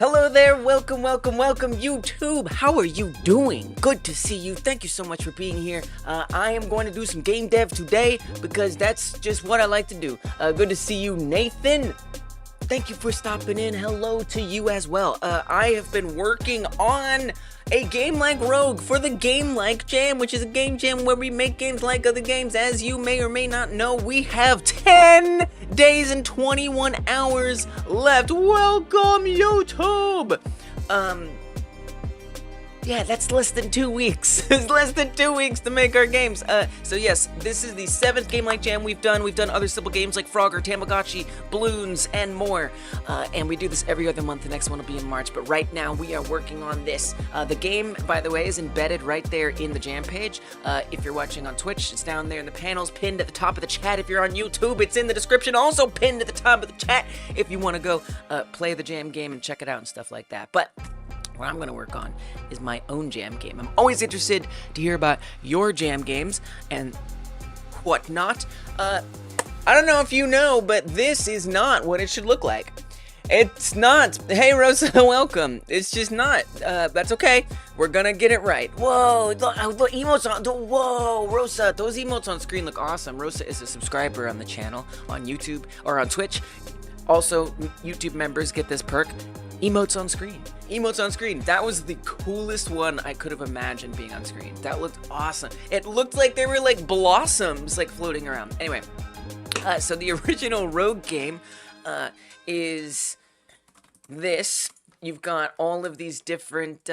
Hello there, welcome YouTube. How are you doing? Good to see you. Thank you so much for being here. I am going to do some game dev today because that's just what I like to do. Good to see you, Nathan. Thank you for stopping in. Hello to you as well. I have been working on a game like Rogue for the Game Like Jam, which is a game jam where we make games like other games. As you may or may not know, we have 10 days and 21 hours left. Welcome, YouTube! Yeah, that's less than 2 weeks. It's less than 2 weeks to make our games. So yes, this is the 7th Game Like Jam we've done. We've done other simple games like Frogger, Tamagotchi, Balloons, and more. And we do this every other month. The next one will be in March. But right now, we are working on this. The game, by the way, is embedded right there in the jam page. If you're watching on Twitch, it's down there in the panels, pinned at the top of the chat. If you're on YouTube, it's in the description, also pinned at the top of the chat if you want to go play the jam game and check it out and stuff like that. But what I'm going to work on is my own jam game. I'm always interested to hear about your jam games and whatnot. I don't know if you know, but this is not what it should look like. It's not. Hey, Rosa, welcome. It's just not. That's okay. We're going to get it right. Whoa, the emotes on. Whoa, Rosa, those emotes on screen look awesome. Rosa is a subscriber on the channel on YouTube or on Twitch. Also, YouTube members get this perk. Emotes on screen. Emotes on screen. That was the coolest one I could have imagined being on screen. That looked awesome. It looked like they were like blossoms like floating around. Anyway, so the original Rogue game is this. You've got all of these different,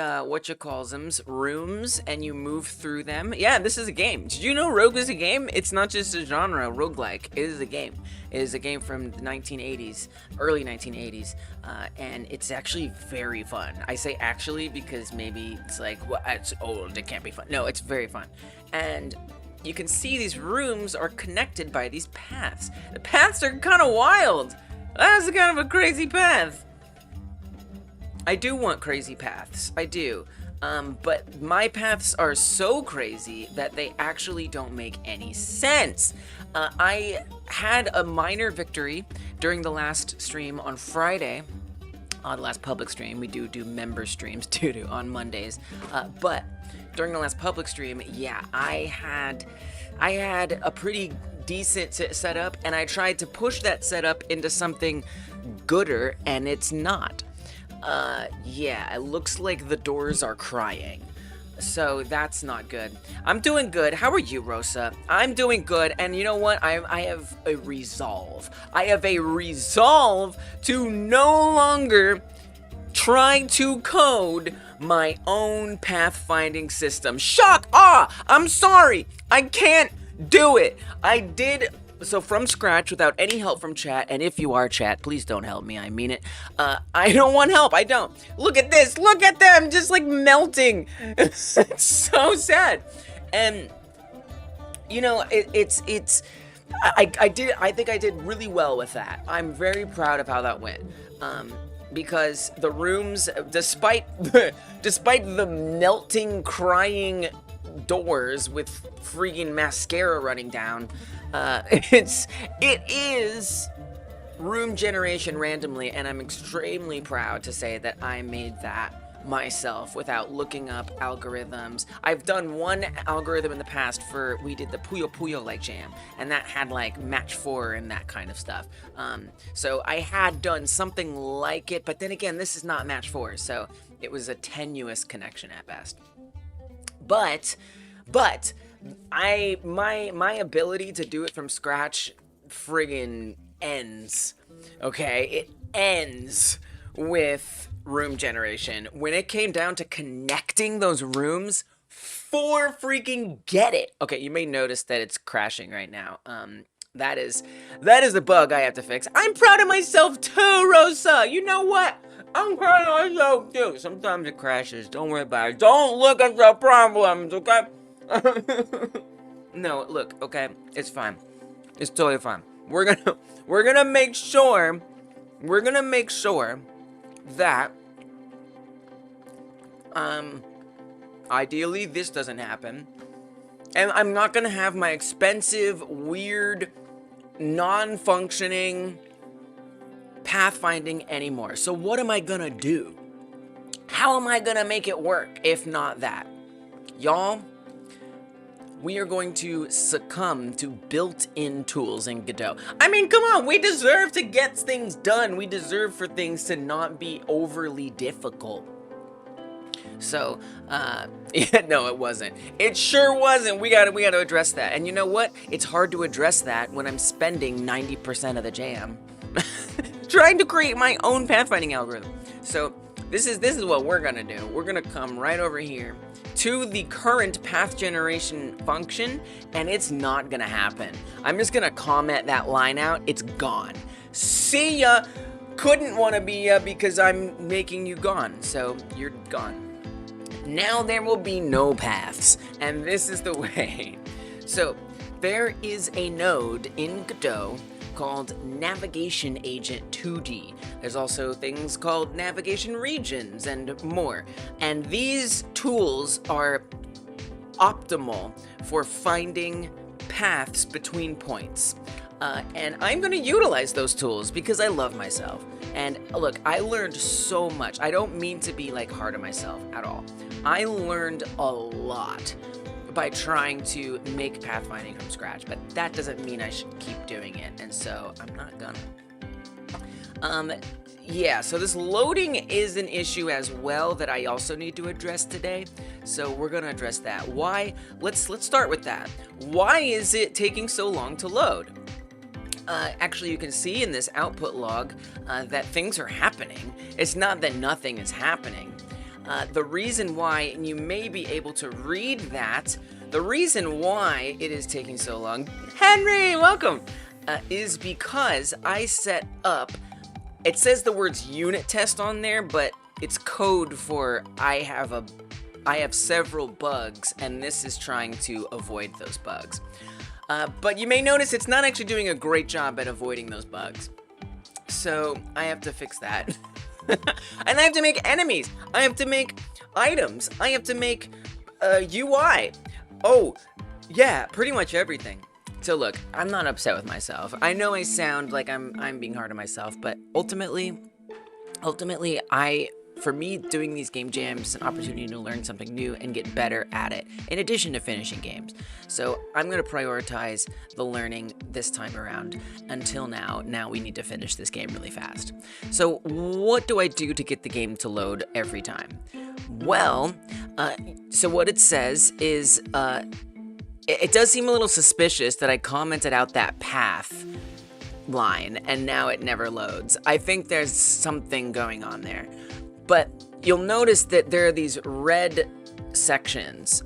rooms, and you move through them. Yeah, this is a game. Did you know Rogue is a game? It's not just a genre, roguelike. It is a game. It is a game from the 1980s, early 1980s, and it's actually very fun. I say actually because maybe it's like, well, it's old, it can't be fun. No, it's very fun. And you can see these rooms are connected by these paths. The paths are kind of wild. That's kind of a crazy path. I do want crazy paths, I do, but my paths are so crazy that they actually don't make any sense. I had a minor victory during the last stream on Friday, on the last public stream. We do member streams too on Mondays, but during the last public stream, yeah, I had a pretty decent setup, and I tried to push that setup into something gooder, and it's not. Yeah, it looks like the doors are crying. So that's not good. I'm doing good. How are you, Rosa? I'm doing good, and you know what? I have a resolve. I have a resolve to no longer try to code my own pathfinding system. Shock! I'm sorry! I can't do it! I did... So from scratch, without any help from chat, and if you are chat, please don't help me, I mean it. I don't want help, I don't. Look at this, look at them, just like melting. It's so sad. And, you know, I think I did really well with that. I'm very proud of how that went. Because the rooms, despite the melting, crying doors with freaking mascara running down, it is room generation randomly, and I'm extremely proud to say that I made that myself without looking up algorithms. I've done one algorithm in the past we did the Puyo Puyo like jam, and that had like match 4 and that kind of stuff. So I had done something like it, but then again, this is not match 4, so it was a tenuous connection at best. But my ability to do it from scratch friggin' ends. Okay, it ends with room generation. When it came down to connecting those rooms, for freaking get it. Okay, you may notice that it's crashing right now. That is a bug I have to fix. I'm proud of myself too, Rosa. You know what? I'm proud of myself too. Sometimes it crashes. Don't worry about it. Don't look at the problems, okay? No, look, okay, it's fine. It's totally fine. We're gonna make sure that ideally this doesn't happen. And I'm not gonna have my expensive, weird, non-functioning pathfinding anymore. So what am I gonna do? How am I gonna make it work if not that? Y'all, we are going to succumb to built-in tools in Godot. I mean, come on, we deserve to get things done. We deserve for things to not be overly difficult. So, yeah, no, it wasn't. It sure wasn't. We gotta address that. And you know what? It's hard to address that when I'm spending 90% of the jam trying to create my own pathfinding algorithm. So, this is what we're gonna do. We're gonna come right over here to the current path generation function, and it's not gonna happen. I'm just gonna comment that line out. It's gone. See ya. Couldn't wanna be ya because I'm making you gone. So, you're gone. Now there will be no paths, and this is the way. So, there is a node in Godot called Navigation Agent 2D. There's also things called navigation regions and more. And these tools are optimal for finding paths between points. And I'm gonna utilize those tools because I love myself. And look, I learned so much. I don't mean to be like hard on myself at all. I learned a lot by trying to make pathfinding from scratch, but that doesn't mean I should keep doing it, and so I'm not gonna. Yeah, so this loading is an issue as well that I also need to address today, so we're gonna address that. Why? Let's start with that. Why is it taking so long to load? Actually, you can see in this output log that things are happening. It's not that nothing is happening. The reason why, and you may be able to read that, the reason why it is taking so long, Henry, welcome, is because I set up, it says the words unit test on there, but it's code for I have several bugs, and this is trying to avoid those bugs. But you may notice it's not actually doing a great job at avoiding those bugs. So I have to fix that. And I have to make enemies. I have to make items. I have to make UI. Oh, yeah, pretty much everything. So look, I'm not upset with myself. I know I sound like I'm being hard on myself, but ultimately, for me, doing these game jams is an opportunity to learn something new and get better at it, in addition to finishing games. So I'm going to prioritize the learning this time around until now. Now we need to finish this game really fast. So what do I do to get the game to load every time? Well, so what it says is, it does seem a little suspicious that I commented out that path line and now it never loads. I think there's something going on there. But you'll notice that there are these red sections.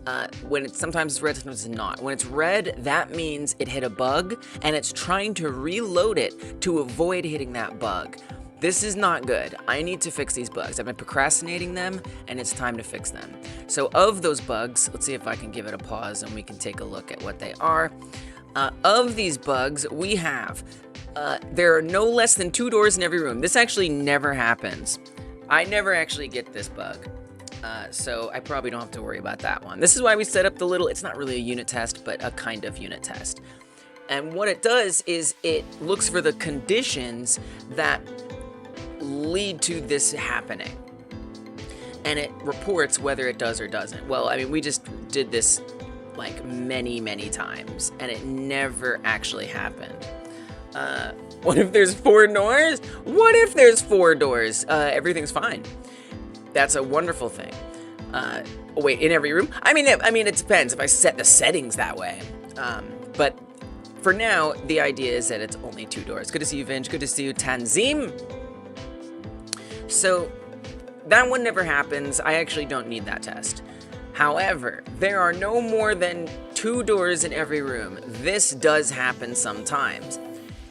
Sometimes it's red, sometimes it's not. When it's red, that means it hit a bug, and it's trying to reload it to avoid hitting that bug. This is not good. I need to fix these bugs. I've been procrastinating them, and it's time to fix them. So of those bugs, let's see if I can give it a pause, and we can take a look at what they are. Of these bugs, we have, there are no less than 2 doors in every room. This actually never happens. I never actually get this bug, so I probably don't have to worry about that one. This is why we set up the little, it's not really a unit test, but a kind of unit test. And what it does is it looks for the conditions that lead to this happening. And it reports whether it does or doesn't. Well, I mean, we just did this like many, many times, and it never actually happened. What if there's 4 doors? What if there's 4 doors? Everything's fine. That's a wonderful thing. Wait, in every room? I mean, it depends if I set the settings that way. But for now, the idea is that it's only 2 doors. Good to see you, Vinge. Good to see you, Tanzim. So that one never happens. I actually don't need that test. However, there are no more than 2 doors in every room. This does happen sometimes.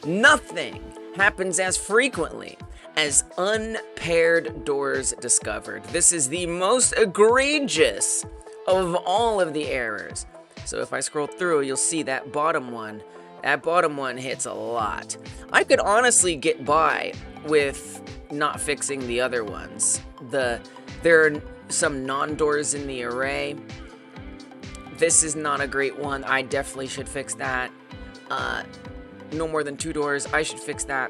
Nothing happens as frequently as unpaired doors discovered. This is the most egregious of all of the errors. So if I scroll through, you'll see that bottom one. That bottom one hits a lot. I could honestly get by with not fixing the other ones. There are some non-doors in the array. This is not a great one. I definitely should fix that. No more than 2 doors. I should fix that.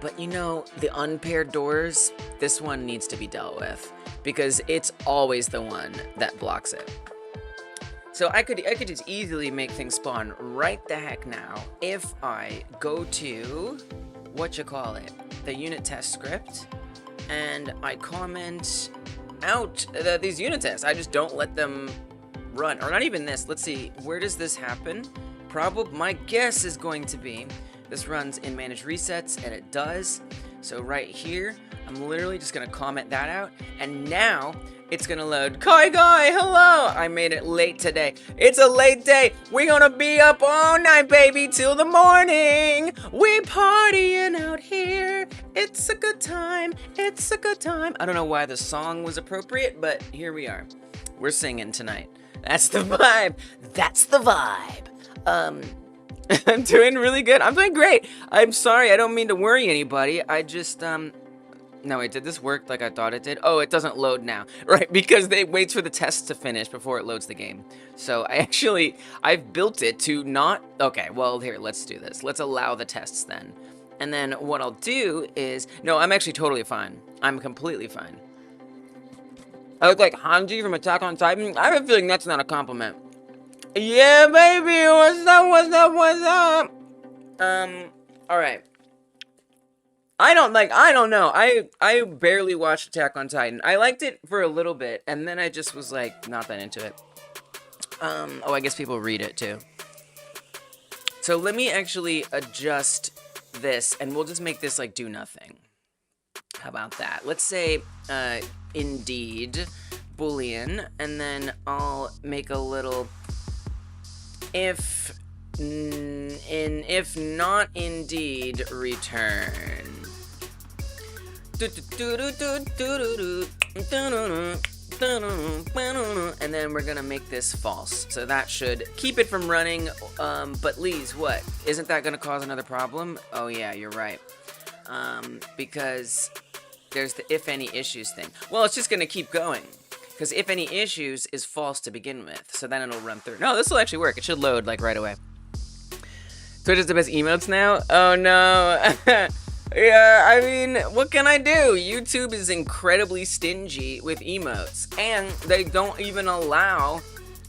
But you know, the unpaired doors, this one needs to be dealt with because it's always the one that blocks it. So I could just easily make things spawn right the heck now if I go to, the unit test script, and I comment out these unit tests. I just don't let them run, or not even this. Let's see, where does this happen? Probably, my guess is going to be, this runs in manage resets, and it does. So right here, I'm literally just gonna comment that out, and now it's gonna load. Kai Guy, hello! I made it late today. It's a late day. We're gonna be up all night, baby, till the morning. We partying out here. It's a good time. It's a good time. I don't know why the song was appropriate, but here we are. We're singing tonight. That's the vibe. That's the vibe. I'm doing really good. I'm doing great. I'm sorry. I don't mean to worry anybody. I just, no, wait, did this work like I thought it did? Oh, it doesn't load now, right? Because it waits for the tests to finish before it loads the game. So I've built it to not, okay, well, here, let's do this. Let's allow the tests then. And then what I'll do is, no, I'm actually totally fine. I'm completely fine. I look like Hanji from Attack on Titan. I have a feeling that's not a compliment. Yeah, baby, what's up, what's up, what's up? Alright. I don't know. I barely watched Attack on Titan. I liked it for a little bit, and then I just was like, not that into it. Oh, I guess people read it too. So let me actually adjust this, and we'll just make this like do nothing. How about that? Let's say, indeed, boolean, and then I'll make a little if not indeed return. And then we're gonna make this false, so that should keep it from running. But Lise, what, isn't that gonna cause another problem? Oh yeah, you're right. Because there's the if any issues thing. Well, it's just gonna keep going, because if any issues is false to begin with, so then it'll run through. No, this will actually work. It should load like right away. Twitch is the best emotes now? Oh no. Yeah, I mean, what can I do? YouTube is incredibly stingy with emotes, and they don't even allow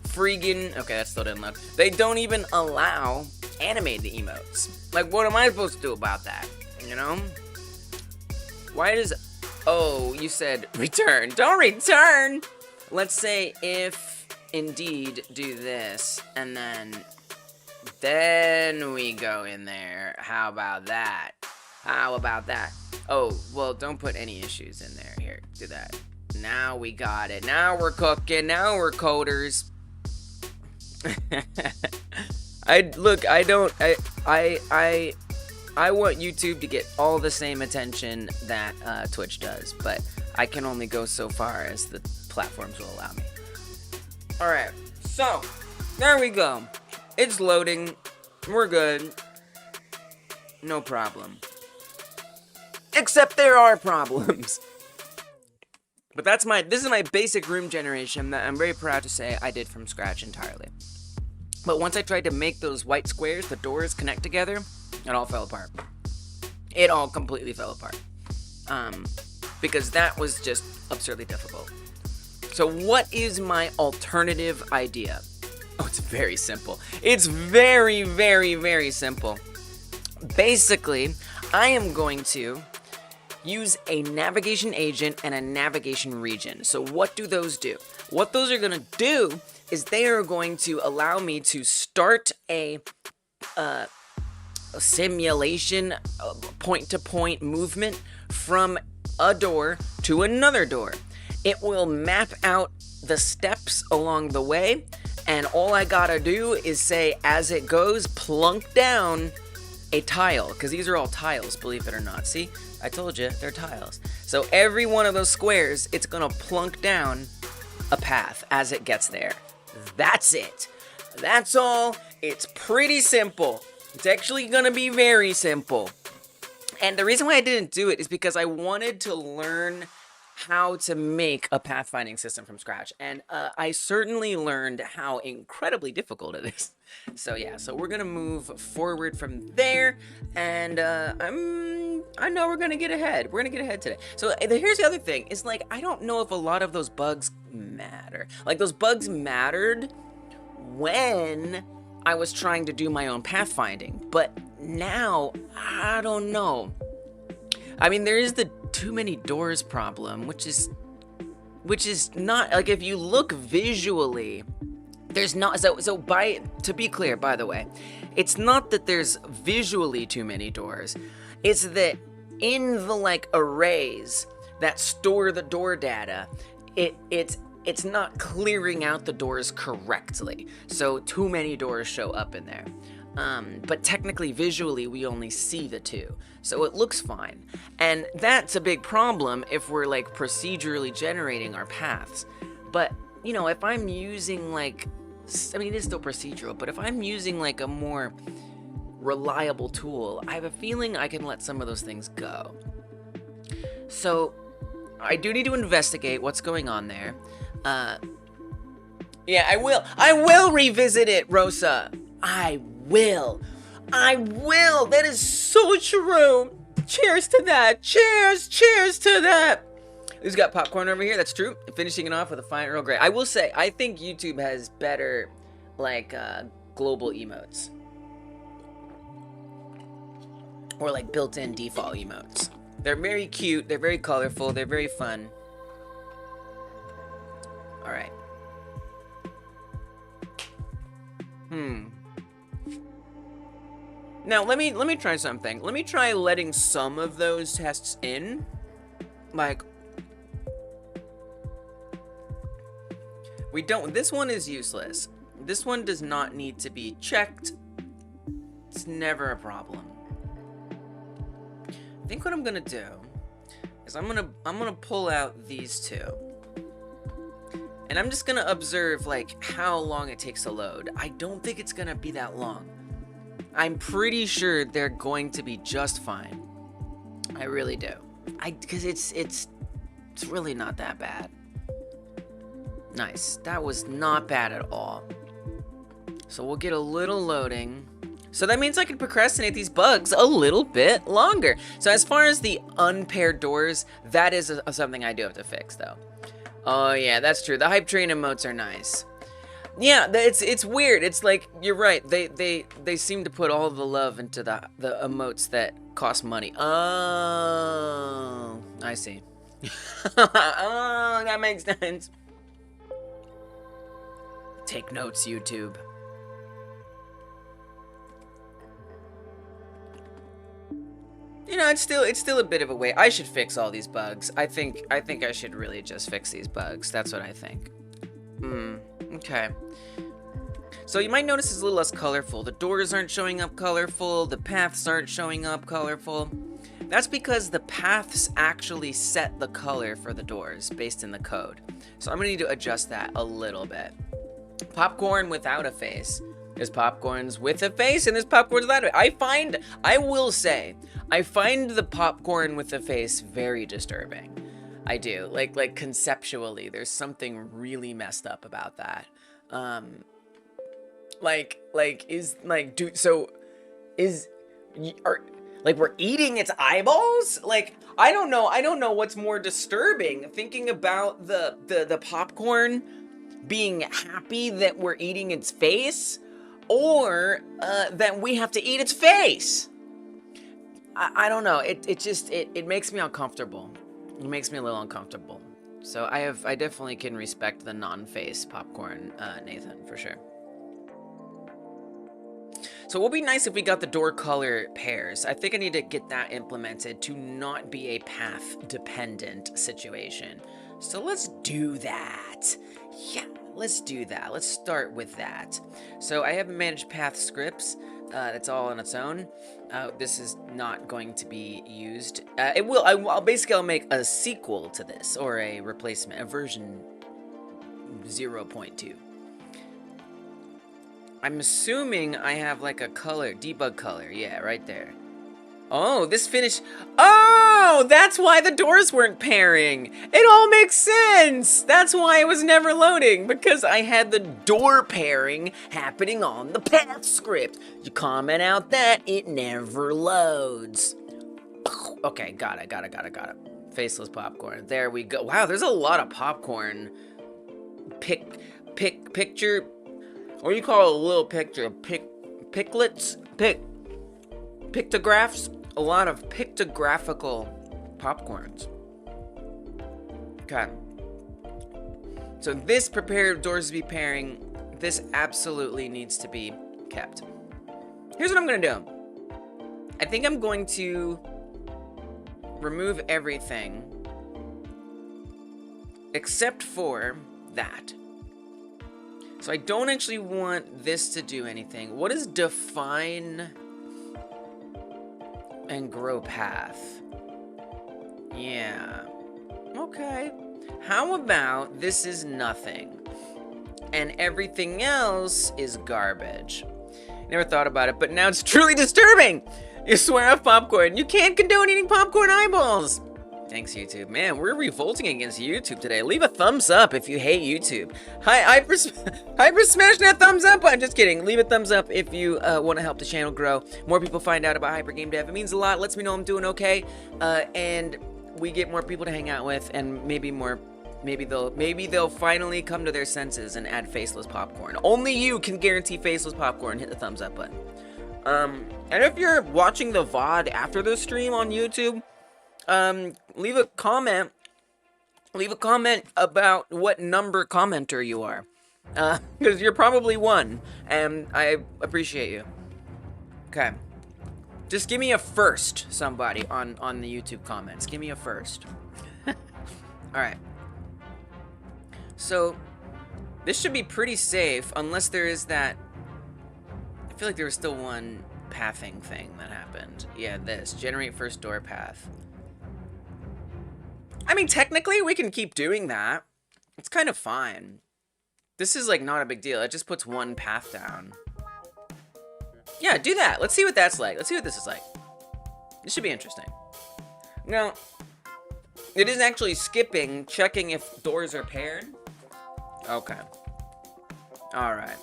freaking, okay, that still didn't load. They don't even allow animated emotes. Like, what am I supposed to do about that? You know? Why does, oh, you said return. Don't return! Let's say if indeed do this, and then we go in there. How about that? How about that? Oh, well, don't put any issues in there. Here, do that. Now we got it. Now we're cooking. Now we're coders. I want YouTube to get all the same attention that Twitch does, but I can only go so far as the platforms will allow me. Alright, so, there we go. It's loading. We're good. No problem. Except there are problems. But this is my basic room generation that I'm very proud to say I did from scratch entirely. But once I tried to make those white squares, the doors connect together, it all fell apart. It all completely fell apart. Because that was just absurdly difficult. So what is my alternative idea? Oh, it's very simple. It's very, very, very simple. Basically, I am going to use a navigation agent and a navigation region. So what do those do? What those are going to do is they are going to allow me to start a simulation, point-to-point movement from a door to another door. It will map out the steps along the way, and all I gotta do is say, as it goes, plunk down a tile, because these are all tiles, believe it or not. See, I told you, they're tiles. So every one of those squares, it's gonna plunk down a path as it gets there. That's it. That's all. It's pretty simple. It's actually gonna be very simple. And the reason why I didn't do it is because I wanted to learn how to make a pathfinding system from scratch, and I certainly learned how incredibly difficult it is. So yeah, so we're gonna move forward from there, and I know we're gonna get ahead. We're gonna get ahead today. So here's the other thing: is like I don't know if a lot of those bugs matter. Like those bugs mattered when I was trying to do my own pathfinding, but now I don't know. I mean, there is the too many doors problem, which is not like, if you look visually, there's not, to be clear, by the way, it's not that there's visually too many doors. It's that in the like arrays that store the door data, it's not clearing out the doors correctly. So too many doors show up in there. But technically, visually, we only see the two, so it looks fine. And that's a big problem if we're like procedurally generating our paths. But, you know, if I'm using like, I mean, it is still procedural, but if I'm using like a more reliable tool, I have a feeling I can let some of those things go. So I do need to investigate what's going on there. Yeah, I will revisit it, Rosa. I will. That is so true. Cheers to that. Cheers to that. Who's got popcorn over here? That's true. Finishing it off with a fine Earl Grey. I will say, I think YouTube has better, like, global emotes. Or, like, built-in default emotes. They're very cute. They're very colorful. They're very fun. All right. Now, let me try something. Let me try letting some of those tests in. Like, this one is useless. This one does not need to be checked. It's never a problem. I think what I'm gonna do is I'm gonna pull out these two. And I'm just gonna observe, like, how long it takes to load. I don't think it's gonna be that long. I'm pretty sure they're going to be just fine. I really do. Because it's really not that bad. Nice. That was not bad at all. So we'll get a little loading. So that means I can procrastinate these bugs a little bit longer. So as far as the unpaired doors, that is something I do have to fix, though. Oh yeah, that's true. The hype train emotes are nice. Yeah, it's weird. It's like, you're right. They seem to put all the love into the emotes that cost money. Oh, I see. Oh, that makes sense. Take notes, YouTube. You know, it's still a bit of a wait. I should fix all these bugs. I think I should really just fix these bugs. That's what I think. Okay. So you might notice it's a little less colorful. The doors aren't showing up colorful. The paths aren't showing up colorful. That's because the paths actually set the color for the doors based in the code. So I'm gonna need to adjust that a little bit. Popcorn without a face. There's popcorns with a face and there's popcorns without a face. I will say, I find the popcorn with a face very disturbing. I do. Like conceptually, there's something really messed up about that. We're eating its eyeballs? Like, I don't know what's more disturbing, thinking about the popcorn being happy that we're eating its face, or that we have to eat its face. I don't know. It makes me uncomfortable. It makes me a little uncomfortable. So I definitely can respect the non-face popcorn, Nathan, for sure. So it would be nice if we got the door color pairs. I think I need to get that implemented to not be a path dependent situation. So let's do that. Yeah, let's do that. Let's start with that. So I have managed path scripts. That's all on its own. This is not going to be used. I'll make a sequel to this, or a replacement, a version 0.2. I'm assuming I have like a color, debug color. Yeah, right there. Oh, this finish. Oh, that's why the doors weren't pairing. It all makes sense. That's why it was never loading, because I had the door pairing happening on the path script. You comment out that, it never loads. Okay, got it. Faceless popcorn. There we go. Wow, there's a lot of popcorn. Picture. What do you call a little picture? Pictographs? A lot of pictographical popcorns. Okay. So this prepared doors to be pairing, this absolutely needs to be kept. Here's what I'm gonna do. I think I'm going to remove everything except for that. So I don't actually want this to do anything. What is define and grow path? Yeah. Okay. How about this is nothing and everything else is garbage? Never thought about it, but now it's truly disturbing. You swear off popcorn. You can't condone eating popcorn eyeballs. Thanks, YouTube. Man, we're revolting against YouTube today. Leave a thumbs up if you hate YouTube. Hyper smash that thumbs up. I'm just kidding. Leave a thumbs up if you want to help the channel grow. More people find out about Hyper Game Dev. It means a lot. Lets me know I'm doing okay. And we get more people to hang out with, and maybe they'll finally come to their senses and add faceless popcorn. Only you can guarantee faceless popcorn. Hit the thumbs up button. And if you're watching the VOD after the stream on YouTube, leave a comment about what number commenter you are, because you're probably one, and I appreciate you. Okay, just give me a first, somebody on the YouTube comments. Give me a first. All right. So this should be pretty safe, unless there is that. I feel like there was still one pathing thing that happened. Yeah, this generate first door path. I mean, technically, we can keep doing that. It's kind of fine. This is, like, not a big deal. It just puts one path down. Yeah, do that. Let's see what that's like. Let's see what this is like. This should be interesting. Now, it is actually skipping, checking if doors are paired. Okay. Alright.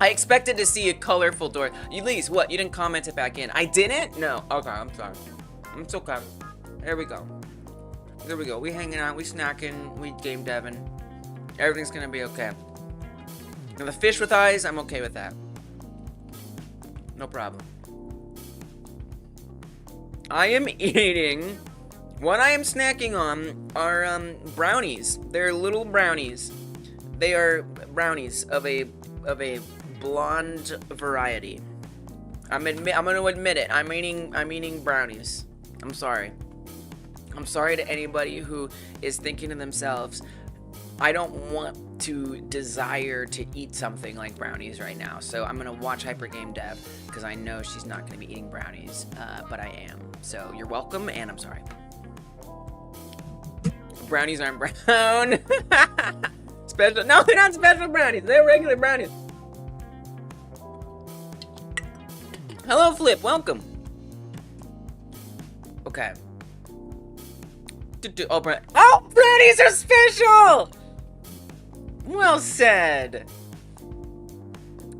I expected to see a colorful door. Elise, what? You didn't comment it back in. I didn't? No. Okay, I'm sorry. It's okay. There we go. There we go. We hanging out. We snacking. We game deving. Everything's gonna be okay. Now the fish with eyes, I'm okay with that. No problem. I am eating. What I am snacking on are brownies. They're little brownies. They are brownies of a blonde variety. I'm gonna admit it. I'm eating brownies. I'm sorry. I'm sorry to anybody who is thinking to themselves, I don't want to desire to eat something like brownies right now. So I'm gonna watch Hyper Game Dev because I know she's not gonna be eating brownies, but I am. So you're welcome, and I'm sorry. Brownies aren't brown. Special? No, they're not special brownies. They're regular brownies. Hello, Flip. Welcome. Okay. Oh, brownies are special! Well said.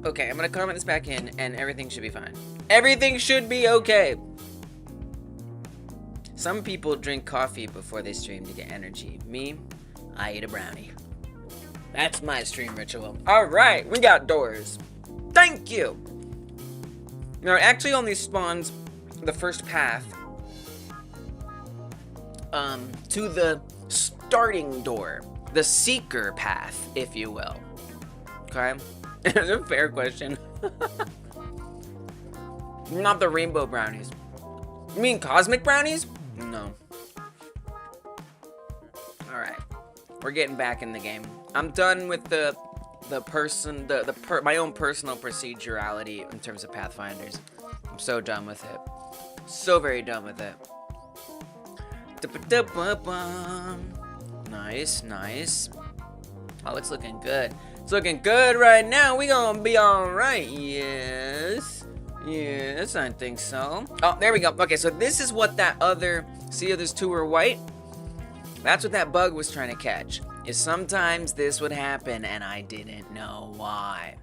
Okay, I'm gonna comment this back in, and everything should be fine. Everything should be okay. Some people drink coffee before they stream to get energy. Me, I eat a brownie. That's my stream ritual. Alright, we got doors. Thank you! Now, it actually only spawns the first path to the starting door. The seeker path, if you will. Okay? It's a fair question. Not the rainbow brownies. You mean cosmic brownies? No. Alright. We're getting back in the game. I'm done with my own personal procedurality in terms of Pathfinders. I'm so done with it. So very done with it. Nice, nice. Oh, it's looking good. looking good right now. We gonna be alright. Yes. Yes, I think so. Oh, there we go. Okay, so this is what that other... See how those two are white? That's what that bug was trying to catch. Is sometimes this would happen and I didn't know why.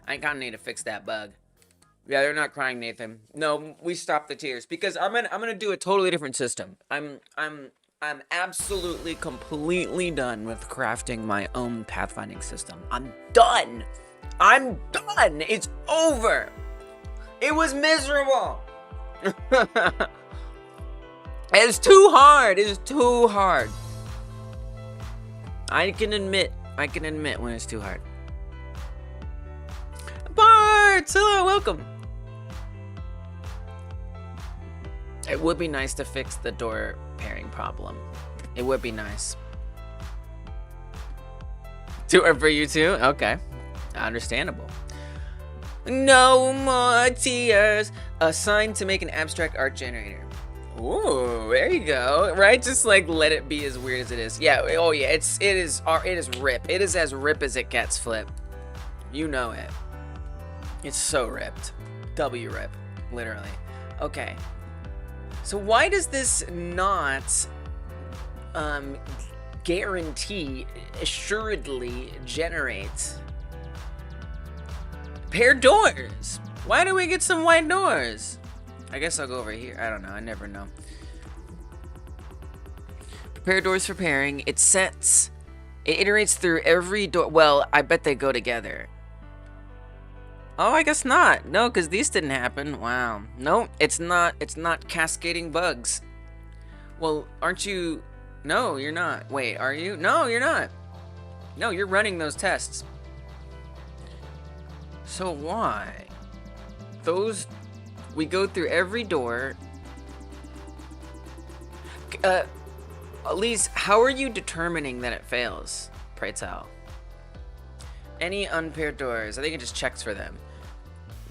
I kind of need to fix that bug. Yeah, they're not crying, Nathan. No, we stopped the tears because I'm gonna do a totally different system. I'm absolutely completely done with crafting my own pathfinding system. I'm done. I'm done. It's over. It was miserable. It's too hard. It's too hard. I can admit when it's too hard. Bart, hello, welcome. It would be nice to fix the door pairing problem. It would be nice. Do it for you too? Okay. Understandable. No more tears. Assigned to make an abstract art generator. Ooh, there you go. Right? Just like let it be as weird as it is. Yeah, oh yeah, it is rip. It is as rip as it gets, Flip. You know it. It's so ripped. W rip. Literally. Okay. So why does this not guarantee assuredly generate paired doors? Why do we get some white doors? I guess I'll go over here. I don't know. I never know. Prepare doors for pairing. It sets. It iterates through every door. Well, I bet they go together. Oh, I guess not. No, because these didn't happen. Wow. No, it's not. It's not cascading bugs. Well, aren't you? No, you're not. Wait, are you? No, you're not. No, you're running those tests. So why? Those... We go through every door. Elise, how are you determining that it fails? Pray tell. Any unpaired doors. I think it just checks for them.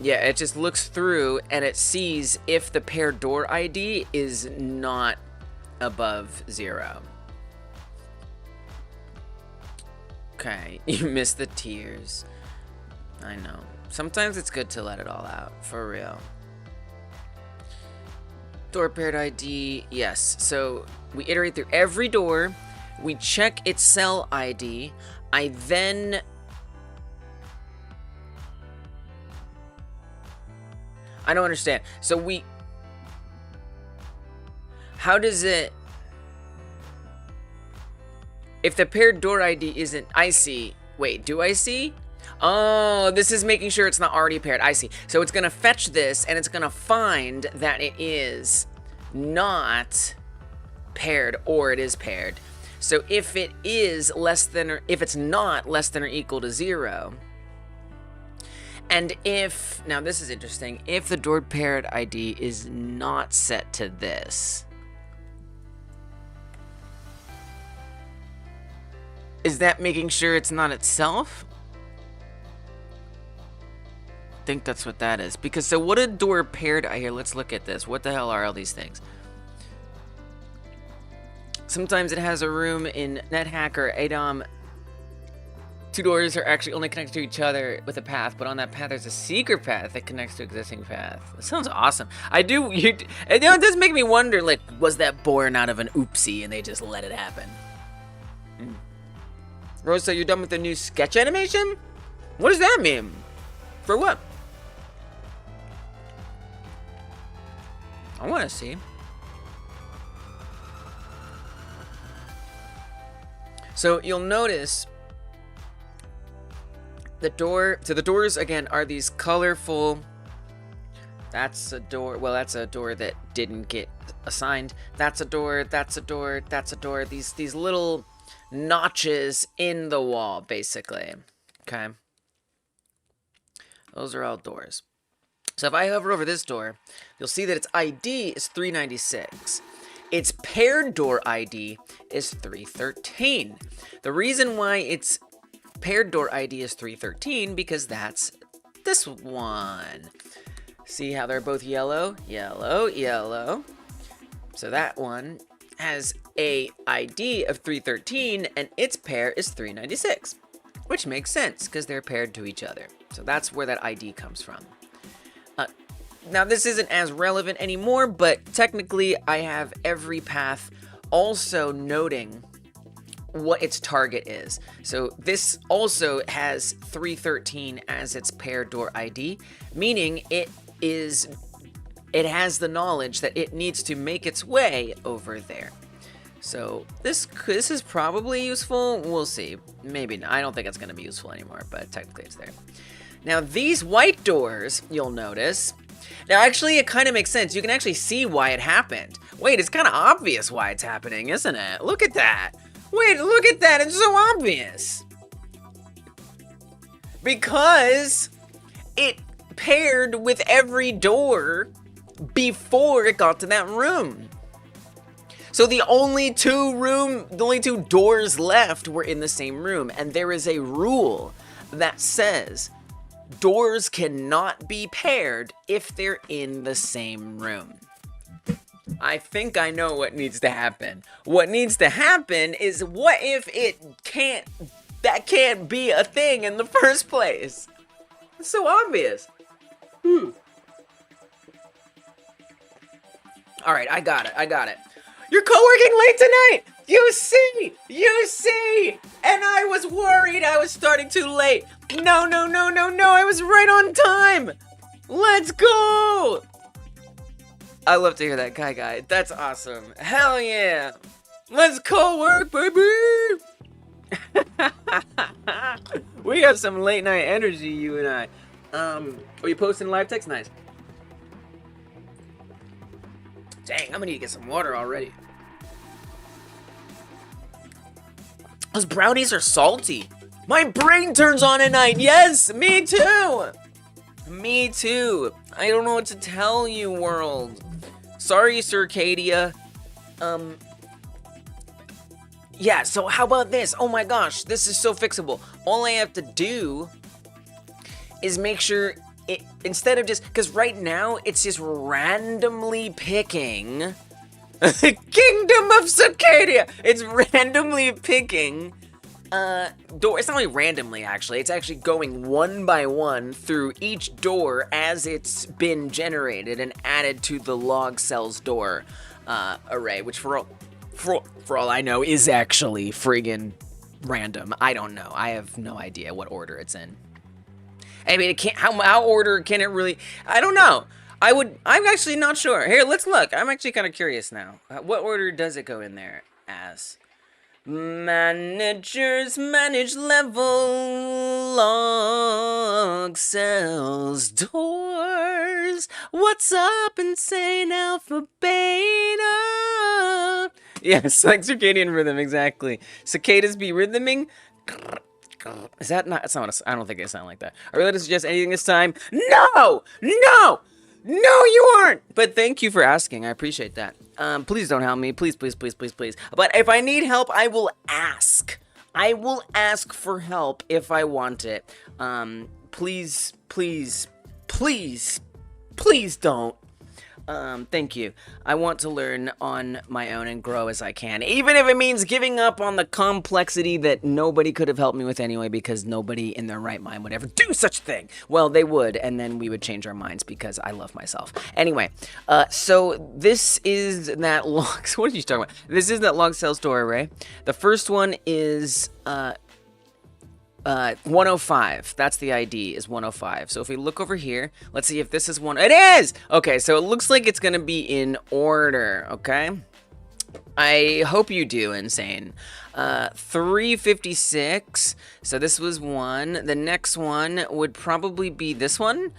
Yeah, it just looks through and it sees if the paired door ID is not above 0. Okay, you missed the tears. I know. Sometimes it's good to let it all out, for real. Door paired ID, yes. So we iterate through every door. We check its cell ID. I then... I don't understand. So we... How does it... If the paired door ID isn't... I see. Wait, do I see? Oh, this is making sure it's not already paired. I see. So it's going to fetch this, and it's going to find that it is not paired, or it is paired. So if it is less than, or if it's not less than or equal to 0, and if, now this is interesting, if the door paired ID is not set to this, is that making sure it's not itself? I think that's what that is. Because so what a door paired here, let's look at this. What the hell are all these things? Sometimes it has a room in NetHacker, ADOM. 2 doors are actually only connected to each other with a path, but on that path there's a secret path that connects to existing path. That sounds awesome. It does make me wonder, like, was that born out of an oopsie and they just let it happen? Rosa, you're done with the new sketch animation? What does that mean? For what? I want to see. So you'll notice the door, so the doors again are these colorful, that's a door, well that's a door that didn't get assigned, that's a door, that's a door, that's a door, these little notches in the wall basically, okay? Those are all doors. So if I hover over this door, you'll see that its ID is 396. Its paired door ID is 313. The reason why its paired door ID is 313 because that's this one. See how they're both yellow, yellow, yellow. So that one has a ID of 313 and its pair is 396. which makes sense because they're paired to each other. So that's where that ID comes from. Now this isn't as relevant anymore, but technically I have every path also noting what its target is. So this also has 313 as its paired door ID, meaning it has the knowledge that it needs to make its way over there. So this is probably useful. We'll see. Maybe not. I don't think it's going to be useful anymore, but technically it's there. Now these white doors, you'll notice. Now actually it kind of makes sense. You can actually see why it happened. Wait, it's kind of obvious why it's happening, isn't it? Look at that. Wait, look at that. It's so obvious. Because it paired with every door before it got to that room. So the only two doors left were in the same room, and there is a rule that says doors cannot be paired if they're in the same room. I think I know what needs to happen. What needs to happen is, what if that can't be a thing in the first place? It's so obvious. All right, I got it. You're co-working late tonight. You see. And I was worried I was starting too late. No, I was right on time. Let's go. I love to hear that, guy. That's awesome. Hell yeah. Let's co-work, baby. We got some late night energy, you and I. Are you posting live text? Nice. Dang, I'm gonna need to get some water already. Those brownies are salty. My brain turns on at night. Yes, me too. Me too. I don't know what to tell you, world. Sorry, Circadia. Yeah, so how about this? Oh my gosh, this is so fixable. All I have to do is make sure it, instead of just, because right now it's just randomly picking Kingdom of Circadia. It's randomly picking door. It's not only randomly, actually. It's actually going one by one through each door as it's been generated and added to the log cells door array, which for all I know is actually friggin' random. I don't know. I have no idea what order it's in. I mean, it can't. How order can it really? I don't know. I'm actually not sure. Here, let's look. I'm actually kind of curious now. What order does it go in there as? Managers manage level log cells doors. What's up, insane alpha beta? Yes, like circadian rhythm, exactly. Cicadas be rhythming. Is that not? That's not what I don't think they sound like that. Are we allowed to suggest anything this time? No, you aren't. But thank you for asking. I appreciate that. Please don't help me. Please. But if I need help, I will ask. I will ask for help if I want it. Please don't. Thank you. I want to learn on my own and grow as I can, even if it means giving up on the complexity that nobody could have helped me with anyway, because nobody in their right mind would ever do such a thing. Well, they would, and then we would change our minds because I love myself. Anyway, so this is that log. What are you talking about? This is that log cell store array. The first one is 105. That's the ID, is 105. So if we look over here, let's see if this is one. It is! Okay, so it looks like it's gonna be in order, okay? I hope you do, insane. 356. So this was one. The next one would probably be this one.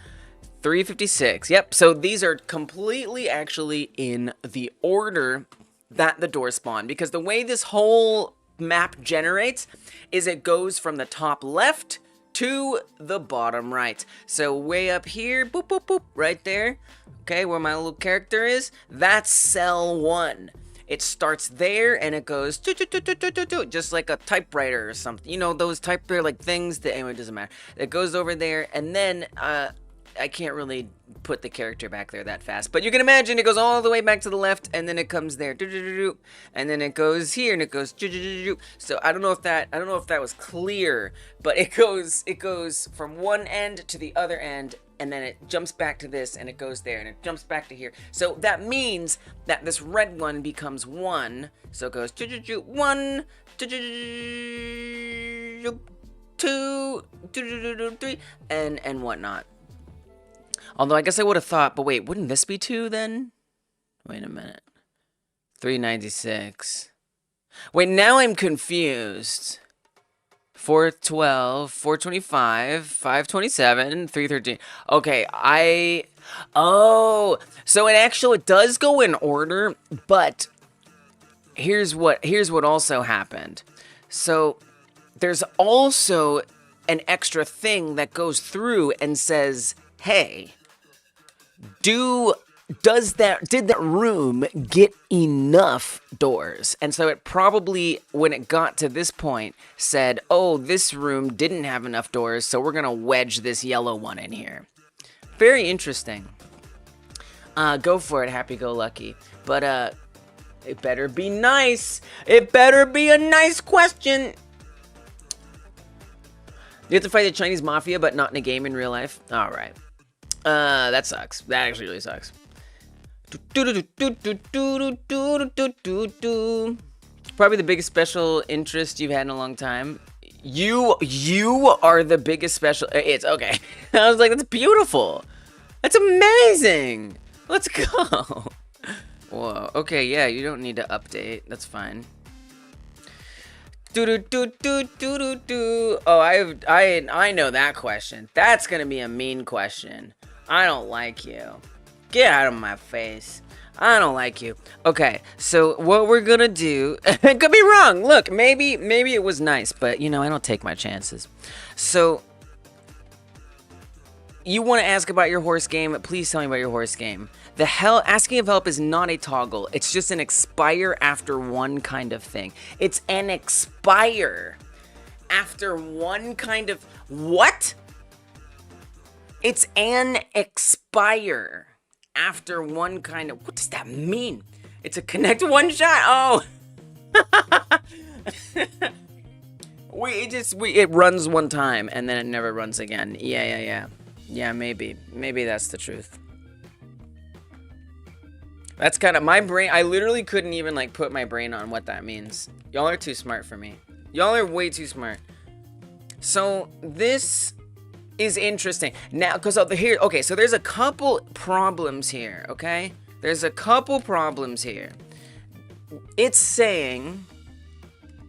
356. Yep, so these are completely actually in the order that the door spawned, because the way this whole map generates is it goes from the top left to the bottom right. So way up here, boop, boop, boop, right there, okay, where my little character is, that's cell 1. It starts there and it goes just like a typewriter or something. You know, those typewriter like things that, anyway, it doesn't matter. It goes over there, and then can't really put the character back there that fast. But you can imagine it goes all the way back to the left, and then it comes there, and then it goes here, and it goes. So I don't know if that was clear, but it goes from one end to the other end, and then it jumps back to this, and it goes there, and it jumps back to here. So that means that this red one becomes 1. So it goes 1, 2, 3, and whatnot. Although I guess I would have thought, but wait, wouldn't this be 2 then? Wait a minute. 396. Wait, now I'm confused. 412, 425, 527, 313. Okay, oh, so it does go in order, but here's what also happened. So there's also an extra thing that goes through and says, hey, did that room get enough doors? And so it probably, when it got to this point, said, oh, this room didn't have enough doors, so we're gonna wedge this yellow one in here. Very interesting. Go for it, happy-go-lucky. But it better be nice. It better be a nice question. You have to fight the Chinese mafia, but not in a game in real life. All right. That sucks. That actually really sucks. Probably the biggest special interest you've had in a long time. You are the biggest special. It's okay. I was like, that's beautiful. That's amazing. Let's go. Whoa. Okay. Yeah. You don't need to update. That's fine. Oh, I know that question. That's gonna be a mean question. I don't like you. Get out of my face. I don't like you. Okay, so what we're gonna do, it could be wrong. Look, maybe it was nice, but you know, I don't take my chances. So, you want to ask about your horse game? Please tell me about your horse game. Asking of help is not a toggle. It's just an expire after one kind of thing. It's an expire after one kind of, what? It's an expire after one kind of, what does that mean? It's a connect one shot. Oh. It runs one time and then it never runs again. Yeah, maybe that's the truth. That's kind of my brain. I literally couldn't even like put my brain on what that means. Y'all are too smart for me. Y'all are way too smart. So this is interesting. Now, because here, okay, so there's a couple problems here, okay? There's a couple problems here. It's saying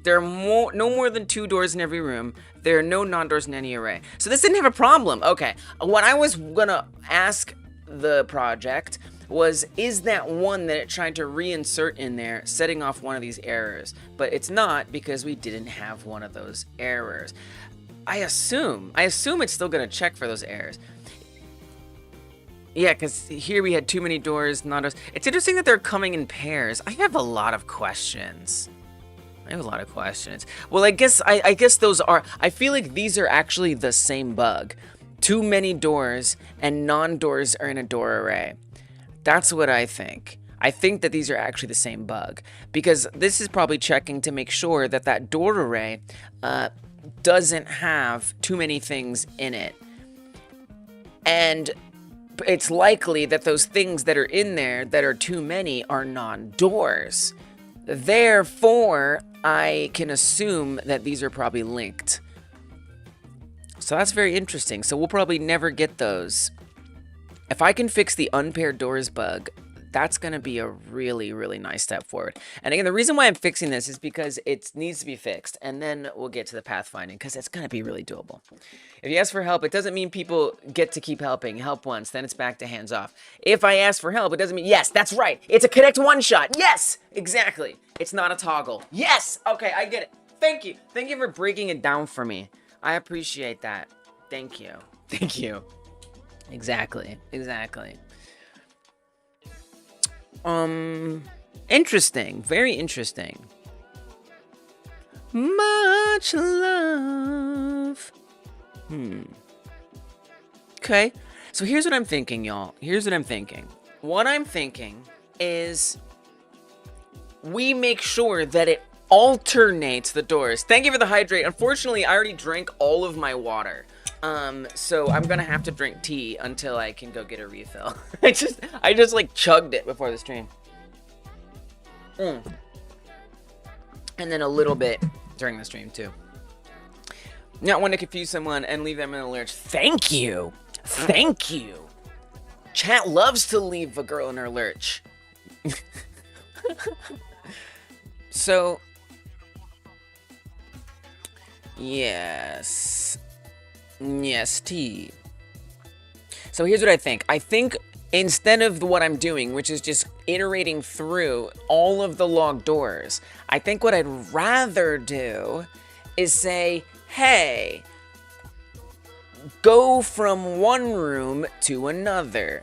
there are no more than 2 doors in every room. There are no non-doors in any array. So this didn't have a problem. Okay, what I was gonna ask the project was, is that one that it tried to reinsert in there setting off one of these errors? But it's not, because we didn't have one of those errors. I assume it's still gonna check for those errors. Yeah, because here we had too many doors, non-doors. It's interesting that they're coming in pairs. I have a lot of questions. Well, I guess those are, I feel like these are actually the same bug. Too many doors and non-doors are in a door array. That's what I think. I think that these are actually the same bug, because this is probably checking to make sure that that door array doesn't have too many things in it. And it's likely that those things that are in there that are too many are non-doors. Therefore, I can assume that these are probably linked. So that's very interesting. So we'll probably never get those. If I can fix the unpaired doors bug, that's going to be a really, really nice step forward. And again, the reason why I'm fixing this is because it needs to be fixed. And then we'll get to the pathfinding, because it's going to be really doable. If you ask for help, it doesn't mean people get to keep helping. Help once, then it's back to hands off. If I ask for help, it doesn't mean, yes, that's right. It's a connect one shot. Yes, exactly. It's not a toggle. Yes. Okay, I get it. Thank you. Thank you for breaking it down for me. I appreciate that. Thank you. Thank you. Exactly. Interesting. Very interesting. Much love. Okay. So here's what I'm thinking, y'all. Here's what I'm thinking. What I'm thinking is we make sure that it alternates the doors. Thank you for the hydrate. Unfortunately, I already drank all of my water. So I'm gonna have to drink tea until I can go get a refill. I just like chugged it before the stream. And then a little bit during the stream too. Not want to confuse someone and leave them in a lurch. Thank you. Thank you. Chat loves to leave a girl in her lurch. So, yes. Yes, tea. So here's what I think. I think instead of what I'm doing, which is just iterating through all of the log doors, I think what I'd rather do is say, hey, go from one room to another.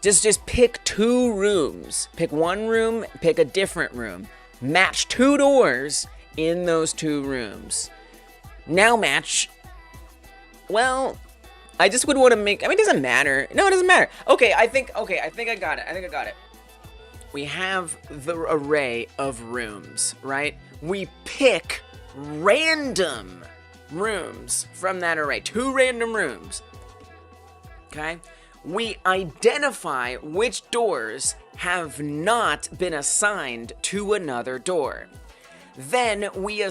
Just pick 2 rooms. Pick one room, pick a different room. Match 2 doors in those 2 rooms. Now match... Well, I just would want to make... I mean, it doesn't matter. No, it doesn't matter. Okay, I think I got it. We have the array of rooms, right? We pick random rooms from that array. 2 random rooms. Okay? We identify which doors have not been assigned to another door. Then we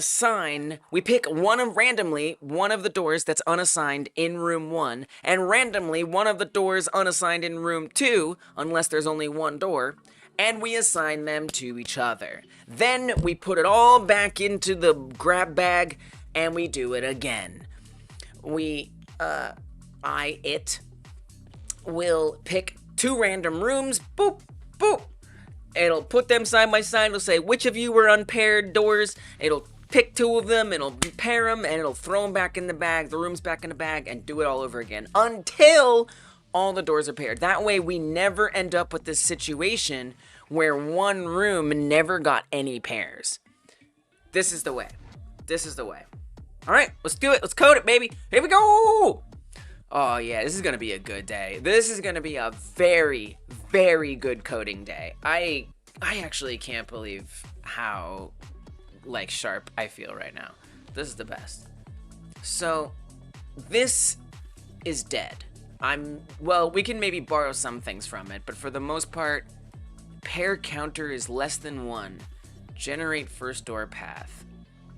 pick randomly one of the doors that's unassigned in room 1, and randomly one of the doors unassigned in room 2, unless there's only one door, and we assign them to each other. Then we put it all back into the grab bag, and we do it again. Will pick 2 random rooms, boop, boop. It'll put them side by side, it'll say, which of you were unpaired doors? It'll pick 2 of them, it'll pair them, and it'll throw them back in the bag, the rooms back in the bag, and do it all over again, until all the doors are paired. That way, we never end up with this situation where one room never got any pairs. This is the way. This is the way. Alright, let's do it, let's code it, baby. Here we go! Oh yeah, this is gonna be a good day. This is gonna be a very, very good coding day. I actually can't believe how, like, sharp I feel right now. This is the best. So, this is dead. Well, we can maybe borrow some things from it, but for the most part, pair counter is less than 1. Generate first door path.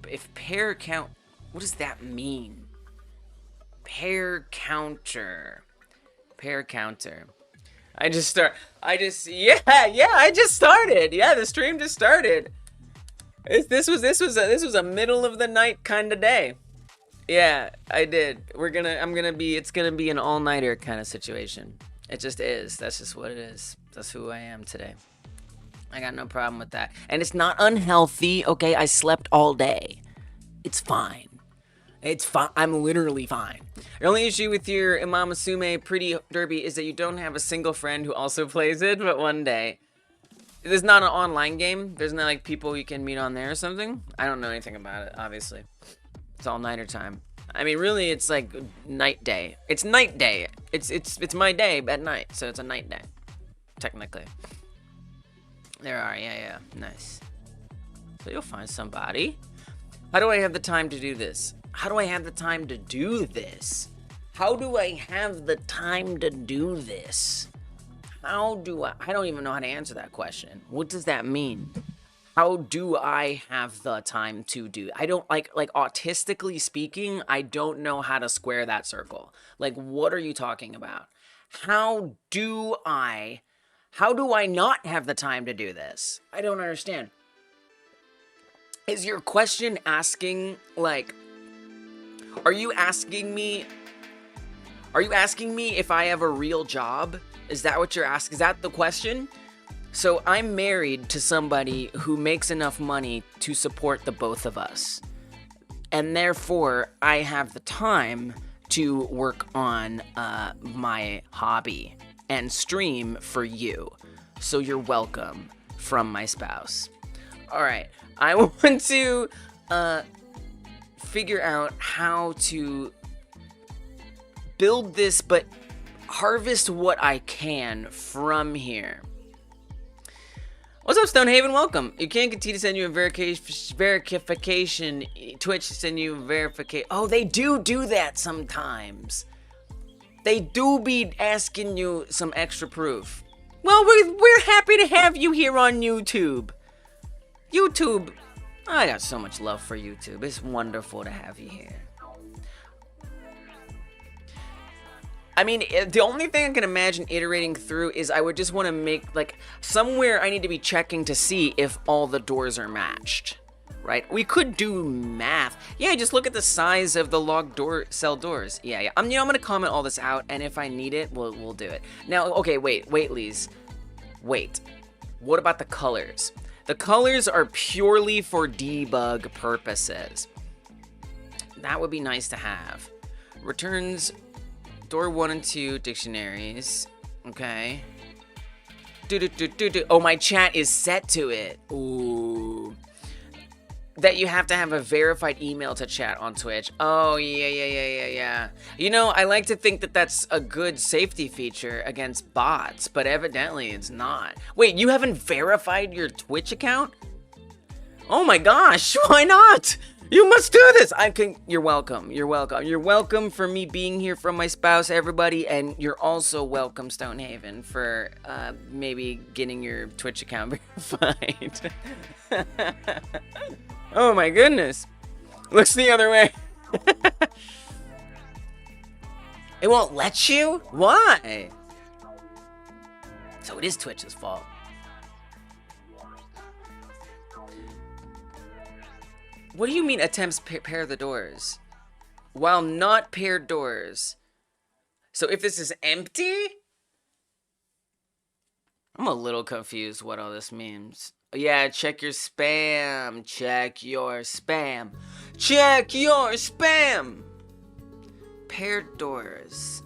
If pair count, what does that mean? Pair counter. I just started. Yeah, the stream just started. This was a middle of the night kind of day. Yeah, I did. It's gonna be an all-nighter kind of situation. It just is. That's just what it is. That's who I am today. I got no problem with that. And it's not unhealthy, okay? I slept all day. It's fine. It's fine. I'm literally fine. Your only issue with your Imam Asume Pretty Derby is that you don't have a single friend who also plays it, but one day. There's not an online game. There's not, like, people you can meet on there or something. I don't know anything about it, obviously. It's all-nighter time. I mean, really, it's like night day. It's night day. It's my day at night, so it's a night day, technically. There are, yeah. Nice. So you'll find somebody. How do I have the time to do this? How do I have the time to do this? How do I have the time to do this? I don't even know how to answer that question. What does that mean? How do I have the time to do? I don't like autistically speaking, I don't know how to square that circle. Like, what are you talking about? How do I not have the time to do this? I don't understand. Is your question asking, like, are you asking me if I have a real job? Is that what you're asking? Is that the question? So I'm married to somebody who makes enough money to support the both of us. And therefore, I have the time to work on my hobby and stream for you. So you're welcome from my spouse. All right, I want to figure out how to build this, but harvest what I can from here. What's up, Stonehaven? Welcome. You can continue to send you a verification. Twitch send you verification. Oh, they do that sometimes. They do be asking you some extra proof. Well, we're happy to have you here on YouTube. YouTube, I got so much love for YouTube. It's wonderful to have you here. I mean, the only thing I can imagine iterating through is I would just want to make, like, somewhere I need to be checking to see if all the doors are matched, right? We could do math. Yeah, just look at the size of the log door cell doors. Yeah. I'm going to comment all this out, and if I need it, we'll do it. Now, okay, wait, Lise. Wait. What about the colors? The colors are purely for debug purposes. That would be nice to have. Returns door 1 and 2 dictionaries. Okay. Oh, my chat is set to it. Ooh. That you have to have a verified email to chat on Twitch. Oh, yeah. You know, I like to think that that's a good safety feature against bots, but evidently it's not. Wait, you haven't verified your Twitch account? Oh my gosh, why not? You must do this! You're welcome. You're welcome for me being here from my spouse, everybody, and you're also welcome, Stonehaven, for maybe getting your Twitch account verified. Oh my goodness. Looks the other way. It won't let you? Why? So it is Twitch's fault. What do you mean attempts pair the doors? While not paired doors. So if this is empty? I'm a little confused what all this means. Yeah, check your spam. Check your spam. Check your spam! Paired doors.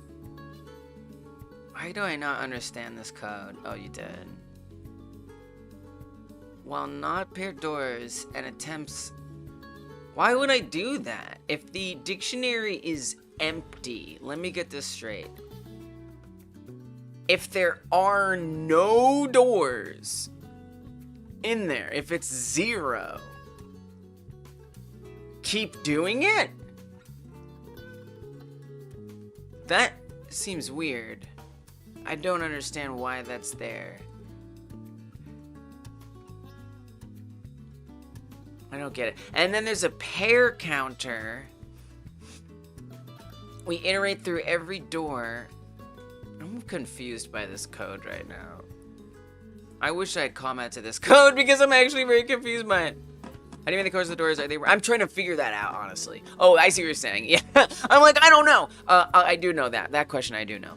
Why do I not understand this code? Oh, you did. While not paired doors and attempts... Why would I do that? If the dictionary is empty, let me get this straight. If there are no doors in there, if it's 0, keep doing it? That seems weird. I don't understand why that's there. I don't get it. And then there's a pair counter. We iterate through every door. I'm confused by this code right now. I wish I had commented this code because I'm actually very confused by it. How do you mean the colors of the doors? I'm trying to figure that out, honestly. Oh, I see what you're saying. Yeah. I'm like, I don't know. I do know that. That question I do know.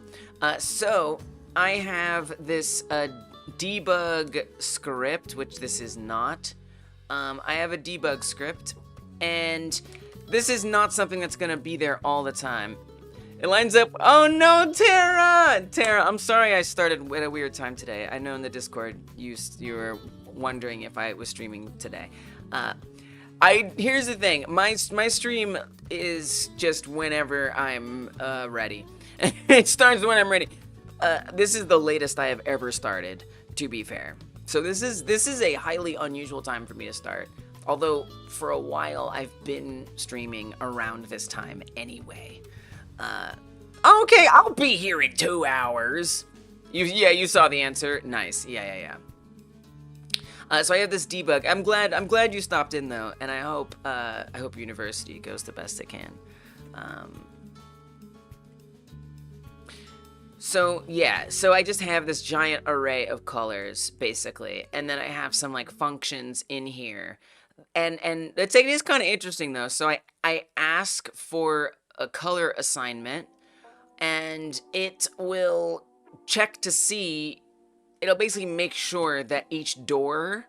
So I have this debug script, which this is not. I have a debug script, and this is not something that's gonna be there all the time. It lines up. Oh no, Tara! Tara, I'm sorry I started at a weird time today. I know in the Discord you were wondering if I was streaming today. Here's the thing. My stream is just whenever I'm ready. It starts when I'm ready. This is the latest I have ever started, to be fair. So this is a highly unusual time for me to start. Although for a while I've been streaming around this time anyway. Okay, I'll be here in 2 hours. You saw the answer. Nice. Yeah. So I have this debug. I'm glad you stopped in though, and I hope university goes the best it can. So yeah, so I just have this giant array of colors basically, and then I have some like functions in here, and it is kind of interesting though. So I ask for a color assignment, and it will check to see. It'll basically make sure that each door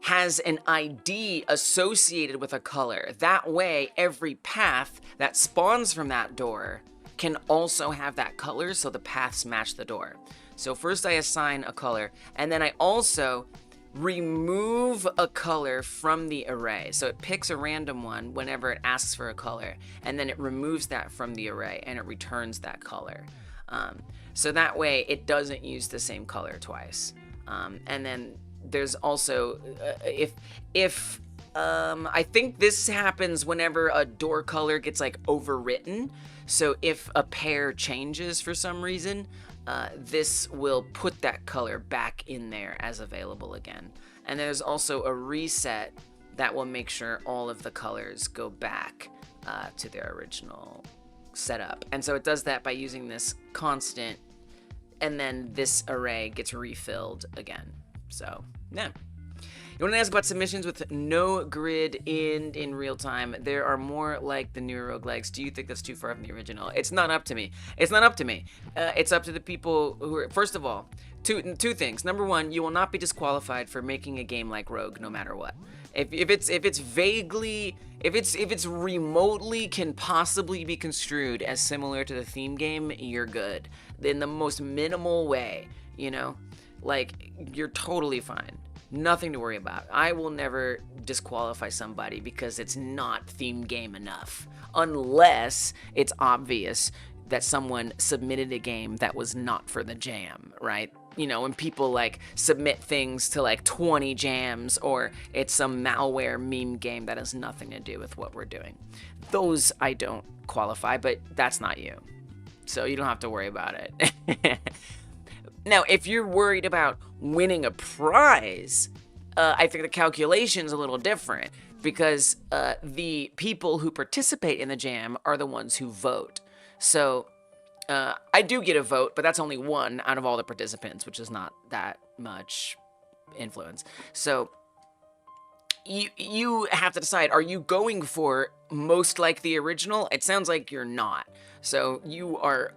has an ID associated with a color. That way, every path that spawns from that door can also have that color, so the paths match the door. So first I assign a color, and then I also remove a color from the array. So it picks a random one whenever it asks for a color, and then it removes that from the array, and it returns that color. So that way it doesn't use the same color twice. And then there's also, if I think this happens whenever a door color gets like overwritten. So if a pair changes for some reason, this will put that color back in there as available again. And there's also a reset that will make sure all of the colors go back to their original setup. And so it does that by using this constant, and then this array gets refilled again. So, yeah. You want to ask about submissions with no grid in real time? There are more like the newer roguelikes. Do you think that's too far from the original? It's not up to me. It's not up to me. It's up to the people who are, first of all, two things. Number one, you will not be disqualified for making a game like Rogue no matter what. If it's vaguely, if it's remotely can possibly be construed as similar to the theme game, you're good. In the most minimal way, you know? Like, you're totally fine. Nothing to worry about. I will never disqualify somebody because it's not theme game enough. Unless it's obvious that someone submitted a game that was not for the jam, right? You know, when people like submit things to like 20 jams, or it's some malware meme game that has nothing to do with what we're doing. Those I don't qualify, but that's not you. So you don't have to worry about it. Now, if you're worried about winning a prize, I think the calculation's a little different, because the people who participate in the jam are the ones who vote. So I do get a vote, but that's only one out of all the participants, which is not that much influence. So you have to decide, are you going for most like the original? It sounds like you're not. So you are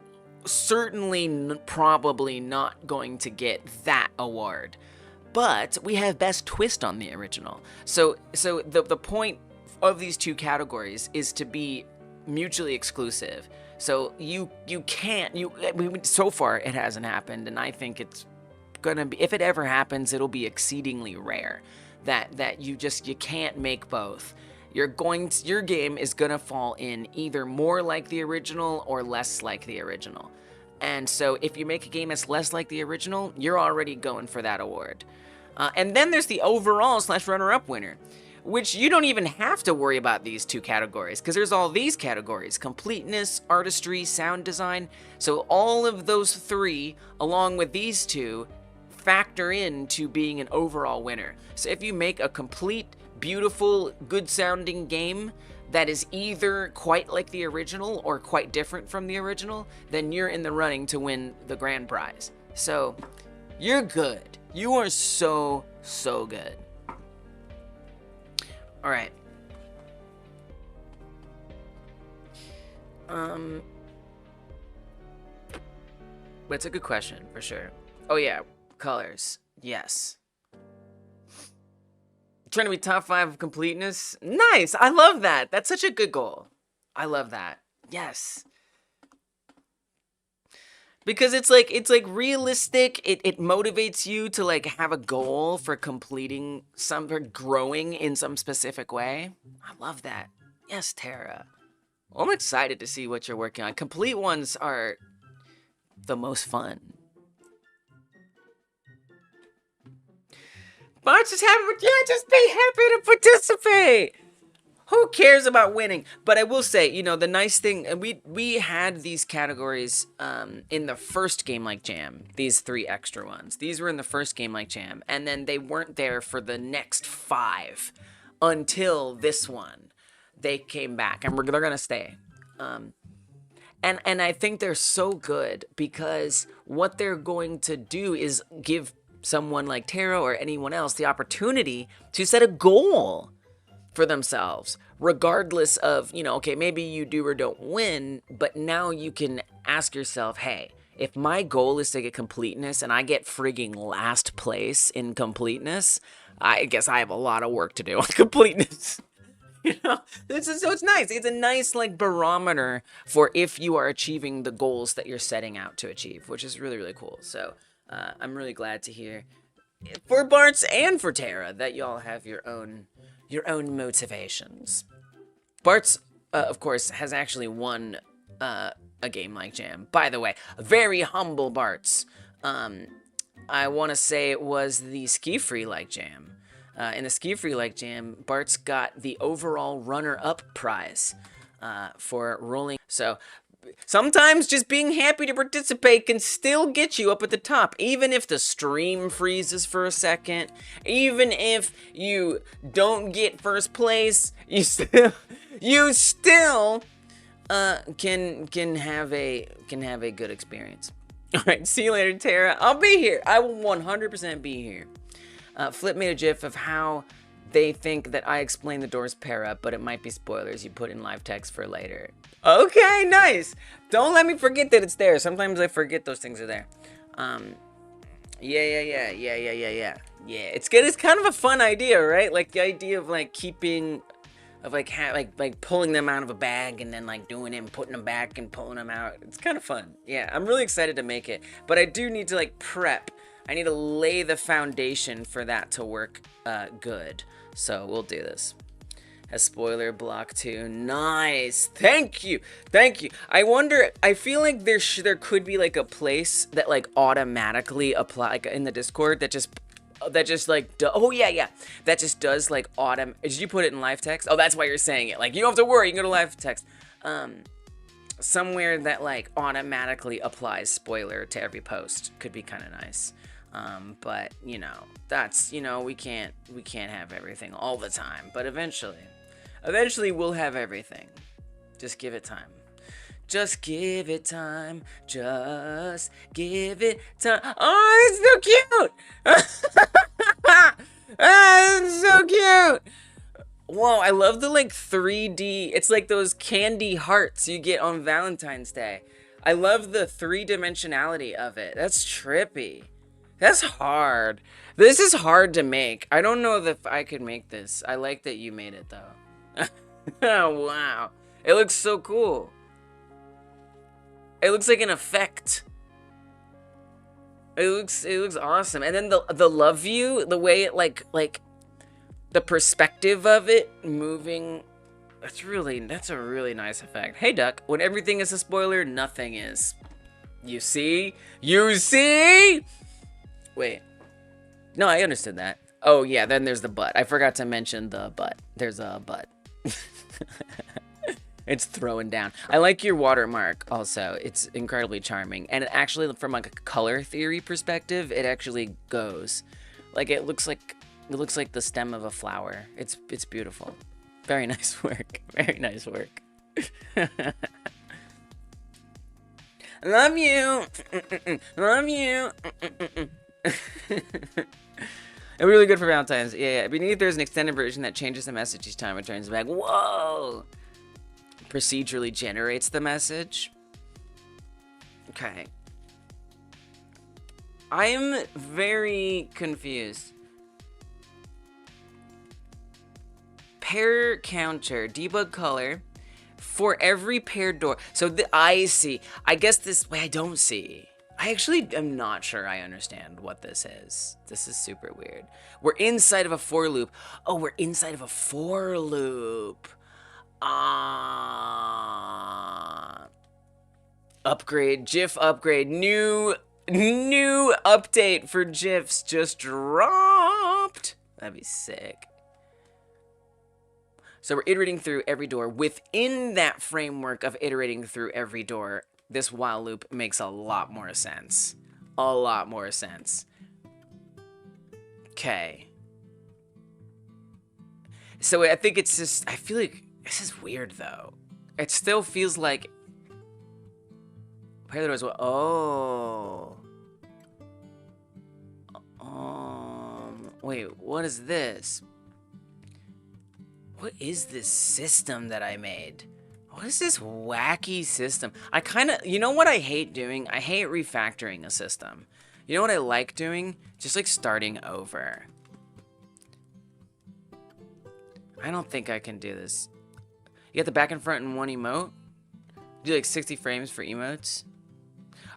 certainly probably not going to get that award. But we have best twist on the original. So the point of these two categories is to be mutually exclusive. So you can't, I mean, so far it hasn't happened, and I think it's gonna be, if it ever happens, it'll be exceedingly rare that you can't make both. Your game is gonna fall in either more like the original or less like the original. And so if you make a game that's less like the original, you're already going for that award. And then there's the overall / runner-up winner, which you don't even have to worry about these two categories, because there's all these categories: completeness, artistry, sound design. So all of those three, along with these two, factor into being an overall winner. So if you make a complete, beautiful, good-sounding game that is either quite like the original or quite different from the original, then you're in the running to win the grand prize. So you're good. You are so good. All right. But it's a good question for sure. Oh yeah, colors. Yes. Trying to be top 5 of completeness. Nice. I love that. That's such a good goal. I love that. Yes. Because it's like realistic. It motivates you to like have a goal for completing for growing in some specific way. I love that. Yes, Tara. Well, I'm excited to see what you're working on. Complete ones are the most fun. But just be happy to participate. Who cares about winning? But I will say, you know, the nice thing, and we had these categories in the first Game Like Jam, these 3 extra ones. These were in the first Game Like Jam, and then they weren't there for the next 5 until this one. They came back, and they're gonna stay. And I think they're so good because what they're going to do is give someone like Tara or anyone else the opportunity to set a goal for themselves, regardless of, you know, okay, maybe you do or don't win, but now you can ask yourself, hey, if my goal is to get completeness and I get frigging last place in completeness, I guess I have a lot of work to do on completeness. You know, so it's nice. It's a nice like barometer for if you are achieving the goals that you're setting out to achieve, which is really, really cool. So I'm really glad to hear for Bart's and for Tara that y'all have your own motivations. Bart's, of course, has actually won a a game like Jam. By the way, very humble Bart's. I want to say it was the Ski Free Like Jam. In the Ski Free Like Jam, Bart's got the overall runner-up prize for rolling. So sometimes just being happy to participate can still get you up at the top, even if the stream freezes for a second, even if you don't get first place, you still can have a good experience. All right, see you later, Tara. I'll be here. I will 100% be here. Flip made a gif of how they think that I explain the doors pair up, but it might be spoilers. You put in live text for later. Okay, nice. Don't let me forget that it's there. Sometimes I forget those things are there. Yeah. It's good. It's kind of a fun idea, right? Like the idea of like keeping, of like pulling them out of a bag and then like doing it and putting them back and pulling them out. It's kind of fun. Yeah, I'm really excited to make it, but I do need to like prep. I need to lay the foundation for that to work good. So we'll do this. A spoiler block 2. Nice. Thank you. I wonder, I feel like there could be like a place that like automatically apply, like in the Discord that just like oh yeah, that just does like did you put it in live text? Oh, that's why you're saying it. Like you don't have to worry, you can go to live text. Somewhere that like automatically applies spoiler to every post could be kind of nice. But you know, that's, you know, we can't have everything all the time, but eventually we'll have everything. Just give it time. Just give it time. Just give it time. Oh, it's so cute. It's so cute. Whoa, I love the like 3D. It's like those candy hearts you get on Valentine's Day. I love the 3-dimensionality of it. That's trippy. That's hard. This is hard to make. I don't know if I could make this. I like that you made it though. Oh, wow. It looks so cool. It looks like an effect. It looks awesome. And then the love view, the way it like the perspective of it moving, that's a really nice effect. Hey Duck, when everything is a spoiler, nothing is. You see? Wait. No, I understood that. Oh yeah, then there's the butt. I forgot to mention the butt. There's a butt. It's throwing down. I like your watermark also. It's incredibly charming. And it actually, from like a color theory perspective, it actually goes. Like it looks like the stem of a flower. It's beautiful. Very nice work. Very nice work. Love you. Love you. It's really good for Valentine's. Yeah. Beneath there's an extended version that changes the message each time it turns back. Whoa! Procedurally generates the message. Okay. I'm very confused. Pair counter, debug color for every paired door. So I see. I guess this way I don't see. I actually am not sure I understand what this is. This is super weird. We're inside of a for loop. Oh, we're inside of a for loop. Upgrade, GIF upgrade, new update for GIFs just dropped. That'd be sick. So we're iterating through every door. Within that framework of iterating through every door, this while loop makes a lot more sense. A lot more sense. Okay. So I think it's just, I feel like this is weird though. It still feels like pair the doors. Oh. Wait, what is this? What is this system that I made? What is this wacky system? I kind of, you know what I hate doing? I hate refactoring a system. You know what I like doing? Just like starting over. I don't think I can do this. You got the back and front in one emote? Do like 60 frames for emotes?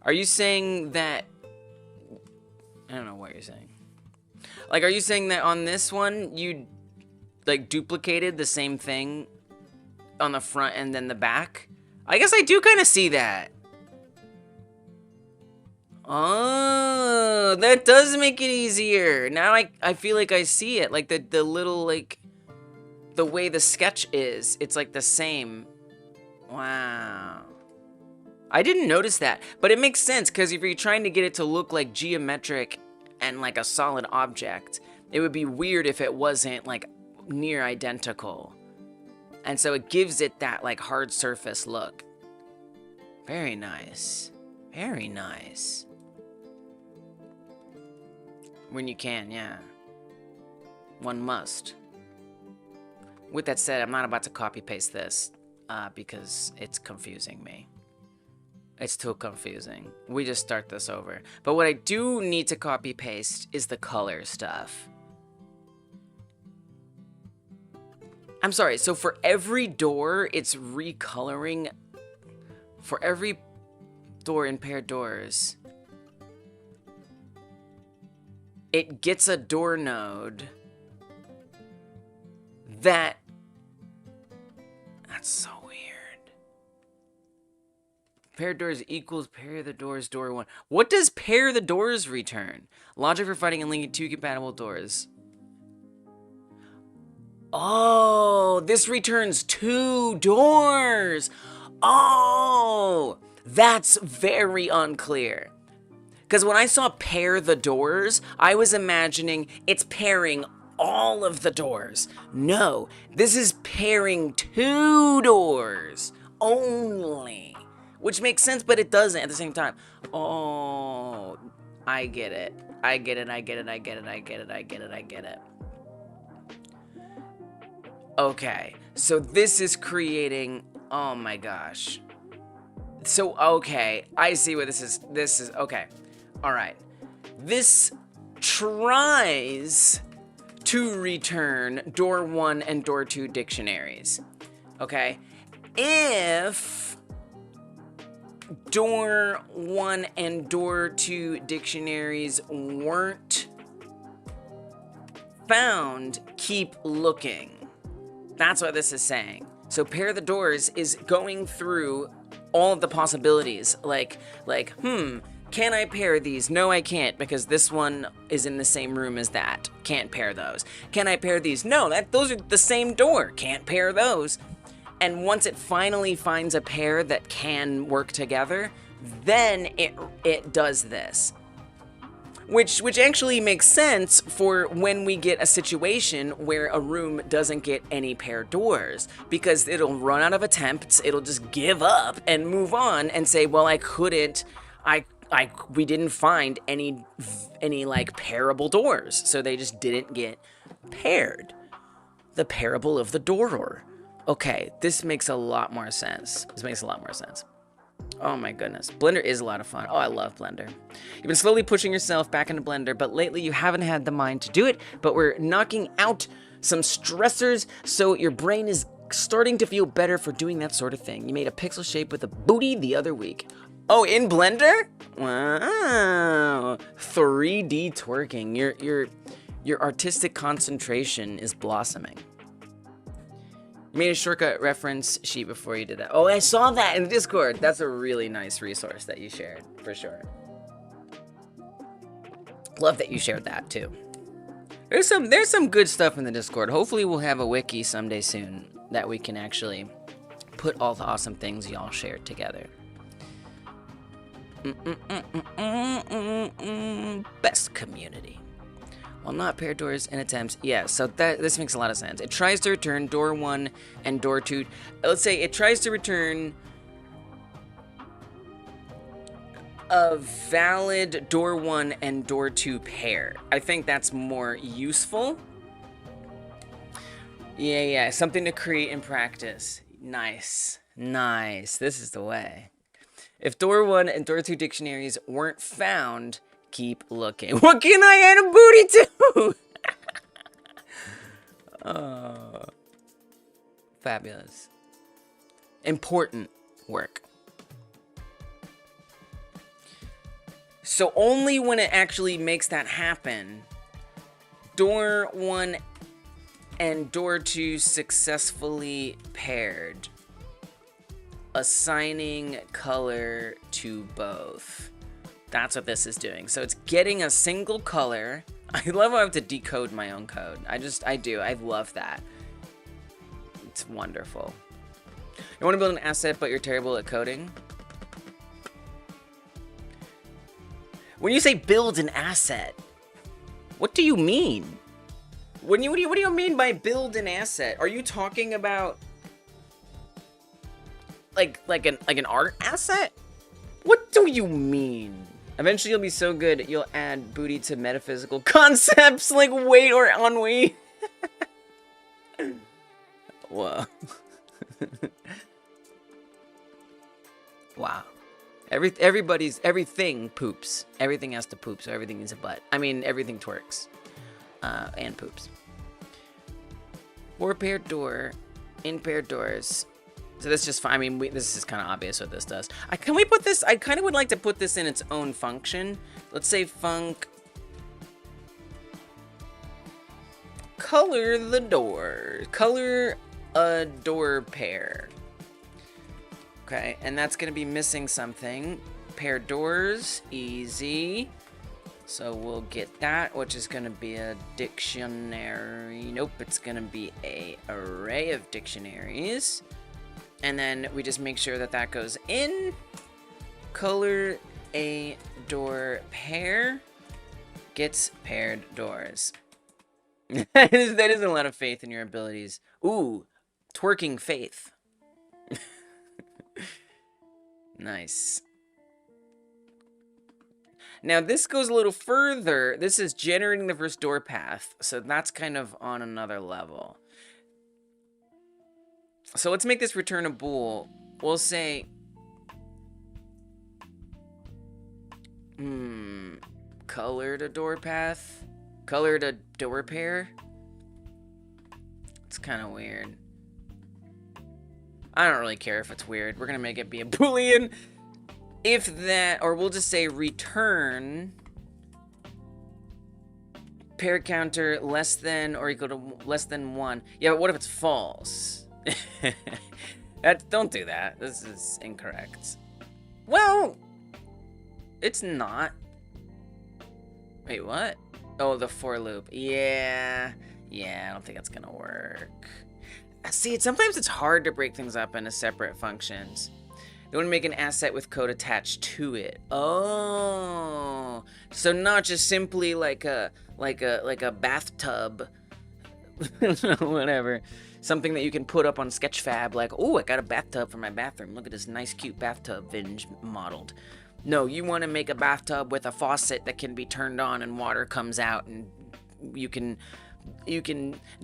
Are you saying that... I don't know what you're saying. Like, are you saying that on this one, you like duplicated the same thing on the front and then the back? I guess I do kind of see that. Oh, that does make it easier. Now I feel like I see it. Like the little, like, the way the sketch is, it's like the same. Wow. I didn't notice that, but it makes sense because if you're trying to get it to look like geometric and like a solid object, it would be weird if it wasn't like near identical. And so it gives it that like hard surface look. Very nice. Very nice. When you can, yeah. One must. With that said, I'm not about to copy paste this because it's confusing me. It's too confusing. We just start this over. But what I do need to copy paste is the color stuff. I'm sorry, so for every door, it's recoloring. For every door in paired doors, it gets a door node that's so weird. Pair doors equals pair the doors door 1. What does pair the doors return? Logic for finding and linking 2 compatible doors. Oh, this returns 2 doors. Oh, that's very unclear. Because when I saw pair the doors, I was imagining it's pairing all of the doors. No, this is pairing 2 doors only. Which makes sense, but it doesn't at the same time. Oh, I get it. I get it, I get it, I get it, I get it, I get it, I get it. Okay, so this is creating, oh my gosh. So, okay, I see what this is, okay. All right, this tries to return door 1 and door 2 dictionaries, okay? If door 1 and door 2 dictionaries weren't found, keep looking. That's what this is saying. So pair the doors is going through all of the possibilities. Like, can I pair these? No, I can't, because this one is in the same room as that. Can't pair those. Can I pair these? No, those are the same door. Can't pair those. And once it finally finds a pair that can work together, then it does this. Which actually makes sense for when we get a situation where a room doesn't get any paired doors, because it'll run out of attempts, it'll just give up and move on and say, well, we didn't find any like pairable doors, so they just didn't get paired. The parable of the door. Okay, this makes a lot more sense. This makes a lot more sense. Oh my goodness. Blender is a lot of fun. Oh, I love Blender. You've been slowly pushing yourself back into Blender, but lately you haven't had the mind to do it, but we're knocking out some stressors, so your brain is starting to feel better for doing that sort of thing. You made a pixel shape with a booty the other week. Oh, in Blender? Wow. 3D twerking. Your artistic concentration is blossoming. You made a shortcut reference sheet before you did that. Oh, I saw that in the Discord. That's a really nice resource that you shared, for sure. Love that you shared that too. There's some good stuff in the Discord. Hopefully we'll have a wiki someday soon that we can actually put all the awesome things y'all shared together. Best community. Well, not paired doors and attempts. Yeah, so this makes a lot of sense. It tries to return door 1 and door 2. Let's say it tries to return a valid door 1 and door 2 pair. I think that's more useful. Yeah, something to create and practice. Nice. This is the way. If door 1 and door 2 dictionaries weren't found, keep looking. What can I add a booty to? Oh, fabulous. Important work. So only when it actually makes that happen, door 1 and door 2 successfully paired, assigning color to both. That's what this is doing. So it's getting a single color. I love how I have to decode my own code. I do. I love that. It's wonderful. You want to build an asset, but you're terrible at coding? When you say build an asset, what do you mean? What do you mean by build an asset? Are you talking about like an art asset? What do you mean? Eventually you'll be so good you'll add booty to metaphysical concepts like weight or ennui. Whoa. Wow. Everything poops. Everything has to poop, so everything needs a butt. I mean, everything twerks. And poops. 4-paired door, in-paired doors. So this is just fine. I mean, this is kind of obvious what this does. Can we put this? I kind of would like to put this in its own function. Let's say func color the door. Color a door pair. Okay, and that's going to be missing something. Pair doors, easy. So we'll get that, which is going to be a dictionary. Nope, it's going to be an array of dictionaries. And then we just make sure that that goes in. Color a door pair. Gets paired doors. That is a lot of faith in your abilities. Ooh, twerking faith. Nice. Now this goes a little further. This is generating the first door path, so that's kind of on another level. So let's make this return a bool. We'll say, colored a door path, colored a door pair. It's kind of weird. I don't really care if it's weird. We're gonna make it be a boolean. If that, or we'll just say return pair counter less than or equal to less than 1. Yeah, but what if it's false? Don't do that. This is incorrect. Well, it's not. Wait, what? Oh, the for loop. Yeah, I don't think that's gonna work. See, sometimes it's hard to break things up into separate functions. You want to make an asset with code attached to it. Oh, so not just simply like a bathtub, whatever. Something that you can put up on Sketchfab, like, oh, I got a bathtub for my bathroom. Look at this nice, cute bathtub Vinge modeled. No, you want to make a bathtub with a faucet that can be turned on and water comes out, and you can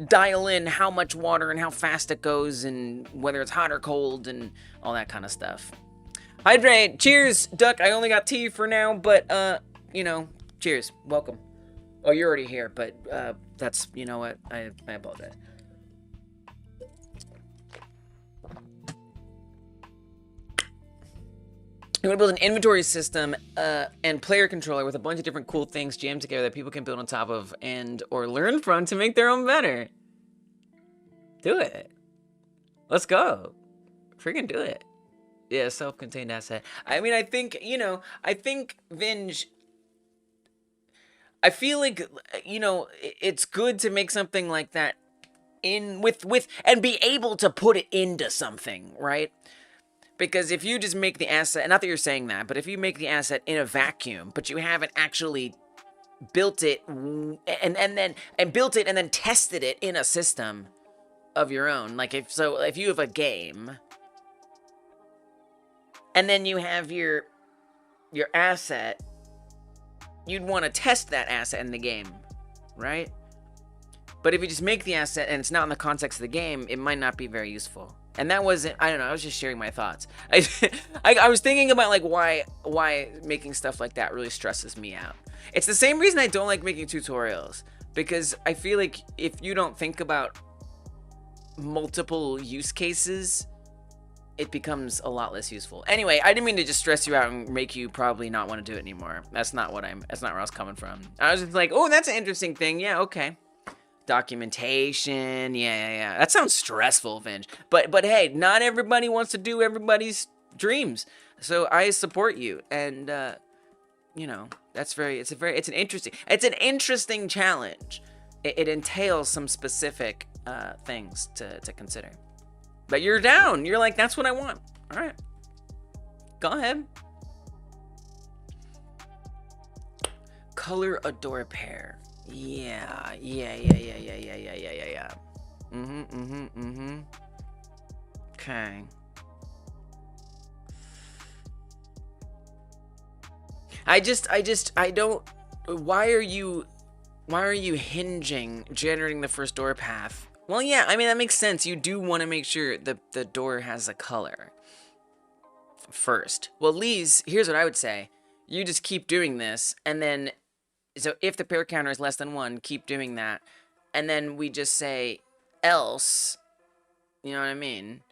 dial in how much water and how fast it goes and whether it's hot or cold and all that kind of stuff. Hydrate. Cheers, Duck. I only got tea for now, but, you know, cheers. Welcome. Oh, you're already here, but that's, you know what? I apologize. You want to build an inventory system and player controller with a bunch of different cool things jammed together that people can build on top of and or learn from to make their own better. Do it. Let's go. Freaking do it. Yeah, self-contained asset. I mean, I think, you know, Vinge, I feel like, you know, it's good to make something like that with and be able to put it into something, right? Because if you just make the asset, not that you're saying that, but if you make the asset in a vacuum, but you haven't actually built it and then tested it in a system of your own, like if you have a game and then you have your asset, you'd want to test that asset in the game, right? But if you just make the asset and it's not in the context of the game, it might not be very useful. And that wasn't, I don't know, I was just sharing my thoughts. I was thinking about like why making stuff like that really stresses me out. It's the same reason I don't like making tutorials, because I feel like if you don't think about multiple use cases, it becomes a lot less useful. Anyway, I didn't mean to just stress you out and make you probably not want to do it anymore. That's not where I was coming from. I was just like, oh, that's an interesting thing. Yeah, okay. Documentation, yeah. That sounds stressful, Vinge. But hey, not everybody wants to do everybody's dreams. So I support you, and you know, it's an interesting challenge. It entails some specific things to consider. But you're down. You're like, that's what I want. All right. Go ahead. Color a door pair. Yeah. Okay. I don't. Why are you hinging generating the first door path? Well, yeah, I mean, that makes sense. You do want to make sure the door has a color first. Well, Lise, here's what I would say. You just keep doing this, and then, so if the pair counter is less than 1, keep doing that. And then we just say else, you know what I mean?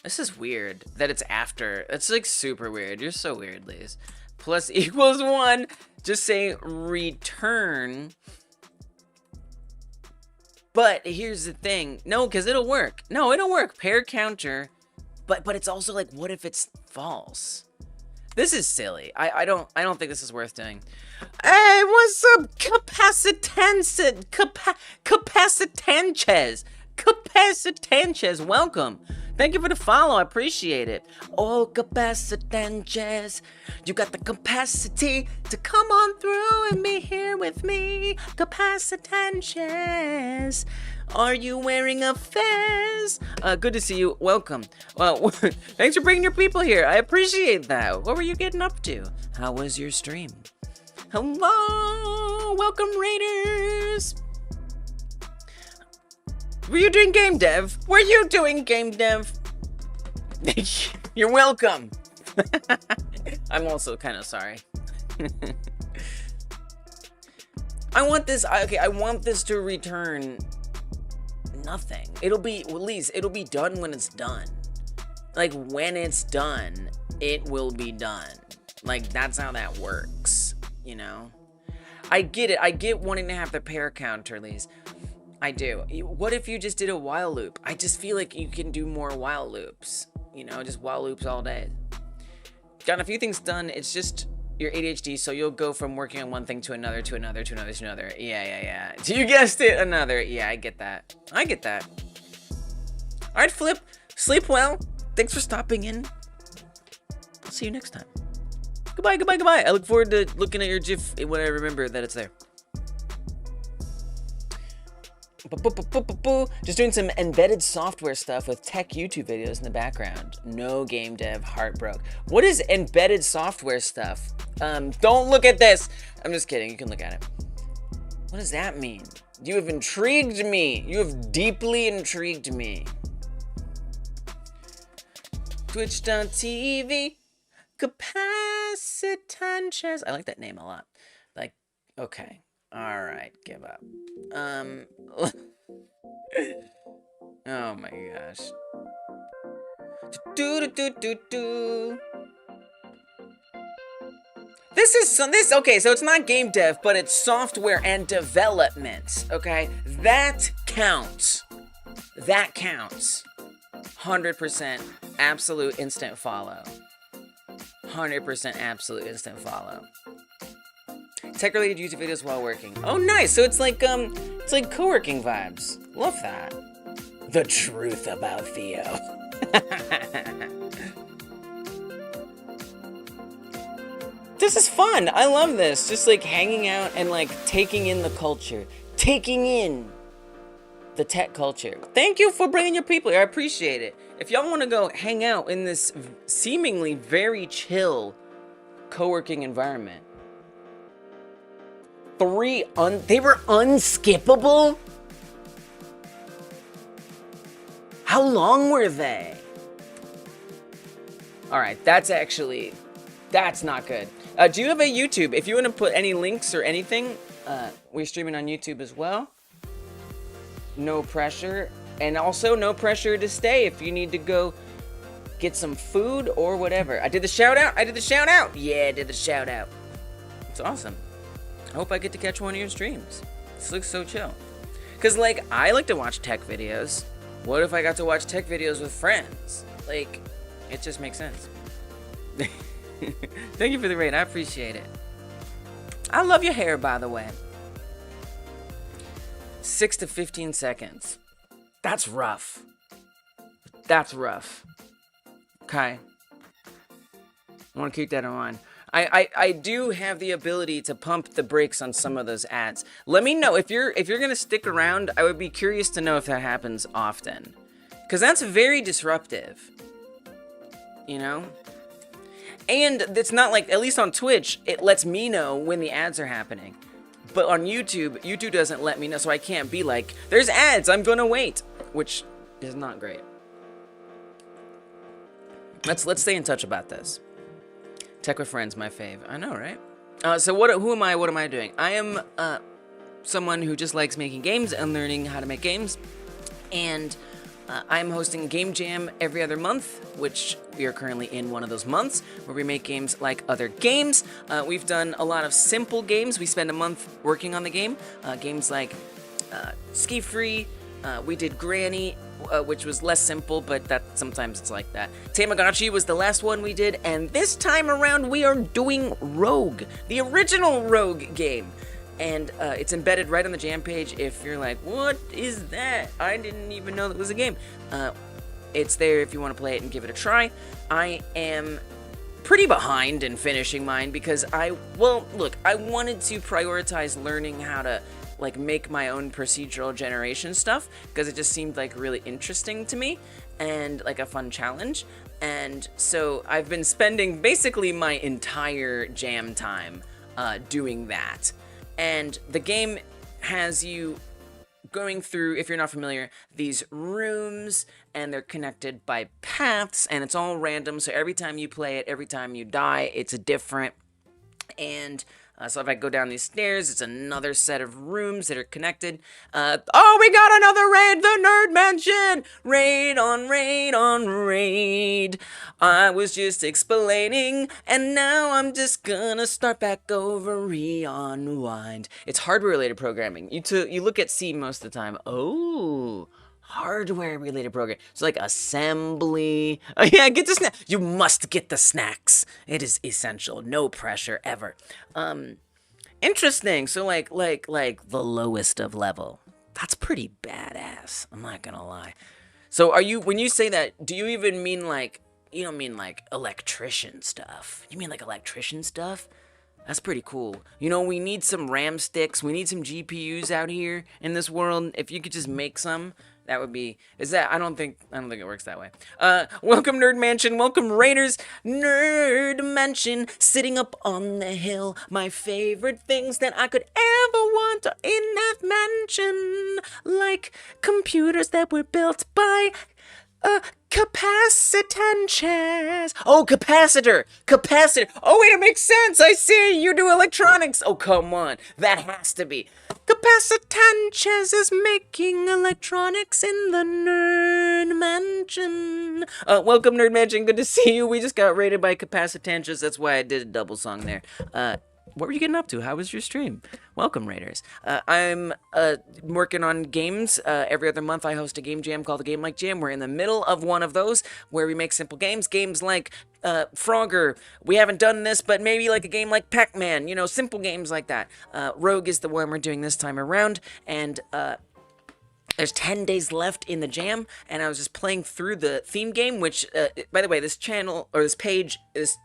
This is weird that it's after. It's like super weird. You're so weird, Lise. Plus equals 1. Just say return. But here's the thing. No, because it'll work. No, it'll work. Pair counter. But it's also like, what if it's false? This is silly. I don't think this is worth doing. Hey, what's up, Capacitanches, welcome. Thank you for the follow, I appreciate it. Oh, Capacitanches, you got the capacity to come on through and be here with me. Capacitanches, are you wearing a fez? Good to see you, welcome. Well, thanks for bringing your people here, I appreciate that. What were you getting up to? How was your stream? Hello, welcome Raiders. Were you doing game dev? Were you doing game dev? You're welcome. I'm also kind of sorry. I want this to return nothing. It'll be, well, Lise, it'll be done when it's done. Like, when it's done, it will be done. Like, that's how that works, you know? I get it. I get wanting to have the pair counter, Lise. I do. What if you just did a while loop? I just feel like you can do more while loops. You know, just while loops all day. Gotten a few things done. It's just your ADHD, so you'll go from working on one thing to another, to another, to another, to another. Yeah. You guessed it, another. Yeah, I get that. All right, Flip. Sleep well. Thanks for stopping in. I'll see you next time. Goodbye. I look forward to looking at your GIF when I remember that it's there. Just doing some embedded software stuff with tech YouTube videos in the background. No game dev, heart broke. What is embedded software stuff? Don't look at this. I'm just kidding. You can look at it. What does that mean? You have intrigued me. You have deeply intrigued me. Twitch.tv. Capacitanches. I like that name a lot. Like, okay. All right, give up. Oh my gosh. Okay, so it's not game dev, but it's software and development, okay? That counts. 100% absolute instant follow. 100% absolute instant follow. Tech-related YouTube videos while working. Oh, nice. So it's like co-working vibes. Love that. The truth about Theo. This is fun. I love this. Just like hanging out and like taking in the culture. Taking in the tech culture. Thank you for bringing your people here. I appreciate it. If y'all want to go hang out in this seemingly very chill co-working environment. They were unskippable? How long were they? Alright, that's not good. Do you have a YouTube? If you want to put any links or anything, we're streaming on YouTube as well. No pressure. And also no pressure to stay if you need to go get some food or whatever. I did the shout out. Yeah, I did the shout out. It's awesome. I hope I get to catch one of your streams. This looks so chill. Cause like, I like to watch tech videos. What if I got to watch tech videos with friends? Like, It just makes sense. Thank you for the raid. I appreciate it. I love your hair, by the way. 6 to 15 seconds. That's rough. That's rough. Okay. I want to keep that in mind. I do have the ability to pump the brakes on some of those ads. Let me know if you're gonna stick around. I would be curious to know if that happens often, because that's very disruptive. You know? And it's not like, at least on Twitch, it lets me know when the ads are happening. But on YouTube, YouTube doesn't let me know, so I can't be like, there's ads, I'm gonna wait. Which is not great. Let's stay in touch about this. Tech with Friends, my fave. I know, right? So who am I? What am I doing? I am someone who just likes making games and learning how to make games. And I'm hosting Game Jam every other month, which we are currently in one of those months, where we make games like other games. We've done a lot of simple games. We spend a month working on the game. Games like Ski Free. We did Granny, which was less simple, but that sometimes it's like that. Tamagotchi was the last one we did, and this time around we are doing Rogue, the original Rogue game. And it's embedded right on the Jam page. If you're like, what is that? I didn't even know that was a game. It's there if you want to play it and give it a try. I am pretty behind in finishing mine because I wanted to prioritize learning how to like make my own procedural generation stuff, because it just seemed like really interesting to me and like a fun challenge. And so I've been spending basically my entire jam time doing that. And the game has you going through, if you're not familiar, these rooms, and they're connected by paths, and it's all random. So every time you play it, every time you die, it's different. And so if I go down these stairs, it's another set of rooms that are connected. Oh, we got another raid, the Nerd Mansion! Raid on raid on raid. I was just explaining, and now I'm just gonna start back over, re-unwind. It's hardware-related programming. You look at C most of the time. Oh, hardware-related program. So like assembly. Oh yeah, get the snack. You must get the snacks. It is essential. No pressure ever. Interesting. So like the lowest of level. That's pretty badass. I'm not gonna lie. So when you say that, do you even mean like, you don't mean like electrician stuff? You mean like electrician stuff? That's pretty cool. You know, we need some RAM sticks. We need some GPUs out here in this world. If you could just make some, that would be. I don't think it works that way. Welcome Nerd Mansion. Welcome Raiders. Nerd Mansion, sitting up on the hill. My favorite things that I could ever want are in that mansion, like computers that were built by capacitance. Oh, capacitor. Oh, wait, it makes sense. I see. You do electronics. Oh, come on. That has to be. Capacitance is making electronics in the Nerd Mansion. Welcome, Nerd Mansion. Good to see you. We just got raided by capacitance. That's why I did a double song there. What were you getting up to? How was your stream? Welcome, Raiders. I'm working on games. Every other month I host a game jam called the Game Like Jam. We're in the middle of one of those where we make simple games. Games like Frogger. We haven't done this, but maybe like a game like Pac-Man. You know, simple games like that. Rogue is the one we're doing this time around. And there's 10 days left in the jam. And I was just playing through the theme game, which, by the way, this channel, or this page is...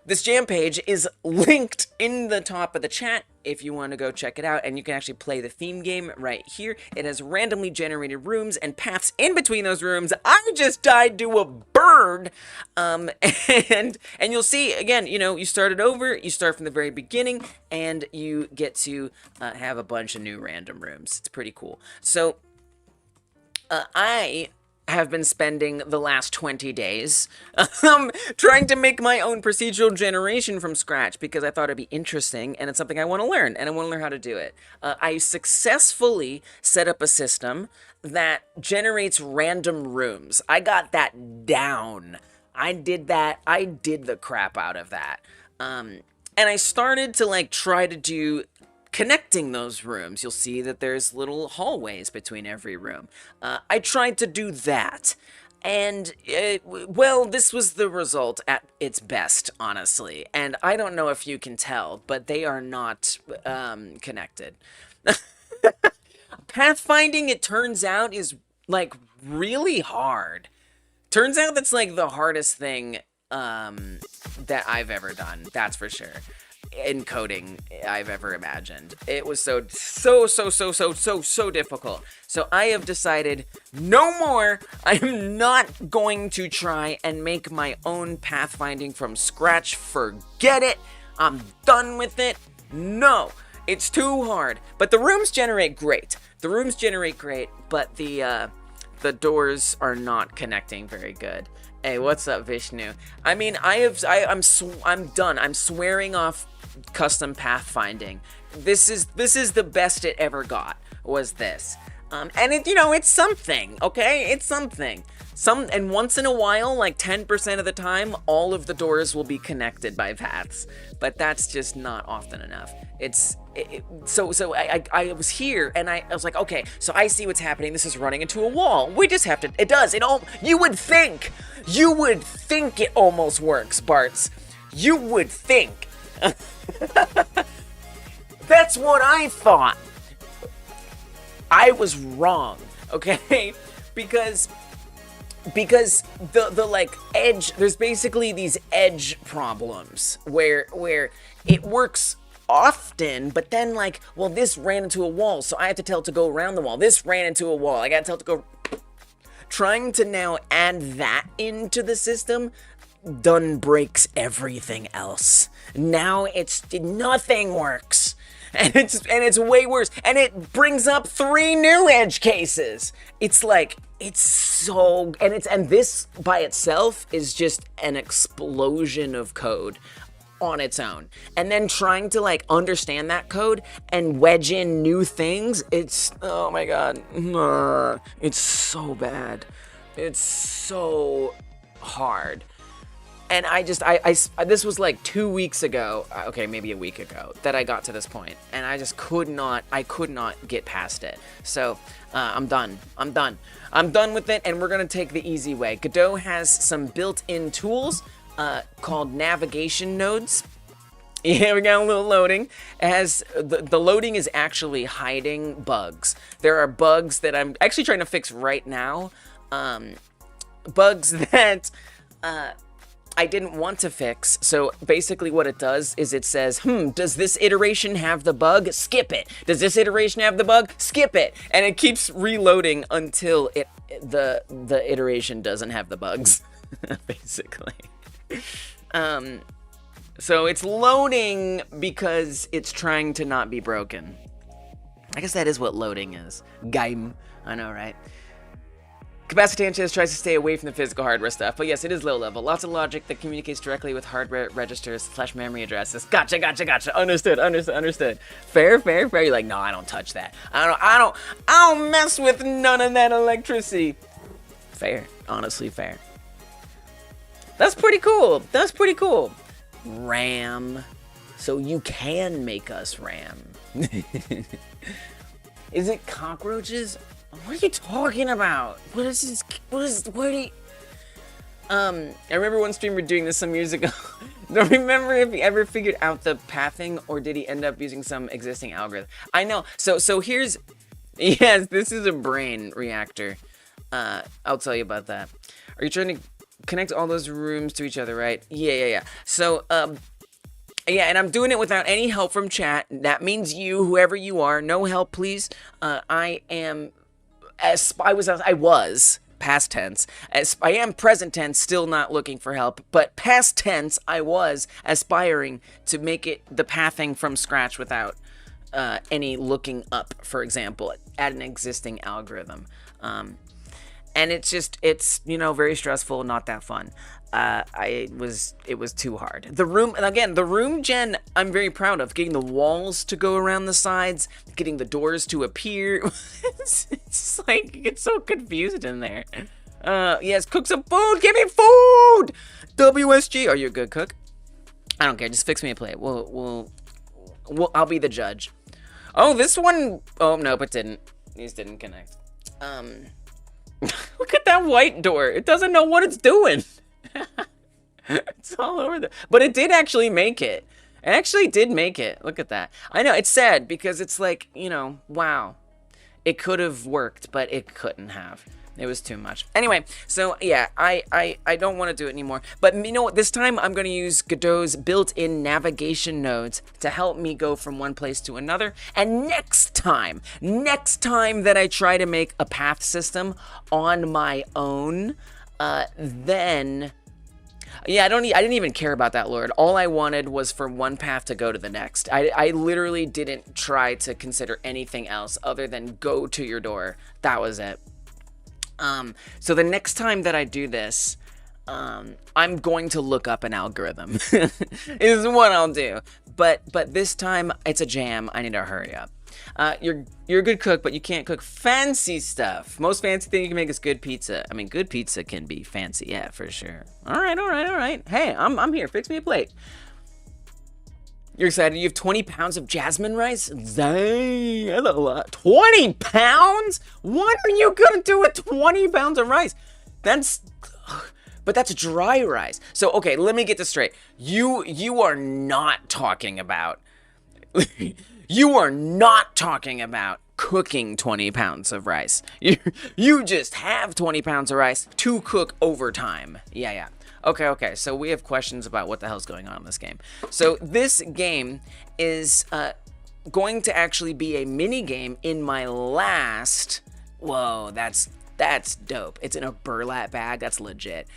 This jam page is linked in the top of the chat if you want to go check it out, and you can actually play the theme game right here. It has randomly generated rooms and paths in between those rooms. I just died to a bird, and you'll see, again, you know, you start it over, you start from the very beginning, and you get to have a bunch of new random rooms. It's pretty cool. So, I have been spending the last 20 days trying to make my own procedural generation from scratch because I thought it'd be interesting and it's something I want to learn, and I want to learn how to do it. I successfully set up a system that generates random rooms. I got that down. I did the crap out of that. And I started to like try to do connecting those rooms. You'll see that there's little hallways between every room. I tried to do that. And, well, this was the result at its best, honestly. And I don't know if you can tell, but they are not connected. Pathfinding, it turns out, is, like, really hard. Turns out that's, like, the hardest thing that I've ever done, that's for sure. In coding I've ever imagined. It was so difficult. So I have decided no more. I am not going to try and make my own pathfinding from scratch. Forget it. I'm done with it. No, it's too hard. But the rooms generate great. The rooms generate great, but the doors are not connecting very good. Hey, what's up, Vishnu? I mean, I'm done. I'm swearing off custom pathfinding. This is the best it ever got, was this. And it, it's something, okay? It's something. And once in a while, like 10% of the time, all of the doors will be connected by paths. But that's just not often enough. So I was here and I was like, okay, so I see what's happening. This is running into a wall. We just have to, you would think it almost works, Bartz. You would think. That's what I thought. I was wrong, okay? Because the like edge, there's basically these edge problems where it works often, but then like, well, this ran into a wall, so I have to tell it to go around the wall. This ran into a wall. I gotta tell it to go. Trying to now add that into the system done breaks everything else. Now nothing works. And it's way worse. And it brings up 3 new edge cases. It's like, and this by itself is just an explosion of code on its own. And then trying to like understand that code and wedge in new things, oh my god. It's so bad. It's so hard. And this was like 2 weeks ago, okay, maybe a week ago, that I got to this point, and I just could not get past it. So, I'm done with it, and we're gonna take the easy way. Godot has some built-in tools, called navigation nodes. Yeah, we got a little loading. It has, the loading is actually hiding bugs. There are bugs that I'm actually trying to fix right now, bugs that, I didn't want to fix. So basically what it does is it says, does this iteration have the bug? Skip it. Does this iteration have the bug? Skip it. And it keeps reloading until the iteration doesn't have the bugs, basically. So it's loading because it's trying to not be broken. I guess that is what loading is. Game. I know, right? Capacitance tries to stay away from the physical hardware stuff, but yes, it is low level. Lots of logic that communicates directly with hardware registers / memory addresses. Gotcha. Understood. Fair. You're like, no, I don't touch that. I don't mess with none of that electricity. Fair. Honestly, fair. That's pretty cool. RAM. So you can make us RAM. Is it cockroaches? What are you talking about? I remember one streamer doing this some years ago. Don't remember if he ever figured out the pathing or did he end up using some existing algorithm. I know. So here's, yes, this is a brain reactor. I'll tell you about that. Are you trying to connect all those rooms to each other, right? Yeah. So, yeah, and I'm doing it without any help from chat. That means you, whoever you are, no help, please. I was past tense. As I am present tense, still not looking for help. But past tense, I was aspiring to make it the pathing from scratch without any looking up, for example, at an existing algorithm. And it's very stressful, not that fun. It was too hard. The room gen, I'm very proud of. Getting the walls to go around the sides, getting the doors to appear. it's like, you get so confused in there. Yes, cook some food, give me food! WSG, are you a good cook? I don't care, just fix me a plate. I'll be the judge. Oh, this one, oh, nope, it didn't. These didn't connect. Look at that white door. It doesn't know what it's doing. It's all over the... But it did actually make it. It actually did make it. Look at that. I know, it's sad because it's like, you know, wow. It could have worked, but it couldn't have. It was too much. Anyway, so yeah, I don't want to do it anymore. But you know what? This time I'm going to use Godot's built-in navigation nodes to help me go from one place to another. And next time that I try to make a path system on my own, then... Yeah, I didn't even care about that, Lord. All I wanted was for one path to go to the next. I literally didn't try to consider anything else other than go to your door. That was it. So the next time that I do this, I'm going to look up an algorithm. Is what I'll do. But this time it's a jam. I need to hurry up. You're a good cook, but you can't cook fancy stuff. Most fancy thing you can make is good pizza. I mean, good pizza can be fancy, yeah, for sure. All right. Hey, I'm here. Fix me a plate. You're excited? You have 20 pounds of jasmine rice? Dang, that's a lot. 20 pounds? What are you gonna do with 20 pounds of rice? But that's dry rice. So, okay, let me get this straight. You are not talking about... You are not talking about cooking 20 pounds of rice. You just have 20 pounds of rice to cook over time. Yeah. Okay, so we have questions about what the hell's going on in this game. So this game is going to actually be a mini game in my last... Whoa, that's dope. It's in a burlap bag. That's legit.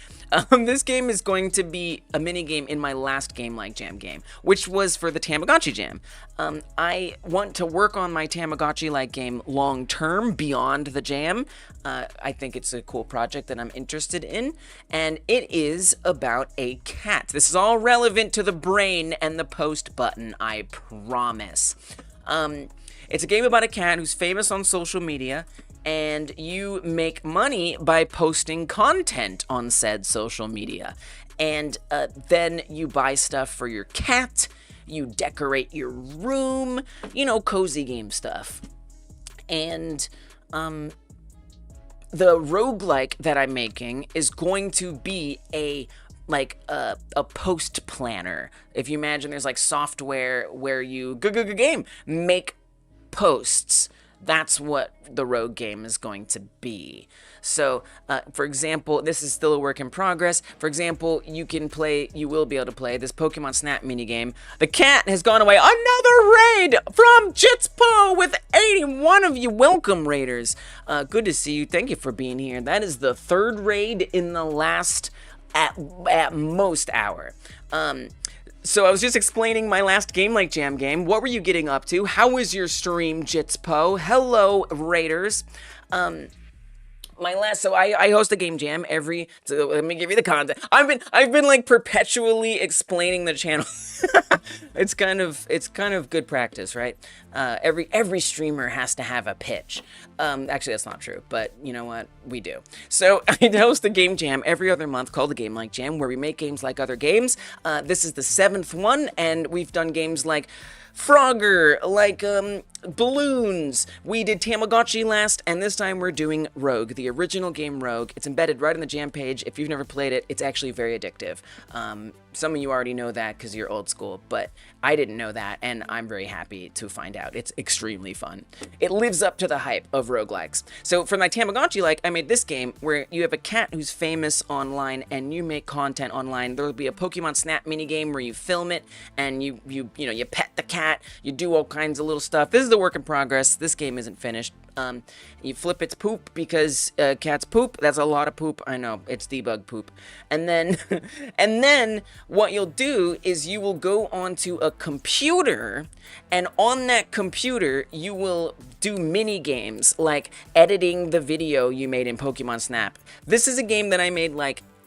This game is going to be a mini game in my last Game Like Jam game, which was for the Tamagotchi Jam. I want to work on my Tamagotchi-like game long term beyond the jam. I think it's a cool project that I'm interested in, and it is about a cat. This is all relevant to the brain and the post button, I promise. It's a game about a cat who's famous on social media, and you make money by posting content on said social media. And then you buy stuff for your cat, you decorate your room, you know, cozy game stuff. And the roguelike that I'm making is going to be a post planner. If you imagine there's like software where you make posts. That's what the rogue game is going to be. So, for example, this is still a work in progress. For example, you will be able to play this Pokemon Snap minigame. The cat has gone away. Another raid from Jitspo with 81 of you. Welcome, raiders. Good to see you. Thank you for being here. That is the third raid in the last, at most, hour. So I was just explaining my last Game Like Jam game. What were you getting up to? How was your stream, Jitspo? Hello, raiders. So I host a game jam so let me give you the content. I've been like perpetually explaining the channel. It's kind of good practice, right? Every streamer has to have a pitch. Actually, that's not true, but you know what? We do. So I host a game jam every other month called the Game Like Jam, where we make games like other games. This is the 7th one, and we've done games like Frogger, like Balloons. We did Tamagotchi last, and this time we're doing Rogue, the original game Rogue. It's embedded right on the jam page. If you've never played it, it's actually very addictive. Some of you already know that because you're old school, but I didn't know that, and I'm very happy to find out. It's extremely fun. It lives up to the hype of roguelikes. So for my Tamagotchi, I made this game where you have a cat who's famous online, and you make content online. There will be a Pokemon Snap minigame where you film it, and you pet the cat, you do all kinds of little stuff. This is the work in progress. This game isn't finished. You flip its poop because cats poop. That's a lot of poop. I know, it's debug poop. And then what you'll do is you will go onto a computer, and on that computer you will do mini games like editing the video you made in Pokemon Snap. This is a game that I made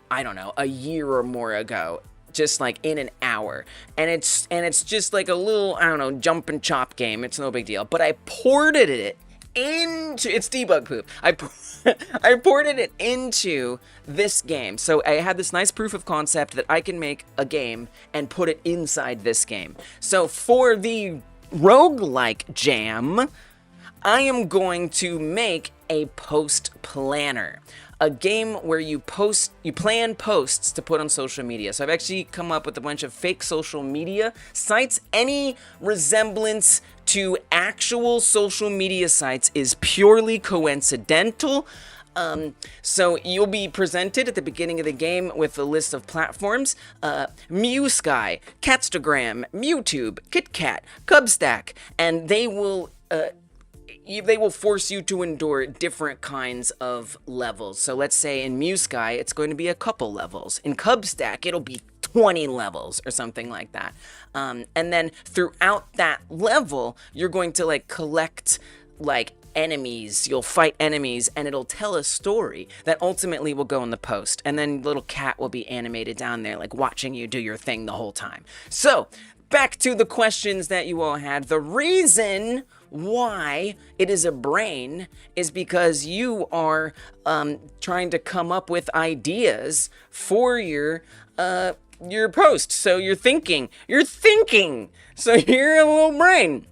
I don't know, a year or more ago. Just in an hour, and it's just like a little, I don't know, jump and chop game. It's no big deal, but I ported it into, it's debug poop. I ported it into this game. So I had this nice proof of concept that I can make a game and put it inside this game. So for the roguelike jam, I am going to make a post planner. a game where you plan posts to put on social media. So I've actually come up with a bunch of fake social media sites. Any resemblance to actual social media sites is purely coincidental. So you'll be presented at the beginning of the game with a list of platforms: MewSky, Catstagram, MewTube, KitKat, Cubstack, and they will force you to endure different kinds of levels. So let's say in MewSky, it's going to be a couple levels. In Cubstack, it'll be 20 levels or something like that. And then throughout that level, you're going to like collect like enemies. You'll fight enemies and it'll tell a story that ultimately will go in the post. And then little cat will be animated down there like watching you do your thing the whole time. So back to the questions that you all had. The reason why it is a brain is because you are trying to come up with ideas for your post. So you're thinking. So you're a little brain.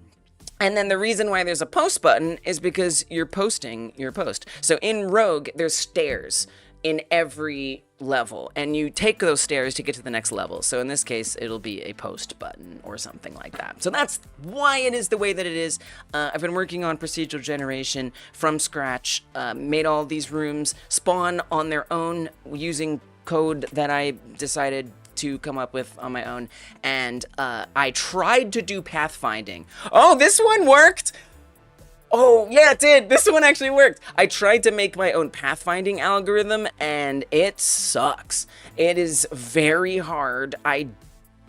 And then the reason why there's a post button is because you're posting your post. So in Rogue, there's stairs in every level, and you take those stairs to get to the next level. So in this case, it'll be a post button or something like that. So that's why it is the way that it is. I've been working on procedural generation from scratch, made all these rooms spawn on their own using code that I decided to come up with on my own, and I tried to do pathfinding. Oh, this one worked! Oh, yeah, it did. This one actually worked. I tried to make my own pathfinding algorithm, and it sucks. It is very hard. I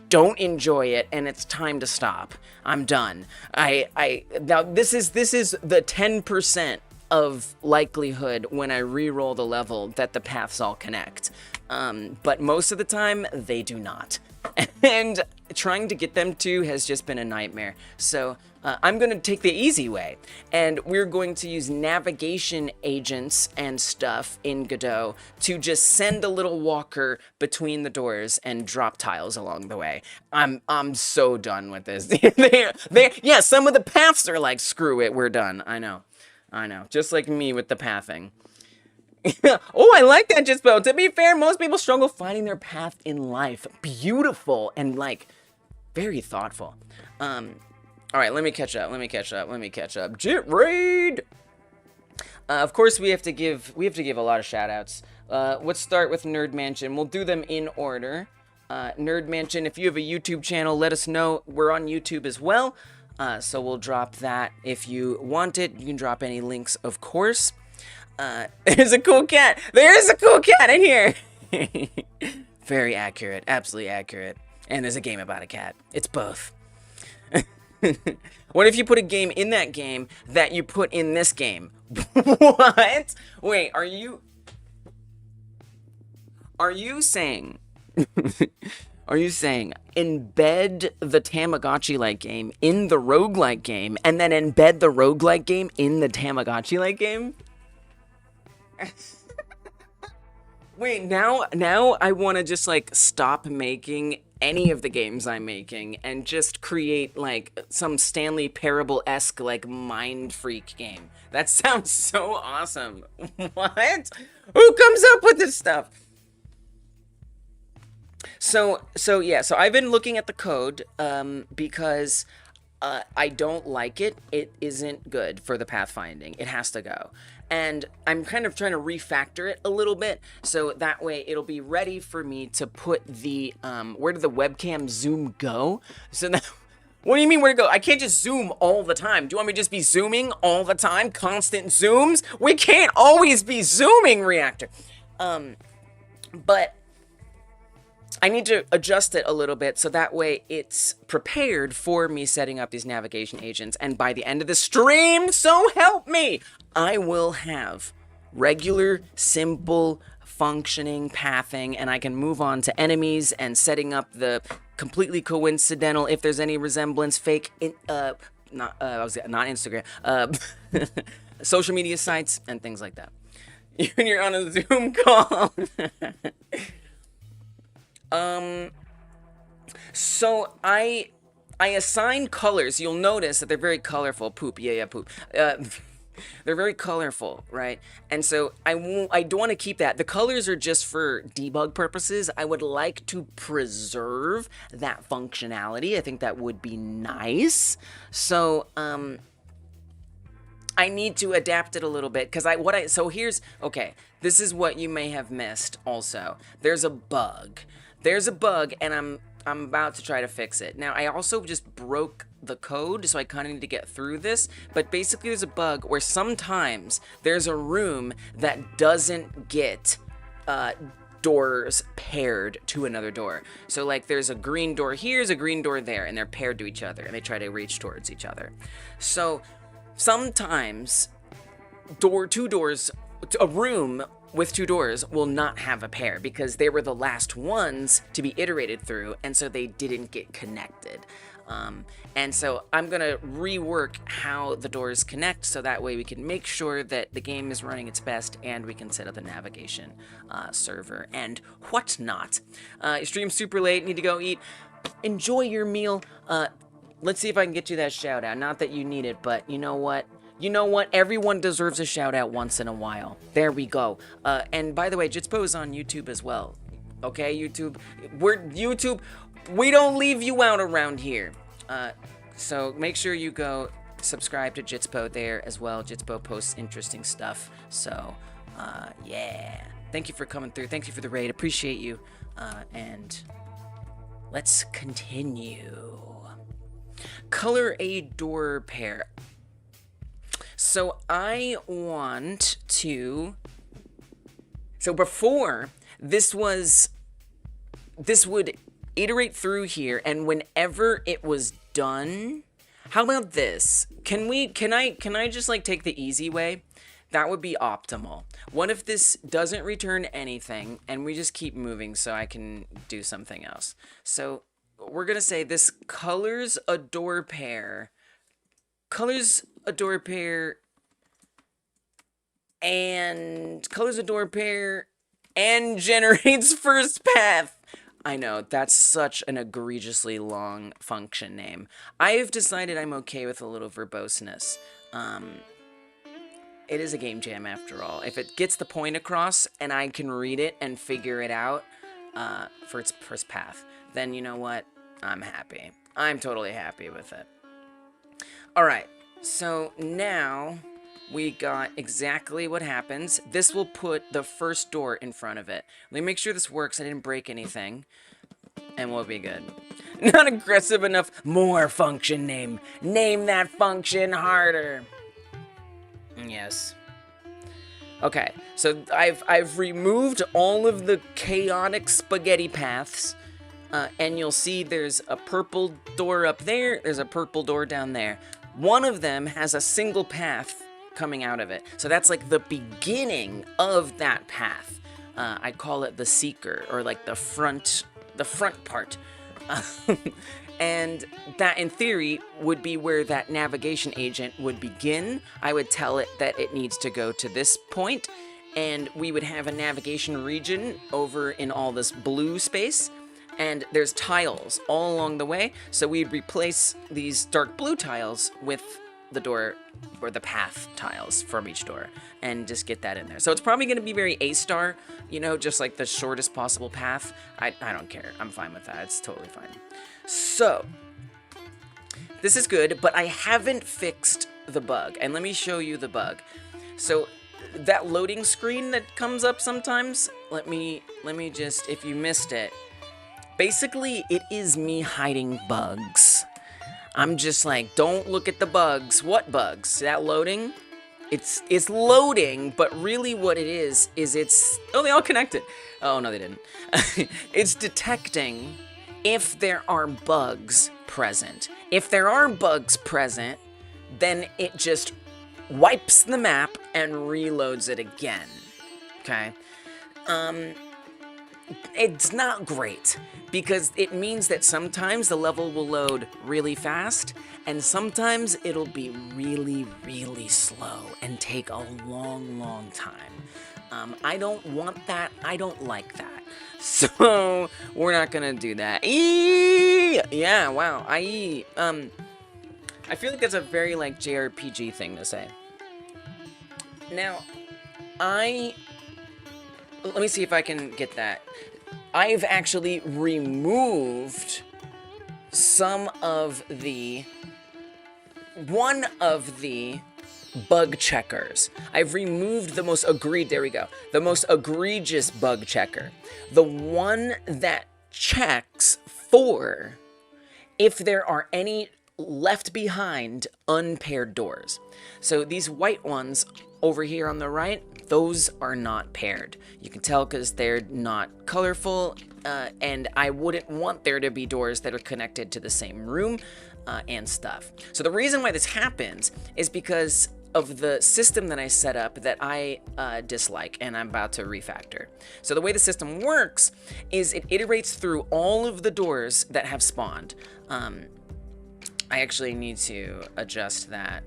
don't enjoy it, and it's time to stop. I'm done. Now this is the 10% of likelihood when I re-roll the level that the paths all connect. But most of the time, they do not. And trying to get them to has just been a nightmare. So I'm going to take the easy way. And we're going to use navigation agents and stuff in Godot to just send a little walker between the doors and drop tiles along the way. I'm so done with this. Yeah, some of the paths are like, screw it, we're done. I know. Just like me with the pathing. Oh, I like that, Jispo. To be fair, most people struggle finding their path in life. Beautiful and like very thoughtful. All right, let me catch up. Jit Raid. Of course, we have to give a lot of shout outs. Let's start with Nerd Mansion. We'll do them in order. Nerd Mansion, if you have a YouTube channel, let us know. We're on YouTube as well. So we'll drop that if you want it. You can drop any links, of course. There's a cool cat. There's a cool cat in here. Very accurate. Absolutely accurate. And there's a game about a cat. It's both. What if you put a game in that game that you put in this game? What? Wait, are you saying... Are you saying embed the Tamagotchi-like game in the roguelike game and then embed the roguelike game in the Tamagotchi-like game? Wait, now I want to just like stop making any of the games I'm making and just create like some Stanley Parable-esque like mind freak game. That sounds so awesome. What? Who comes up with this stuff? So I've been looking at the code because I don't like it. It isn't good for the pathfinding. It has to go. And I'm kind of trying to refactor it a little bit so that way it'll be ready for me to put the where did the webcam zoom go? So that what do you mean where to go? I can't just zoom all the time. Do you want me to just be zooming all the time? Constant zooms? We can't always be zooming, Reactor. But I need to adjust it a little bit so that way it's prepared for me setting up these navigation agents. And by the end of the stream, so help me, I will have regular, simple, functioning pathing, and I can move on to enemies and setting up the completely coincidental, if there's any resemblance, fake, not Instagram, social media sites and things like that. When you're on a Zoom call. So I assign colors. You'll notice that they're very colorful. Poop. Yeah, poop. They're very colorful, right? And so I don't want to keep that. The colors are just for debug purposes. I would like to preserve that functionality. I think that would be nice. So, I need to adapt it a little bit because so here's, okay, this is what you may have missed also. There's a bug. There's a bug and I'm about to try to fix it. Now, I also just broke the code, so I kind of need to get through this, but basically there's a bug where sometimes there's a room that doesn't get doors paired to another door. So like there's a green door here, there's a green door there, and they're paired to each other, and they try to reach towards each other. So sometimes a room with two doors will not have a pair because they were the last ones to be iterated through, and so they didn't get connected. And so I'm gonna rework how the doors connect so that way we can make sure that the game is running its best and we can set up the navigation server and whatnot. You stream super late, need to go eat. Enjoy your meal. Let's see if I can get you that shout out. Not that you need it, but you know what? You know what? Everyone deserves a shout out once in a while. There we go. And by the way, Jitspo is on YouTube as well. Okay, YouTube? We don't leave you out around here. So make sure you go subscribe to Jitspo there as well. Jitspo posts interesting stuff. So, yeah. Thank you for coming through. Thank you for the raid. Appreciate you. And let's continue. Color a door pair. So I want to... So before, this would iterate through here, and whenever it was done... How about this? Can I just like take the easy way? That would be optimal. What if this doesn't return anything, and we just keep moving so I can do something else? So we're gonna say this colors a door pair. Colors a door pair and generates first path. I know, that's such an egregiously long function name. I've decided I'm okay with a little verboseness. It is a game jam after all. If it gets the point across and I can read it and figure it out for its first path, then you know what? I'm happy. I'm totally happy with it. Alright, so now we got exactly what happens. This will put the first door in front of it. Let me make sure this works. I didn't break anything. And we'll be good. Not aggressive enough. More function name. Name that function harder. Yes. Okay, so I've removed all of the chaotic spaghetti paths. And you'll see there's a purple door up there. There's a purple door down there. One of them has a single path coming out of it. So that's like the beginning of that path. I call it the seeker, or like the front part. And that, in theory, would be where that navigation agent would begin. I would tell it that it needs to go to this point, and we would have a navigation region over in all this blue space. And there's tiles all along the way, so we'd replace these dark blue tiles with the door, or the path tiles from each door, and just get that in there. So it's probably going to be very A-star, you know, just like the shortest possible path. I don't care. I'm fine with that. It's totally fine. So, this is good, but I haven't fixed the bug, and let me show you the bug. So, that loading screen that comes up sometimes, let me just, if you missed it, basically, it is me hiding bugs. I'm just like, don't look at the bugs. What bugs? That loading? It's loading, but really what it is it's... Oh, they all connected. Oh, no, they didn't. It's detecting if there are bugs present. If there are bugs present, then it just wipes the map and reloads it again. Okay? It's not great, because it means that sometimes the level will load really fast, and sometimes it'll be really, really slow and take a long, long time. I don't want that. I don't like that. So, we're not gonna do that. Yeah, wow. I feel like that's a very, like, JRPG thing to say. Now, let me see if I can get that. I've actually removed one of the bug checkers. I've removed the most the most egregious bug checker. The one that checks for if there are any left behind unpaired doors. So these white ones over here on the right, those are not paired. You can tell because they're not colorful, and I wouldn't want there to be doors that are connected to the same room and stuff. So the reason why this happens is because of the system that I set up that I dislike and I'm about to refactor. So the way the system works is it iterates through all of the doors that have spawned. I actually need to adjust that.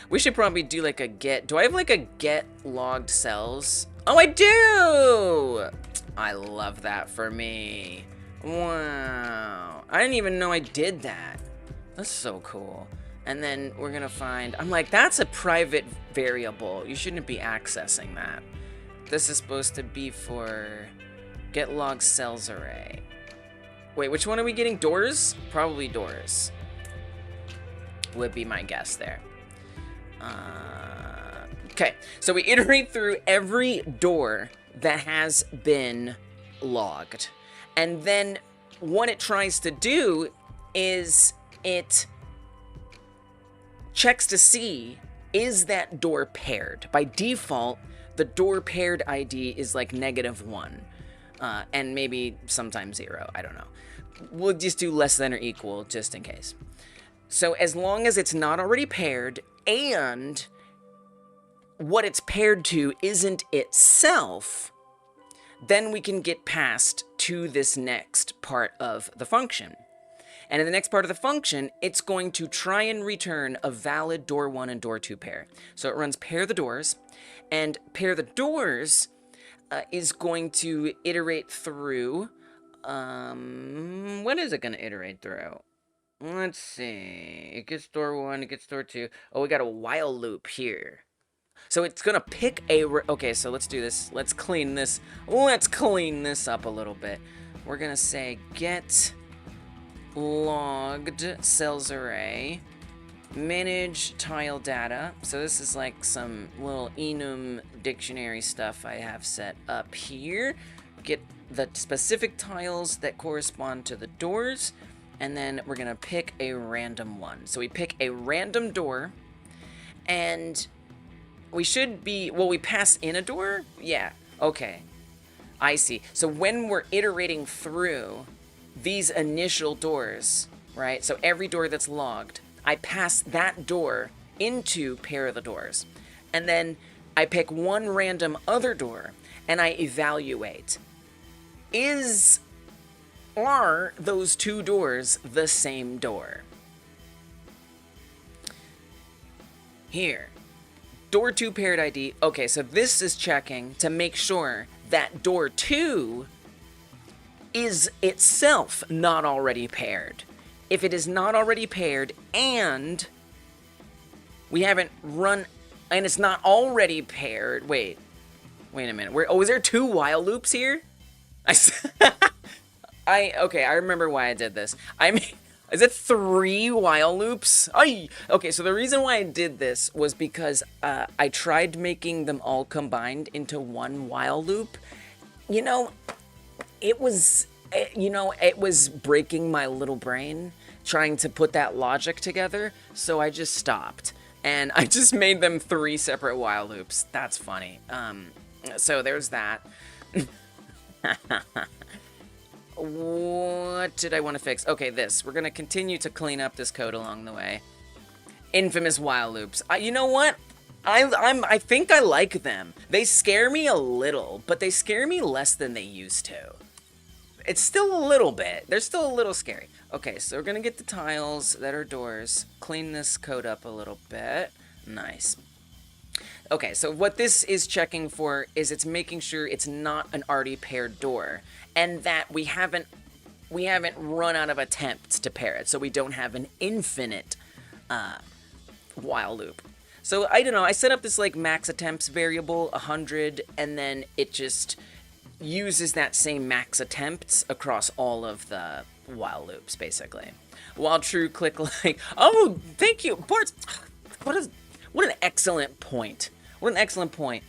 We should probably do like a get. Do I have like a get logged cells? Oh, I do! I love that for me. Wow. I didn't even know I did that. That's so cool. And then we're gonna find, I'm like, that's a private variable. You shouldn't be accessing that. This is supposed to be for get log cells array. Wait, which one are we getting? Doors? Probably doors. Would be my guess there. Okay, so we iterate through every door that has been logged. And then what it tries to do is it checks to see, is that door paired? By default, the door paired ID is like -1, and maybe sometimes 0, I don't know. We'll just do less than or equal just in case. So as long as it's not already paired and what it's paired to isn't itself, then we can get passed to this next part of the function. And in the next part of the function, it's going to try and return a valid door 1 and door 2 pair. So it runs pair the doors, and pair the doors is going to iterate through, what is it going to iterate through? Let's see, it gets door 1, it gets door 2. Oh, we got a while loop here. So it's gonna pick okay, so let's do this. Let's clean this up a little bit. We're gonna say get logged cells array, manage tile data. So this is like some little enum dictionary stuff I have set up here. Get the specific tiles that correspond to the doors, and then we're gonna pick a random one. So we pick a random door, and we should be, well, we pass in a door? Yeah, okay. I see. So when we're iterating through these initial doors, right? So every door that's logged, I pass that door into pair of the doors. And then I pick one random other door and I evaluate. Are those two doors the same door? Here. Door 2 paired ID. Okay, so this is checking to make sure that door 2 is itself not already paired. If it is not already paired and we haven't run, and it's not already paired, wait a minute. Is there 2 while loops here? Okay, I remember why I did this. Is it 3 while loops? Okay, so the reason why I did this was because I tried making them all combined into one while loop. You know, it was breaking my little brain trying to put that logic together, so I just stopped. And I just made them 3 separate while loops. That's funny. So there's that. What did I want to fix? Okay, this. We're going to continue to clean up this code along the way. Infamous while loops. You know what? I think I like them. They scare me a little, but they scare me less than they used to. It's still a little bit. They're still a little scary. Okay, so we're going to get the tiles that are doors. Clean this code up a little bit. Nice. Okay, so what this is checking for is it's making sure it's not an already paired door, and that we haven't run out of attempts to pair it, so we don't have an infinite while loop. So I don't know, I set up this like max attempts variable, 100, and then it just uses that same max attempts across all of the while loops, basically. While true, click like, oh, thank you, Bart. What an excellent point. What an excellent point.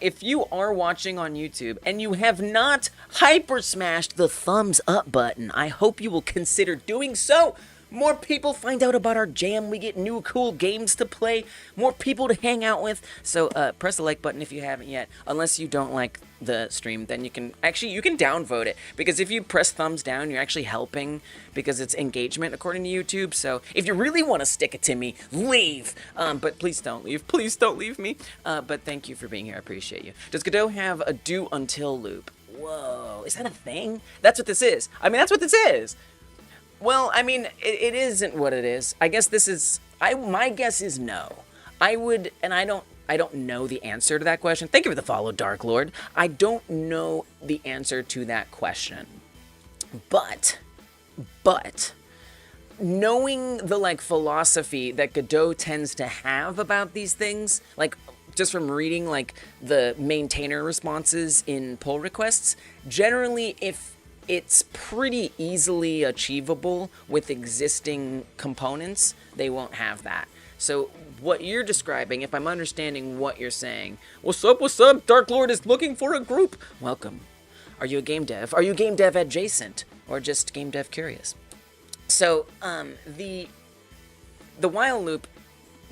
If you are watching on YouTube and you have not hyper smashed the thumbs up button, I hope you will consider doing so. More people find out about our jam, we get new cool games to play, more people to hang out with. So press the like button if you haven't yet. Unless you don't like the stream, then you can downvote it, because if you press thumbs down, you're actually helping, because it's engagement according to YouTube. So if you really want to stick it to me, leave. But please don't leave. Please don't leave me. But thank you for being here. I appreciate you. Does Godot have a do until loop? Whoa, is that a thing? That's what this is. I mean, that's what this is. Well, I mean, it isn't what it is. I guess this is, my guess is no. I don't know the answer to that question. Thank you for the follow, Dark Lord. I don't know the answer to that question. But, knowing the, like, philosophy that Godot tends to have about these things, like, just from reading, like, the maintainer responses in pull requests, generally, if it's pretty easily achievable with existing components, they won't have that. So what you're describing, if I'm understanding what you're saying, what's up, Dark Lord is looking for a group. Welcome. Are you a game dev? Are you game dev adjacent? Or just game dev curious? So, the while loop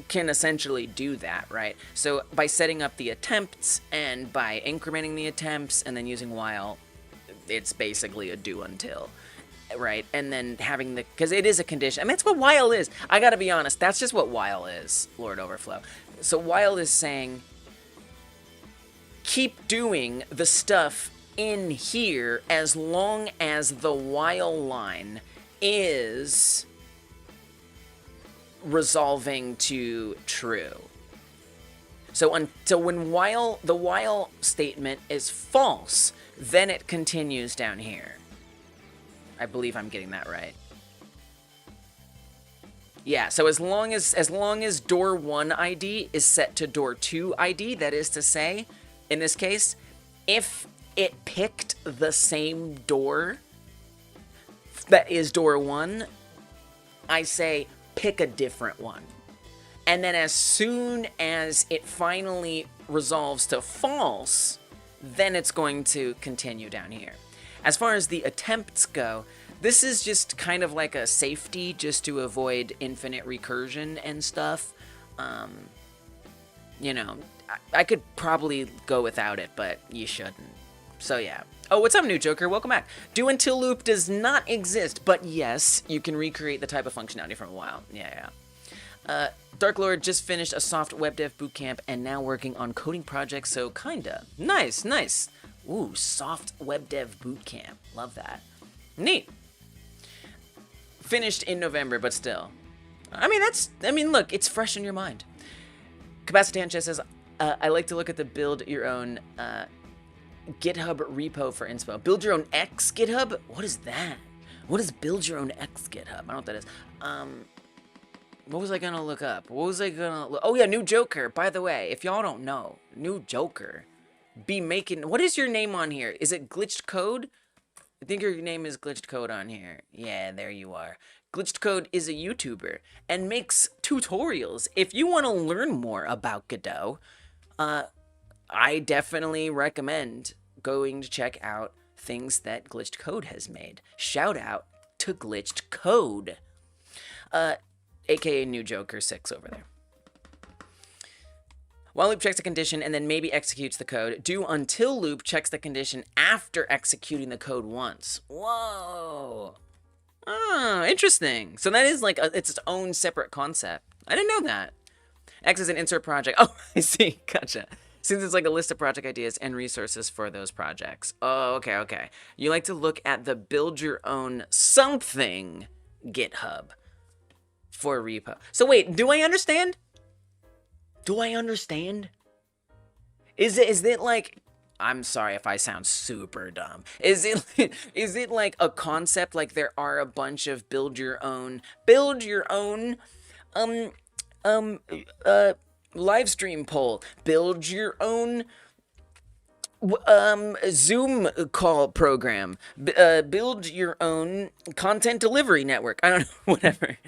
can essentially do that, right? So by setting up the attempts and by incrementing the attempts and then using while, it's basically a do until, right? And then having the, because it is a condition. I mean, that's what while is. I gotta be honest, that's just what while is, Lord Overflow. So while is saying, keep doing the stuff in here as long as the while line is resolving to true. So until when the while statement is false, then it continues down here. I believe I'm getting that right. Yeah, so as long as door 1 ID is set to door 2 ID, that is to say, in this case, if it picked the same door that is door 1, I say pick a different one. And then as soon as it finally resolves to false, then it's going to continue down here. As far as the attempts go, this is just kind of like a safety just to avoid infinite recursion and stuff. You know, I could probably go without it, but you shouldn't. So yeah. Oh, what's up, New Joker? Welcome back. Do until loop does not exist, but yes, you can recreate the type of functionality from a while. Yeah. Dark Lord just finished a soft web dev bootcamp and now working on coding projects, so kinda. Nice. Ooh, soft web dev bootcamp. Love that. Neat. Finished in November, but still. I mean, look, it's fresh in your mind. Capacitancha says, I like to look at the build your own GitHub repo for inspo. Build your own X GitHub? What is that? What is build your own X GitHub? I don't know what that is. What was I gonna look up? Oh yeah, New Joker. By the way, if y'all don't know, New Joker be making, what is your name on here? Is it Glitched Code? I think your name is Glitched Code on here. Yeah, there you are. Glitched Code is a YouTuber and makes tutorials. If you want to learn more about Godot, I definitely recommend going to check out things that Glitched Code has made. Shout out to Glitched Code. AKA New Joker 6 over there. While loop checks the condition and then maybe executes the code. Do until loop checks the condition after executing the code once. Whoa. Oh, interesting. So that is like, it's its own separate concept. I didn't know that. X is an insert project. Oh, I see. Gotcha. Since it's like a list of project ideas and resources for those projects. Oh, okay. You like to look at the build your own something GitHub for repo. So wait, do I understand? Is it like, I'm sorry if I sound super dumb. Is it like a concept like there are a bunch of build your own Livestream poll. Build your own Zoom call program. Build your own content delivery network. I don't know, whatever.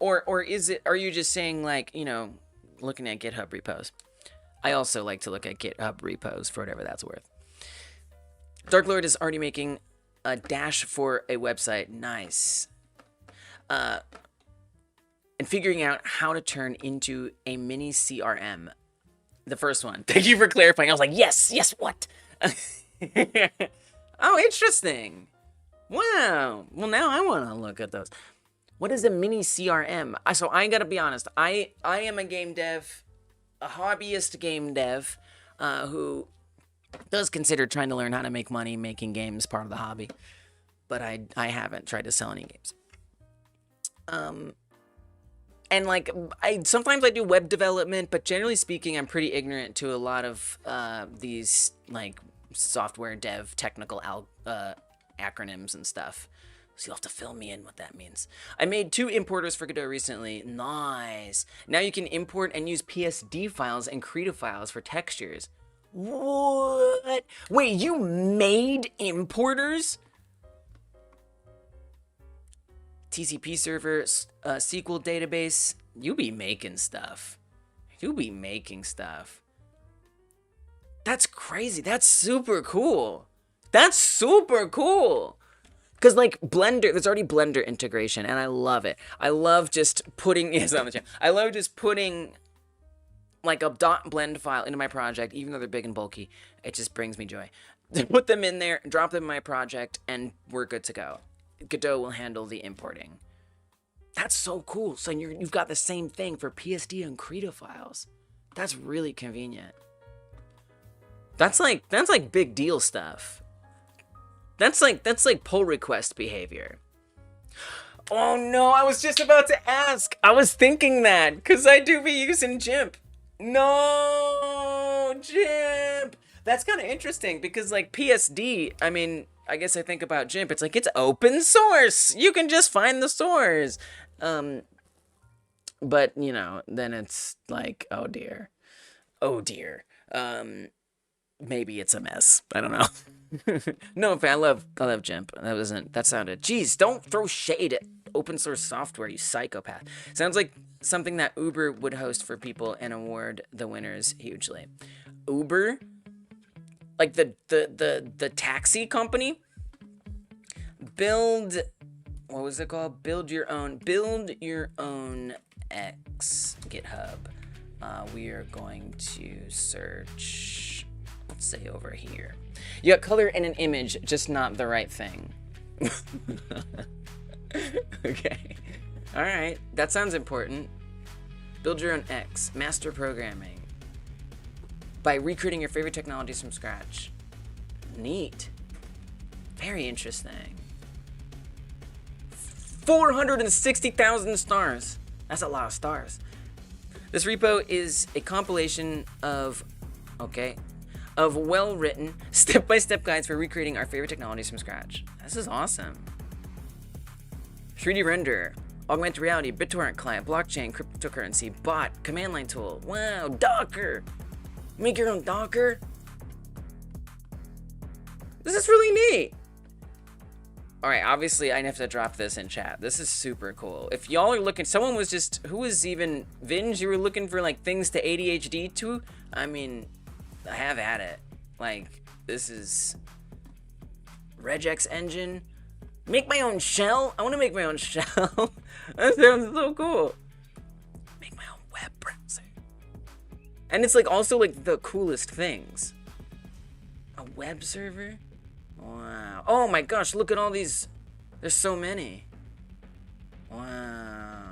Or is it? Are you just saying, like, you know, looking at GitHub repos? I also like to look at GitHub repos for whatever that's worth. Dark Lord is already making a dash for a website. Nice. And figuring out how to turn into a mini CRM. The first one. Thank you for clarifying. I was like, yes, what? Oh, interesting. Wow. Well, now I want to look at those. What is a mini CRM? So I gotta be honest. I am a game dev, a hobbyist game dev, who does consider trying to learn how to make money making games part of the hobby. But I haven't tried to sell any games. And like, sometimes I do web development, but generally speaking, I'm pretty ignorant to a lot of these like software dev technical acronyms and stuff. So you'll have to fill me in what that means. I made 2 importers for Godot recently. Nice. Now you can import and use PSD files and Krita files for textures. What? Wait, you made importers? TCP server, SQL database. You be making stuff. You be making stuff. That's crazy. That's super cool. That's super cool. Because, like, Blender, there's already Blender integration, and I love it. I love just putting, yes, on the channel. I love just putting, like, a .blend file into my project, even though they're big and bulky. It just brings me joy. Put them in there, drop them in my project, and we're good to go. Godot will handle the importing. That's so cool. So you've got the same thing for PSD and Krita files. That's really convenient. That's like big deal stuff. That's like pull request behavior. Oh no, I was just about to ask. I was thinking that because I do be using GIMP. No, GIMP. That's kind of interesting because, like, PSD, I mean, I guess I think about GIMP. It's like, it's open source. You can just find the source. But, you know, then it's like, oh dear. Oh dear. Maybe it's a mess. I don't know. No, I love GIMP. That sounded, geez, don't throw shade at open source software, you psychopath. Sounds like something that Uber would host for people and award the winners hugely. Uber? Like the taxi company? What was it called? Build your own X GitHub. We are going to search, let's say over here. You got color and an image, just not the right thing. Okay. All right. That sounds important. Build your own X. Master programming. By recreating your favorite technologies from scratch. Neat. Very interesting. 460,000 stars. That's a lot of stars. This repo is a compilation of well-written, step-by-step guides for recreating our favorite technologies from scratch. This is awesome. 3D render, augmented reality, BitTorrent client, blockchain, cryptocurrency, bot, command line tool. Wow, Docker. Make your own Docker. This is really neat. All right, obviously I have to drop this in chat. This is super cool. If y'all are looking, someone was just, who was even, Vinge, you were looking for like things to ADHD to? I mean, I have at it. Like, this is regex engine. Make my own shell? I want to make my own shell. That sounds so cool. Make my own web browser. And it's like also like the coolest things. A web server? Wow. Oh my gosh, look at all these. There's so many. Wow.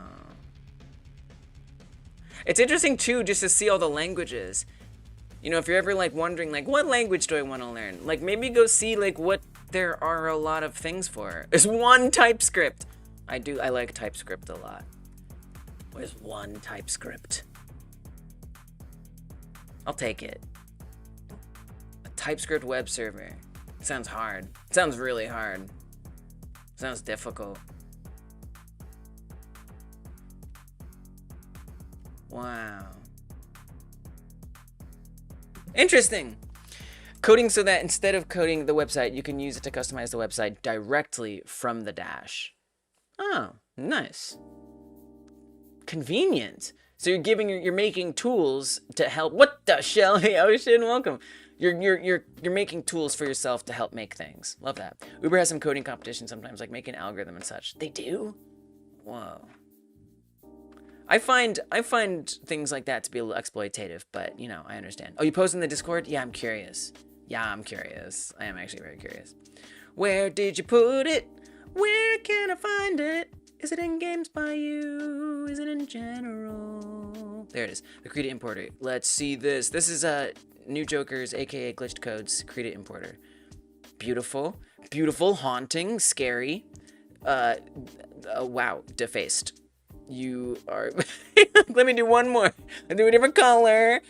It's interesting too just to see all the languages. You know, if you're ever like wondering like what language do I want to learn? Like maybe go see like what there are a lot of things for. There's one TypeScript. I like TypeScript a lot. There's one TypeScript. I'll take it. A TypeScript web server. It sounds hard. It sounds really hard. It sounds difficult. Wow. Interesting. Coding so that instead of coding the website, you can use it to customize the website directly from the dash. Oh, nice. Convenient. So you're making tools to help. What the shell? Hey, Ocean, welcome. You're making tools for yourself to help make things. Love that. Uber has some coding competitions sometimes, like making an algorithm and such. They do? Whoa. I find things like that to be a little exploitative, but you know, I understand. Oh, you post in the Discord? Yeah, I'm curious. Yeah, I'm curious. I am actually very curious. Where did you put it? Where can I find it? Is it in games by you? Is it in general? There it is. The Krita importer. Let's see this. This is New Jokers, aka Glitched Codes, Krita importer. Beautiful, beautiful, haunting, scary. Wow, defaced. You are. Let me do one more. I'll do a different color.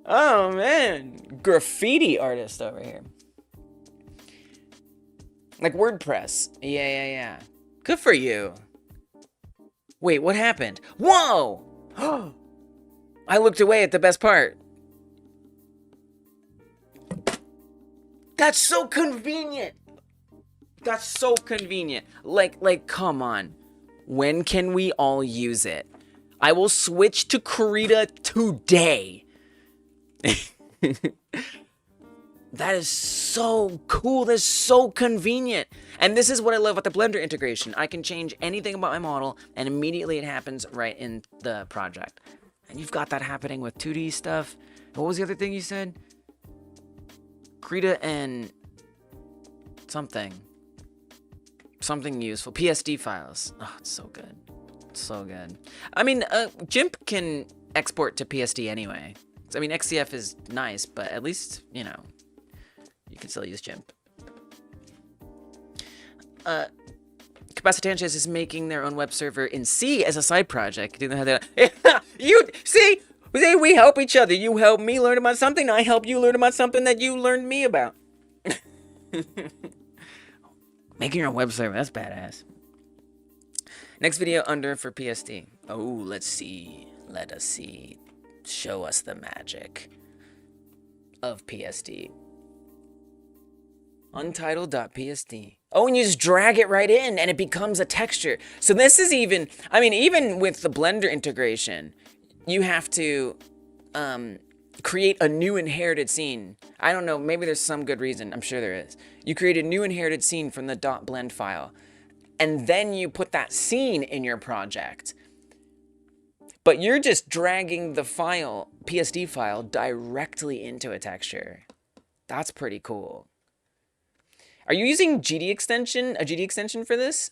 Oh man, graffiti artist over here. Like WordPress. Yeah. Good for you. Wait, what happened? Whoa! I looked away at the best part. That's so convenient. That's so convenient. Like, come on. When can we all use it? I will switch to Krita today. That is so cool. That's so convenient. And this is what I love about the Blender integration. I can change anything about my model and immediately it happens right in the project. And you've got that happening with 2D stuff. What was the other thing you said? Krita and something useful. PSD files. Oh, it's so good. It's so good. I mean, GIMP can export to PSD anyway. I mean, XCF is nice, but at least, you know, you can still use GIMP. Capacitancias is making their own web server in C as a side project. You see, we help each other. You help me learn about something. I help you learn about something that you learned me about. Making your own web server, that's badass. Next video under for PSD. Oh, let's see. Let us see. Show us the magic of PSD. Untitled.psd. Oh, and you just drag it right in and it becomes a texture. So this is even, I mean, even with the Blender integration, you have to create a new inherited scene. I don't know, maybe there's some good reason. I'm sure there is. You create a new inherited scene from the .blend file, and then you put that scene in your project. But you're just dragging the file, PSD file, directly into a texture. That's pretty cool. Are you using a GD extension for this?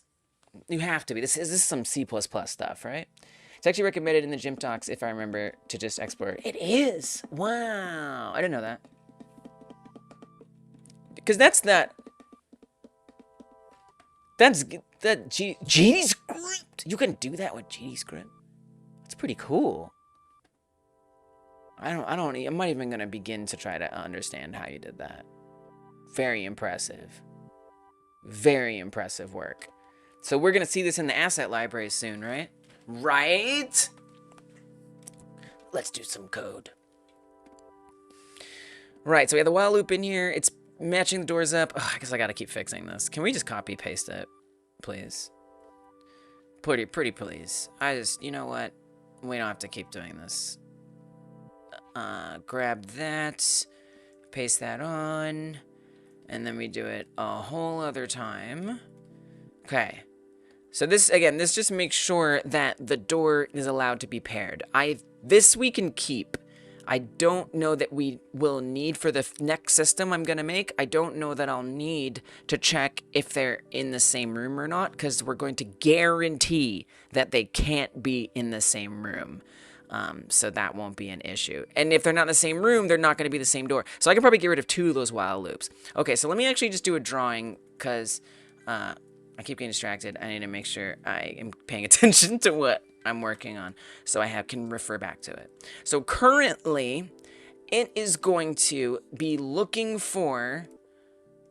You have to be. This is some C++ stuff, right? It's actually recommended in the GIMP docs, if I remember, to just export. It is! Wow! I didn't know that. Because that's that GD script! You can do that with GD script. That's pretty cool. I'm not even gonna begin to try to understand how you did that. Very impressive. Very impressive work. So we're gonna see this in the asset library soon, right? Right? Let's do some code. Right, so we have the while loop in here. It's matching the doors up. Oh, I guess I gotta keep fixing this. Can we just copy paste it, please? Pretty please. You know what? We don't have to keep doing this. Grab that, paste that on, and then we do it a whole other time. Okay. So this just makes sure that the door is allowed to be paired. This we can keep. I don't know that we will need for the next system I'm gonna make. I don't know that I'll need to check if they're in the same room or not, because we're going to guarantee that they can't be in the same room. So that won't be an issue. And if they're not in the same room, they're not going to be the same door. So I can probably get rid of 2 of those while loops. Okay, so let me actually just do a drawing, because I keep getting distracted. I need to make sure I am paying attention to what I'm working on, so I can refer back to it. So currently, it is going to be looking for...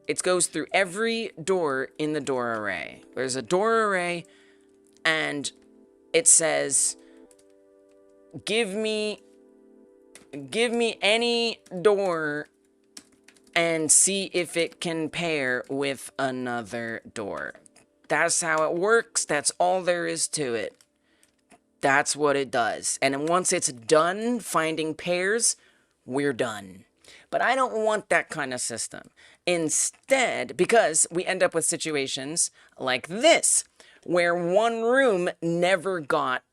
It goes through every door in the door array. There's a door array, and it says... Give me give me any door and see if it can pair with another door. That's how it works. That's all there is to it. That's what it does. And then once it's done finding pairs, we're done. But I don't want that kind of system. Instead, because we end up with situations like this, where one room never got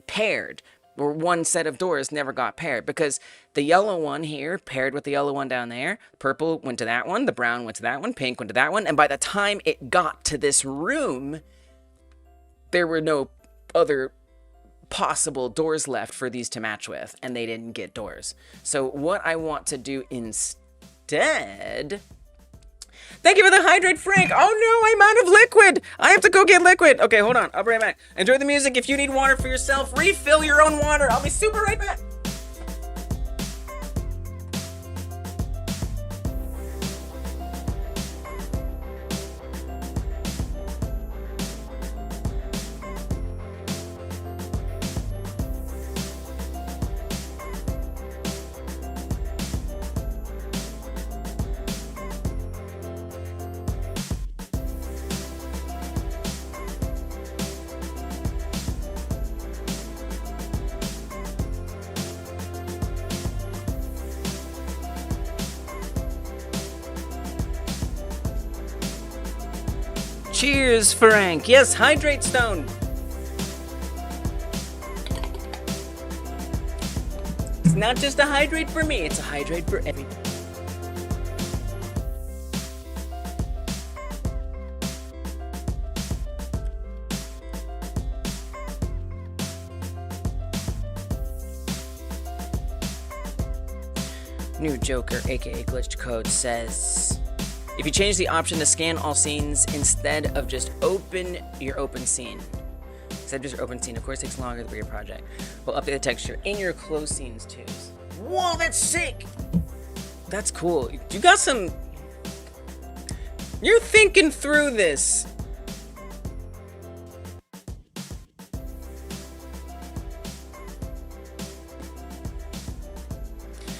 paired, or one set of doors never got paired, because the yellow one here paired with the yellow one down there, purple went to that one, the brown went to that one, pink went to that one, and by the time it got to this room, there were no other possible doors left for these to match with, and they didn't get doors. So what I want to do instead... Thank you for the hydrate, Frank. Oh no, I'm out of liquid. I have to go get liquid. Okay, hold on. I'll be right back. Enjoy the music. If you need water for yourself, refill your own water. I'll be super right back. Cheers, Frank. Yes, hydrate stone. It's not just a hydrate for me, it's a hydrate for everyone. New Joker, aka Glitched Code, says... If you change the option to scan all scenes instead of just open your open scene. Instead of just your open scene, of course it takes longer for your project. We'll update the texture in your closed scenes too. Whoa, that's sick! That's cool. You got some... You're thinking through this.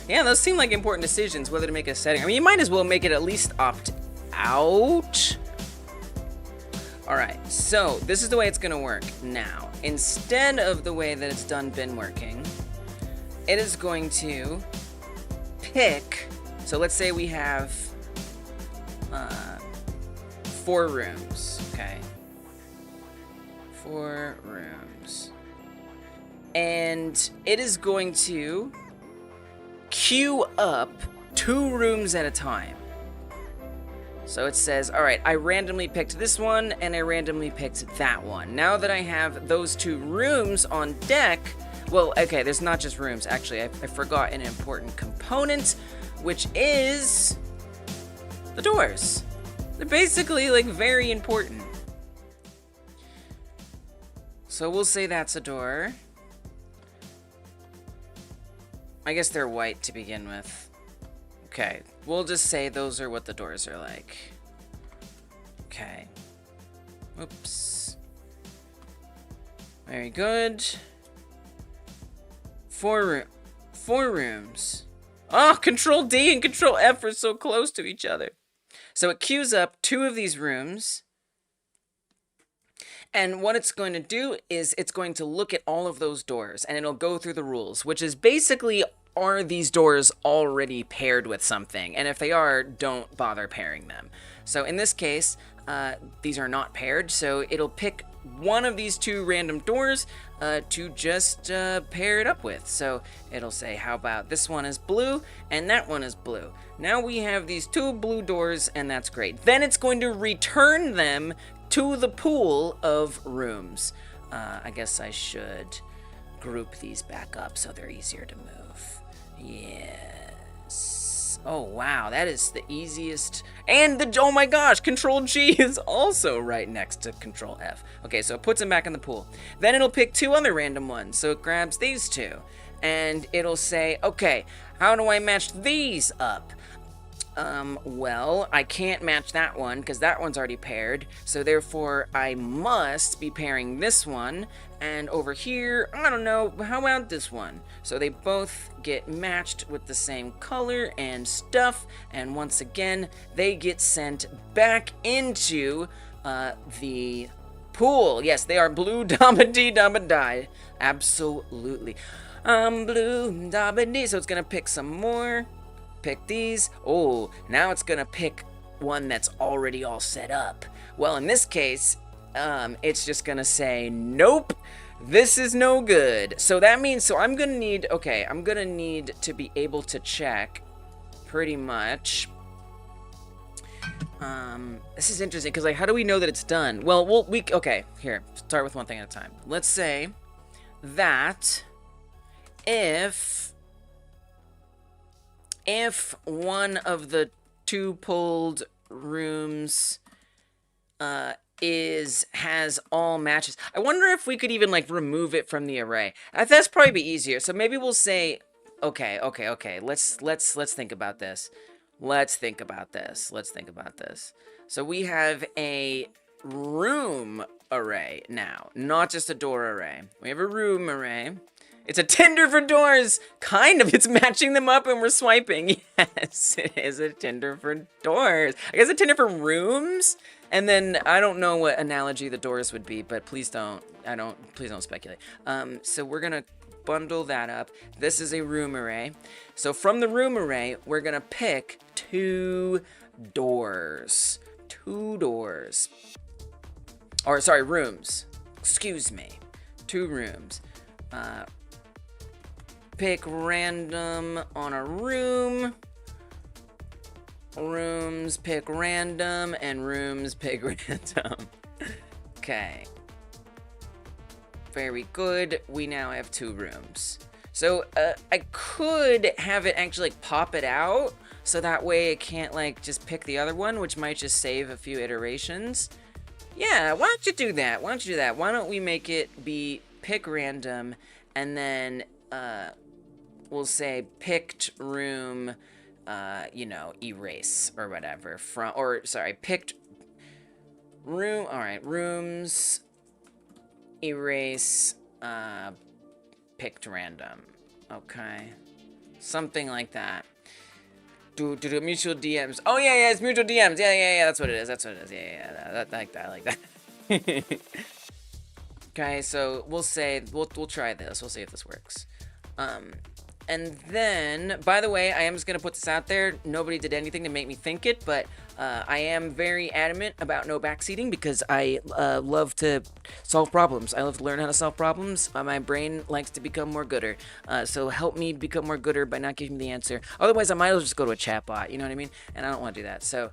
Yeah, those seem like important decisions, whether to make a setting. I mean, you might as well make it at least opt out. All right, so this is the way it's gonna work now. Instead of the way that it's been working, it is going to pick, so let's say we have 4 rooms, okay? 4 rooms. And it is going to queue up 2 rooms at a time. So it says, all right, I randomly picked this one and I randomly picked that one. Now that I have those 2 rooms on deck, well, okay, there's not just rooms. Actually, I forgot an important component, which is the doors. They're basically like very important. So we'll say that's a door. I guess they're white to begin with. Okay, we'll just say those are what the doors are like. Okay. Oops. Very good. 4 rooms. Oh, Control D and Control F are so close to each other. So it queues up 2 of these rooms. And what it's going to do is it's going to look at all of those doors and it'll go through the rules, which is basically, are these doors already paired with something? And if they are, don't bother pairing them. So in this case, these are not paired, so it'll pick one of these 2 random doors to just pair it up with. So it'll say, how about this one is blue and that one is blue. Now we have these 2 blue doors and that's great. Then it's going to return them to the pool of rooms. I guess I should group these back up so they're easier to move. Yes. Oh, wow, that is the easiest. And oh my gosh, Control G is also right next to Control F. Okay, so it puts them back in the pool. Then it'll pick 2 other random ones. So it grabs these 2. And it'll say, okay, how do I match these up? Well, I can't match that one because that one's already paired. So therefore, I must be pairing this one And over here, I don't know, how about this one? So they both get matched with the same color and stuff, and once again, they get sent back into the pool. Yes, they are blue dabba-dee dabba-die. Absolutely. Blue dabba-dee. So it's gonna pick some more. Pick these. Oh, now it's gonna pick one that's already all set up. Well, in this case, it's just gonna say, nope, this is no good. So that means, so I'm gonna need, okay, I'm gonna need to be able to check pretty much. This is interesting, because like, how do we know that it's done? Well, okay, here, start with one thing at a time. Let's say that if one of the two pulled rooms has all matches. I wonder if we could even like remove it from the array. That's probably be easier. So maybe we'll say, okay. Let's think about this. Let's think about this. So we have a room array now, not just a door array. We have a room array. It's a Tinder for doors. Kind of. It's matching them up and we're swiping. Yes, it is a Tinder for doors. I guess a Tinder for rooms. And then I don't know what analogy the doors would be, but please don't speculate. So we're going to bundle that up. This is a room array. So from the room array, we're going to pick two doors. Or sorry, rooms. Excuse me. Two rooms. Pick random on a room. Rooms pick random, and rooms pick random. Okay. Very good. We now have two rooms. So I could have it actually like pop it out, so that way it can't like just pick the other one, which might just save a few iterations. Yeah, why don't you do that? Why don't we make it be pick random, and then we'll say picked room, erase or whatever picked room. All right, rooms, erase, picked random. Okay, something like that. Do mutual DMs. Oh yeah, it's mutual DMs. Yeah. That's what it is. Yeah. I like that. Okay, so we'll say we'll try this. We'll see if this works. And then, by the way, I am just going to put this out there. Nobody did anything to make me think it, but I am very adamant about no backseating because I love to solve problems. I love to learn how to solve problems. My brain likes to become more gooder. So help me become more gooder by not giving me the answer. Otherwise, I might as well just go to a chatbot, you know what I mean? And I don't want to do that. So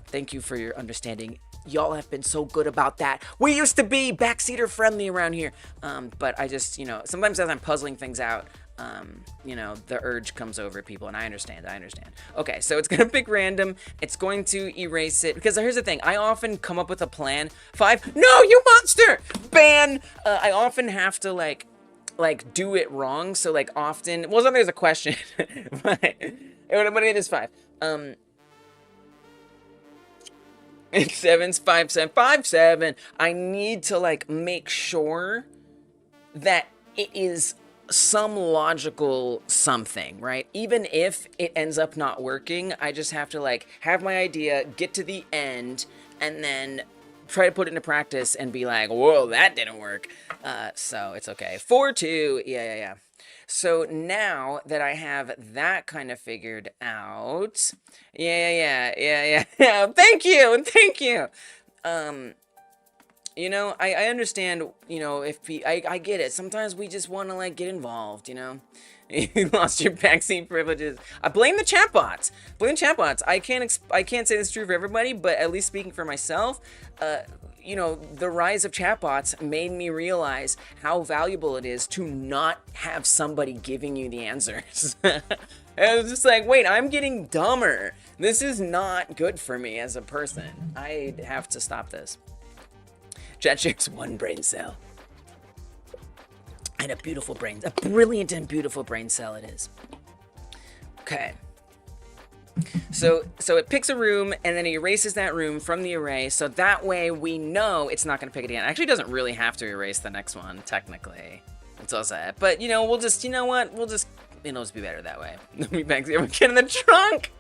thank you for your understanding. Y'all have been so good about that. We used to be backseater friendly around here. But I just, sometimes as I'm puzzling things out, the urge comes over people, and I understand. Okay, so it's gonna pick random. It's going to erase it, because here's the thing. I often come up with a plan. 5, no, you monster! Ban! I often have to, like do it wrong, so, often, well, there's a question, but it is 5. It's 7's 5, 7, 5, 7. I need to, make sure that it is some logical something, right? Even if it ends up not working, I just have to have my idea, get to the end, and then try to put it into practice and be like, whoa, that didn't work. So it's okay. 4-2, yeah. So now that I have that kind of figured out, yeah. Thank you. I understand, I get it. Sometimes we just want to, get involved, You lost your backseat privileges. I blame the chatbots. I can't say this is true for everybody, but at least speaking for myself, the rise of chatbots made me realize how valuable it is to not have somebody giving you the answers. I was just like, wait, I'm getting dumber. This is not good for me as a person. I have to stop this. Chat shares one brain cell. And a brilliant and beautiful brain cell it is. Okay. So it picks a room and then it erases that room from the array. So that way we know it's not going to pick it again. Actually, it doesn't really have to erase the next one, technically. It does that. But, you know, we'll just, you know what? We'll just, it'll just be better that way. We get in the trunk.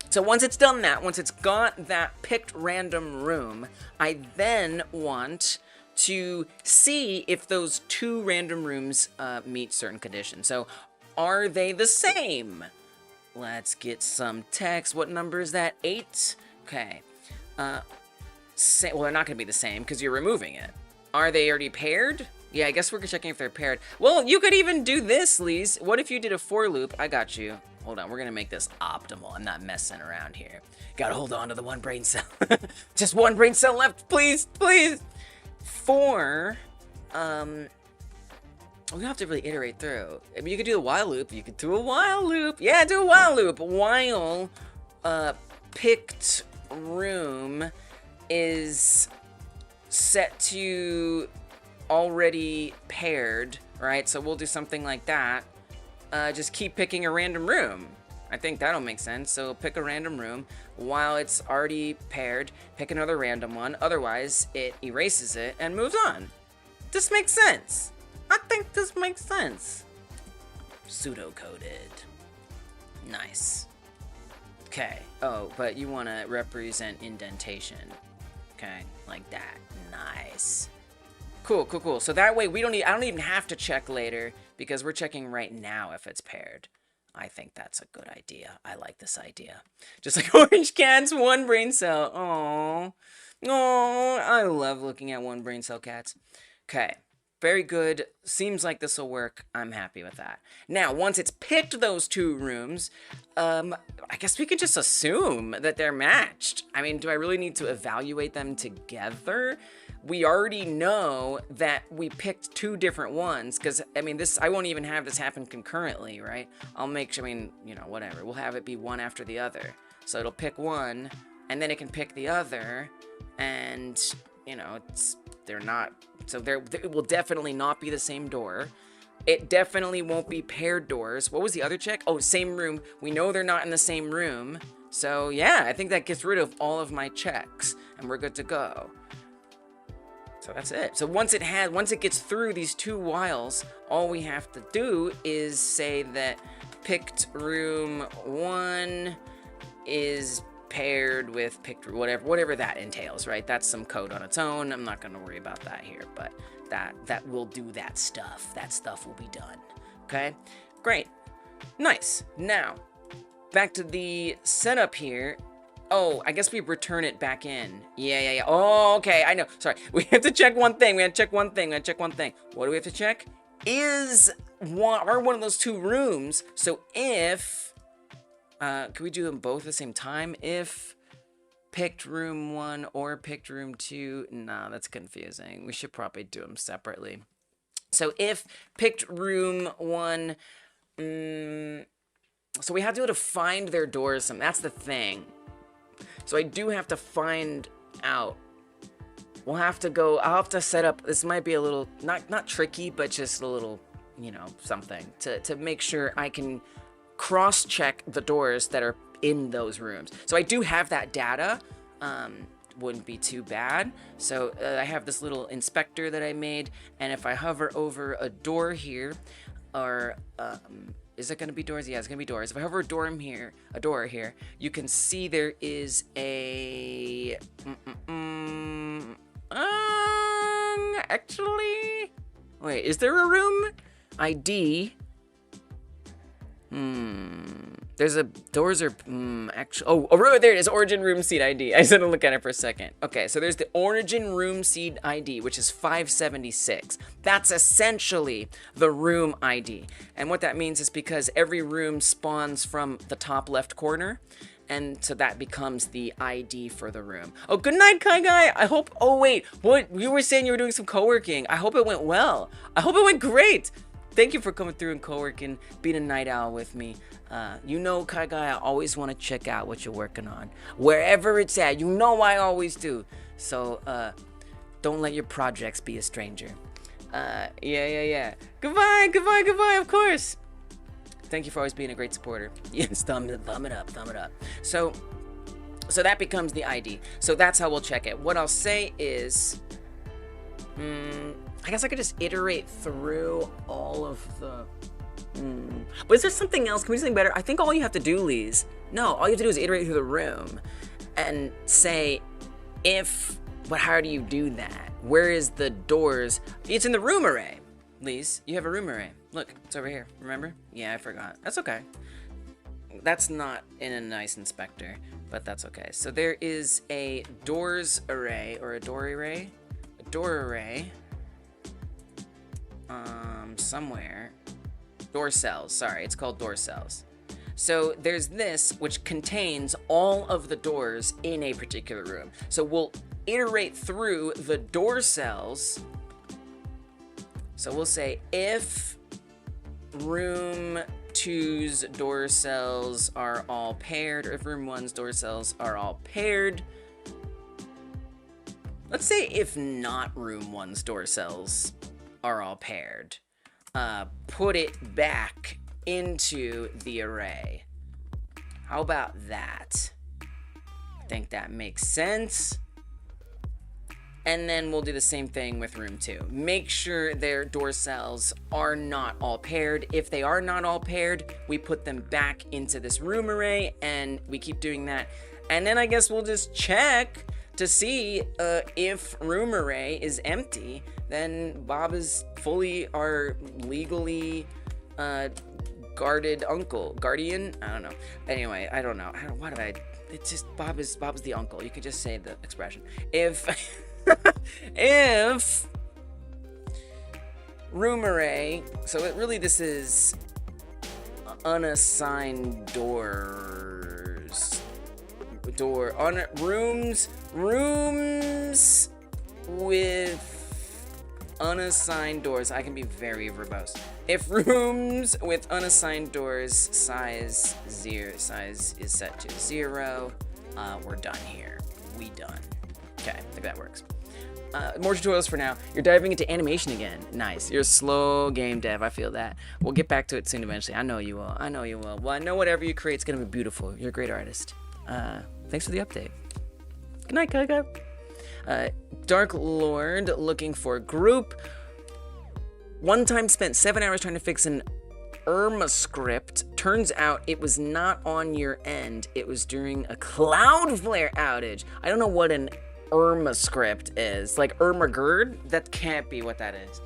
So once it's done that, once it's got that picked random room, I then want to see if those two random rooms meet certain conditions. So are they the same? Let's get some text. What number is that? 8? Okay. Well, they're not going to be the same because you're removing it. Are they already paired? Yeah, I guess we're checking if they're paired. Well, you could even do this, Lise. What if you did a for loop? I got you. Hold on, we're going to make this optimal. I'm not messing around here. Gotta hold on to the one brain cell. Just one brain cell left, please, please. For, we have to really iterate through. I mean, you could do a while loop. You could do a while loop. Yeah, do a while loop. While picked room is set to already paired, right? So we'll do something like that. Just keep picking a random room. I think that'll make sense. So pick a random room while it's already paired. Pick another random one. Otherwise, it erases it and moves on. This makes sense. I think this makes sense. Pseudo-coded. Nice. Okay. Oh, but you want to represent indentation. Okay, like that. Nice. Cool, cool, cool. So that way I don't even have to check later because we're checking right now if it's paired. I think that's a good idea. I like this idea. Just like orange cats, one brain cell. Aww. Aww. I love looking at one brain cell cats. Okay. Very good. Seems like this will work. I'm happy with that. Now, once it's picked those two rooms, I guess we could just assume that they're matched. I mean, do I really need to evaluate them together? We already know that we picked two different ones, because, I mean, I won't even have this happen concurrently, right? I'll make sure, I mean, you know, whatever. We'll have it be one after the other. So it'll pick one, and then it can pick the other, and, you know, they're not, so it will definitely not be the same door. It definitely won't be paired doors. What was the other check? Oh, same room. We know they're not in the same room. So yeah, I think that gets rid of all of my checks, and we're good to go. So that's it. So once it gets through these two whiles, all we have to do is say that picked room 1 is paired with picked, whatever that entails, right? That's some code on its own. I'm not going to worry about that here, but that will do that stuff. That stuff will be done. Okay, great, nice. Now back to the setup here. Oh, I guess we return it back in. Yeah. Oh, okay, I know. Sorry, we have to check one thing. What do we have to check? Are one of those two rooms? So if can we do them both at the same time? If picked room 1 or picked room 2, nah, that's confusing. We should probably do them separately. So if picked room 1, so we have to be able to find their doors. That's the thing. So I do have to find out. I'll have to set up, this might be a little, not tricky, but just a little, you know, something to make sure I can cross-check the doors that are in those rooms. So I do have that data, wouldn't be too bad. So I have this little inspector that I made, and if I hover over a door here, or is it going to be doors? Yeah, it's going to be doors. If I hover a door here, you can see there is a actually, wait, is there a room ID? There's a doors are actually, oh, there it is, origin room seed ID. I just had to look at it for a second. Okay, so there's the origin room seed ID, which is 576. That's essentially the room ID. And what that means is because every room spawns from the top left corner, and so that becomes the ID for the room. Oh, good night, Kai Guy. I hope, oh wait, what, you were saying you were doing some co-working. I hope it went well. I hope it went great. Thank you for coming through and co-working, being a night owl with me. You know, Kai Guy, I always want to check out what you're working on. Wherever it's at, you know I always do. So, don't let your projects be a stranger. Yeah. Goodbye, of course. Thank you for always being a great supporter. Yes, thumb it up, thumb it up. So that becomes the ID. So that's how we'll check it. What I'll say is, I guess I could just iterate through all of the, but is there something else? Can we do something better? I think all you have to do, Lise, no, all you have to do is iterate through the room and say if, but how do you do that? Where is the doors? It's in the room array. Lise, you have a room array. Look, it's over here, remember? Yeah, I forgot. That's okay. That's not in a nice inspector, but that's okay. So there is a doors array, or a door array. A door array. Somewhere. Door cells, sorry, it's called door cells. So there's this, which contains all of the doors in a particular room. So we'll iterate through the door cells. So we'll say if room 2's door cells are all paired, or if room 1's door cells are all paired. Let's say if not room 1's door cells are all paired. Put it back into the array. How about that? I think that makes sense. And then we'll do the same thing with room 2. Make sure their door cells are not all paired. If they are not all paired, we put them back into this room array, and we keep doing that. And then I guess we'll just check to see if room array is empty, then Bob is fully our legally guarded guardian. I don't know. Anyway, I don't know. It's just Bob's the uncle. You could just say the expression. If if room array, so this is unassigned doors. Rooms with unassigned doors. I can be very verbose. If rooms with unassigned doors size is set to 0, we're done here. We done. Okay, I think that works. More tutorials for now. You're diving into animation again. Nice. You're a slow game dev. I feel that. We'll get back to it soon eventually. I know you will. I know you will. Well, I know whatever you create is going to be beautiful. You're a great artist. Thanks for the update. Good night, Kaga. Dark Lord looking for group. One time spent 7 hours trying to fix an Irma script. Turns out it was not on your end. It was during a Cloudflare outage. I don't know what an Irma script is. Like Irma Gerd? That can't be what that is.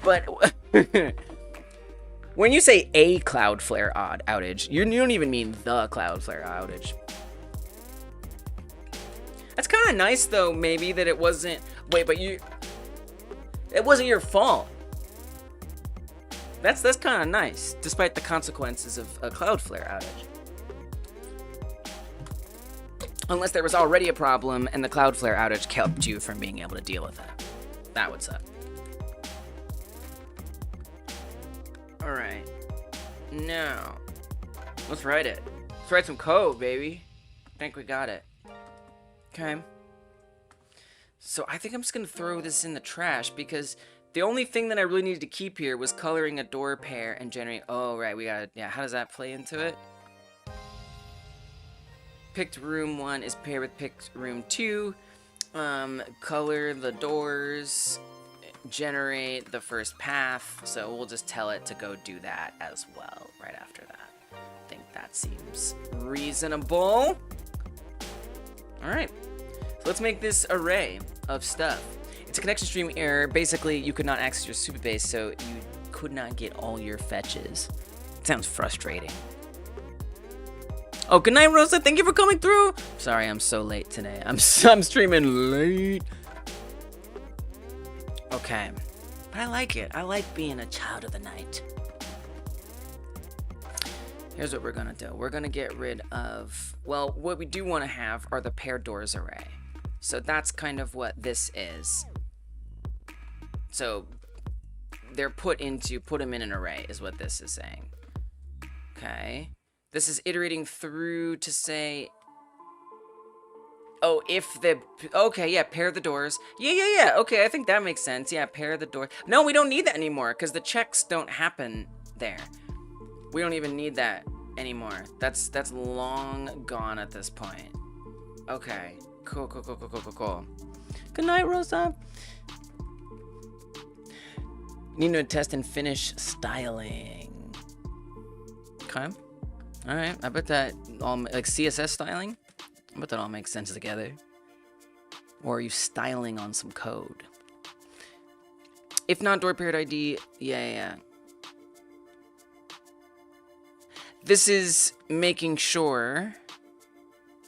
But when you say a Cloudflare outage, you don't even mean the Cloudflare outage. That's kind of nice though, maybe, that it wasn't... Wait, but it wasn't your fault. That's kind of nice, despite the consequences of a Cloudflare outage. Unless there was already a problem and the Cloudflare outage kept you from being able to deal with that. That would suck. Alright. Now, let's write it. Let's write some code, baby. I think we got it. Okay. So I think I'm just going to throw this in the trash because the only thing that I really needed to keep here was coloring a door pair and generate... Oh, right, we got it. Yeah, how does that play into it? Picked room 1 is paired with picked room 2. Color the doors. Generate the first path. So we'll just tell it to go do that as well right after that. I think that seems reasonable. Alright. So let's make this array of stuff. It's a connection stream error. Basically, you could not access your super base, so you could not get all your fetches. It sounds frustrating. Oh, good night, Rosa. Thank you for coming through. Sorry, I'm so late today. I'm streaming late. Okay. But I like it. I like being a child of the night. Here's what we're going to do. We're going to get rid of... Well, what we do want to have are the paired doors array. So that's kind of what this is. So they're put them in an array is what this is saying. Okay. This is iterating through to say, oh, if the, okay, yeah, pair the doors. Yeah, okay, I think that makes sense. Yeah, pair the door. No, we don't need that anymore because the checks don't happen there. We don't even need that anymore. That's long gone at this point. Okay. Cool. Good night, Rosa. Need to test and finish styling. Okay. All right. I bet that all like CSS styling. I bet that all makes sense together. Or are you styling on some code? If not, door period ID. Yeah. This is making sure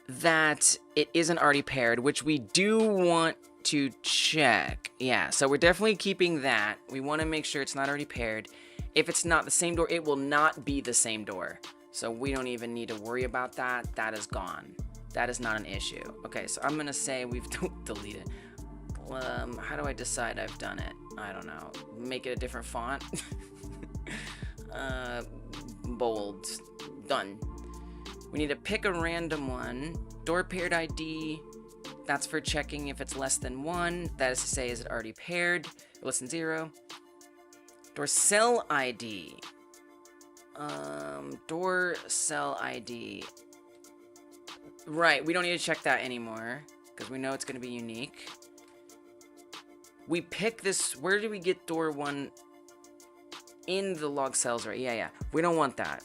that it isn't already paired, which we do want to check. Yeah, so we're definitely keeping that. We want to make sure it's not already paired. If it's not the same door, it will not be the same door. So we don't even need to worry about that. That is gone. That is not an issue. Okay, so I'm going to say we've deleted. How do I decide I've done it? I don't know. Make it a different font. Bold. Done. We need to pick a random one. Door paired ID. That's for checking if it's less than 1. That is to say, is it already paired? Less than 0. Door cell ID. Door cell ID. Right, we don't need to check that anymore because we know it's going to be unique. We pick this. Where do we get door 1? In the log cells, right? Yeah. We don't want that.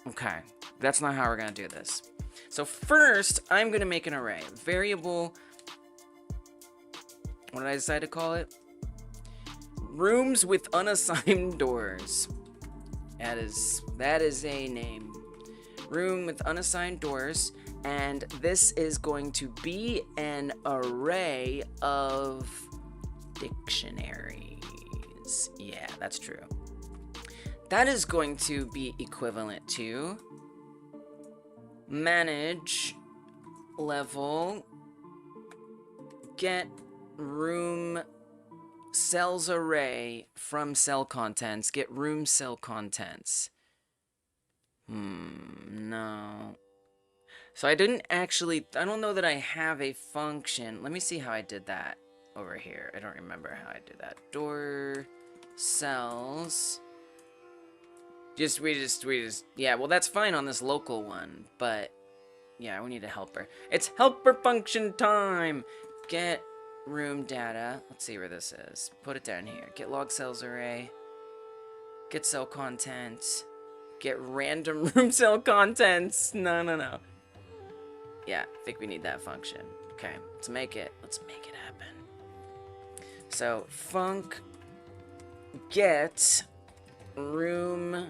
Okay. That's not how we're going to do this. So first, I'm going to make an array. Variable. What did I decide to call it? Rooms with unassigned doors. That is a name. Room with unassigned doors. And this is going to be an array of dictionaries. Yeah, that's true. That is going to be equivalent to manage level get room cells array from cell contents. Get room cell contents. No. So I don't know that I have a function. Let me see how I did that over here. I don't remember how I did that. Door cells. Yeah, well, that's fine on this local one, but yeah, we need a helper. It's helper function time. Get room data. Let's see where this is. Put it down here. Get log cells array. Get cell contents. Get random room cell contents. No. Yeah, I think we need that function. Okay, let's make it happen. So func get room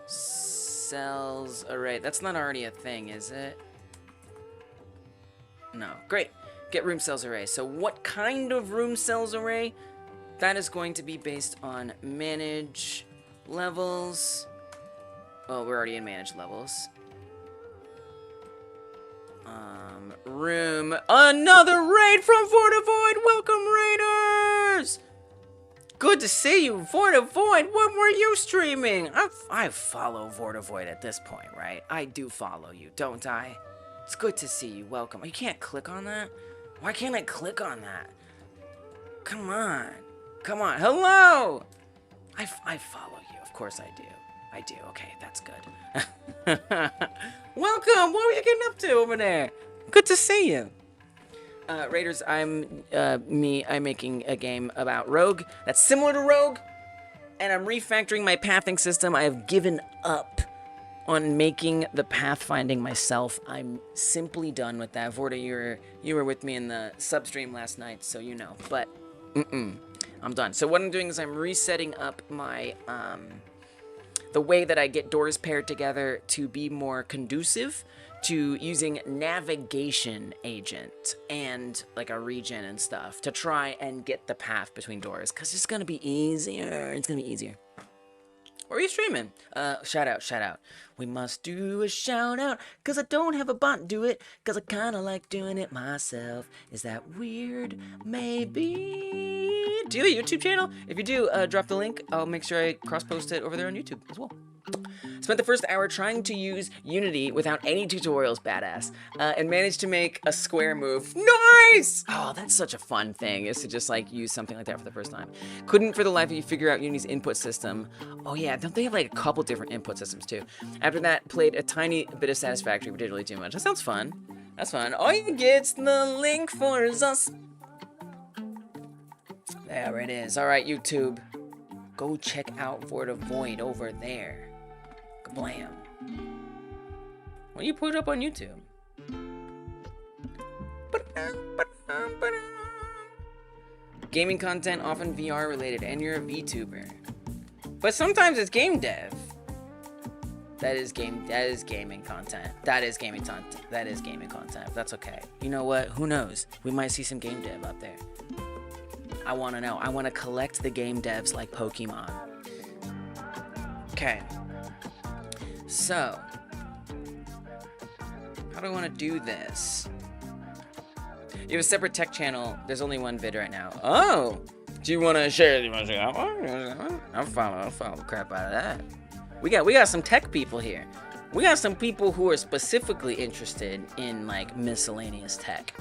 cells array. That's not already a thing, is it? No. Great. Get room cells array. So what kind of room cells array? That is going to be based on manage levels. Oh, we're already in manage levels. Room. Another raid from Vortivoid. Welcome, raiders. Good to see you, Vortivoid. What were you streaming? I follow Vortivoid at this point, right? I do follow you, don't I? It's good to see you. Welcome. You can't click on that? Why can't I click on that? Come on. Hello. I follow you. Of course I do. Okay, that's good. Welcome. What were you getting up to over there? Good to see you. Raiders, I'm making a game about Rogue that's similar to Rogue, and I'm refactoring my pathing system. I have given up on making the pathfinding myself. I'm simply done with that. Vorta, you were with me in the substream last night, so you know. But I'm done. So what I'm doing is I'm resetting up my the way that I get doors paired together to be more conducive to using navigation agent and like a regen and stuff to try and get the path between doors, because it's gonna be easier. Where are you streaming? Shout out. We must do a shout out, because I don't have a bot do it, because I kind of like doing it myself. Is that weird? Maybe. Do you have a YouTube channel? If you do, drop the link. I'll make sure I cross-post it over there on YouTube as well. Spent the first hour trying to use Unity without any tutorials, badass, and managed to make a square move. Nice! Oh, that's such a fun thing, is to just like use something like that for the first time. Couldn't for the life of you figure out Unity's input system. Oh yeah, don't they have like a couple different input systems too? After that, played a tiny bit of Satisfactory, but didn't really do much. That sounds fun. That's fun. All you get's the link for us. There it is. All right, YouTube. Go check out For the Void over there. Kablam. Why do you put it up on YouTube? Gaming content, often VR related, and you're a VTuber. But sometimes it's game dev. That is gaming content. That is gaming content. That is gaming content. That's okay. You know what? Who knows? We might see some game dev up there. I want to know. I want to collect the game devs like Pokemon. Okay. So, how do I want to do this? You have a separate tech channel. There's only one vid right now. Oh! Do you want to share? That one? I'll follow the crap out of that. We got some tech people here. We got some people who are specifically interested in like miscellaneous tech.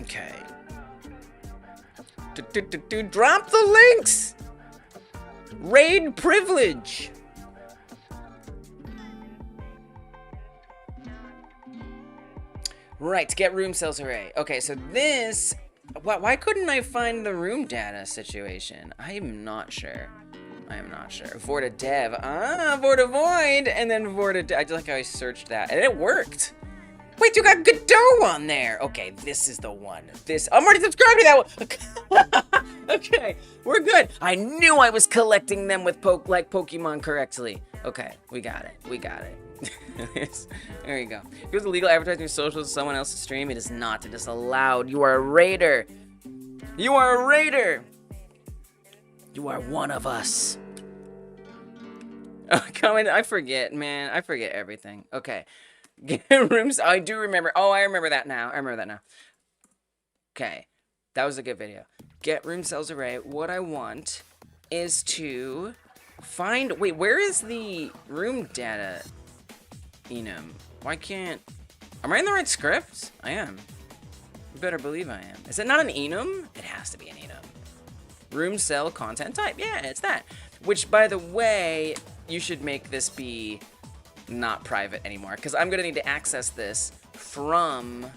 Okay. Drop the links! Raid privilege! Right, get room cells array. Okay, so this... Why couldn't I find the room data situation? I am not sure. Vorta dev. Vorta void! And then Vorta... I just like how I searched that. And it worked! Wait, you got Godot on there! Okay, this is the one. I'm already subscribed to that one! Okay, we're good. I knew I was collecting them with Pokemon correctly. Okay, we got it. There you go. If it was illegal advertising your socials to someone else's stream, it is not. It is allowed. You are a raider. You are a raider. You are one of us. Oh, comment. I forget, man. I forget everything. Okay. Rooms. I do remember. Oh, I remember that now. Okay. That was a good video. Get room cells array. What I want is to find... Wait, where is the room data enum? Why can't... Am I in the right script? I am. You better believe I am. Is it not an enum? It has to be an enum. Room cell content type. Yeah, it's that. Which, by the way, you should make this be not private anymore, because I'm going to need to access this from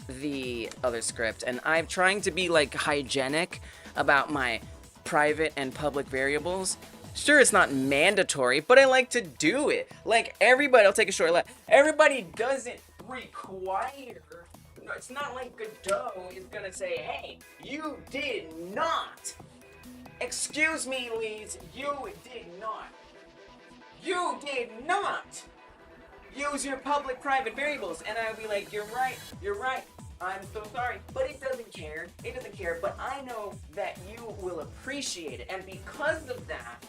the other script, and I'm trying to be like hygienic about my private and public variables. Sure, it's not mandatory, but I like to do it. Like, everybody, I'll take a short left. Everybody doesn't require, it's not like Godot is gonna say, hey, you did not. Excuse me, Lees, you did not. You did not use your public-private variables. And I'll be like, you're right, I'm so sorry. But it doesn't care, but I know that you will appreciate it. And because of that,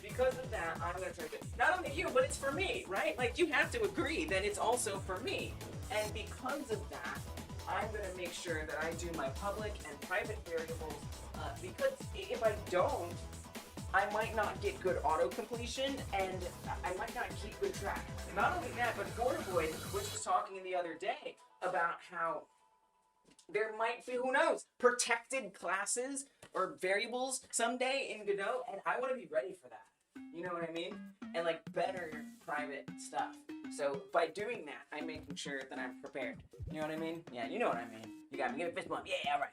I'm gonna try to, not only you, but it's for me, right? Like, you have to agree that it's also for me. And because of that, I'm gonna make sure that I do my public and private variables, because if I don't, I might not get good auto-completion, and I might not keep good track. Not only that, but Void was just talking the other day about how there might be, who knows, protected classes or variables someday in Godot, and I want to be ready for that. You know what I mean? And like better private stuff. So by doing that, I'm making sure that I'm prepared. You know what I mean? Yeah, you know what I mean. You got me. Give me a fist bump. Yeah, all right.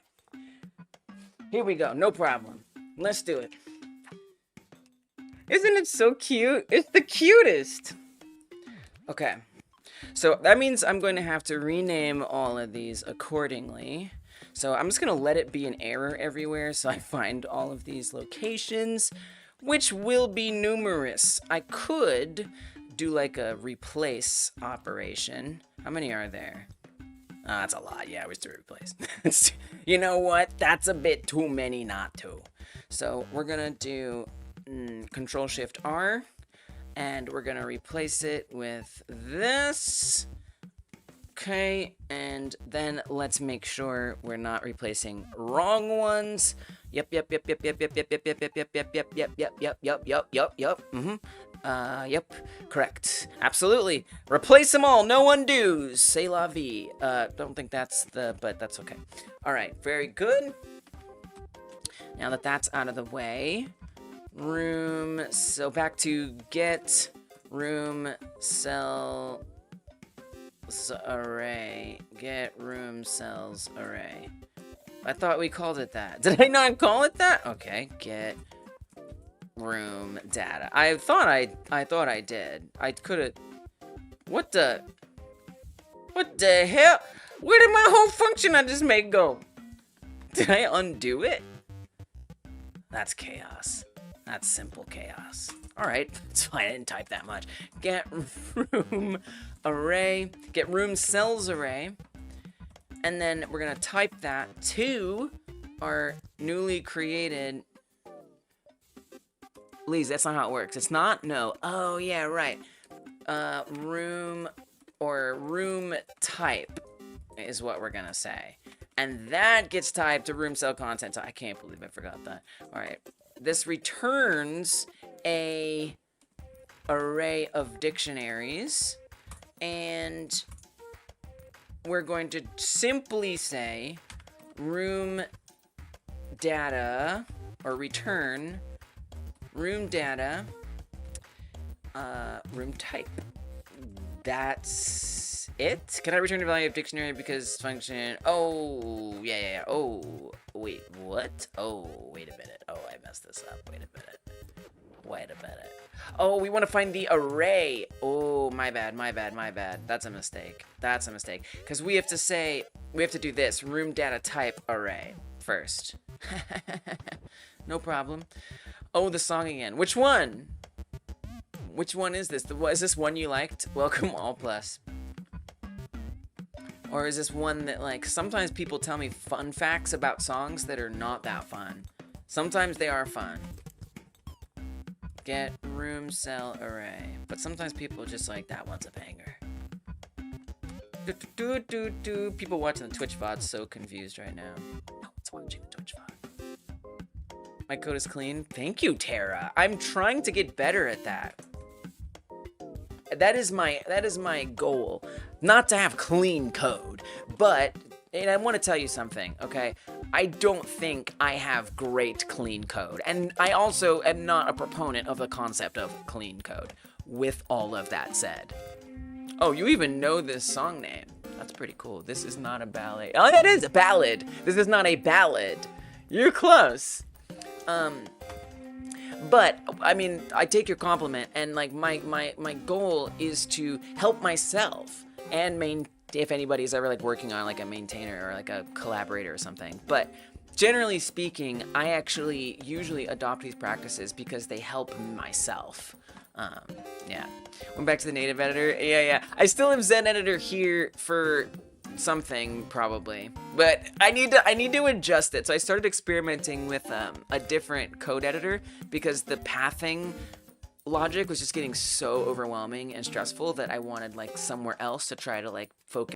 Here we go. No problem. Let's do it. Isn't it so cute? It's the cutest. Okay. So that means I'm going to have to rename all of these accordingly. So I'm just going to let it be an error everywhere so I find all of these locations, which will be numerous. I could do like a replace operation. How many are there? That's a lot. Yeah, we still replace. You know what? That's a bit too many not to. So we're going to do Control-Shift-R, and we're going to replace it with this. Okay, and then let's make sure we're not replacing wrong ones. Yep. Yep. Correct. Absolutely. Replace them all. No undos. C'est la vie. Don't think that's but that's okay. All right. Very good. Now that that's out of the way, so back to get room cells array. Get room cells array. I thought we called it that. Did I not call it that? Okay, get room data. I thought I did. I could have. What the hell? Where did my whole function I just made go? Did I undo it? That's chaos. That's simple chaos. All right, it's fine. I didn't type that much. Get room array. Get room cells array. And then we're gonna type that to our newly created. Please, that's not how it works. It's not? No. Oh, yeah, right. Room type is what we're gonna say. And that gets typed to room cell content. I can't believe I forgot that. All right. This returns a array of dictionaries, and we're going to simply say room data, or return room data, room type. That's it. Can I return the value of dictionary because function? Oh, yeah. Oh, wait, what? Oh, wait a minute. Oh, I messed this up. Wait a minute. Oh, we want to find the array. Oh, my bad. That's a mistake. Because we have to do this. Room data type array first. No problem. Oh, the song again. Which one? Which one is this? Is this one you liked? Welcome All Plus. Or is this one that, like, sometimes people tell me fun facts about songs that are not that fun. Sometimes they are fun. Get room cell array. But sometimes people just like, that one's a banger. People watching the Twitch VOD's so confused right now. No one's watching the Twitch VOD. My code is clean. Thank you, Tara. I'm trying to get better at that. That is my goal. Not to have clean code, but, and I want to tell you something, okay? I don't think I have great clean code. And I also am not a proponent of the concept of clean code, with all of that said. Oh, you even know this song name. That's pretty cool. This is not a ballad. Oh, that is a ballad. This is not a ballad. You're close. But, I mean, I take your compliment, and, like, my goal is to help myself and if anybody's ever, like, working on, like, a maintainer or, like, a collaborator or something. But generally speaking, I actually usually adopt these practices because they help myself. Yeah. Went back to the native editor. Yeah. I still have Zen editor here for something probably, but I need to adjust it. So I started experimenting with a different code editor because the pathing logic was just getting so overwhelming and stressful that I wanted, like, somewhere else to try to, like, focus.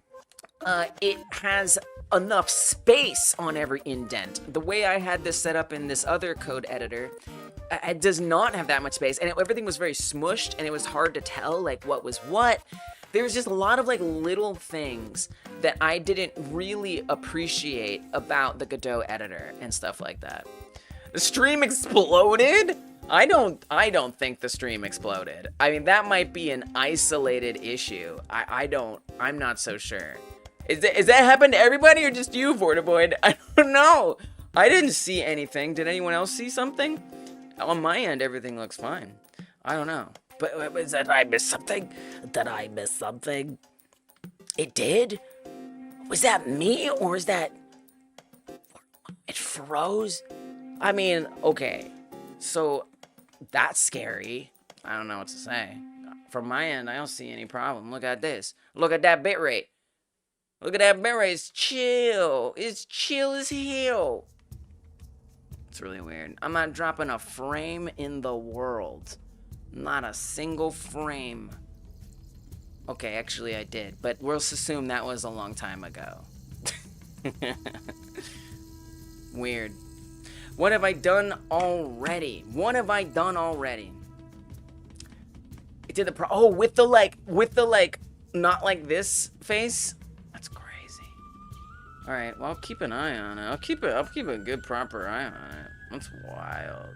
It has enough space on every indent. The way I had this set up in this other code editor, it does not have that much space, and everything was very smushed, and it was hard to tell, like, what was what. There was just a lot of, like, little things that I didn't really appreciate about the Godot editor and stuff like that. The stream exploded? I don't think the stream exploded. I mean, that might be an isolated issue. I'm not so sure. Is that happen to everybody or just you, Vortivoid? I don't know. I didn't see anything. Did anyone else see something? On my end, everything looks fine. I don't know. But was that I missed something? Did I miss something? It did? Was that me or is that... It froze? I mean, okay. So, that's scary. I don't know what to say. From my end, I don't see any problem. Look at this. Look at that bitrate. Look at that bitrate. It's chill. It's chill as hell. It's really weird. I'm not dropping a frame in the world. Not a single frame. Okay, actually I did, but we'll assume that was a long time ago. Weird. What have I done already? What have I done already? It did the oh, with the like, not like this face? That's crazy. All right, well, I'll keep an eye on it. I'll keep a good proper eye on it. That's wild.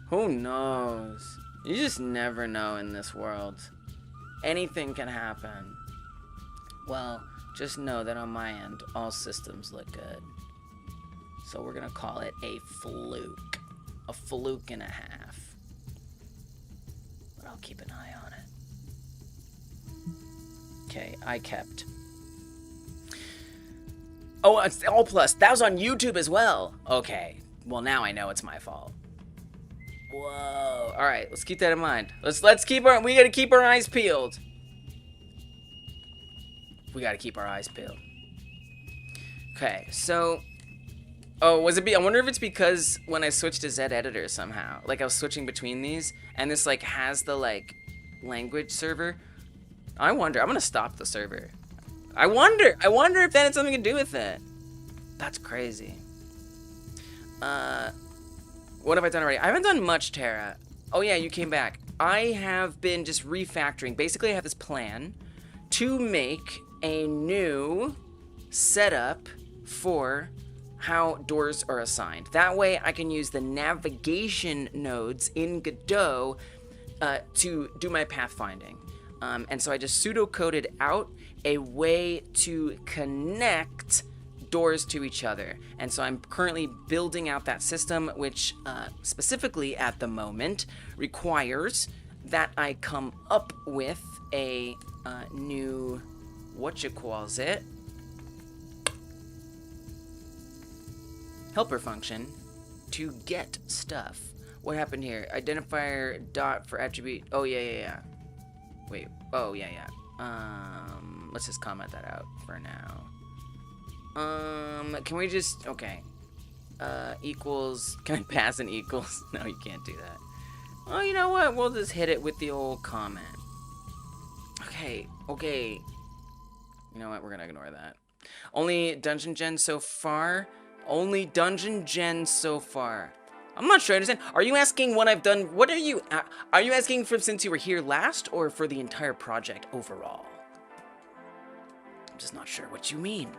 Who knows? You just never know in this world. Anything can happen. Well, just know that on my end, all systems look good. So we're gonna call it a fluke. A fluke and a half. But I'll keep an eye on it. Okay, I kept. Oh, it's all plus. That was on YouTube as well. Okay, well now I know it's my fault. Whoa. All right, let's keep that in mind. Let's keep we gotta keep our eyes peeled. We gotta keep our eyes peeled. Okay, so, oh, I wonder if it's because when I switched to Z editor somehow, like I was switching between these, and this like has the like language server. I wonder. I'm gonna stop the server. I wonder if that had something to do with it. That's crazy. What have I done already? I haven't done much, Tara. Oh yeah, you came back. I have been just refactoring. Basically, I have this plan to make a new setup for how doors are assigned. That way I can use the navigation nodes in Godot to do my pathfinding. And so I just pseudo-coded out a way to connect doors to each other. And so I'm currently building out that system, which specifically at the moment requires that I come up with a new helper function to get stuff. What happened here? Identifier dot for attribute. Oh yeah. Wait. Oh yeah. Let's just comment that out for now. Can we just okay? Equals. Can I pass an equals? No, you can't do that. Oh, you know what? We'll just hit it with the old comment. Okay. You know what? We're gonna ignore that. Only dungeon gen so far. I'm not sure I understand. Are you asking what I've done? What are you asking for since you were here last, or for the entire project overall? I'm just not sure what you mean.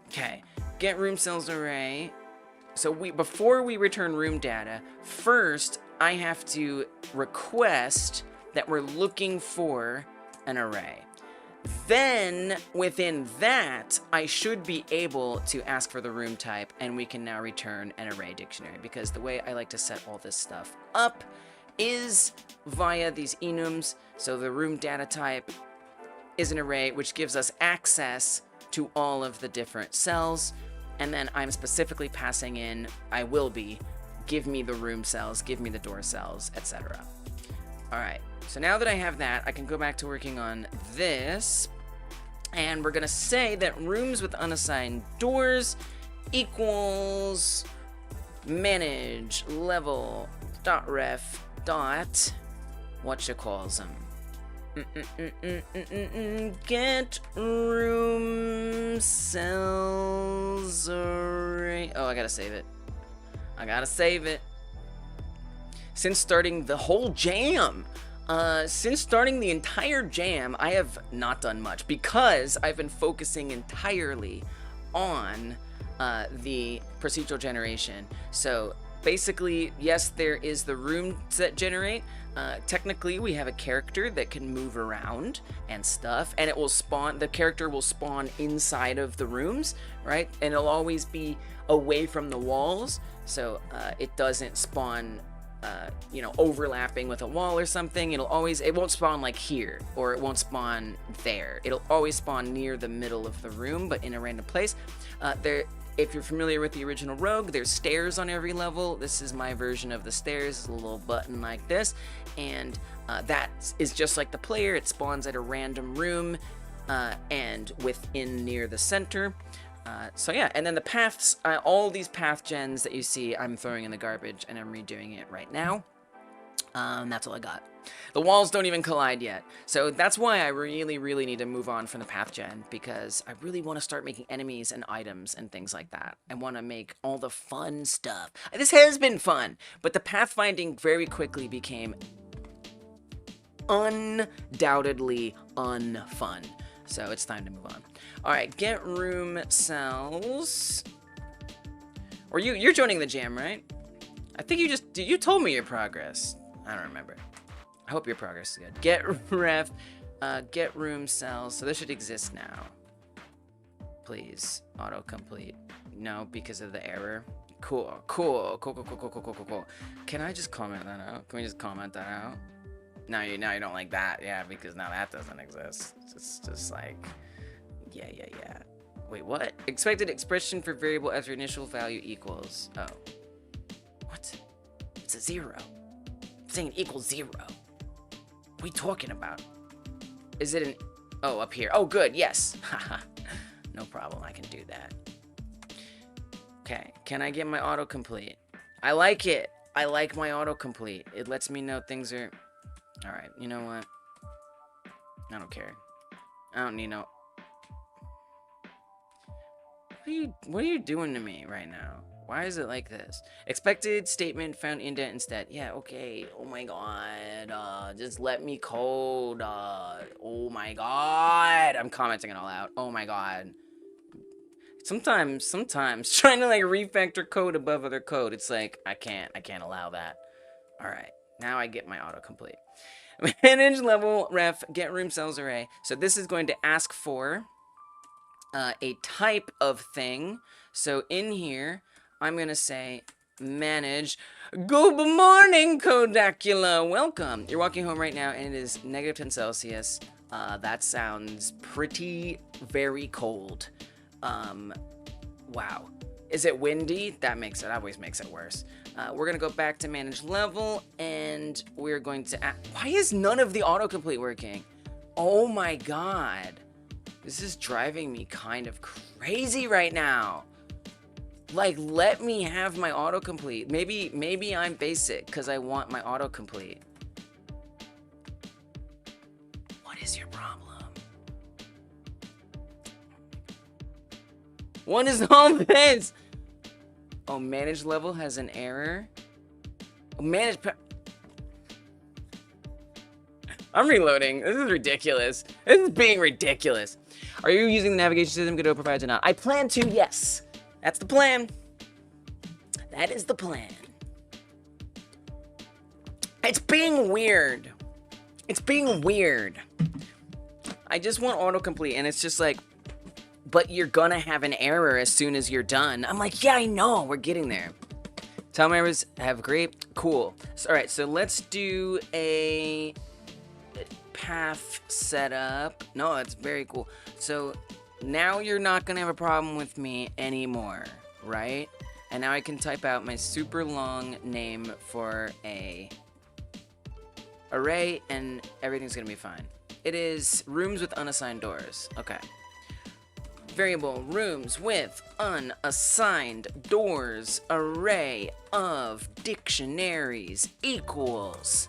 Okay, get room cells array. So before we return room data, first I have to request that we're looking for an array. Then, within that, I should be able to ask for the room type, and we can now return an array dictionary, because the way I like to set all this stuff up is via these enums. So the room data type is an array, which gives us access to all of the different cells, and then I'm specifically passing in, give me the room cells, give me the door cells, etc. Alright, so now that I have that, I can go back to working on this, and we're gonna say that rooms with unassigned doors equals manage level dot ref dot get room cells array. Oh, I gotta save it. Since starting the whole jam, since starting the entire jam, I have not done much because I've been focusing entirely on the procedural generation. So basically, yes, there is the rooms that generate. Technically, we have a character that can move around and stuff, and it will spawn. The character will spawn inside of the rooms, right? And it'll always be away from the walls, so it doesn't spawn overlapping with a wall or something. It won't spawn like here, or it won't spawn there. It'll always spawn near the middle of the room, but in a random place. If you're familiar with the original Rogue, there's stairs on every level. This is my version of the stairs. It's a little button like this, and that is just like the player. It spawns at a random room and within near the center. So yeah, and then the paths, all these path gens that you see, I'm throwing in the garbage, and I'm redoing it right now. That's all I got. The walls don't even collide yet. So that's why I really, really need to move on from the path gen, because I really want to start making enemies and items and things like that. I want to make all the fun stuff. This has been fun, but the pathfinding very quickly became undoubtedly unfun. So it's time to move on. All right, get room cells. Or you're joining the jam, right? I think you told me your progress. I don't remember. I hope your progress is good. Get room cells. So this should exist now. Please, autocomplete. No, because of the error. Cool. Can I just comment that out? Can we just comment that out? Now you don't like that, yeah, because now that doesn't exist. It's just like, yeah. Wait, what? Expected expression for variable after initial value equals. Oh. What? It's a 0. I'm saying it equals 0. What are we talking about? Is it an... Oh, up here. Oh, good, yes. Haha. No problem, I can do that. Okay, can I get my autocomplete? I like it. I like my autocomplete. It lets me know things are... Alright, you know what? I don't care. I don't need no... What are you doing to me right now? Why is it like this? Expected statement found indent instead. Yeah, okay. Oh my god. Just let me code. Oh my god. I'm commenting it all out. Oh my god. Sometimes trying to like refactor code above other code, it's like I can't allow that. Alright, now I get my autocomplete. Manage level ref get room cells array. So this is going to ask for a type of thing. So in here, I'm going to say manage. Good morning, Kodacula. Welcome. You're walking home right now, and it is -10 Celsius. That sounds pretty very cold. Wow. Is it windy? That always makes it worse. We're going to go back to manage level, and we're going to... Why is none of the autocomplete working? Oh my god. This is driving me kind of crazy right now. Like, let me have my autocomplete. Maybe I'm basic because I want my autocomplete. What is your problem? What is all this? Oh, manage level has an error. Oh, I'm reloading. This is ridiculous. This is being ridiculous. Are you using the navigation system Godot provides or not? I plan to, yes. That's the plan. That is the plan. It's being weird. It's being weird. I just want autocomplete, and it's just like, but you're gonna have an error as soon as you're done. I'm like, yeah, I know. We're getting there. Tell my errors have great. Cool. So, all right, so let's do a path setup. No, it's very cool. So now you're not gonna have a problem with me anymore, right? And now I can type out my super long name for a array, and everything's gonna be fine. It is rooms with unassigned doors. Okay. Variable rooms with unassigned doors array of dictionaries equals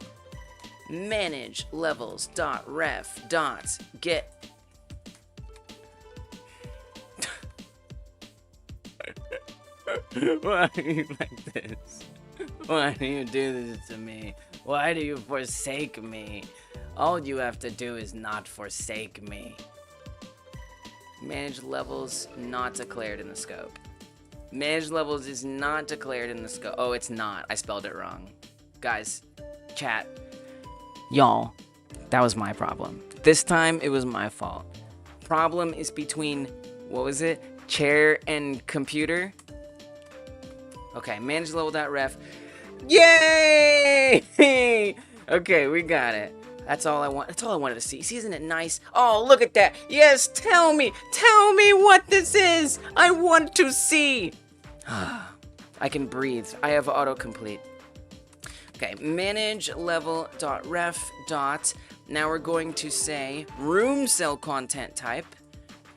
manage levels dot ref dot get. Why are you like this? Why do you do this to me? Why do you forsake me? All you have to do is not forsake me. Manage levels not declared in the scope. Manage levels is not declared in the scope. Oh, it's not. I spelled it wrong. Guys, chat. Y'all, that was my problem. This time, it was my fault. Problem is between, what was it? Chair and computer? Okay, manage level.ref. Yay! Okay, we got it. That's all I want. That's all I wanted to see. See, isn't it nice? Oh, look at that. Yes, tell me what this is. I want to see. I can breathe. I have autocomplete. Okay, manage level dot ref dot. Now we're going to say room cell content type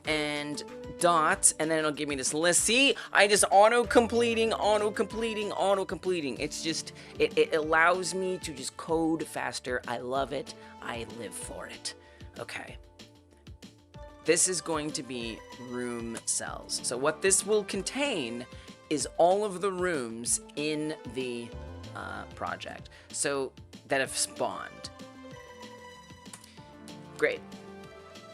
and dot, and then it'll give me this list. See, I just auto-completing. It's just, it allows me to just code faster. I love it. I live for it. Okay. This is going to be room cells. So what this will contain is all of the rooms in the project, so that have spawned. Great.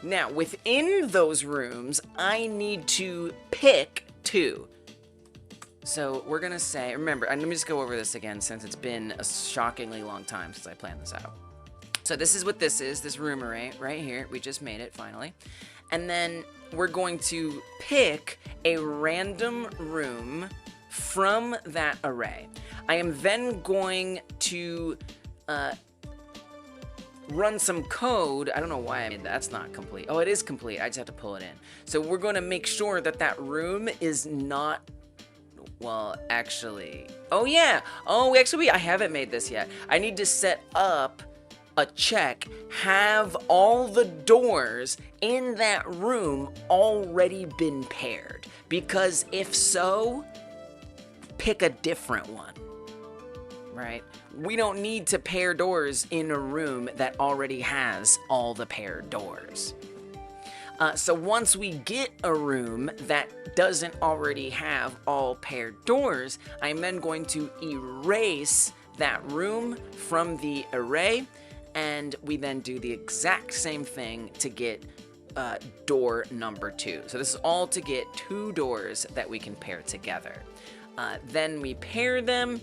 Now, within those rooms, I need to pick 2. So we're gonna say, remember, and let me just go over this again since it's been a shockingly long time since I planned this out. So this is what this is, this room array right here. We just made it finally. And then we're going to pick a random room from that array. I am then going to run some code. I don't know why I made that. That's not complete. Oh, it is complete. I just have to pull it in. So we're going to make sure that that room is not, well, actually, oh yeah. Oh, actually, I haven't made this yet. I need to set up a check, have all the doors in that room already been paired. Because if so, pick a different one, right? We don't need to pair doors in a room that already has all the paired doors. So once we get a room that doesn't already have all paired doors, I'm then going to erase that room from the array, and we then do the exact same thing to get door number 2. So this is all to get 2 doors that we can pair together. Then we pair them,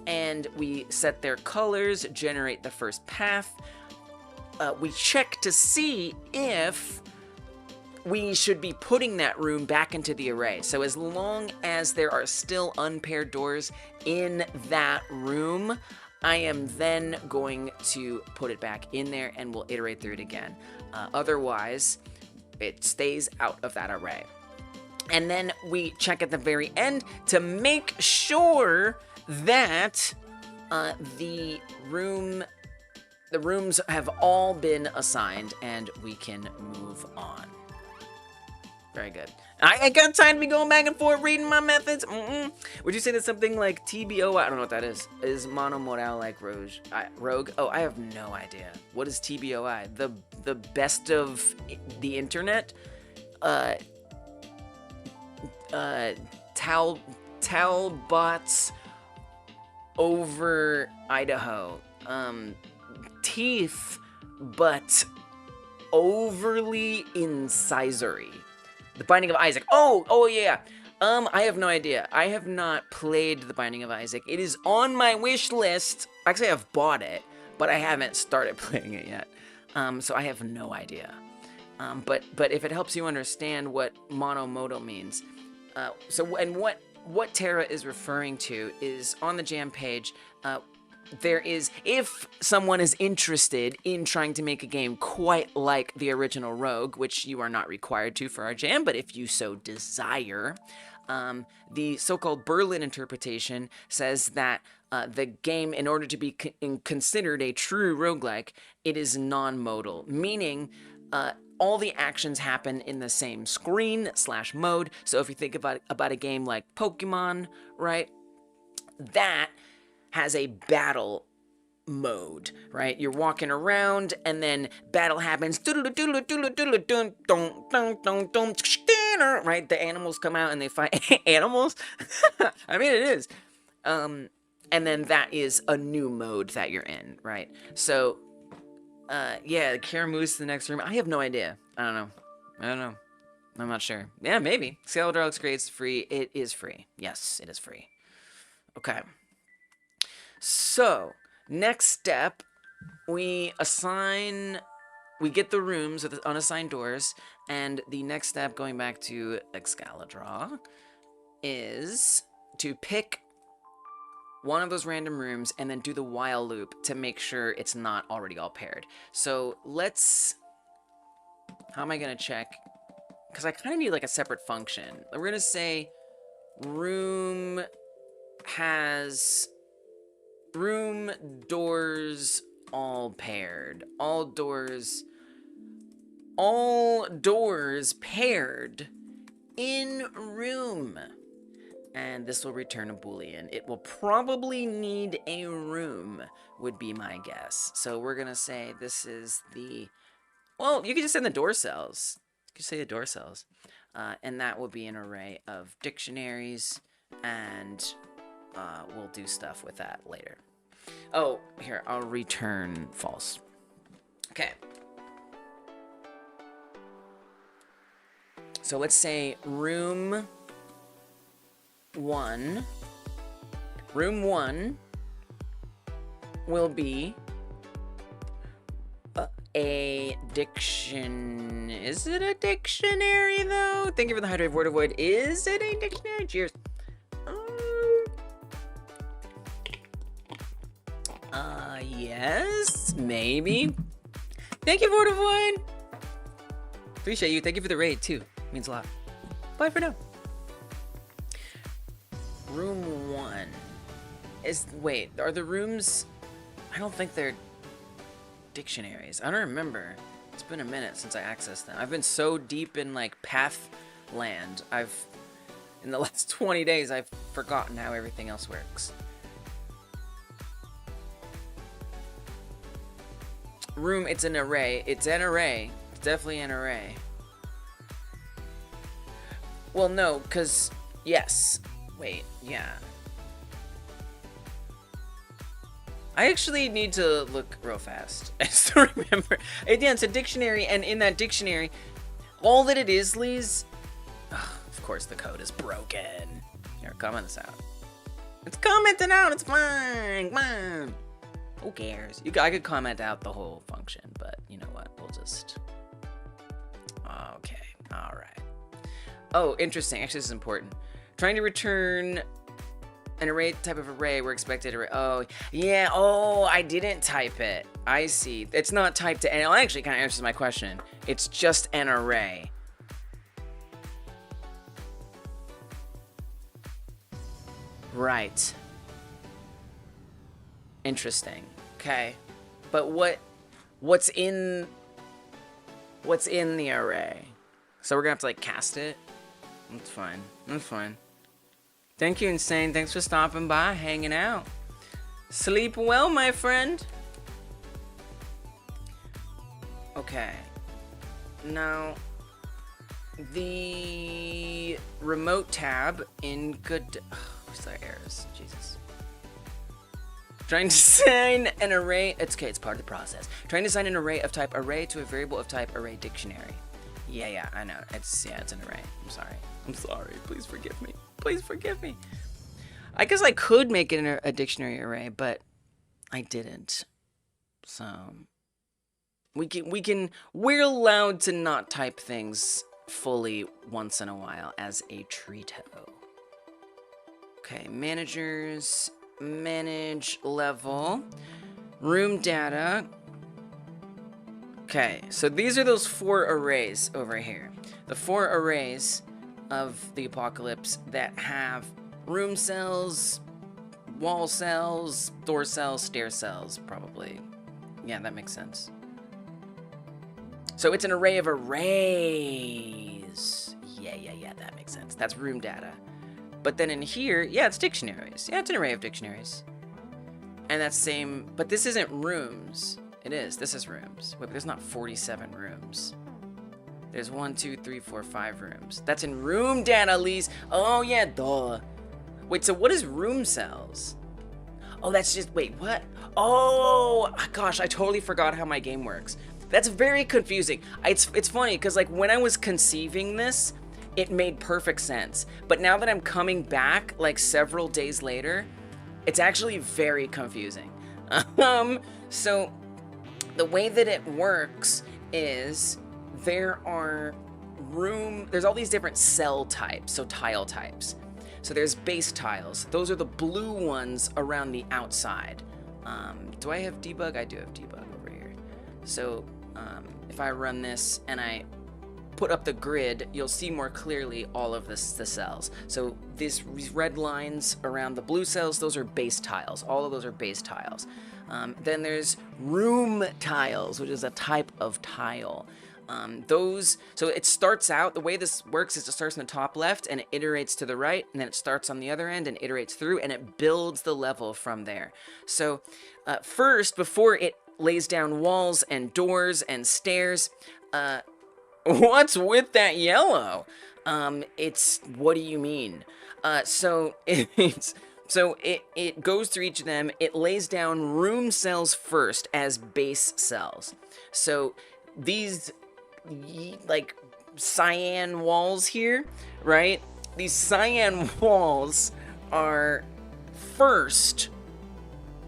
and we set their colors, generate the first path. We check to see if we should be putting that room back into the array. So as long as there are still unpaired doors in that room, I am then going to put it back in there, and we'll iterate through it again. Otherwise, it stays out of that array. And then we check at the very end to make sure that the rooms have all been assigned, and we can move on. Very good. I ain't got time to be going back and forth reading my methods. Would you say that something like TBO, I don't know what that is monomodal like rogue? Oh, I have no idea. What is TBOI? The best of the internet? Talbots over Idaho. Teeth, but overly incisory. The Binding of Isaac. Oh yeah. I have no idea. I have not played The Binding of Isaac. It is on my wish list. Actually, I've bought it, but I haven't started playing it yet. So I have no idea. But if it helps you understand what monomodal means, and what Tara is referring to is on the jam page. There is, if someone is interested in trying to make a game quite like the original Rogue, which you are not required to for our jam, but if you so desire, the so-called Berlin interpretation says that the game, in order to be considered a true roguelike, it is non-modal, meaning all the actions happen in the same screen/mode. So if you think about a game like Pokemon, right, that has a battle mode, right? You're walking around, and then battle happens. Right? The animals come out and they fight animals. I mean, it is. And then that is a new mode that you're in, right? So, yeah, Kara moves to the next room. I have no idea. I don't know. I'm not sure. Yeah, maybe. Scale looks great. It's free. It is free. Yes, it is free. Okay. So, next step, we get the rooms with the unassigned doors, and the next step, going back to Excalibur, is to pick one of those random rooms and then do the while loop to make sure it's not already all paired. So, how am I going to check? Because I kind of need like a separate function. We're going to say room doors all paired. All doors all doors paired in room. And this will return a Boolean. It will probably need a room, would be my guess. So we're gonna say this is the, well, you could just send the door cells. You could say the door cells. And that will be an array of dictionaries, and we'll do stuff with that later. Oh, here, I'll return false. Okay. So let's say room 1 will be a diction. Is it a dictionary though? Thank you for the hydrate word avoid. Is it a dictionary? Cheers. Yes, maybe. Thank you for the avoid. Appreciate you. Thank you for the raid too. Means a lot. Bye for now. Room 1 is, wait, are the rooms, I don't think they're dictionaries. I don't remember. It's been a minute since I accessed them. I've been so deep in like path land. In the last 20 days, I've forgotten how everything else works. Room, it's an array. It's an array. It's definitely an array. Well, no, because, yes. Wait, yeah. I actually need to look real fast. I still remember. Yeah, it's a dictionary, and in that dictionary, all that it is, Liz, of course the code is broken. Here, comment this out. It's commented out, it's fine, fine. Who cares? I could comment out the whole function, but you know what? We'll just... Okay, alright. Oh, interesting. Actually, this is important. Trying to return an array type of array where expected array. Oh, yeah. Oh, I didn't type it. I see. It's not typed to, and it actually kind of answers my question. It's just an array. Right. Interesting. Okay. But what's in the array? So we're gonna have to like cast it. That's fine. That's fine. Thank you, Insane. Thanks for stopping by, hanging out. Sleep well, my friend. Okay. Now, the remote tab in Godot. Where's the errors? Jesus. Trying to assign an array. It's okay, it's part of the process. Trying to assign an array of type array to a variable of type array dictionary. Yeah, I know. It's an array. I'm sorry. Please forgive me. Please forgive me. I guess I could make it a dictionary array, but I didn't. So we're allowed to not type things fully once in a while as a treato. Okay, managers, manage level, room data. Okay, so these are those 4 arrays over here. The 4 arrays of the apocalypse that have room cells, wall cells, door cells, stair cells, probably. Yeah, that makes sense. So it's an array of arrays. Yeah, that makes sense. That's room data. But then in here, yeah, it's dictionaries. Yeah, it's an array of dictionaries. And that's same, but this isn't rooms. It is, this is rooms. Wait, but there's not 47 rooms. There's 1, 2, 3, 4, 5 rooms. That's in room data, Lise. Oh, yeah, duh. Wait, so what is room cells? Oh, that's just, wait, what? Oh, gosh, I totally forgot how my game works. That's very confusing. It's funny, because, like, when I was conceiving this, it made perfect sense. But now that I'm coming back, like, several days later, it's actually very confusing. So, the way that it works is... there's all these different cell types, so tile types. So there's base tiles. Those are the blue ones around the outside. Do I have debug? I do have debug over here. So if I run this and I put up the grid, you'll see more clearly all of the cells. So these red lines around the blue cells, those are base tiles. All of those are base tiles. Then there's room tiles, which is a type of tile. So it starts out, the way this works is it starts in the top left and it iterates to the right, and then it starts on the other end and iterates through, and it builds the level from there. So first, before it lays down walls and doors and stairs, what's with that yellow? What do you mean? So it goes through each of them. It lays down room cells first as base cells. So these like cyan walls here, right? These cyan walls are first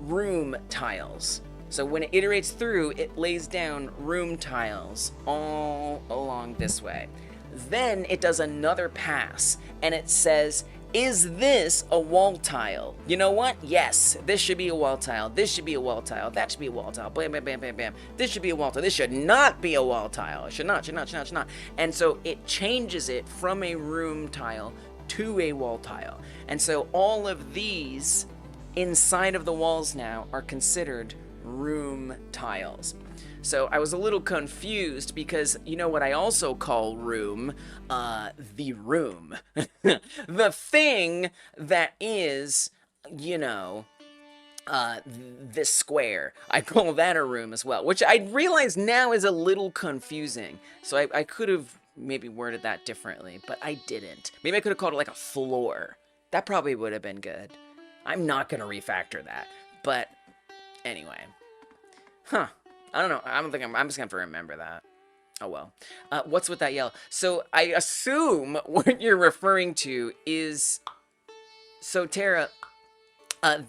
room tiles. So when it iterates through, it lays down room tiles all along this way. Then it does another pass and it says, is this a wall tile? You know what? Yes, this should be a wall tile. This should be a wall tile. That should be a wall tile. Bam, bam, bam, bam, bam. This should be a wall tile. This should not be a wall tile. It should not. And so it changes it from a room tile to a wall tile. And so all of these inside of the walls now are considered room tiles. So I was a little confused because you know what I also call room? The room. The thing that is, you know, this square. I call that a room as well, which I realize now is a little confusing. So I could have maybe worded that differently, but I didn't. Maybe I could have called it like a floor. That probably would have been good. I'm not going to refactor that, but anyway. Huh. I don't know. I'm just going to have to remember that. Oh, well. What's with that yellow? So I assume what you're referring to is... So, Tara,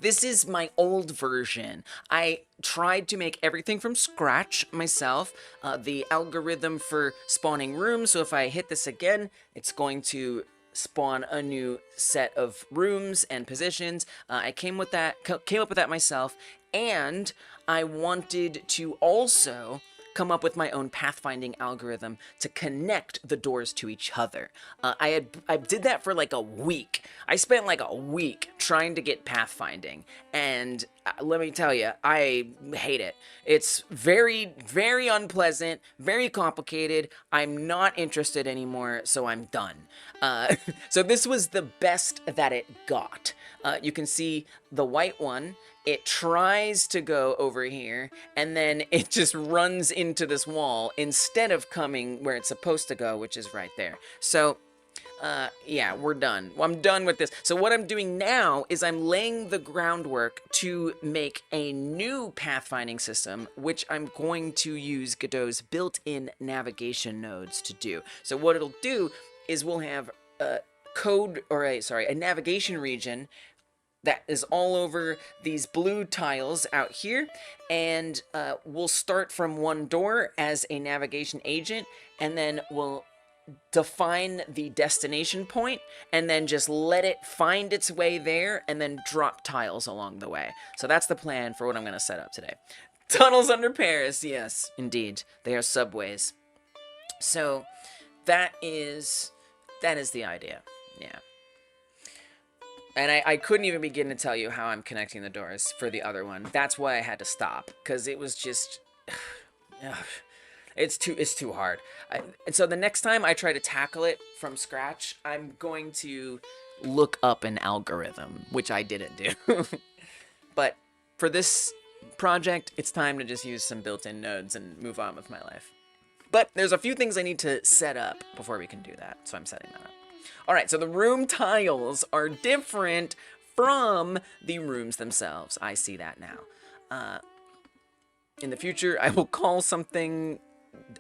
this is my old version. I tried to make everything from scratch myself. The algorithm for spawning rooms. So if I hit this again, it's going to spawn a new set of rooms and positions. I came up with that myself, and I wanted to also come up with my own pathfinding algorithm to connect the doors to each other. I did that for like a week. I spent like a week trying to get pathfinding, and let me tell you, I hate it. It's very, very unpleasant, very complicated. I'm not interested anymore, so I'm done. So this was the best that it got. You can see the white one. It tries to go over here, and then it just runs into this wall instead of coming where it's supposed to go, which is right there. So, yeah, we're done. I'm done with this. So what I'm doing now is I'm laying the groundwork to make a new pathfinding system, which I'm going to use Godot's built-in navigation nodes to do. So what it'll do is we'll have a navigation region that is all over these blue tiles out here, and we'll start from one door as a navigation agent, and then we'll define the destination point, and then just let it find its way there, and then drop tiles along the way. So that's the plan for what I'm going to set up today. Tunnels under Paris, yes, indeed. They are subways. So that is the idea, yeah. And I couldn't even begin to tell you how I'm connecting the doors for the other one. That's why I had to stop, because it was just... It's too hard. And so the next time I try to tackle it from scratch, I'm going to look up an algorithm, which I didn't do. But for this project, it's time to just use some built-in nodes and move on with my life. But there's a few things I need to set up before we can do that, so I'm setting that up. All right, so the room tiles are different from the rooms themselves. I see that now. In the future, I will call something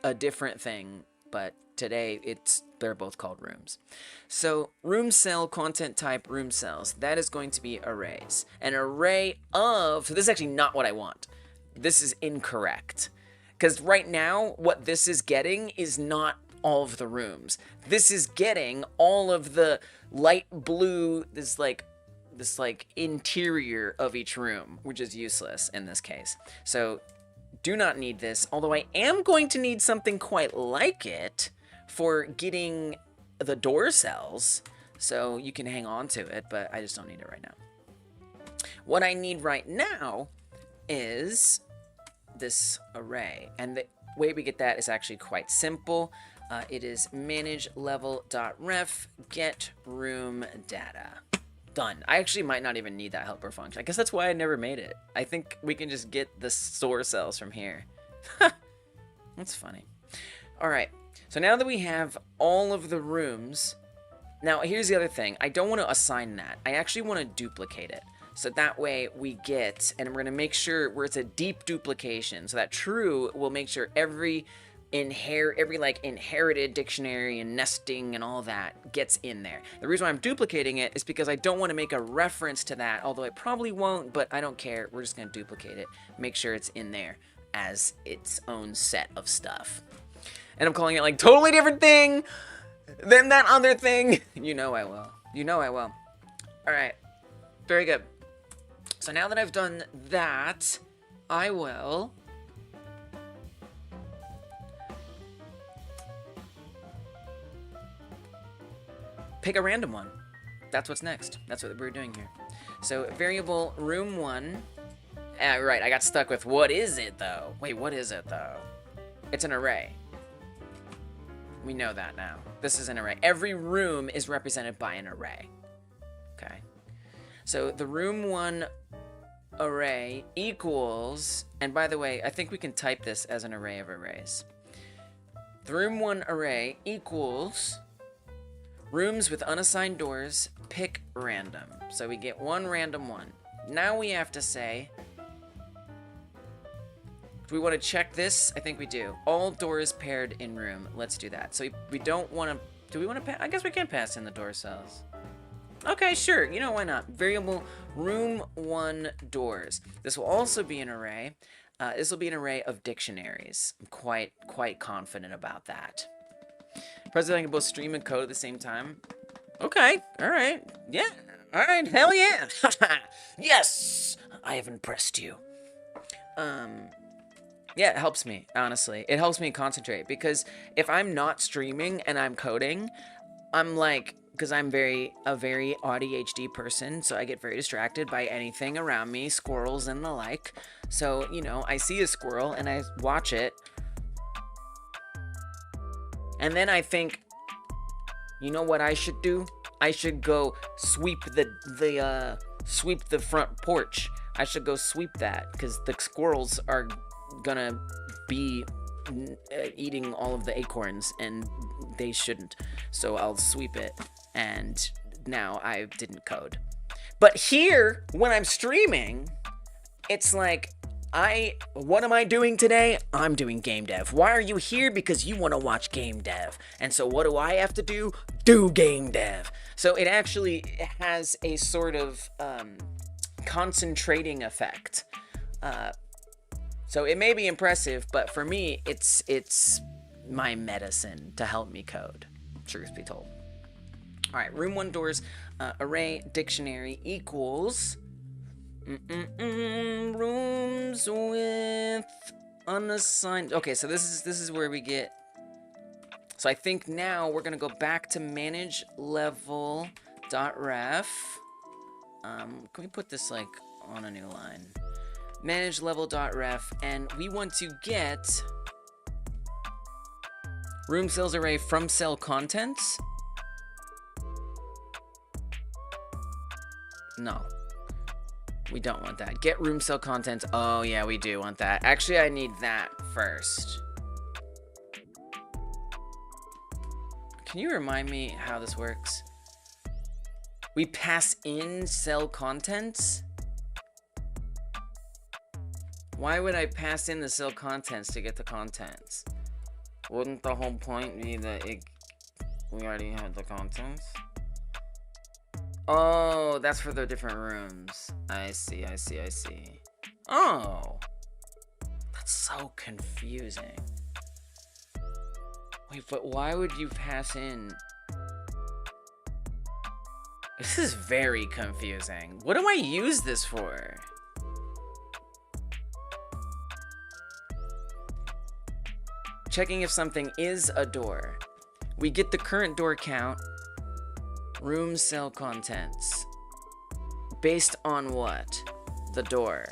a different thing, but today they're both called rooms. So room cell content type room cells, that is going to be arrays. An array of, so this is actually not what I want. This is incorrect. Because right now, what this is getting is not all of the rooms. This is getting all of the light blue, this like interior of each room, which is useless in this case. So do not need this, although I am going to need something quite like it for getting the door cells. So you can hang on to it, but I just don't need it right now. What I need right now is this array, and way we get that is actually quite simple. It is manage level.ref get room data. Done. I actually might not even need that helper function. I guess that's why I never made it. I think we can just get the store cells from here. That's funny. All right. So now that we have all of the rooms, now here's the other thing. I don't want to assign that. I actually want to duplicate it. So that way we get, and we're going to make sure where it's a deep duplication. So that true will make sure every like inherited dictionary and nesting and all that gets in there. The reason why I'm duplicating it is because I don't want to make a reference to that, although I probably won't, but I don't care. We're just going to duplicate it, make sure it's in there as its own set of stuff. And I'm calling it like totally different thing than that other thing. You know I will. You know I will. All right. Very good. So now that I've done that, I will pick a random one. That's what's next. That's what we're doing here. So variable room1. Right, I got stuck with what is it though? Wait, what is it though? It's an array. We know that now. This is an array. Every room is represented by an array. Okay. So the room1 array equals, and by the way, I think we can type this as an array of arrays. The room1 array equals rooms with unassigned doors, pick random. So we get one random one. Now we have to say, do we want to check this? I think we do. All doors paired in room. Let's do that. So we don't want to, do we want to, I guess we can pass in the door cells. Okay, sure. You know, why not? Variable room1 doors. This will also be an array. This will be an array of dictionaries. I'm quite confident about that. President can both stream and code at the same time. Okay, all right, yeah, all right, hell yeah. Yes, I have impressed you. Yeah, it helps me, honestly. It helps me concentrate, because if I'm not streaming and I'm coding, I'm like, because I'm a very ADHD person, so I get very distracted by anything around me, squirrels and the like. So, you know, I see a squirrel and I watch it, and then I think, you know what I should do? I should go sweep the front porch. I should go sweep that, because the squirrels are gonna be eating all of the acorns, and they shouldn't. So I'll sweep it, and now I didn't code. But here, when I'm streaming, it's like, what am I doing today? I'm doing game dev. Why are you here? Because you want to watch game dev. And so what do I have to do? Do game dev. So it actually has a sort of concentrating effect. So it may be impressive, but for me, it's my medicine to help me code, truth be told. All right, room1 doors, array dictionary equals rooms with unassigned. Okay, so this is where we get. So I think now we're gonna go back to manage level.ref. Can we put this like on a new line? Manage level.ref, and we want to get room cells array from cell contents. No. We don't want that. Get room cell contents. Oh, yeah, we do want that. Actually, I need that first. Can you remind me how this works? We pass in cell contents? Why would I pass in the cell contents to get the contents? Wouldn't the whole point be that we already had the contents? Oh, that's for the different rooms. I see. Oh, that's so confusing. Wait, but why would you pass in? This is very confusing. What do I use this for? Checking if something is a door. We get the current door count. Room cell contents. Based on what? The door.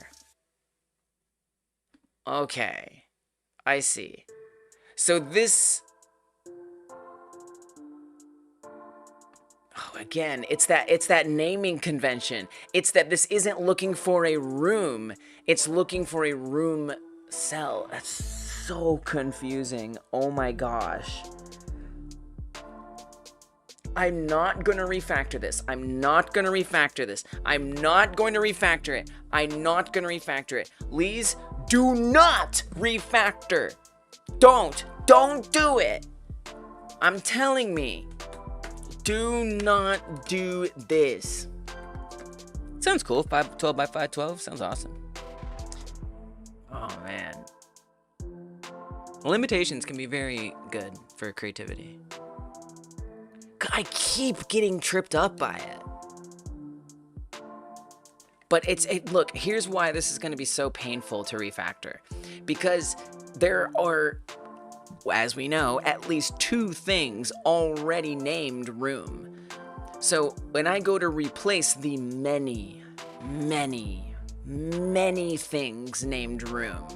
Okay. I see. So this... Oh, again, it's that naming convention. It's that this isn't looking for a room. It's looking for a room cell. That's so confusing. Oh my gosh. I'm not going to refactor this. I'm not going to refactor this. I'm not going to refactor it. I'm not going to refactor it. Please do not refactor. Don't do it. I'm telling me. Do not do this. Sounds cool. 512 by 512. Sounds awesome. Oh, man. Limitations can be very good for creativity. I keep getting tripped up by it. But look, here's why this is going to be so painful to refactor. Because there are, as we know, at least 2 things already named room. So when I go to replace the many things named room,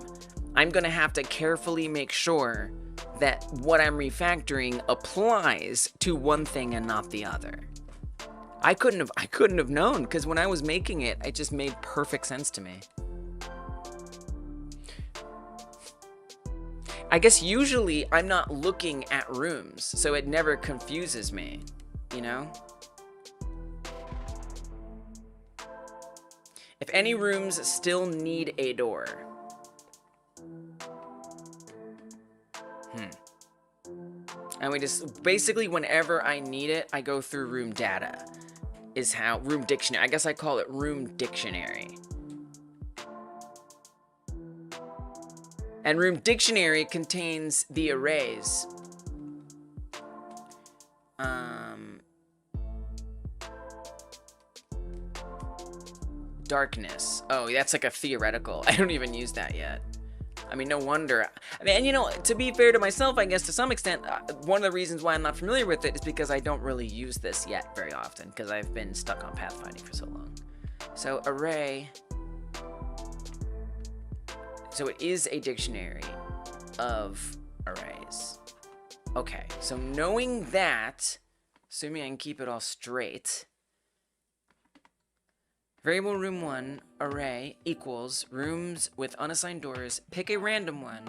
I'm going to have to carefully make sure that what I'm refactoring applies to one thing and not the other. I couldn't have known, because when I was making it, it just made perfect sense to me. I guess usually I'm not looking at rooms, so it never confuses me, you know? If any rooms still need a door. And we just, basically whenever I need it, I go through room data. Room dictionary. I guess I call it room dictionary. And room dictionary contains the arrays. Darkness. Oh, that's like a theoretical. I don't even use that yet. I mean, no wonder. I mean, and you know, to be fair to myself, I guess to some extent, one of the reasons why I'm not familiar with it is because I don't really use this yet very often, because I've been stuck on pathfinding for so long. So array. So it is a dictionary of arrays. Okay, so knowing that, assuming I can keep it all straight, variable room1 array equals rooms with unassigned doors. Pick a random one.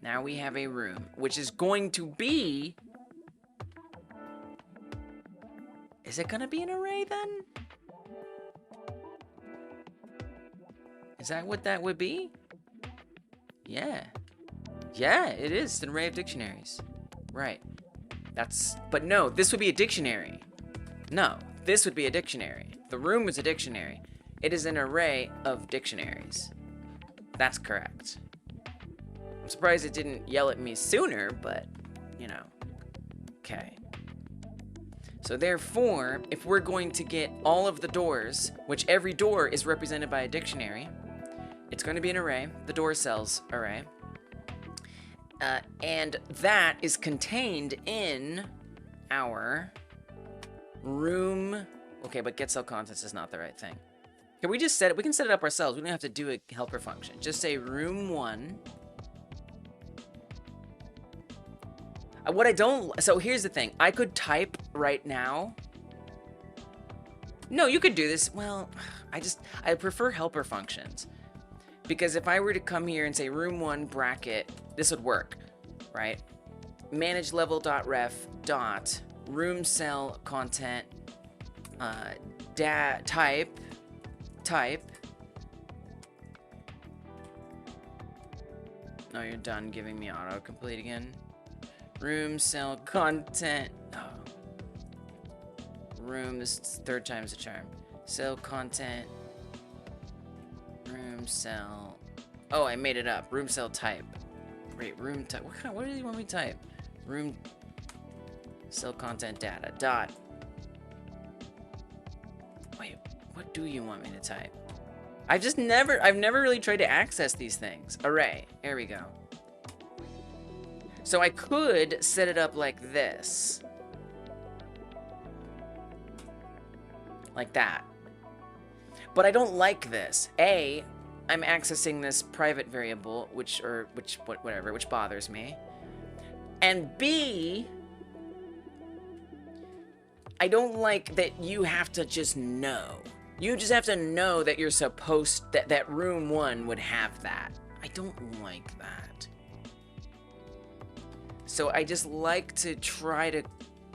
Now we have a room, which is going to be... Is it going to be an array then? Is that what that would be? Yeah. Yeah, it is. It's an array of dictionaries. Right. But no, this would be a dictionary. No, this would be a dictionary. The room is a dictionary. It is an array of dictionaries. That's correct. I'm surprised it didn't yell at me sooner, but, you know. Okay. So therefore, if we're going to get all of the doors, which every door is represented by a dictionary, it's going to be an array, the door cells array. And that is contained in our room. Okay, but get cell contents is not the right thing. Can we just set it? We can set it up ourselves. We don't have to do a helper function. Just say room1. What I don't... So here's the thing. I could type right now. No, you could do this. Well, I prefer helper functions. Because if I were to come here and say room1 bracket, this would work, right? Manage level.ref dot room cell content type. Oh, you're done giving me autocomplete again. Room cell content. Oh. Room, this is 3rd time's the charm. Cell content. Room cell. Oh, I made it up. Room cell type. Wait, room type. What do you want me to type? Room cell content data dot. Wait, what do you want me to type? I've never really tried to access these things. Array. There we go. So I could set it up like this. Like that. But I don't like this. A, I'm accessing this private variable, which bothers me. And B, I don't like that you have to just know. You just have to know that you're supposed, that room 1 would have that. I don't like that. So I just like to try to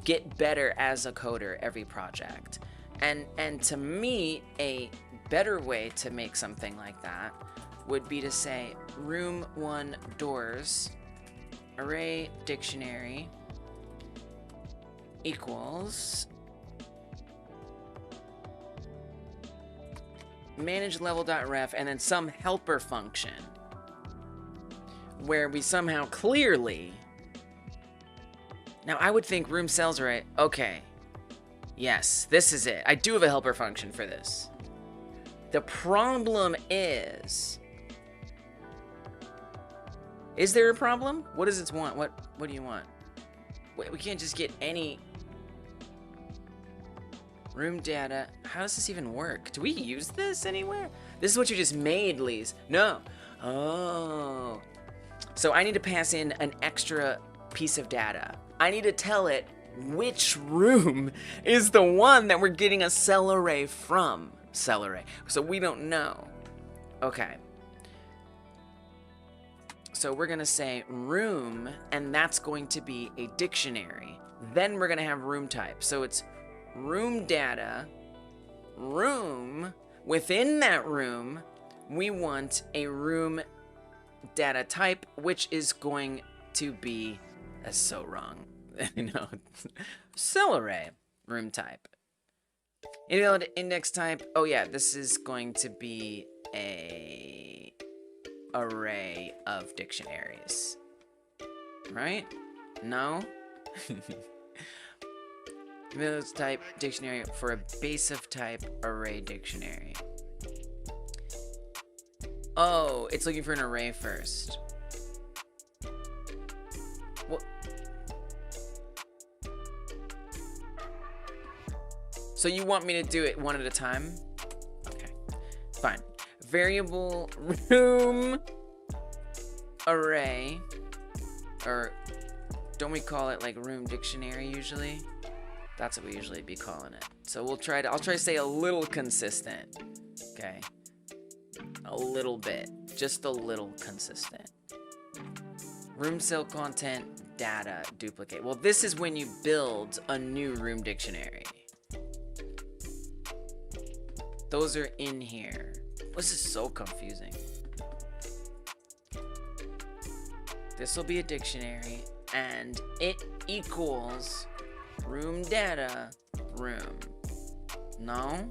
get better as a coder every project. And to me, a better way to make something like that would be to say room 1 doors array dictionary equals manage level.ref and then some helper function where we somehow clearly, now I would think room cells array, okay, yes, this is it. I do have a helper function for this. The problem is there a problem? What does it want? What do you want? Wait, we can't just get any room data. How does this even work? Do we use this anywhere? This is what you just made, Lise. No. Oh. So I need to pass in an extra piece of data. I need to tell it which room is the one that we're getting a cell array from. Cell array. So we don't know. Okay. So we're going to say room, and that's going to be a dictionary. Then we're going to have room type. So it's room data, room. Within that room, we want a room data type, which is going to be, that's so wrong. No, cell array, room type. Invalid index type. Oh yeah, this is going to be a array of dictionaries, right? No. Invalid type dictionary for a base of type array dictionary. Oh, it's looking for an array first. What? So you want me to do it one at a time? Okay, fine. Variable room array, or don't we call it like room dictionary usually? That's what we usually be calling it. So I'll try to stay a little consistent. Okay. A little bit, just a little consistent. Room cell content data duplicate. Well, this is when you build a new room dictionary. Those are in here. This is so confusing. This will be a dictionary, and it equals room data room. No?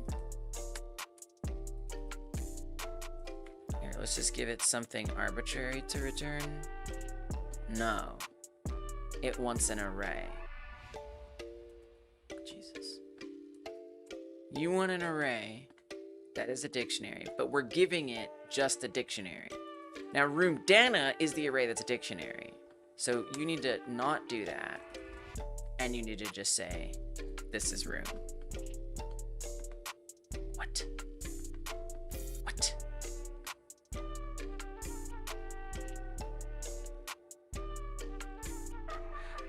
Here, let's just give it something arbitrary to return. No. It wants an array. Jesus. You want an array that is a dictionary, but we're giving it just a dictionary. Now, room data is the array that's a dictionary. So you need to not do that. And you need to just say, this is room. What? What?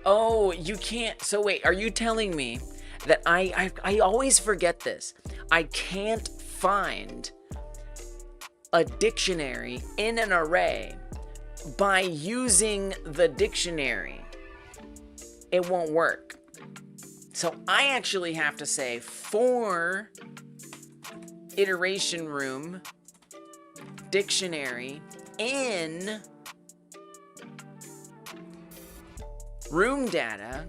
Oh, you can't. So wait, are you telling me that I always forget this. I can't find a dictionary in an array by using the dictionary. It won't work. So I actually have to say for iteration room dictionary in room data.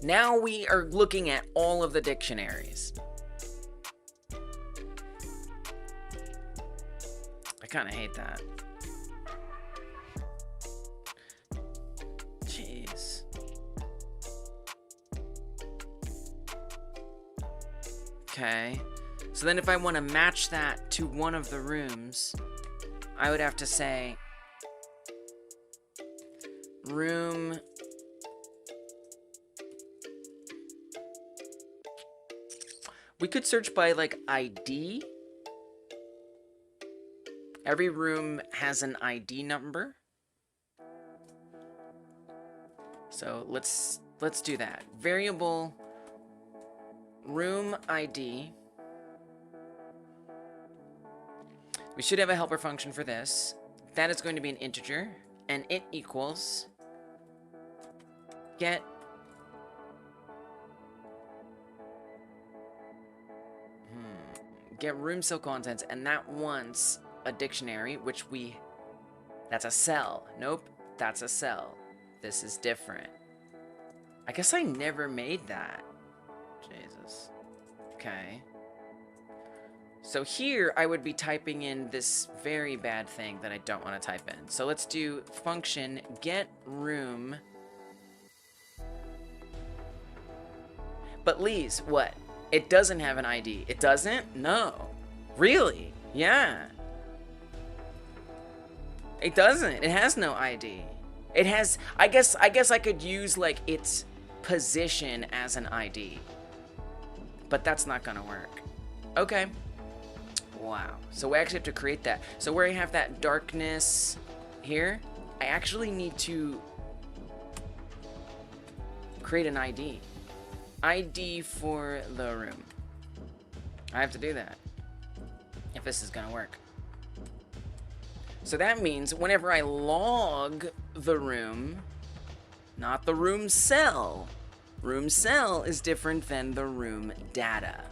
Now we are looking at all of the dictionaries. I kind of hate that. Jeez. Okay. So then if I want to match that to one of the rooms, I would have to say room we could search by like ID. Every room has an ID number. So let's do that. Variable room ID. We should have a helper function for this. That is going to be an integer, and it equals get room cell contents, and that wants a dictionary, which that's a cell. Nope, that's a cell. This is different. I guess I never made that. Jesus. Okay. So here I would be typing in this very bad thing that I don't want to type in. So let's do function get room. But Lee's, what? It doesn't have an ID. It doesn't? No. Really? Yeah. It doesn't. It has no ID. It has, I guess I could use like its position as an ID. But that's not gonna work. Okay. Wow. So we actually have to create that. So where I have that darkness here, I actually need to create an ID. ID for the room. I have to do that if this is gonna work. So that means whenever I log the room, not the room cell is different than the room data.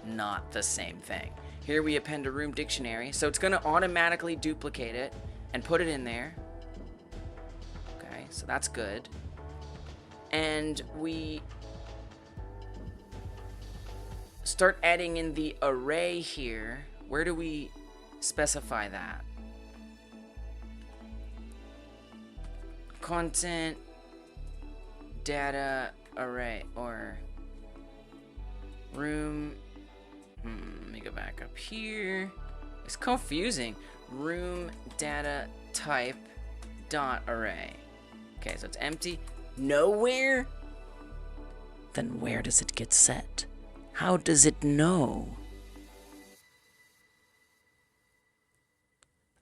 Not the same thing. Here we append a room dictionary, so it's gonna automatically duplicate it and put it in there. Okay, so that's good. And we start adding in the array here. Where do we specify that? Content data array or room. Let me go back up here. It's confusing. Room data type dot array. Okay, so it's empty. Nowhere? Then where does it get set? How does it know?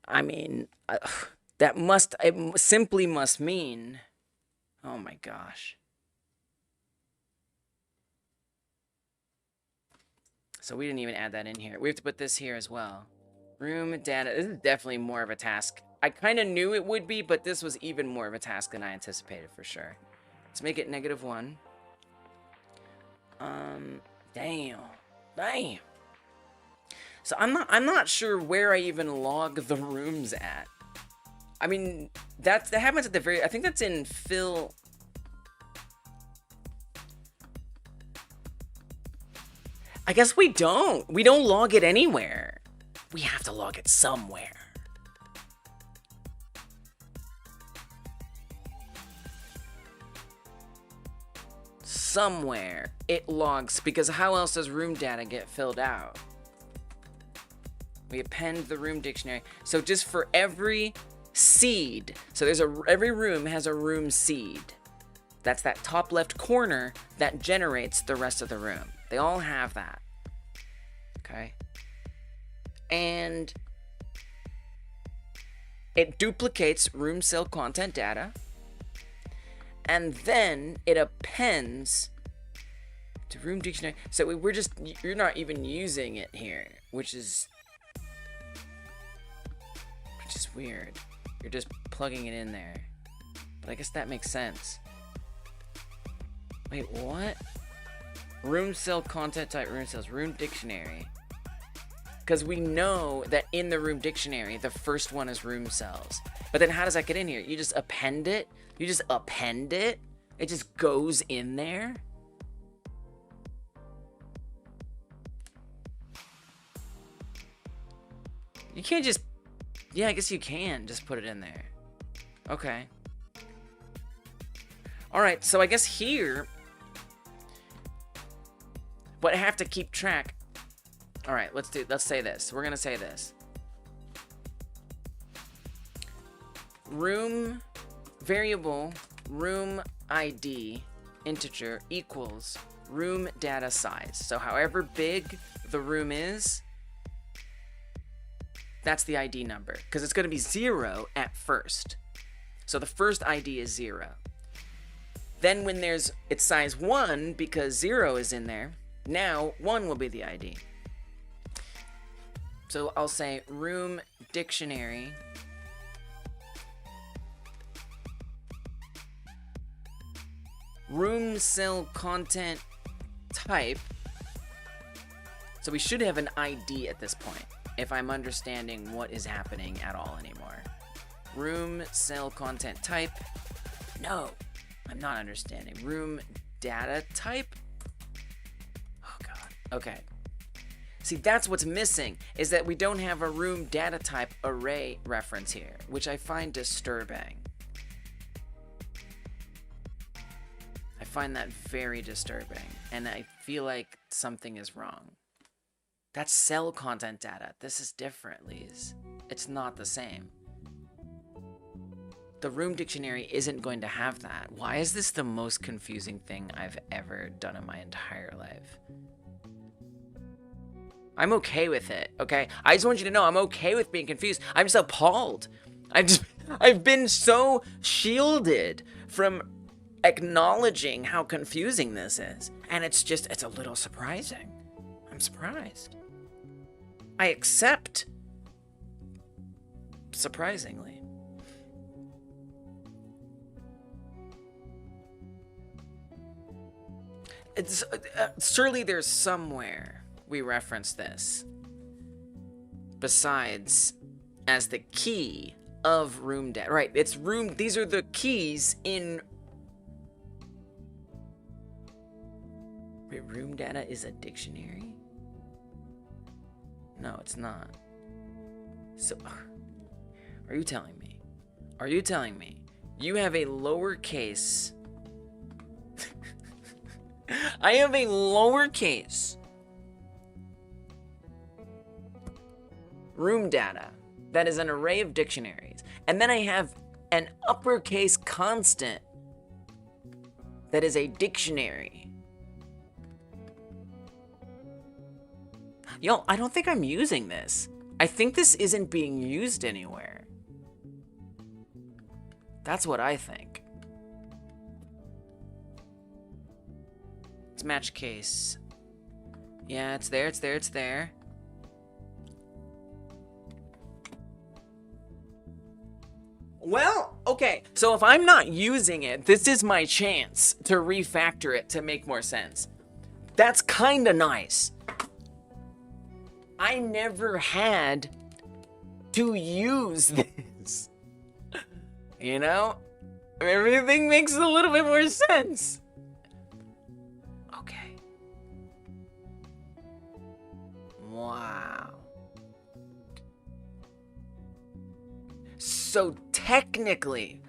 I mean, it simply must mean, oh my gosh. So we didn't even add that in here. We have to put this here as well. Room data, this is definitely more of a task. I kind of knew it would be, but this was even more of a task than I anticipated for sure. Let's make it -1. Damn. So I'm not sure where I even log the rooms at. I mean, that happens at the very, I think that's in fill. I guess we don't log it anywhere. We have to log it somewhere. Somewhere it logs, because how else does room data get filled out? We append the room dictionary. So just for every seed, so every room has a room seed. That's that top left corner that generates the rest of the room. They all have that. Okay. And it duplicates room cell content data. And then it appends to room dictionary. So you're not even using it here, which is weird. You're just plugging it in there. But I guess that makes sense. Wait, what? Room cell content type room cells, room dictionary. Because we know that in the room dictionary, the first one is room cells. But then how does that get in here? You just append it? You just append it? It just goes in there? You can't just... Yeah, I guess you can just put it in there. Okay. Alright, so I guess here... But I have to keep track. Alright, let's say this. We're gonna say this. Room variable room ID integer equals room data size. So however big the room is, That's the ID number, because it's going to be 0 at first. So the first ID is 0. Then when it's size 1, because 0 is in there, now 1 will be the ID. So I'll say room dictionary room cell content type. So we should have an ID at this point, if I'm understanding what is happening at all anymore. Room cell content type. No, I'm not understanding. Room data type. Oh God. Okay. See, that's what's missing, is that we don't have a room data type array reference here, which I find disturbing. I find that very disturbing, and I feel like something is wrong. That's cell content data. This is different, Lise. It's not the same. The room dictionary isn't going to have that. Why is this the most confusing thing I've ever done in my entire life? I'm okay with it, okay? I just want you to know I'm okay with being confused. I'm just appalled. I've been so shielded from acknowledging how confusing this is. And it's a little surprising. I'm surprised. I accept. Surprisingly. It's surely there's somewhere we reference this besides as the key of room data. Right, it's room. These are the keys in. Wait, room data is a dictionary? No, it's not. So, are you telling me? Are you telling me you have a lowercase? I have a lowercase room data that is an array of dictionaries, and then I have an uppercase constant that is a dictionary. Yo, I don't think I'm using this. I think this isn't being used anywhere. That's what I think. It's match case. Yeah, it's there, it's there, it's there. Well, okay, so if I'm not using it, this is my chance to refactor it to make more sense. That's kinda nice. I never had to use this. You know? Everything makes a little bit more sense. Okay. Wow. So technically,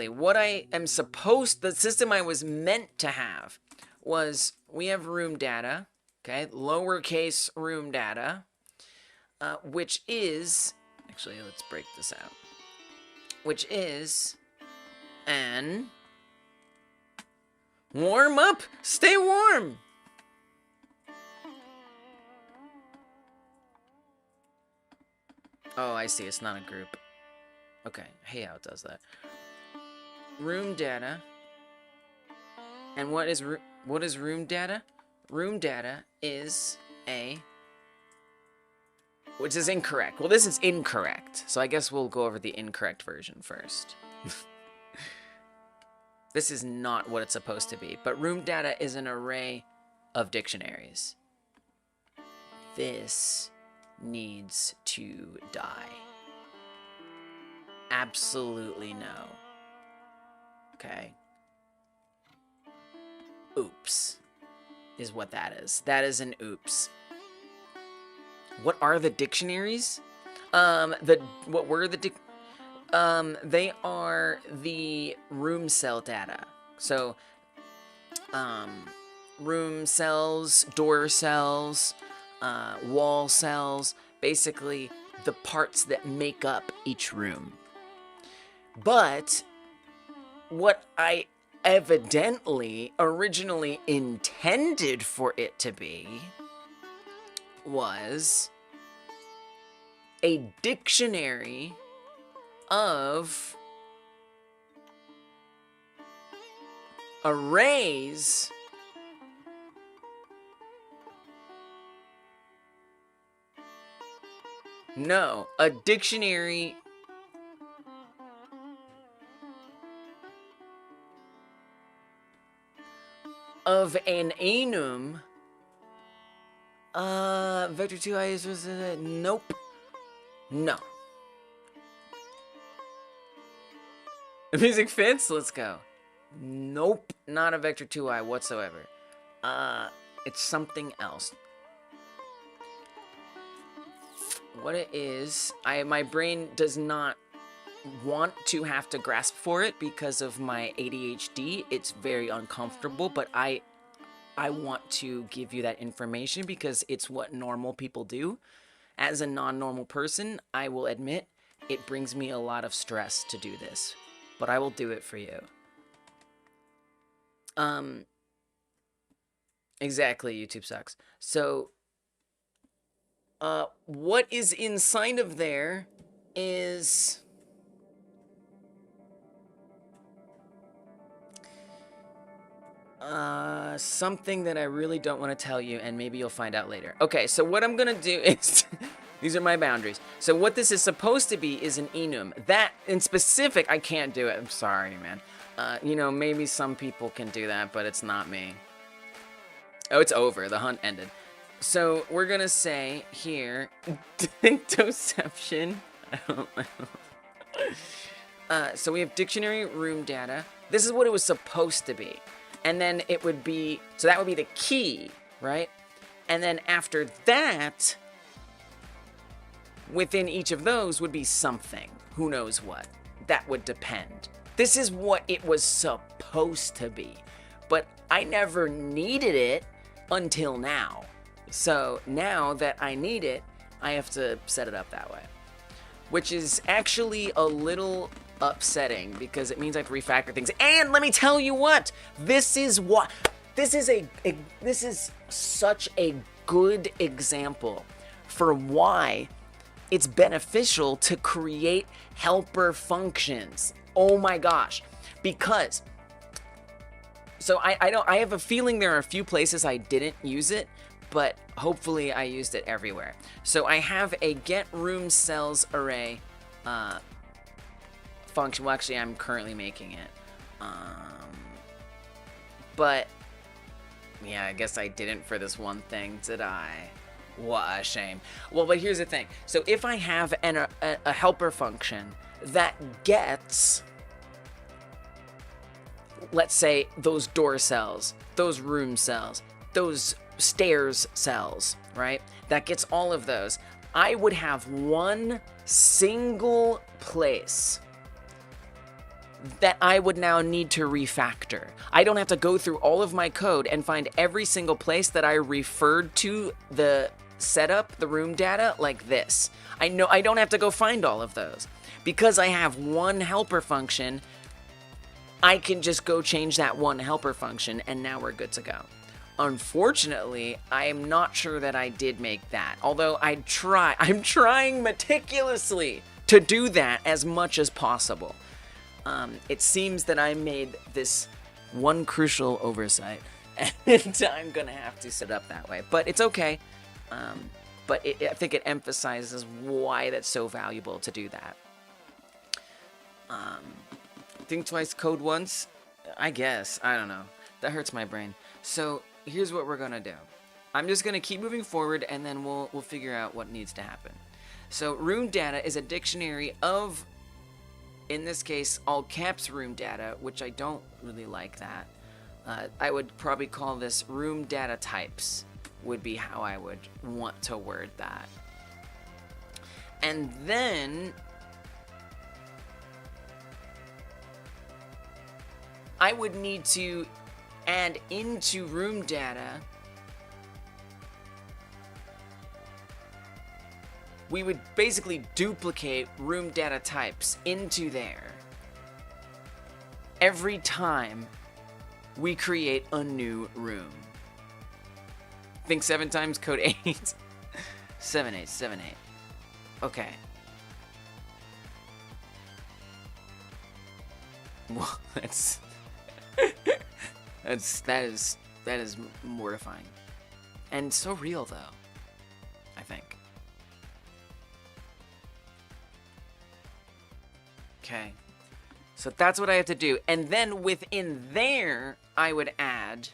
what I am supposed, the system I was meant to have was, we have room data. Okay, lowercase room data, which is, actually, let's break this out, which is an warm up, stay warm. Oh, I see, it's not a group. Okay, I hate how it does that. Room data, and what is room data? Room data is which is incorrect. Well, this is incorrect, so I guess we'll go over the incorrect version first. This is not what it's supposed to be, but room data is an array of dictionaries. This needs to die. Absolutely no. Okay. Oops. Is what that is. That is an oops. What are the dictionaries? What were the they are the room cell data. So, room cells, door cells, wall cells, basically the parts that make up each room. But what I evidently originally intended for it to be was a dictionary of arrays no, a dictionary of an enum. Vector 2i is nope. No. The music fits? Let's go. Nope, not a vector 2i whatsoever. It's something else. What it is, my brain does not want to have to grasp for it because of my ADHD. It's very uncomfortable, but I want to give you that information because it's what normal people do. As a non-normal person, I will admit it brings me a lot of stress to do this, but I will do it for you. Exactly, YouTube sucks. So, what is inside of there is something that I really don't want to tell you, and maybe you'll find out later. Okay, so what I'm gonna do is these are my boundaries. So what this is supposed to be is an enum. That in specific, I can't do it. I'm sorry, man. You know, maybe some people can do that, but it's not me. Oh, it's over. The hunt ended. So we're gonna say here, deception. I don't know. So we have dictionary room data. This is what it was supposed to be. And then it would be, so that would be the key, right? And then after that, within each of those would be something. Who knows what? That would depend. This is what it was supposed to be. But I never needed it until now. So now that I need it, I have to set it up that way. Which is actually a little upsetting because it means I have to refactor things. And let me tell you what, this is such a good example for why it's beneficial to create helper functions. Oh my gosh. Because so I have a feeling there are a few places I didn't use it, but hopefully I used it everywhere. So I have a get room cells array function. Well, actually, I'm currently making it. But yeah, I guess I didn't for this one thing, did I? What a shame. Well, but here's the thing. So if I have a helper function that gets, let's say, those door cells, those room cells, those stairs cells, right? That gets all of those. I would have one single place that I would now need to refactor. I don't have to go through all of my code and find every single place that I referred to the setup, the room data, like this. I know I don't have to go find all of those. Because I have one helper function, I can just go change that one helper function and now we're good to go. Unfortunately, I am not sure that I did make that. Although I'm trying meticulously to do that as much as possible. It seems that I made this one crucial oversight, and I'm gonna have to set up that way. But it's okay. But I think it emphasizes why that's so valuable to do that. Think twice, code once? I guess. I don't know. That hurts my brain. So here's what we're gonna do. I'm just gonna keep moving forward, and then we'll figure out what needs to happen. So room data is a dictionary of, in this case, all caps room data, which I don't really like that. I would probably call this room data types, would be how I would want to word that. And then I would need to add into room data, we would basically duplicate room data types into there every time we create a new room. Think 7 times, code 8. 7, 8, 7, 8. Okay. Well, that is mortifying. And so real though, I think. Okay. So that's what I have to do. And then within there, I would add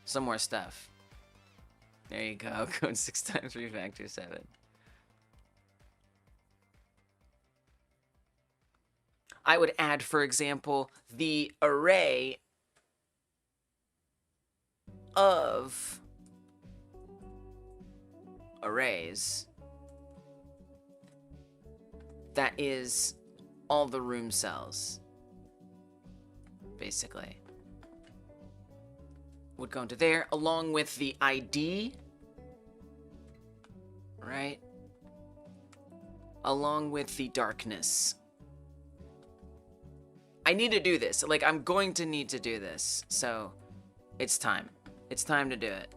some more stuff. There you go. Code 6 times refactor 7. I would add, for example, the array of arrays that is all the room cells, basically. Would go into there, along with the ID, right? Along with the darkness. I need to do this. Like, I'm going to need to do this. So, it's time. It's time to do it.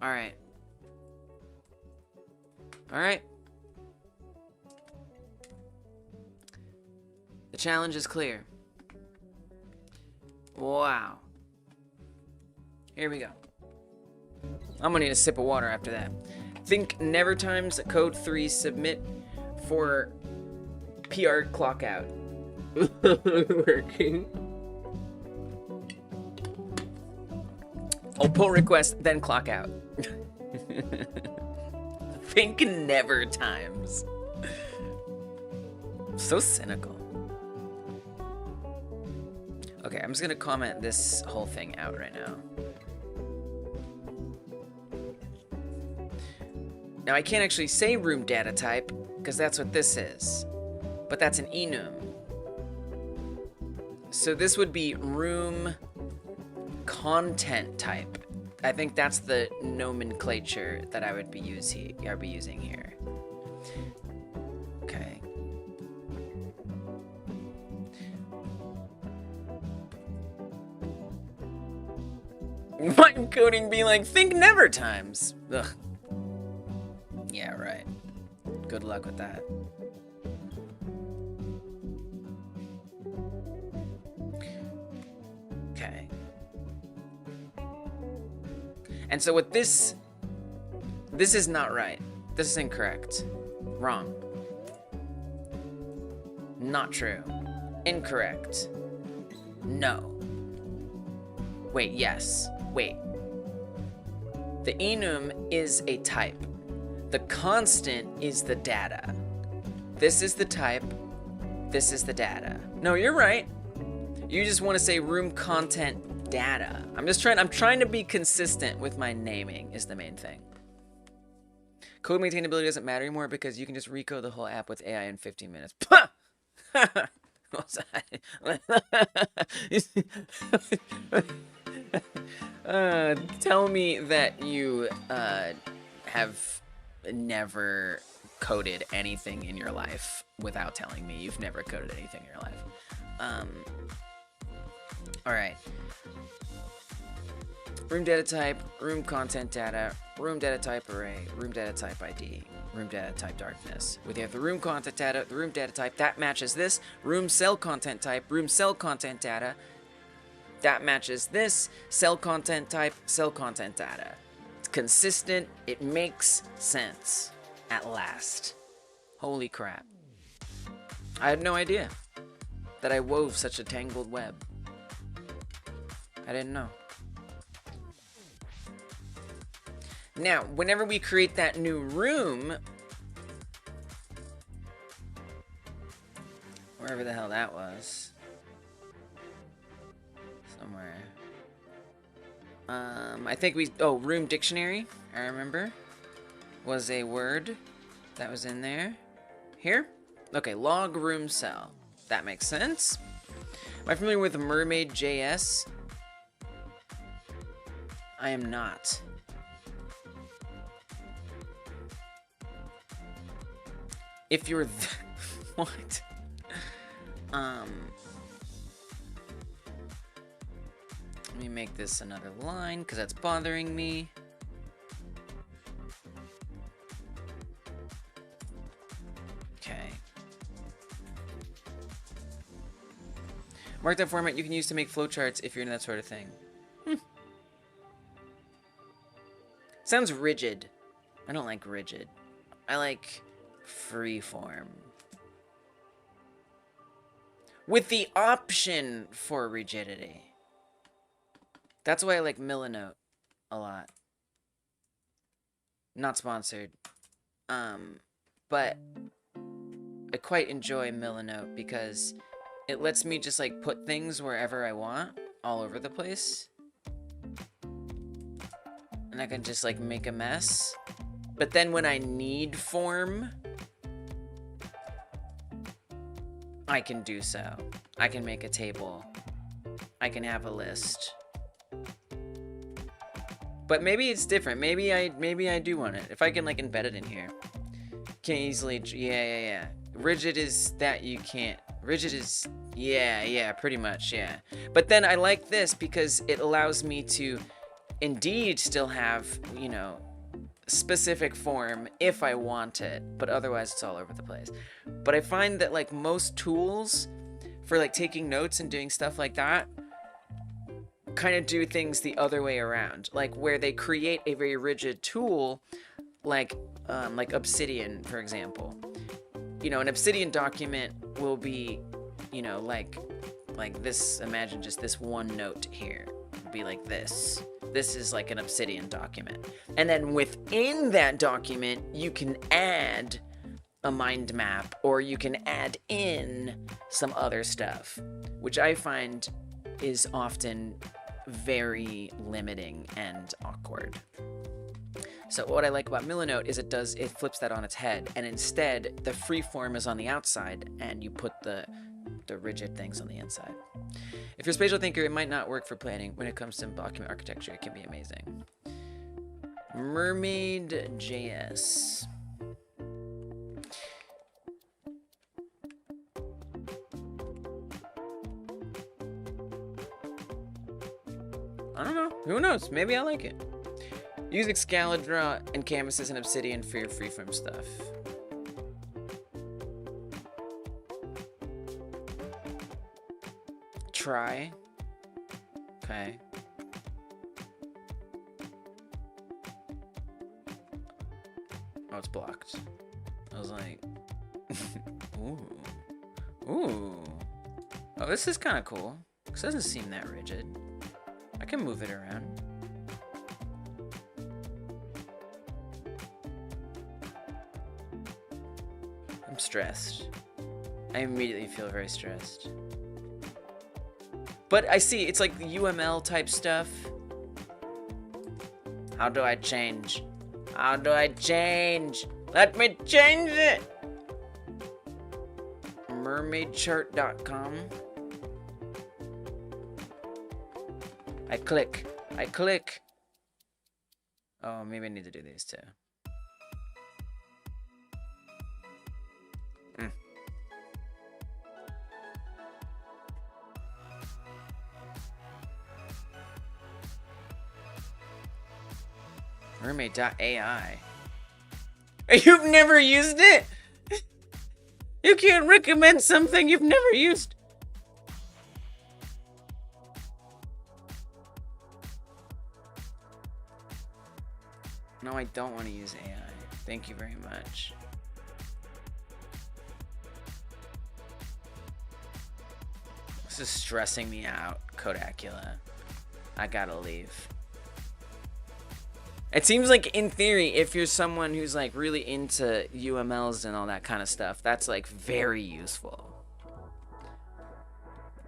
Alright. Alright. The challenge is clear. Wow. Here we go. I'm gonna need a sip of water after that. Think never times code 3 submit for PR clock out. Working. Oh, pull request, then clock out. Think never times. So cynical. Okay, I'm just gonna comment this whole thing out right now. Now I can't actually say room data type because that's what this is, but that's an enum. So this would be room content type. I think that's the nomenclature that I would be using here. Okay. Why coding be like, think never times? Ugh. Yeah, right. Good luck with that. Okay. And so with this is not right. This is incorrect. Wrong. Not true. Incorrect. No. Wait, yes. Wait. The enum is a type. The constant is the data. This is the type. This is the data. No, you're right. You just want to say room content data. I'm trying to be consistent with my naming is the main thing. Code maintainability doesn't matter anymore because you can just recode the whole app with AI in 15 minutes. Tell me that you have never coded anything in your life without telling me you've never coded anything in your life. All right. Room data type, room content data, room data type array, room data type ID, room data type darkness. We have the room content data, the room data type, that matches this. Room cell content type, room cell content data, that matches this. Cell content type, cell content data. It's consistent, it makes sense. At last. Holy crap. I had no idea that I wove such a tangled web. I didn't know. Now, whenever we create that new room, wherever the hell that was, somewhere. I think room dictionary, I remember, was a word that was in there. Here? Okay, log room cell. That makes sense. Am I familiar with Mermaid.js? I am not. If you're what? Let me make this another line because that's bothering me. Markdown format you can use to make flowcharts if you're into that sort of thing. Sounds rigid. I don't like rigid. I like freeform. With the option for rigidity. That's why I like Milanote a lot. Not sponsored. But I quite enjoy Milanote because it lets me just like put things wherever I want, all over the place. And I can just like make a mess. But then when I need form, I can do so. I can make a table. I can have a list. But maybe it's different. Maybe I do want it. If I can like embed it in here. Can't easily, yeah. Rigid is that you can't. Rigid is, yeah, pretty much, yeah. But then I like this because it allows me to indeed still have, you know, specific form if I want it, but otherwise it's all over the place. But I find that like most tools for like taking notes and doing stuff like that kind of do things the other way around, like where they create a very rigid tool like Obsidian, for example. You know, an Obsidian document will be, you know, like this. Imagine just this one note here. It'll be like this. This is like an Obsidian document. And then within that document, you can add a mind map, or you can add in some other stuff, which I find is often very limiting and awkward. So what I like about Milanote is it flips that on its head, and instead the free form is on the outside and you put the rigid things on the inside. If you're a spatial thinker, it might not work for planning. When it comes to document architecture, it can be amazing. Mermaid.js. I don't know. Who knows? Maybe I like it. Use Excalibur and canvases and Obsidian for your freeform stuff. Try. Okay. Oh, it's blocked. I was like, ooh. Ooh. Oh, this is kind of cool. This doesn't seem that rigid. I can move it around. I'm stressed. I immediately feel very stressed. But I see, it's like the UML type stuff. How do I change? How do I change? Let me change it! Mermaidchart.com. I click. Oh, maybe I need to do these too. Mermaid.ai. You've never used it? You can't recommend something you've never used. No, I don't want to use AI. Thank you very much. This is stressing me out, Kodakula. I gotta leave. It seems like, in theory, if you're someone who's like really into UMLs and all that kind of stuff, that's like very useful.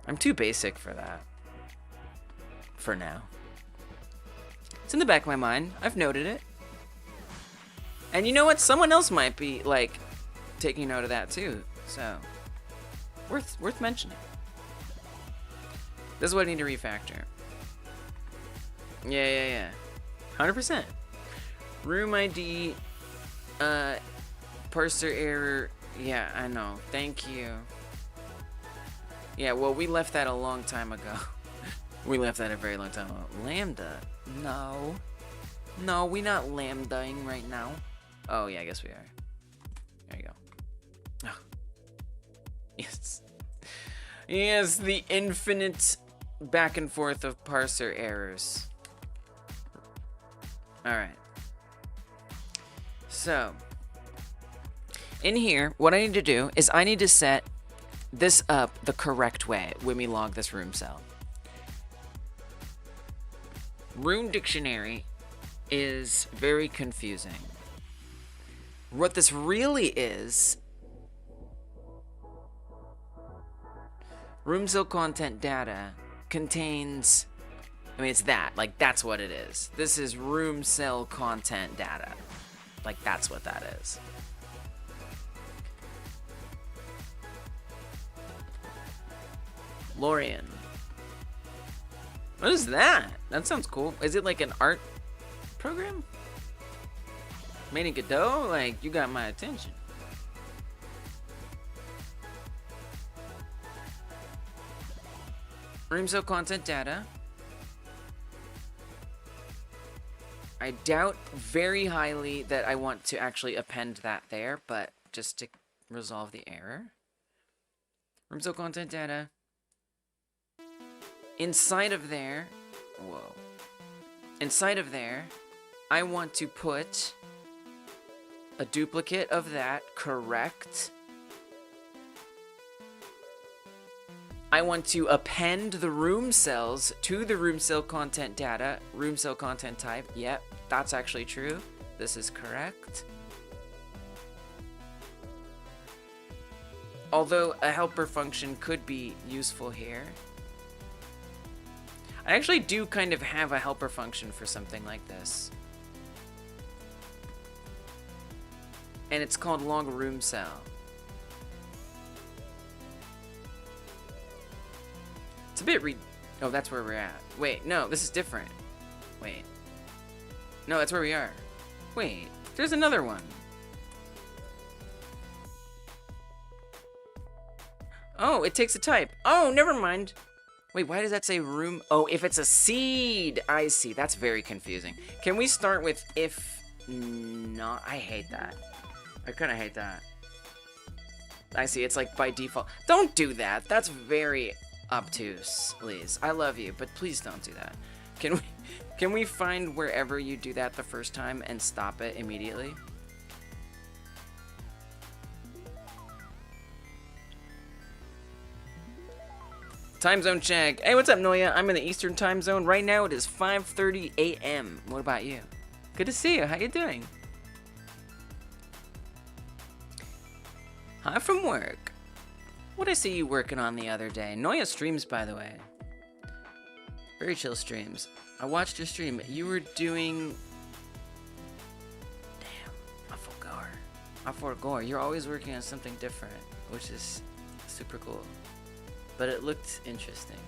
I'm too basic for that. For now. It's in the back of my mind. I've noted it. And you know what? Someone else might be like taking note of that too. So worth mentioning. This is what I need to refactor. Yeah. 100%. Room ID, parser error. Yeah, I know. Thank you. Yeah, well, we left that a long time ago. We left that a very long time ago. Lambda? No. No, we're not lambdaing right now. Oh, yeah, I guess we are. There you go. Oh. Yes. Yes, the infinite back and forth of parser errors. Alright. So, in here, what I need to do is I need to set this up the correct way when we log this room cell. Room dictionary is very confusing. What this really is, room cell content data contains, I mean, it's that, like, that's what it is. This is room cell content data. Like, that's what that is. Lorian. What is that? That sounds cool. Is it like an art program? Made in Godot? Like, you got my attention. Room cell content data. I doubt very highly that I want to actually append that there, but just to resolve the error. Room cell content data. Inside of there, whoa. Inside of there, I want to put a duplicate of that, correct. I want to append the room cells to the room cell content data, room cell content type. Yep, that's actually true. This is correct. Although a helper function could be useful here. I actually do kind of have a helper function for something like this. And it's called log room cell. It's a bit oh, that's where we're at. Wait, no, this is different. Wait. No, that's where we are. Wait, there's another one. Oh, it takes a type. Oh, never mind. Wait, why does that say room? Oh, if it's a seed. I see. That's very confusing. Can we start with if not? I hate that. I kind of hate that. I see. It's like by default. Don't do that. That's very obtuse, please. I love you, but please don't do that. Can we find wherever you do that the first time and stop it immediately? Time zone check. Hey, what's up, Noya? I'm in the Eastern time zone. Right now it is 5:30 a.m. What about you? Good to see you. How you doing? Hi from work. What did I see you working on the other day? Noya streams, by the way. Very chill streams. I watched your stream. You were doing... Damn, I forgot. You're always working on something different, which is super cool. But it looked interesting.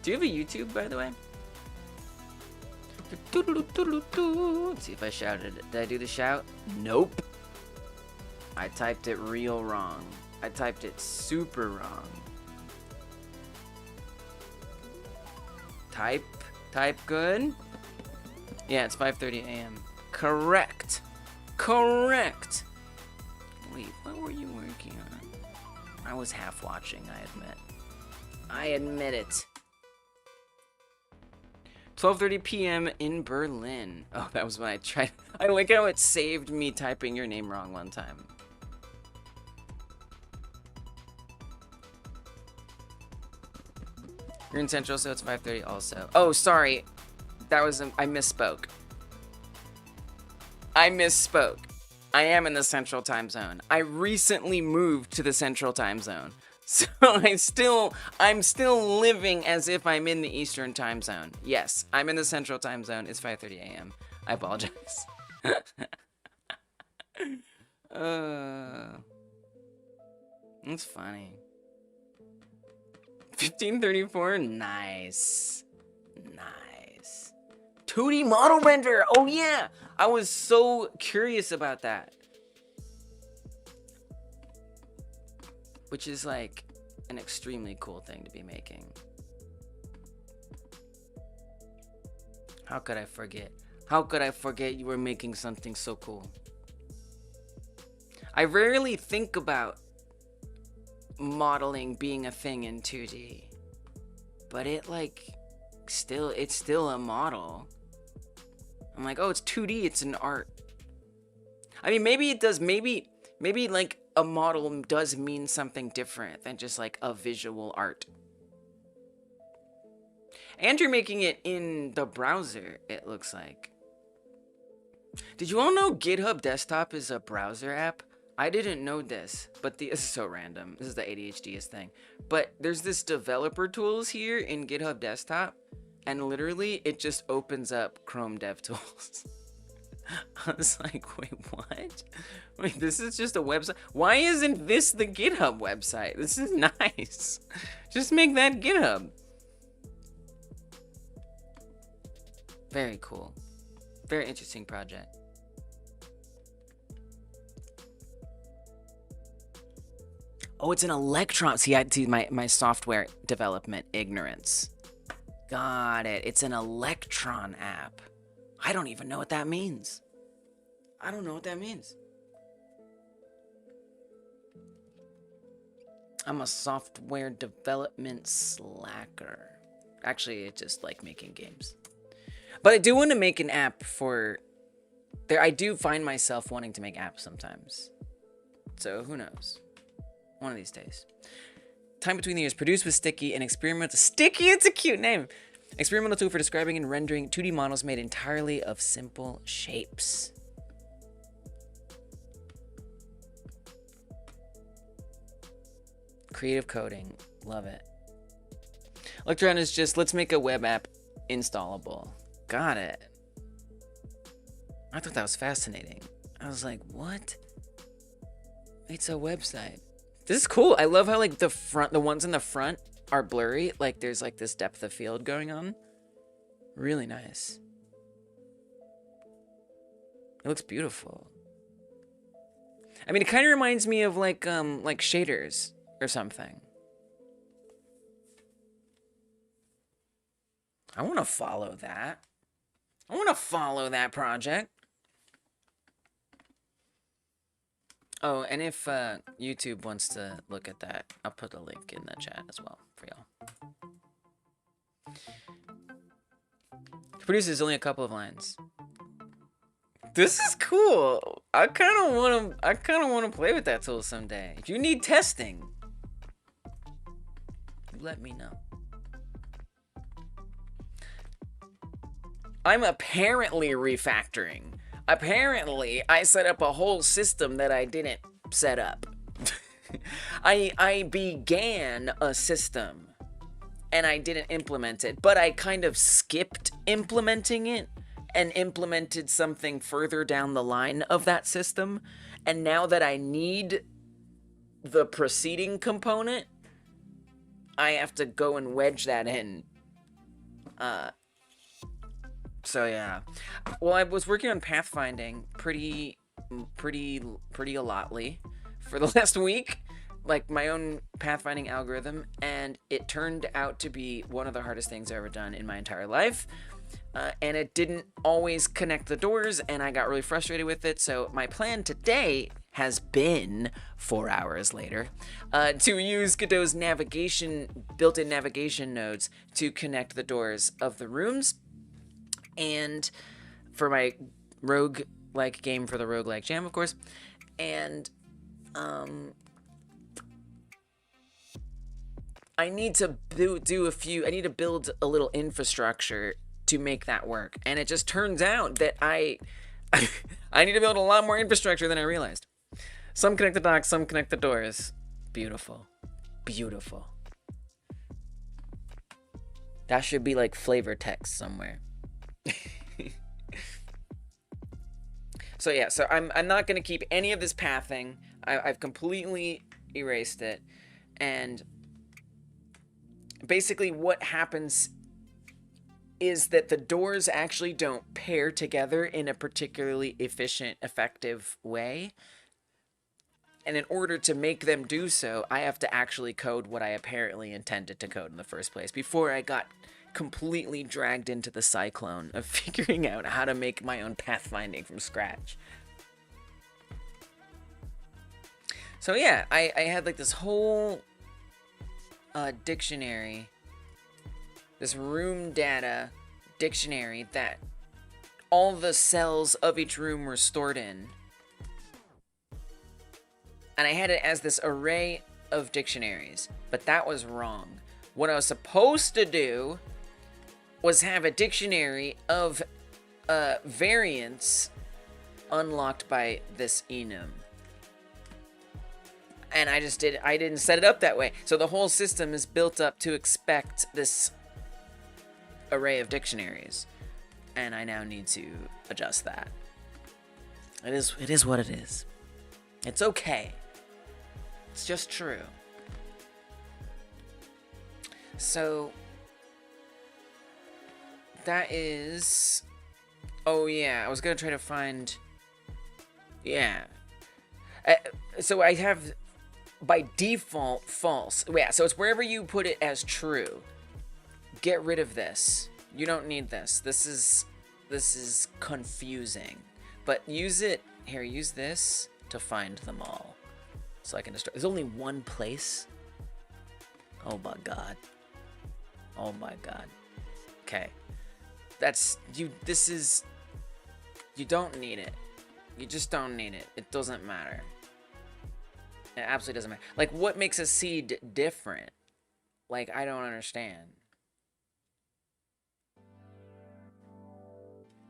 Do you have a YouTube, by the way? Let's see if I shouted it. Did I do the shout? Nope. I typed it real wrong. I typed it super wrong. Type good? Yeah, it's 5:30 a.m. Correct. Correct. Wait, what were you working on? I was half watching, I admit. I admit it. 12:30 p.m. in Berlin. Oh, that was when I tried. I like how it saved me typing your name wrong one time. You're in Central, so it's 5:30 also. Oh, sorry. That was... I misspoke. I am in the Central time zone. I recently moved to the Central time zone. So I'm still living as if I'm in the Eastern time zone. Yes, I'm in the Central time zone. It's 5:30 a.m. I apologize. That's funny. 1534, nice. Nice. 2D model render, oh yeah! I was so curious about that. Which is like an extremely cool thing to be making. How could I forget? How could I forget you were making something so cool? I rarely think about modeling being a thing in 2D. But it like it's still a model. I'm like, oh, it's 2D, it's an art. I mean, maybe it does, maybe like a model does mean something different than just like a visual art. And you're making it in the browser, it looks like. Did you all know GitHub Desktop is a browser app? I didn't know this, but this is so random. This is the ADHDest thing. But there's this developer tools here in GitHub Desktop, and literally it just opens up Chrome DevTools. I was like, wait, what? Wait, this is just a website? Why isn't this the GitHub website? This is nice. Just make that GitHub. Very cool. Very interesting project. Oh, it's an Electron. See, I see my software development ignorance. Got it. It's an Electron app. I don't even know what that means. I don't know what that means. I'm a software development slacker. Actually, it's just like making games. But I do want to make an app for... I do find myself wanting to make apps sometimes. So who knows? One of these days. Time between the years. Produced with Sticky and experimental... Sticky, it's a cute name. Experimental tool for describing and rendering 2D models made entirely of simple shapes. Creative coding. Love it. Electron is just, let's make a web app installable. Got it. I thought that was fascinating. I was like, what? It's a website. This is cool. I love how like the ones in the front are blurry. Like there's like this depth of field going on. Really nice. It looks beautiful. I mean, it kind of reminds me of like shaders or something. I want to follow that. I want to follow that project. Oh, and if YouTube wants to look at that, I'll put a link in the chat as well for y'all. Produces only a couple of lines. This is cool. I kind of want to play with that tool someday. If you need testing, let me know. I'm apparently refactoring. Apparently, I set up a whole system that I didn't set up. I began a system and I didn't implement it, but I kind of skipped implementing it and implemented something further down the line of that system. And now that I need the preceding component, I have to go and wedge that in. So yeah, well, I was working on pathfinding pretty a lotly for the last week, like my own pathfinding algorithm, and it turned out to be one of the hardest things I've ever done in my entire life. And it didn't always connect the doors, and I got really frustrated with it. So my plan today has been 4 hours later to use Godot's built-in navigation nodes to connect the doors of the rooms. And for my rogue-like game for the roguelike jam, of course. And I need to I need to build a little infrastructure to make that work. And it just turns out that I need to build a lot more infrastructure than I realized. Some connect the docks, some connect the doors. Beautiful. Beautiful. That should be like flavor text somewhere. So yeah, so I'm not gonna keep any of this pathing. I've completely erased it, and basically what happens is that the doors actually don't pair together in a particularly efficient, effective way. And in order to make them do so, I have to actually code what I apparently intended to code in the first place before I got completely dragged into the cyclone of figuring out how to make my own pathfinding from scratch. So yeah, I had like this whole dictionary, this room data dictionary that all the cells of each room were stored in. And I had it as this array of dictionaries, but that was wrong. What I was supposed to do was have a dictionary of variants unlocked by this enum. And I didn't set it up that way. So the whole system is built up to expect this array of dictionaries. And I now need to adjust that. It is what it is. It's okay. It's just true. So that is... Oh yeah, I was gonna try to find... Yeah. So I have, by default, false. Yeah, so it's wherever you put it as true. Get rid of this. You don't need this. This is confusing. But use it... Here, use this to find them all. So I can destroy... There's only one place? Oh my god. Oh my god. Okay. That's... This is... You don't need it. You just don't need it. It doesn't matter. It absolutely doesn't matter. Like, what makes a seed different? Like, I don't understand.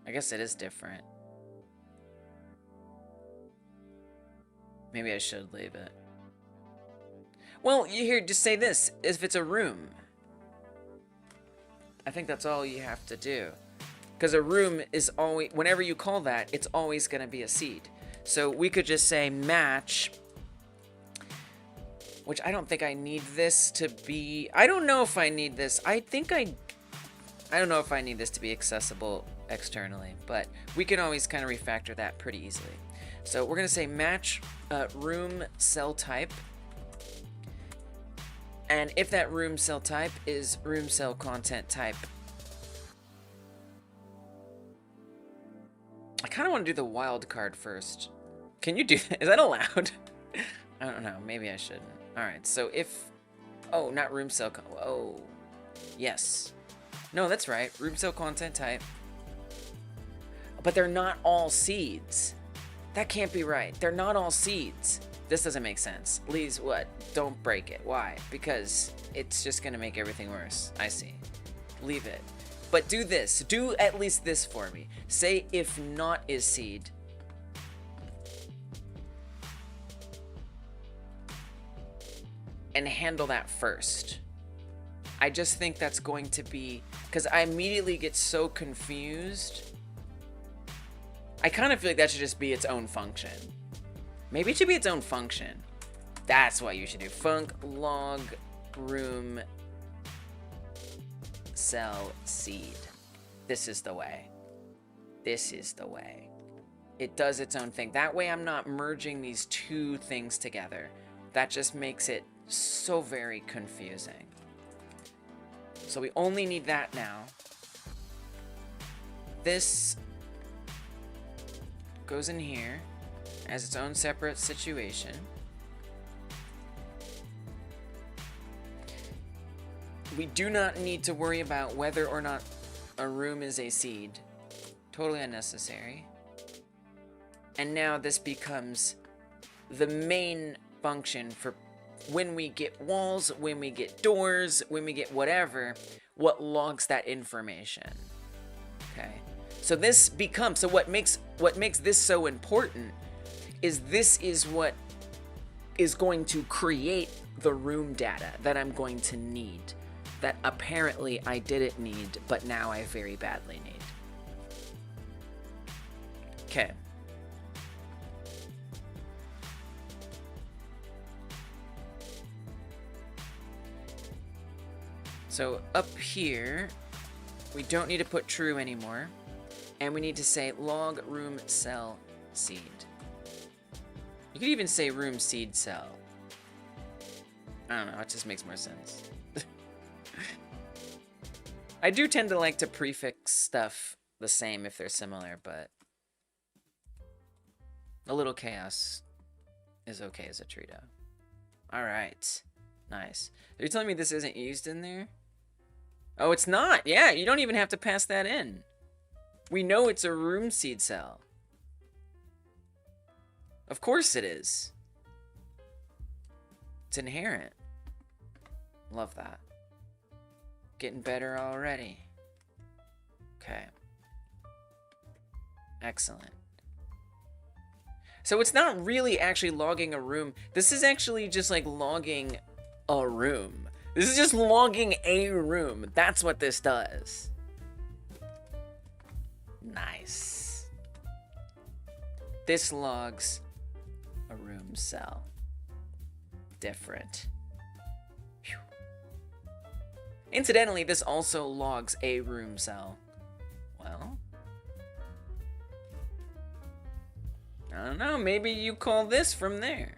I guess it is different. Maybe I should leave it. Well, you here, just say this. If it's a room. I think that's all you have to do. Because a room is always, whenever you call that, it's always going to be a seed. So we could just say match, which I don't think I need this to be, I don't know if I need this. I don't know if I need this to be accessible externally, but we can always kind of refactor that pretty easily. So we're going to say match room cell type. And if that room cell type is room cell content type, I kind of want to do the wild card first. Can you do that? Is that allowed? I don't know. Maybe I shouldn't. All right. So if... Oh, not room cell... Oh. Yes. No, that's right. Room cell content type. But they're not all seeds. That can't be right. They're not all seeds. This doesn't make sense. Please, what? Don't break it. Why? Because it's just going to make everything worse. I see. Leave it. But do this. Do at least this for me. Say if not is seed. And handle that first. I just think that's going to be... Because I immediately get so confused. I kind of feel like that should just be its own function. Maybe it should be its own function. That's what you should do. Func log room cell seed. This is the way. This is the way. It does its own thing. That way I'm not merging these two things together. That just makes it so very confusing. So we only need that now. This goes in here as its own separate situation. We do not need to worry about whether or not a room is a seed. Totally unnecessary. And now this becomes the main function for when we get walls, when we get doors, when we get whatever, what logs that information. Okay. So this becomes, so what makes this so important is this is what is going to create the room data that I'm going to need, that apparently I didn't need, but now I very badly need. Okay. So up here, we don't need to put true anymore, and we need to say log room cell seed. You could even say room seed cell. I don't know, it just makes more sense. I do tend to like to prefix stuff the same if they're similar, but a little chaos is okay as a Trito. All right. Nice. Are you telling me this isn't used in there? Oh, it's not. Yeah, you don't even have to pass that in. We know it's a room seed cell. Of course it is. It's inherent. Love that. Getting better already. Okay. Excellent. So it's not really actually logging a room. This is actually just like logging a room. This is just logging a room. That's what this does. Nice. This logs a room cell. Different. Whew. Incidentally, this also logs a room cell. Well, I don't know, maybe you call this from there.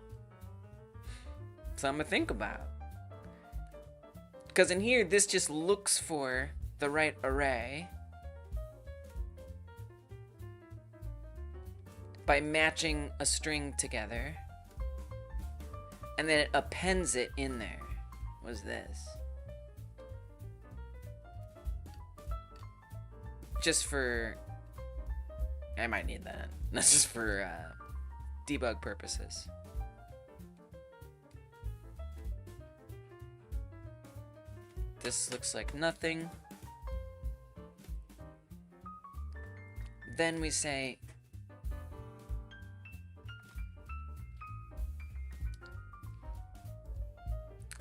Something to think about. Because in here, this just looks for the right array by matching a string together, and then it appends it in there. What's this? Just for... I might need that. That's just for debug purposes. This looks like nothing. Then we say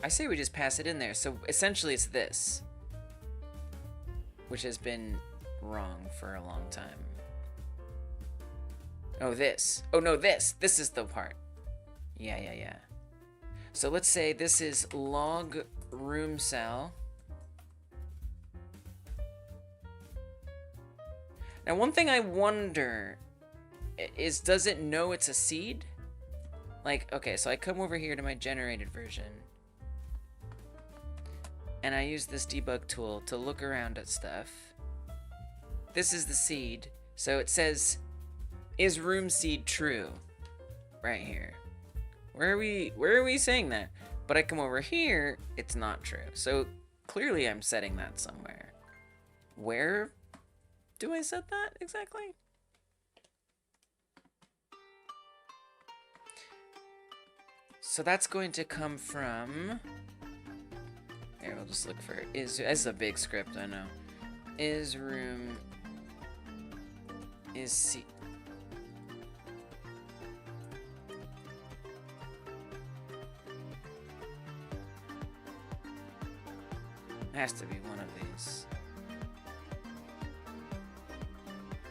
I say we just pass it in there. So essentially it's this, which has been wrong for a long time. Oh, this. Oh, no, this. This is the part. Yeah. So let's say this is log room cell. Now, one thing I wonder is, does it know it's a seed? Like, okay, so I come over here to my generated version, and I use this debug tool to look around at stuff. This is the seed, so it says, is room seed true? Right here. Where are we saying that? But I come over here, it's not true. So clearly I'm setting that somewhere. Where do I set that exactly? So that's going to come from... Here, we'll just look for... This is a big script, I know. Is room... Is seed... Has to be one of these.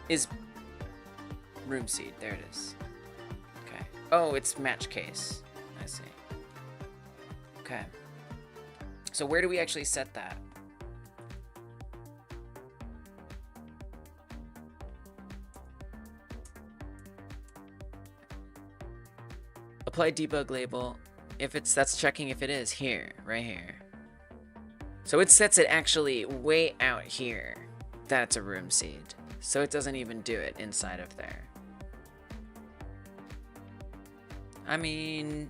Is room seed. There it is. Okay. Oh, it's match case. I see. Okay. So where do we actually set that? Apply debug label. If it's, that's checking if it is here, right here. So it sets it actually way out here. That's a room seed. So it doesn't even do it inside of there. I mean,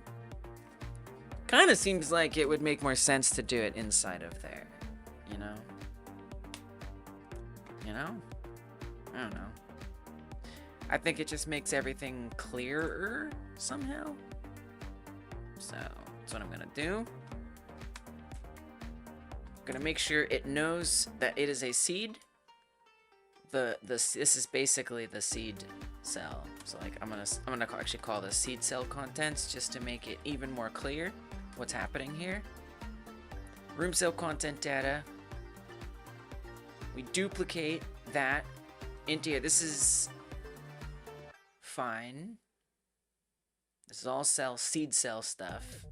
kind of seems like it would make more sense to do it inside of there, you know? You know? I don't know. I think it just makes everything clearer somehow. So that's what I'm gonna do. Gonna make sure it knows that it is a seed. This is basically the seed cell. So like I'm gonna actually call this seed cell contents just to make it even more clear what's happening here. Room cell content data. We duplicate that into here. This is fine. This is all seed cell stuff,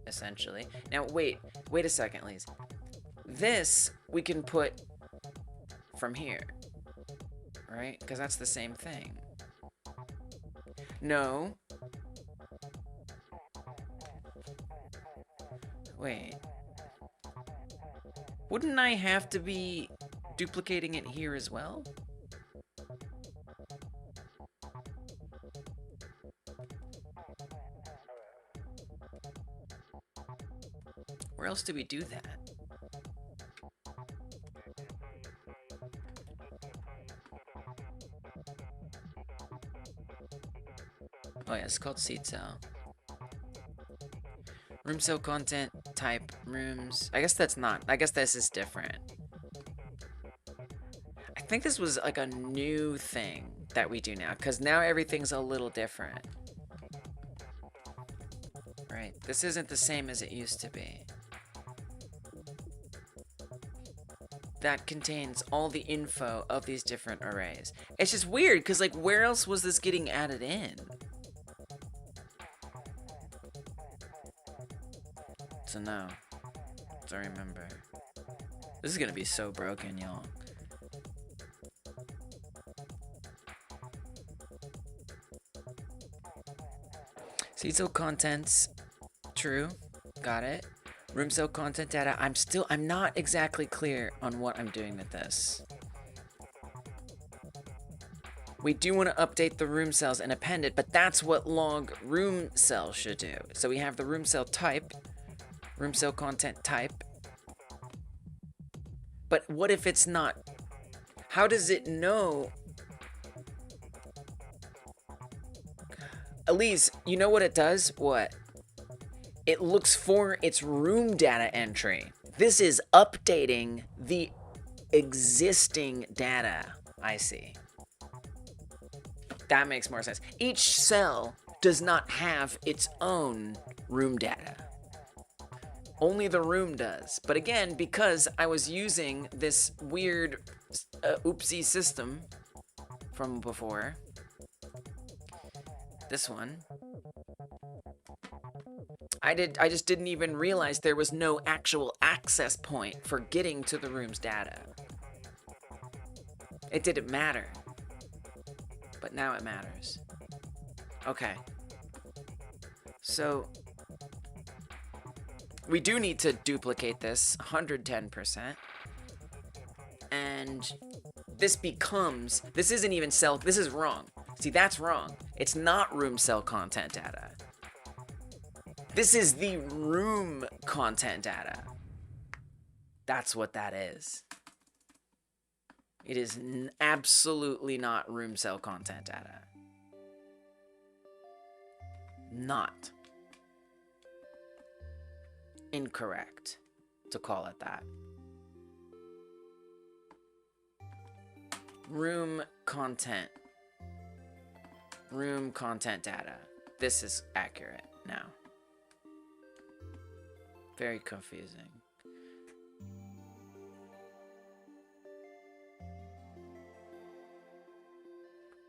essentially. Now wait a second, Lise. This we can put from here, right? Because that's the same thing. No. Wait. Wouldn't I have to be duplicating it here as well? Where else do we do that? Oh yeah, it's called seed cell. Room cell content type rooms. I guess that's not. I guess this is different. I think this was like a new thing that we do now, because now everything's a little different. Right, this isn't the same as it used to be. That contains all the info of these different arrays. It's just weird, because like, where else was this getting added in? So no, so remember. This is gonna be so broken, y'all. Seed cell contents, true, got it. Room cell content data, I'm not exactly clear on what I'm doing with this. We do want to update the room cells and append it, but that's what log room cell should do. So we have the room cell type, room cell content type. But what if it's not? How does it know? Elise, you know what it does? What? It looks for its room data entry. This is updating the existing data. I see. That makes more sense. Each cell does not have its own room data. Only the room does. But again, because I was using this weird oopsie system from before, this one, I just didn't even realize there was no actual access point for getting to the room's data. It didn't matter. But now it matters. Okay. So we do need to duplicate this 110%. And this becomes, this isn't even cell, this is wrong. See, that's wrong. It's not room cell content data. This is the room content data. That's what that is. It is absolutely not room cell content data. Not. Incorrect to call it that. Room content data. This is accurate now. Very confusing.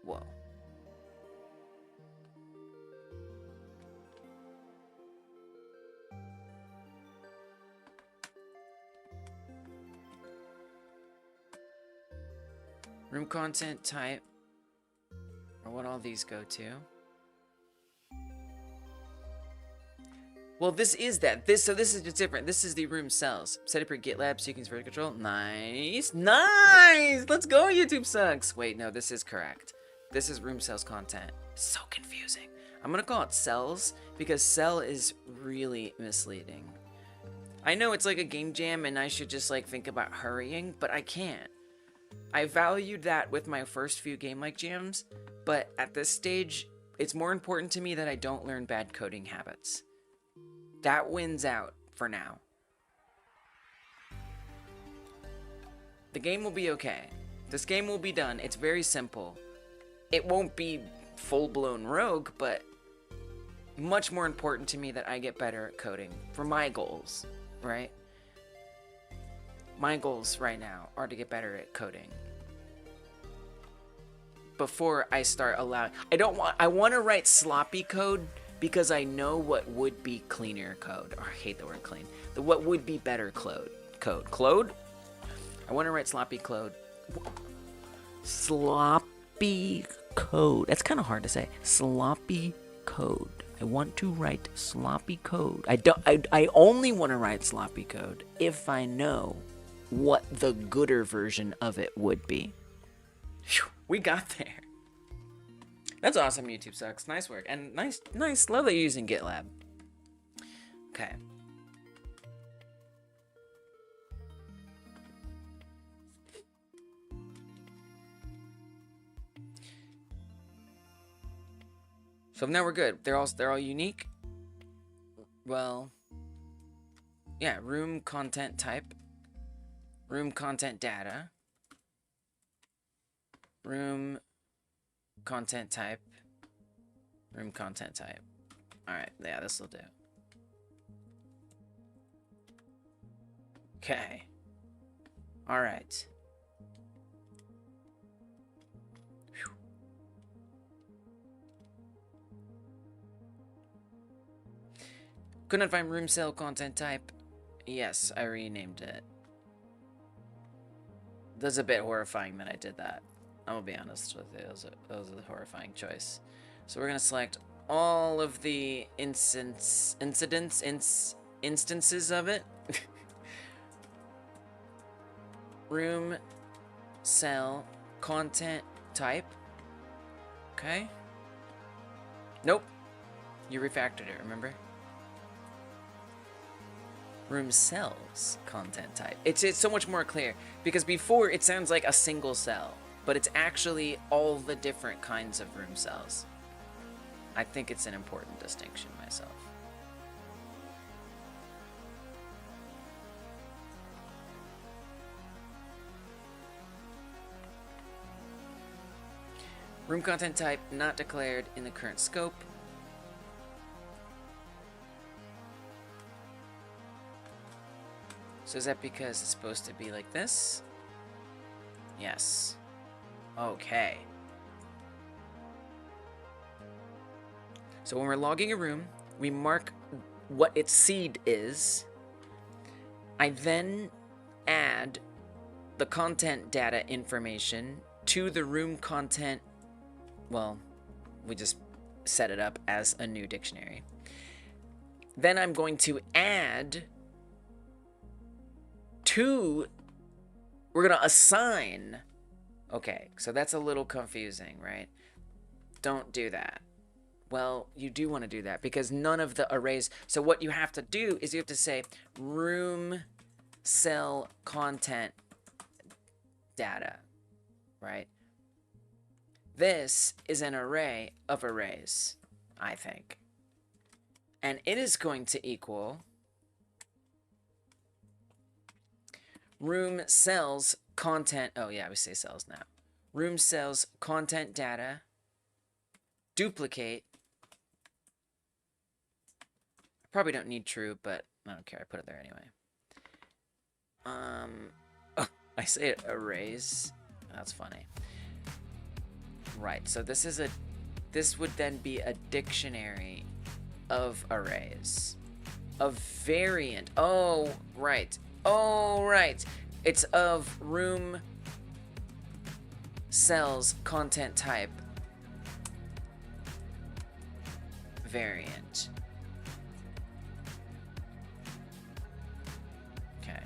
Whoa. Room content type, or what all these go to. Well, this is that. So this is just different. This is the room cells. Set up your GitLab so you can use vertical control. Nice. Nice. Let's go, YouTube sucks. Wait, no, this is correct. This is room cells content. So confusing. I'm going to call it cells because cell is really misleading. I know it's like a game jam and I should just like think about hurrying, but I can't. I valued that with my first few game like jams, but at this stage, it's more important to me that I don't learn bad coding habits. That wins out for now. The game will be okay. This game will be done. It's very simple. It won't be full-blown rogue, but much more important to me that I get better at coding for my goals, right? My goals right now are to get better at coding. Before I start allowing, I want to write sloppy code because I know what would be cleaner code. Oh, I hate the word clean. What would be better code? I want to write sloppy code. Sloppy code. That's kind of hard to say. Sloppy code. I want to write sloppy code. I only want to write sloppy code if I know what the gooder version of it would be. Whew, we got there. That's awesome, YouTube sucks. Nice work. And nice. Love that you're using GitLab. Okay. So now we're good. They're all unique. Well, yeah, room content type, room content data, room content type, room content type. All right, yeah, this will do. Okay. All right. Whew. Couldn't find room cell content type. Yes, I renamed it. That's a bit horrifying that I did that. I'm gonna be honest with you. That was a horrifying choice. So we're gonna select all of the instances of it. Room cell content type. Okay. Nope. You refactored it, remember? Room cells content type. It's so much more clear, because before it sounds like a single cell, but it's actually all the different kinds of room cells. I think it's an important distinction myself. Room content type not declared in the current scope. So is that because it's supposed to be like this? Yes. Okay. So when we're logging a room, we mark what its seed is. I then add the content data information to the room content. Well, we just set it up as a new dictionary. Then I'm going to add we're going to assign. Okay, so that's a little confusing, right? Don't do that. Well, you do want to do that because none of the arrays. So what you have to do is you have to say room cell content data, right? This is an array of arrays, I think. And it is going to equal room cells content. Oh yeah, we say cells now. Room cells content data duplicate. Probably don't need true, but I don't care. I put it there anyway. Oh, I say it arrays. That's funny. Right. So this would then be a dictionary of arrays. A variant. Oh, right. Oh, right. It's of room cells content type variant. Okay.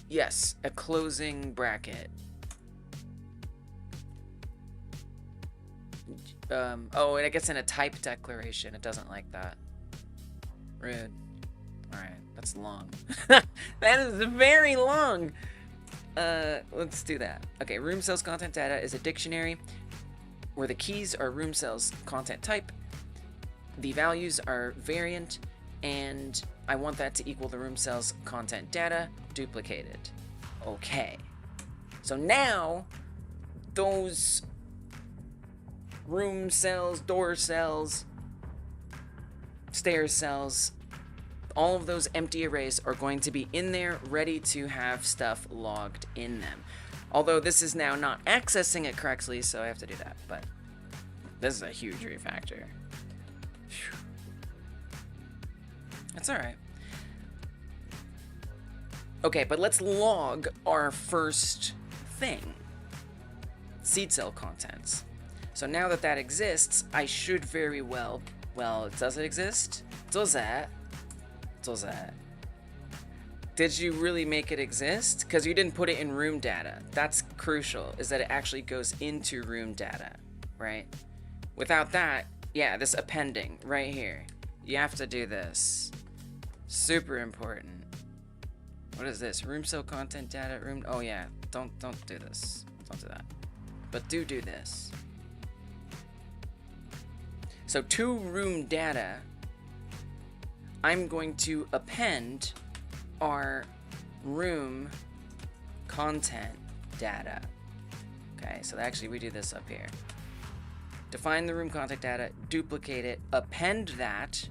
Yes, a closing bracket. Oh, and it gets in a type declaration. It doesn't like that. Rude. Alright, that's long. That is very long! Let's do that. Okay, room cells content data is a dictionary where the keys are room cells content type, the values are variant, and I want that to equal the room cells content data duplicated. Okay. So now, those room cells, door cells, stairs cells, all of those empty arrays are going to be in there ready to have stuff logged in them. Although this is now not accessing it correctly, so I have to do that. But this is a huge refactor. Whew. That's all right. Okay, but let's log our first thing. Seed cell contents. So now that that exists, I should very well, does it exist? Does that? Does that? Did you really make it exist? Because you didn't put it in room data. That's crucial, is that it actually goes into room data, right? Without that, yeah, this appending right here. You have to do this. Super important. What is this? Room cell content data, room, oh yeah, don't do this. Don't do that. But do this. So to room data, I'm going to append our room content data. Okay, so actually we do this up here. Define the room content data, duplicate it, append that,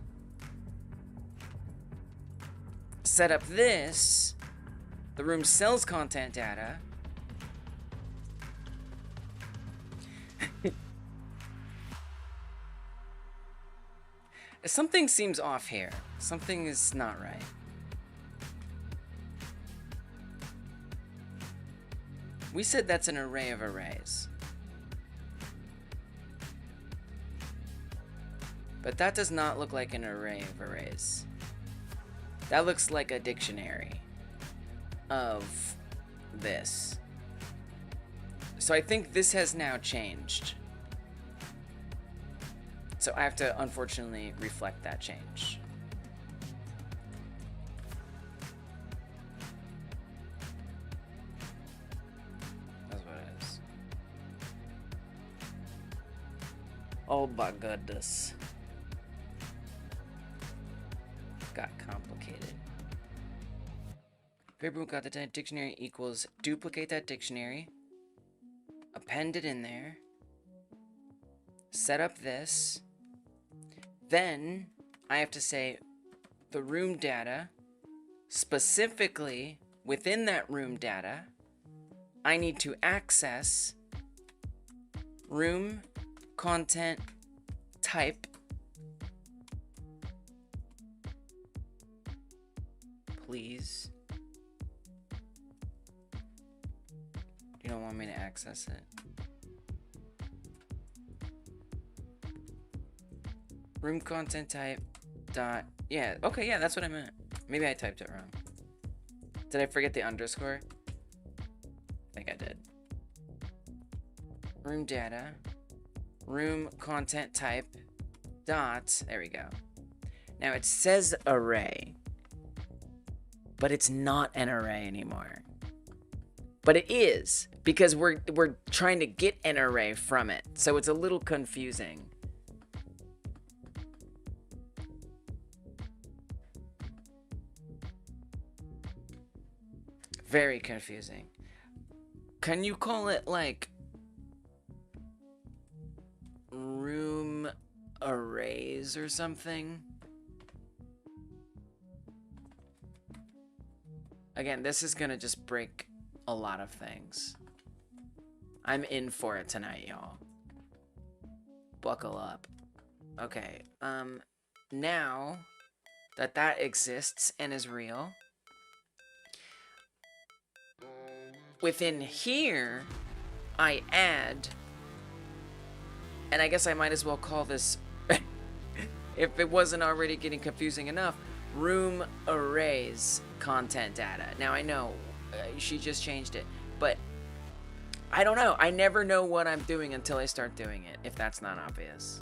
set up this, the room cells content data. Something seems off here. Something is not right. We said that's an array of arrays. But that does not look like an array of arrays. That looks like a dictionary of this. So I think this has now changed. So I have to, unfortunately, reflect that change. That's what it is. Oh my goodness. Got complicated. Paper got the dictionary equals duplicate that dictionary, append it in there, set up this. Then I have to say the room data, specifically within that room data, I need to access room content type, please. You don't want me to access it? Room content type dot, yeah, okay, yeah, that's what I meant. Maybe I typed it wrong. Did I forget the underscore? I think I did. Room data, room content type dot, there we go. Now it says array, but it's not an array anymore. But it is, because we're trying to get an array from it, so it's a little confusing. Very confusing. Can you call it like room arrays or something? Again, this is gonna just break a lot of things. I'm in for it tonight, y'all. Buckle up. Okay, now that that exists and is real, within here, I add, and I guess I might as well call this, if it wasn't already getting confusing enough, room arrays content data. Now I know she just changed it, but I don't know. I never know what I'm doing until I start doing it, if that's not obvious.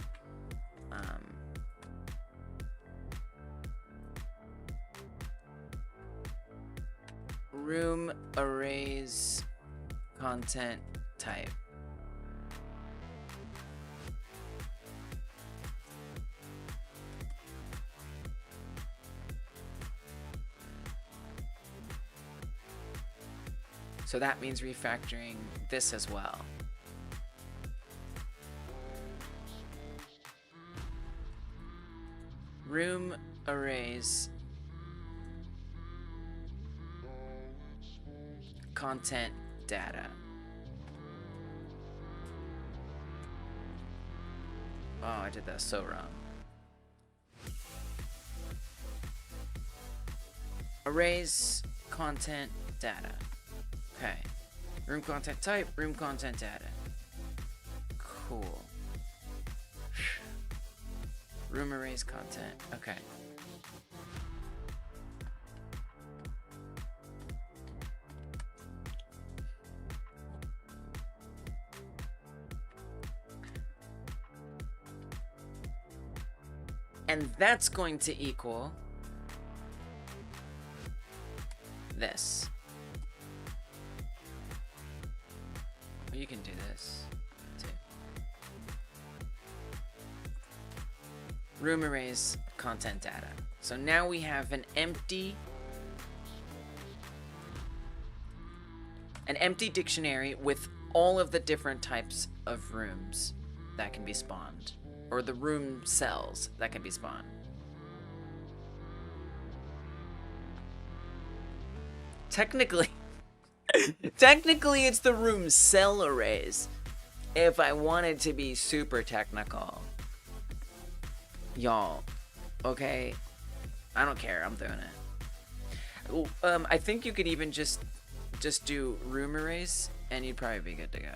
Room arrays content type. So that means refactoring this as well. Room arrays content data. Oh, I did that so wrong. Arrays content data. Okay. Room content type, room content data. Cool. Room arrays content. Okay. And that's going to equal this. Or you can do this too. Room arrays, content data. So now we have an empty dictionary with all of the different types of rooms that can be spawned, or the room cells that can be spawned. Technically, it's the room cell arrays. If I wanted to be super technical, y'all, okay, I don't care. I'm doing it. I think you could even just do room arrays, and you'd probably be good to go.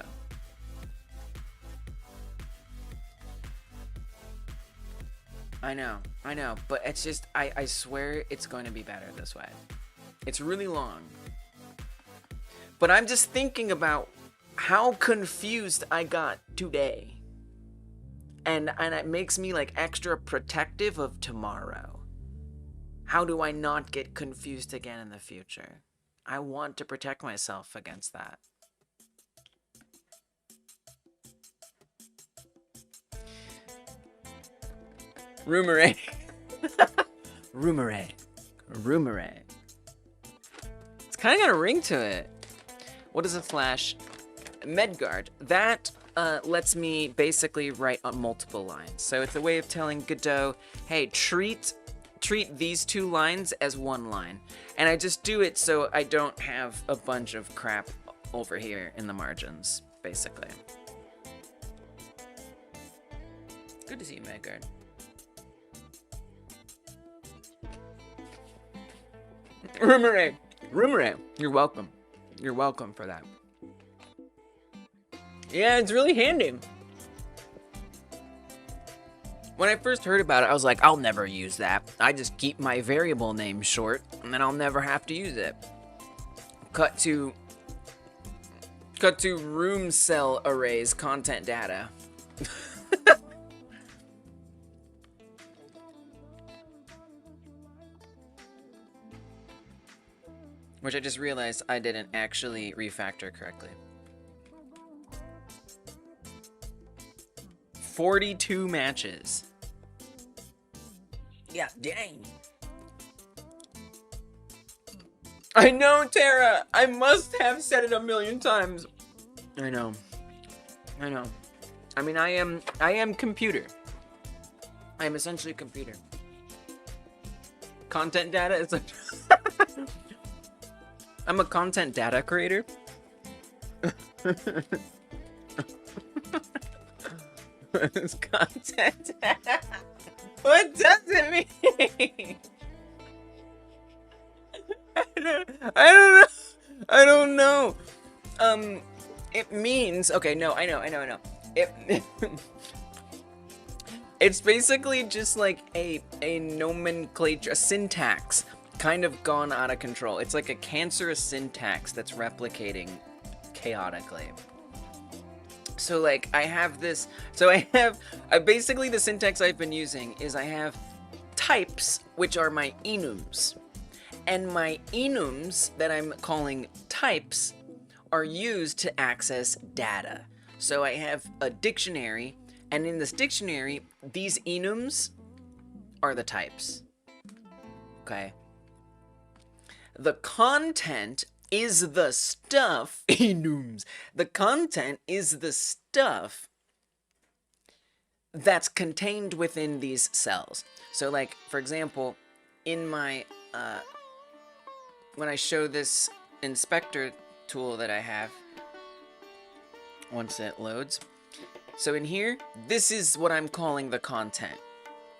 I know, but it's just, I swear it's going to be better this way. It's really long. But I'm just thinking about how confused I got today. And it makes me like extra protective of tomorrow. How do I not get confused again in the future? I want to protect myself against that. Room array. Room array. Room array. It's kind of got a ring to it. What is a flash? Medguard. That lets me basically write on multiple lines. So it's a way of telling Godot, hey, treat these two lines as one line. And I just do it so I don't have a bunch of crap over here in the margins, basically. Good to see you, Medguard. Room array. Room array. You're welcome. You're welcome for that. Yeah, it's really handy. When I first heard about it, I was like, I'll never use that. I just keep my variable name short, and then I'll never have to use it. Cut to room cell arrays, content data. Which I just realized I didn't actually refactor correctly. 42 matches. Yeah, dang. I know, Tara. I must have said it a million times. I know. I mean, I am computer. I am essentially computer. Content data is like I'm a content data creator. What is content data? What does it mean? I don't know. It means, okay, no, I know. It's basically just like a nomenclature, a syntax kind of gone out of control. It's like a cancerous syntax that's replicating chaotically. So like I have this, basically the syntax I've been using is I have types, which are my enums. And my enums that I'm calling types are used to access data. So I have a dictionary, and in this dictionary, these enums are the types. Okay? The content is the stuff, enums. The content is the stuff that's contained within these cells. So like, for example, in my, when I show this inspector tool that I have, once it loads, so in here, this is what I'm calling the content,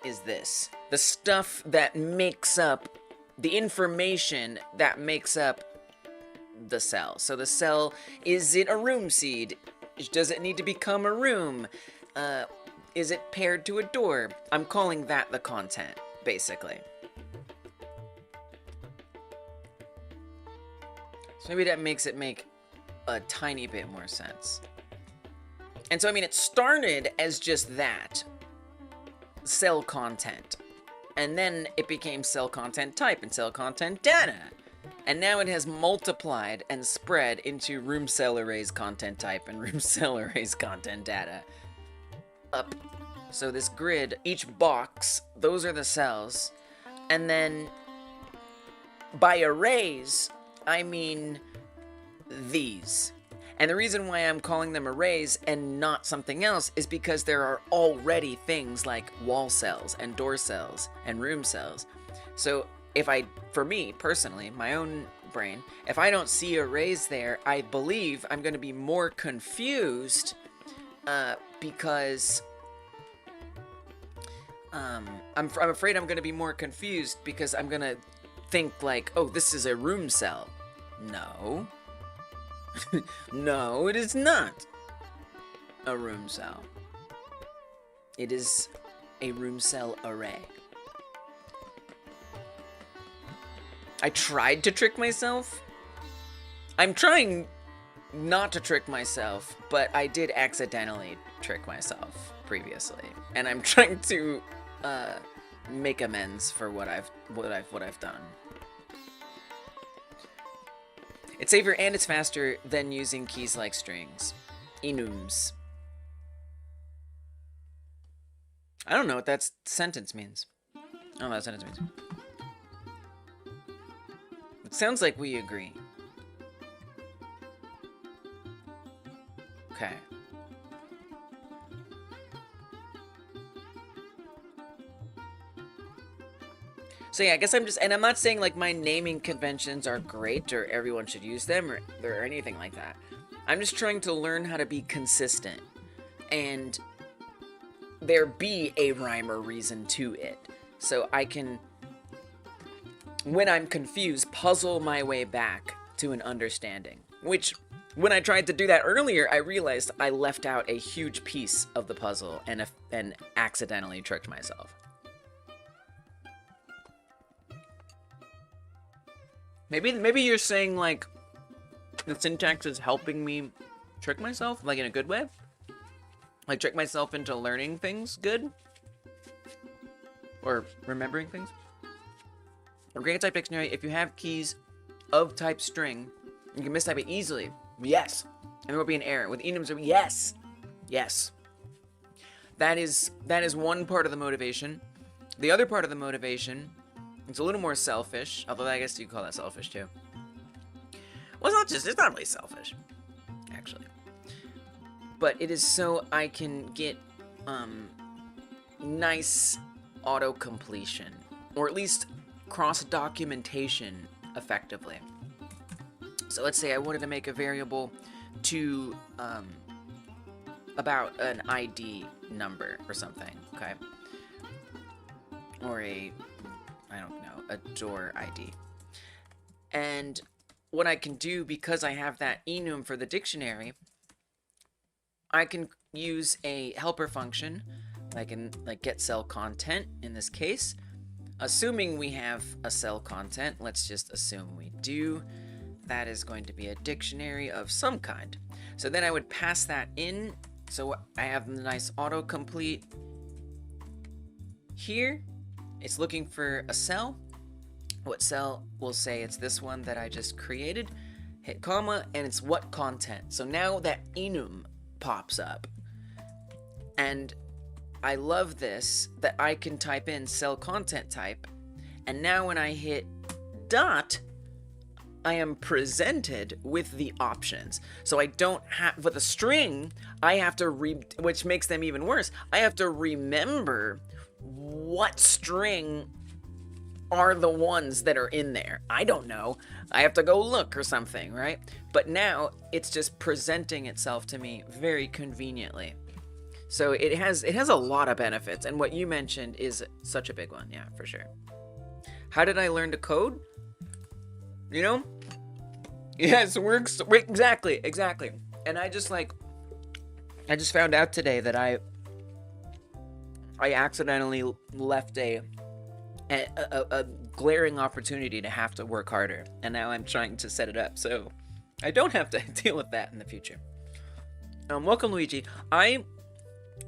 is this. The stuff that makes up, the information that makes up the cell. So the cell, is it a room seed? Does it need to become a room? Is it paired to a door? I'm calling that the content, basically. So maybe that makes it make a tiny bit more sense. And so, I mean, it started as just that, cell content. And then it became cell content type and cell content data. And now it has multiplied and spread into room cell arrays content type and room cell arrays content data. Up. So this grid, each box, those are the cells. And then by arrays, I mean these. And the reason why I'm calling them arrays and not something else is because there are already things like wall cells and door cells and room cells. So for me personally, my own brain, if I don't see arrays there, I believe I'm going to be more confused because I'm afraid I'm going to be more confused because I'm going to think like, oh, this is a room cell. No. No, it is not a room cell. It is a room cell array. I tried to trick myself. I'm trying not to trick myself, but I did accidentally trick myself previously, and I'm trying to make amends for what I've done. It's safer and it's faster than using keys like strings. Enums. I don't know what that sentence means. I don't know what that sentence means. It sounds like we agree. Okay. So yeah, I guess and I'm not saying like my naming conventions are great or everyone should use them or anything like that. I'm just trying to learn how to be consistent and there be a rhyme or reason to it. So I can, when I'm confused, puzzle my way back to an understanding. Which, when I tried to do that earlier, I realized I left out a huge piece of the puzzle and accidentally tricked myself. Maybe you're saying, like, the syntax is helping me trick myself, like, in a good way? Like, trick myself into learning things good? Or remembering things? Organic type dictionary, if you have keys of type string, you can mistype it easily. Yes. And there will be an error. With enums, yes. Yes. That is one part of the motivation. The other part of the motivation, it's a little more selfish, although I guess you could call that selfish too. Well, it's not really selfish, actually. But it is so I can get nice auto-completion, or at least cross-documentation effectively. So let's say I wanted to make a variable to about an ID number or something, okay? Or a door ID. And what I can do, because I have that enum for the dictionary, I can use a helper function, like get cell content in this case. Assuming we have a cell content, let's just assume we do. That is going to be a dictionary of some kind. So then I would pass that in. So I have the nice autocomplete here. It's looking for a cell. What cell will say it's this one that I just created. Hit comma, and it's what content. So now that enum pops up. And I love this, that I can type in cell content type. And now when I hit dot, I am presented with the options. So I don't have, with a string, I have to which makes them even worse. I have to remember what string are the ones that are in there. I don't know. I have to go look or something, right? But now it's just presenting itself to me very conveniently. So it has a lot of benefits, and what you mentioned is such a big one, yeah, for sure. How did I learn to code? You know? Yes, works exactly. And I just found out today that I accidentally left a glaring opportunity to have to work harder, and now I'm trying to set it up so I don't have to deal with that in the future. Welcome, Luigi. I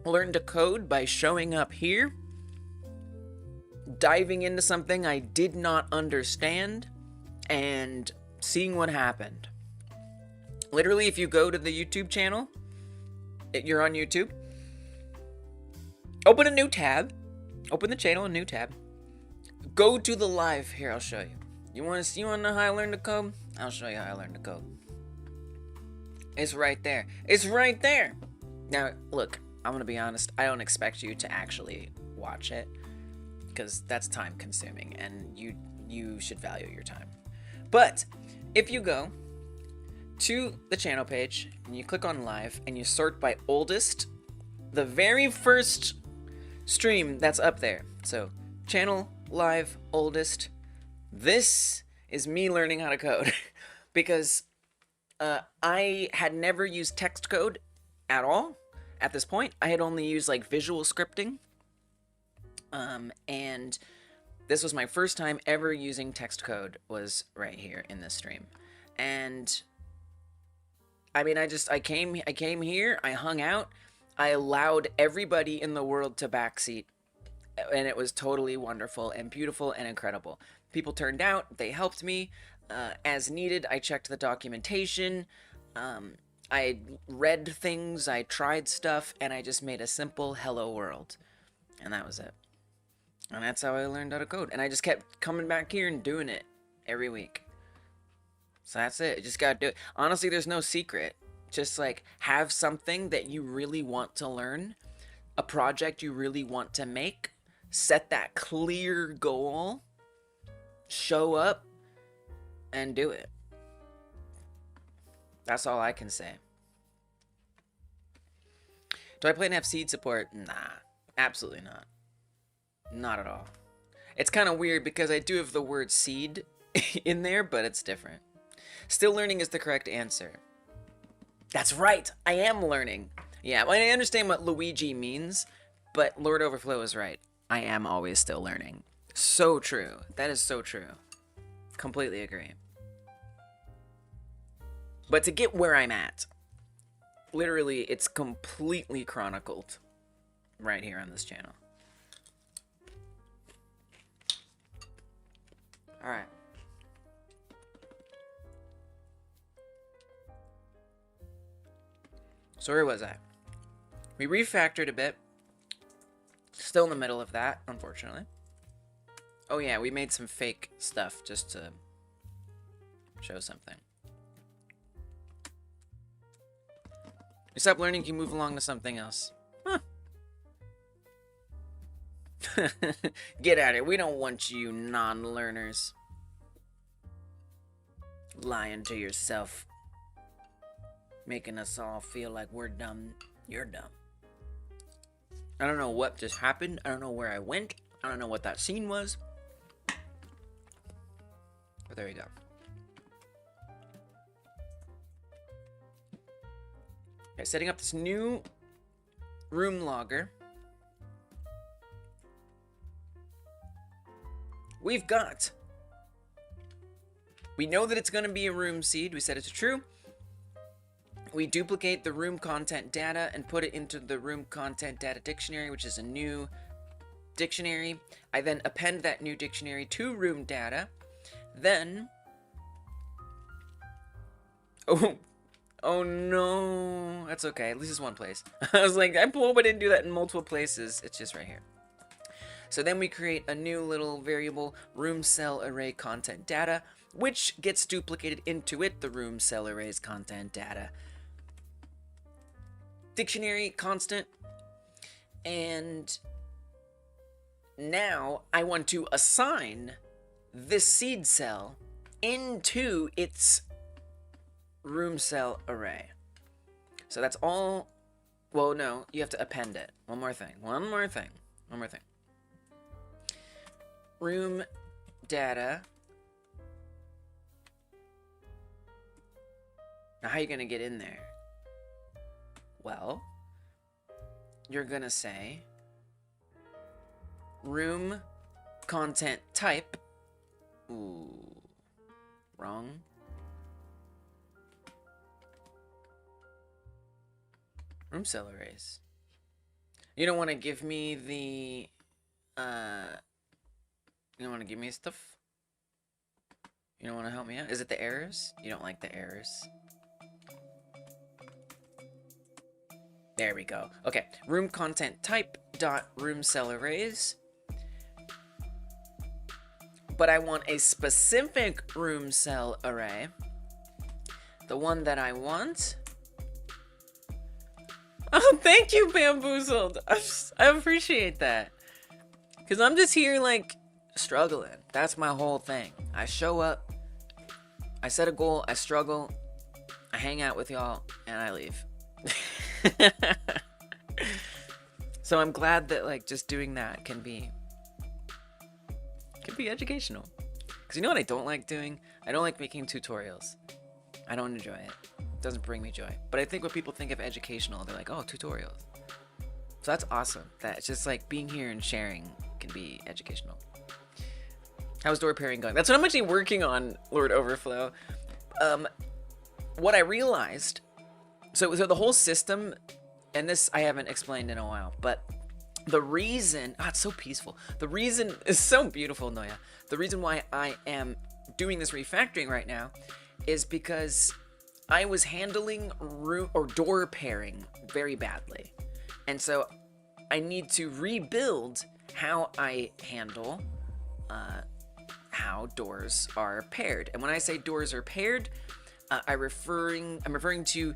learned to code by showing up here, diving into something I did not understand, and seeing what happened. Literally, if you go to the YouTube channel, you're on YouTube, open a new tab, open the channel, a new tab, go to the live. Here, I'll show you. You want to know how I learned to code? I'll show you how I learned to code. It's right there. It's right there. Now, look, I'm going to be honest. I don't expect you to actually watch it, because that's time consuming, and you should value your time. But if you go to the channel page and you click on live and you sort by oldest, the very first stream that's up there. So channel live oldest. This is me learning how to code because I had never used text code at all at this point. I had only used like visual scripting. And this was my first time ever using text code, was right here in this stream. And I mean, I came here, I hung out, I allowed everybody in the world to backseat, and it was totally wonderful and beautiful and incredible. People turned out, they helped me as needed. I checked the documentation, I read things, I tried stuff, and I just made a simple hello world. And that was it. And that's how I learned how to code. And I just kept coming back here and doing it every week. So that's it. You just gotta do it. Honestly, there's no secret. Just like have something that you really want to learn, a project you really want to make, set that clear goal, show up, and do it. That's all I can say. Do I plan to have seed support? Nah, absolutely not. Not at all. It's kind of weird because I do have the word seed in there, but it's different. Still learning is the correct answer. That's right, I am learning. Yeah, I understand what Luigi means, but Lord Overflow is right. I am always still learning. So true. That is so true. Completely agree. But to get where I'm at, literally, it's completely chronicled right here on this channel. Alright. So where was I? We refactored a bit. Still in the middle of that, unfortunately. Oh yeah, we made some fake stuff just to show something. You stop learning, you move along to something else. Huh. Get out of here. We don't want you non-learners. Lying to yourself. Making us all feel like we're dumb. You're dumb. I don't know what just happened. I don't know where I went. I don't know what that scene was. But there you go. Okay, setting up this new room logger. We've got... We know that it's going to be a room seed. We said it's true. We duplicate the room content data and put it into the room content data dictionary, which is a new dictionary. I then append that new dictionary to room data. Then... Oh no. That's okay. At least it's one place. I was like, I hope I didn't do that in multiple places. It's just right here. So then we create a new little variable, room cell array content data, which gets duplicated into it, the room cell array's content data dictionary constant. And now I want to assign this seed cell into its room cell array. So that's all. Well, no, you have to append it. One more thing. Room data. Now, how are you going to get in there? Well, you're going to say room content type. Ooh, wrong. Room cell arrays. You don't want to give me the, you don't want to give me stuff? You don't want to help me out? Is it the errors? You don't like the errors? There we go. Okay, room content type dot room cell arrays. But I want a specific room cell array. The one that I want. Oh, thank you, Bamboozled. I appreciate that. Because I'm just here, like, struggling. That's my whole thing. I show up, I set a goal, I struggle, I hang out with y'all, and I leave. So I'm glad that, like, just doing that can be educational. Because you know what I don't like doing? I don't like making tutorials. I don't enjoy it. It doesn't bring me joy. But I think when people think of educational, they're like, oh, tutorials. So that's awesome. That it's just like being here and sharing can be educational. How's door pairing going? That's what I'm actually working on, Lord Overflow. What I realized, so the whole system, and this I haven't explained in a while, but the reason, it's so peaceful. The reason is so beautiful, Noya. The reason why I am doing this refactoring right now is because I was handling door pairing very badly. And so I need to rebuild how I handle how doors are paired. And when I say doors are paired, I'm referring to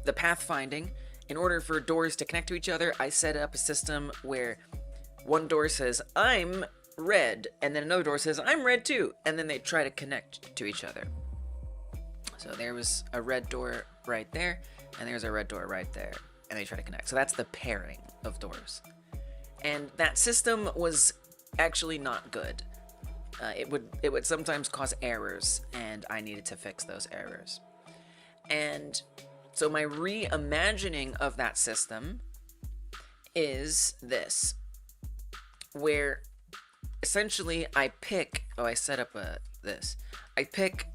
the pathfinding. In order for doors to connect to each other, I set up a system where one door says, I'm red, and then another door says, I'm red too, and then they try to connect to each other. So there was a red door right there, and there's a red door right there, and they try to connect. So that's the pairing of doors. And that system was actually not good. It would sometimes cause errors, and I needed to fix those errors. And so my reimagining of that system is this, where essentially I pick, I set up this. I pick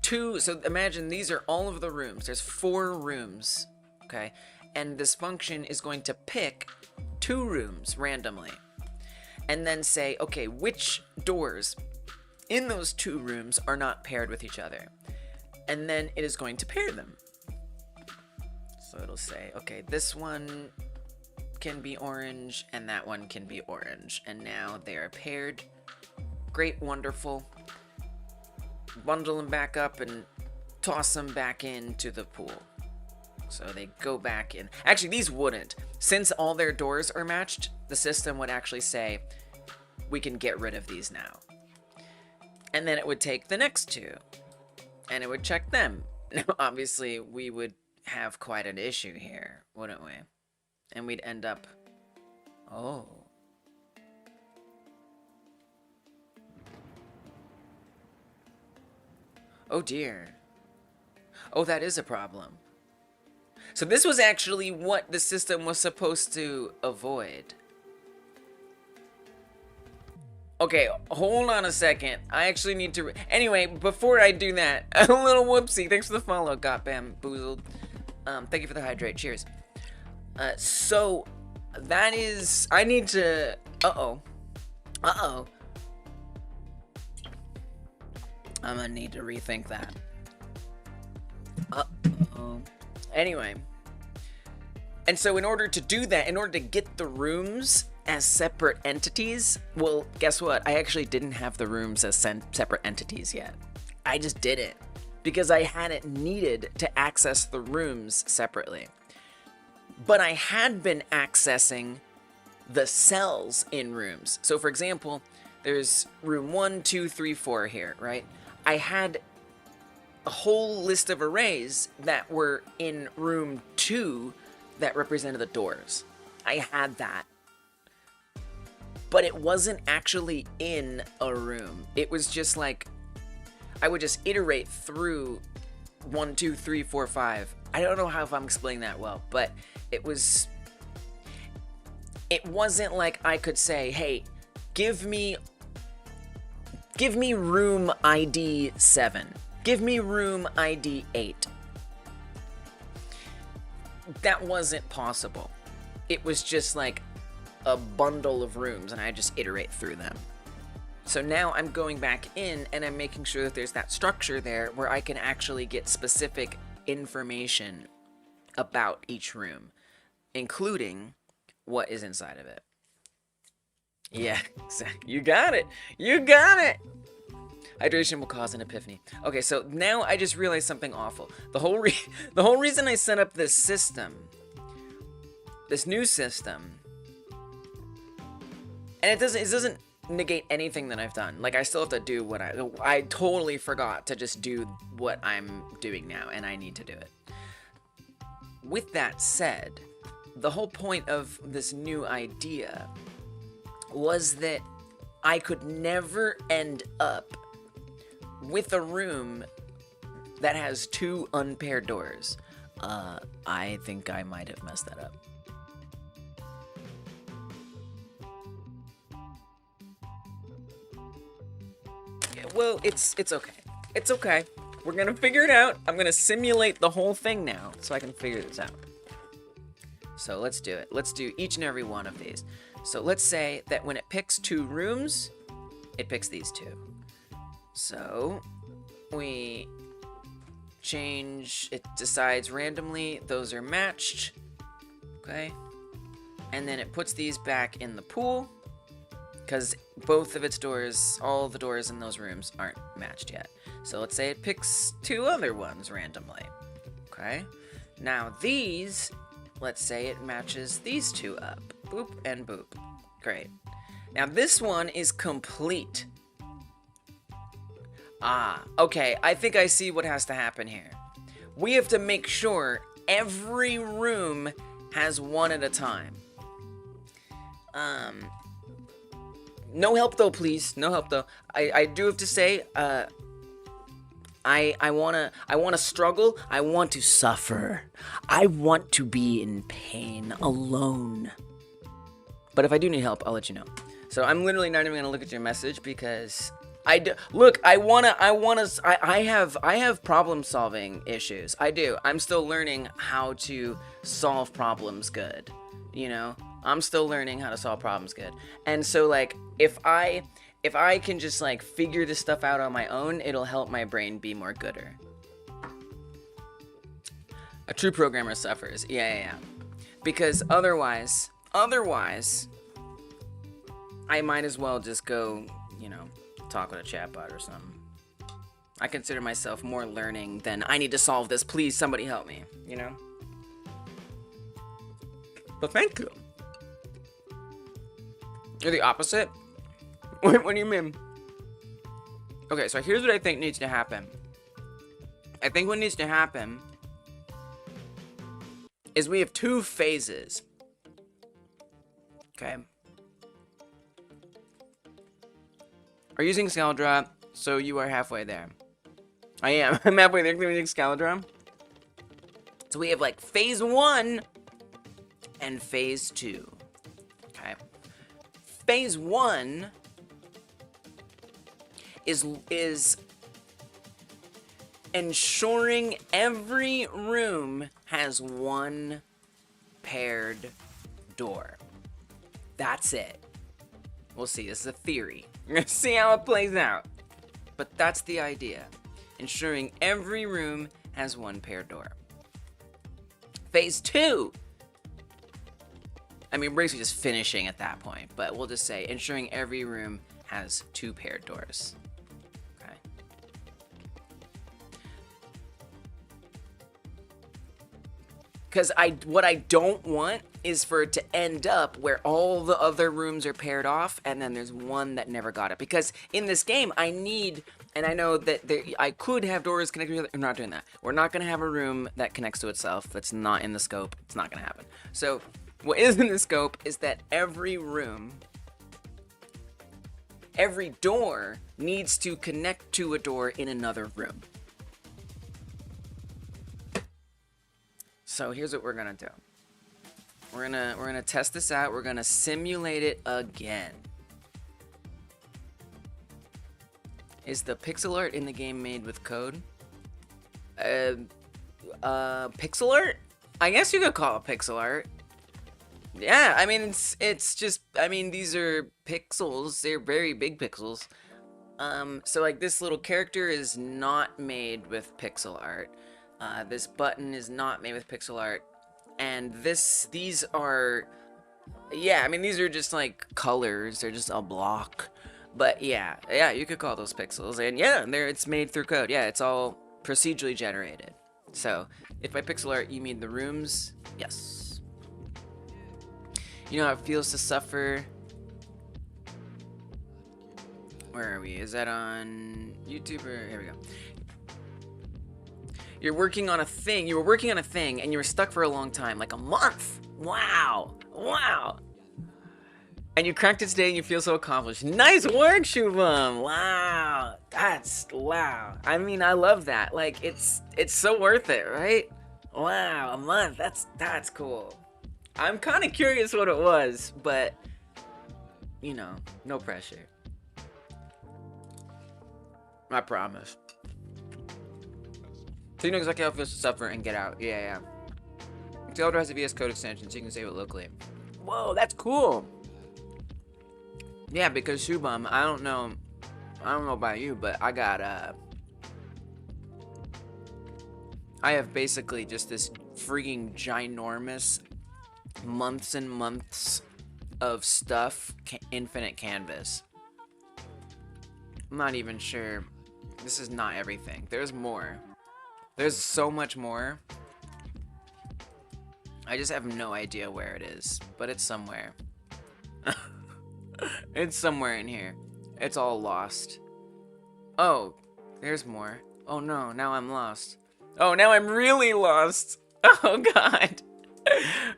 two, so imagine these are all of the rooms. There's 4 rooms, okay? And this function is going to pick 2 rooms randomly. And then say, okay, which doors in those 2 rooms are not paired with each other? And then it is going to pair them. So it'll say, okay, this one can be orange and that one can be orange. And now they are paired. Great, wonderful. Bundle them back up and toss them back into the pool. So they go back in. Actually, these wouldn't. Since all their doors are matched, the system would actually say, we can get rid of these now. And then it would take the next 2. And it would check them. Now, obviously, we would have quite an issue here, wouldn't we? And we'd end up... Oh. Oh, dear. Oh, that is a problem. So this was actually what the system was supposed to avoid. Okay, hold on a second. I actually need to... Anyway, before I do that, a little whoopsie. Thanks for the follow, got bamboozled. Thank you for the hydrate. Cheers. So, that is... I need to... Uh-oh. I'm gonna need to rethink that. Uh-oh. Anyway. And so in order to do that, in order to get the rooms as separate entities, well, guess what? I actually didn't have the rooms as separate entities yet. I just didn't, because I hadn't needed to access the rooms separately. But I had been accessing the cells in rooms. So for example, there's room 1, 2, 3, 4 here, right? I had a whole list of arrays that were in room 2 that represented the doors. I had that. But it wasn't actually in a room. It was just like, I would just iterate through 1, 2, 3, 4, 5. I don't know how if I'm explaining that well, but it wasn't like I could say, hey, give me room ID 7. Give me room ID 8. That wasn't possible. It was just like a bundle of rooms, and I just iterate through them. So now I'm going back in and I'm making sure that there's that structure there where I can actually get specific information about each room, including what is inside of it. Yeah, you got it. You got it. Hydration will cause an epiphany. Okay, so now I just realized something awful. The whole reason I set up this system, this new system, and it doesn't negate anything that I've done. Like, I still have to do what I totally forgot to just do what I'm doing now, and I need to do it. With that said, the whole point of this new idea was that I could never end up with a room that has 2 unpaired doors. I think I might have messed that up. Well, it's okay. It's okay. We're gonna figure it out. I'm gonna simulate the whole thing now so I can figure this out. So let's do it. Let's do each and every one of these. So let's say that when it picks 2 rooms, it picks these 2. So we change, it decides randomly, those are matched, okay? And then it puts these back in the pool, because both of its doors, all the doors in those rooms aren't matched yet. So let's say it picks 2 other ones randomly, okay? Now these, let's say it matches these 2 up, boop and boop, great. Now this one is complete. Ah, okay, I think I see what has to happen here. We have to make sure every room has 1 at a time. No help though, please. No help though. I do have to say, I wanna struggle. I want to suffer. I want to be in pain alone. But if I do need help, I'll let you know. So I'm literally not even gonna look at your message because look, I have problem solving issues. I do. I'm still learning how to solve problems good, you know? I'm still learning how to solve problems good. And so, like, if I can just, like, figure this stuff out on my own, it'll help my brain be more gooder. A true programmer suffers. Yeah. Because otherwise, I might as well just go, you know, talk with a chatbot or something. I consider myself more learning than I need to solve this. Please, somebody help me, you know? But thank you. You're the opposite? What do you mean? Okay, so here's what I think needs to happen. I think what needs to happen is we have 2 phases. Okay. Are using Scaldra, so you are halfway there. I am. I'm halfway there using Scaldra. So we have like phase 1 and phase 2. Okay. Phase 1 is ensuring every room has 1 paired door. That's it. We'll see. This is a theory. We're gonna see how it plays out. But that's the idea. Ensuring every room has 1 paired door. Phase 2. I mean, we're basically just finishing at that point, but we'll just say ensuring every room has 2 paired doors. Okay. Because what I don't want is for it to end up where all the other rooms are paired off and then there's one that never got it. Because in this game, I need, and I know that I could have doors connected to each other. I'm not doing that. We're not going to have a room that connects to itself. That's not in the scope. It's not going to happen. So what is in the scope is that every room, every door needs to connect to a door in another room. So here's what we're gonna do. We're gonna test this out. We're gonna simulate it again. Is the pixel art in the game made with code? Pixel art? I guess you could call it pixel art. Yeah, I mean it's just, I mean, these are pixels. They're very big pixels. So like this little character is not made with pixel art. This button is not made with pixel art. And these are, yeah, I mean, these are just like colors. They're just a block. But yeah, you could call those pixels. And yeah, it's made through code. Yeah, it's all procedurally generated. So if by pixel art you mean the rooms, yes. You know how it feels to suffer. Where are we? Is that on YouTube or here we go? You're working on a thing. You were working on a thing and you were stuck for a long time, like a month. Wow. Wow. And you cracked it today and you feel so accomplished. Nice work, Shubham. Wow. Wow. I mean, I love that. Like, it's so worth it, right? Wow, a month. That's cool. I'm kind of curious what it was, but, you know, no pressure. I promise. So you know exactly how it feels to suffer and get out. Yeah. Zelda has a VS Code extension, so you can save it locally. Whoa, that's cool. Yeah, because Shubham, I don't know about you, but I have basically just this freaking ginormous months and months of stuff, infinite canvas. I'm not even sure. This is not everything. There's more. There's so much more. I just have no idea where it is, but it's somewhere. It's somewhere in here. It's all lost. Oh, there's more. Oh no, now I'm lost. Oh, now I'm really lost. Oh god.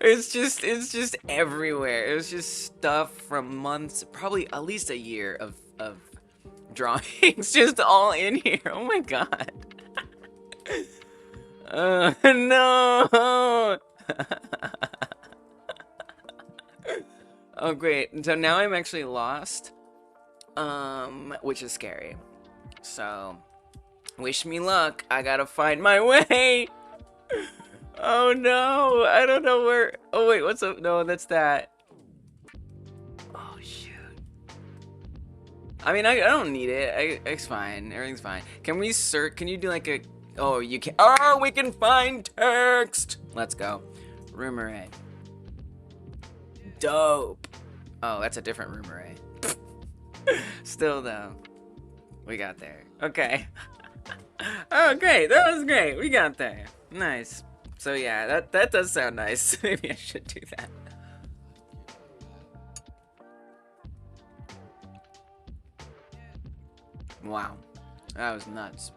It's just everywhere. It was just stuff from months, probably at least a year of drawings just all in here. Oh my god. No. Oh great. So now I'm actually lost. Which is scary. So wish me luck. I gotta find my way. Oh no. I don't know where. Oh wait, what's up? No, that's that. Oh shoot. I mean, I don't need it. It's fine. Everything's fine. Can we search? Can you do like a? Oh, you can. Oh, we can find text. Let's go. Room array. Dope. Oh, that's a different room array. Still though, we got there. Okay. Oh, great. That was great. We got there. Nice. So yeah, that does sound nice. Maybe I should do that. Wow. That was nuts.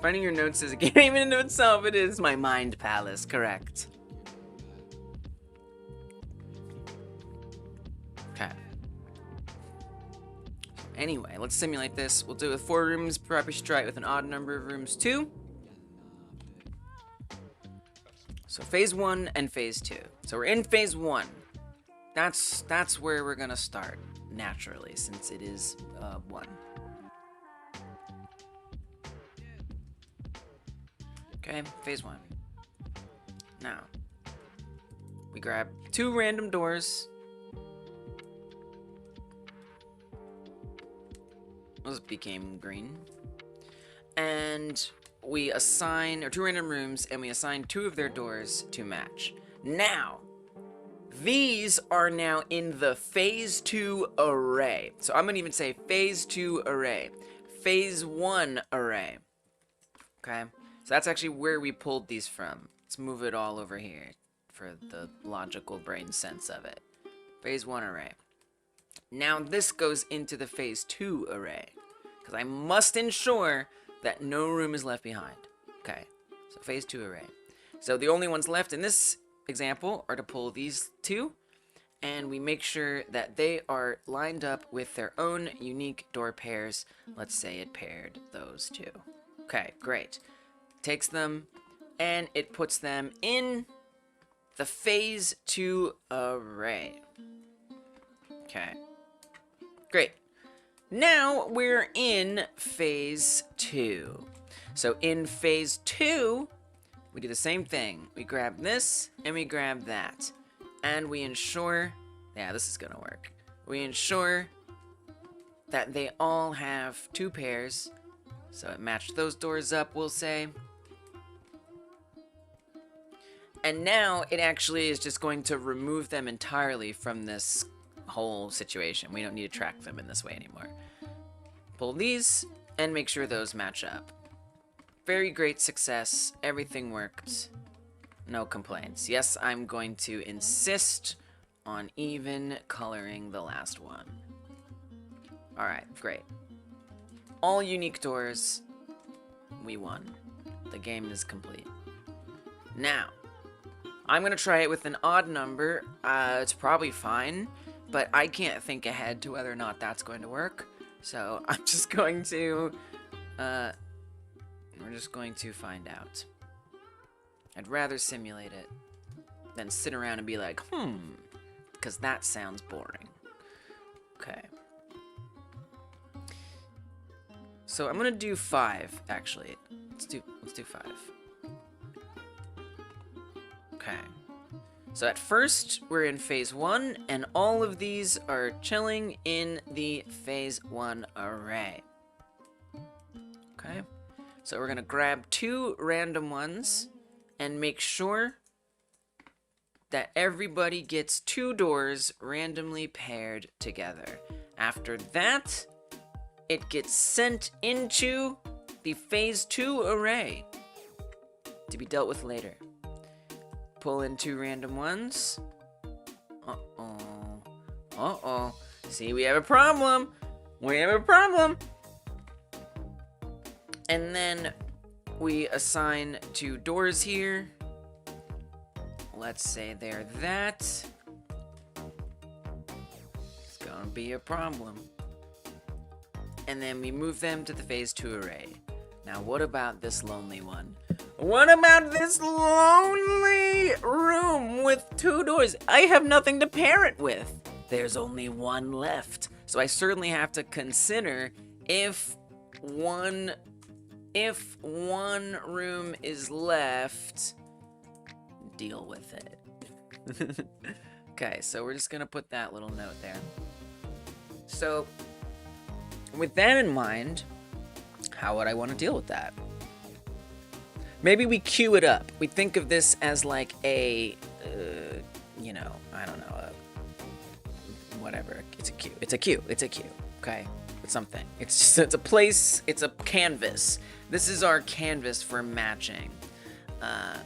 Finding your notes is a game even into itself. It is my mind palace, correct. Okay. Anyway, let's simulate this. We'll do it with 4 rooms. Probably should try it with an odd number of rooms too. So phase 1 and phase 2. So we're in phase 1. That's where we're gonna start naturally, since it is 1. Okay, phase 1. Now, we grab 2 random doors. Those became green. And we assign, or 2 random rooms, and we assign 2 of their doors to match. Now, these are now in the phase 2 array. So I'm gonna even say phase 2 array. Phase 1 array. Okay? So that's actually where we pulled these from. Let's move it all over here for the logical brain sense of it. Phase 1 array. Now this goes into the phase 2 array, because I must ensure that no room is left behind. Okay, so phase 2 array. So the only ones left in this example are to pull these 2, and we make sure that they are lined up with their own unique door pairs. Let's say it paired those 2. Okay, great. Takes them and it puts them in the phase 2 array. Okay, great. Now we're in phase 2. So in phase 2, we do the same thing. We grab this and we grab that. And we ensure, yeah, this is gonna work. We ensure that they all have 2 pairs. So it matched those doors up, we'll say. And now it actually is just going to remove them entirely from this whole situation. We don't need to track them in this way anymore. Pull these and make sure those match up. Very great success. Everything worked. No complaints. Yes, I'm going to insist on even coloring the last one. Alright, great. All unique doors. We won. The game is complete. Now, I'm going to try it with an odd number. It's probably fine, but I can't think ahead to whether or not that's going to work. So I'm just going to, we're just going to find out. I'd rather simulate it than sit around and be like, because that sounds boring. Okay. So I'm going to do 5, actually. Let's do 5. Okay, so at first we're in phase 1, and all of these are chilling in the phase 1 array. Okay, so we're gonna grab 2 random ones and make sure that everybody gets 2 doors randomly paired together. After that, it gets sent into the phase 2 array to be dealt with later. Pull in 2 random ones. Uh-oh. See, we have a problem. We have a problem. And then we assign 2 doors here. Let's say they're that. It's gonna be a problem. And then we move them to the phase 2 array. Now, what about this lonely one? What about this lonely room with 2 doors? I have nothing to pair it with. There's only 1 left. So I certainly have to consider if one room is left, deal with it. Okay, so we're just gonna put that little note there. So with that in mind, how would I want to deal with that? Maybe we queue it up. We think of this as like a, I don't know, whatever. It's a queue. It's a queue. It's a queue. Okay, it's something. It's a place. It's a canvas. This is our canvas for matching. Hey,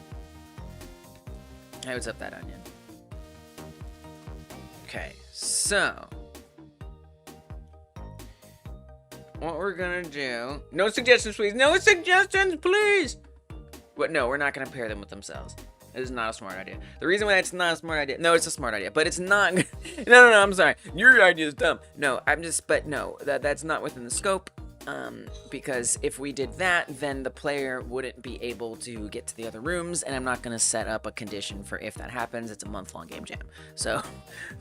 what's up, that onion? Okay, so what we're gonna do? No suggestions, please. No suggestions, please. But no, we're not going to pair them with themselves. It is not a smart idea. The reason why it's not a smart idea... No, it's a smart idea, but it's not... No, I'm sorry. Your idea is dumb. No, but no, that's not within the scope. Because if we did that, then the player wouldn't be able to get to the other rooms, and I'm not going to set up a condition for if that happens. It's a month-long game jam. So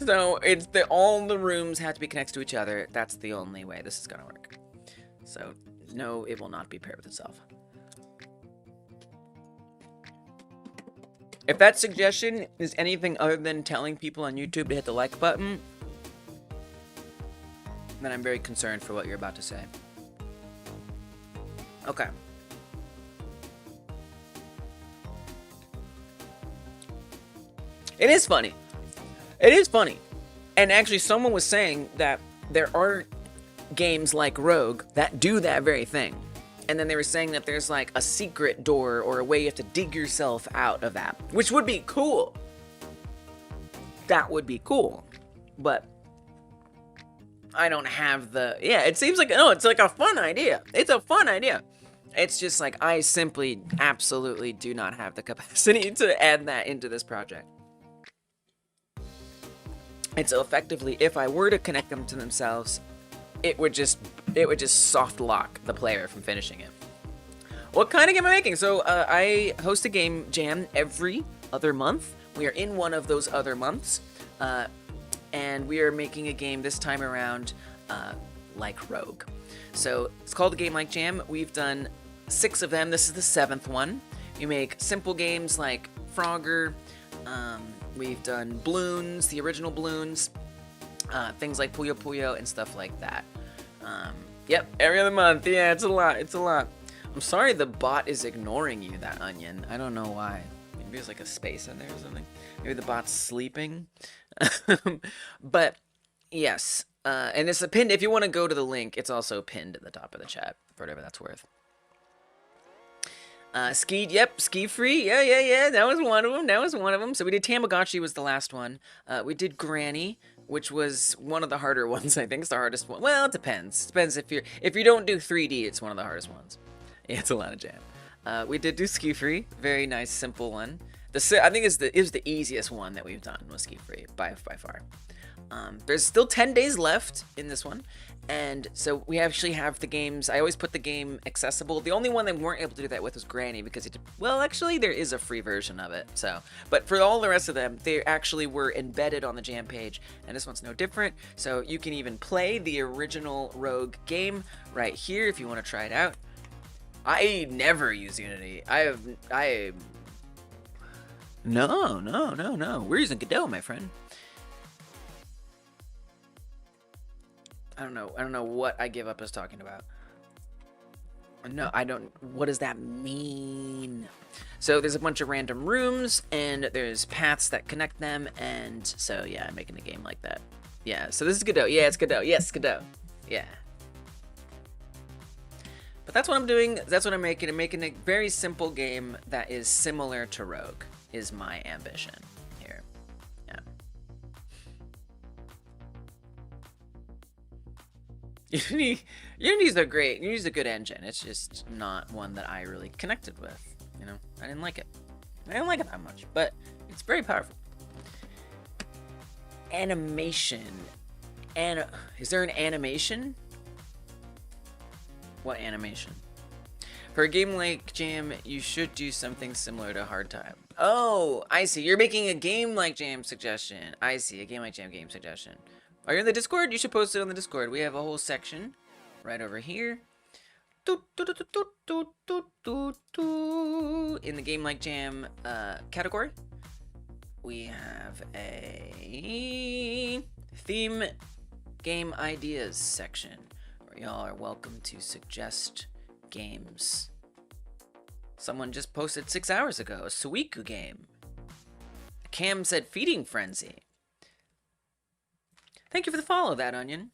it's all the rooms have to be connected to each other. That's the only way this is going to work. So, no, it will not be paired with itself. If that suggestion is anything other than telling people on YouTube to hit the like button, then I'm very concerned for what you're about to say. Okay. It is funny. It is funny. And actually, someone was saying that there are games like Rogue that do that very thing. And then they were saying that there's like a secret door or a way you have to dig yourself out of that, which would be cool. That would be cool. But I don't have the... Yeah, it seems like... No, it's like a fun idea. It's a fun idea. It's just like I simply absolutely do not have the capacity to add that into this project. And so effectively, if I were to connect them to themselves, it would just soft lock the player from finishing it. What kind of game am I making? So I host a game jam every other month. We are in one of those other months, and we are making a game this time around like Rogue. So it's called a game like Jam. We've done 6 of them. This is the 7th one. We make simple games like Frogger. We've done Bloons, the original Bloons, things like Puyo Puyo and stuff like that. Yep, every other month. Yeah, it's a lot. It's a lot. I'm sorry the bot is ignoring you, that onion. I don't know why. Maybe there's like a space in there or something. Maybe the bot's sleeping. But yes, and it's a pinned. If you want to go to the link, it's also pinned at the top of the chat for whatever that's worth. Ski, yep, Ski Free, yeah, that was one of them, So we did Tamagotchi was the last one. We did Granny, which was one of the harder ones, I think. It's the hardest one. Well, it depends. Depends if you don't do 3D, it's one of the hardest ones. Yeah, it's a lot of jam. We did do Ski Free, very nice, simple one. I think it was the easiest one that we've done was Ski Free by far. There's still 10 days left in this one, and so we actually have the games. I always put the game accessible. The only one they weren't able to do that with was Granny because well, actually there is a free version of it. So, but for all the rest of them, they actually were embedded on the Jam page, and this one's no different. So you can even play the original Rogue game right here if you want to try it out. I never use Unity. No. We're using Godot, my friend. I don't know what I give up is talking about. No, I don't. What does that mean? So there's a bunch of random rooms, and there's paths that connect them, and so yeah, I'm making a game like that. Yeah, so this is Godot. Yeah, it's Godot. Yes, Godot. Yeah. But that's what I'm doing. That's what I'm making. I'm making a very simple game that is similar to Rogue, is my ambition here. Yeah. Unity's a great. Unity's a good engine. It's just not one that I really connected with. You know, I didn't like it. I didn't like it that much, but it's very powerful. Animation. Is there an animation? What animation? For a game like Jam, you should do something similar to Hard Time. Oh, I see. You're making a game like Jam suggestion. I see. A game like Jam game suggestion. Are you in the Discord? You should post it on the Discord. We have a whole section right over here. In the game like Jam category, we have a theme game ideas section where y'all are welcome to suggest games. Someone just posted 6 hours ago a Suiku game. Cam said Feeding Frenzy. Thank you for the follow, that onion.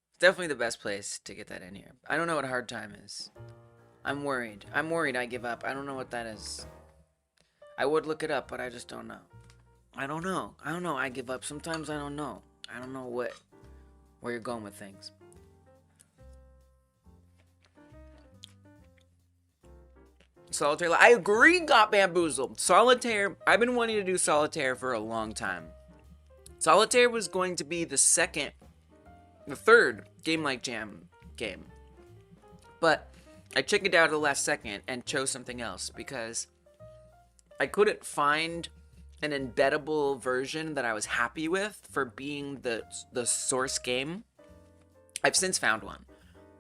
It's definitely the best place to get that in here. I don't know what Hard Time is. I'm worried. I'm worried I give up. I don't know what that is. I would look it up, but I just don't know. I don't know. I give up. Sometimes I don't know. I don't know where you're going with things. Solitaire. I agree, got bamboozled. Solitaire. I've been wanting to do Solitaire for a long time. Solitaire was going to be the third game like Jam game. But I chickened out at the last second and chose something else because I couldn't find an embeddable version that I was happy with for being the source game. I've since found one,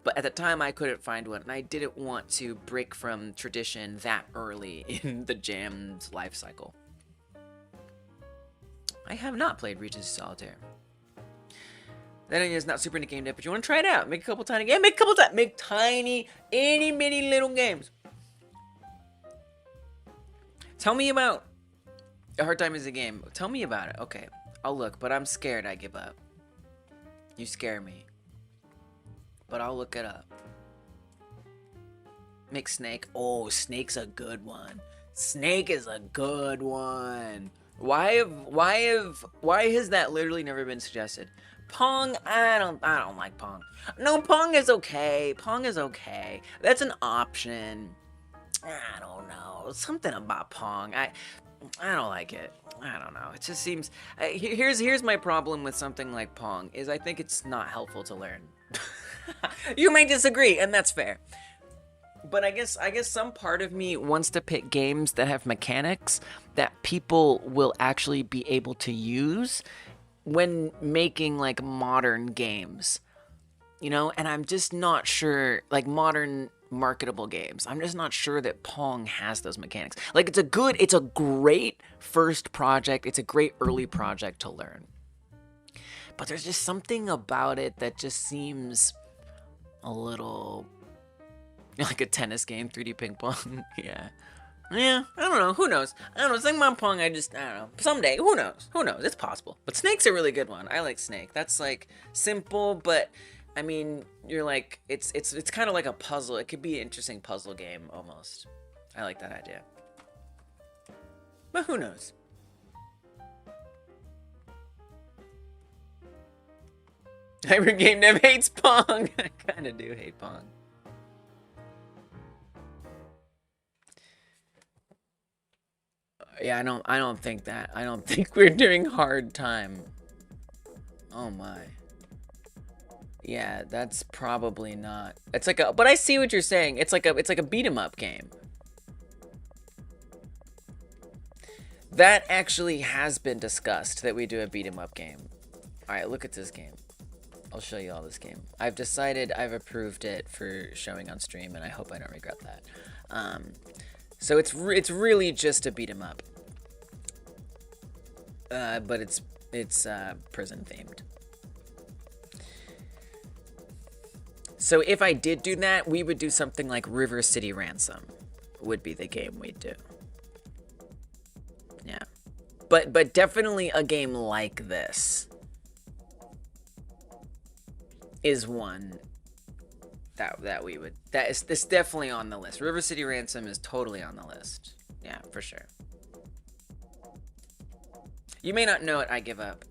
but at the time I couldn't find one, and I didn't want to break from tradition that early in the Jam's life cycle. I have not played Regency Solitaire. That is not super into game dev, but you want to try it out. Make a couple tiny games. Make tiny, itty bitty little games. Tell me about A Hard Time is a game. Tell me about it. Okay, I'll look, but I'm scared I give up. You scare me. But I'll look it up. Make Snake. Oh, Snake's a good one. Snake is a good one. Why has that literally never been suggested? Pong, I don't like Pong. No, Pong is okay. Pong is okay. That's an option. I don't know. Something about Pong. I don't like it. I don't know. It just seems. Here's my problem with something like Pong is I think it's not helpful to learn. You may disagree, and that's fair. But I guess some part of me wants to pick games that have mechanics that people will actually be able to use when making like modern games, you know, and I'm just not sure, like modern marketable games, I'm just not sure that Pong has those mechanics. Like it's a great first project, it's a great early project to learn. But there's just something about it that just seems a little like a tennis game, 3D ping pong. Yeah. Yeah, I don't know. Who knows? I don't know. Something about Pong, I don't know. Someday, who knows? Who knows? It's possible. But Snake's a really good one. I like Snake. That's like simple, but I mean, you're like, it's kind of like a puzzle. It could be an interesting puzzle game almost. I like that idea. But who knows? Hybrid Game Dev hates Pong. I kind of do hate Pong. Yeah, I don't think that. I don't think we're doing hard time. Oh my. Yeah, that's probably not. It's like a, but I see what you're saying. It's like a beat 'em up game. That actually has been discussed, that we do a beat 'em up game. All right, look at this game. I'll show you all this game. I've decided I've approved it for showing on stream, and I hope I don't regret that. So it's really just a beat 'em up, but it's prison themed. So if I did do that, we would do something like River City Ransom, would be the game we'd do. Yeah, but definitely a game like this is one that we would, this definitely on the list. River City Ransom is totally on the list. Yeah, for sure. You may not know it, I give up.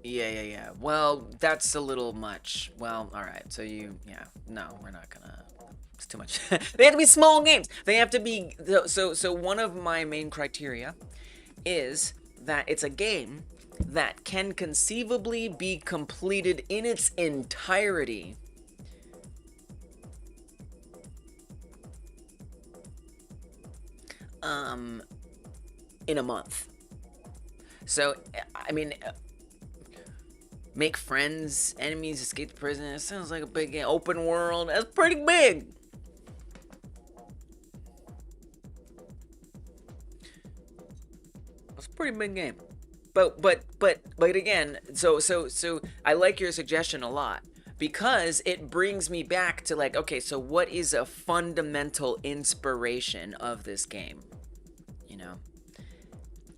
Yeah. Well, that's a little much. Well, alright, so no, we're not gonna, it's too much. They have to be small games. They have to be, so one of my main criteria is that it's a game that can conceivably be completed in its entirety in a month. So, I mean, make friends, enemies, escape the prison. It sounds like a big game. Open world. That's pretty big. That's a pretty big game. But again, so I like your suggestion a lot, because it brings me back to like, okay, so what is a fundamental inspiration of this game? You know?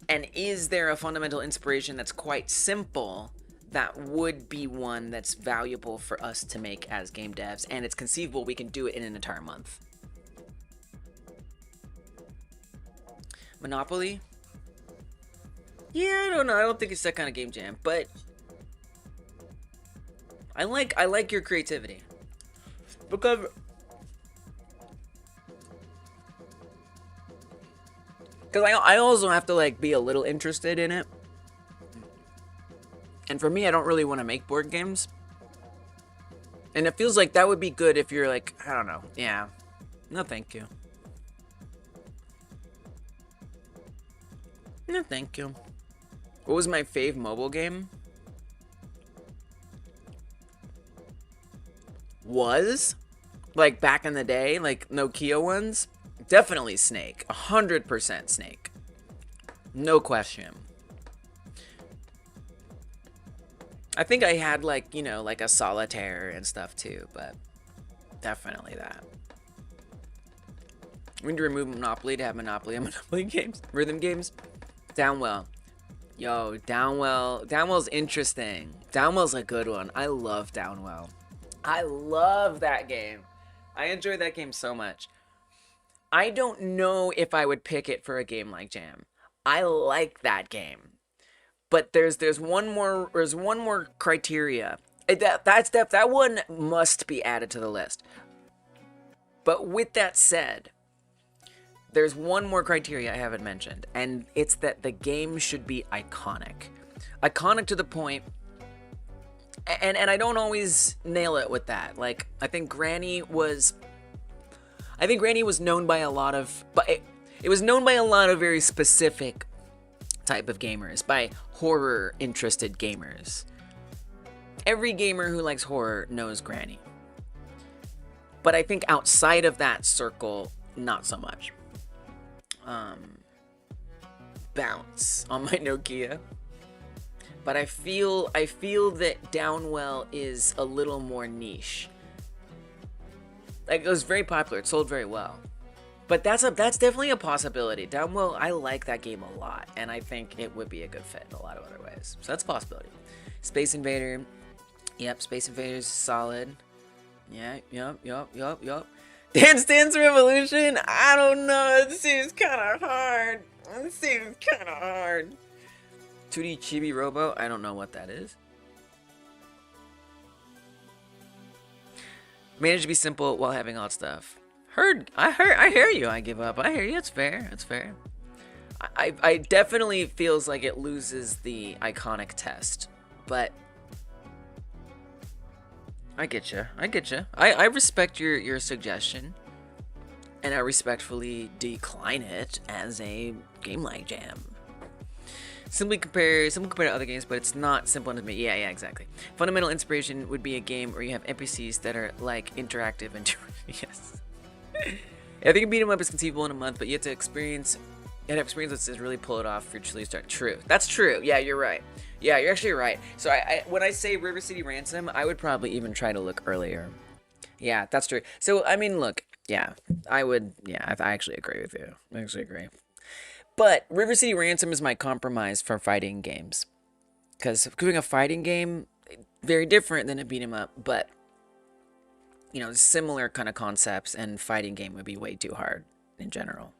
And is there a fundamental inspiration that's quite simple that would be one that's valuable for us to make as game devs, and it's conceivable we can do it in an entire month? Monopoly? Yeah, I don't know. I don't think it's that kind of game jam, but I like your creativity, because I also have to like be a little interested in it. And for me, I don't really want to make board games. And it feels like that would be good if you're like, I don't know. Yeah. No, thank you. No, thank you. What was my fave mobile game? Was? Like back in the day, like Nokia ones? Definitely Snake. 100% Snake. No question. I think I had like, you know, like a solitaire and stuff too, but definitely that. We need to remove Monopoly to have Monopoly and Monopoly games. Rhythm games. Downwell. Yo, Downwell. Downwell's interesting. Downwell's a good one. I love Downwell. I love that game. I enjoy that game so much. I don't know if I would pick it for a game like Jam. I like that game. But there's one more criteria. That one must be added to the list. But with that said, there's one more criteria I haven't mentioned, and it's that the game should be iconic. Iconic to the point, and I don't always nail it with that. Like, I think Granny was known by a lot of, but it was known by a lot of very specific type of gamers, by horror interested gamers. Every gamer who likes horror knows Granny. But I think outside of that circle, not so much. Bounce on my Nokia. But I feel that Downwell is a little more niche. Like, it was very popular. It sold very well. But that's definitely a possibility. Downwell, I like that game a lot, and I think it would be a good fit in a lot of other ways. So that's a possibility. Space Invader. Yep, Space Invader's solid. Yeah, yup. Dance Dance Revolution? I don't know. It seems kind of hard. 2D Chibi Robo? I don't know what that is. Managed to be simple while having all that stuff. I hear you. I give up. I hear you. It's fair. I definitely feels like it loses the iconic test, but I get you. I respect your suggestion, and I respectfully decline it as a game like Jam. Simple compare to other games, but it's not simple enough to me. Yeah, exactly. Fundamental inspiration would be a game where you have NPCs that are like interactive and yes. I think beat 'em up is conceivable in a month, but you have to experience that says really pull it off if you truly start. True. That's true. Yeah, you're right. Yeah, you're actually right. So I when I say River City Ransom, I would probably even try to look earlier. Yeah, that's true. So I mean, look, yeah, I would. Yeah, I actually agree with you. I actually agree. But River City Ransom is my compromise for fighting games, because doing a fighting game very different than a beat 'em up, but you know, similar kind of concepts, and fighting game would be way too hard in general.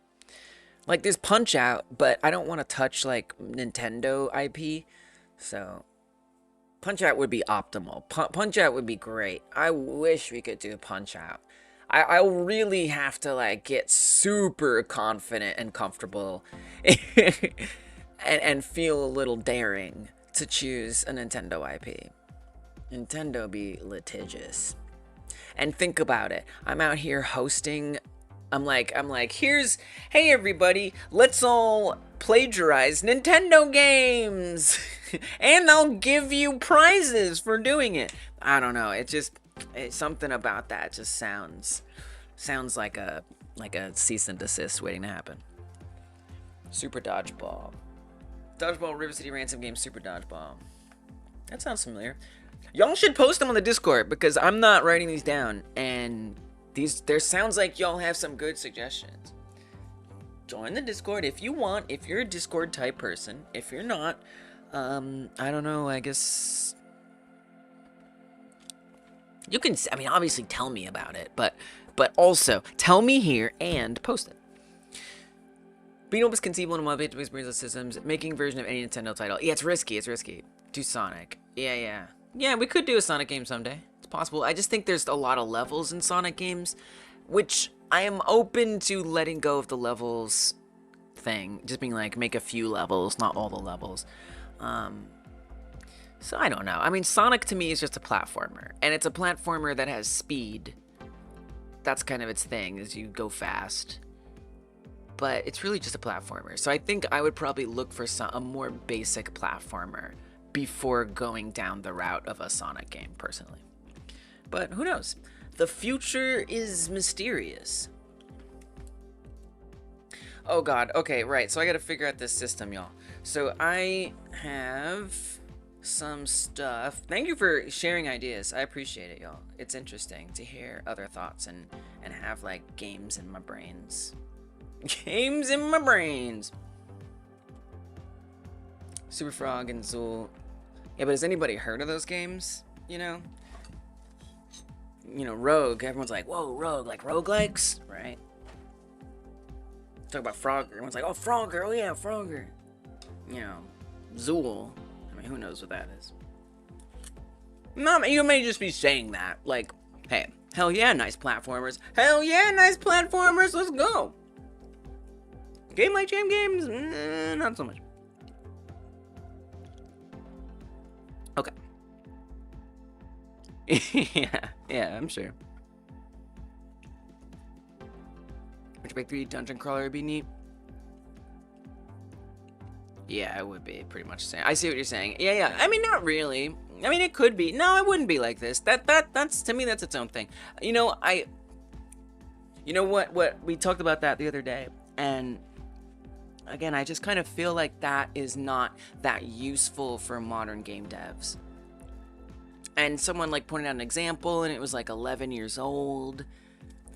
Like, there's Punch Out, but I don't want to touch like Nintendo IP, so Punch Out would be optimal. Punch Out would be great. I wish we could do Punch Out. I really have to like get super confident and comfortable and feel a little daring to choose a Nintendo IP. Nintendo be litigious. And think about it. I'm out here hosting. I'm like, hey everybody, let's all plagiarize Nintendo games, and I'll give you prizes for doing it. I don't know. It's something about that just sounds like a cease and desist waiting to happen. Super Dodgeball, River City Ransom game, Super Dodgeball. That sounds familiar. Y'all should post them on the Discord, because I'm not writing these down, and there sounds like y'all have some good suggestions. Join the Discord if you want, if you're a Discord type person. If you're not, I don't know, I guess you can, I mean, obviously tell me about it, but also tell me here and post it. Being open is conceivable in a multi experience systems, making version of any Nintendo title. Yeah, it's risky. Do Sonic. Yeah, we could do a Sonic game someday. It's possible. I just think there's a lot of levels in Sonic games, which I am open to letting go of the levels thing. Just being like, make a few levels, not all the levels. So I don't know. I mean, Sonic to me is just a platformer, and it's a platformer that has speed. That's kind of its thing, is you go fast. But it's really just a platformer. So I think I would probably look for a more basic platformer before going down the route of a Sonic game, personally. But who knows? The future is mysterious. Oh god, okay, right, so I gotta figure out this system, y'all. So I have some stuff. Thank you for sharing ideas. I appreciate it, y'all. It's interesting to hear other thoughts and have, like, games in my brains. Games in my brains! Super Frog and Zool. Yeah, but has anybody heard of those games? You know, Rogue. Everyone's like, whoa, Rogue, like roguelikes, right? Talk about Frogger. Everyone's like, oh, Frogger. Oh, yeah, Frogger. You know, Zool. I mean, who knows what that is? No, you may just be saying that. Like, hey, hell yeah, nice platformers. Hell yeah, nice platformers. Let's go. Game like Jam games? Not so much. Okay. yeah, I'm sure. Ridgeback 3 Dungeon Crawler would be neat. Yeah, it would be pretty much the same. I see what you're saying. Yeah, yeah. I mean, not really. I mean, it could be. No, it wouldn't be like this. That's to me, that's its own thing. You know, you know what we talked about that the other day, and again, I just kind of feel like that is not that useful for modern game devs. And someone like pointed out an example, and it was like 11 years old,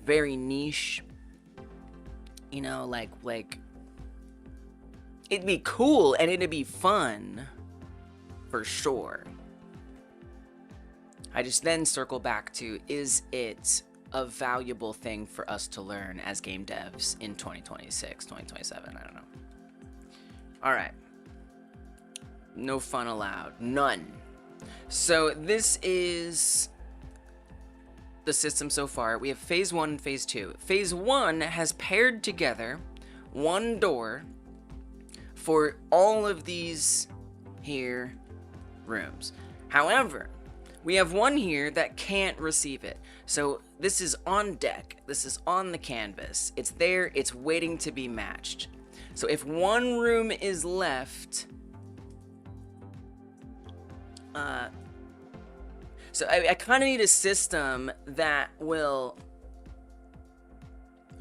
very niche. You know, like it'd be cool and it'd be fun for sure. I just then circle back to, is it a valuable thing for us to learn as game devs in 2026, 2027? I don't know. All right. No fun allowed. None. So this is the system so far. We have phase 1 and phase 2. Phase 1 has paired together one door for all of these here rooms. However, we have one here that can't receive it. So this is on deck. This is on the canvas. It's there. It's waiting to be matched. So if one room is left, so I kind of need a system that will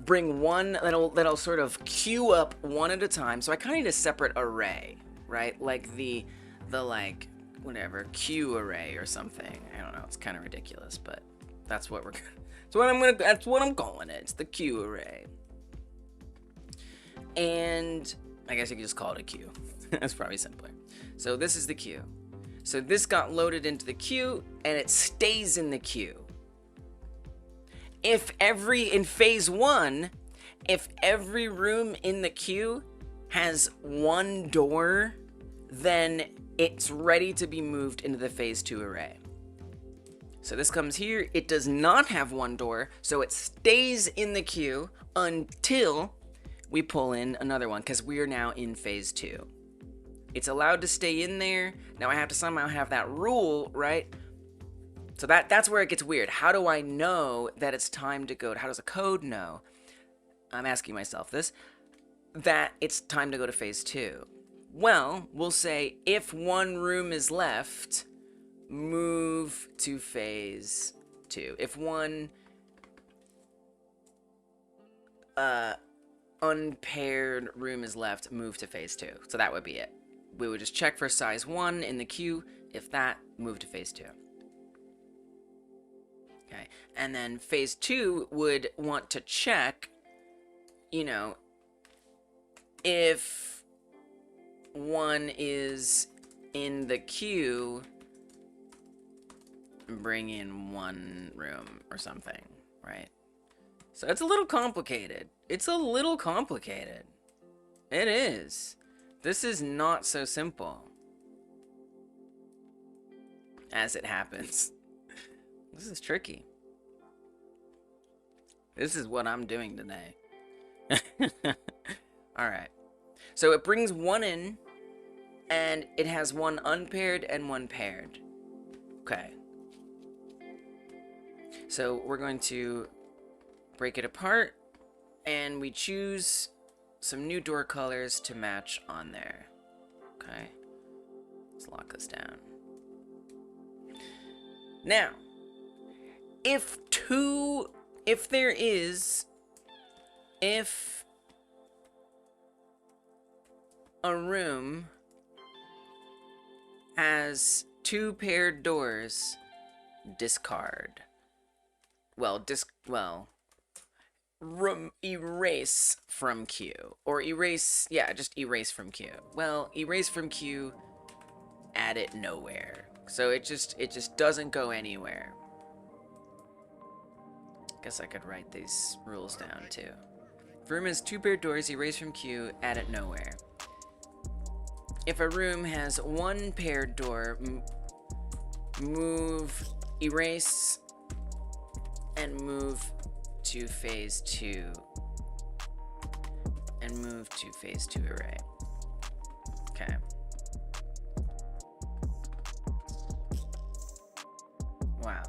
bring one, that'll sort of queue up one at a time. So I kind of need a separate array, right? Like the like whatever queue array or something. I don't know. It's kind of ridiculous, but that's what we're. That's what I'm calling it. It's the queue array. And I guess you could just call it a queue. That's probably simpler. So this is the queue. So this got loaded into the queue, and it stays in the queue. In phase 1, if every room in the queue has one door, then it's ready to be moved into the phase 2 array. So this comes here, it does not have one door, so it stays in the queue until we pull in another one, because we are now in phase 2. It's allowed to stay in there. Now I have to somehow have that rule, right? So that's where it gets weird. How do I know that it's time to go? How does a code know? I'm asking myself this. That it's time to go to phase 2. Well, we'll say if one room is left, move to phase 2. If one unpaired room is left, move to phase 2. So that would be it. We would just check for size 1 in the queue. If that, move to phase 2. Okay, and then phase 2 would want to check, you know, if one is in the queue, bring in one room or something, right? So it's a little complicated. It's a little complicated. It is. This is not so simple, as it happens. This is tricky. This is what I'm doing today. Alright. So it brings one in, and it has one unpaired and one paired. Okay. So we're going to break it apart, and we choose some new door colors to match on there. Okay. Let's lock this down. Now, if a room has 2 paired doors, discard. Erase from queue. Or erase, yeah, just erase from queue. Well, erase from queue, add it nowhere. So it just doesn't go anywhere. Guess I could write these rules down too. If a room has 2 paired doors, erase from queue, add it nowhere. If a room has 1 paired door, move, erase, and move to phase 2. And move to phase 2 array. Okay. Wow.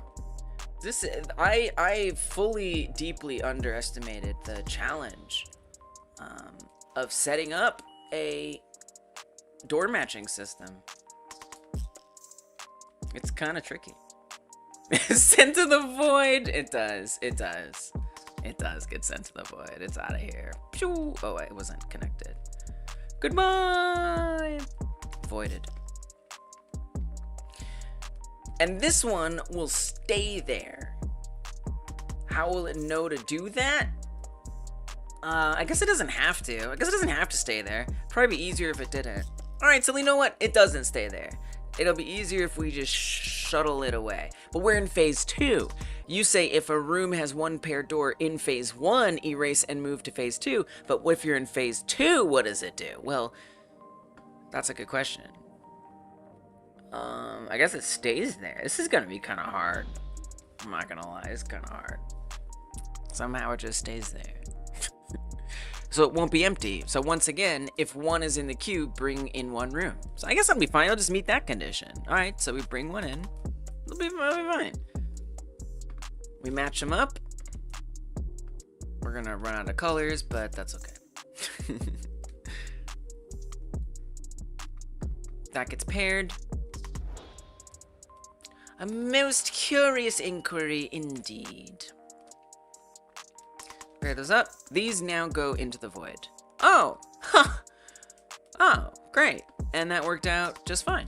I fully, deeply underestimated the challenge of setting up a door matching system. It's kind of tricky. Sent to the void. It does. It does. It does get sent to the void. It's out of here. Pew! Oh, it wasn't connected. Goodbye. Voided. And this one will stay there. How will it know to do that? I guess it doesn't have to. I guess it doesn't have to stay there. Probably be easier if it didn't. Alright, so you know what? It doesn't stay there. It'll be easier if we just shuttle it away. But we're in phase 2. You say if a room has one paired door in phase 1, erase and move to phase 2. But if you're in phase 2, what does it do? Well, that's a good question. I guess it stays there. This is gonna be kind of hard. I'm not gonna lie, it's kind of hard. Somehow it just stays there. So it won't be empty. So once again, if one is in the queue, bring in one room. So I guess I'll be fine. I'll just meet that condition. All right, so we bring one in. It'll be fine. We match them up. We're gonna run out of colors, but that's okay. That gets paired. A most curious inquiry indeed. Pair those up. These now go into the void. Oh! Huh! Oh, great. And that worked out just fine.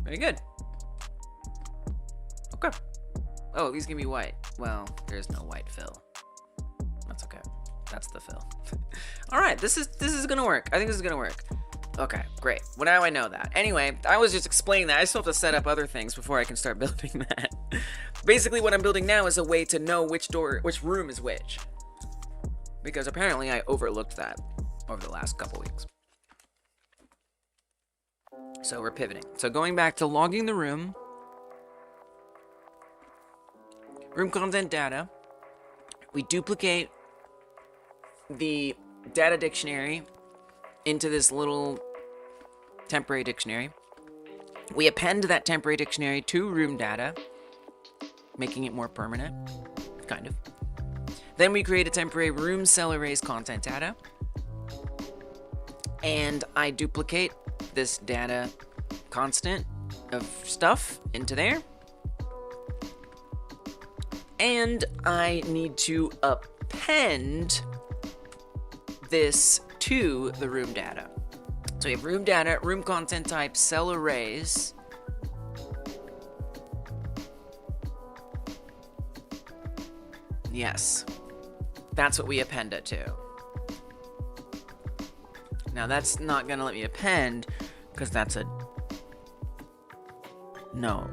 Very good. Okay. Oh, these can be white. Well, there's no white fill. That's okay. That's the fill. Alright, this is gonna work. I think this is gonna work. Okay, great. Well, now I know that. Anyway, I was just explaining that. I still have to set up other things before I can start building that. Basically, what I'm building now is a way to know which room is which. Because apparently I overlooked that over the last couple weeks. So we're pivoting. So going back to logging the room. Room content data. We duplicate the data dictionary into this little temporary dictionary. We append that temporary dictionary to room data, making it more permanent, kind of. Then we create a temporary room cell arrays content data, and I duplicate this data constant of stuff into there, and I need to append this to the room data. So we have room data, room content type, cell arrays. Yes, that's what we append it to. Now that's not gonna let me append because that's a... No.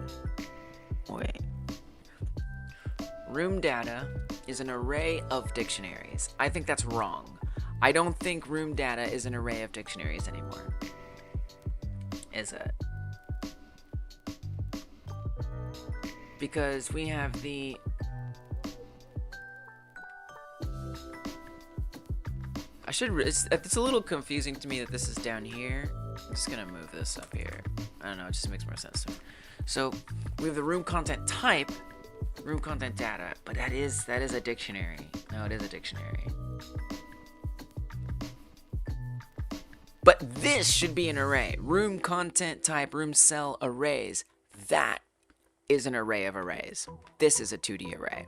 Wait. Room data is an array of dictionaries. I think that's wrong. I don't think room data is an array of dictionaries anymore. Is it? Because we have the... It's a little confusing to me that this is down here. I'm just gonna move this up here. I don't know, it just makes more sense to me. So, we have the room content type, room content data, but that is a dictionary. No, it is a dictionary. But this should be an array. Room content type, room cell arrays. That is an array of arrays. This is a 2D array.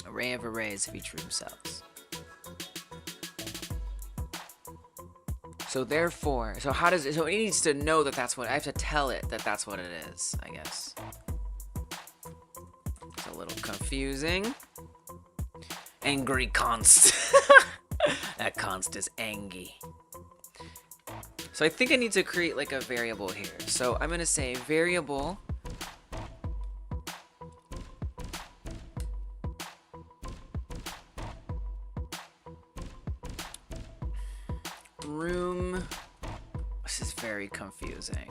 Array of arrays of each room cells. So therefore, so it needs to know that that's what, I have to tell it that that's what it is, I guess. It's a little confusing. Angry const. That const is angry. So I think I need to create like a variable here. So I'm gonna say variable room. This is very confusing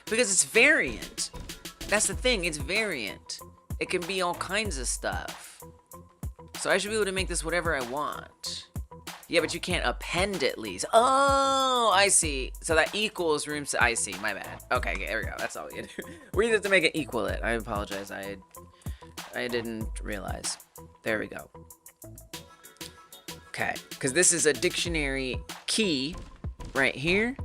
because it's variant. That's the thing, it's variant. It can be all kinds of stuff. So I should be able to make this whatever I want. Yeah, but you can't append at least. Oh, I see. So that equals room. I see. My bad. Okay, there we go. That's all we do. We need to make it equal it. I apologize. I I didn't realize. There we go. Okay, because this is a dictionary key right here.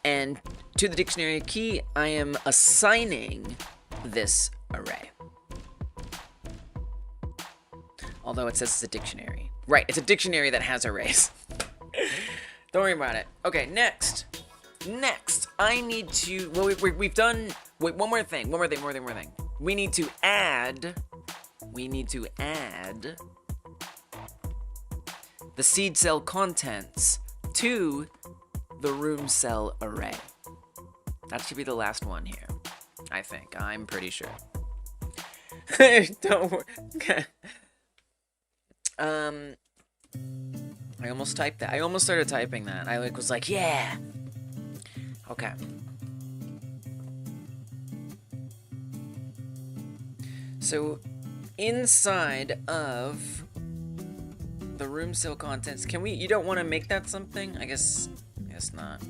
And to the dictionary key, I am assigning this array. Although it says it's a dictionary. Right, it's a dictionary that has arrays. Don't worry about it. Okay, next. Next, I need to... Well, we've done... Wait, one more thing. We need to add the seed cell contents to the room cell array. That should be the last one here. I think. I'm pretty sure. Don't worry. Okay. I almost typed that. I almost started typing that. I was like, yeah. Okay. So inside of the room cell contents, can we? You don't want to make that something? I guess not.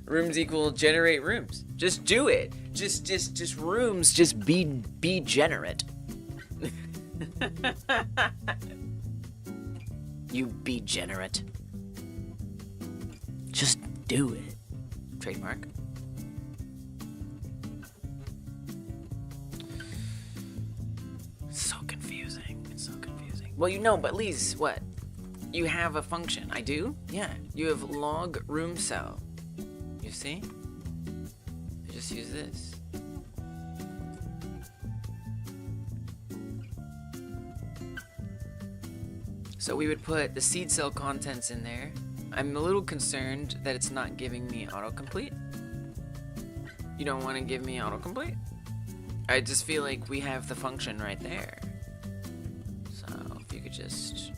Rooms equal generate rooms. Just do it. Just rooms. Just be generate. You be generate. Just do it. Trademark. So confusing. It's so confusing. Well, you know, but Lise, what? You have a function. I do? Yeah. You have log room cell. You see? I just use this. So we would put the seed cell contents in there. I'm a little concerned that it's not giving me autocomplete. You don't want to give me autocomplete? I just feel like we have the function right there. So if you could just...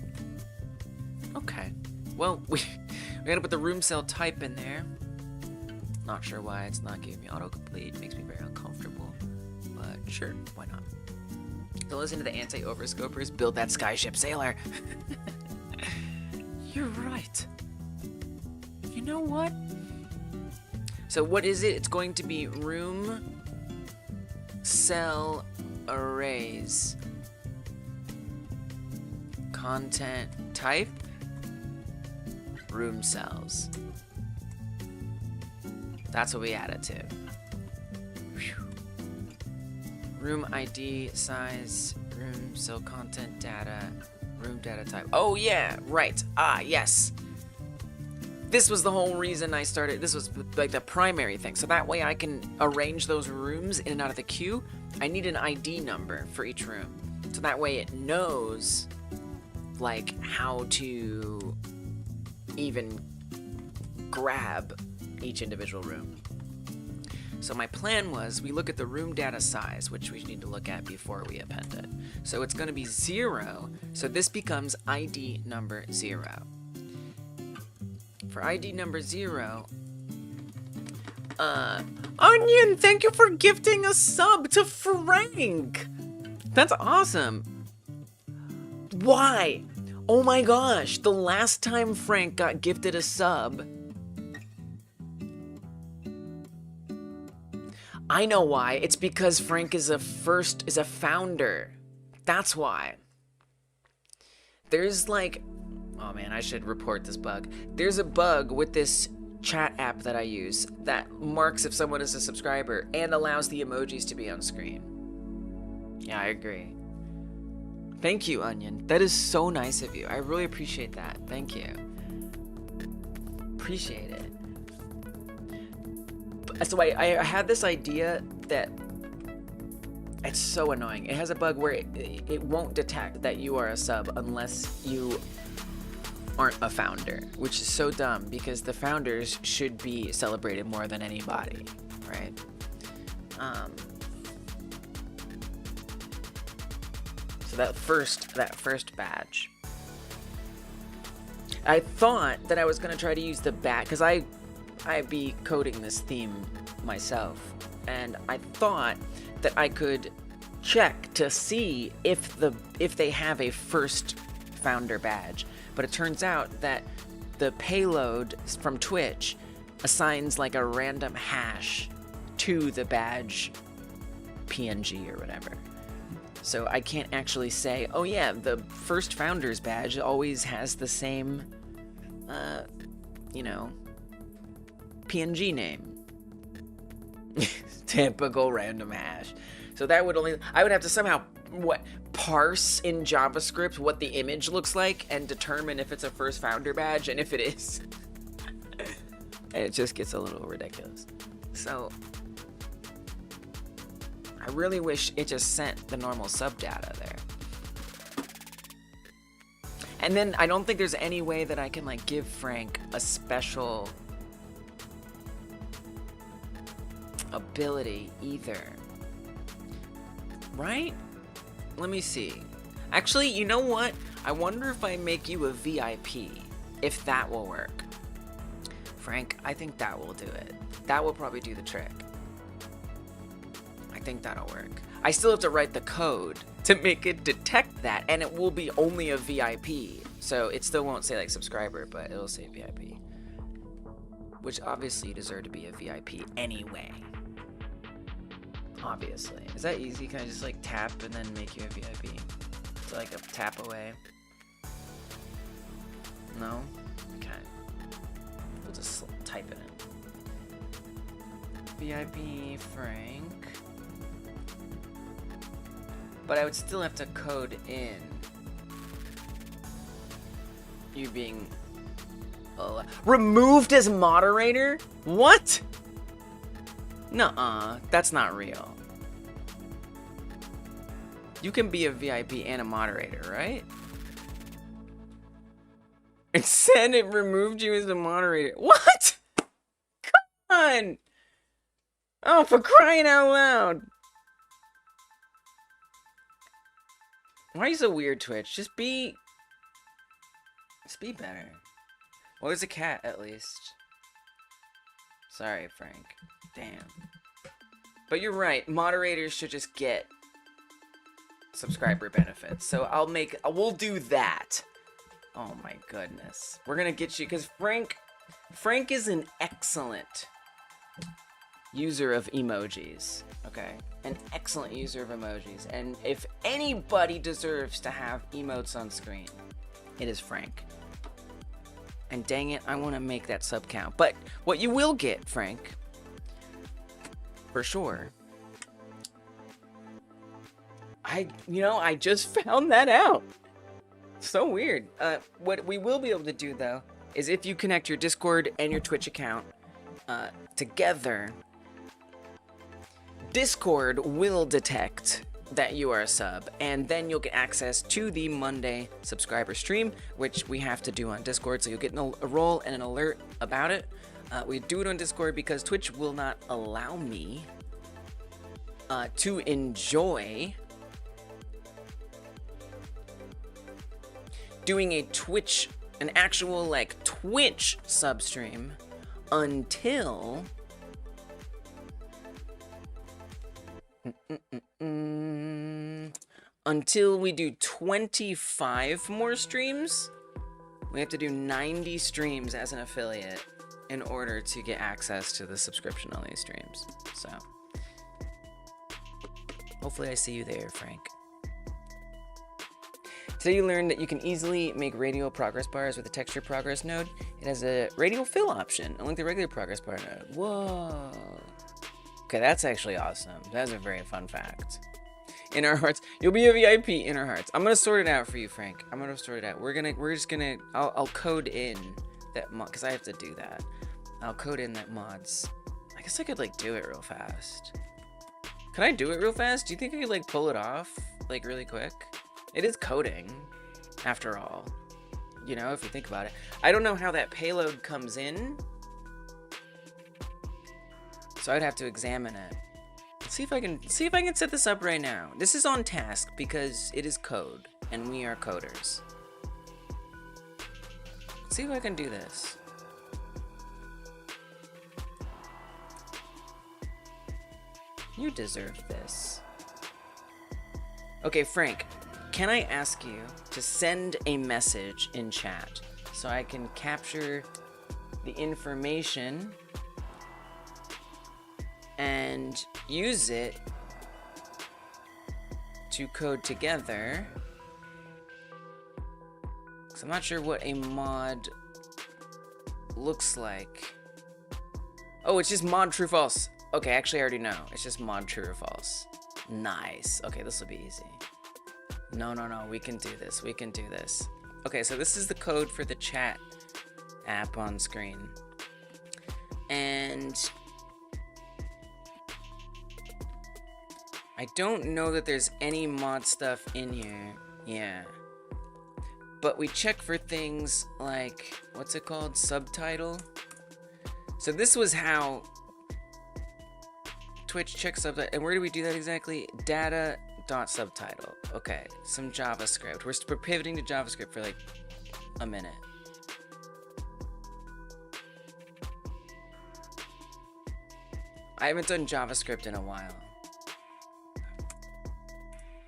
Okay. Well, we gotta put the room cell type in there. Not sure why it's not giving me autocomplete. Makes me very uncomfortable. But sure, why not? Don't listen to the anti-overscopers. Build that skyship sailor. You're right. You know what? So what is it? It's going to be room cell arrays. Content type. Room cells. That's what we added to. Whew. Room ID, size, room cell content data, room data type. Oh yeah, right. Ah, yes. This was the whole reason I started. This was like the primary thing. So that way I can arrange those rooms in and out of the queue. I need an ID number for each room. So that way it knows like how to even grab each individual room. So my plan was we look at the room data size, which we need to look at before we append it. So it's going to be 0. So this becomes ID number 0. For ID number 0, Onion, thank you for gifting a sub to Frank. That's awesome. Why? Oh my gosh, the last time Frank got gifted a sub, I know why. It's because Frank is a founder. That's why. There's like, oh man, I should report this bug. There's a bug with this chat app that I use that marks if someone is a subscriber and allows the emojis to be on screen. Yeah, I agree. Thank you, Onion. That is so nice of you. I really appreciate that. Thank you. Appreciate it. So I had this idea that it's so annoying. It has a bug where it won't detect that you are a sub unless you aren't a founder, which is so dumb because the founders should be celebrated more than anybody, right? So that first badge, I thought that I was gonna try to use the badge because I'd be coding this theme myself, and I thought that I could check to see if they have a first founder badge, but it turns out that the payload from Twitch assigns like a random hash to the badge PNG or whatever. So I can't actually say, oh yeah, the first founder's badge always has the same, you know, PNG name. Typical random hash. So that would only, I would have to somehow, parse in JavaScript what the image looks like and determine if it's a first founder badge, and if it is. And it just gets a little ridiculous. So I really wish it just sent the normal sub data there. And then I don't think there's any way that I can like give Frank a special ability either. Right? Let me see. Actually, you know what? I wonder if I make you a VIP, if that will work. Frank, I think that will do it. That will probably do the trick. I think that'll work. I still have to write the code to make it detect that, and it will be only a VIP. So it still won't say like subscriber, but it'll say VIP. Which obviously you deserve to be a VIP anyway. Obviously. Is that easy? Can I just like tap and then make you a VIP? It's like a tap away. No? Okay. We'll just type it in. VIP Frank. But I would still have to code in you being removed as moderator? What? Nuh-uh, that's not real. You can be a VIP and a moderator, right? It said it removed you as a moderator. What? Come on! Oh, for crying out loud. Why are you so weird, Twitch? Just be better. Well, there's a cat, at least. Sorry, Frank. Damn. But you're right. Moderators should just get subscriber benefits. So we'll do that. Oh my goodness. We're gonna get you, because Frank is an excellent user of emojis. Okay? An excellent user of emojis. And if anybody deserves to have emotes on screen, it is Frank. And dang it, I want to make that sub count. But what you will get, Frank, for sure. I just found that out. So weird. What we will be able to do though is if you connect your Discord and your Twitch account together, Discord will detect that you are a sub, and then you'll get access to the Monday subscriber stream, which we have to do on Discord, so you'll get a role and an alert about it. We do it on Discord because Twitch will not allow me to enjoy doing an actual like Twitch sub stream until we do 25 more streams. We have to do 90 streams as an affiliate in order to get access to the subscription only streams. So hopefully I see you there, Frank. Today you learned that you can easily make radial progress bars with a texture progress node. It has a radial fill option, unlike the regular progress bar node. Whoa. Okay, that's actually awesome. That's a very fun fact. In our hearts, you'll be a VIP in our hearts. I'm gonna sort it out for you, Frank. I'm gonna sort it out. I'll code in that mod, because I have to do that. I'll code in that mods. I guess I could like do it real fast. Can I do it real fast? Do you think I could like pull it off like really quick? It is coding, after all. You know, if you think about it. I don't know how that payload comes in, so I'd have to examine it. Let's see if I can set this up right now. This is on task because it is code, and we are coders. Let's see if I can do this. You deserve this. Okay, Frank, can I ask you to send a message in chat so I can capture the information and use it to code together. So I'm not sure what a mod looks like. Oh, it's just mod true false. Okay, actually I already know. It's just mod true or false. Nice. Okay, this will be easy. No, we can do this. We can do this. Okay, so this is the code for the chat app on screen. And I don't know that there's any mod stuff in here. Yeah. But we check for things like, what's it called? Subtitle. So this was how Twitch checks subtitle. And where do we do that exactly? Data.subtitle. Okay, some JavaScript. We're pivoting to JavaScript for like a minute. I haven't done JavaScript in a while,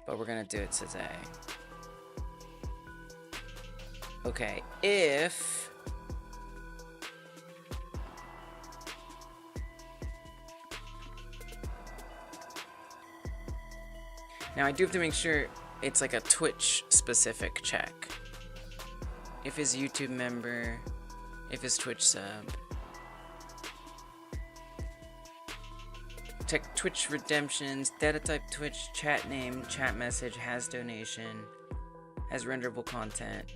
but we're gonna do it today. Okay, if now I do have to make sure it's like a Twitch specific check. If his YouTube member, if his Twitch sub. Check Twitch redemptions, data type Twitch, chat name, chat message, has donation, has renderable content.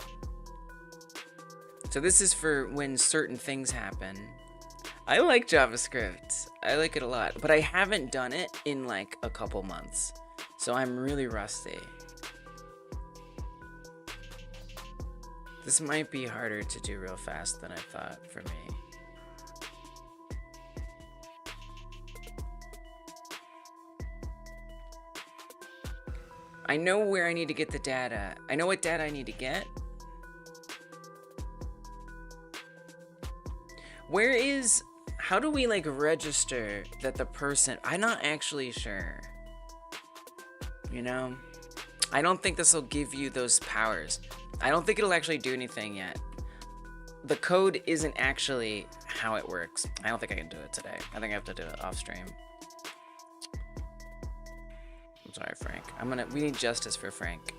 So this is for when certain things happen. I like JavaScript. I like it a lot, but I haven't done it in like a couple months. So I'm really rusty. This might be harder to do real fast than I thought for me. I know where I need to get the data. I know what data I need to get. Where is, how do we like register that the person, I'm not actually sure. You know? I don't think this will give you those powers. I don't think it'll actually do anything yet. The code isn't actually how it works. I don't think I can do it today. I think I have to do it off stream. I'm sorry, Frank. We need justice for Frank.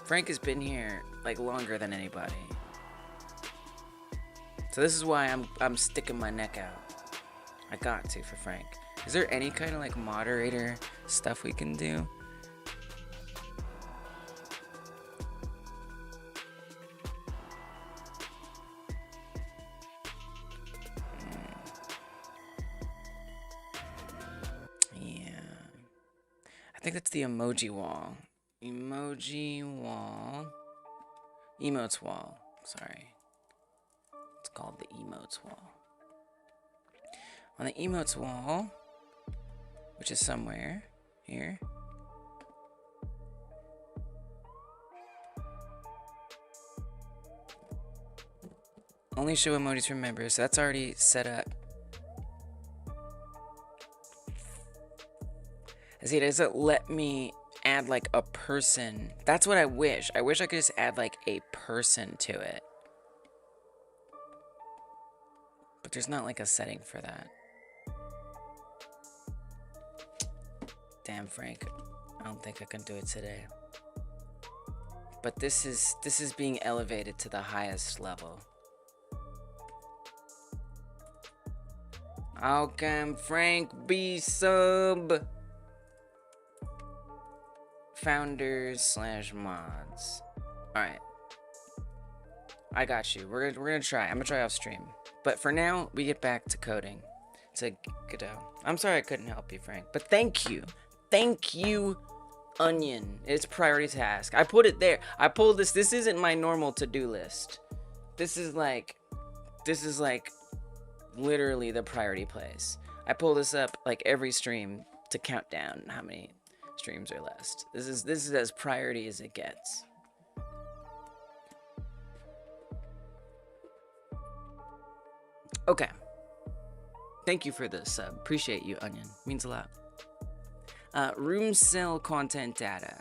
Frank has been here like longer than anybody. So this is why I'm sticking my neck out. I got to for Frank. Is there any kind of like moderator stuff we can do? I think that's the emoji wall. Emoji wall. Emotes wall. Sorry. It's called the emotes wall. On the emotes wall, which is somewhere here. Only show emojis from members. So that's already set up. See, it doesn't let me add like a person. That's what I wish. I wish I could just add like a person to it. But there's not like a setting for that. Damn, Frank. I don't think I can do it today. But this is being elevated to the highest level. How can Frank be sub? Founders / mods. Alright. I got you. We're gonna try. I'm gonna try off stream. But for now, we get back to coding. To Godot. I'm sorry I couldn't help you, Frank. But thank you. Thank you, Onion. It's priority task. I put it there. I pulled this. This isn't my normal to-do list. This is like literally the priority place. I pull this up like every stream to count down how many streams are left. This is as priority as it gets. Okay. Thank you for the sub. Appreciate you, Onion. Means a lot. Room cell content data.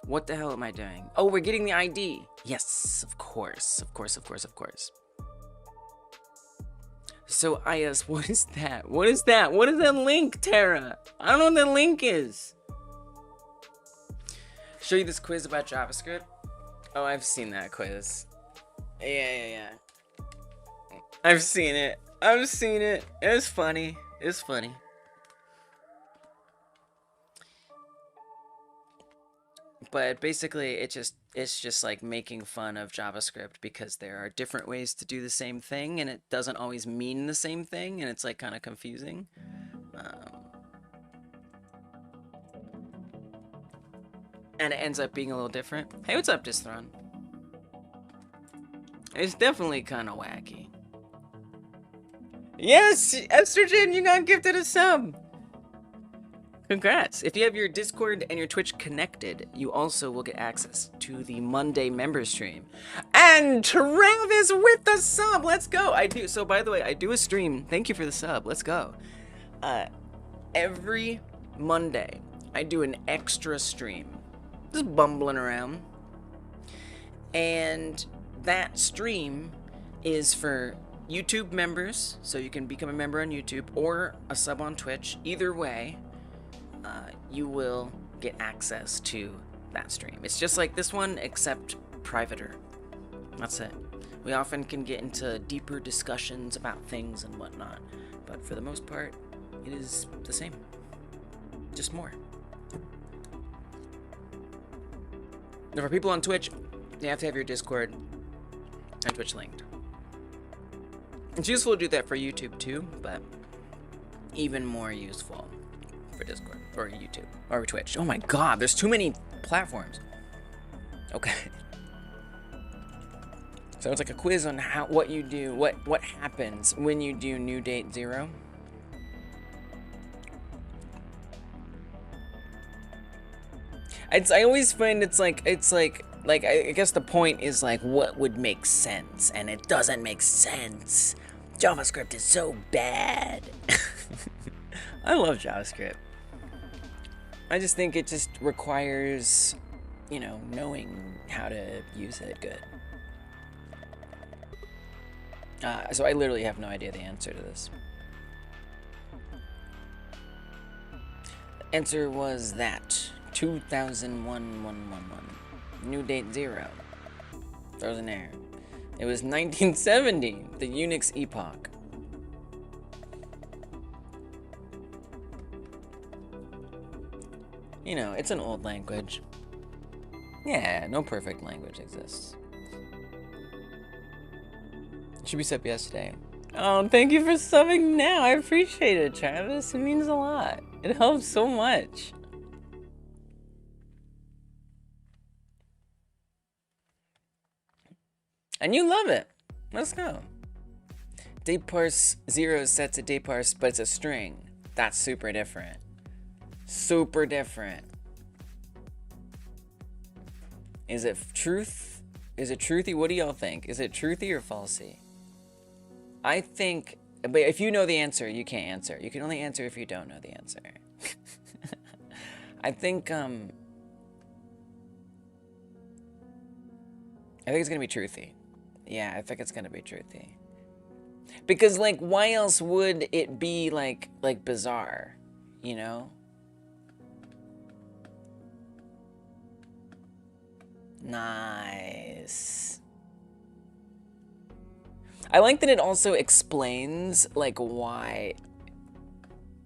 What the hell am I doing? Oh, we're getting the ID. Yes, of course. So IS, what is that? What is that? What is that link, Tara? I don't know what that link is. Show you this quiz about JavaScript. Oh, I've seen that quiz. Yeah. I've seen it. It was funny. But basically, it's just like making fun of JavaScript because there are different ways to do the same thing, and it doesn't always mean the same thing, and it's like kind of confusing. And it ends up being a little different. Hey, what's up, Distron? It's definitely kind of wacky. Yes, Estrogen, you got gifted a sub. Congrats. If you have your Discord and your Twitch connected, you also will get access to the Monday member stream. And Travis with the sub. Let's go. I do. So, by the way, I do a stream. Thank you for the sub. Let's go. Every Monday, I do an extra stream. Just bumbling around. And that stream is for YouTube members, so you can become a member on YouTube or a sub on Twitch. Either way, you will get access to that stream. It's just like this one, except privater. That's it. We often can get into deeper discussions about things and whatnot, but for the most part, it is the same. Just more. Now for people on Twitch, you have to have your Discord and Twitch linked. It's useful to do that for YouTube too, but even more useful for Discord or YouTube or Twitch. Oh my god, there's too many platforms. Okay. So it's like a quiz on what you do, what happens when you do new date 0. I always find it's like I guess the point is like what would make sense, and it doesn't make sense. JavaScript is so bad. I love JavaScript. I just think it just requires, you know, knowing how to use it good. So I literally have no idea the answer to this. The answer was that 2001. New date 0. Throws an error. It was 1970, the Unix epoch. You know, it's an old language. Yeah, no perfect language exists. Should be subbed yesterday. Oh, thank you for subbing now. I appreciate it, Travis. It means a lot. It helps so much. And you love it. Let's go. Date parse 0 is set to date parse, but it's a string. That's super different. Super different. Is it truth? Is it truthy? What do y'all think? Is it truthy or falsy? I think, but if you know the answer, you can't answer. You can only answer if you don't know the answer. I think it's gonna be truthy. Yeah, I think it's gonna be truthy. Because like, why else would it be like bizarre? You know? Nice. I like that it also explains like why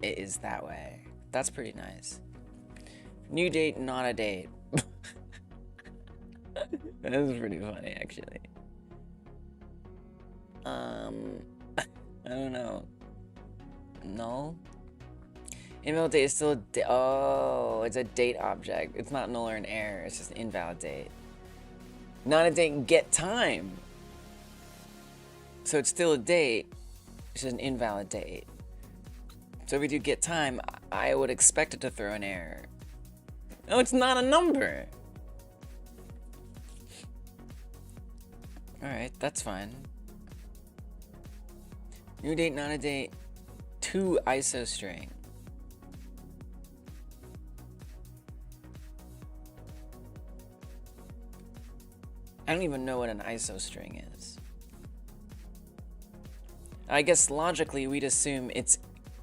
it is that way. That's pretty nice. New date, not a date. That is pretty funny, actually. I don't know. Null? Invalid is still a oh, it's a date object. It's not null or an error. It's just an invalid date. Not a date, get time. So it's still a date. It's just an invalid date. So if we do get time, I would expect it to throw an error. No, it's not a number. Alright, that's fine. New date, not a date. To ISO string. I don't even know what an ISO string is. I guess logically we'd assume it's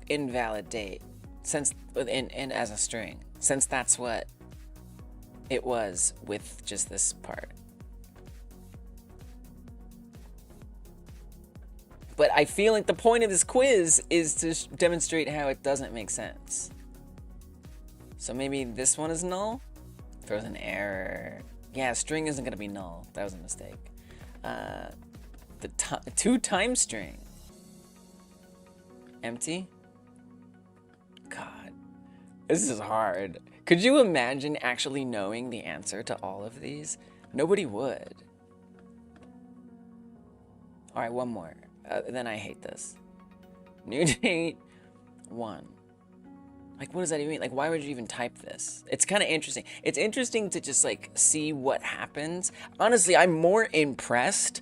invalidate since in as a string, since that's what it was with just this part. But I feel like the point of this quiz is to demonstrate how it doesn't make sense. So maybe this one is null? Throws an error. Yeah, string isn't gonna be null. That was a mistake. The to-time string. Empty? God, this is hard. Could you imagine actually knowing the answer to all of these? Nobody would. All right, one more. Then I hate this. New date 1. Like, what does that even mean? Like, why would you even type this? It's kind of interesting. It's interesting to just, like, see what happens. Honestly, I'm more impressed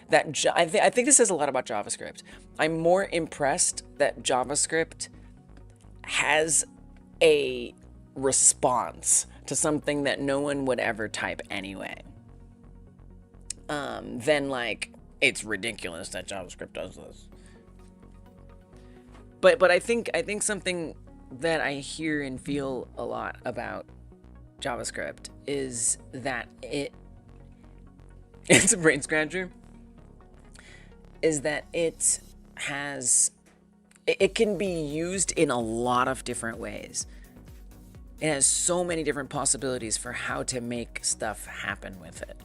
that... I think this says a lot about JavaScript. I'm more impressed that JavaScript has a response to something that no one would ever type anyway. Then, like, it's ridiculous that JavaScript does this. But I think something that I hear and feel a lot about JavaScript is that it's a brain scratcher, is that it can be used in a lot of different ways. It has so many different possibilities for how to make stuff happen with it.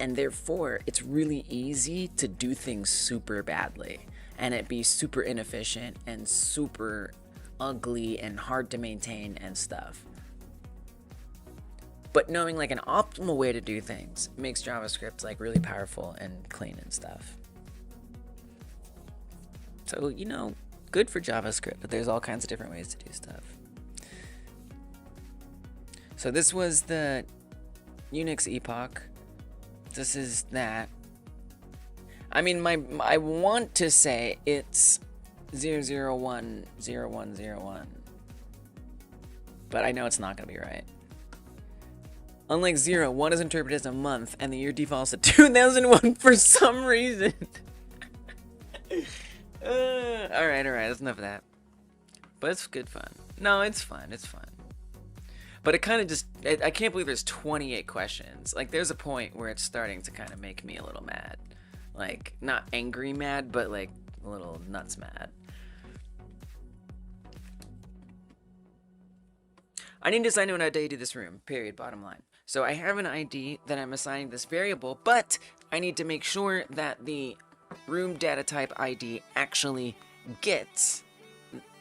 And therefore, it's really easy to do things super badly and it be super inefficient and super ugly and hard to maintain and stuff. But knowing like an optimal way to do things makes JavaScript like really powerful and clean and stuff. So, you know, good for JavaScript, but there's all kinds of different ways to do stuff. So this was the Unix epoch. This is that. I mean, I want to say it's 0010101, but I know it's not gonna be right. Unlike 0, 1 is interpreted as a month, and the year defaults to 2001 for some reason. Alright, that's enough of that. But it's good fun. No, it's fun. But it kind of just, I can't believe there's 28 questions. Like, there's a point where it's starting to kind of make me a little mad. Like, not angry mad, but like a little nuts mad. I need to assign an ID to this room, period, bottom line. So I have an ID that I'm assigning this variable, but I need to make sure that the room data type ID actually gets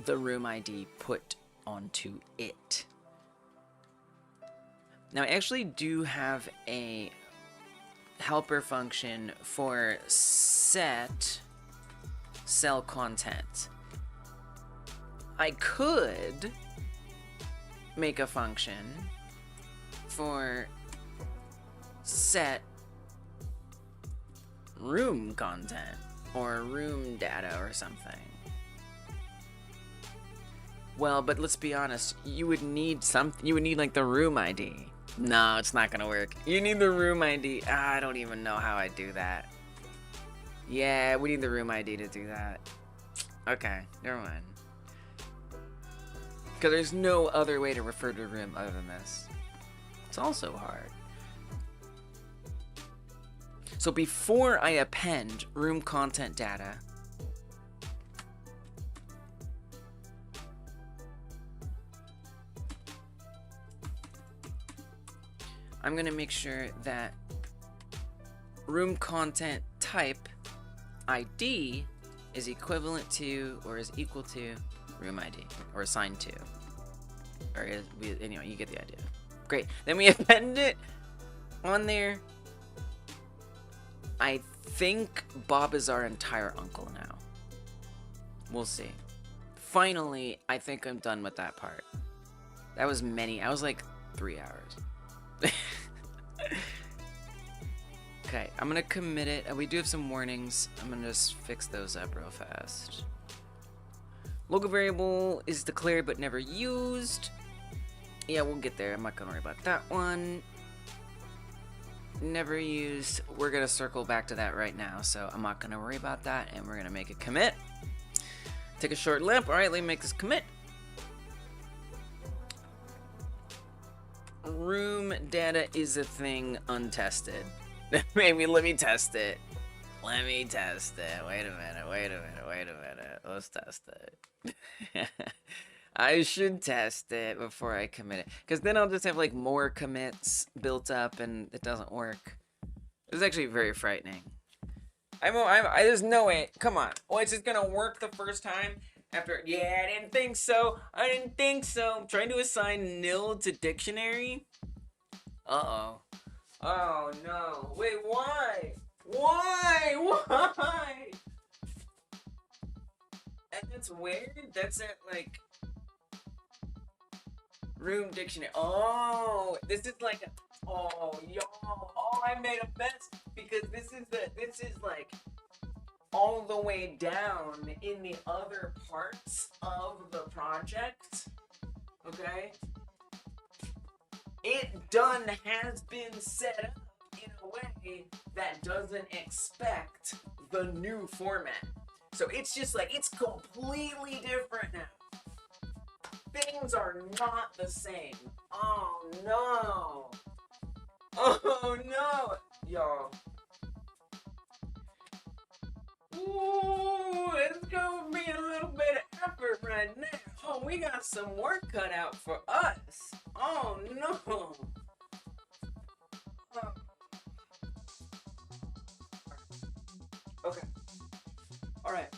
the room ID put onto it. Now, I actually do have a helper function for set cell content. I could make a function for set room content or room data or something. Well, but let's be honest, you would need like the room ID. No, it's not gonna work. You need the room ID. I don't even know how I do that. Yeah, we need the room ID to do that. Okay, never mind. Because there's no other way to refer to a room other than this. It's also hard. So before I append room content data, I'm going to make sure that room content type ID is equivalent to or is equal to room ID or assigned to. Or anyway, you get the idea. Great. Then we append it on there. I think Bob is our entire uncle now. We'll see. Finally, I think I'm done with that part. That was I was like 3 hours. Okay, I'm gonna commit it. We do have some warnings. I'm gonna just fix those up real fast. Local variable is declared but never used. Yeah, we'll get there. I'm not gonna worry about that one. never used. We're gonna circle back to that right now, so I'm not gonna worry about that, and we're gonna make a commit. Take a short limp. All right, let me make this commit. Room data is a thing untested. Maybe let me test it. Let me test it. Wait a minute. Let's test it. I should test it before I commit it, because then I'll just have like more commits built up and it doesn't work. It's actually very frightening. There's no way. Come on. Oh, it's just gonna work the first time after. Yeah, I didn't think so. I'm trying to assign nil to dictionary. Uh-oh. Oh, no. Wait, why? Why? And that's weird. That's at, like, room dictionary. Oh, this is like a... Oh, y'all. Oh, I made a mess because this is like all the way down in the other parts of the project. Okay? It has been set up in a way that doesn't expect the new format. So it's just like, it's completely different now. Things are not the same. Oh no. Oh no, y'all. Ooh, it's gonna be a little bit of effort right now. Oh, we got some work cut out for us. Oh no. Oh. Okay. All right.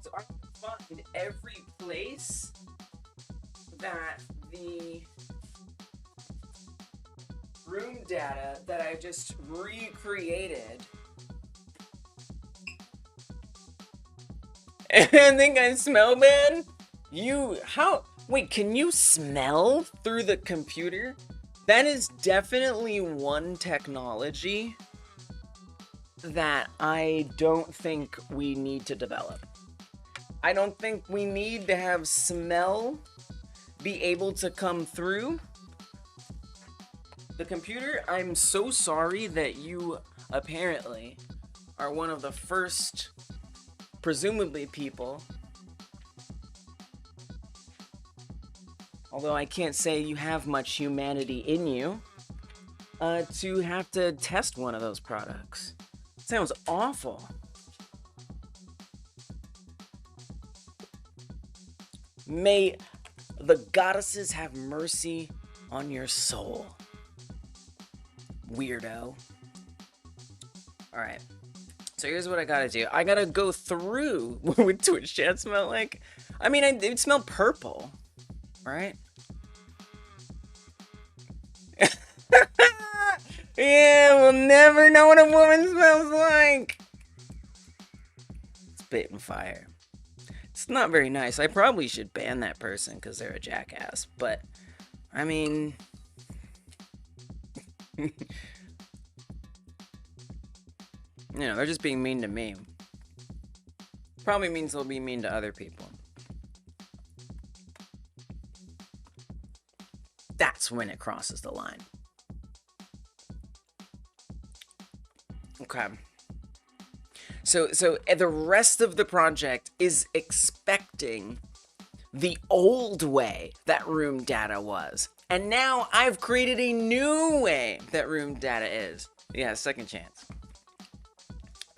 So I find every place that the room data that I just recreated. I think I smell bad? Wait, can you smell through the computer? That is definitely one technology that I don't think we need to develop. I don't think we need to have smell be able to come through the computer. I'm so sorry that you apparently are one of the first, presumably, people, although I can't say you have much humanity in you, to have to test one of those products. Sounds awful. May the goddesses have mercy on your soul, weirdo. Alright. So here's what I gotta do. I gotta go through what would Twitch chat smell like. I mean, it would smell purple, right? Yeah, we'll never know what a woman smells like. Spit and fire. It's not very nice. I probably should ban that person because they're a jackass. But, I mean... you know, they're just being mean to me. Probably means they'll be mean to other people. That's when it crosses the line. Okay. So the rest of the project is expecting the old way that room data was. And now I've created a new way that room data is. Yeah, second chance.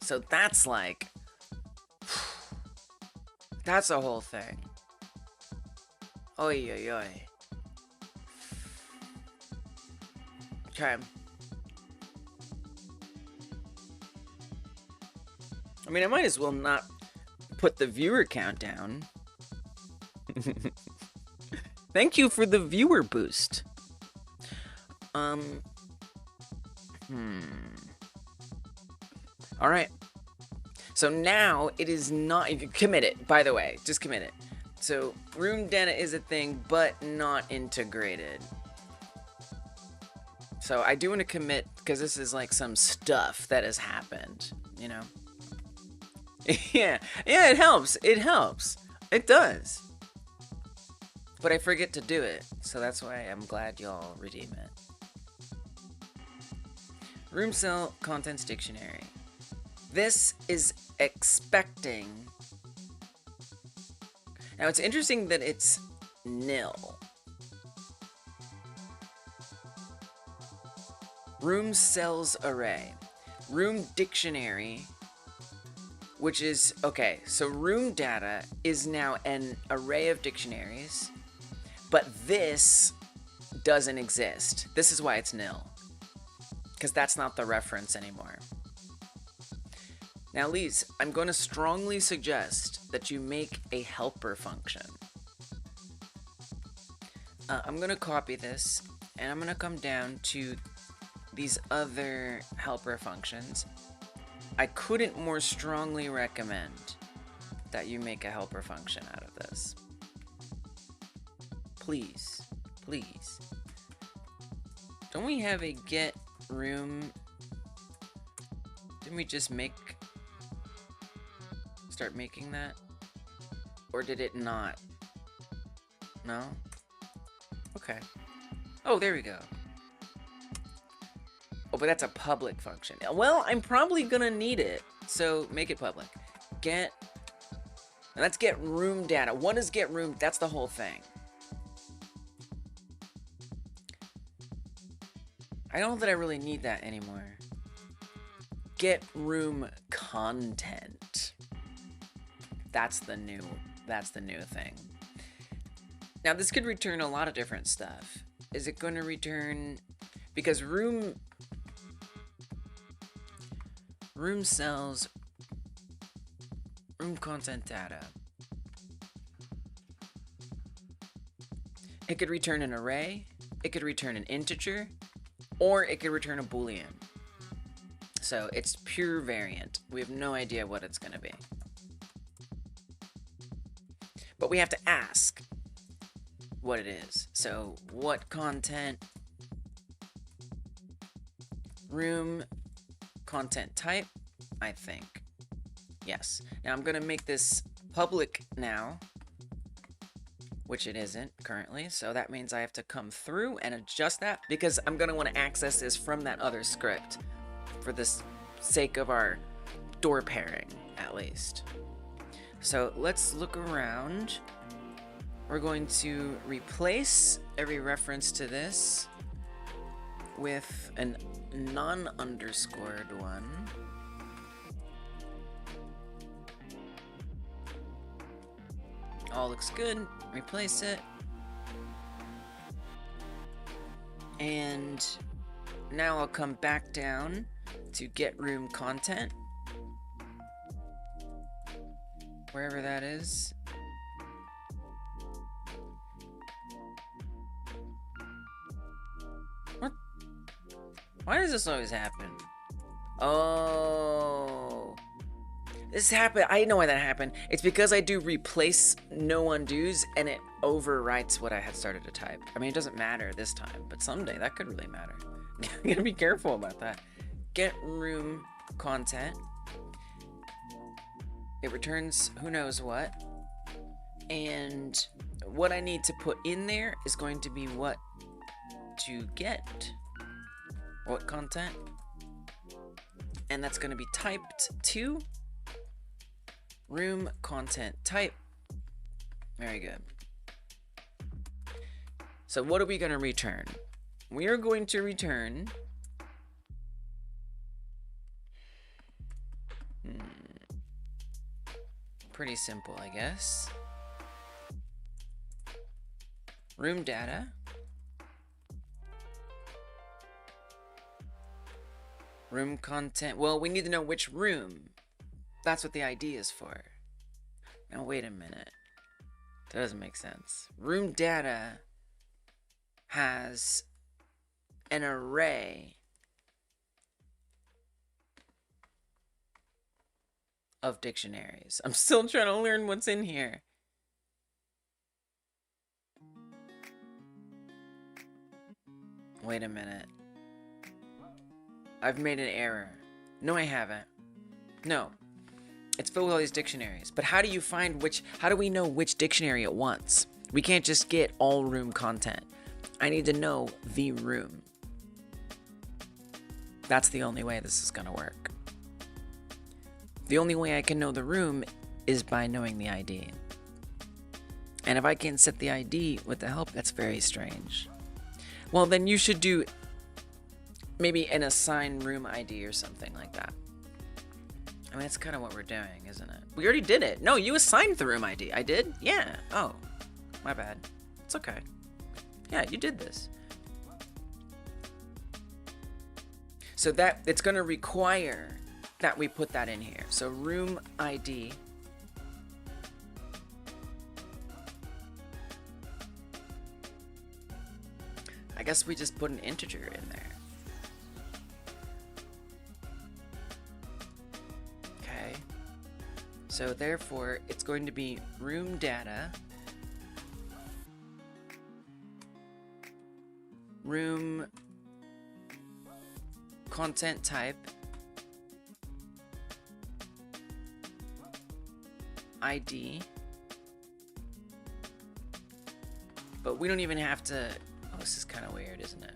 So that's like... that's a whole thing. Oy, oy, oy. Okay. I mean, I might as well not put the viewer count down. Thank you for the viewer boost. Alright. So now it is not... you can commit it, by the way. Just commit it. So room data is a thing, but not integrated. So I do want to commit, because this is like some stuff that has happened, you know? Yeah, it helps. It helps. It does. But I forget to do it, so that's why I'm glad y'all redeem it. Room cell contents dictionary. This is expecting. Now it's interesting that it's nil. Room cells array. Room dictionary, which is, okay, so room data is now an array of dictionaries, but this doesn't exist. This is why it's nil, because that's not the reference anymore. Now, Lise, I'm going to strongly suggest that you make a helper function. I'm going to copy this, and I'm going to come down to these other helper functions. I couldn't more strongly recommend that you make a helper function out of this. Please, please. Don't we have a get room? Didn't we just start making that? Or did it not? No? Okay. Oh, there we go. Oh, but that's a public function. Well, I'm probably gonna need it, so make it public. Get, and let's get room data. What is get room? That's the whole thing. I don't know that I really need that anymore. Get room content. That's the new thing. Now this could return a lot of different stuff. Is it going to return, because room cells, room content data. It could return an array, it could return an integer, or it could return a boolean. So it's pure variant. We have no idea what it's going to be. But we have to ask what it is. So what content? Room content type, I think. Yes. Now I'm going to make this public now, which it isn't currently. So that means I have to come through and adjust that, because I'm going to want to access this from that other script for the sake of our door pairing, at least. So let's look around. We're going to replace every reference to this with a non-underscored one. All looks good. Replace it. And now I'll come back down to get room content, wherever that is. What? Why does this always happen? Oh, this happened. I know why that happened. It's because I do replace no undos and it overwrites what I had started to type. I mean, it doesn't matter this time, but someday that could really matter. You gotta be careful about that. Get room content. It returns who knows what. And what I need to put in there is going to be what to get. What content? And that's going to be typed to room content type. Very good. So what are we going to return? We are going to return pretty simple, I guess. Room data. Room content. Well, we need to know which room. That's what the ID is for. Now, wait a minute. That doesn't make sense. Room data has an array of dictionaries. I'm still trying to learn what's in here. Wait a minute. I've made an error. No, I haven't. No. It's filled with all these dictionaries. But how do you find how do we know which dictionary it wants? We can't just get all room content. I need to know the room. That's the only way this is gonna work. The only way I can know the room is by knowing the ID. And if I can't set the ID with the help, that's very strange. Well, then you should do maybe an assign room ID or something like that. I mean, that's kind of what we're doing, isn't it? We already did it. No, you assigned the room ID. I did? Yeah. Oh, my bad. It's okay. Yeah, you did this. So that it's going to require that we put that in here. So room ID. I guess we just put an integer in there. Okay. So therefore, it's going to be room data, room content type, ID, but we don't even have to. Oh, this is kind of weird, isn't it?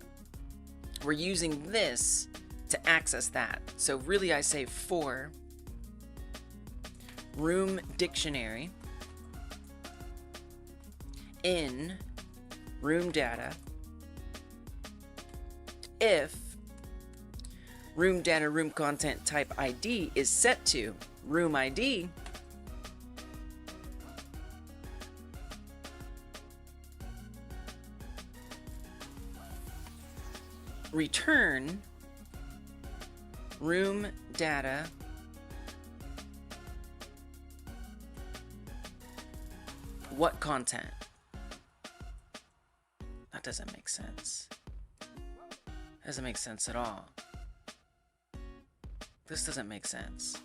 We're using this to access that. So really I say for room dictionary in room data if room data room content type ID is set to room ID, return room data what content? That doesn't make sense. Doesn't make sense at all. This doesn't make sense.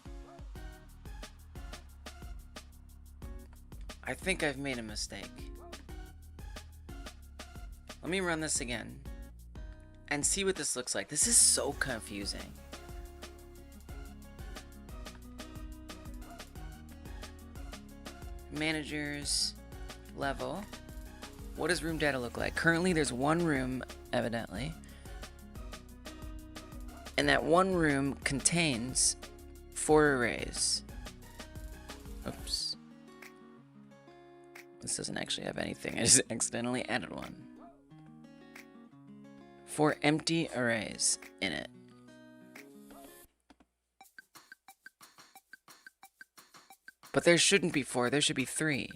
I think I've made a mistake. Let me run this again and see what this looks like. This is so confusing. Managers, level. What does room data look like? Currently there's one room, evidently. And that one room contains 4 arrays. Oops. This doesn't actually have anything. I just accidentally added one. 4 empty arrays in it. But there shouldn't be 4, there should be 3.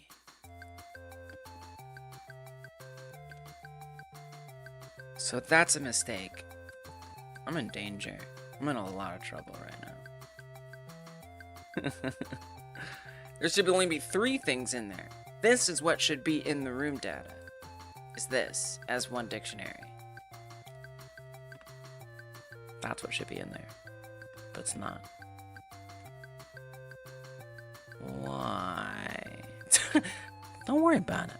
So that's a mistake. I'm in danger. I'm in a lot of trouble right now. There should only be 3 things in there. This is what should be in the room data. Is this as one dictionary. That's what should be in there. But it's not. Why? Don't worry about it.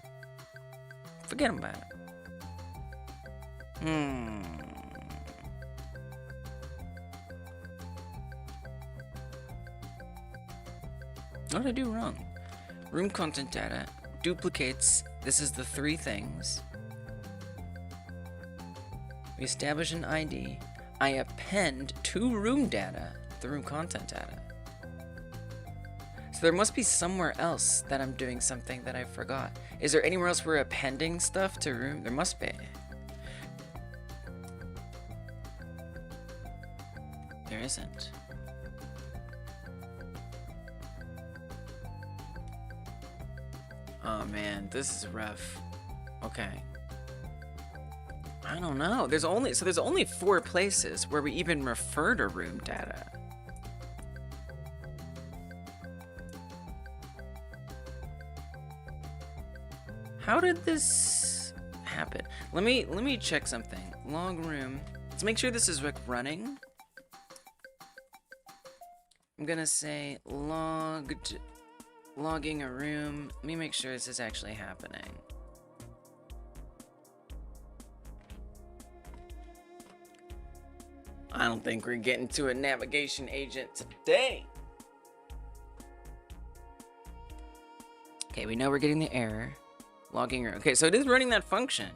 Forget about it. What did I do wrong? Room content data duplicates. This is the 3 things. We establish an ID. I append to room data the room content data. So there must be somewhere else that I'm doing something that I forgot. Is there anywhere else we're appending stuff to room? There must be. There isn't. Oh man, this is rough. Okay. I don't know. There's only 4 places where we even refer to room data. How did this happen? Let me check something. Log room. Let's make sure this is running. I'm gonna say logging a room. Let me make sure this is actually happening. I don't think we're getting to a navigation agent today. Okay, we know we're getting the error. Logging room. Okay, so it is running that function.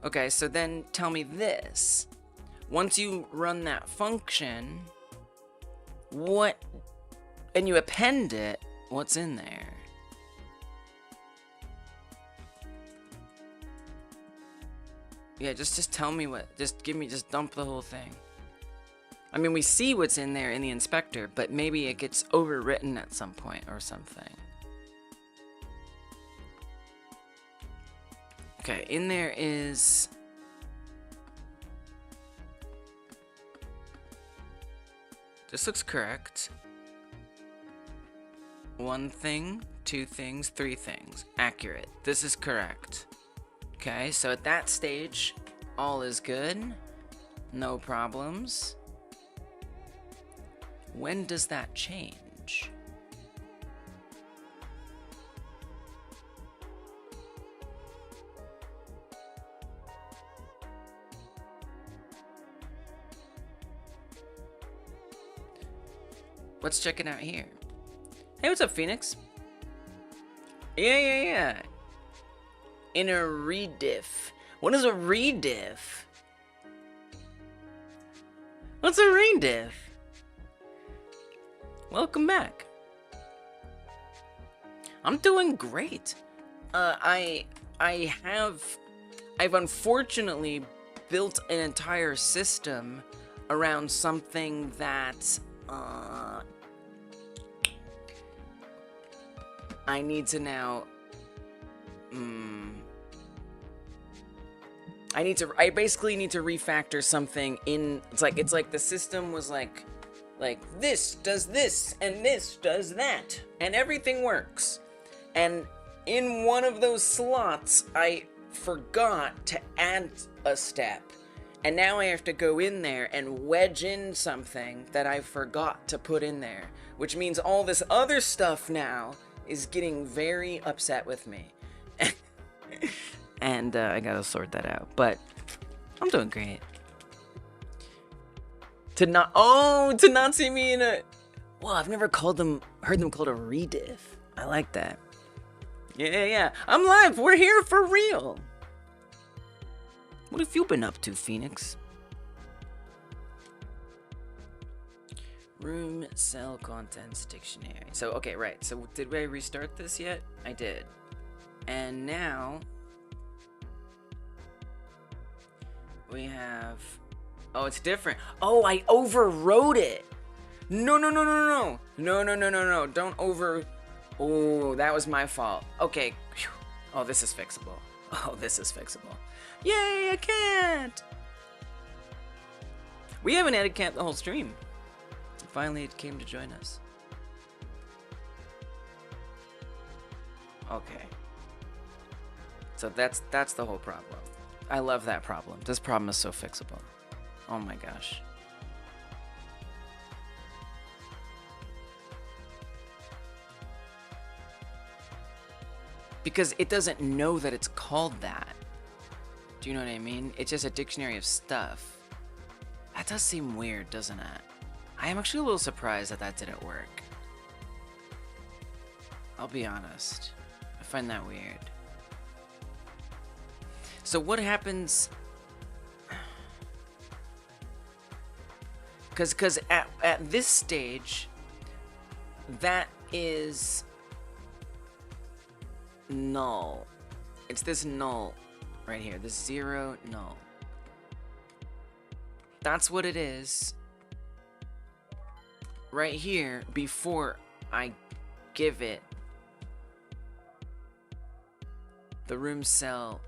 Okay, so then tell me this. Once you run that function, and you append it, what's in there? Yeah, just tell me just dump the whole thing. I mean, we see what's in there in the inspector, but maybe it gets overwritten at some point or something. Okay, in there is... This looks correct. 1 thing, 2 things, 3 things. Accurate. This is correct. Okay, so at that stage, all is good. No problems. When does that change? Let's check it out here. Hey, what's up, Phoenix? Yeah. In a rediff. What is a rediff? What's a rediff? Welcome back. I'm doing great. I've unfortunately built an entire system around something that I need to now I basically need to refactor something in. It's like the system was like this does this and this does that and everything works, and in one of those slots I forgot to add a step, and now I have to go in there and wedge in something that I forgot to put in there, which means all this other stuff now is getting very upset with me. And I gotta sort that out, but I'm doing great. To not see me in a... Well, I've never heard them called a rediff. I like that. Yeah. I'm live. We're here for real. What have you been up to, Phoenix? Room cell contents dictionary. So, okay, right. So, did I restart this yet? I did. And now we have... Oh, it's different. Oh, I overwrote it. No. Don't over... Oh, that was my fault. Okay. Whew. Oh, this is fixable. Yay, a cat! We haven't had a cat the whole stream. Finally, it came to join us. Okay. So that's the whole problem. I love that problem. This problem is so fixable. Oh my gosh. Because it doesn't know that it's called that. Do you know what I mean? It's just a dictionary of stuff. That does seem weird, doesn't it? I am actually a little surprised that didn't work. I'll be honest. I find that weird. So what happens... Because at this stage, that is null. It's this null right here. This 0 null. That's what it is right here before I give it the room cell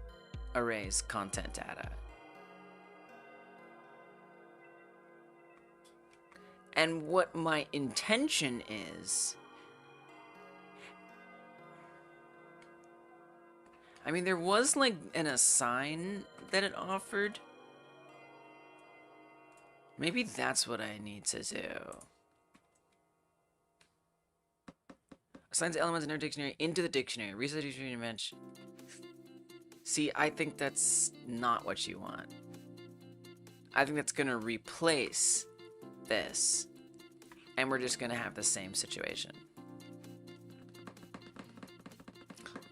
arrays content data. And what my intention is... I mean, there was like an assign that it offered. Maybe that's what I need to do. Assigns elements in our dictionary into the dictionary. Reset the dictionary dimension. See, I think that's not what you want. I think that's gonna replace this, and we're just gonna have the same situation.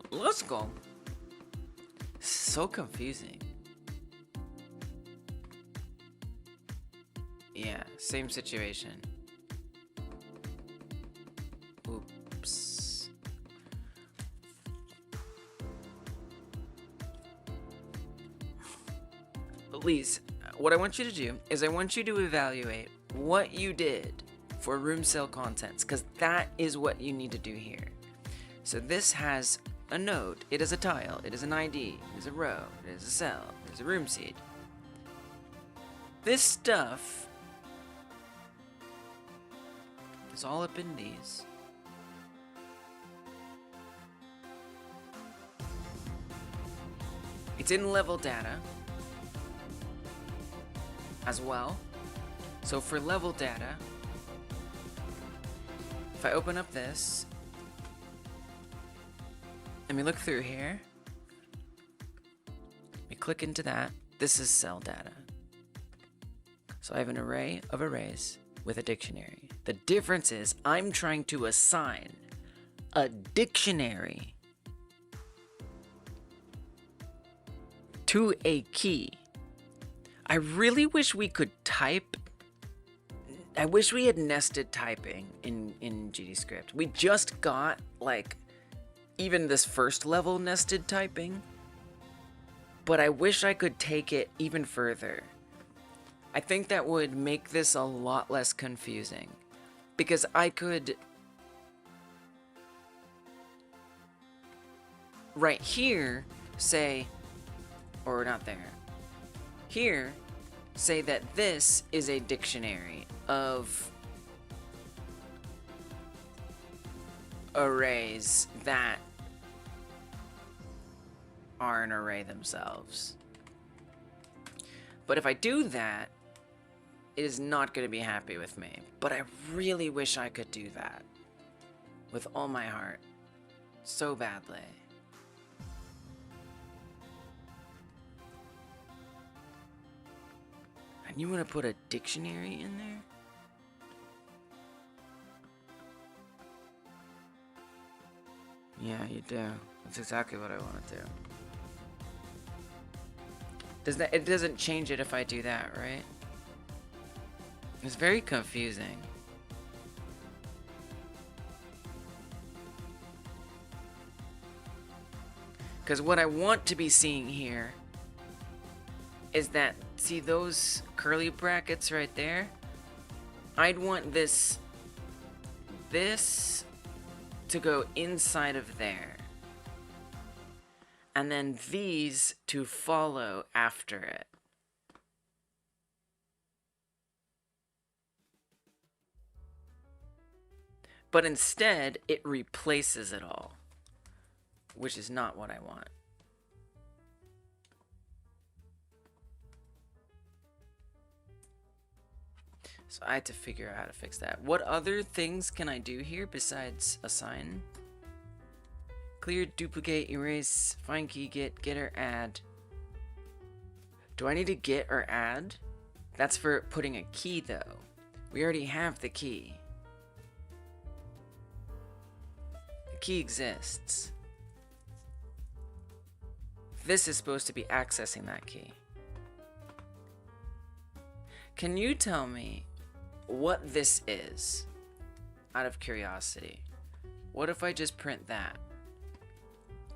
Let's go. So confusing. same situation. Oops. Please, what I want you to do is I want you to evaluate what you did for room cell contents, because that is what you need to do here. So this has a node, it is a tile, it is an ID, it is a row, it is a cell, it is a room seed. This stuff is all up in these. It's in level data as well. So for level data, if I open up this and we look through here, we click into that, this is cell data. So I have an array of arrays with a dictionary. The difference is I'm trying to assign a dictionary to a key. I really wish we could type. I wish we had nested typing in GDScript. We just got like even this first level nested typing, but I wish I could take it even further. I think that would make this a lot less confusing, because I could right here say, or not there, here say that this is a dictionary of arrays that are an array themselves. But if I do that, it is not going to be happy with me. But I really wish I could do that with all my heart, so badly. And you want to put a dictionary in there? Yeah, you do. That's exactly what I want to do. It doesn't change it if I do that, right? It's very confusing. Because what I want to be seeing here is that, see those curly brackets right there? I'd want this to go inside of there. And then these to follow after it. But instead, it replaces it all, which is not what I want. So I had to figure out how to fix that. What other things can I do here besides assign? Clear, duplicate, erase, find key, get or add. Do I need to get or add? That's for putting a key though. We already have the key. The key exists. This is supposed to be accessing that key. Can you tell me what this is, out of curiosity? What if I just print that?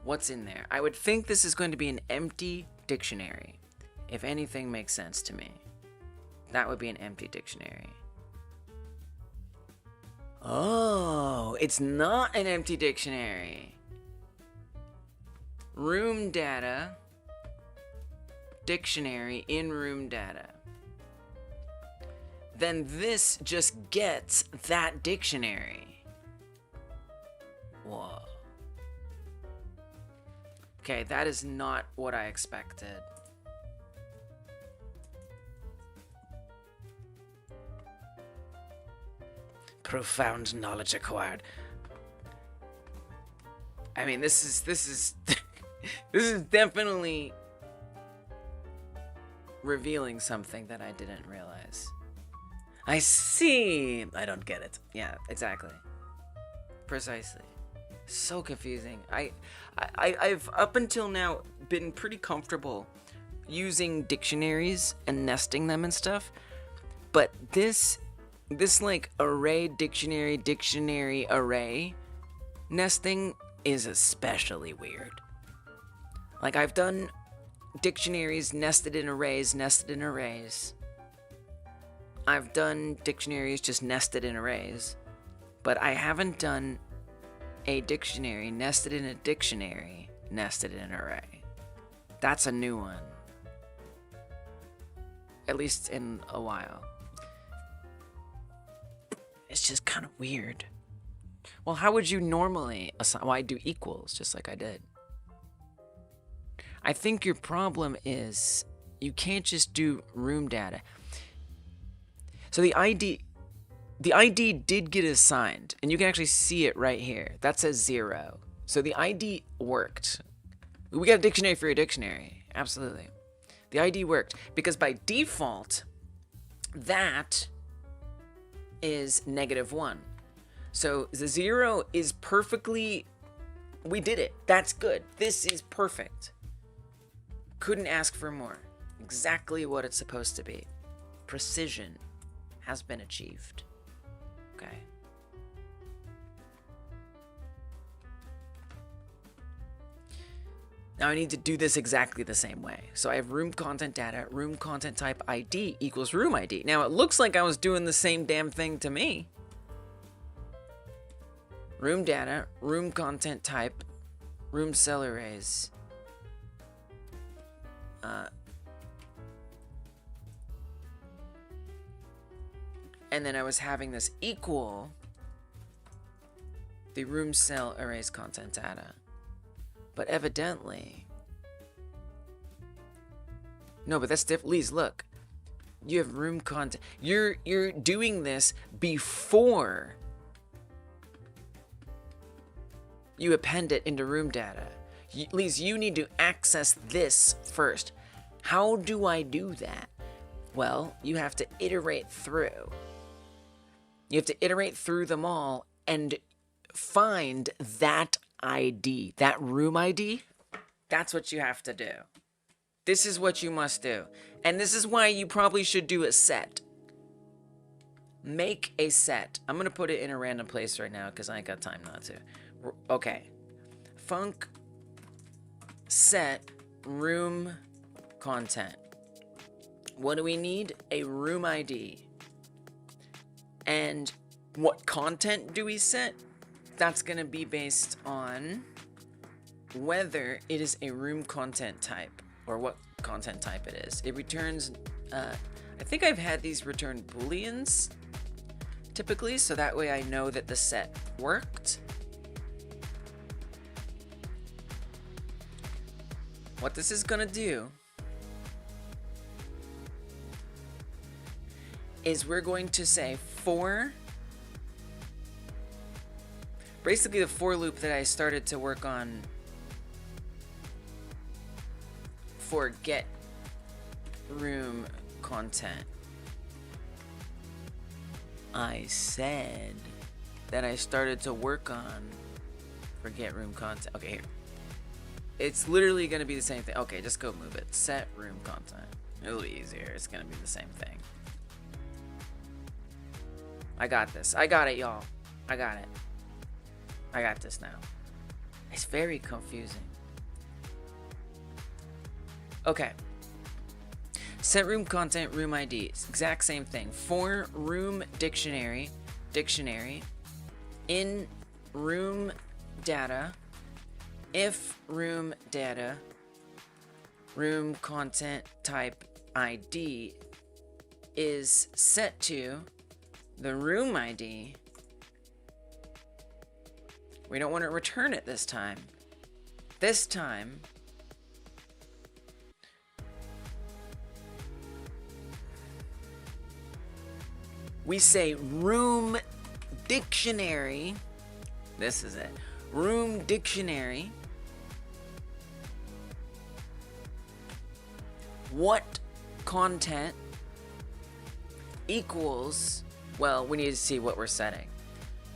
What's in there? I would think this is going to be an empty dictionary. If anything makes sense to me, that would be an empty dictionary. Oh, it's not an empty dictionary. Room data, dictionary in room data. Then this just gets that dictionary. Whoa. Okay, that is not what I expected. Profound knowledge acquired. I mean, this is this is definitely revealing something that I didn't realize. I see. I don't get it. Yeah, exactly. Precisely. So confusing. I've up until now been pretty comfortable using dictionaries and nesting them and stuff, But this like array, dictionary, array nesting is especially weird. Like, I've done dictionaries nested in arrays. I've done dictionaries just nested in arrays. But I haven't done a dictionary nested in a dictionary nested in an array. That's a new one. At least in a while. It's just kind of weird. Well, how would you normally assign? Well, I do equals, just like I did. I think your problem is you can't just do room data. So the ID did get assigned, and you can actually see it right here. That says 0. So the ID worked. We got a dictionary for a dictionary. Absolutely. The ID worked because by default, that is -1. So the 0 is perfectly, we did it. That's good. This is perfect. Couldn't ask for more. Exactly what it's supposed to be. Precision has been achieved. Okay. Now I need to do this exactly the same way. So I have room content data, room content type ID equals room ID. Now it looks like I was doing the same damn thing to me. Room data, room content type, room cell arrays. And then I was having this equal the room cell arrays content data. But evidently, no, but that's different. Lise, look, you have room content. You're doing this before you append it into room data. Lise, you need to access this first. How do I do that? Well, you have to iterate through. You have to iterate through them all and find that ID, that room ID. That's what you have to do. This is what you must do. And this is why you probably should do a set. Make a set. I'm going to put it in a random place right now because I ain't got time not to. Okay. Func set room content. What do we need? A room ID. And what content do we set? That's going to be based on whether it is a room content type or what content type it is. It returns, I think I've had these return booleans typically, so that way I know that the set worked. What this is going to do is we're going to say for, basically the for loop that I started to work on for get room content. I said that I started to work on for get room content. Okay, here. It's literally going to be the same thing. Okay, just go move it. Set room content. It'll be easier. It's going to be the same thing. I got this. I got it, y'all. I got it. I got this now. It's very confusing. Okay. Set room content, room ID. It's exact same thing. For room dictionary, in room data, if room data, room content type ID is set to the room ID, we don't want to return it this time. This time, we say room dictionary. This is it. Room dictionary. What content equals, well, we need to see what we're setting.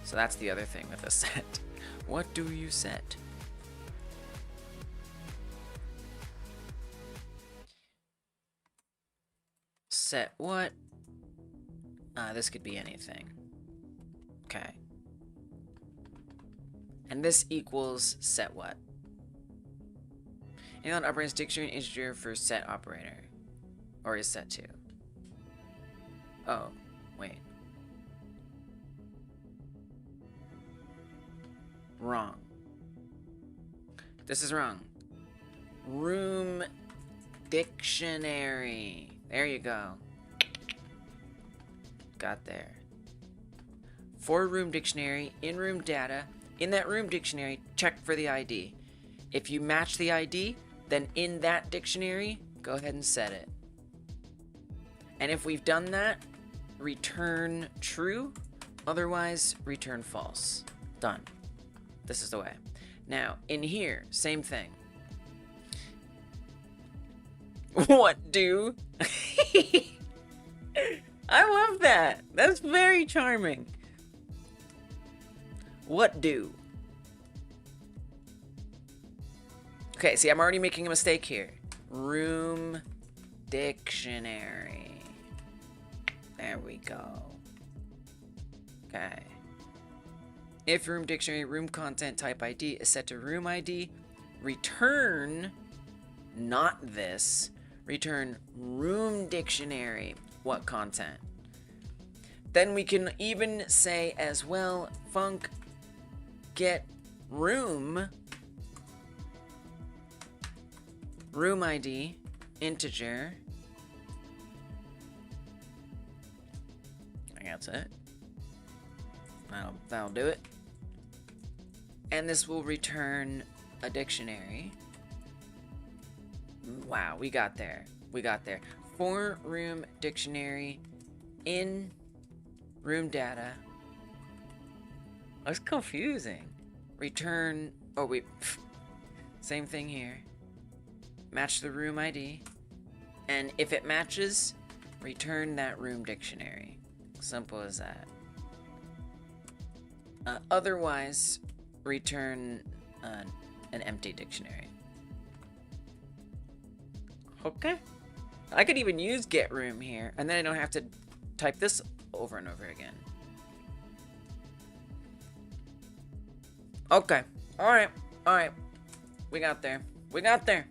So that's the other thing with a set. What do you set? Set what? This could be anything. Okay. And this equals set what? Inline operator's dictionary integer for set operator. Or is set 2? Oh, wait. Wrong. This is wrong. Room dictionary. There you go. Got there. For room dictionary, in room data, in that room dictionary, check for the ID. If you match the ID, then in that dictionary, go ahead and set it. And if we've done that, return true, otherwise return false. Done. This is the way. Now, in here, same thing. What do? I love that. That's very charming. What do? Okay, see, I'm already making a mistake here. Room dictionary. There we go. Okay. If room dictionary room content type ID is set to room ID, return not this, return room dictionary what content. Then we can even say as well func get room ID integer. I think that's it. That'll do it. And this will return a dictionary. Wow, we got there. We got there. For room dictionary in room data. That's confusing. Return. Oh, wait. Same thing here. Match the room ID. And if it matches, return that room dictionary. Simple as that. Otherwise, return an empty dictionary. Okay. I could even use get room here, and then I don't have to type this over and over again. Okay. Alright. Alright. We got there. We got there.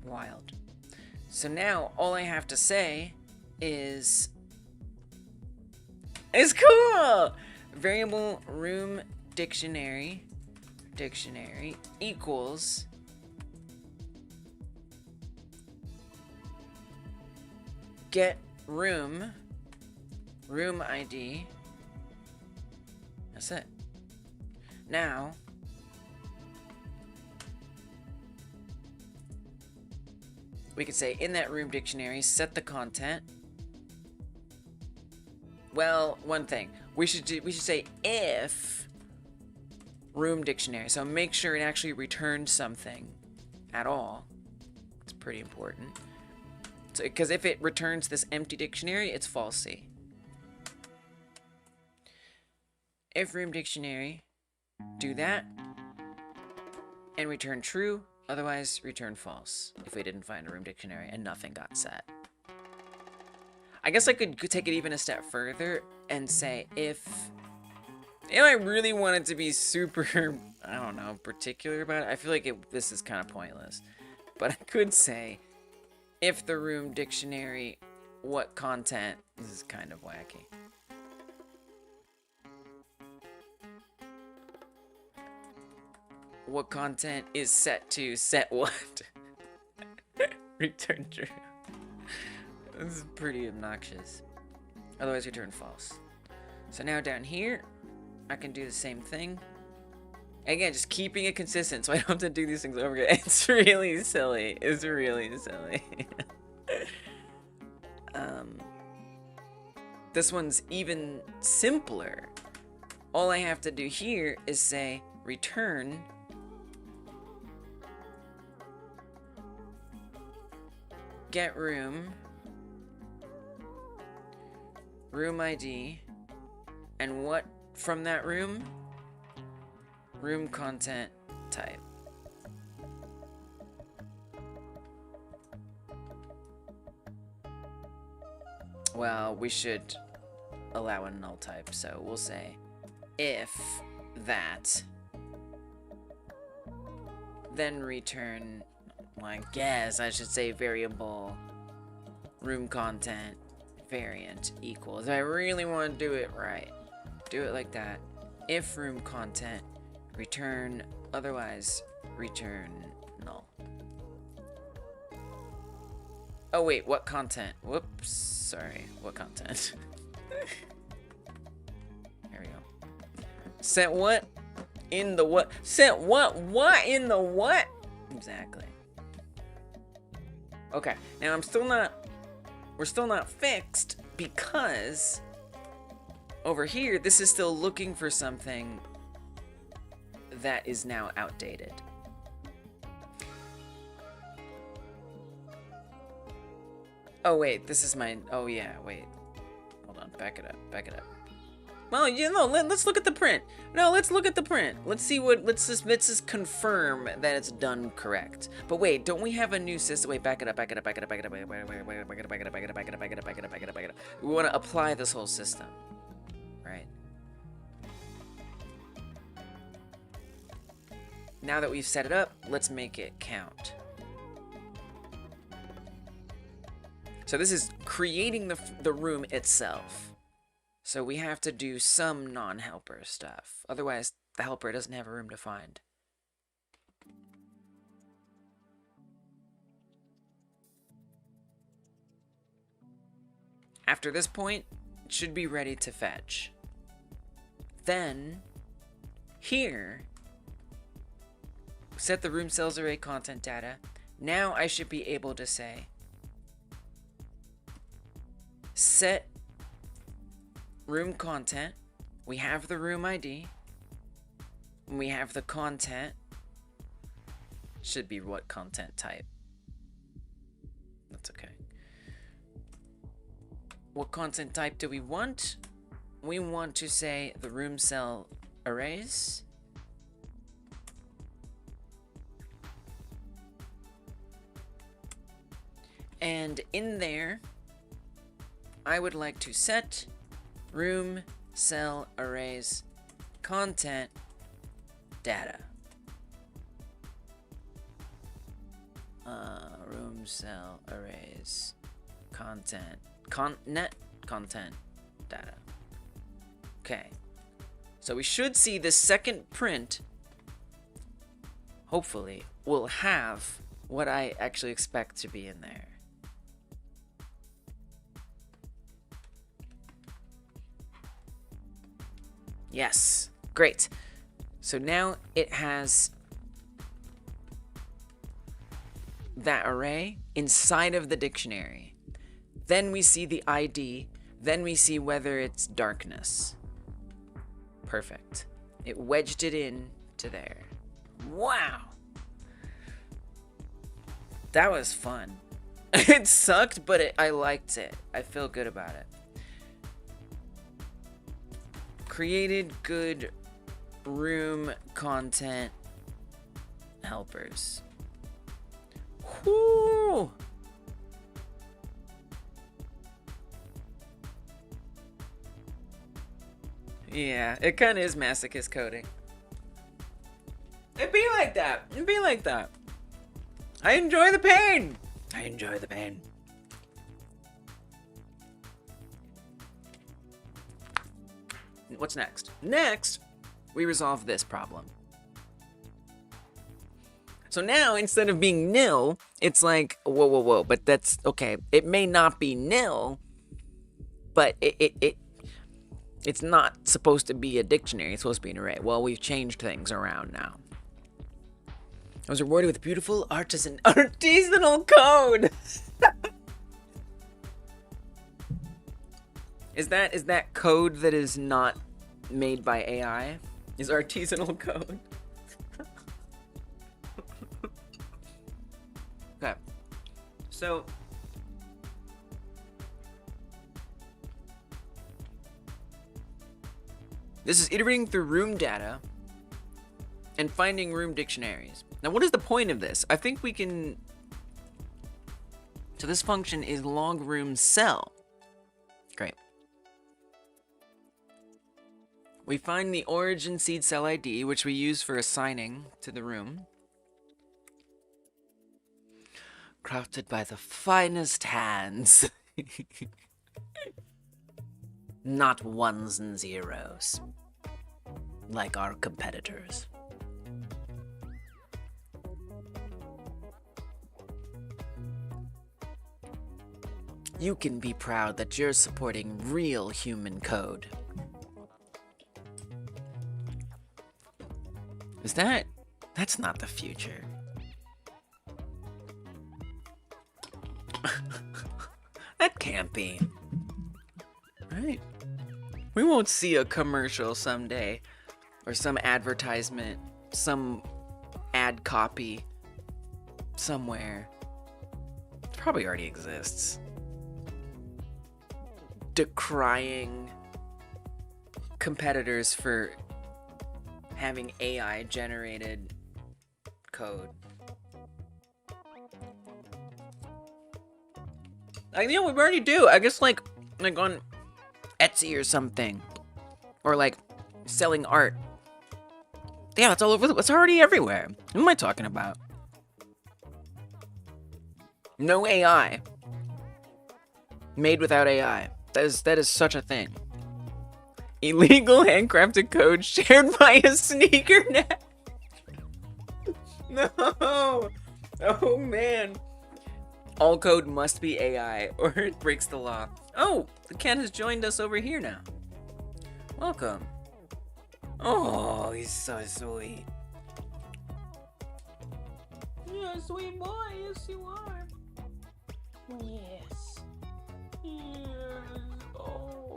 Wild. So now, all I have to say is... It's cool! Variable room dictionary equals get room ID. That's it. Now we could say in that room dictionary set the content. Well, one thing we should say if room dictionary. So make sure it actually returns something at all. It's pretty important. So, because if it returns this empty dictionary, it's falsy. If room dictionary, do that and return true. Otherwise, return false if we didn't find a room dictionary and nothing got set. I guess I could take it even a step further and say if I really wanted to be super, I don't know, particular about it, I feel like this is kind of pointless. But I could say if the room dictionary, what content, this is kind of wacky. What content is set to set what? Return true. This is pretty obnoxious. Otherwise, return false. So now down here, I can do the same thing. Again, just keeping it consistent so I don't have to do these things over again. It's really silly. It's really silly. This one's even simpler. All I have to do here is say return get room ID, and what from that room content type. Well, we should allow a null type, so we'll say if that, then return, well, I guess I should say variable room content variant equals. I really want to do it right. Do it like that. If room content, return, otherwise return null. Oh wait, what content? Whoops, sorry, what content? There we go. Set what in the what? Set what in the what? Exactly. Okay, now we're still not fixed because over here, this is still looking for something that is now outdated. Oh wait, this is my, oh yeah, wait. Hold on, back it up. Well, you know, let's look at the print. No, let's look at the print. Let's see what, let's just confirm that it's done correct. But wait, don't we have a new system? Wait, back it up. We want to apply this whole system, right? Now that we've set it up, let's make it count. So this is creating the room itself. So we have to do some non-helper stuff. Otherwise, the helper doesn't have a room to find. After this point, it should be ready to fetch. Then, here, set the room cells array content data. Now I should be able to say, set room content. We have the room ID. We have the content. Should be what content type. That's okay. What content type do we want? We want to say the room cell arrays. And in there, I would like to set room cell arrays content data. Room cell arrays content content data. Okay, so we should see the second print, hopefully, will have what I actually expect to be in there. Yes, great. So now it has that array inside of the dictionary. Then we see the ID. Then we see whether it's darkness. Perfect. It wedged it in to there. Wow. That was fun. It sucked, but I liked it. I feel good about it. Created good room content helpers. Whoo! Yeah, it kind of is masochist coding. It'd be like that. It'd be like that. I enjoy the pain. I enjoy the pain. What's next? Next, we resolve this problem. So now, instead of being nil, it's like, whoa, but that's, okay, it may not be nil, but it's not supposed to be a dictionary, it's supposed to be an array. Well, we've changed things around now. I was rewarded with beautiful artisanal code! Is that code that is not made by AI? Is artisanal code? Okay. So this is iterating through room data and finding room dictionaries. Now, what is the point of this? I think we can. So this function is log room cell. We find the origin seed cell ID, which we use for assigning to the room. Crafted by the finest hands. Not ones and zeros. Like our competitors. You can be proud that you're supporting real human code. Is that? That's not the future. That can't be. Right? We won't see a commercial someday, or some advertisement, some ad copy somewhere. It probably already exists. Decrying competitors for having AI generated code. Like, you know, we already do. I guess like on Etsy or something, or like selling art. Yeah, it's all over. It's already everywhere. What am I talking about? No AI. Made without AI. That is such a thing. Illegal handcrafted code shared by a sneaker net. No. Oh man. All code must be AI or it breaks the law. Oh, the cat has joined us over here now. Welcome. Oh, he's so sweet. You're a sweet boy, yes you are. Yes. Yes. Oh.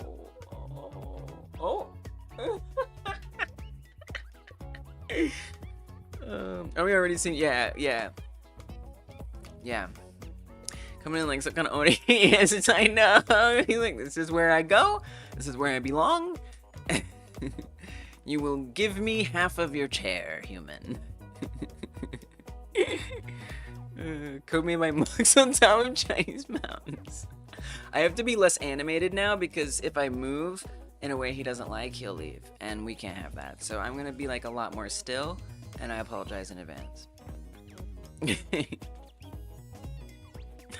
Are we already seeing? Yeah. Coming in like some kind of Oni. Yes, I know. He's like, this is where I go. This is where I belong. You will give me half of your chair, human. Code made my mugs on top of Chinese mountains. I have to be less animated now because if I move in a way he doesn't like, he'll leave. And we can't have that. So I'm going to be like a lot more still, and I apologize in advance.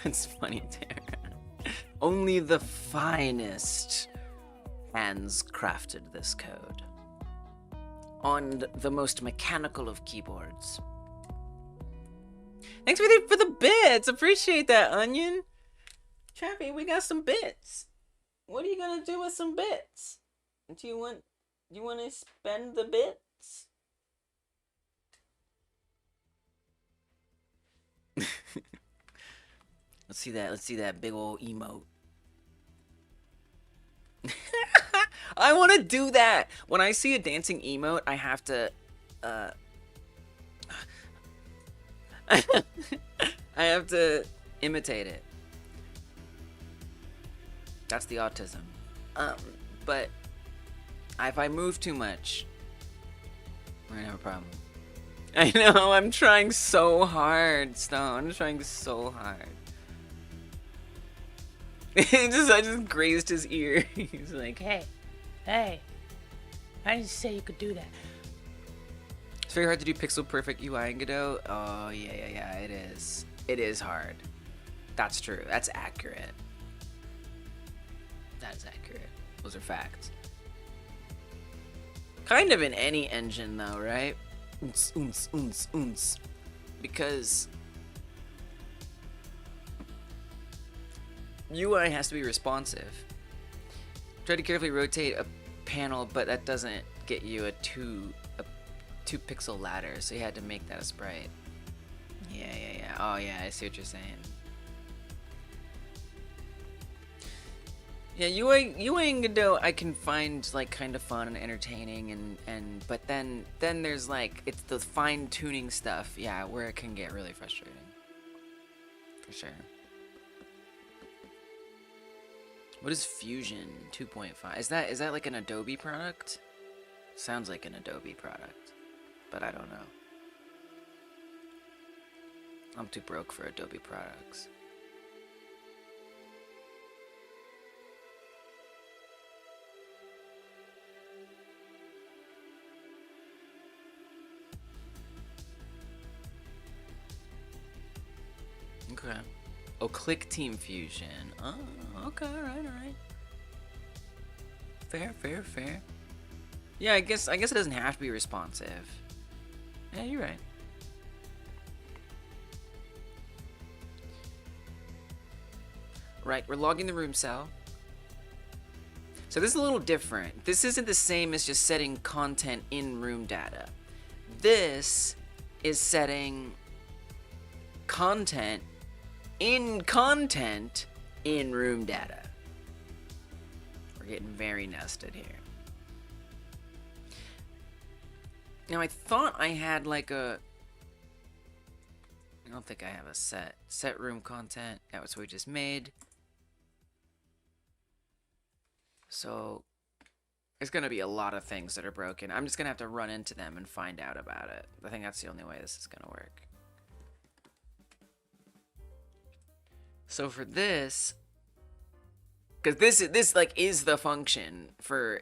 That's funny, Tara. Only the finest hands crafted this code. On the most mechanical of keyboards. Thanks for the bits. Appreciate that, Onion. Chappy, we got some bits. What are you gonna do with some bits? Do you want to spend the bits? Let's see that big old emote. I want to do that. When I see a dancing emote, I have to I have to imitate it. That's the autism. But if I move too much, we're gonna have a problem. I know, I'm trying so hard, Stone. I'm trying so hard. I just grazed his ear. He's like, hey, I didn't say you could do that. It's very hard to do pixel perfect UI in Godot. Oh, yeah, it is. It is hard. That's true. That's accurate. That's accurate. Those are facts. Kind of in any engine, though, right? Oons. Because UI has to be responsive. Try to carefully rotate a panel, but that doesn't get you a two pixel ladder, so you had to make that a sprite. Yeah. Oh yeah, I see what you're saying. Yeah, UI in Godot I can find like kind of fun and entertaining, but then there's like it's the fine tuning stuff, yeah, where it can get really frustrating. For sure. What is Fusion 2.5? Is that like an Adobe product? Sounds like an Adobe product, but I don't know. I'm too broke for Adobe products. Okay. Oh, click Team Fusion. Oh, okay, alright. Fair. Yeah, I guess it doesn't have to be responsive. Yeah, you're right. Right, we're logging the room cell. So this is a little different. This isn't the same as just setting content in room data. This is setting content in room data. We're getting very nested here. Now I thought I had like a... I don't think I have a set room content. That was what we just made. So there's going to be a lot of things that are broken. I'm just going to have to run into them and find out about it. I think that's the only way this is going to work. So for this, because this like is the function for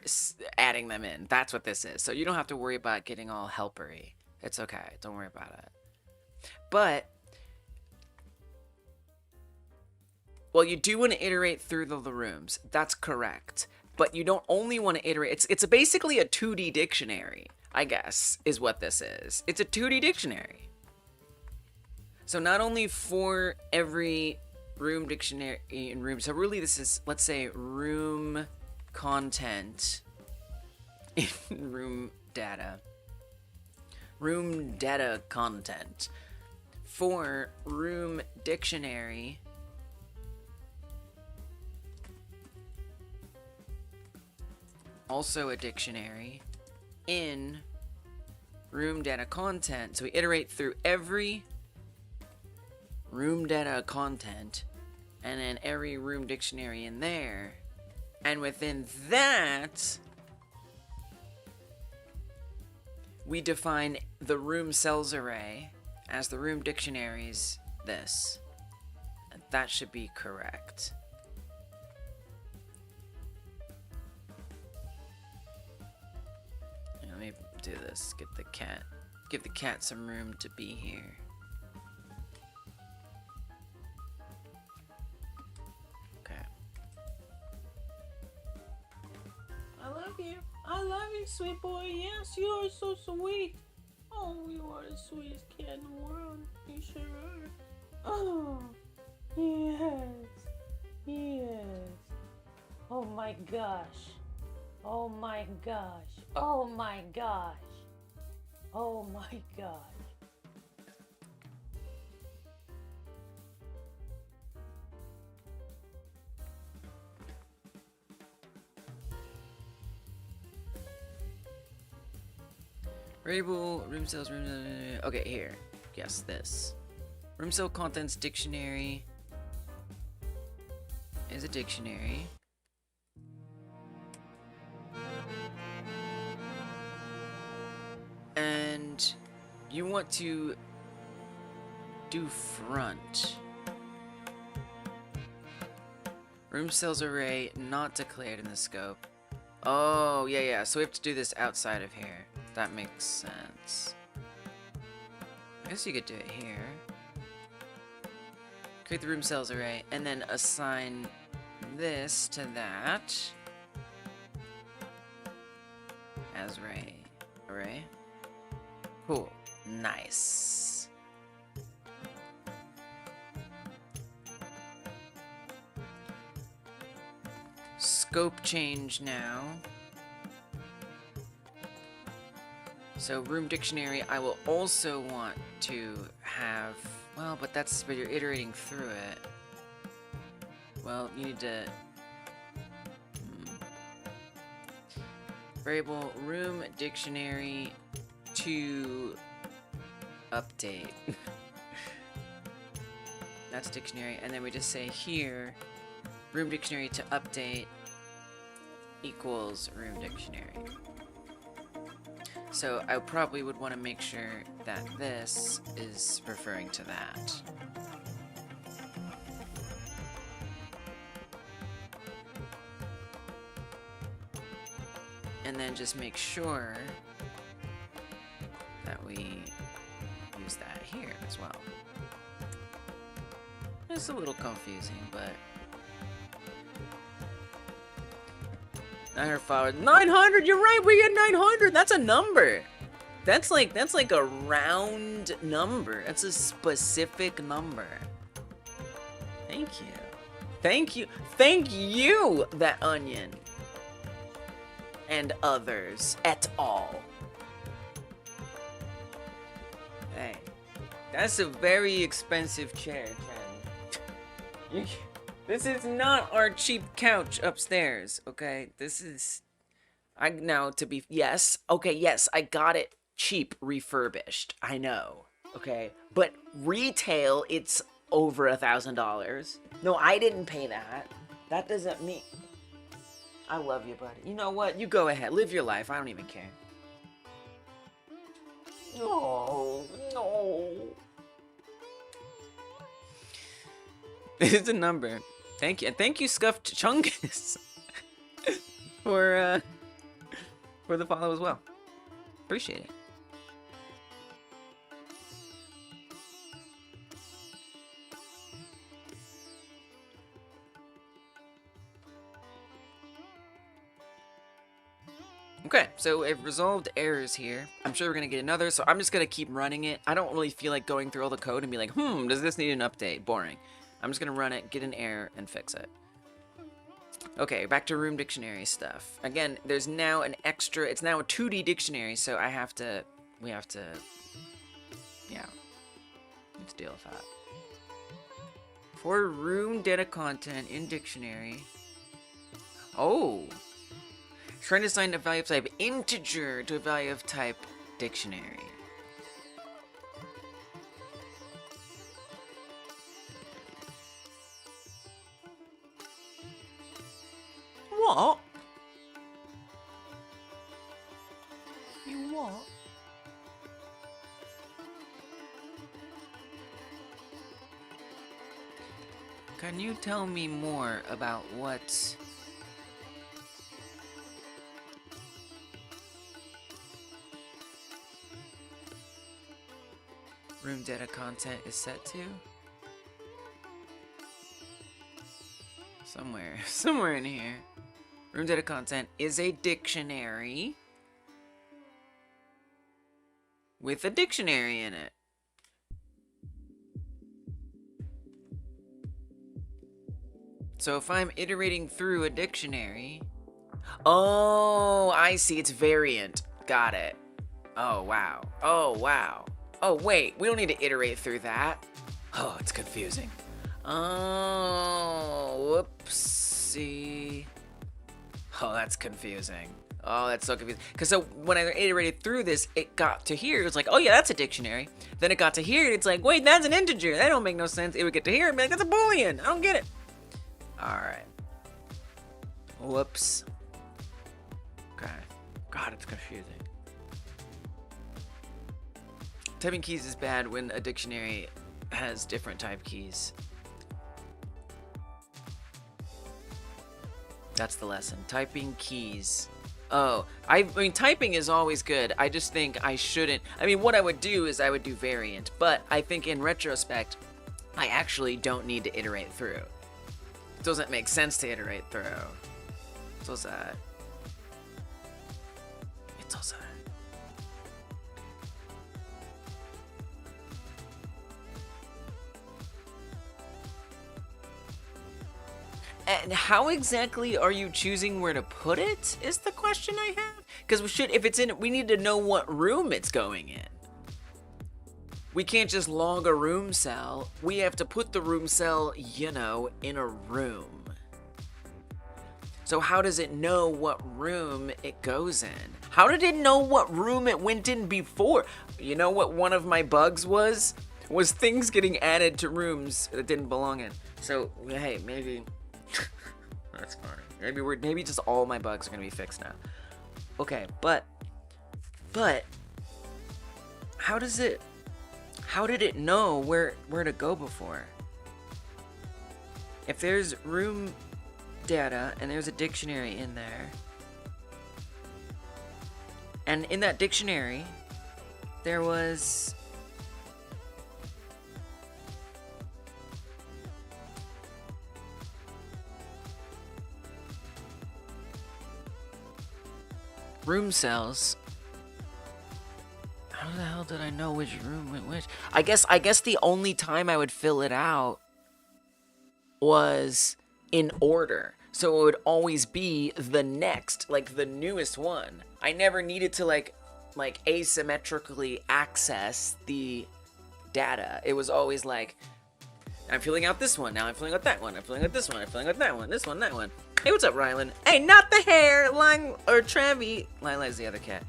adding them in. That's what this is. So you don't have to worry about getting all helpery. It's okay. Don't worry about it. But well, you do want to iterate through the rooms. That's correct. But you don't only want to iterate. It's basically a 2D dictionary, I guess, is what this is. It's a 2D dictionary. So not only for every room dictionary in room. So really this is, let's say, room content in room data. Room data content. For room dictionary. Also a dictionary in room data content. So we iterate through every room data content and then every room dictionary in there. And within that, we define the room cells array as the room dictionaries this. And that should be correct. Let me do this. Give the cat some room to be here. Okay. I love you, sweet boy. Yes, you are so sweet. Oh, you are the sweetest cat in the world. You sure are. Oh, yes. Oh my gosh. Oh my gosh. Oh my gosh. Oh my gosh. Variable, room cells, okay, here. Yes, this. Room cell contents dictionary is a dictionary. And you want to do front. Room cells array not declared in the scope. Oh, yeah. So we have to do this outside of here. That makes sense. I guess you could do it here. Create the room cells array and then assign this to that as array. Cool. Nice. Scope change now. So room dictionary, I will also want to have, well, but you're iterating through it. Well, you need to variable room dictionary to update. That's dictionary, and then we just say here room dictionary to update equals room dictionary. So I probably would want to make sure that this is referring to that. And then just make sure that we use that here as well. It's a little confusing, but 900 followers. 900. You're right. We get 900. That's a number. That's like a round number. That's a specific number. Thank you. Thank you. Thank you, that onion. And others et al. Hey, that's a very expensive chair, Chen. This is not our cheap couch upstairs, okay? This is... yes, okay, yes, I got it cheap refurbished, I know, okay? But retail, it's over $1,000. No, I didn't pay that. That doesn't mean... I love you, buddy. You know what? You go ahead. Live your life. I don't even care. Oh, no. It's a number. Thank you. And thank you, Scuffed Chungus, for the follow as well. Appreciate it. Okay, so it resolved errors here. I'm sure we're gonna get another, so I'm just gonna keep running it. I don't really feel like going through all the code and be like, does this need an update? Boring. I'm just gonna run it, get an error, and fix it. Okay, back to room dictionary stuff. Again, there's now an extra, it's now a 2D dictionary, so we have to, yeah, let's deal with that. For room data content in dictionary. Oh. Trying to assign a value of type integer to a value of type dictionary. What? You what? Can you tell me more about what... room data content is set to? Somewhere in here. Room data content is a dictionary with a dictionary in it. So if I'm iterating through a dictionary... Oh, I see. It's variant. Got it. Oh, wow. Oh, wow. Oh, wait, we don't need to iterate through that. Oh, it's confusing. Oh, whoopsie. Oh, that's confusing. Oh, that's so confusing. Because so when I iterated through this, it got to here. It was like, oh, yeah, that's a dictionary. Then it got to here, and it's like, wait, that's an integer. That don't make no sense. It would get to here and be like, that's a Boolean. I don't get it. All right. Whoops. Okay. God, it's confusing. Typing keys is bad when a dictionary has different type keys. That's the lesson. Typing keys. Oh, I mean, typing is always good. I just think I shouldn't. I mean, what I would do is I would do variant, but I think in retrospect, I actually don't need to iterate through. It doesn't make sense to iterate through. It's so sad. It's so sad. And how exactly are you choosing where to put it is the question I have. Because if it's in, we need to know what room it's going in. We can't just log a room cell. We have to put the room cell, you know, in a room. So how does it know what room it goes in? How did it know what room it went in before? You know what one of my bugs was? Was things getting added to rooms that didn't belong in. So, hey, maybe... That's fine. Maybe just all my bugs are gonna be fixed now. Okay, but how did it know where to go before? If there's room data and there's a dictionary in there, and in that dictionary there was room cells. How the hell did I know which room went which? I guess the only time I would fill it out was in order. So it would always be the next, like the newest one. I never needed to like asymmetrically access the data. It was always like, I'm filling out this one, now I'm filling out that one, I'm filling out this one, I'm filling out that one, this one, that one. Hey, what's up, Rylan? Hey, not the hair, Lang, or Travi. Lila's the other cat.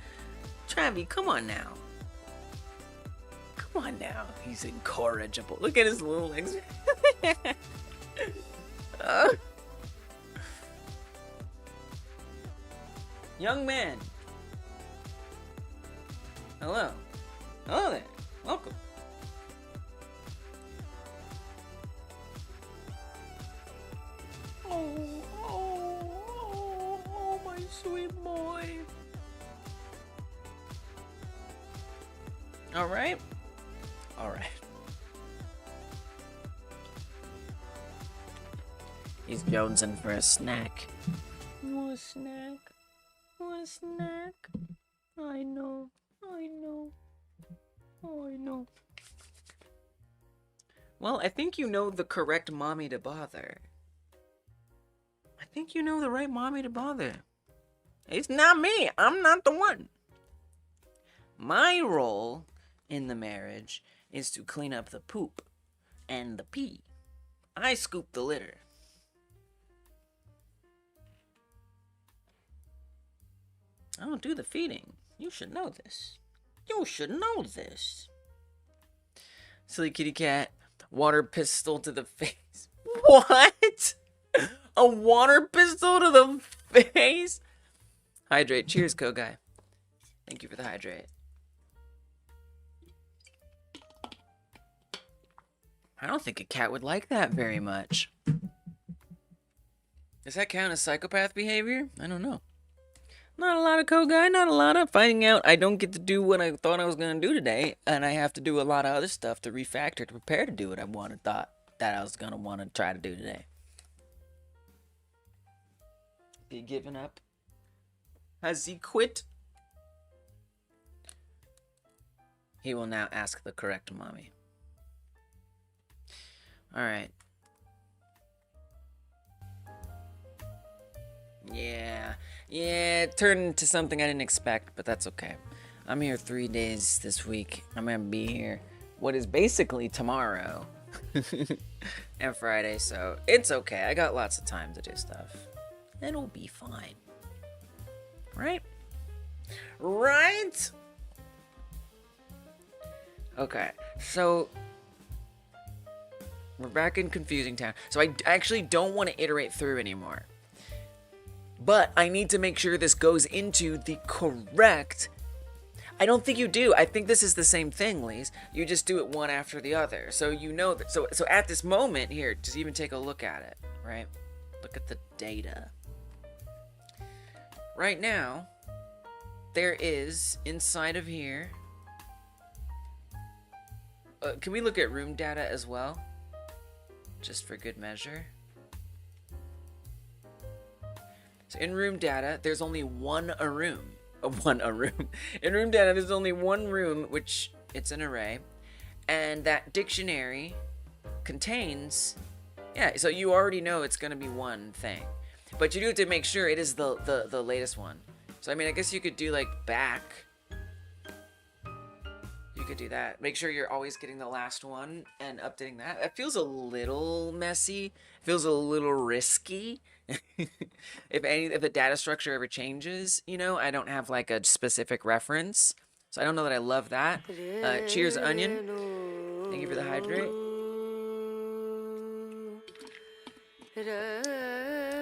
Travi, come on now. Come on now. He's incorrigible. Look at his little legs. Young man. Hello. Hello there. Welcome. Oh, my sweet boy. All right. All right. He's jonesing for a snack. You want a snack? You want a snack? I know. I know. Oh, I know. Well, I think you know the correct mommy to bother. I think you know the right mommy to bother. It's not me. I'm not the one. My role in the marriage is to clean up the poop and the pee. I scoop the litter. I don't do the feeding. You should know this. You should know this. Silly kitty cat. Water pistol to the face. What? A water pistol to the face? Hydrate. Cheers, Kogai. Thank you for the hydrate. I don't think a cat would like that very much. Does that count as psychopath behavior? I don't know. Not a lot of Kogai, not a lot of finding out I don't get to do what I thought I was going to do today, and I have to do a lot of other stuff to refactor to prepare to do what I thought that I was going to want to try to do today. He given up? Has he quit? He will now ask the correct mommy. Alright. Yeah, it turned into something I didn't expect, but that's okay. I'm here 3 days this week. I'm gonna be here what is basically tomorrow and Friday, so it's okay. I got lots of time to do stuff. It'll be fine. Right? Right? Okay, so we're back in confusing town. So I actually don't want to iterate through anymore. But I need to make sure this goes into the correct... I don't think you do. I think this is the same thing, Lise. You just do it one after the other. So you know that... So at this moment here, just even take a look at it, right? Look at the data. Right now, there is, inside of here... can we look at room data as well? Just for good measure. So in room data, there's only one room. In room data, there's only one room, which it's an array. And that dictionary contains... Yeah, so you already know it's going to be one thing. But you do have to make sure it is the latest one. So, I mean, I guess you could do, like, back. You could do that. Make sure you're always getting the last one and updating that. That feels a little messy. Feels a little risky. If the data structure ever changes, you know, I don't have like a specific reference. So I don't know that I love that. Cheers, Onion. Thank you for the hydrate.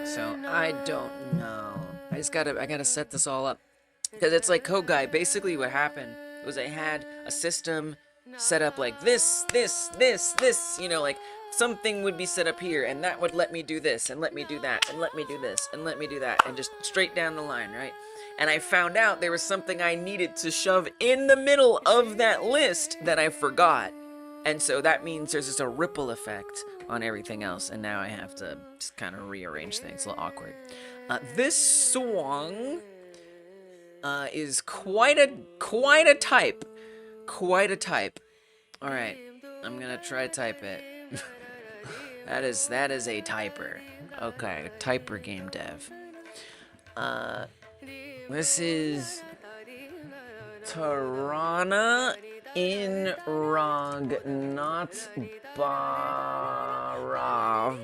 So I don't know. I gotta set this all up. Because it's like Kogai. Basically what happened was I had a system set up like this, you know, like something would be set up here, and that would let me do this, and let me do that, and let me do this, and let me do that, and just straight down the line, right? And I found out there was something I needed to shove in the middle of that list that I forgot. And so that means there's just a ripple effect on everything else, and now I have to just kind of rearrange things. It's a little awkward. This song is quite a type. Quite a type. All right, I'm gonna try to type it. that is a typer. Okay, typer game dev. This is Tarana in Rog, not Barav,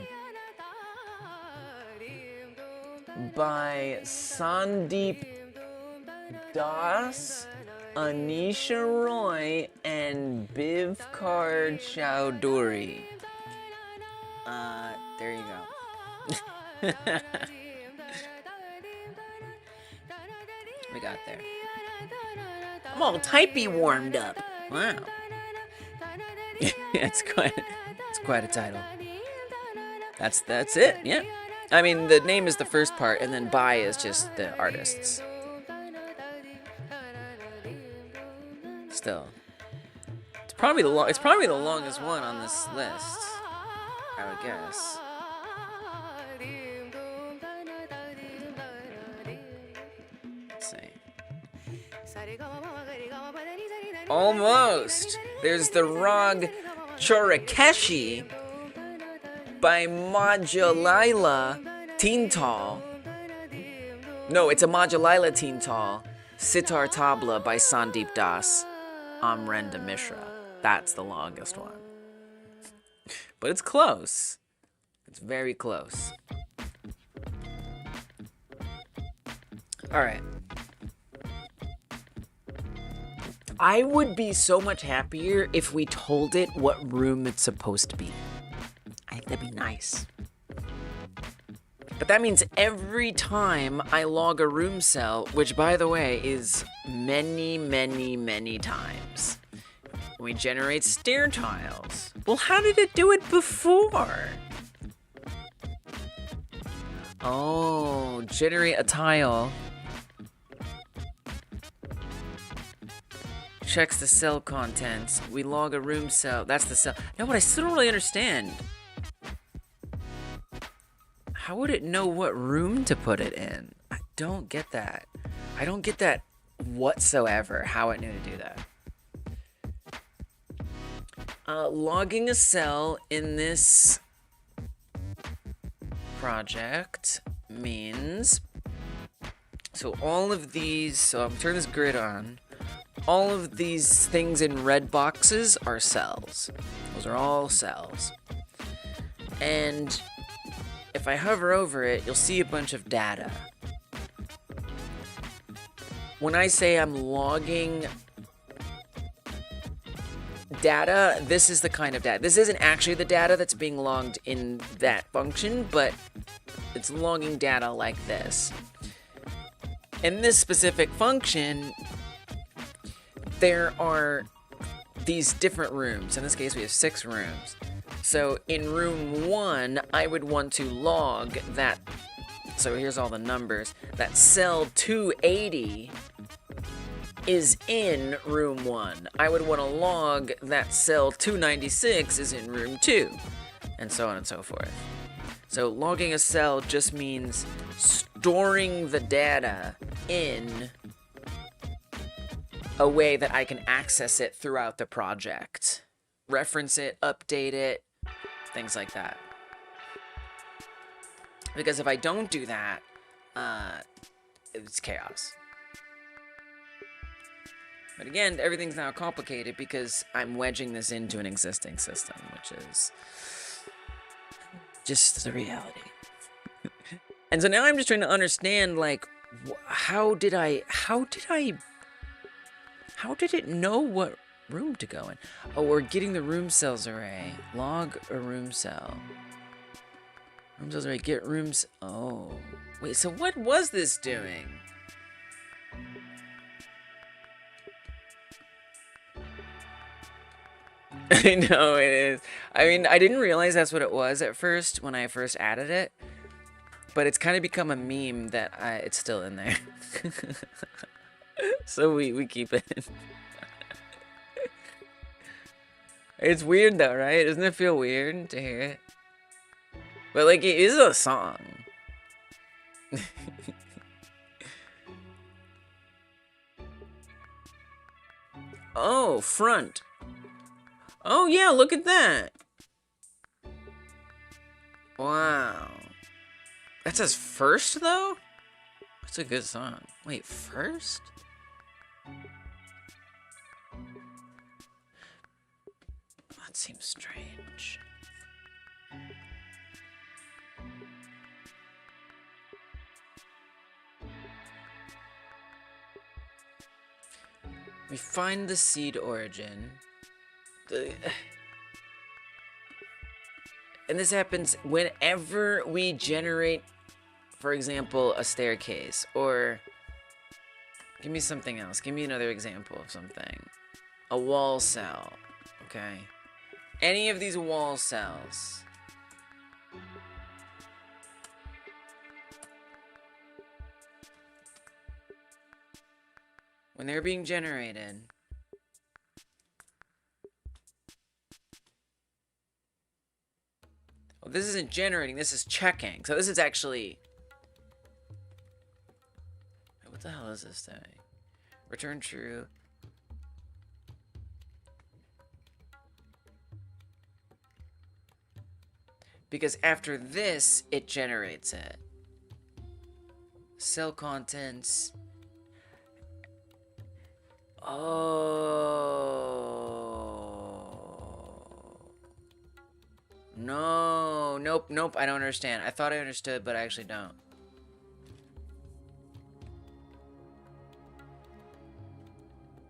by Sandeep Das, Anisha Roy, and Bivkar Chowdhury. There you go. We got there. I'm all typey warmed up. Wow. it's quite a title. That's it. Yeah. I mean, the name is the first part, and then by is just the artists. Still, it's probably the longest one on this list, I would guess. Let's see. Almost. There's the Rag Chorakeshi by Majalila Teental. No, it's a Majalila Teental. Sitar Tabla by Sandeep Das. Amrenda Mishra. That's the longest one. But it's close. It's very close. Alright. I would be so much happier if we told it what room it's supposed to be. I think that'd be nice. But that means every time I log a room cell, which by the way is many times, we generate stair tiles. Well, how did it do it before? Oh, generate a tile. Checks the cell contents. We log a room cell. That's the cell. No, but I still don't really understand. How would it know what room to put it in? I don't get that. I don't get that whatsoever, how it knew to do that. Logging a cell in this project means... So all of these... So I'm turning this grid on. All of these things in red boxes are cells. Those are all cells. And... if I hover over it, you'll see a bunch of data. When I say I'm logging data, this is the kind of data. This isn't actually the data that's being logged in that function, but it's logging data like this. In this specific function, there are these different rooms. In this case, we have 6 rooms. So in room 1, I would want to log that, so here's all the numbers, that cell 280 is in room 1. I would want to log that cell 296 is in room 2, and so on and so forth. So logging a cell just means storing the data in a way that I can access it throughout the project. Reference it, update it, things like that. Because if I don't do that, it's chaos. But again, everything's now complicated because I'm wedging this into an existing system, which is just the reality. And so now I'm just trying to understand, like, how did it know what room to go in? Oh, we're getting the room cells array. Log a room cell. Room cells array, get rooms. Oh. Wait, so what was this doing? I know it is. I mean, I didn't realize that's what it was at first when I first added it. But it's kind of become a meme that it's still in there. So we keep it. It's weird though, right? Doesn't it feel weird to hear it? But like, it is a song. Oh, front. Oh yeah, look at that. Wow. That says first though? That's a good song. Wait, first? That seems strange. We find the seed origin. And this happens whenever we generate, for example, a staircase, or give me something else. Give me another example of something. A wall cell, okay? Any of these wall cells. When they're being generated, well, this isn't generating, this is checking. So this is actually... What the hell is this thing? Return true. Because after this, it generates it. Cell contents. Oh. No. Nope. I don't understand. I thought I understood, but I actually don't.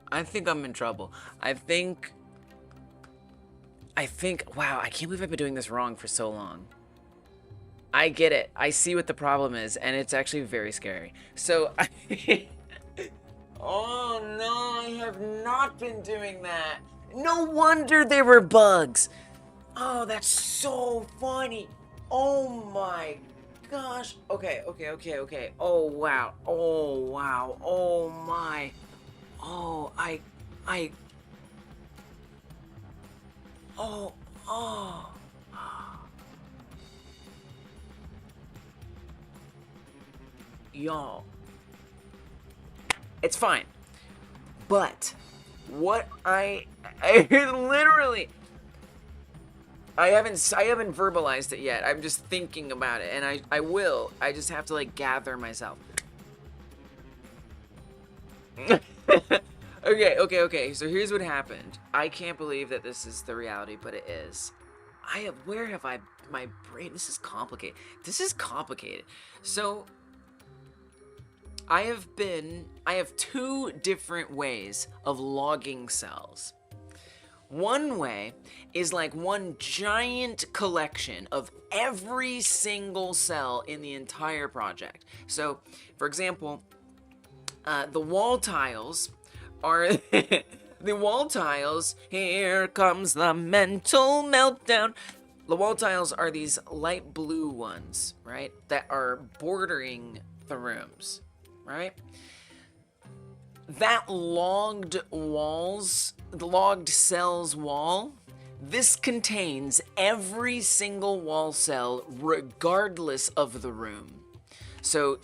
I think I'm in trouble. I think, wow, I can't believe I've been doing this wrong for so long. I get it. I see what the problem is, and it's actually very scary. So, oh no, I have not been doing that. No wonder there were bugs. Oh, that's so funny. Oh my gosh. Okay. Oh wow. Oh my. Oh, oh. Y'all. It's fine. But what I literally I haven't verbalized it yet. I'm just thinking about it, and I will. I just have to like gather myself. Okay. So here's what happened. I can't believe that this is the reality, but it is. Where have I, my brain, this is complicated. So, I have two different ways of logging cells. One way is like one giant collection of every single cell in the entire project. So, for example, the wall tiles are the wall tiles. Here comes the mental meltdown. The wall tiles are these light blue ones, right? That are bordering the rooms, right? That logged cells wall, this contains every single wall cell regardless of the room. So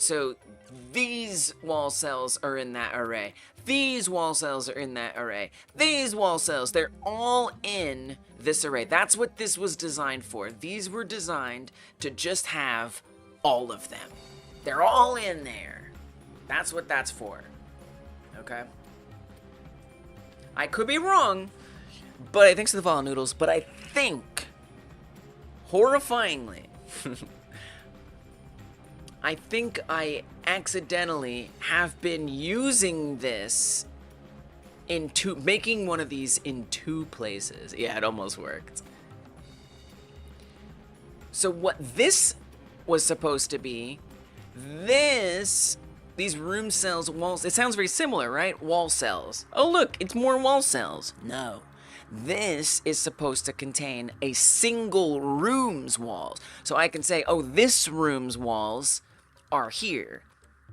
these wall cells are in that array. These wall cells are in that array. These wall cells, they're all in this array. That's what this was designed for. These were designed to just have all of them. They're all in there. That's what that's for. Okay? I could be wrong, but thanks to the follow noodles, but I think, horrifyingly, I think I accidentally have been using this making one of these in two places. Yeah, it almost worked. So what this was supposed to be, these room cells, walls, it sounds very similar, right? Wall cells. Oh look, it's more wall cells. No. This is supposed to contain a single room's walls. So I can say, oh, this room's walls are here.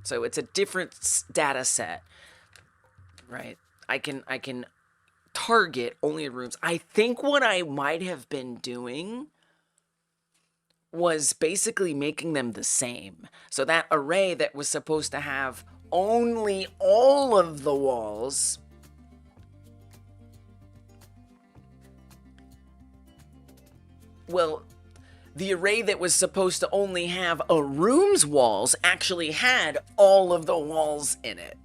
So it's a different data set, right? I can target only rooms. I think what I might have been doing was basically making them the same. So that array that was supposed to have only all of the walls, well, the array that was supposed to only have a room's walls actually had all of the walls in it.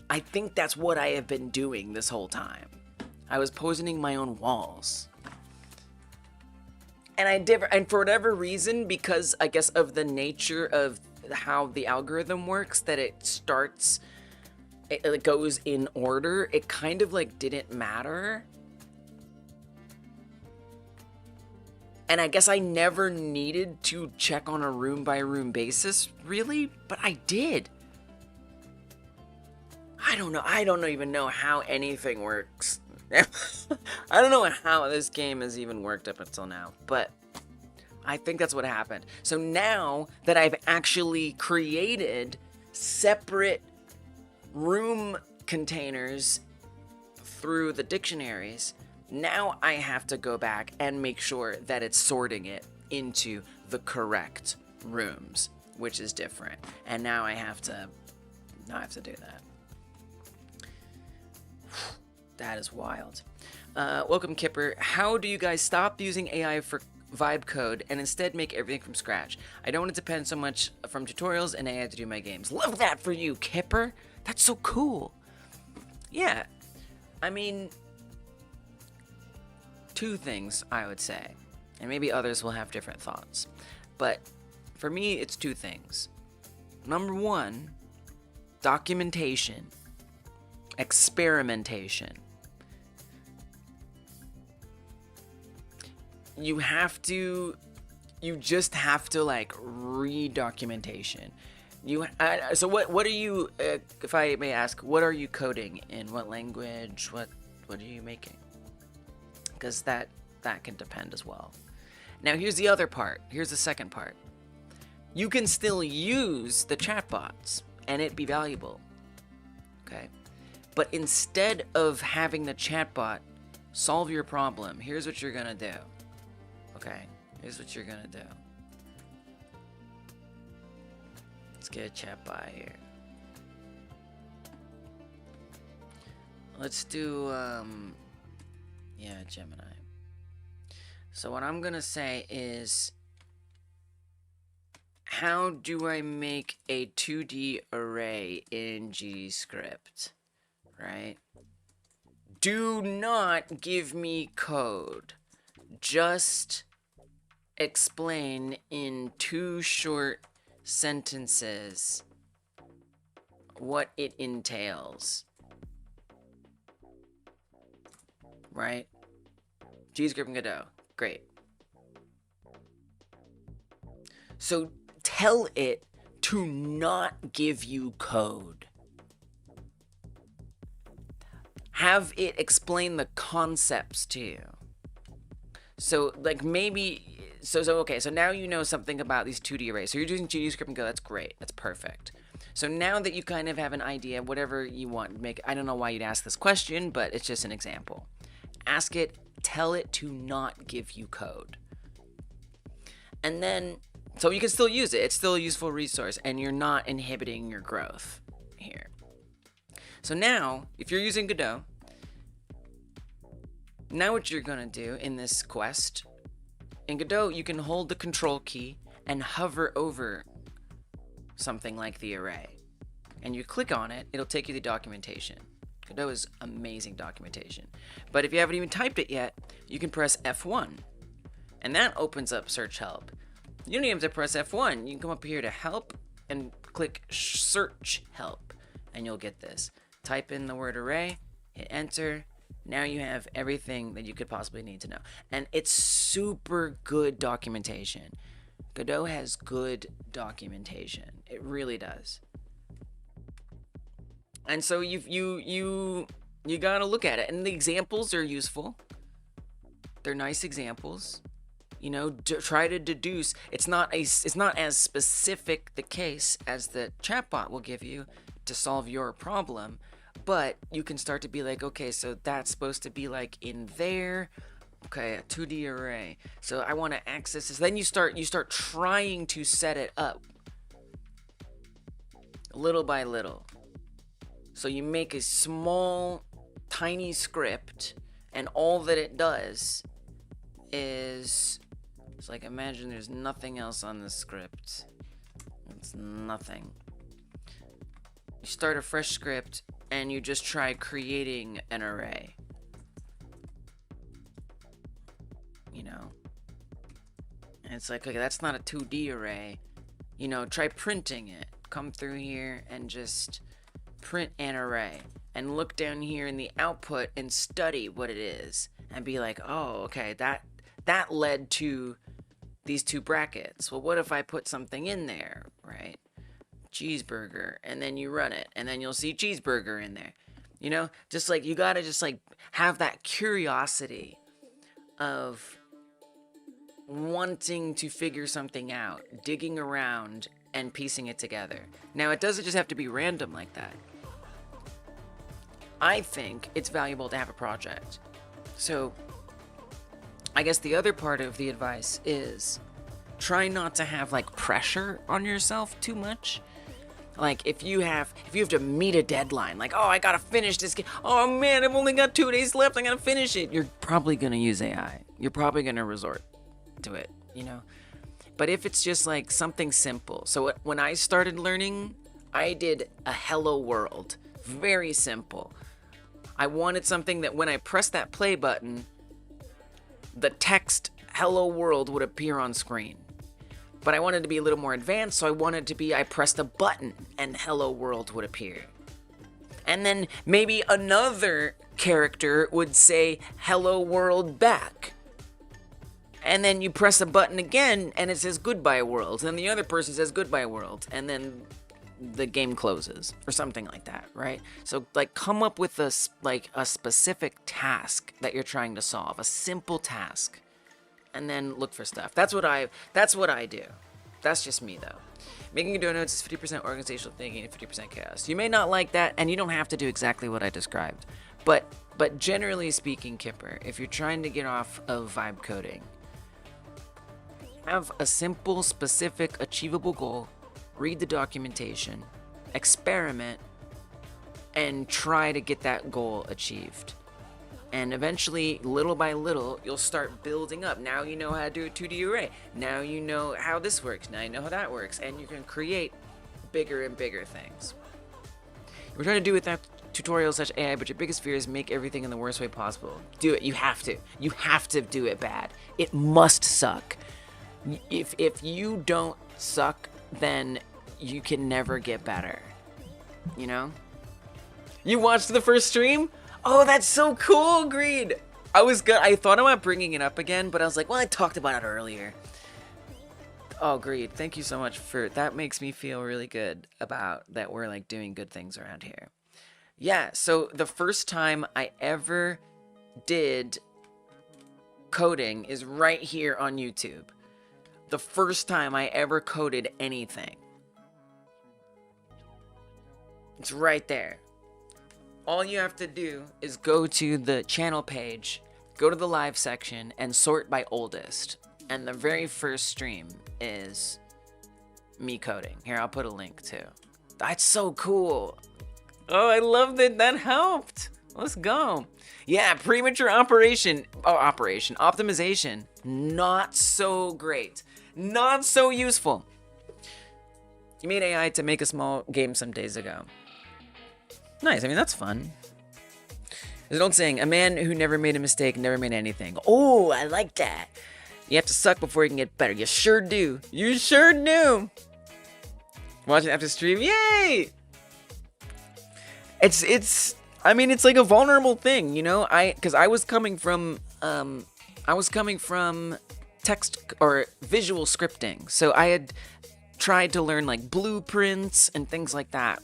I think that's what I have been doing this whole time. I was positioning my own walls. And for whatever reason, because I guess of the nature of how the algorithm works, that it goes in order, it kind of like didn't matter. And I guess I never needed to check on a room by room basis, really, but I did. I don't even know how anything works. I don't know how this game has even worked up until now, but I think that's what happened. So now that I've actually created separate room containers through the dictionaries, now I have to go back and make sure that it's sorting it into the correct rooms, which is different. And now I have to do that. That is wild. Welcome, Kipper. How do you guys stop using AI for vibe code and instead make everything from scratch? I don't want to depend so much from tutorials and AI to do my games. Love that for you, Kipper. That's so cool. Yeah, I mean, two things I would say, and maybe others will have different thoughts, but for me, it's two things. Number one, documentation, experimentation. You just have to like read documentation. So what are you, if I may ask, what are you coding in? What language? What are you making? Because that can depend as well. Now here's the other part. Here's the second part. You can still use the chatbots and it be valuable. Okay? But instead of having the chatbot solve your problem, here's what you're gonna do. Okay, here's what you're gonna do. Let's get a chatbot here. Let's do, Gemini. So what I'm gonna say is, how do I make a 2D array in GScript? Right? Do not give me code. Just explain in 2 short sentences what it entails. Right? GScript and Godot. Great. So tell it to not give you code. Have it explain the concepts to you. So like maybe, okay, so now you know something about these 2D arrays. So you're using GScript and Go, that's great, that's perfect. So now that you kind of have an idea, whatever you want, I don't know why you'd ask this question, but it's just an example. Ask it, tell it to not give you code. And then, so you can still use it, it's still a useful resource, and you're not inhibiting your growth here. So now, if you're using Godot, now what you're gonna do in this quest, in Godot, you can hold the control key and hover over something like the array. And you click on it, it'll take you to documentation. Godot is amazing documentation. But if you haven't even typed it yet, you can press F1. And that opens up search help. You don't even have to press F1. You can come up here to help and click search help. And you'll get this. Type in the word array, hit enter. Now you have everything that you could possibly need to know. And it's super good documentation. Godot has good documentation. It really does. And so you gotta look at it. And the examples are useful. They're nice examples. You know, try to deduce. It's not as specific the case as the chatbot will give you to solve your problem. But you can start to be like, okay, so that's supposed to be like in there. Okay, a 2D array. So I want to access this. Then you start trying to set it up little by little. So you make a small, tiny script, and all that it does is, it's like, imagine there's nothing else on the script. It's nothing. You start a fresh script and you just try creating an array. You know? And it's like, okay, that's not a 2D array. You know, try printing it. Come through here and just print an array. And look down here in the output and study what it is. And be like, oh, okay, that led to these two brackets. Well, what if I put something in there, right? Cheeseburger, and then you run it, and then you'll see cheeseburger in there. You know, just like, you gotta just like have that curiosity of wanting to figure something out, digging around and piecing it together. Now, it doesn't just have to be random like that. I think it's valuable to have a project. So I guess the other part of the advice is try not to have like pressure on yourself too much. Like if you have to meet a deadline, like, oh, I gotta finish this game. Oh man, I've only got 2 days left. I gotta finish it. You're probably gonna use AI. You're probably gonna resort to it, you know. But if it's just like something simple. So when I started learning, I did a hello world. Very simple. I wanted something that when I pressed that play button, the text hello world would appear on screen. But I wanted to be a little more advanced, so I wanted to be, I pressed a button and hello world would appear. And then maybe another character would say hello world back. And then you press a button again and it says goodbye world. And the other person says goodbye world. And then the game closes or something like that, right? So like come up with a specific task that you're trying to solve, a simple task, and then look for stuff. That's what I do. That's just me though. Making donuts is 50% organizational thinking and 50% chaos. You may not like that, and you don't have to do exactly what I described. But generally speaking, Kipper, if you're trying to get off of vibe coding, have a simple, specific, achievable goal. Read the documentation, experiment, and try to get that goal achieved. And eventually, little by little, you'll start building up. Now you know how to do a 2D array. Now you know how this works. Now you know how that works. And you can create bigger and bigger things. We're trying to do without tutorials such AI, but your biggest fear is make everything in the worst way possible. Do it. You have to. You have to do it bad. It must suck. If you don't suck, then you can never get better, you know? You watched the first stream? Oh, that's so cool, Greed! I thought about bringing it up again, but I was like, well, I talked about it earlier. Oh, Greed, thank you so much for, that makes me feel really good about that we're like doing good things around here. Yeah, so the first time I ever did coding is right here on YouTube. The first time I ever coded anything. It's right there. All you have to do is go to the channel page, go to the live section, and sort by oldest. And the very first stream is me coding. Here, I'll put a link too. That's so cool. Oh, I love that. That helped. Let's go. Yeah, premature optimization. Not so great. Not so useful. You made AI to make a small game some days ago. Nice, I mean, that's fun. There's an old saying, a man who never made a mistake never made anything. Oh, I like that. You have to suck before you can get better. You sure do. You sure do. Watching after stream, yay! I mean, it's like a vulnerable thing, you know? Because I was coming from text or visual scripting. So I had tried to learn like blueprints and things like that,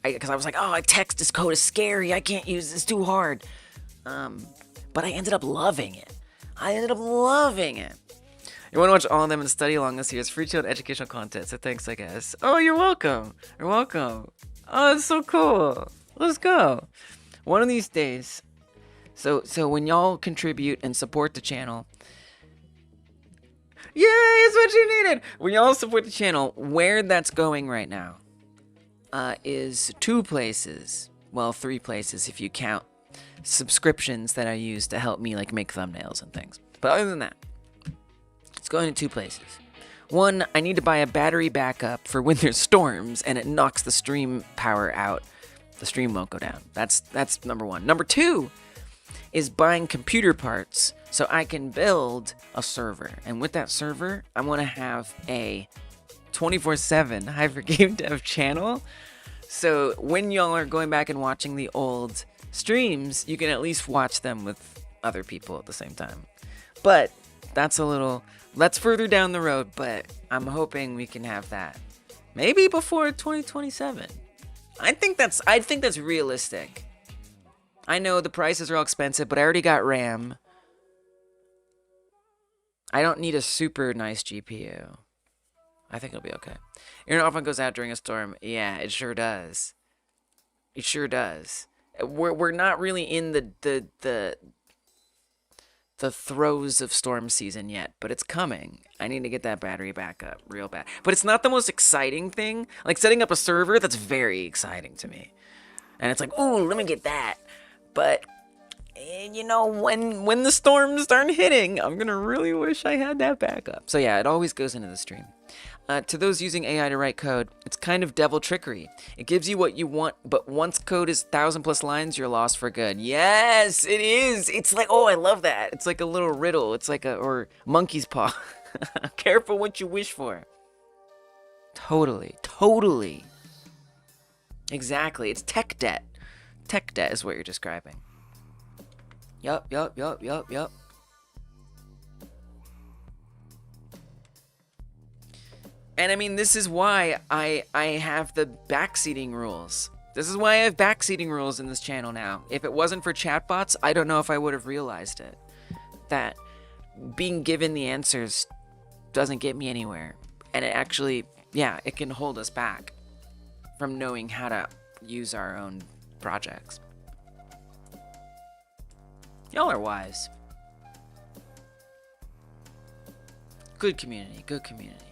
because I was like, oh, text is code is scary. I can't use this, too hard. But I ended up loving it. You want to watch all of them and study along this year's free chill educational content. So thanks, I guess. Oh, you're welcome. You're welcome. Oh, it's so cool. Let's go. One of these days. So when y'all contribute and support the channel, yay, it's what you needed. When y'all support the channel, where that's going right now is 2 places. Well, 3 places if you count subscriptions that I use to help me like make thumbnails and things. But other than that, it's going in 2 places. One, I need to buy a battery backup for when there's storms and it knocks the stream power out. The stream won't go down. That's number 1. Number 2 is buying computer parts so I can build a server. And with that server, I want to have a 24/7 Hyper Game Dev channel. So when y'all are going back and watching the old streams, you can at least watch them with other people at the same time. But that's further down the road, but I'm hoping we can have that maybe before 2027. I think that's realistic. I know the prices are all expensive, but I already got RAM. I don't need a super nice GPU. I think it'll be okay. Internet often goes out during a storm. Yeah, it sure does. It sure does. We're not really in the throes of storm season yet, but it's coming. I need to get that battery back up real bad. But it's not the most exciting thing. Like setting up a server, that's very exciting to me. And it's like, ooh, let me get that. But you know, when the storms start hitting, I'm gonna really wish I had that backup. So yeah, it always goes into the stream. To those using AI to write code, it's kind of devil trickery. It gives you what you want, but once code is 1,000+ lines, you're lost for good. Yes, it is. It's like, oh, I love that. It's like a little riddle. It's like or monkey's paw. Careful what you wish for. Totally. Exactly. It's tech debt. Tech debt is what you're describing. Yup. And I mean, this is why I have the backseating rules. This is why I have backseating rules in this channel now. If it wasn't for chatbots, I don't know if I would have realized it. That being given the answers doesn't get me anywhere. And it actually, yeah, it can hold us back from knowing how to use our own projects. Y'all are wise. Good community. W community.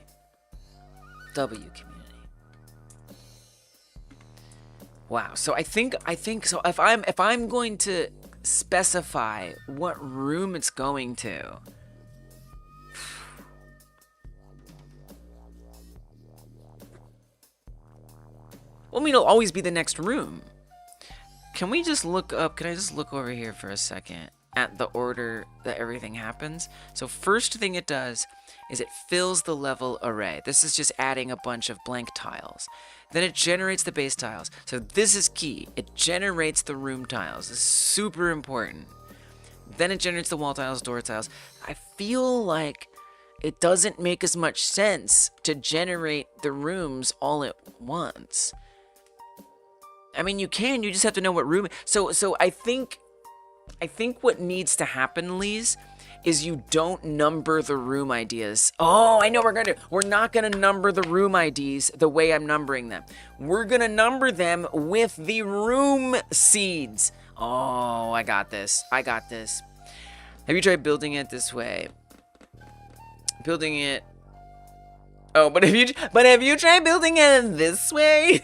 Wow. So I think so. If I'm going to specify what room it's going to, well, I mean, it'll always be the next room. Can we just look up? Can I just look over here for a second at the order that everything happens? So first thing it does is it fills the level array. This is just adding a bunch of blank tiles. Then it generates the base tiles. So this is key. It generates the room tiles. This is super important. Then it generates the wall tiles, door tiles. I feel like it doesn't make as much sense to generate the rooms all at once. I mean, you can, you just have to know what room. So I think what needs to happen, Lise, is you don't number the room ideas. Oh, I know we're gonna do. We're not gonna number the room IDs the way I'm numbering them. We're gonna number them with the room seeds. Oh, I got this. Have you tried building it this way? Building it. Oh, but have you tried building it this way?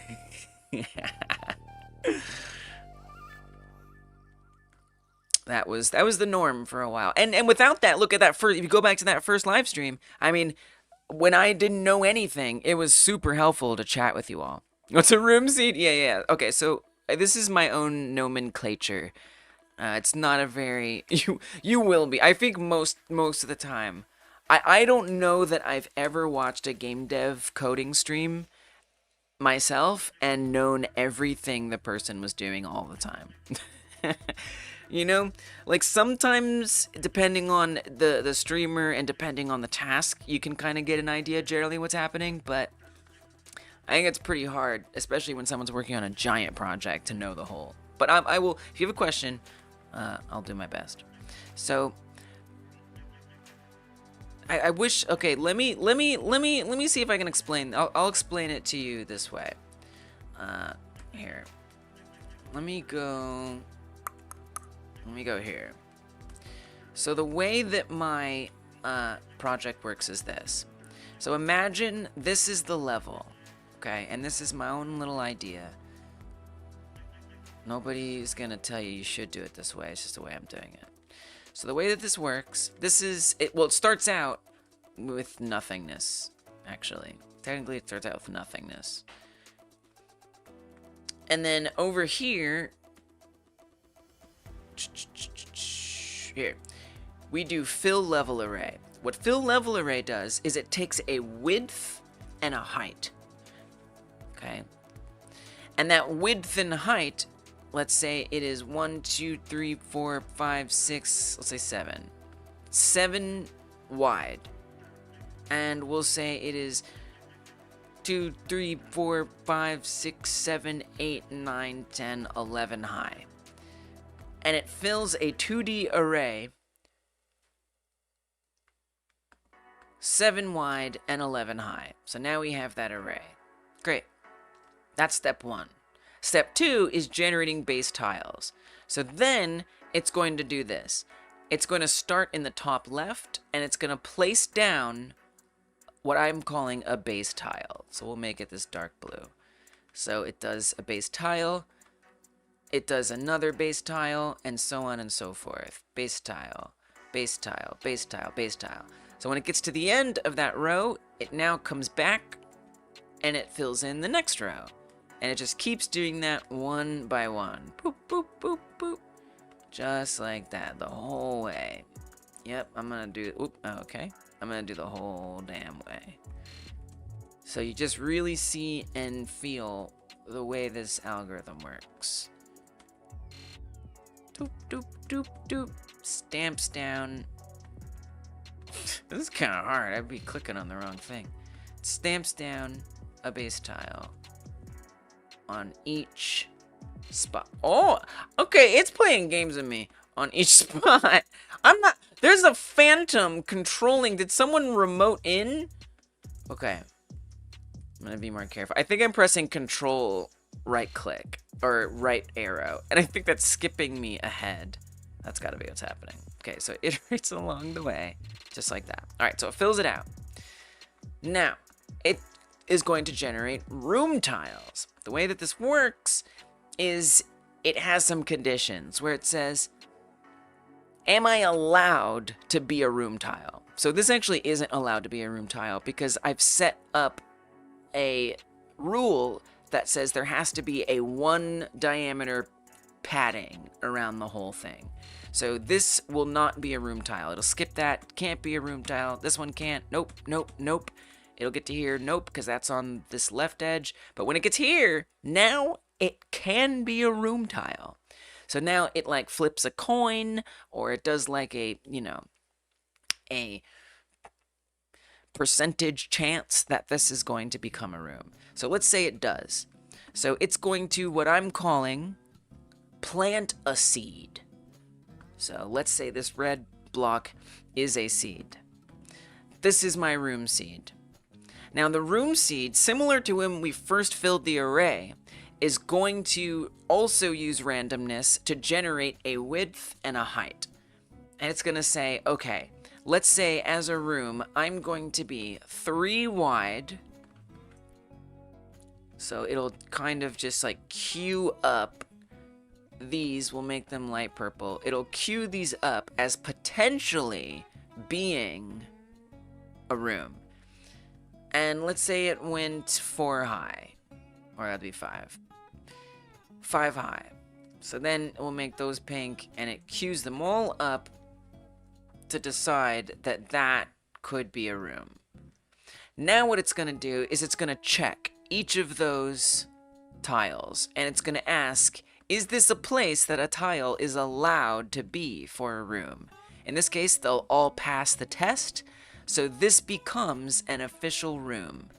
That was the norm for a while. And without that, look at that first, if you go back to that first live stream, I mean, when I didn't know anything, it was super helpful to chat with you all. What's a room seed? Yeah. Okay, so this is my own nomenclature. It's not a very, you will be. I think most of the time. I don't know that I've ever watched a game dev coding stream myself and known everything the person was doing all the time. You know, like sometimes depending on the streamer and depending on the task, you can kind of get an idea generally what's happening, but I think it's pretty hard, especially when someone's working on a giant project, to know the whole. But I will, if you have a question, I'll do my best. So I wish, okay, let me see if I can explain. I'll explain it to you this way. Here. Let me go here. So the way that my project works is this. So imagine this is the level, okay? And this is my own little idea. Nobody's gonna tell you should do it this way. It's just the way I'm doing it. So the way that this works, this is it. Well, it starts out with nothingness. Actually, technically, it starts out with nothingness. And then over here, we do fill level array. What fill level array does is it takes a width and a height. Okay. And that width and height, let's say it is 1, 2, 3, 4, 5, 6, let's say 7. 7 wide. And we'll say it is 2, 3, 4, 5, 6, 7, 8, 9, 10, 11 high. And it fills a 2D array 7 wide and 11 high. So now we have that array. Great. That's step 1. Step 2 is generating base tiles. So then it's going to do this. It's going to start in the top left, and it's going to place down what I'm calling a base tile. So we'll make it this dark blue. So it does a base tile, it does another base tile, and so on and so forth. Base tile, base tile, base tile, base tile. So when it gets to the end of that row, it now comes back and it fills in the next row. And it just keeps doing that one by one. Boop, boop, boop, boop. Just like that, the whole way. Yep, I'm gonna do, okay. I'm gonna do the whole damn way. So you just really see and feel the way this algorithm works. Doop, doop, doop, doop. Stamps down. This is kind of hard. I'd be clicking on the wrong thing. It stamps down a base tile on each spot. Oh, okay. It's playing games with me on each spot. I'm not. There's a phantom controlling. Did someone remote in? Okay. I'm gonna be more careful. I think I'm pressing control right click or right arrow, and I think that's skipping me ahead. That's gotta be what's happening. Okay, so it iterates along the way, just like that. All right, so it fills it out. Now, it is going to generate room tiles. The way that this works is it has some conditions where it says, am I allowed to be a room tile? So this actually isn't allowed to be a room tile because I've set up a rule that says there has to be a 1 diameter padding around the whole thing. So this will not be a room tile. It'll skip that. Can't be a room tile. This one can't. Nope, nope, nope. It'll get to here. Nope, because that's on this left edge. But when it gets here, now it can be a room tile. So now it like flips a coin, or it does like a, you know, a percentage chance that this is going to become a room. So let's say it does. So it's going to, what I'm calling, plant a seed. So let's say this red block is a seed. This is my room seed. Now the room seed, similar to when we first filled the array, is going to also use randomness to generate a width and a height. And it's going to say, okay, let's say as a room, I'm going to be 3 wide. So it'll kind of just like queue up. These will make them light purple. It'll queue these up as potentially being a room. And let's say it went 4 high. Or that'd be 5. 5 high. So then it will make those pink, and it queues them all up to decide that that could be a room. Now what it's going to do is it's going to check each of those tiles, and it's going to ask, is this a place that a tile is allowed to be for a room? In this case, they'll all pass the test, so this becomes an official room.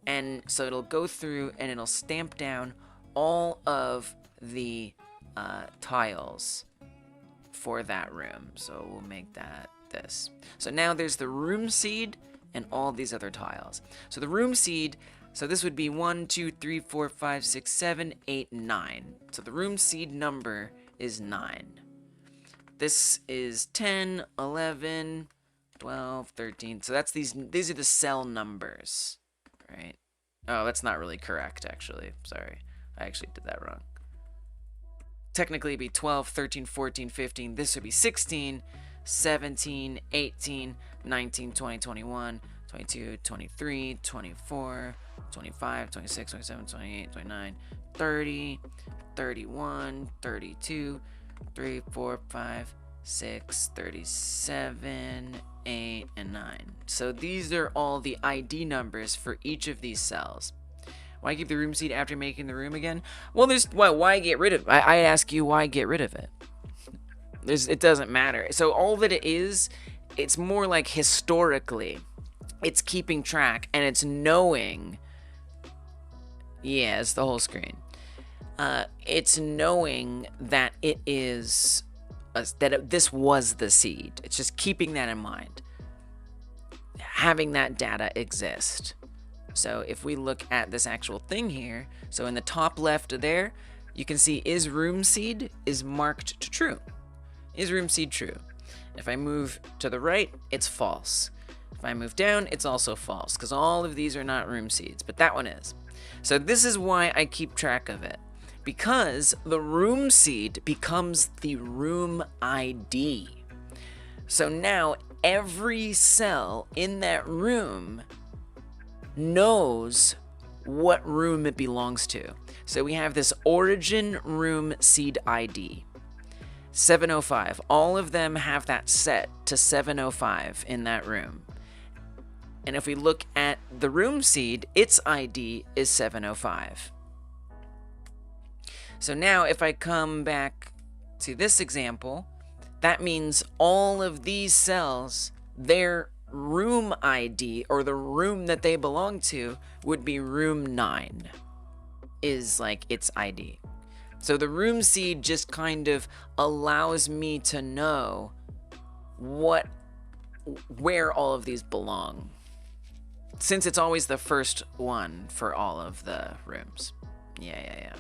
And so it'll go through and it'll stamp down all of the tiles for that room. So we'll make that this. So now there's the room seed and all these other tiles. So the room seed, so this would be 1, 2, 3, 4, 5, 6, 7, 8, 9. So the room seed number is 9. This is 10, 11, 12, 13. So that's these are the cell numbers, right? Oh, that's not really correct, actually. Sorry. I actually did that wrong. Technically, it'd be 12, 13, 14, 15. This would be 16. 17, 18, 19, 20, 21, 22, 23, 24, 25, 26, 27, 28, 29, 30, 31, 32, 3, 4, 5, 6, 37, 8, and 9. So these are all the ID numbers for each of these cells. Why keep the room seed after making the room again? Well, there's why get rid of it? I ask you, why get rid of it? It doesn't matter. So all that it is, it's more like historically, it's keeping track and it's knowing. Yeah, it's the whole screen. It's knowing that it is this was the seed. It's just keeping that in mind, having that data exist. So if we look at this actual thing here, so in the top left there, you can see is room seed is marked to true. Is room seed true? If I move to the right, it's false. If I move down, it's also false, because all of these are not room seeds, but that one is. So this is why I keep track of it, because the room seed becomes the room ID. So now every cell in that room knows what room it belongs to. So we have this origin room seed ID. 705. All of them have that set to 705 in that room. And if we look at the room seed, its ID is 705. So now if I come back to this example, that means all of these cells, their room ID, or the room that they belong to, would be room 9, is like its ID. So the room seed just kind of allows me to know where all of these belong, since it's always the first one for all of the rooms. Yeah.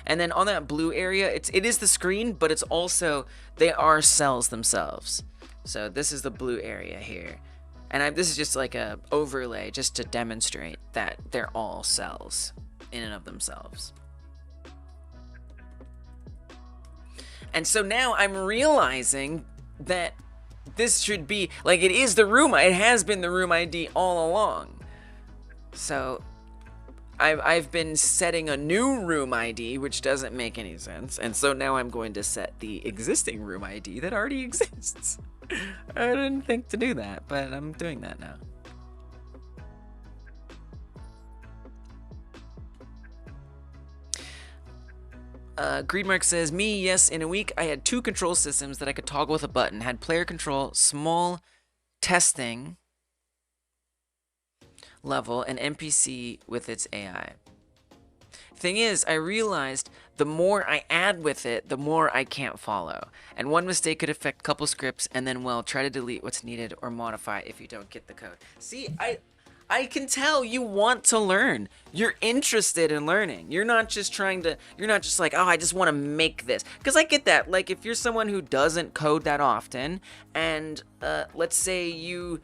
And then on that blue area, it is the screen, but it's also, they are cells themselves. So this is the blue area here. And this is just like a overlay just to demonstrate that they're all cells in and of themselves. And so now I'm realizing that this should be, like, it is the room, it has been the room ID all along. So I've been setting a new room ID, which doesn't make any sense. And so now I'm going to set the existing room ID that already exists. I didn't think to do that, but I'm doing that now. Greedmark says, me, yes, in a week I had 2 control systems that I could toggle with a button. Had player control, small testing level, and NPC with its AI. Thing is, I realized the more I add with it, the more I can't follow. And one mistake could affect a couple scripts, and then, well, try to delete what's needed or modify if you don't get the code. See, I can tell you want to learn. You're interested in learning. You're not just like, oh, I just want to make this. Because I get that. Like, if you're someone who doesn't code that often, and let's say you,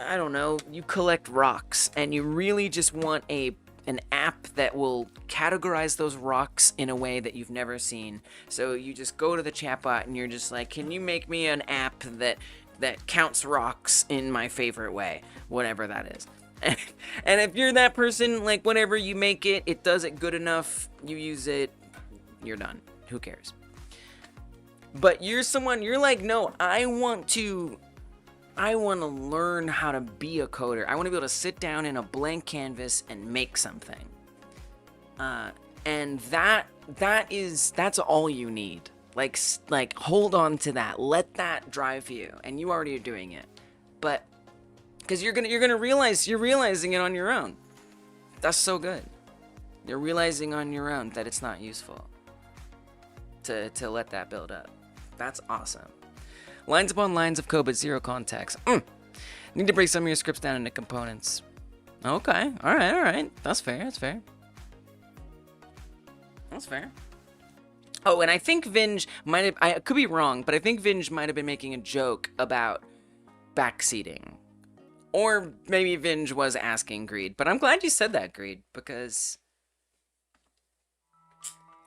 I don't know, you collect rocks, and you really just want an app that will categorize those rocks in a way that you've never seen. So you just go to the chatbot and you're just like, can you make me an app that counts rocks in my favorite way, whatever that is. And if you're that person, like, whenever you make it, it does it good enough, you use it, you're done. Who cares? But you're someone, you're like, no, I want to learn how to be a coder. I want to be able to sit down in a blank canvas and make something. And that's all you need. Like hold on to that. Let that drive you. And you already are doing it. But because you're gonna realize you're realizing it on your own. That's so good. You're realizing on your own that it's not useful to let that build up. That's awesome. Lines upon lines of code, but zero context. Need to break some of your scripts down into components. Okay, all right. That's fair. Oh, and I think Vinge might have, I could be wrong, but I think Vinge might have been making a joke about backseating. Or maybe Vinge was asking Greed, but I'm glad you said that, Greed, because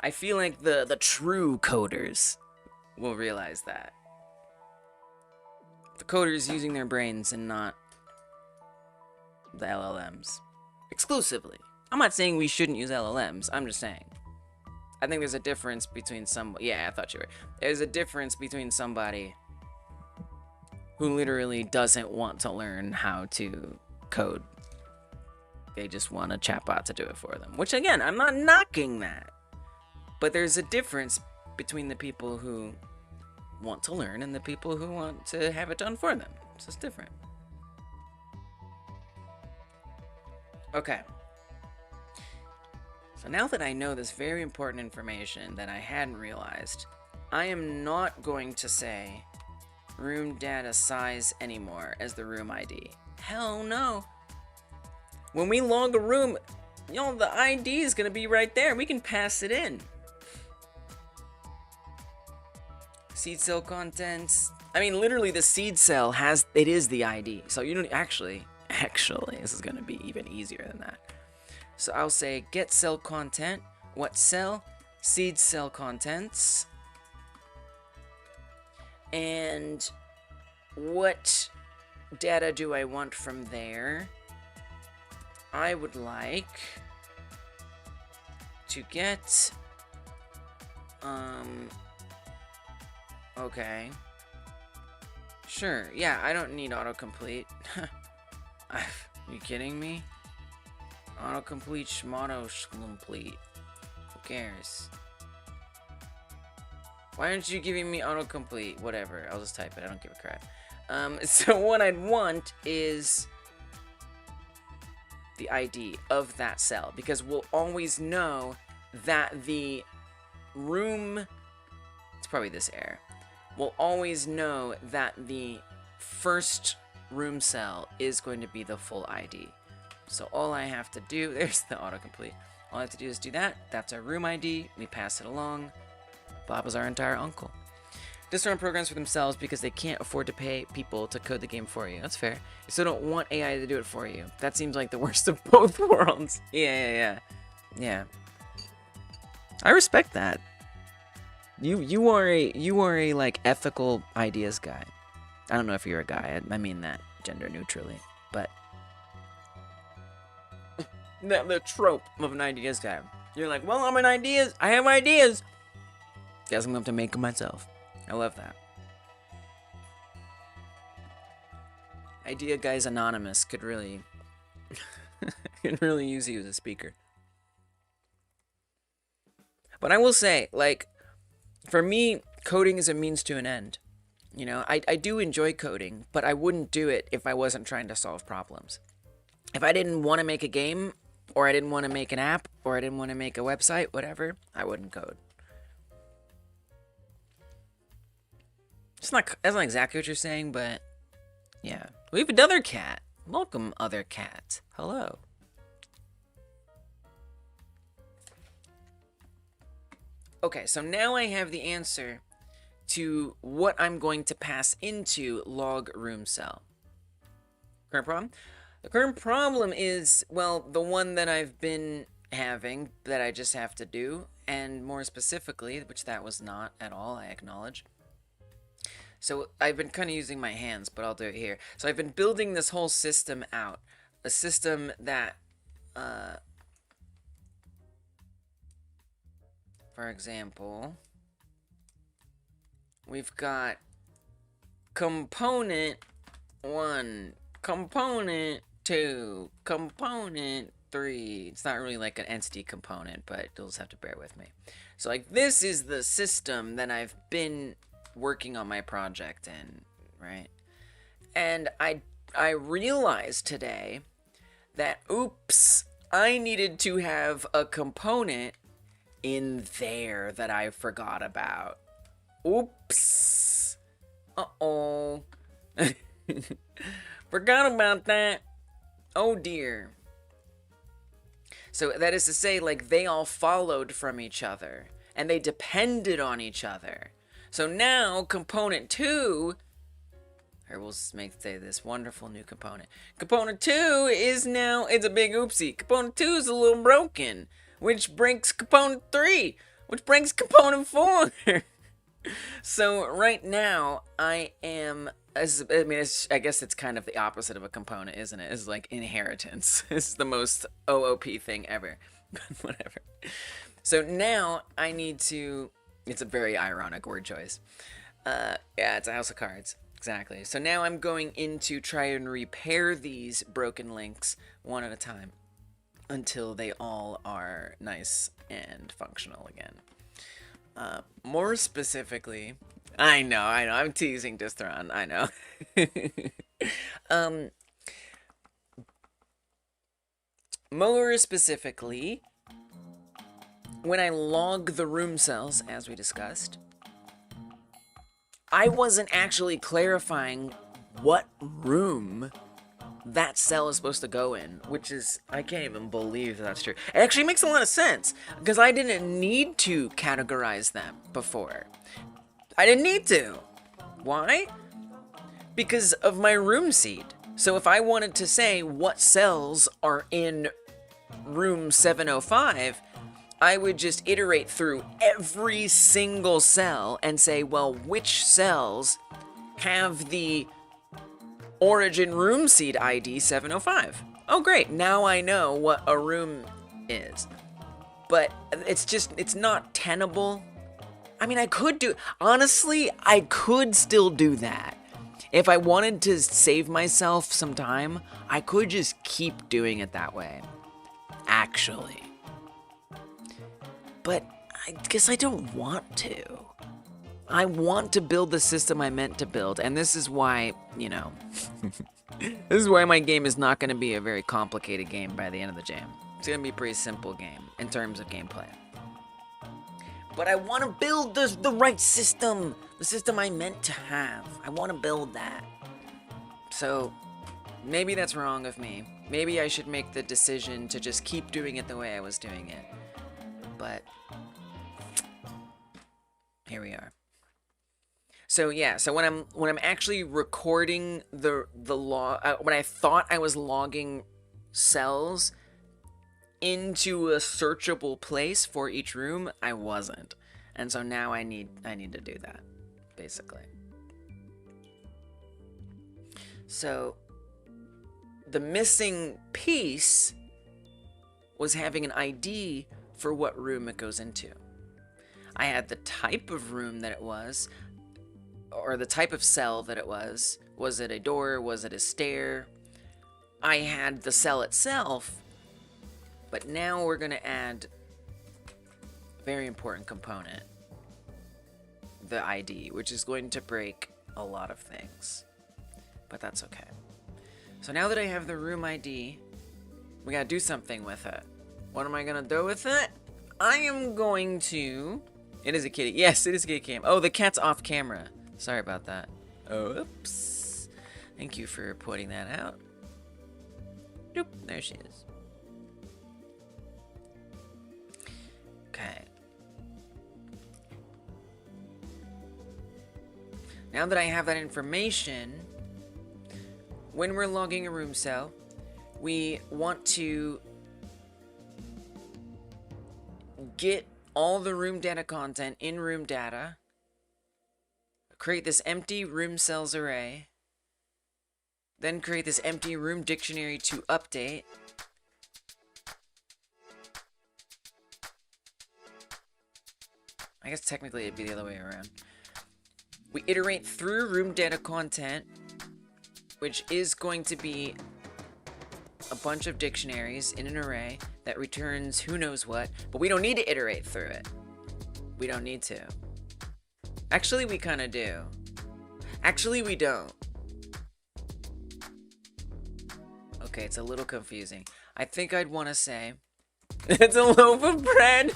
I feel like the true coders will realize that. The coders using their brains and not the LLMs. Exclusively. I'm not saying we shouldn't use LLMs, I'm just saying. I think there's a difference between yeah, I thought you were. There's a difference between somebody who literally doesn't want to learn how to code. They just want a chatbot to do it for them. Which, again, I'm not knocking that. But there's a difference between the people who want to learn and the people who want to have it done for them. So it's different. Okay. So now that I know this very important information that I hadn't realized, I am not going to say room data size anymore as the room ID. Hell no. When we log a room, the ID is going to be right there. We can pass it in. Seed cell contents. I mean, literally the seed cell is the ID. So you don't actually, this is going to be even easier than that. So I'll say get cell content. What cell? Seed cell contents. And what data do I want from there? I would like to get, okay. Sure, yeah, I don't need autocomplete. Are you kidding me? Autocomplete, schmauto-complete. Who cares? Why aren't you giving me autocomplete? Whatever, I'll just type it, I don't give a crap. So what I'd want is the ID of that cell, because we'll always know that the room, it's probably this error, we'll always know that the first room cell is going to be the full ID. So all I have to do, there's the autocomplete, all I have to do is do that. That's our room ID, we pass it along. Bob is our entire uncle. Just run programs for themselves because they can't afford to pay people to code the game for you. That's fair. You still don't want AI to do it for you. That seems like the worst of both worlds. Yeah. I respect that. You are a like ethical ideas guy. I don't know if you're a guy. I mean that gender neutrally, but the trope of an ideas guy. You're like, well, I have ideas. Guess I'm going to have to make them myself. I love that. Idea Guys Anonymous could really use you as a speaker. But I will say, like, for me, coding is a means to an end. You know, I do enjoy coding, but I wouldn't do it if I wasn't trying to solve problems. If I didn't want to make a game, or I didn't want to make an app, or I didn't want to make a website, whatever, I wouldn't code. That's not exactly what you're saying, but yeah. We have another cat. Welcome, other cat. Hello. Okay, so now I have the answer to what I'm going to pass into log room cell. Current problem? The current problem is, well, the one that I've been having that I just have to do, and more specifically, which that was not at all, I acknowledge. So I've been kind of using my hands, but I'll do it here. So I've been building this whole system out. A system that, for example, we've got component 1, component 2, component 3. It's not really like an entity component, but you'll just have to bear with me. So like this is the system that I've been working on my project in, right? And I realized today that, oops, I needed to have a component in there that I forgot about. Oops. Uh-oh. Forgot about that. Oh dear. So that is to say, like, they all followed from each other, and they depended on each other. So now, component 2, or we'll say this wonderful new component. Component 2 is now, it's a big oopsie. Component 2 is a little broken, which breaks component 3, which breaks component 4. So right now I am, I guess it's kind of the opposite of a component, isn't it? It's like inheritance. It's the most OOP thing ever. Whatever. So now I need to, it's a very ironic word choice. Yeah, it's a house of cards. Exactly. So now I'm going in to try and repair these broken links one at a time until they all are nice and functional again. More specifically, I know, I'm teasing Distron, I know. More specifically, when I log the room cells, as we discussed, I wasn't actually clarifying what room that cell is supposed to go in, which is, I can't even believe that's true. It actually makes a lot of sense, because I didn't need to categorize them before. I didn't need to. Why? Because of my room seed. So if I wanted to say what cells are in room 705, I would just iterate through every single cell and say, well, which cells have the origin room seed ID 705. Oh great, now I know what a room is. But it's not tenable. I mean, I could do, honestly, I could still do that. If I wanted to save myself some time, I could just keep doing it that way. Actually. But I guess I don't want to. I want to build the system I meant to build, and this is why, you know, this is why my game is not going to be a very complicated game by the end of the jam. It's going to be a pretty simple game in terms of gameplay. But I want to build the right system, the system I meant to have. I want to build that. So, maybe that's wrong of me. Maybe I should make the decision to just keep doing it the way I was doing it. But here we are. So yeah, so when I'm actually recording the log, when I thought I was logging cells into a searchable place for each room, I wasn't, and so now I need to do that, basically. So the missing piece was having an ID for what room it goes into. I had the type of room that it was, or the type of cell that it was. Was it a door? Was it a stair? I had the cell itself, but now we're going to add a very important component, the ID, which is going to break a lot of things, but that's okay. So now that I have the room ID, we gotta do something with it. What am I gonna do with it? I am going to... It is a kitty. Yes, it is a kitty cam. Oh, the cat's off camera. Sorry about that. Oops. Thank you for pointing that out. Nope, there she is. Okay. Now that I have that information, when we're logging a room cell, we want to get all the room data content in room data, create this empty room cells array, then create this empty room dictionary to update, I guess technically it'd be the other way around. We iterate through room data content, which is going to be a bunch of dictionaries in an array that returns who knows what, but we don't need to iterate through it. We don't need to. Actually, we kind of do. Actually, we don't. Okay, it's a little confusing. I think I'd want to say, it's a loaf of bread.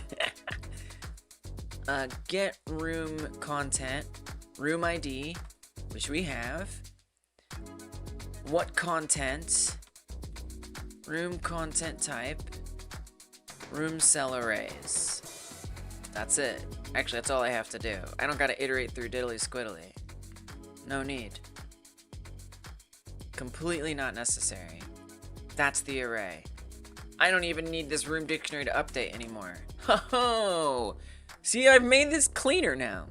Get room content, room ID, which we have. What content, room content type, room cell arrays. That's it. Actually, that's all I have to do. I don't gotta iterate through diddly squiddly. No need. Completely not necessary. That's the array. I don't even need this room dictionary to update anymore. Ho ho! See, I've made this cleaner now.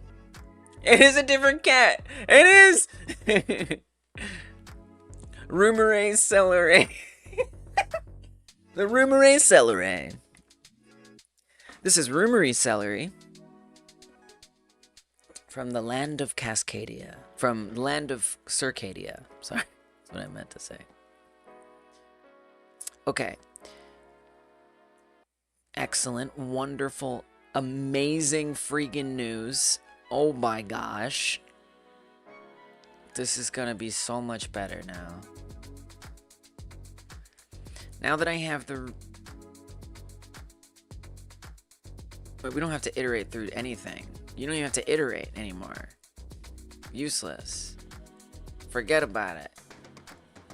It is a different cat. It is. Rumore celery. The Rumore celery. This is Rumory celery from the land of Cascadia. From the land of Circadia. Sorry, that's what I meant to say. Okay. Excellent, wonderful, amazing freaking news. Oh my gosh. This is gonna be so much better now. Now that I have the... But we don't have to iterate through anything. You don't even have to iterate anymore. Useless. Forget about it.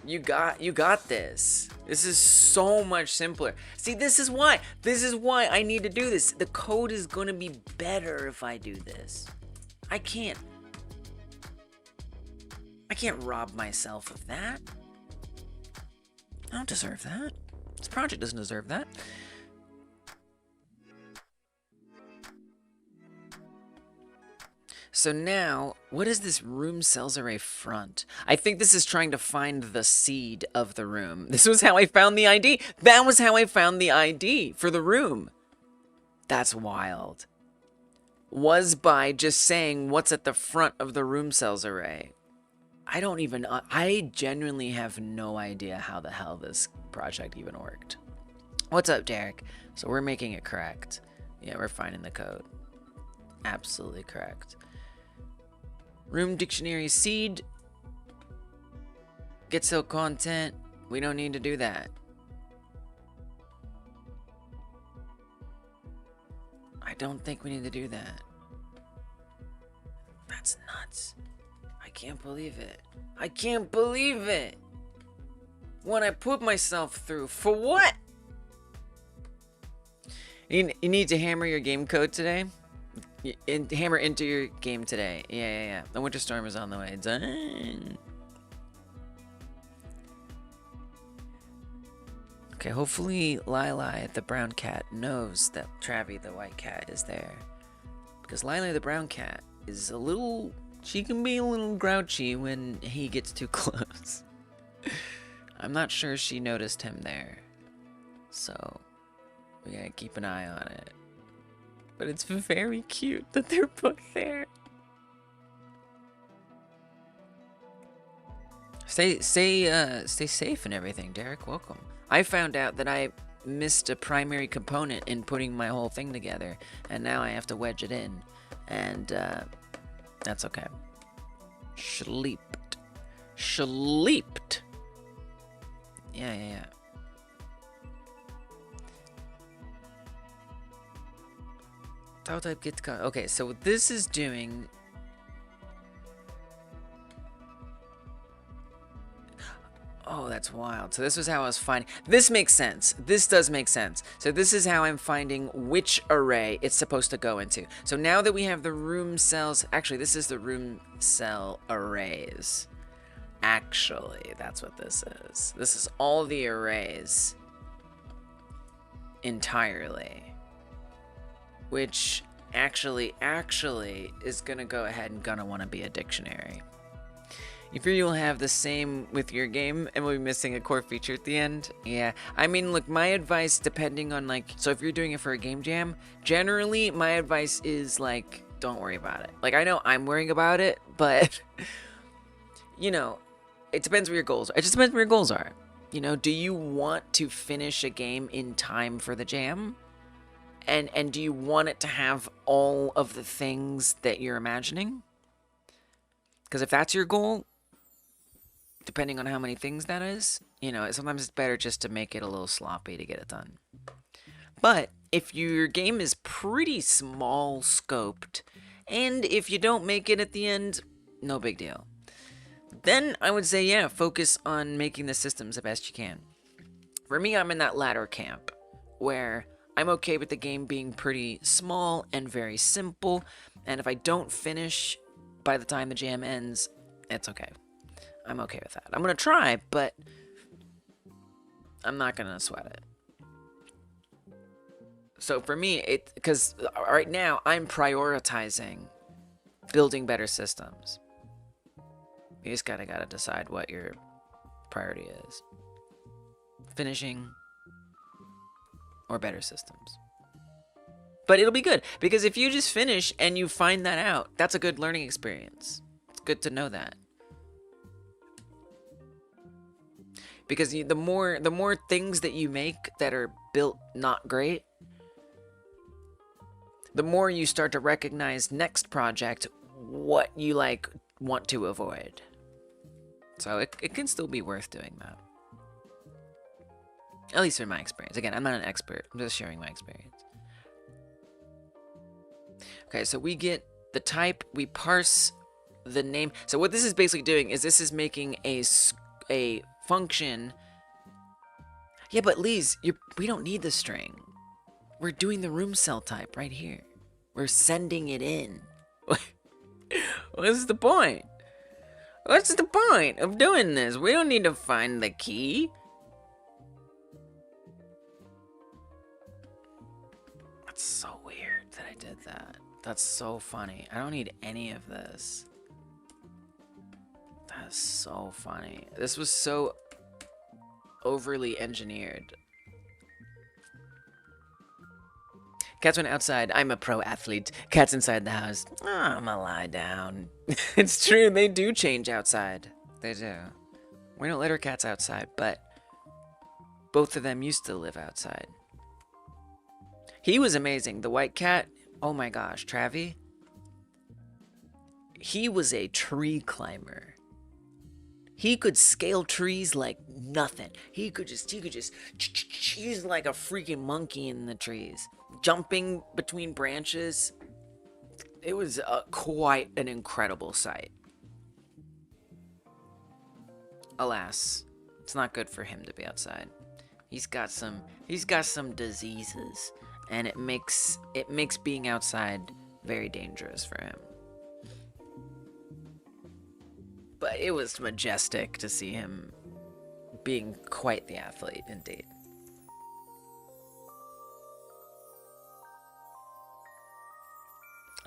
You got this. This is so much simpler. See, this is why I need to do this. The code is gonna be better if I do this. I can't rob myself of that. I don't deserve that. This project doesn't deserve that. So now, what is this room cells array front? I think this is trying to find the seed of the room. This was how I found the ID. That was how I found the ID for the room. That's wild. Was by just saying what's at the front of the room cells array. I genuinely have no idea how the hell this project even worked. What's up, Derek? So we're making it correct. Yeah, we're finding the code. Absolutely correct. Room dictionary seed. Get cell content. We don't need to do that. I don't think we need to do that. That's nuts. I can't believe it. I can't believe it. What I put myself through. For what? You need to hammer your game code today? Hammer into your game today. Yeah. The winter storm is on the way. Done. Okay, hopefully Lili, the brown cat, knows that Travi, the white cat, is there. Because Lili, the brown cat, is a little... She can be a little grouchy when he gets too close. I'm not sure she noticed him there. So, we gotta keep an eye on it. But it's very cute that they're both there. Stay safe and everything, Derek. Welcome. I found out that I missed a primary component in putting my whole thing together, and now I have to wedge it in, and that's okay. Sleeped. Yeah. Tau type gets cut. Okay, so what this is doing... Oh, that's wild. So this was how I was finding... This makes sense. This does make sense. So this is how I'm finding which array it's supposed to go into. So now that we have the room cells... Actually, this is the room cell arrays. Actually, that's what this is. This is all the arrays. Entirely. Which actually is gonna go ahead and gonna want to be a dictionary. You fear you'll have the same with your game and we'll be missing a core feature at the end? Yeah, I mean, look, my advice, depending on, like, so if you're doing it for a game jam, generally my advice is, like, don't worry about it. Like, I know I'm worrying about it, but, you know, it depends where your goals are. It just depends where your goals are. You know, do you want to finish a game in time for the jam? And do you want it to have all of the things that you're imagining? Because if that's your goal, depending on how many things that is, you know, sometimes it's better just to make it a little sloppy to get it done. But if your game is pretty small scoped, and if you don't make it at the end, no big deal. Then I would say, yeah, focus on making the systems the best you can. For me, I'm in that latter camp, where I'm okay with the game being pretty small and very simple, and if I don't finish by the time the jam ends, it's okay. I'm okay with that. I'm gonna try, but I'm not gonna sweat it. So for me, because right now I'm prioritizing building better systems. You just gotta decide what your priority is. Finishing or better systems. But it'll be good, because if you just finish and you find that out, that's a good learning experience. It's good to know that. Because the more things that you make that are built not great, the more you start to recognize next project what you like want to avoid. So it can still be worth doing that. At least in my experience. Again, I'm not an expert. I'm just sharing my experience. Okay, so we get the type, we parse the name. So what this is basically doing is this is making a function. Yeah, but Lise, we don't need the string. We're doing the room cell type right here. We're sending it in. What's the point? What's the point of doing this? We don't need to find the key. That's so weird that I did that. That's so funny. I don't need any of this. That's so funny. This was so overly engineered. Cats went outside. I'm a pro athlete. Cats inside the house. Oh, I'ma lie down. It's true. They do change outside. They do. We don't let our cats outside, but both of them used to live outside. He was amazing. The white cat. Oh my gosh, Travi. He was a tree climber. He could scale trees like nothing. He could just, he's like a freaking monkey in the trees. Jumping between branches. It was quite an incredible sight. Alas, it's not good for him to be outside. He's got some diseases, and it makes being outside very dangerous for him. But it was majestic to see him being quite the athlete indeed.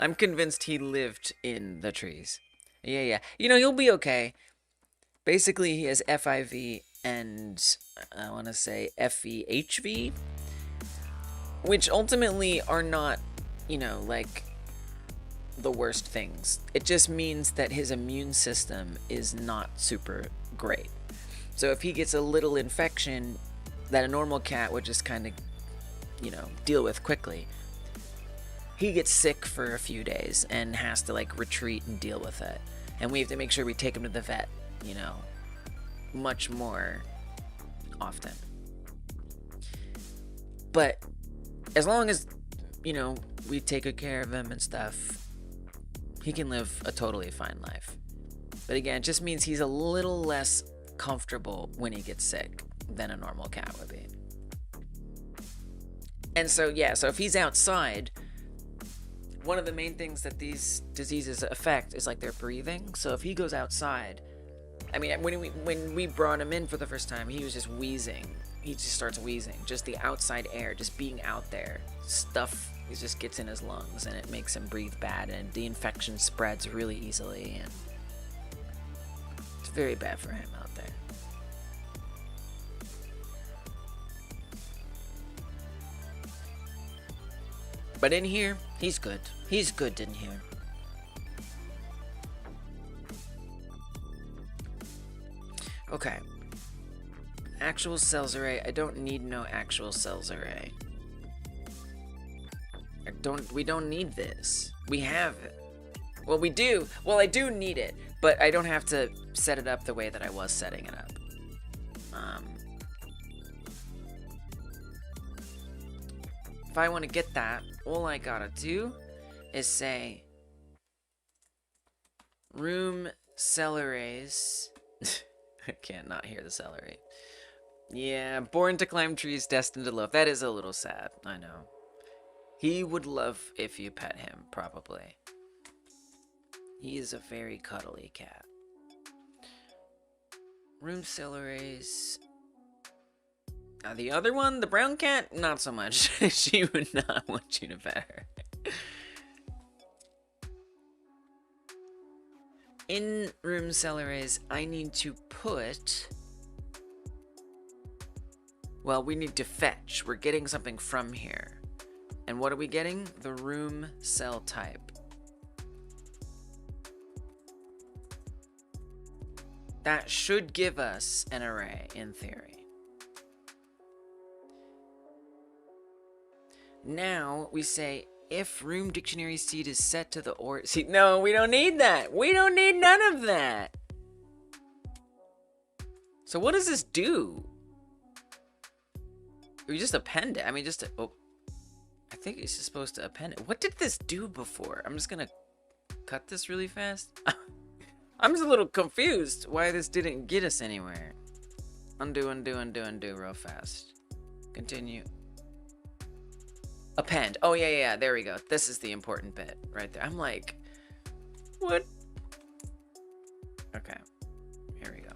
I'm convinced he lived in the trees. Yeah. You know, he'll be okay. Basically, he has FIV and I want to say FEHV, which ultimately are not, you know, like the worst things. It just means that his immune system is not super great. So if he gets a little infection that a normal cat would just kind of, you know, deal with quickly, he gets sick for a few days and has to like retreat and deal with it. And we have to make sure we take him to the vet, you know, much more often. But as long as, you know, we take good care of him and stuff, he can live a totally fine life. But again, it just means he's a little less comfortable when he gets sick than a normal cat would be. And so, yeah, so if he's outside, one of the main things that these diseases affect is like their breathing. So if he goes outside, I mean, when we brought him in for the first time, he was just wheezing. He just starts wheezing. Just the outside air, just being out there, stuff, it just gets in his lungs and it makes him breathe bad, and the infection spreads really easily, and it's very bad for him out there. But in here, he's good. He's good in here. Okay. Actual cells array. I don't need no actual cells array. We don't need this. We have it. Well, we do. Well, I do need it, but I don't have to set it up the way that I was setting it up. If I want to get that, all I gotta do is say room cell arrays. I can't not hear the cell array. Yeah, born to climb trees, destined to love. That is a little sad, I know. He would love if you pet him, probably. He is a very cuddly cat. Room cell arrays. The other one, the brown cat, not so much. She would not want you to pet her. In room cell arrays, I need to put... Well, we need to fetch. We're getting something from here. And what are we getting? The room cell type. That should give us an array, in theory. Now, we say, if room dictionary seed is set to the or... See, no, we don't need that. We don't need none of that. So what does this do? We just append it. I mean, just... Oh, I think it's just supposed to append it. What did this do before? I'm just gonna cut this really fast. I'm just a little confused why this didn't get us anywhere. Undo, undo, undo, undo real fast. Continue. Append. Oh, yeah, there we go. This is the important bit right there. I'm like, what? Okay, here we go.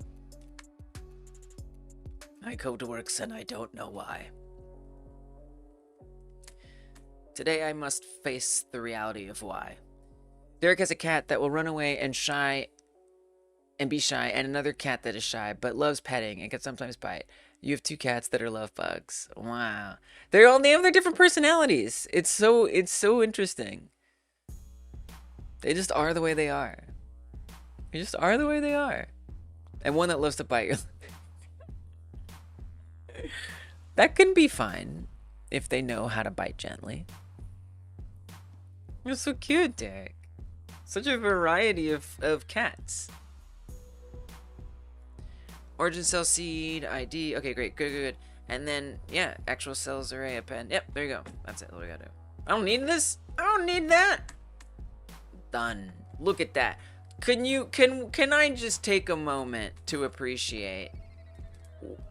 My code works and I don't know why. Today I must face the reality of why. Derek has a cat that will run away and be shy, and another cat that is shy but loves petting and can sometimes bite. You have two cats that are love bugs. Wow. They have their different personalities. It's so interesting. They just are the way they are. They just are the way they are. And one that loves to bite your That can be fine if they know how to bite gently. You're so cute, Derek. Such a variety of cats. Origin cell seed, ID. Okay, great, good. And then, yeah, actual cells array append. Yep, there you go. That's it. What do we gotta do? I don't need this. I don't need that. Done. Look at that. Can I just take a moment to appreciate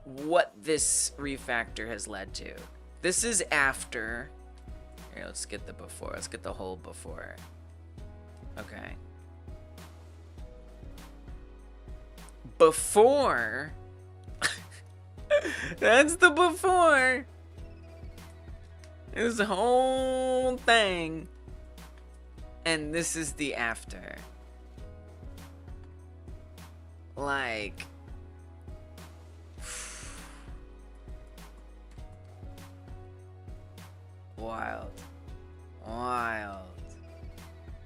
what this refactor has led to? This is after. Here, let's get the before. Let's get the whole before. Okay. Before. That's the before. This whole thing. And this is the after. Like. Wild.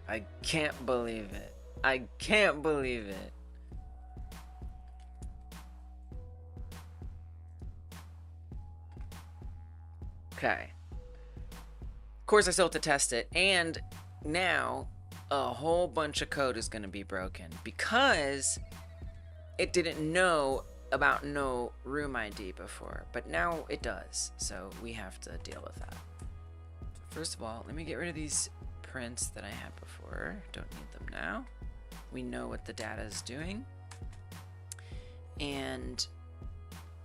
I can't believe it. I can't believe it. Okay. Of course, I still have to test it, and now a whole bunch of code is going to be broken because it didn't know about no room ID before, but now it does, so we have to deal with that. First of all, let me get rid of these prints that I had before. Don't need them now. We know what the data is doing, and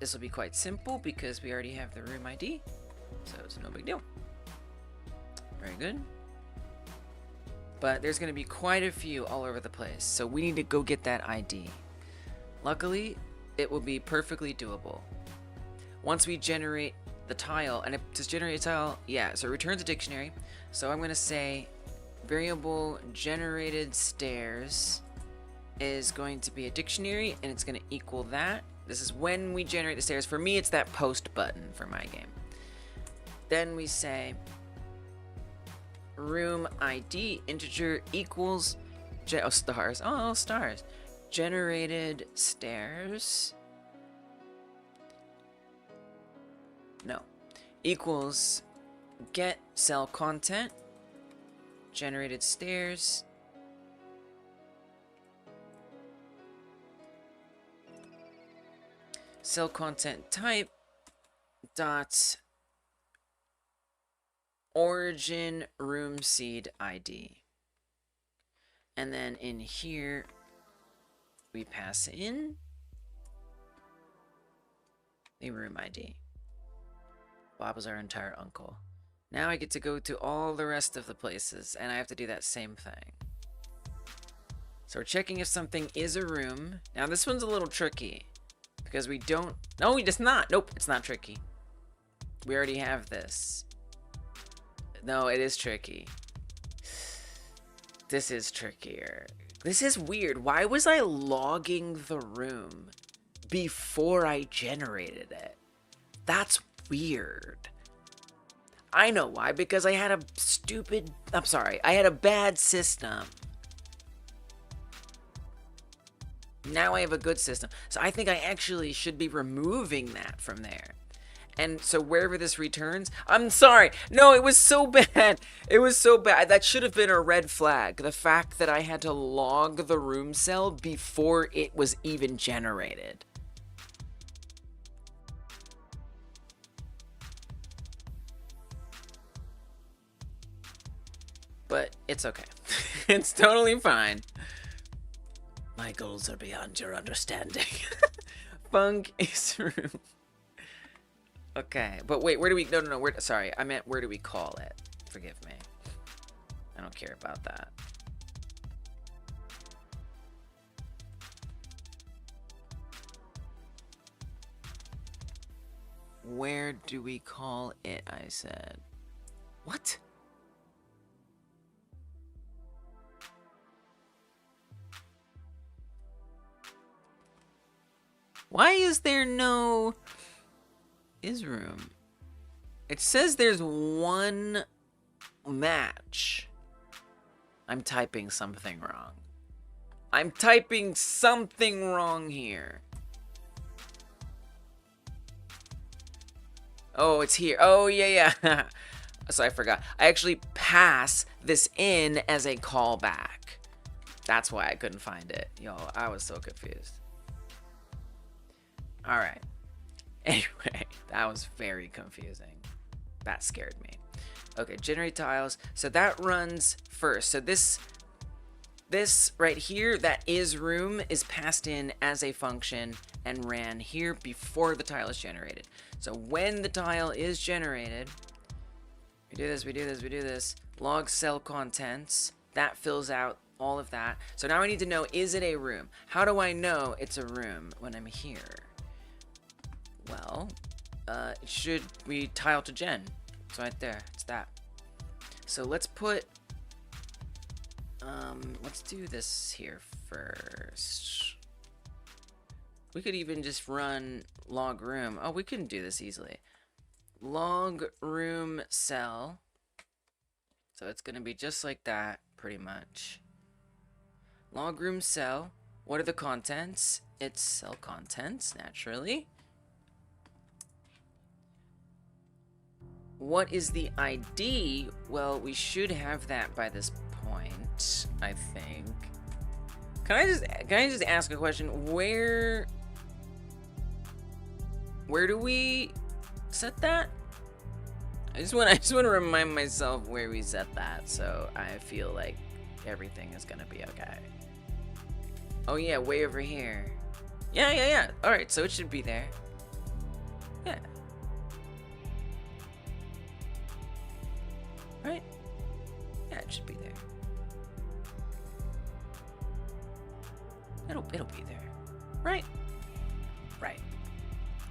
this will be quite simple because we already have the room ID. So it's no big deal. Very good. But there's going to be quite a few all over the place. So we need to go get that ID. Luckily, it will be perfectly doable. Once we generate the tile, and to generate a tile, yeah, so it returns a dictionary. So I'm going to say variable generated stairs is going to be a dictionary, and it's going to equal that. This is when we generate the stairs. For me, it's that post button for my game. Then we say room ID integer equals stars. Oh, stars. Generated stairs. No. Equals get cell content. Generated stairs. Cell content type dot origin room seed ID. And then in here we pass in the room ID. Bob is our entire uncle. Now I get to go to all the rest of the places and I have to do that same thing. So we're checking if something is a room. Now this one's a little tricky because we don't. No, it's not. Nope, it's not tricky. We already have this. No, it is tricky. This is trickier. This is weird. Why was I logging the room before I generated it? That's weird. I know why, because I had a I had a bad system. Now I have a good system. So I think I actually should be removing that from there. And so wherever this returns, I'm sorry. No, it was so bad. It was so bad. That should have been a red flag. The fact that I had to log the room cell before it was even generated. But it's okay. It's totally fine. My goals are beyond your understanding. Funk is room. Okay, but wait, where do we... No, sorry, I meant where do we call it? Forgive me. I don't care about that. Where do we call it, I said. What? Why is there no room? It says there's one match. I'm typing something wrong. I'm typing something wrong here. Oh, it's here. Oh, yeah. So I forgot. I actually pass this in as a callback. That's why I couldn't find it. Yo, I was so confused. All right. Anyway, that was very confusing. That scared me. Okay, generate tiles. So that runs first. So this right here, that is room, is passed in as a function and ran here before the tile is generated. So when the tile is generated, we do this. Log cell contents. That fills out all of that. So now I need to know, is it a room? How do I know it's a room when I'm here? Well, it should be tile to gen. It's right there. It's that. So let's put, let's do this here first. We could even just run log room. Oh, we couldn't do this easily. Log room cell. So it's going to be just like that, pretty much. Log room cell. What are the contents? It's cell contents, naturally. What is the ID? Well, we should have that by this point, I think. Can I just ask a question? Where do we set that? I just want to remind myself where we set that, so I feel like everything is gonna be okay. Oh yeah, way over here. Yeah. All right, so it should be there. Yeah. Right? Yeah, it should be there. It'll be there. Right? Right.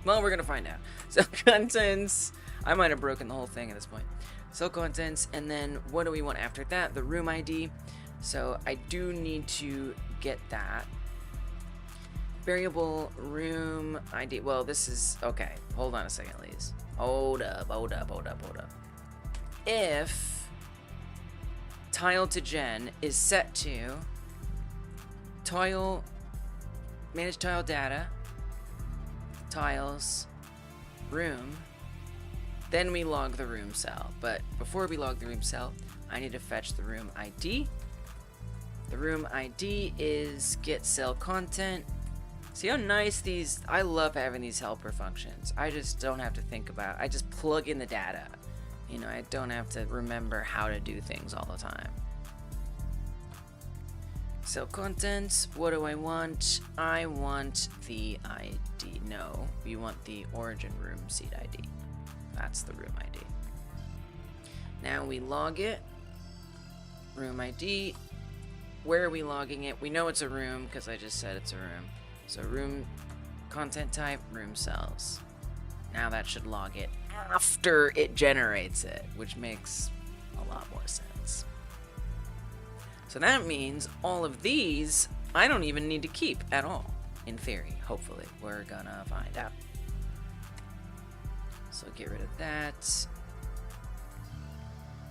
Well, we're gonna find out. So contents. I might have broken the whole thing at this point. So contents, and then what do we want after that? The room ID. So I do need to get that. Variable room ID. Well, this is okay. Hold on a second, please. Hold up. If tile to gen is set to tile, manage tile data, tiles, room, then we log the room cell. But before we log the room cell, I need to fetch the room ID. The room ID is get cell content. See how nice these, I love having these helper functions. I just don't have to think about it. I just plug in the data. You know, I don't have to remember how to do things all the time. Cell contents, what do I want? I want the ID. No, we want the origin room seed ID. That's the room ID. Now we log it. Room ID. Where are we logging it? We know it's a room because I just said it's a room. So room content type, room cells. Now that should log it after it generates it, which makes a lot more sense. So that means all of these I don't even need to keep at all, in theory. Hopefully, we're gonna find out. So get rid of that.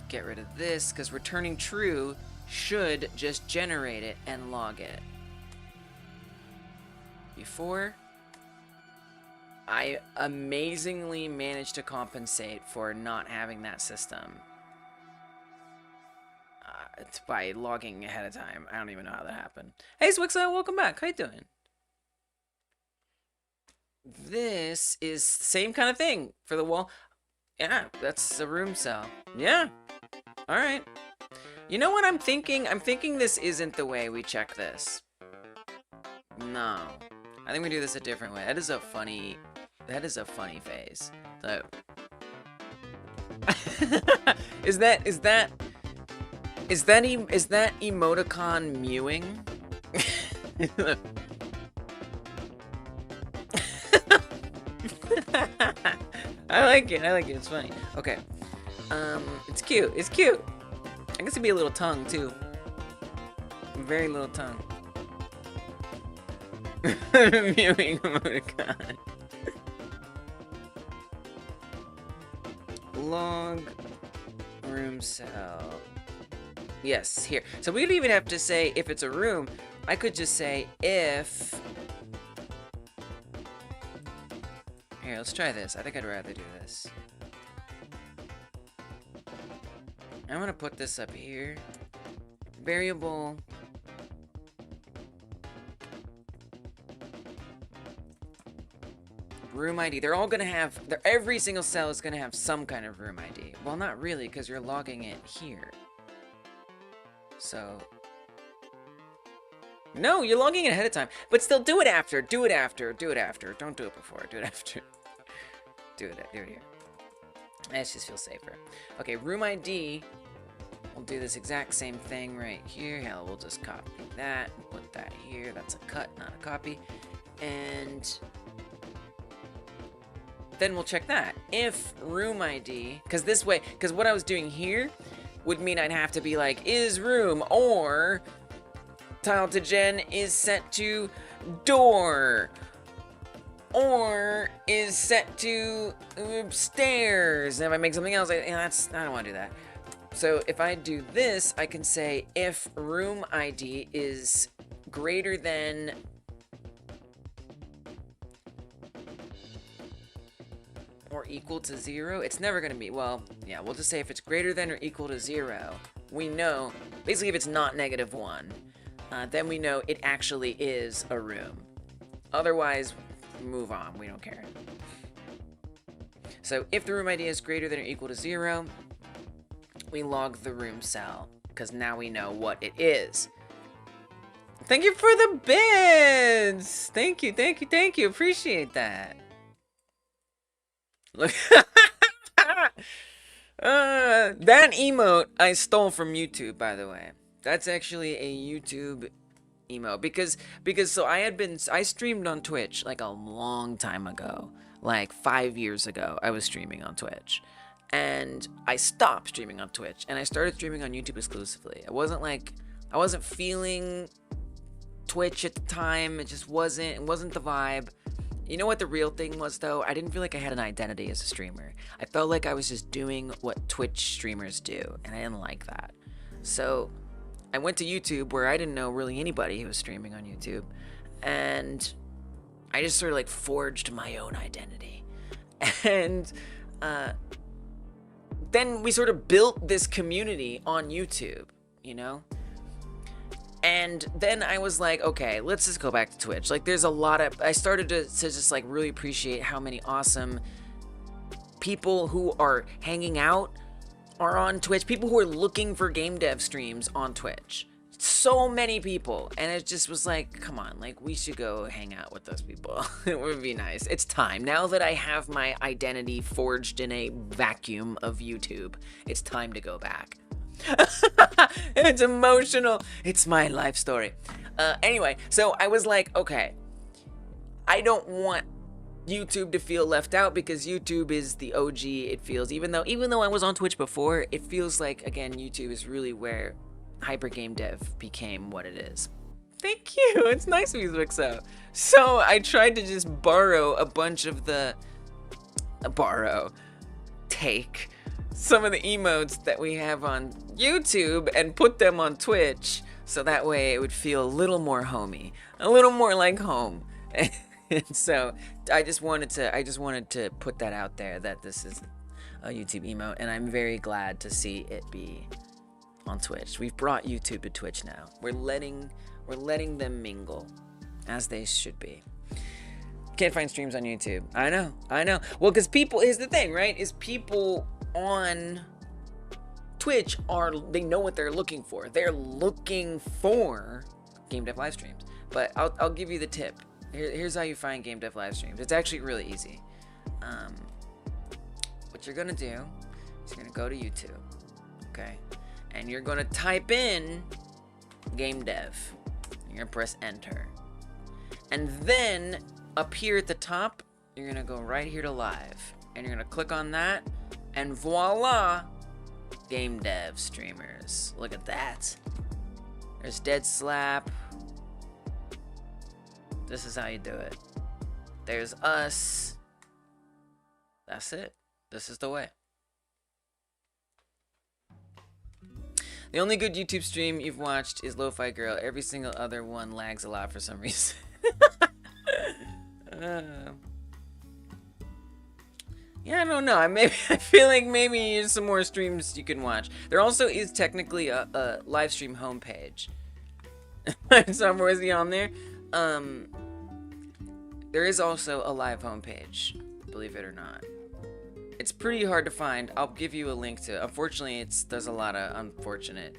Get rid of this, because returning true should just generate it and log it. Before, I amazingly managed to compensate for not having that system by logging ahead of time. I don't even know how that happened. Hey, Swixo, welcome back. How you doing? This is the same kind of thing for the wall. Yeah, that's a room cell. Yeah. All right. You know what I'm thinking? I'm thinking this isn't the way we check this. No. I think we do this a different way. That is a funny phase. So is that emoticon mewing? I like it. It's funny. Okay. It's cute. I guess it'd be a little tongue too. Very little tongue. Mewing emoticon. Log room cell. Yes, here. So we don't even have to say if it's a room. I could just say if. Here, let's try this. I think I'd rather do this. I'm gonna put this up here. Variable. Room ID. They're all gonna have. Every single cell is gonna have some kind of room ID. Well, not really, because you're logging it here. So. No, you're logging it ahead of time. But still, do it after. Do it after. Do it after. Don't do it before. Do it after. Do it here. It just feels safer. Okay, room ID. We'll do this exact same thing right here. Hell, we'll just copy that and put that here. That's a cut, not a copy. And then we'll check that. If room ID, because this way, because what I was doing here would mean I'd have to be like, is room or tile to gen is set to door or is set to stairs. And if I make something else, I don't want to do that. So if I do this, I can say if room ID is greater than or equal to 0. It's never going to be, well, yeah, we'll just say if it's greater than or equal to 0, we know, basically if it's not -1, then we know it actually is a room. Otherwise, move on, we don't care. So if the room ID is greater than or equal to 0, we log the room cell, because now we know what it is. Thank you for the bits! Thank you. Appreciate that. Look. That emote I stole from YouTube, by the way. That's actually a YouTube emote. Because so I streamed on Twitch like a long time ago. Like 5 years ago, I was streaming on Twitch. And I stopped streaming on Twitch, and I started streaming on YouTube exclusively. I wasn't feeling Twitch at the time. It just wasn't the vibe. You know what the real thing was, though? I didn't feel like I had an identity as a streamer. I felt like I was just doing what Twitch streamers do, and I didn't like that. So I went to YouTube, where I didn't know really anybody who was streaming on YouTube, and I just sort of like forged my own identity. And then we sort of built this community on YouTube, you know? And then I was like, okay, let's just go back to Twitch. Like, there's a lot of... I started to just, like, really appreciate how many awesome people who are hanging out are on Twitch. People who are looking for game dev streams on Twitch. So many people. And it just was like, come on, like, we should go hang out with those people. It would be nice. It's time. Now that I have my identity forged in a vacuum of YouTube, it's time to go back. It's emotional. It's my life story. Anyway, so I was like, okay, I don't want YouTube to feel left out, because YouTube is the OG. It feels, even though I was on Twitch before, it feels like, again, YouTube is really where hyper game dev became what it is. Thank you. It's nice of you, Mixo. So I tried to just borrow a bunch of the take some of the emotes that we have on YouTube and put them on Twitch, so that way it would feel a little more homey, a little more like home. And so I just wanted to put that out there, that this is a YouTube emote, and I'm very glad to see it be on Twitch. We've brought YouTube to Twitch now. We're letting them mingle as they should be. Can't find streams on YouTube. I know. Well, because people, here's the thing, right? Is people on Twitch they know what they're looking for. They're looking for game dev live streams. But I'll give you the tip. Here's how you find game dev live streams. It's actually really easy. What you're gonna do is you're gonna go to YouTube, okay, and you're gonna type in game dev. You're gonna press enter, and then up here at the top, you're gonna go right here to live, and you're gonna click on that, and voila, game dev streamers. Look at that. There's Dead Slap. This is how you do it. There's us. That's it. This is the way. The only good YouTube stream you've watched is Lo-Fi Girl. Every single other one lags a lot for some reason. Yeah, I don't know. I feel like maybe there's some more streams you can watch. There also is technically a live stream homepage. Somewhere is he on there? There is also a live homepage, believe it or not. It's pretty hard to find. I'll give you a link to. Unfortunately, there's a lot of unfortunate,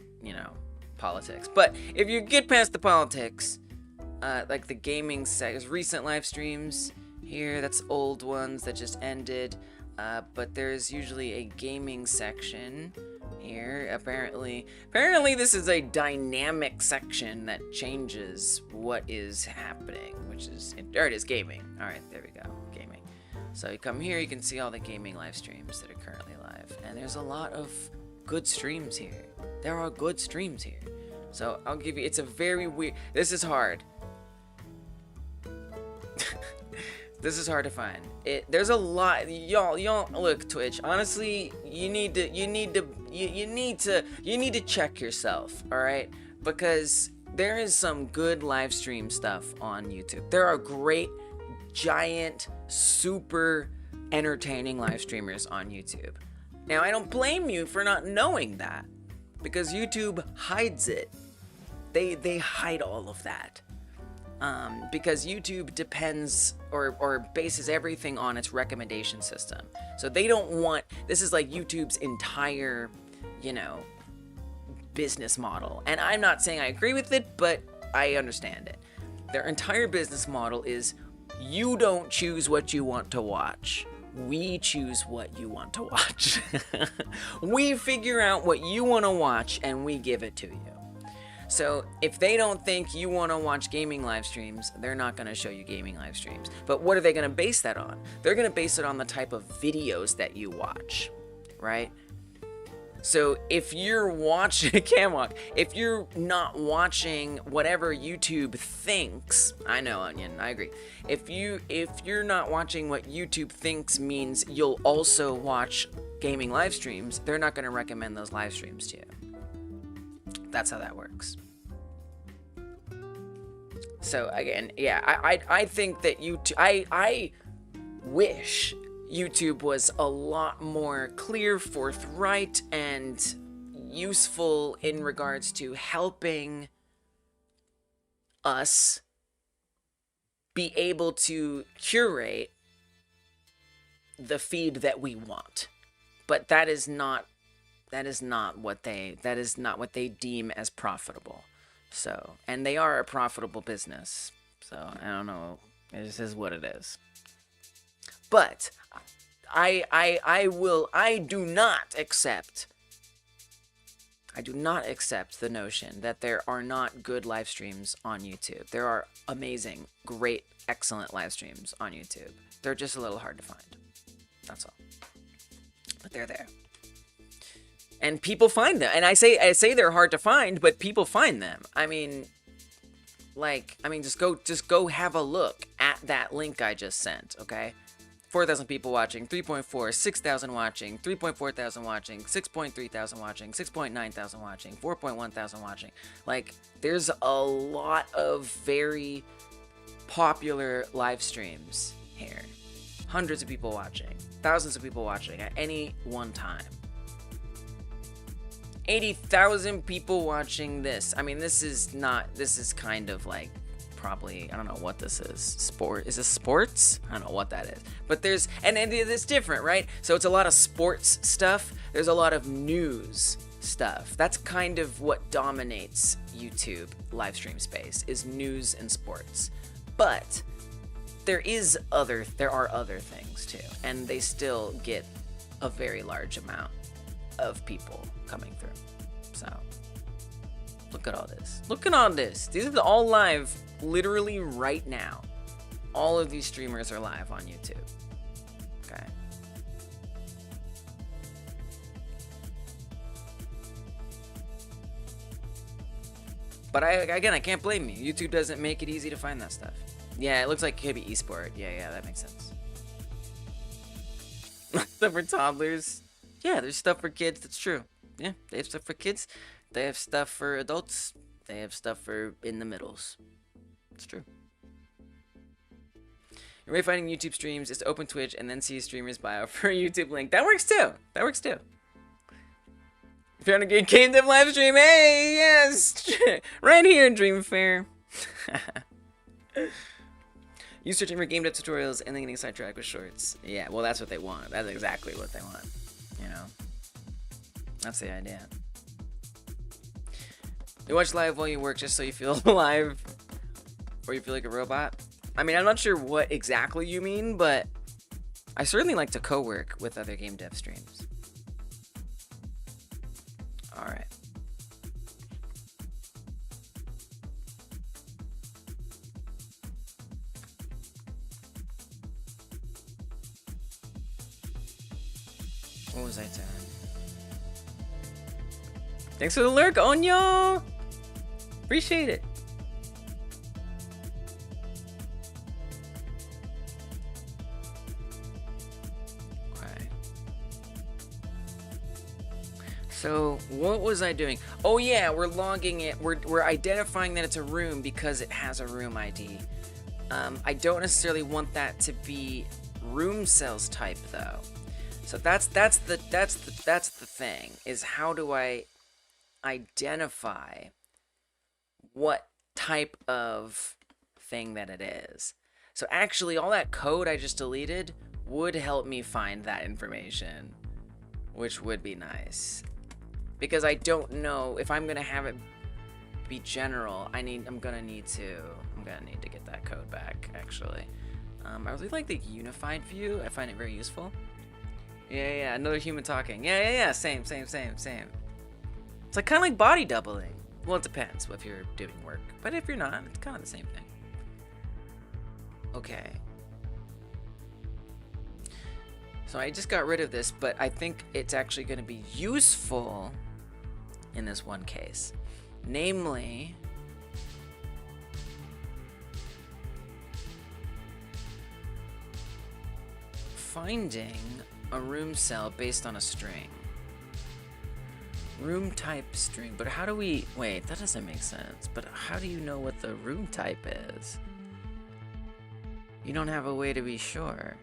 politics. But if you get past the politics, like the gaming there's recent live streams here. That's old ones that just ended. But there's usually a gaming section here. Apparently this is a dynamic section that changes what is happening, which is, there it is, gaming. All right, there we go, gaming. So you come here, you can see all the gaming live streams that are currently live, and there's a lot of good streams here. There are good streams here. So I'll give you, it's a very weird, this is hard. This is hard to find. There's a lot, y'all look, Twitch, honestly, you need to check yourself, all right? Because there is some good live stream stuff on YouTube. There are great, giant, super entertaining live streamers on YouTube. Now, I don't blame you for not knowing that, because YouTube hides it. They hide all of that. Because YouTube depends or bases everything on its recommendation system. So they don't want, this is like YouTube's entire, business model. And I'm not saying I agree with it, but I understand it. Their entire business model is, you don't choose what you want to watch. We choose what you want to watch. We figure out what you want to watch and we give it to you. So if they don't think you want to watch gaming live streams, they're not going to show you gaming live streams. But what are they going to base that on? They're going to base it on the type of videos that you watch, right? So if you're watching Camwalk, if you're not watching whatever YouTube thinks, I know, Onion, I agree. If you're not watching what YouTube thinks means you'll also watch gaming live streams, they're not going to recommend those live streams to you. That's how that works. So again, yeah, I think that YouTube, I wish YouTube was a lot more clear, forthright, and useful in regards to helping us be able to curate the feed that we want. But that is not what they deem as profitable. So, and they are a profitable business. So, I don't know. It just is what it is. But I do not accept I do not accept the notion that there are not good live streams on YouTube. There are amazing, great, excellent live streams on YouTube. They're just a little hard to find. That's all. But they're there. And people find them. And I say they're hard to find, but people find them. I mean, just go have a look at that link I just sent, okay? 4,000 people watching, 3.4, 6,000 watching, 3.4 thousand watching, 6.3 thousand watching, 6.9 thousand watching, 4.1 thousand watching. Like, there's a lot of very popular live streams here. Hundreds of people watching, thousands of people watching at any one time. 80,000 people watching this. I mean, this is kind of like, probably, I don't know what this is. Is this sports? I don't know what that is. But there's, and it's different, right? So it's a lot of sports stuff. There's a lot of news stuff. That's kind of what dominates YouTube live stream space, is news and sports. But there are other things too. And they still get a very large amount of people coming through. So look at all this. Look at all this. These are all live literally right now. All of these streamers are live on YouTube. Okay. But I can't blame you. YouTube doesn't make it easy to find that stuff. Yeah, it looks like it could be esport. Yeah, that makes sense. Stuff for toddlers. Yeah, there's stuff for kids. That's true. Yeah, they have stuff for kids. They have stuff for adults. They have stuff for in the middles. It's true. Your way of finding YouTube streams is to open Twitch and then see a streamer's bio for a YouTube link. That works too. That works too. If you're on a good game dev live stream, hey, yes, right here in Dream Fair. You searching for game dev tutorials and then getting sidetracked with shorts. Yeah, well, that's what they want. That's exactly what they want. You know, that's the idea. You watch live while you work just so you feel alive, or you feel like a robot. I mean, I'm not sure what exactly you mean, but I certainly like to co-work with other game dev streams. All right. What was I saying? Thanks for the lurk, Onyo! Appreciate it. Okay. So, what was I doing? Oh yeah, we're logging it. We're identifying that it's a room because it has a room ID. I don't necessarily want that to be room cells type though. So that's the thing, is how do I identify what type of thing that it is? So actually all that code I just deleted would help me find that information, which would be nice, because I don't know if I'm gonna have it be general. I'm gonna need to get that code back actually. I really like the unified view. I find it very useful. Yeah, another human talking. Yeah, same. It's like kind of like body doubling. Well, it depends if you're doing work, but if you're not, it's kind of the same thing. Okay. So I just got rid of this, but I think it's actually going to be useful in this one case. Namely, finding a room cell based on a string. Room type string, but how do we, wait, that doesn't make sense. But how do you know what the room type is? You don't have a way to be sure.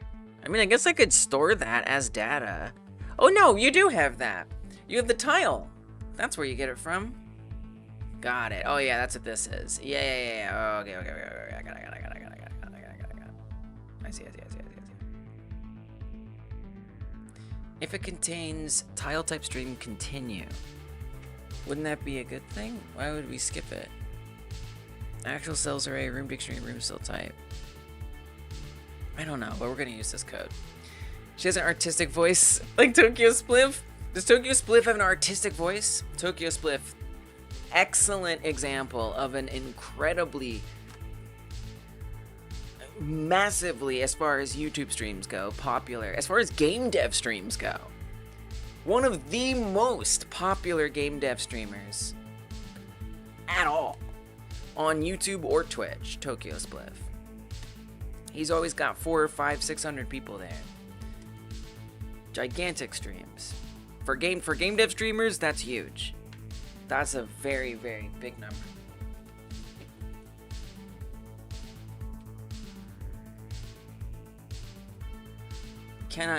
I mean, I guess I could store that as data. Oh no, you do have that. You have the tile. That's where you get it from. Got it. Oh yeah, that's what this is. Yeah. Oh, okay. I got it. I see. If it contains tile type string continue, wouldn't that be a good thing? Why would we skip it? Actual cells array, room dictionary, room cell type. I don't know, but we're gonna use this code. She has an artistic voice like Tokyo Spliff. Does Tokyo Spliff have an artistic voice? Tokyo Spliff, excellent example of an incredibly, massively, as far as YouTube streams go, popular, as far as game dev streams go. One of the most popular game dev streamers at all on YouTube or Twitch, Tokyo Spliff. He's always got 400, 500, 600 people there. Gigantic streams. For game dev streamers, that's huge. That's a very, very big number.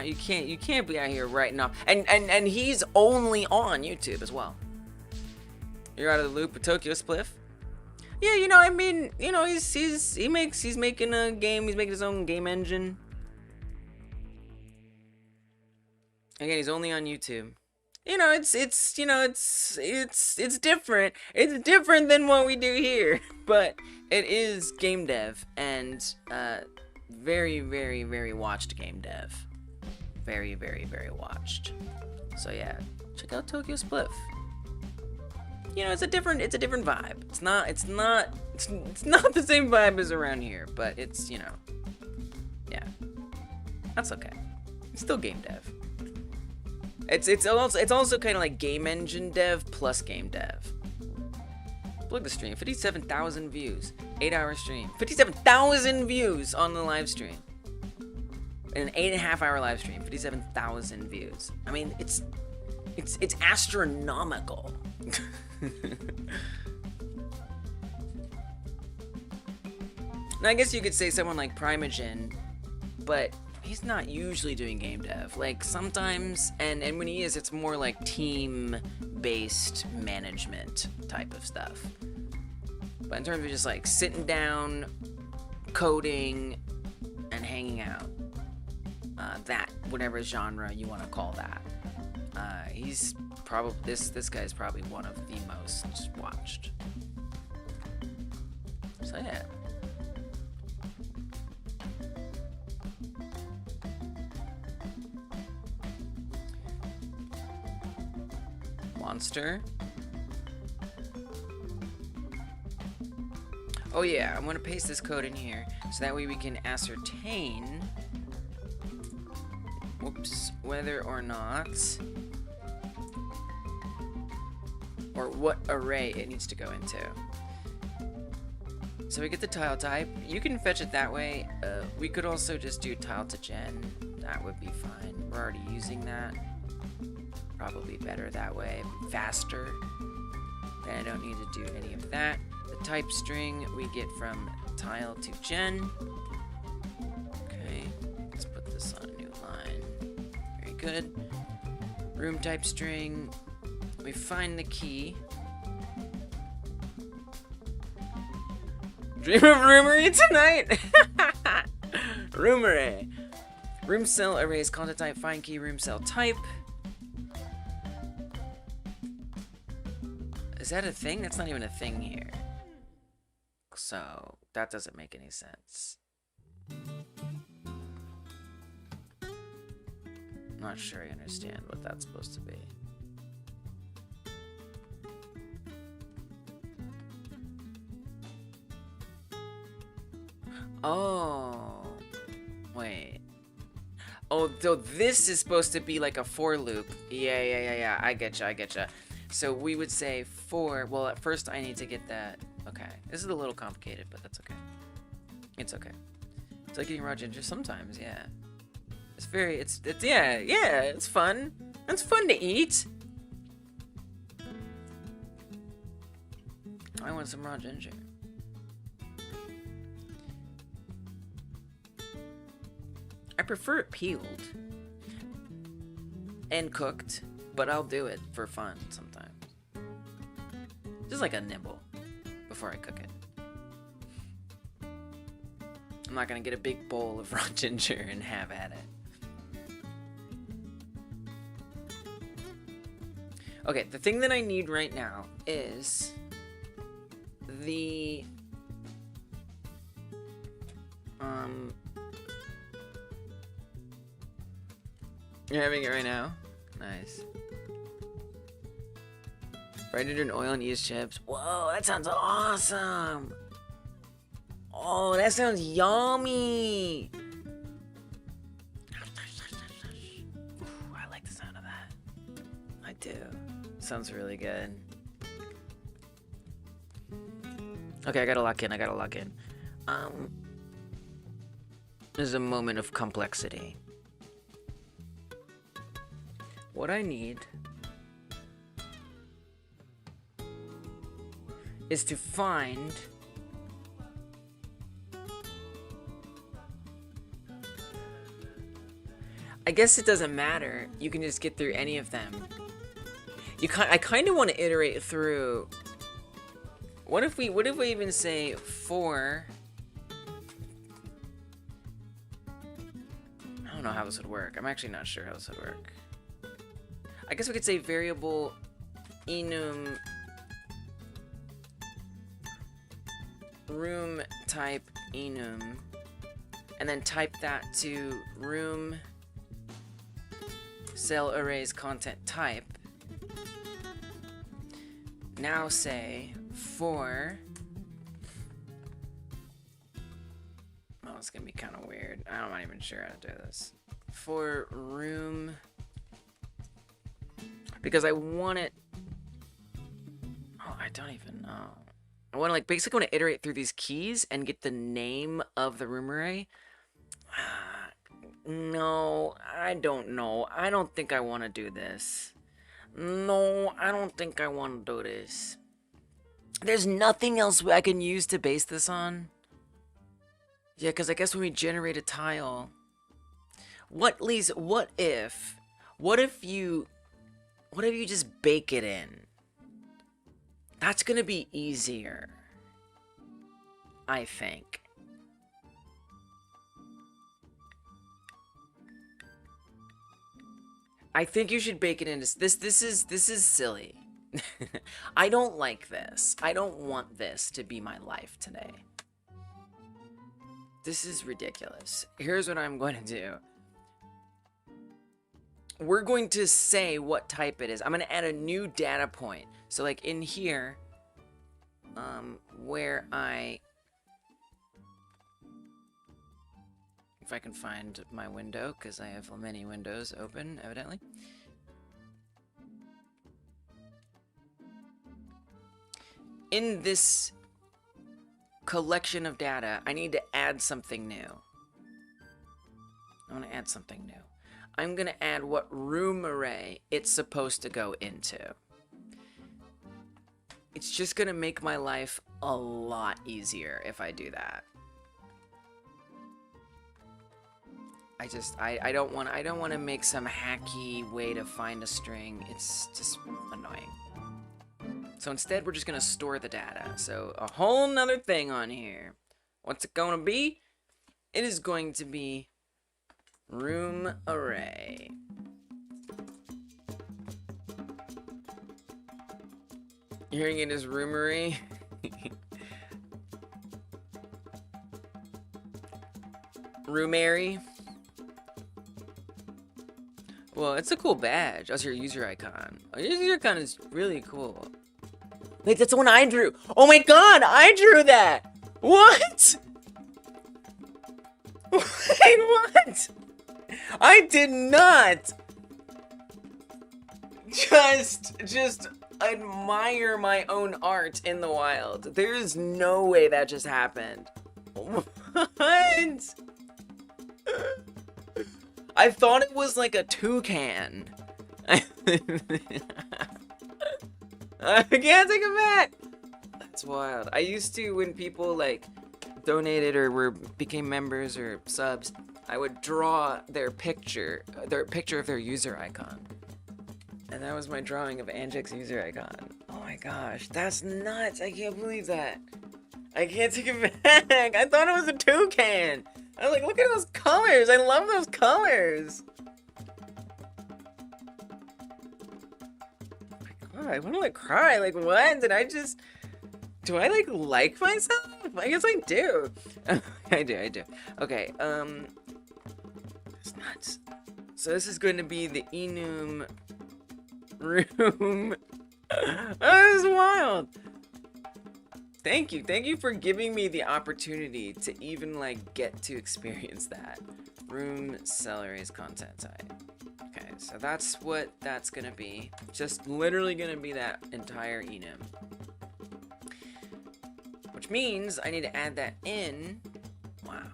You can't be out here writing off. And he's only on YouTube as well. You're out of the loop with Tokyo Spliff? Yeah, you know, I mean, you know, he's making a game, he's making his own game engine. Again, he's only on YouTube. You know, it's different. It's different than what we do here, but it is game dev and very, very, very watched game dev. Very, very, very watched. So yeah, check out Tokyo Spliff. You know, it's a different vibe. It's not the same vibe as around here, but it's, you know, yeah, that's okay. It's still game dev. It's also kind of like game engine dev plus game dev. Look at the stream, 57,000 views, 8-hour stream, 57,000 views on the live stream. In an 8.5-hour live stream, 57,000 views. I mean, it's astronomical. Now, I guess you could say someone like Primogen, but he's not usually doing game dev. Like, sometimes, and when he is, it's more like team-based management type of stuff. But in terms of just like sitting down, coding, and hanging out, that, whatever genre you want to call that, he's probably, this guy's probably one of the most watched. So yeah. Monster. Oh yeah, I'm gonna paste this code in here so that way we can ascertain, whoops, whether or not, or what array it needs to go into. So we get the tile type. You can fetch it that way. We could also just do tile to gen. That would be fine. We're already using that. Probably better that way, faster. Then I don't need to do any of that. The type string we get from tile to gen. Okay, let's put this on a new line. Very good. Room type string. We find the key. Dream of roomery tonight. Room array. Room cell arrays content type. Find key room cell type. Is that a thing? That's not even a thing here. So, that doesn't make any sense. I'm not sure I understand what that's supposed to be. Oh. Wait. Oh, so this is supposed to be like a for loop. Yeah. I getcha. So we would say for, well, at first I need to get that. Okay, this is a little complicated, but that's okay. It's okay. It's like eating raw ginger sometimes, yeah. It's it's fun. It's fun to eat. I want some raw ginger. I prefer it peeled and cooked, but I'll do it for fun sometimes. Just like a nibble before I cook it. I'm not gonna get a big bowl of raw ginger and have at it. Okay, the thing that I need right now is the you're having it right now? Nice. Fried in oil and yeast chips. Whoa, that sounds awesome. Oh, that sounds yummy. Ooh, I like the sound of that. I do. Sounds really good. Okay, I gotta lock in. There's a moment of complexity. What I need is to find I guess it doesn't matter. You can just get through any of them. I kind of want to iterate through. What if we even say for? I don't know how this would work. I'm actually not sure how this would work. I guess we could say variable enum room type enum, and then type that to room cell arrays content type. Now say for, oh, it's gonna be kind of weird. I'm not even sure how to do this. For room, because I want it, oh, I don't even know. I want to like basically want to iterate through these keys and get the name of the room array. No, I don't know. I don't think I want to do this. No, I don't think I want to do this. There's nothing else I can use to base this on. Yeah, because I guess when we generate a tile, what if you just bake it in? That's gonna be easier, I think. I think you should bake it into this is silly. I don't like this. I don't want this to be my life today. This is ridiculous. Here's what I'm going to do. We're going to say what type it is. I'm going to add a new data point. So like in here, where if I can find my window, because I have many windows open, evidently. In this collection of data, I need to add something new. I want to add something new. I'm going to add what room array it's supposed to go into. It's just going to make my life a lot easier if I do that. I don't want to make some hacky way to find a string. It's just annoying. So instead, we're just going to store the data. So a whole nother thing on here. What's it going to be? It is going to be room array. You're hearing it as room array? Roomary. Well, it's a cool badge. That's your user icon. Oh, your user icon is really cool. Wait, that's the one I drew. Oh my god, I drew that. What? Wait, what? I did not. Just admire my own art in the wild. There is no way that just happened. What? I thought it was like a toucan. I can't take it back. That's wild. I used to, when people like donated or became members or subs, I would draw their picture of their user icon. And that was my drawing of Anjek's user icon. Oh my gosh, that's nuts. I can't believe that. I can't take it back. I thought it was a toucan. I was like, look at those colors. I love those colors. Oh my god, I want to like cry. Like what? Did I just... Do I like myself? I guess I do. I do. Okay, it's nuts. So this is going to be the enum room That is wild. Thank you for giving me the opportunity to even like get to experience that. Room salaries content type. Okay, so that's what that's gonna be. Just literally gonna be that entire enum. Which means I need to add that in. Wow.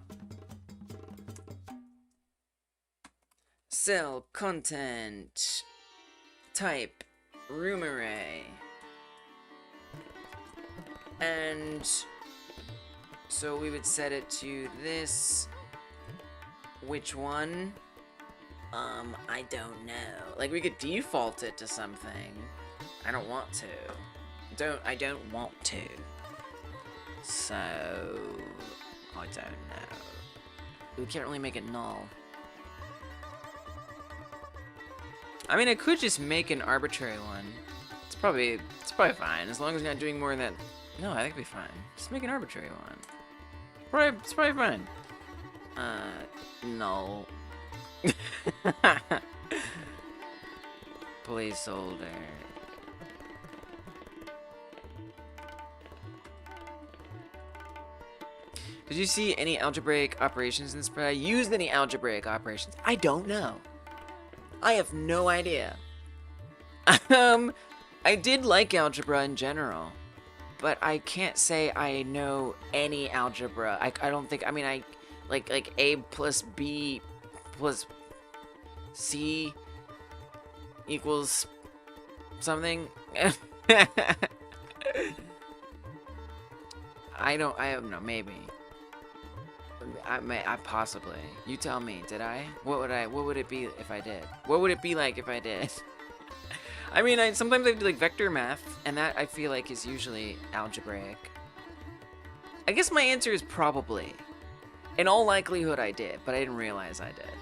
Cell content type room array. And so we would set it to this. Which one? I don't know. Like we could default it to something. I don't want to. I don't want to. So I don't know. We can't really make it null. I mean, I could just make an arbitrary one. It's probably fine as long as you're not doing more than that. No, I think it'd be fine. Just make an arbitrary one. It's probably fine. Null. Placeholder. Did you see any algebraic operations in this spread? I used any algebraic operations? I don't know. I have no idea. I did like algebra in general, but I can't say I know any algebra. I don't think, I mean, I like A plus B plus C equals something. I don't know, maybe. I possibly. You tell me, did I? What would it be if I did? What would it be like if I did? I mean, sometimes I do like vector math, and that I feel like is usually algebraic. I guess my answer is probably. In all likelihood I did, but I didn't realize I did.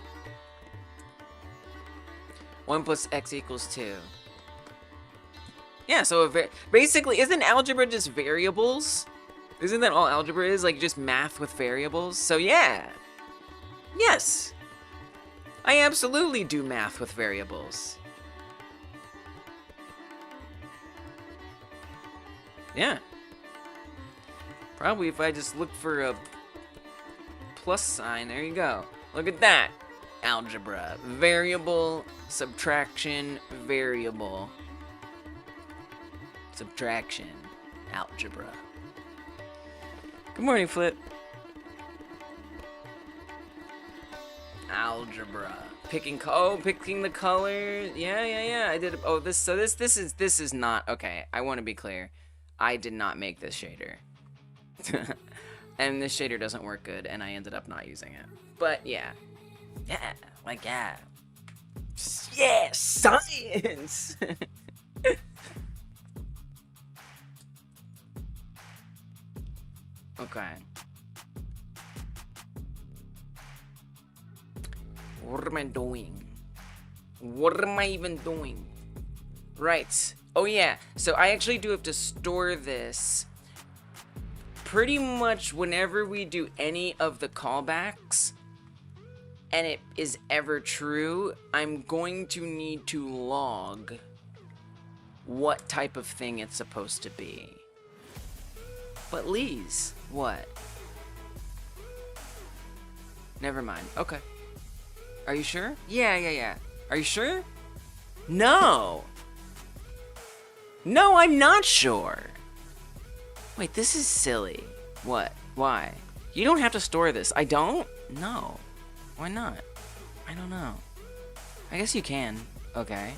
1 plus x equals 2. Yeah, so basically, isn't algebra just variables? Isn't that all algebra is? Like, just math with variables? So, yeah. Yes. I absolutely do math with variables. Yeah. Probably if I just look for a plus sign, there you go. Look at that. Algebra. Variable, subtraction, variable. Subtraction, algebra. Good morning, Flip. Algebra. Picking the color. Yeah. I did. Oh, this is not okay. I want to be clear. I did not make this shader. And this shader doesn't work good, and I ended up not using it. But yeah. Yeah, like yeah. Yeah, science. Okay. What am I doing? What am I even doing? Right. Oh yeah, so I actually do have to store this pretty much whenever we do any of the callbacks, and it is ever true, I'm going to need to log what type of thing it's supposed to be. But Lee's, what? Never mind. Okay. Are you sure? Yeah. Are you sure? No! No, I'm not sure. Wait, this is silly. What? Why? You don't have to store this. I don't? No. Why not? I don't know. I guess you can. Okay.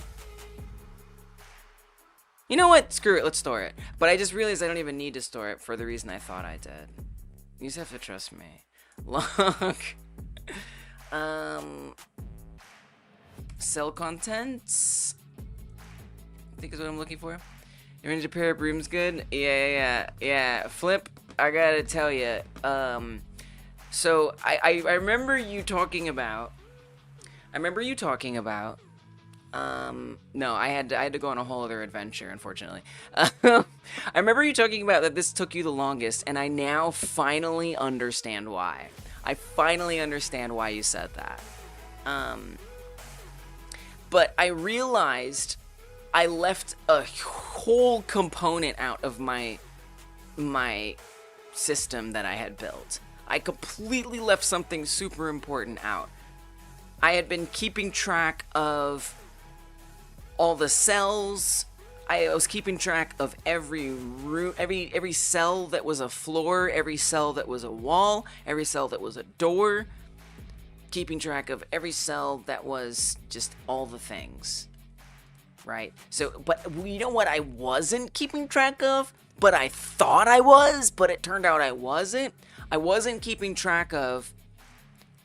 You know what? Screw it. Let's store it. But I just realized I don't even need to store it for the reason I thought I did. You just have to trust me. Log. Cell contents. I think is what I'm looking for. You ready to pair up rooms good? Yeah. Flip, I gotta tell you. So I remember you talking about. No, I had to go on a whole other adventure, unfortunately. I remember you talking about that this took you the longest, and I now finally understand why. I finally understand why you said that. But I realized I left a whole component out of my system that I had built. I completely left something super important out. I had been keeping track of all the cells. I was keeping track of every room, every cell that was a floor, every cell that was a wall, every cell that was a door. Keeping track of every cell that was just all the things. Right? So, but you know what I wasn't keeping track of? But I thought I was, but it turned out I wasn't. I wasn't keeping track of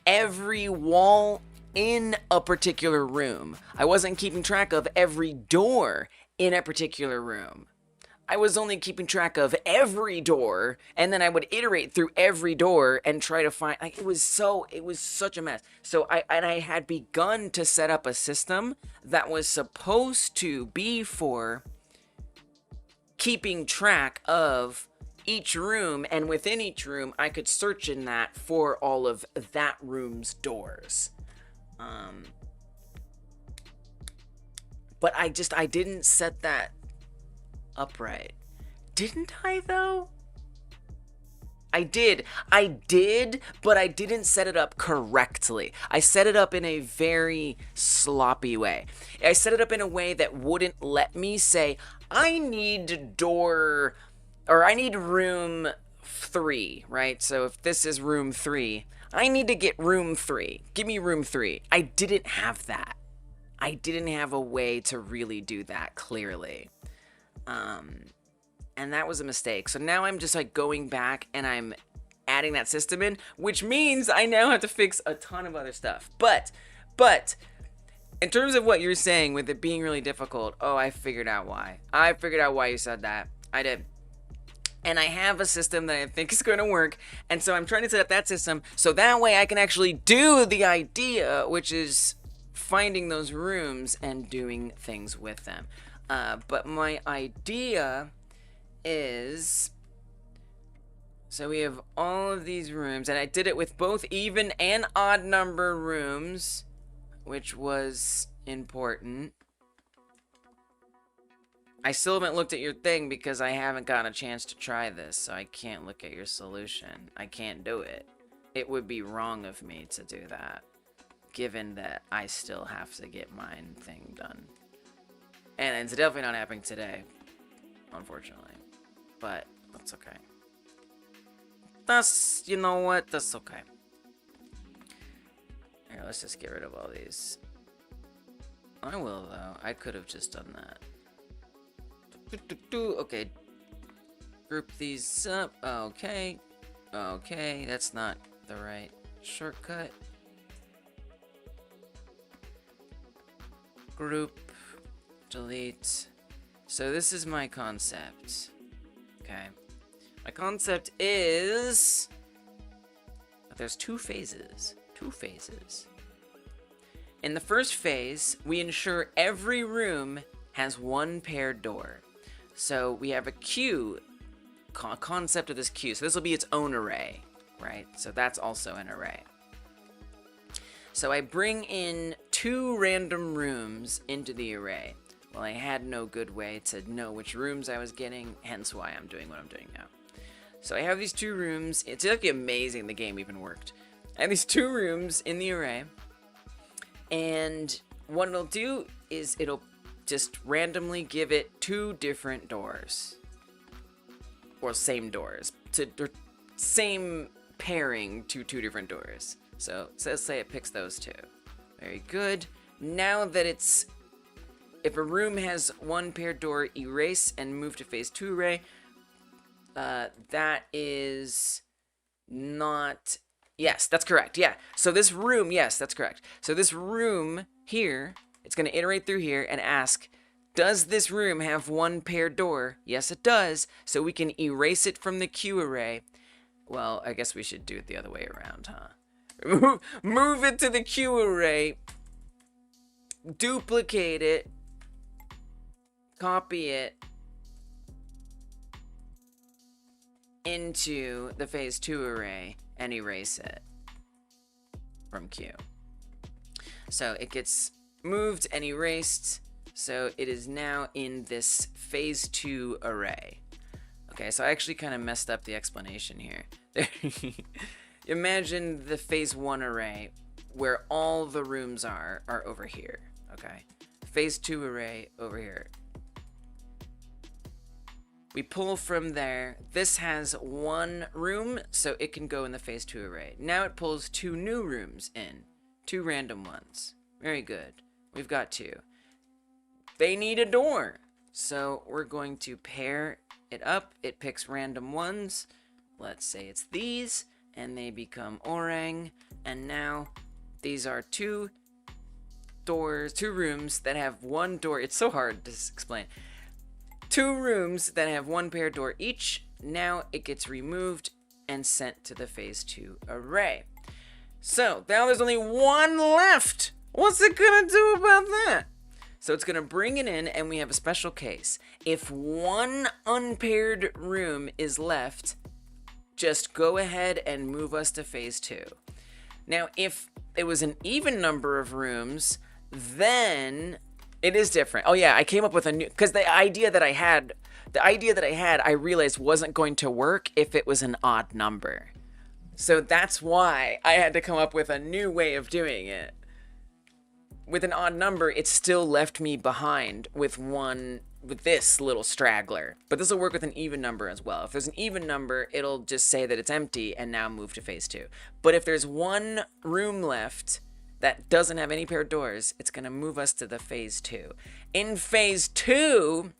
every wall in a particular room. I wasn't keeping track of every door in a particular room. I was only keeping track of every door, and then I would iterate through every door and try to find, like, it was such a mess. So I had begun to set up a system that was supposed to be for keeping track of each room, and within each room I could search in that for all of that room's doors. But I didn't set that upright. Didn't I though? I did, but I didn't set it up correctly. I set it up in a very sloppy way. I set it up in a way that wouldn't let me say, I need door, or I need room 3, right? So if this is room 3, I need to get room 3. Give me room 3. I didn't have that. I didn't have a way to really do that clearly. And that was a mistake. So now I'm just like going back and I'm adding that system in, which means I now have to fix a ton of other stuff. But in terms of what you're saying with it being really difficult, oh, I figured out why. I figured out why you said that. I did. And I have a system that I think is going to work. And so I'm trying to set up that system so that way I can actually do the idea, which is finding those rooms and doing things with them. But my idea is, so we have all of these rooms, and I did it with both even and odd number rooms, which was important. I still haven't looked at your thing because I haven't gotten a chance to try this, so I can't look at your solution. I can't do it. It would be wrong of me to do that, given that I still have to get mine thing done. And it's definitely not happening today, unfortunately. But that's okay. You know what? That's okay. Here, let's just get rid of all these. I will, though. I could have just done that. Okay. Group these up. Okay. Okay, that's not the right shortcut. Group. Delete. So this is my concept. Okay. My concept is, there's two phases. In the first phase, we ensure every room has one paired door. So we have a queue, concept of this queue. So this will be its own array, right? So that's also an array. So I bring in 2 random rooms into the array. Well, I had no good way to know which rooms I was getting, hence why I'm doing what I'm doing now. So I have these 2 rooms. It's actually amazing the game even worked. I have these 2 rooms in the array, and what it'll do is it'll just randomly give it 2 different doors. Or same doors. Or same pairing to 2 different doors. So let's say it picks those 2. Very good. Now that it's, if a room has 1 paired door, erase and move to phase 2 array. That is not, yes, that's correct. Yeah. So this room, yes, that's correct. So this room here, it's going to iterate through here and ask, does this room have 1 paired door? Yes, it does. So we can erase it from the queue array. Well, I guess we should do it the other way around, huh? Move it to the queue array, duplicate it, copy it into the phase 2 array, and erase it from queue. So it gets moved and erased So it is now in this phase 2 array. Okay, so I actually kind of messed up the explanation here. Imagine the phase 1 array where all the rooms are over here. Okay, phase 2 array over here. We pull from there. This has 1 room, so it can go in the phase 2 array. Now it pulls 2 new rooms in, 2 random ones. Very good. We've got 2. They need a door, so we're going to pair it up. It picks random ones. Let's say it's these, and they become orang. And now these are 2 doors, 2 rooms that have 1 door. It's so hard to explain. 2 rooms that have 1 paired door each. Now it gets removed and sent to the phase 2 array. So now there's only 1 left. What's it gonna do about that? So it's gonna bring it in, and we have a special case. If 1 unpaired room is left, just go ahead and move us to phase 2. Now, if it was an even number of rooms, then it is different. Oh yeah, I came up with a new, because the idea that I had, I realized wasn't going to work if it was an odd number. So that's why I had to come up with a new way of doing it. With an odd number, it still left me behind with this little straggler. But this will work with an even number as well. If there's an even number, it'll just say that it's empty and now move to phase 2. But if there's 1 room left that doesn't have any paired doors, it's gonna move us to the phase 2. In phase 2,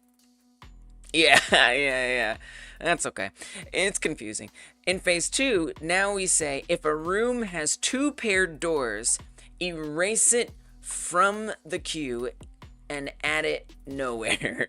yeah, that's okay. It's confusing. In phase 2, now we say if a room has 2 paired doors, erase it from the queue and add it nowhere.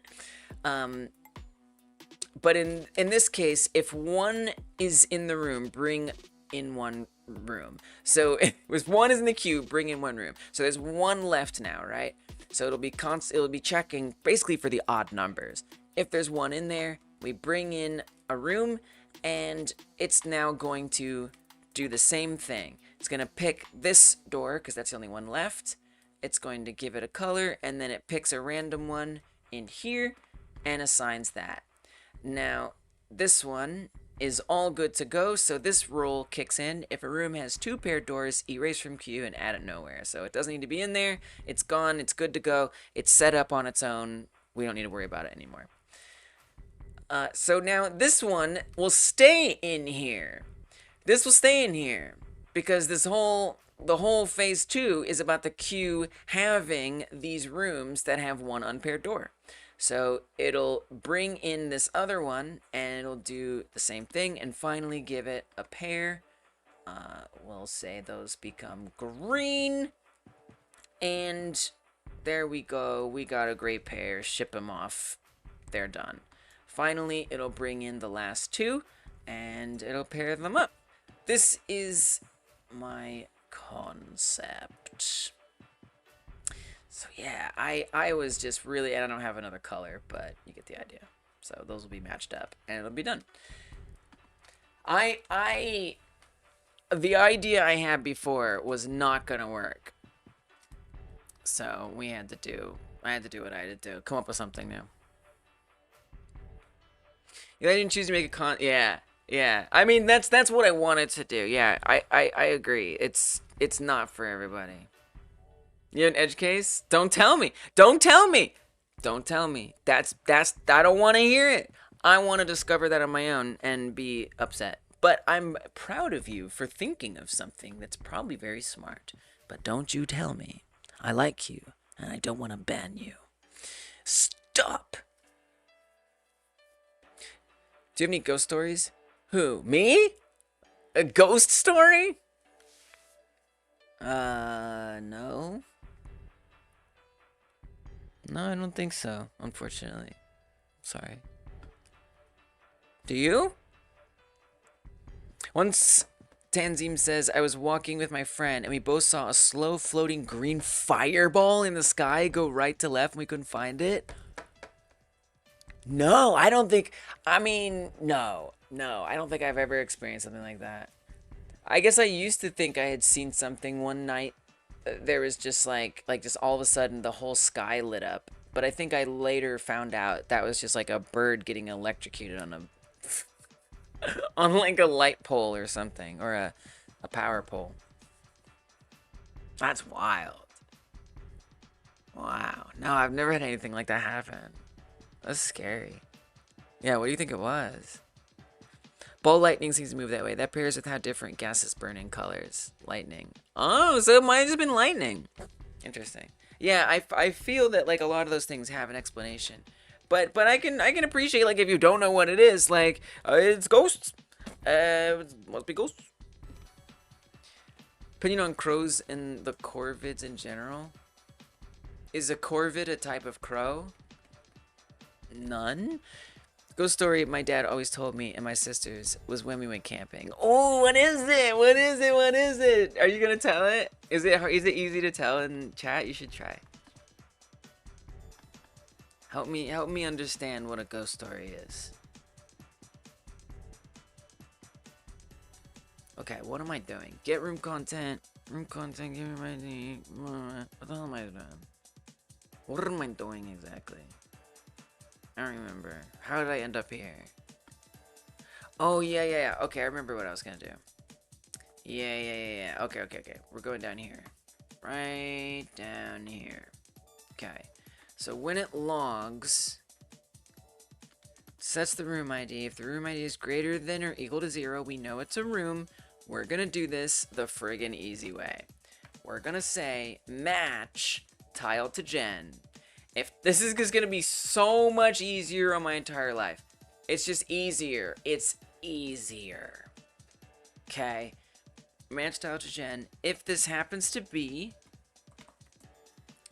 But in this case, if 1 is in the room, bring in 1 room. So if 1 is in the queue, bring in 1 room. So there's 1 left now, right? So it'll be checking basically for the odd numbers. If there's 1 in there, we bring in a room, and it's now going to do the same thing. It's gonna pick this door because that's the only 1 left. It's going to give it a color, and then it picks a random one in here and assigns that. Now, this one is all good to go, so this rule kicks in. If a room has 2 paired doors, erase from queue and add it nowhere. So it doesn't need to be in there. It's gone. It's good to go. It's set up on its own. We don't need to worry about it anymore. So now this one will stay in here. This will stay in here because the whole phase 2 is about the queue having these rooms that have 1 unpaired door. So it'll bring in this other one, and it'll do the same thing, and finally give it a pair. We'll say those become green, and there we go. We got a great pair. Ship them off. They're done. Finally, it'll bring in the last 2, and it'll pair them up. This is my concept. So yeah, I was just really, I don't have another color, but you get the idea. So those will be matched up, and it'll be done. The idea I had before was not gonna work. So I had to do what I had to do. Come up with something new. I didn't choose to make a Yeah. I mean, that's what I wanted to do. Yeah, I agree. It's not for everybody. You have an edge case? Don't tell me. Don't tell me. Don't tell me. That's I don't want to hear it. I want to discover that on my own and be upset. But I'm proud of you for thinking of something that's probably very smart. But don't you tell me. I like you, and I don't want to ban you. Stop. Do you have any ghost stories? Who? Me? A ghost story? No. No, I don't think so, unfortunately. Sorry. Do you? Once, Tanzim says, I was walking with my friend, and we both saw a slow floating green fireball in the sky go right to left, and we couldn't find it. No, I don't think, I mean, no, I don't think I've ever experienced something like that. I guess I used to think I had seen something one night. There was just just all of a sudden the whole sky lit up But I think I later found out that was just like a bird getting electrocuted on a on like a light pole or something, or a power pole. That's wild. Wow. No, I've never had anything like that happen. That's scary. Yeah, what do you think it was? Ball lightning seems to move that way. That pairs with how different gases burn in colors. Lightning. Oh, so it might have just been lightning. Interesting. Yeah, I feel that like a lot of those things have an explanation. But I can appreciate like if you don't know what it is, like it's ghosts. It must be ghosts. Opinion on crows and the corvids in general. Is a corvid a type of crow? None. Ghost story my dad always told me and my sisters was when we went camping. Oh, what is it? What is it? What is it? Are you gonna tell it? Is it easy to tell in chat? You should try. Help me understand what a ghost story is. Okay, what am I doing? Get room content. Room content, give me my name. What the hell am I doing? What am I doing exactly? I don't remember. How did I end up here? Oh, yeah. Okay, I remember what I was gonna do. Yeah. Okay. We're going down here. Right down here. Okay. So when it logs, sets the room ID. If the room ID is greater than or equal to 0, we know it's a room. We're gonna do this the friggin' easy way. We're gonna say match tile to gen. If this is just gonna be so much easier on my entire life. It's just easier. It's easier. Okay. Match tile to gen. If this happens to be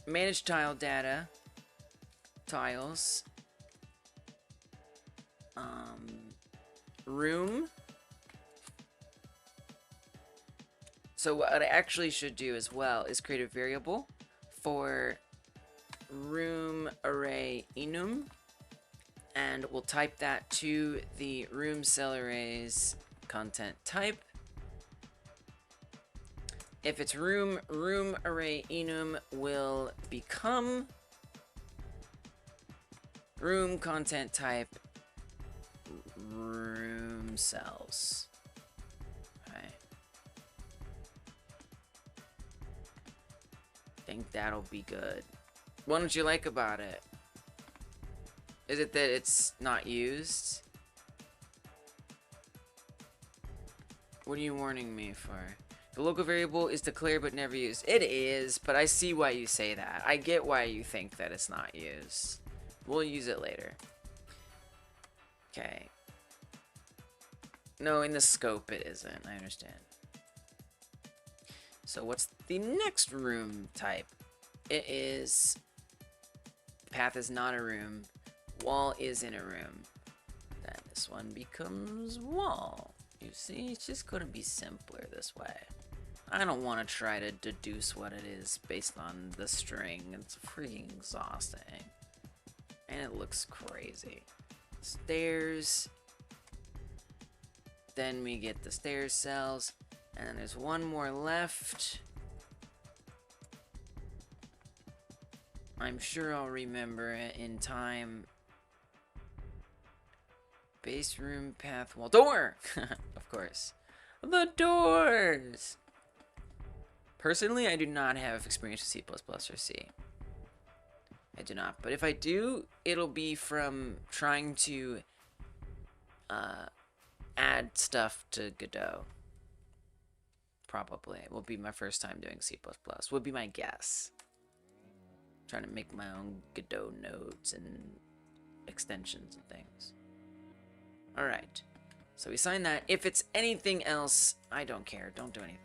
manage tile data, tiles, room. So what I actually should do as well is create a variable for room array enum, and we'll type that to the room cell arrays content type. If it's room array enum will become room content type room cells. Okay. Think that'll be good. What don't you like about it? Is it that it's not used? What are you warning me for? The local variable is declared but never used. It is, but I see why you say that. I get why you think that it's not used. We'll use it later. Okay. No, in the scope it isn't. I understand. So what's the next room type? It is... path is not a room. Wall is in a room. Then this one becomes wall. You see, it's just gonna be simpler this way. I don't want to try to deduce what it is based on the string. It's freaking exhausting. And it looks crazy. Stairs. Then we get the stairs cells. And then there's one more left. I'm sure I'll remember it in time. Base room, path, wall, door! Of course. The doors! Personally, I do not have experience with C++ or C. I do not. But if I do, it'll be from trying to add stuff to Godot. Probably. It will be my first time doing C++. Would be my guess. Trying to make my own Godot nodes and extensions and things. Alright. So we sign that. If it's anything else, I don't care. Don't do anything.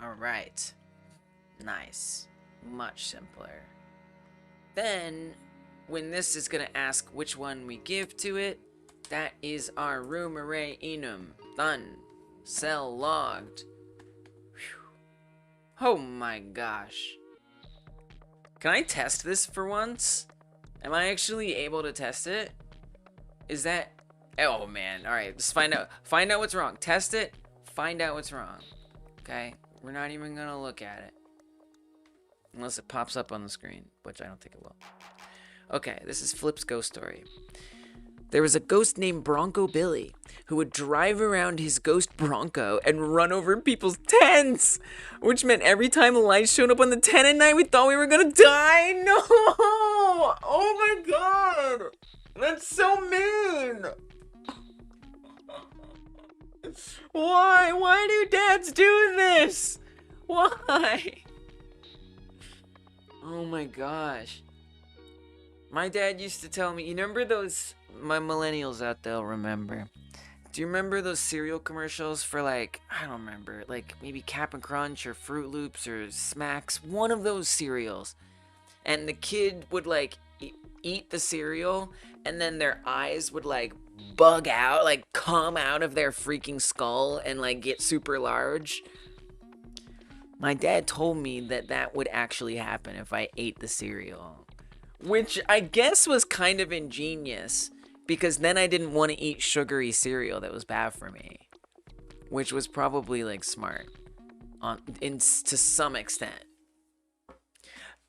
Alright. Nice. Much simpler. Then, when this is going to ask which one we give to it, that is our room array enum. Done. Cell logged. Whew. Oh my gosh. Can I test this for once? Am I actually able to test it? Is that... oh man, alright, let's find out. Find out what's wrong. Test it, find out what's wrong. Okay, we're not even gonna look at it. Unless it pops up on the screen, which I don't think it will. Okay, this is Flip's ghost story. There was a ghost named Bronco Billy who would drive around his ghost Bronco and run over people's tents, which meant every time the lights showed up on the tent at night, we thought we were gonna die. No! Oh my god! That's so mean! Why? Why do dads do this? Why? Oh my gosh. My dad used to tell me, you remember those, my millennials out there will remember. Do you remember those cereal commercials for like, I don't remember, like maybe Cap'n Crunch or Fruit Loops or Smacks, one of those cereals. And the kid would like eat the cereal and then their eyes would like bug out, like come out of their freaking skull and like get super large. My dad told me that that would actually happen if I ate the cereal. Which I guess was kind of ingenious, because then I didn't want to eat sugary cereal that was bad for me. Which was probably like smart, to some extent.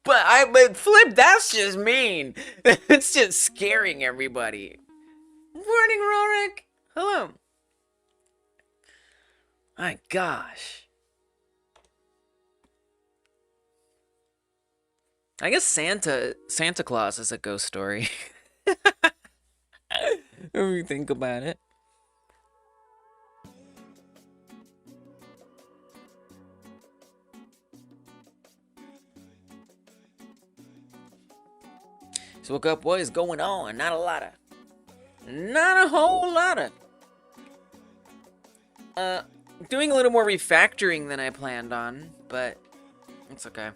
But Flip, that's just mean. It's just scaring everybody. Morning, Rorik. Hello. My gosh. I guess Santa Claus is a ghost story. If you think about it. So woke up, what is going on? Not a whole lot of. Doing a little more refactoring than I planned on, but it's okay.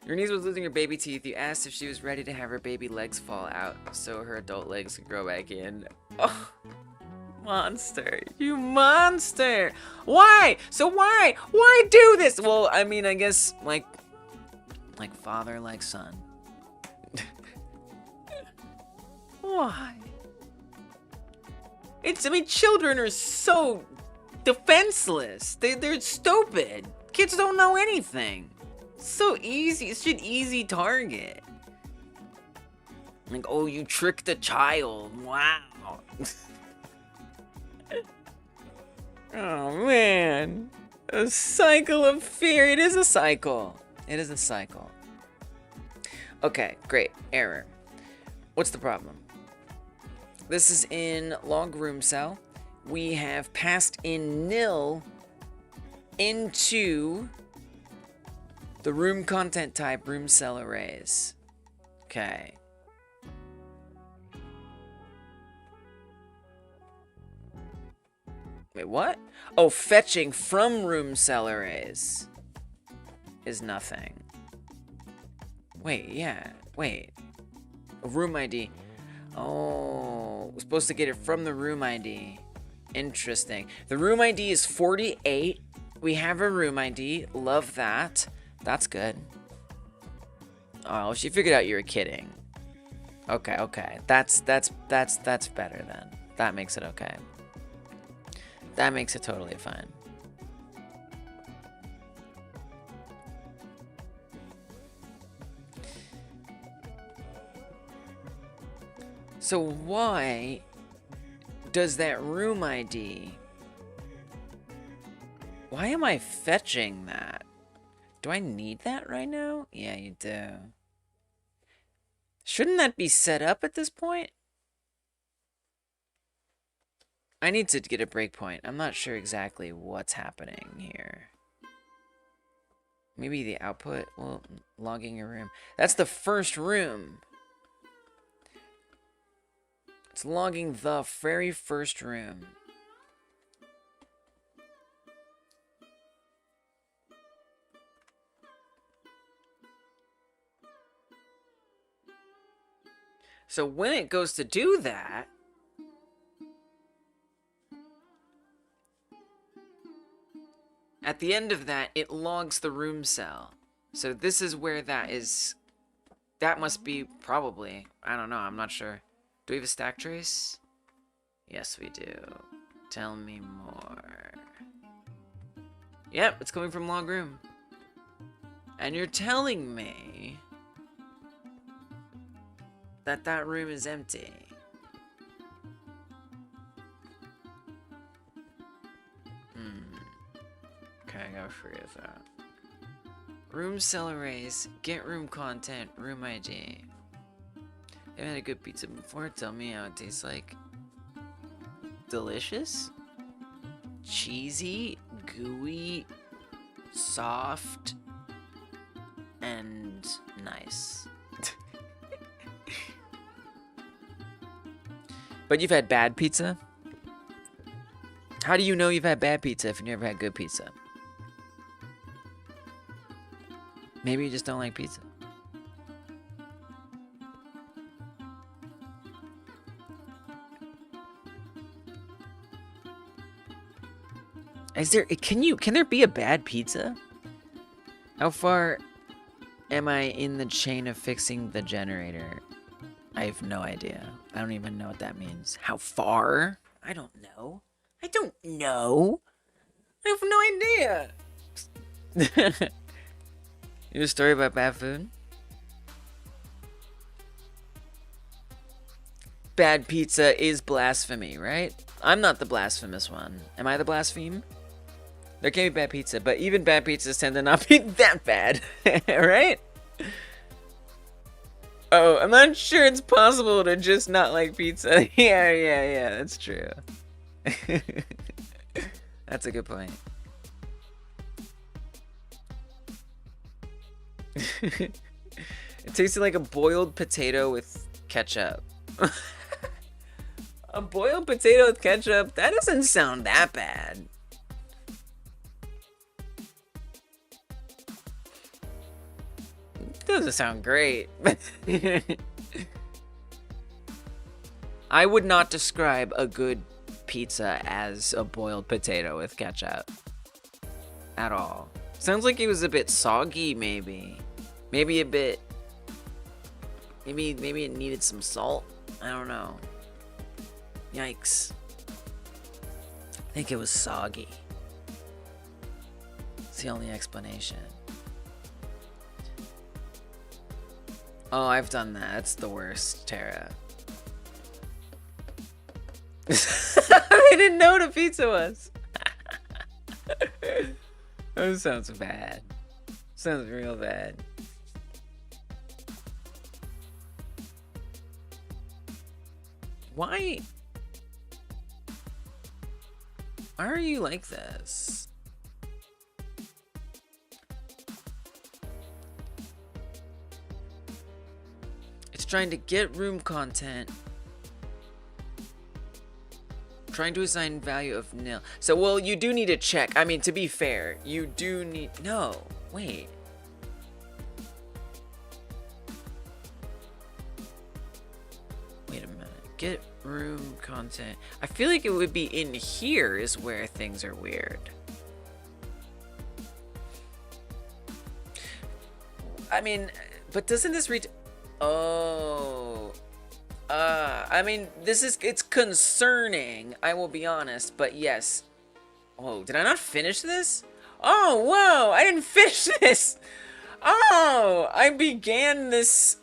Your niece was losing her baby teeth. You asked if she was ready to have her baby legs fall out so her adult legs could grow back in. Oh, monster. You monster. Why? So why? Why do this? Well, I mean, I guess like father, like son. Why? I mean, children are so defenseless. They're stupid. Kids don't know anything. So easy. It's just easy target. Like, oh, you tricked a child. Wow. Oh, man. A cycle of fear. It is a cycle. It is a cycle. Okay, great. Error. What's the problem? This is in log room cell. We have passed in nil into the room content type room cell arrays. Okay. Wait, what? Oh, fetching from room cell arrays is nothing. Wait, yeah. Wait. A room ID. Oh, we're supposed to get it from the room ID. Interesting. The room ID is 48. We have a room ID. Love that. That's good. Oh, she figured out you were kidding. Okay. That's better then. That makes it okay. That makes it totally fine. So why does that room ID... Why am I fetching that? Do I need that right now? Yeah, you do. Shouldn't that be set up at this point? I need to get a breakpoint. I'm not sure exactly what's happening here. Maybe the output? Well, logging a room. That's the first room. It's logging the very first room. So when it goes to do that, at the end of that, it logs the room cell. So this is where that is. That must be probably. I don't know. I'm not sure. Do we have a stack trace? Yes, we do. Tell me more. Yep, it's coming from log room. And you're telling me that that room is empty. Okay, I gotta figure this out. Room cell arrays, get room content, room ID. They had a good pizza before. Tell me how it tastes like. Delicious? Cheesy, gooey, soft, and nice. But you've had bad pizza? How do you know you've had bad pizza if you never had good pizza? Maybe you just don't like pizza. Can there be a bad pizza? How far am I in the chain of fixing the generator? I have no idea. I don't even know what that means. How far? I don't know. I don't know. I have no idea. You have a story about bad food? Bad pizza is blasphemy, right? I'm not the blasphemous one. Am I the blaspheme? There can be bad pizza, but even bad pizzas tend to not be that bad, right? Oh, I'm not sure it's possible to just not like pizza. Yeah, that's true. That's a good point. It tasted like a boiled potato with ketchup. A boiled potato with ketchup? That doesn't sound that bad. Doesn't sound great. I would not describe a good pizza as a boiled potato with ketchup. At all. Sounds like it was a bit soggy, maybe. Maybe a bit... Maybe it needed some salt? I don't know. Yikes. I think it was soggy. It's the only explanation. Oh, I've done that. That's the worst, Tara. I didn't know what a pizza was. That sounds bad. Sounds real bad. Why are you like this? It's trying to get room content. Trying to assign value of nil. So, well, you do need to check. I mean, to be fair, you do need... No, wait. Wait a minute. Get room content. I feel like it would be in here is where things are weird. I mean, but doesn't this read... Oh... I mean, it's concerning, I will be honest, but yes. Oh, did I not finish this? Oh, whoa, I didn't finish this! Oh, I began this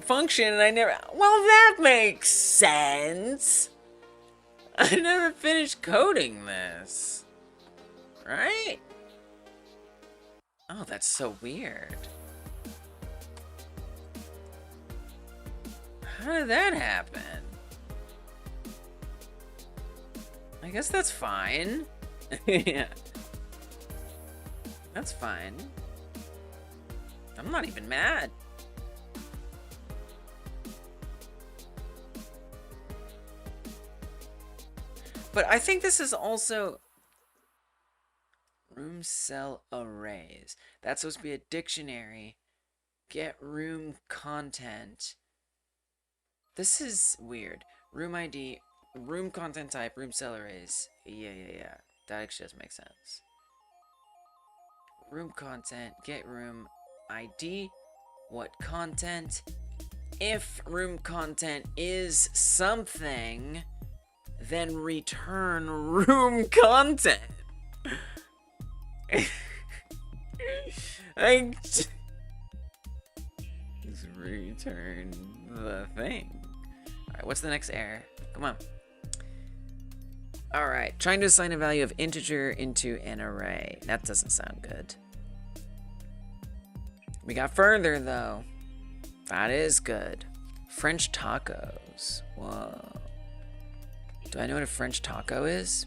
function and I never... Well, that makes sense! I never finished coding this. Right? Oh, that's so weird. How did that happen? I guess that's fine. Yeah. That's fine. I'm not even mad. But I think this is also room cell arrays. That's supposed to be a dictionary. Get room content. This is weird. Room ID, room content type, room cell arrays. Yeah. That actually does make sense. Room content, get room ID, what content? If room content is something, then return room content. return the thing. Alright, what's the next error? Come on. Alright, trying to assign a value of integer into an array. That doesn't sound good. We got further, though. That is good. French tacos. Whoa. Do I know what a French taco is?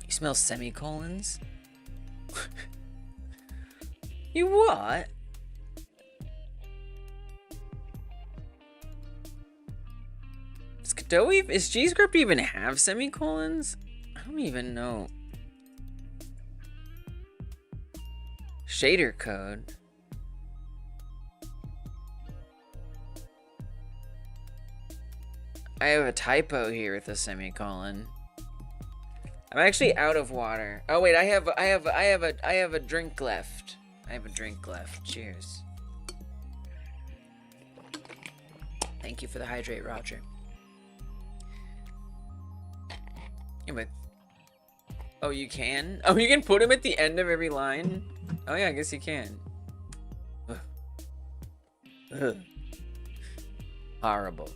You smell semicolons? You what? Does Godot is GScript even have semicolons? I don't even know. Shader code. I have a typo here with a semicolon. I'm actually out of water. Oh wait, I have a drink left. I have a drink left. Cheers. Thank you for the hydrate, Roger. Yeah, but oh, you can? Oh, you can put him at the end of every line? Oh yeah, I guess you can. Ugh. Ugh. Horrible.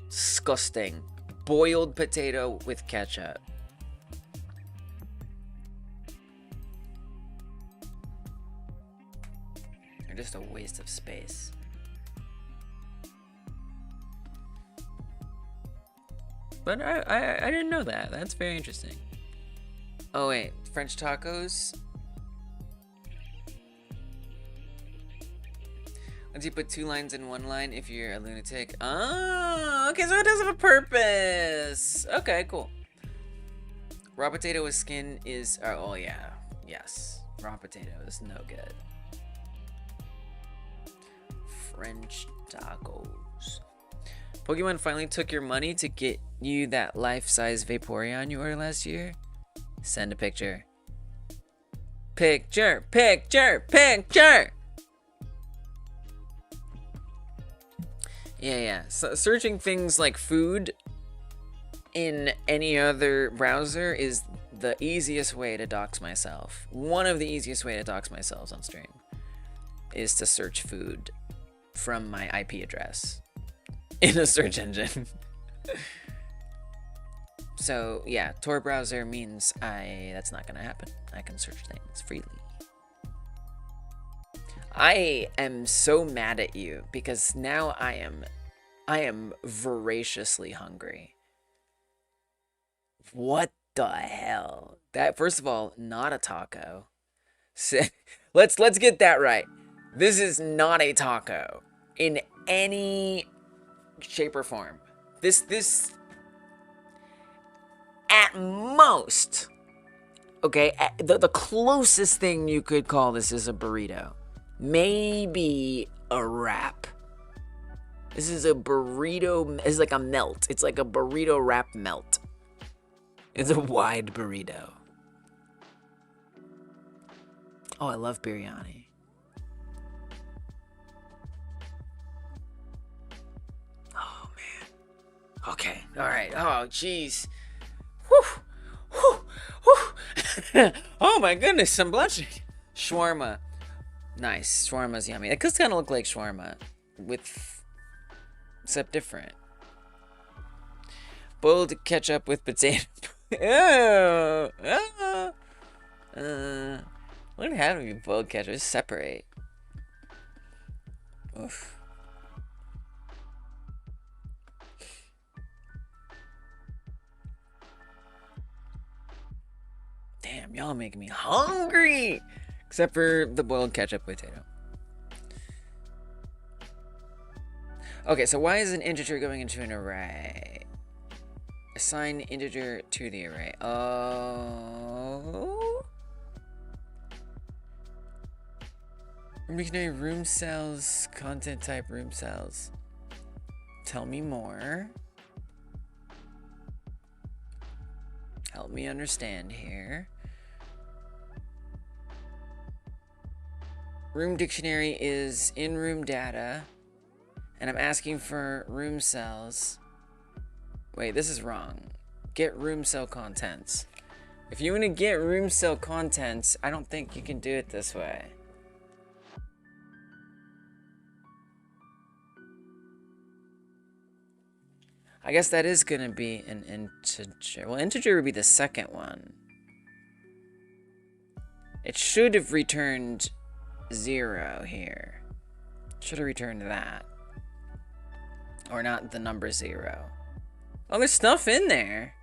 Disgusting. Boiled potato with ketchup. They're just a waste of space. But I didn't know that. That's very interesting. Oh wait, French tacos? Once you put 2 lines in 1 line, if you're a lunatic. Oh, okay, so it does have a purpose. Okay, cool. Raw potato with skin is, oh yeah, yes. Raw potato is no good. French tacos. Pokemon finally took your money to get you that life-size Vaporeon you ordered last year? Send a picture. Picture, picture, picture! Yeah. So searching things like food in any other browser is the easiest way to dox myself. One of the easiest way to dox myself on stream is to search food from my IP address in a search engine. So yeah, Tor browser means that's not gonna happen. I can search things freely. I am so mad at you because now I am voraciously hungry. What the hell? That, first of all, not a taco. Let's get that right. This is not a taco in any shape or form. This at most, okay, the closest thing you could call this is a burrito. Maybe a wrap. This is a burrito. It's like a melt. It's like a burrito wrap melt. It's a wide burrito. Oh, I love biryani. Oh, man. Okay. All right. Oh, jeez. Whew. Whew. Whew. Oh, my goodness. I'm blushing. Shawarma. Nice. Shawarma's yummy. It does kind of look like shawarma, except different. Boiled ketchup with potato. Ew. What happened to boiled ketchup? Just separate. Oof. Damn, y'all making me hungry. Except for the boiled ketchup potato. Okay, so why is an integer going into an array? Assign integer to the array. Oh. Dictionary room cells, content type room cells. Tell me more. Help me understand here. Room dictionary is in room data, and I'm asking for room cells. Wait, this is wrong. Get room cell contents. If you want to get room cell contents, I don't think you can do it this way. I guess that is gonna be an integer. Well, integer would be the second one. It should have returned 0 here. Should have returned that. Or not the number 0. Oh, there's stuff in there.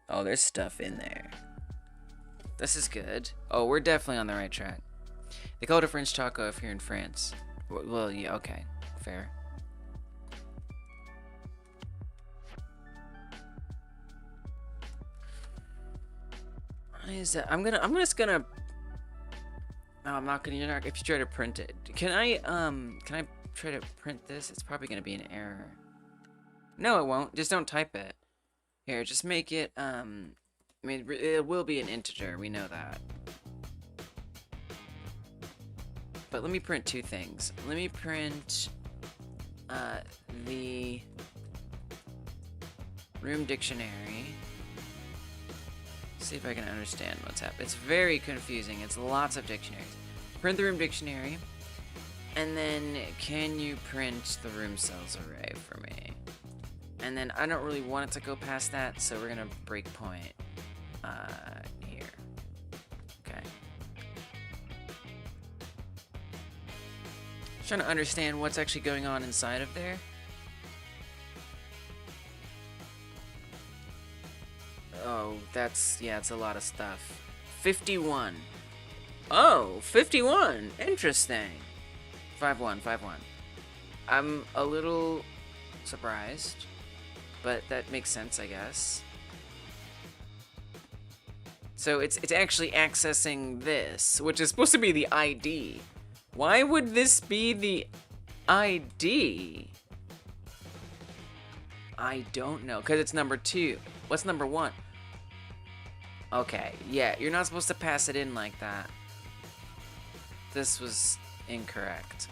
Oh, there's stuff in there. This is good. Oh, we're definitely on the right track. They call it a French taco if you're in France. Well, yeah, okay. Fair. What is that? I'm just gonna. No, I'm not gonna. You're not. If you try to print it, can I try to print this? It's probably gonna be an error. No, it won't. Just don't type it. Here, just make it. I mean, it will be an integer. We know that. But let me print 2 things. Let me print the room dictionary. See if I can understand what's happening. It's very confusing. It's lots of dictionaries. Print the room dictionary, and then can you print the room cells array for me? And then I don't really want it to go past that, so we're gonna break point here. Okay. Trying to understand what's actually going on inside of there. Oh, yeah, it's a lot of stuff. 51. Oh, 51. Interesting. 5-1, 5-1. I'm a little surprised, but that makes sense, I guess. So it's actually accessing this, which is supposed to be the ID. Why would this be the ID? I don't know, because it's number 2. What's number 1? Okay, yeah, you're not supposed to pass it in like that. This was incorrect.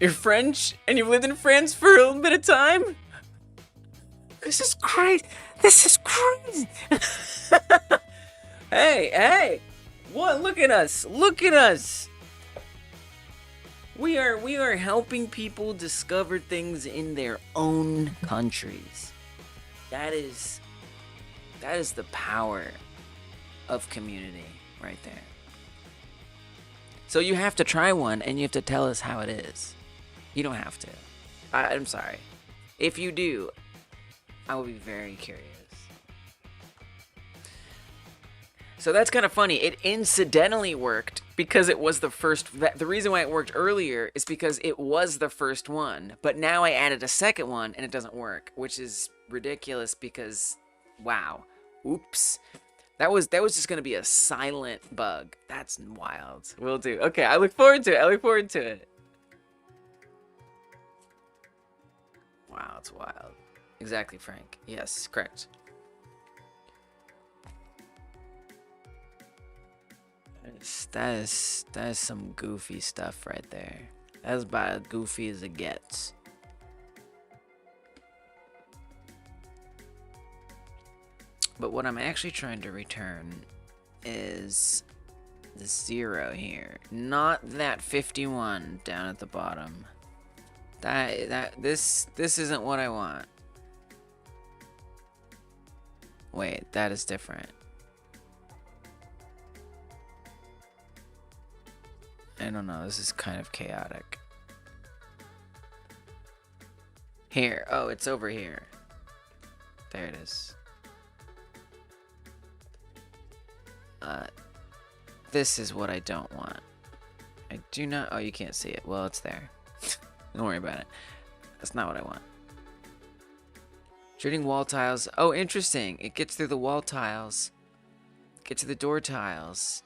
You're French, and you've lived in France for a little bit of time? This is crazy. This is crazy. Hey, what? Look at us. Look at us. We are helping people discover things in their own countries. That is the power of community right there. So you have to try one, and you have to tell us how it is. You don't have to. I'm sorry. If you do, I will be very curious. So that's kind of funny. It incidentally worked because it was the first. The reason why it worked earlier is because it was the first one. But now I added a second one, and it doesn't work, which is ridiculous because, wow. Oops. That was just gonna be a silent bug. That's wild. Will do. Okay, I look forward to it. Wow, it's wild. Exactly, Frank. Yes, correct. That is some goofy stuff right there. That's about as goofy as it gets. But what I'm actually trying to return is the 0 here, not that 51 down at the bottom. This isn't what I want. Wait, that is different. I don't know, this is kind of chaotic. Here, oh, it's over here. There it is. This is what I don't want. I do not. Oh, you can't see it. Well, it's there. Don't worry about it. That's not what I want. Treating wall tiles. Oh, interesting. It gets through the wall tiles. Get to the door tiles.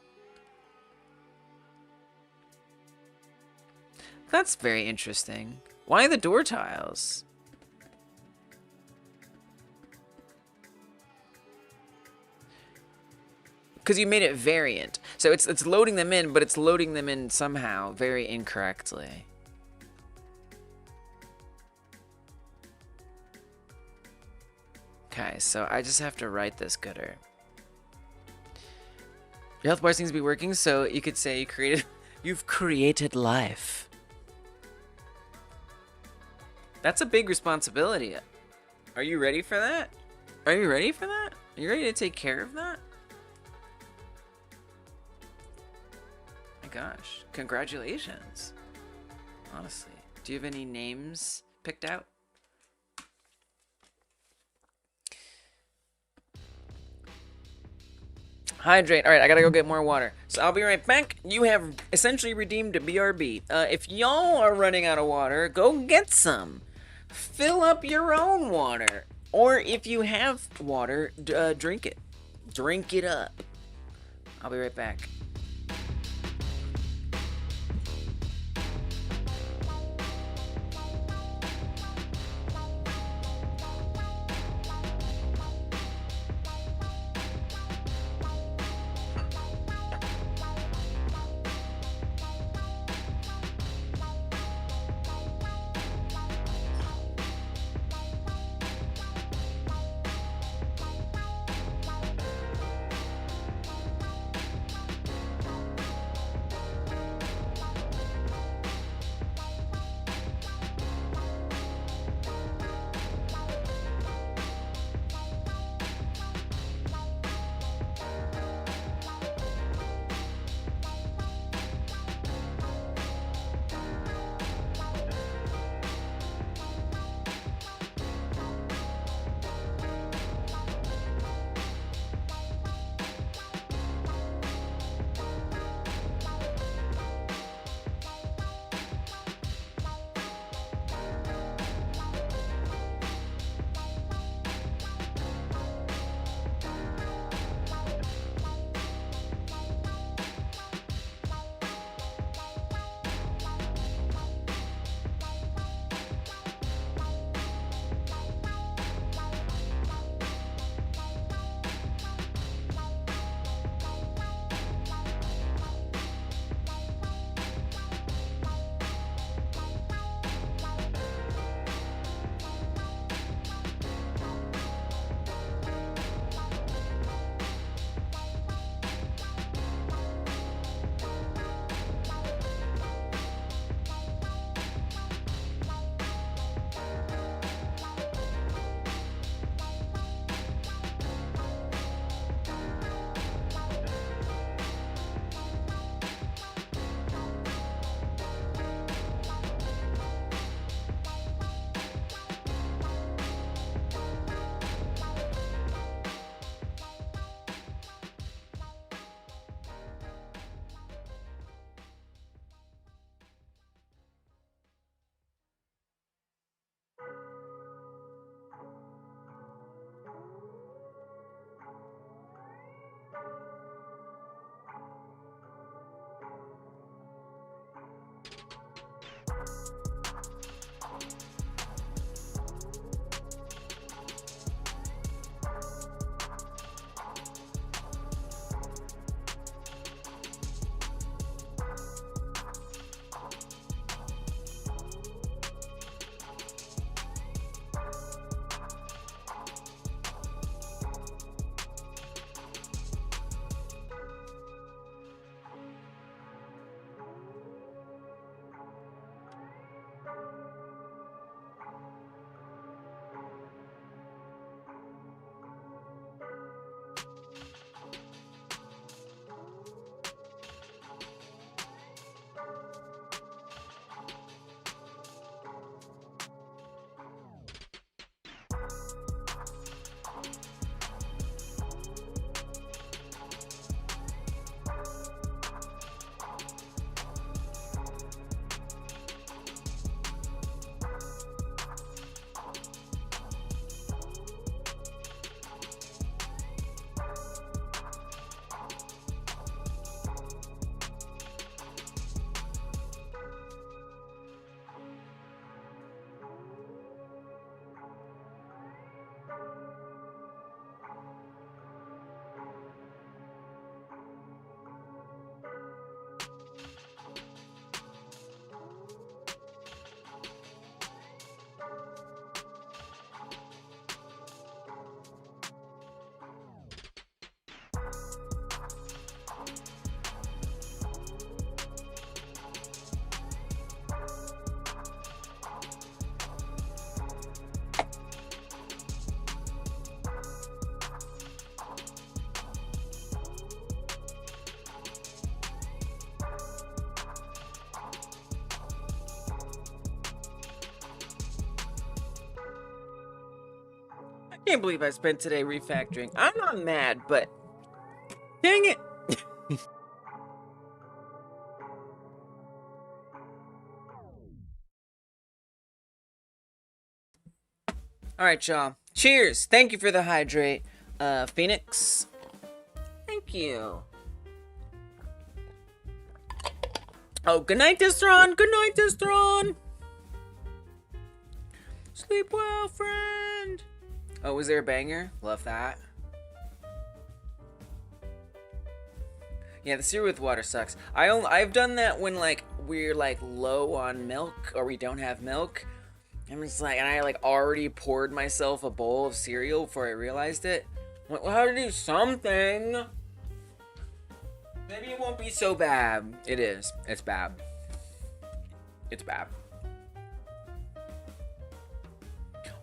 That's very interesting. Why the door tiles? Because you made it variant. So it's loading them in, but it's loading them in somehow very incorrectly. Okay, so I just have to write this gooder. Your health bar seems to be working, so you could say you've created life. That's a big responsibility. Are you ready for that? Are you ready for that? Are you ready to take care of that? My gosh, congratulations. Honestly, do you have any names picked out? Hydrate. All right, I gotta go get more water. So I'll be right back. You have essentially redeemed a BRB. If y'all are running out of water, go get some. Fill up your own water. Or if you have water, drink it. Drink it up. I'll be right back. Can't believe I spent today refactoring. I'm not mad, but dang it. Alright, y'all. Cheers. Thank you for the hydrate. Phoenix. Thank you. Oh, good night, Distron. Good night, Distron. Sleep well, friend. Oh, was there a banger? Love that. Yeah, the cereal with water sucks. I've done that when like we're like low on milk or we don't have milk. I'm just like, and I like already poured myself a bowl of cereal before I realized it. I'm like, well, how to do something? Maybe it won't be so bad. It is. It's bad. It's bad.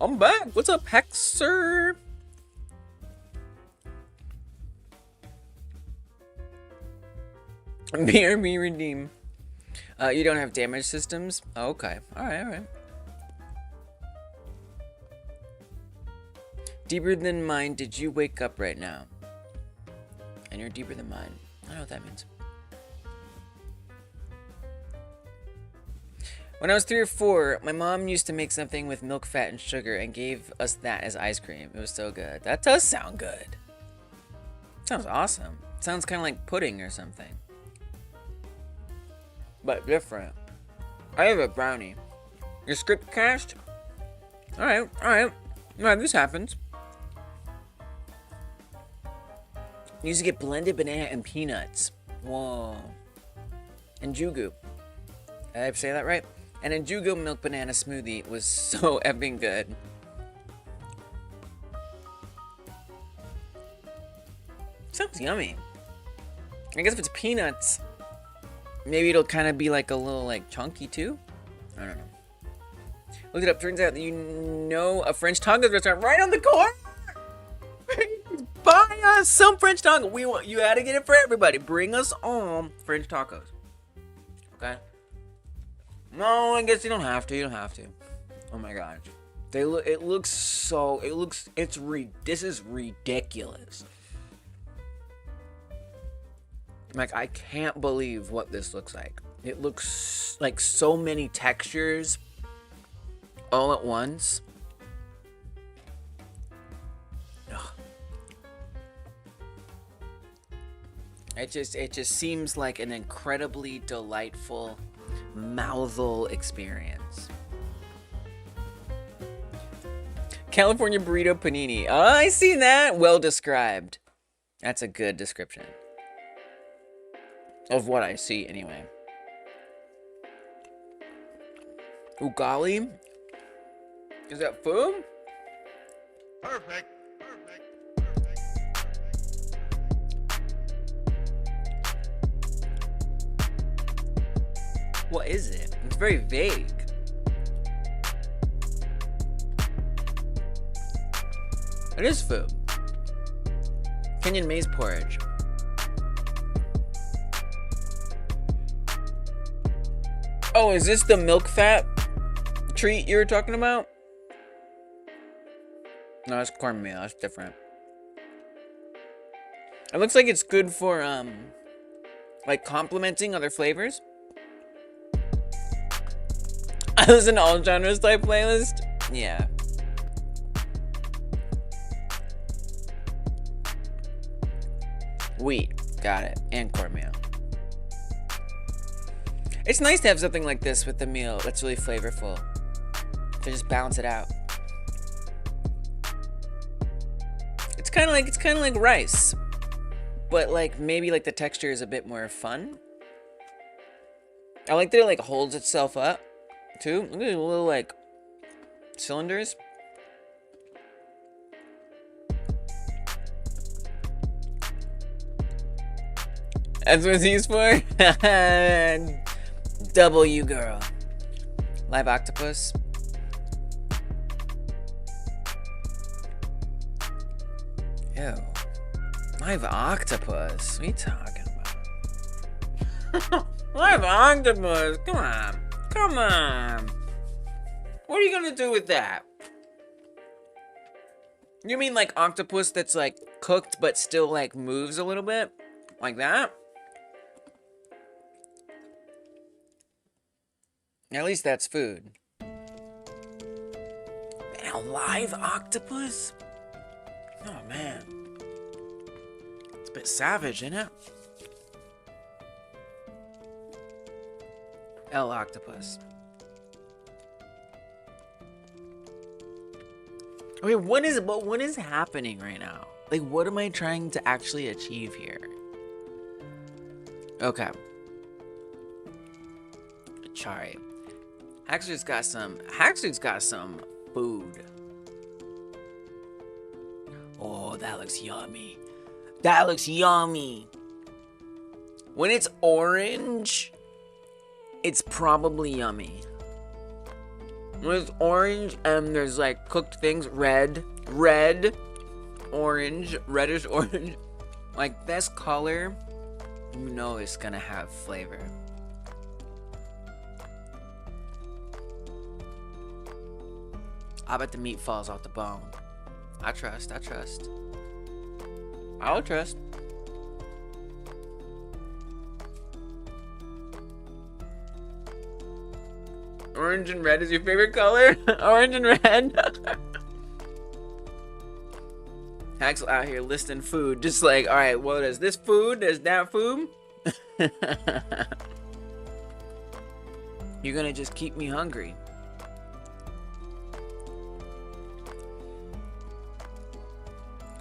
I'm back. What's up, Hexer? BRB redeem. You don't have damage systems? Oh, okay. Alright, alright. Deeper than mine, did you wake up right now? And you're deeper than mine. I don't know what that means. When I was 3 or 4, my mom used to make something with milk, fat, and sugar and gave us that as ice cream. It was so good. That does sound good. Sounds awesome. Sounds kind of like pudding or something. But different. I have a brownie. Your script cached? Alright, alright. Alright, this happens. You used to get blended banana and peanuts. Whoa. And Jugu. Did I say that right? And a Jugo milk banana smoothie was so effing good. Sounds yummy. I guess if it's peanuts, maybe it'll kind of be like a little like chunky too. I don't know. Look it up. Turns out that you know a French tacos restaurant right on the corner. Buy us some French tacos. We want you had to get it for everybody. Bring us all French tacos. Okay. No, I guess you don't have to. You don't have to. Oh my gosh. They look. It looks so. It looks. It's this is ridiculous. Like, I can't believe what this looks like. It looks like so many textures all at once. Ugh. It just seems like an incredibly delightful mouthful experience. California burrito panini. Oh, I see that. Well described. That's a good description. Of what I see, anyway. Ugali? Is that food? Perfect. Perfect. What is it? It's very vague. It is food. Kenyan maize porridge. Oh, is this the milk fat treat you were talking about? No, it's cornmeal. That's different. It looks like it's good for, like complementing other flavors. I listen to all genres type playlist. Yeah. Wheat. Got it. And cornmeal. It's nice to have something like this with the meal that's really flavorful. To just balance it out. It's kind of like rice. But like maybe like the texture is a bit more fun. I like that it like holds itself up too. Look at the little like cylinders. That's what it's used for? W girl. Live octopus. Ew. Live octopus? What are you talking about? Live octopus? Come on. Come on. What are you gonna do with that? You mean like octopus that's like cooked but still like moves a little bit? Like that? At least that's food. Man, a live octopus? Oh man. It's a bit savage, isn't it? El octopus. Okay, what is happening right now? Like, what am I trying to actually achieve here? Okay. Chari. Haxter's got some food. Oh, that looks yummy. That looks yummy. When it's orange, it's probably yummy. When it's orange and there's like cooked things, red, orange, reddish orange, like this color, you know it's gonna have flavor. I bet the meat falls off the bone. I trust. I'll trust. Orange and red is your favorite color? Orange and red? Axel out here listing food. Just like, alright, well, there's this food, there's that food. You're gonna just keep me hungry.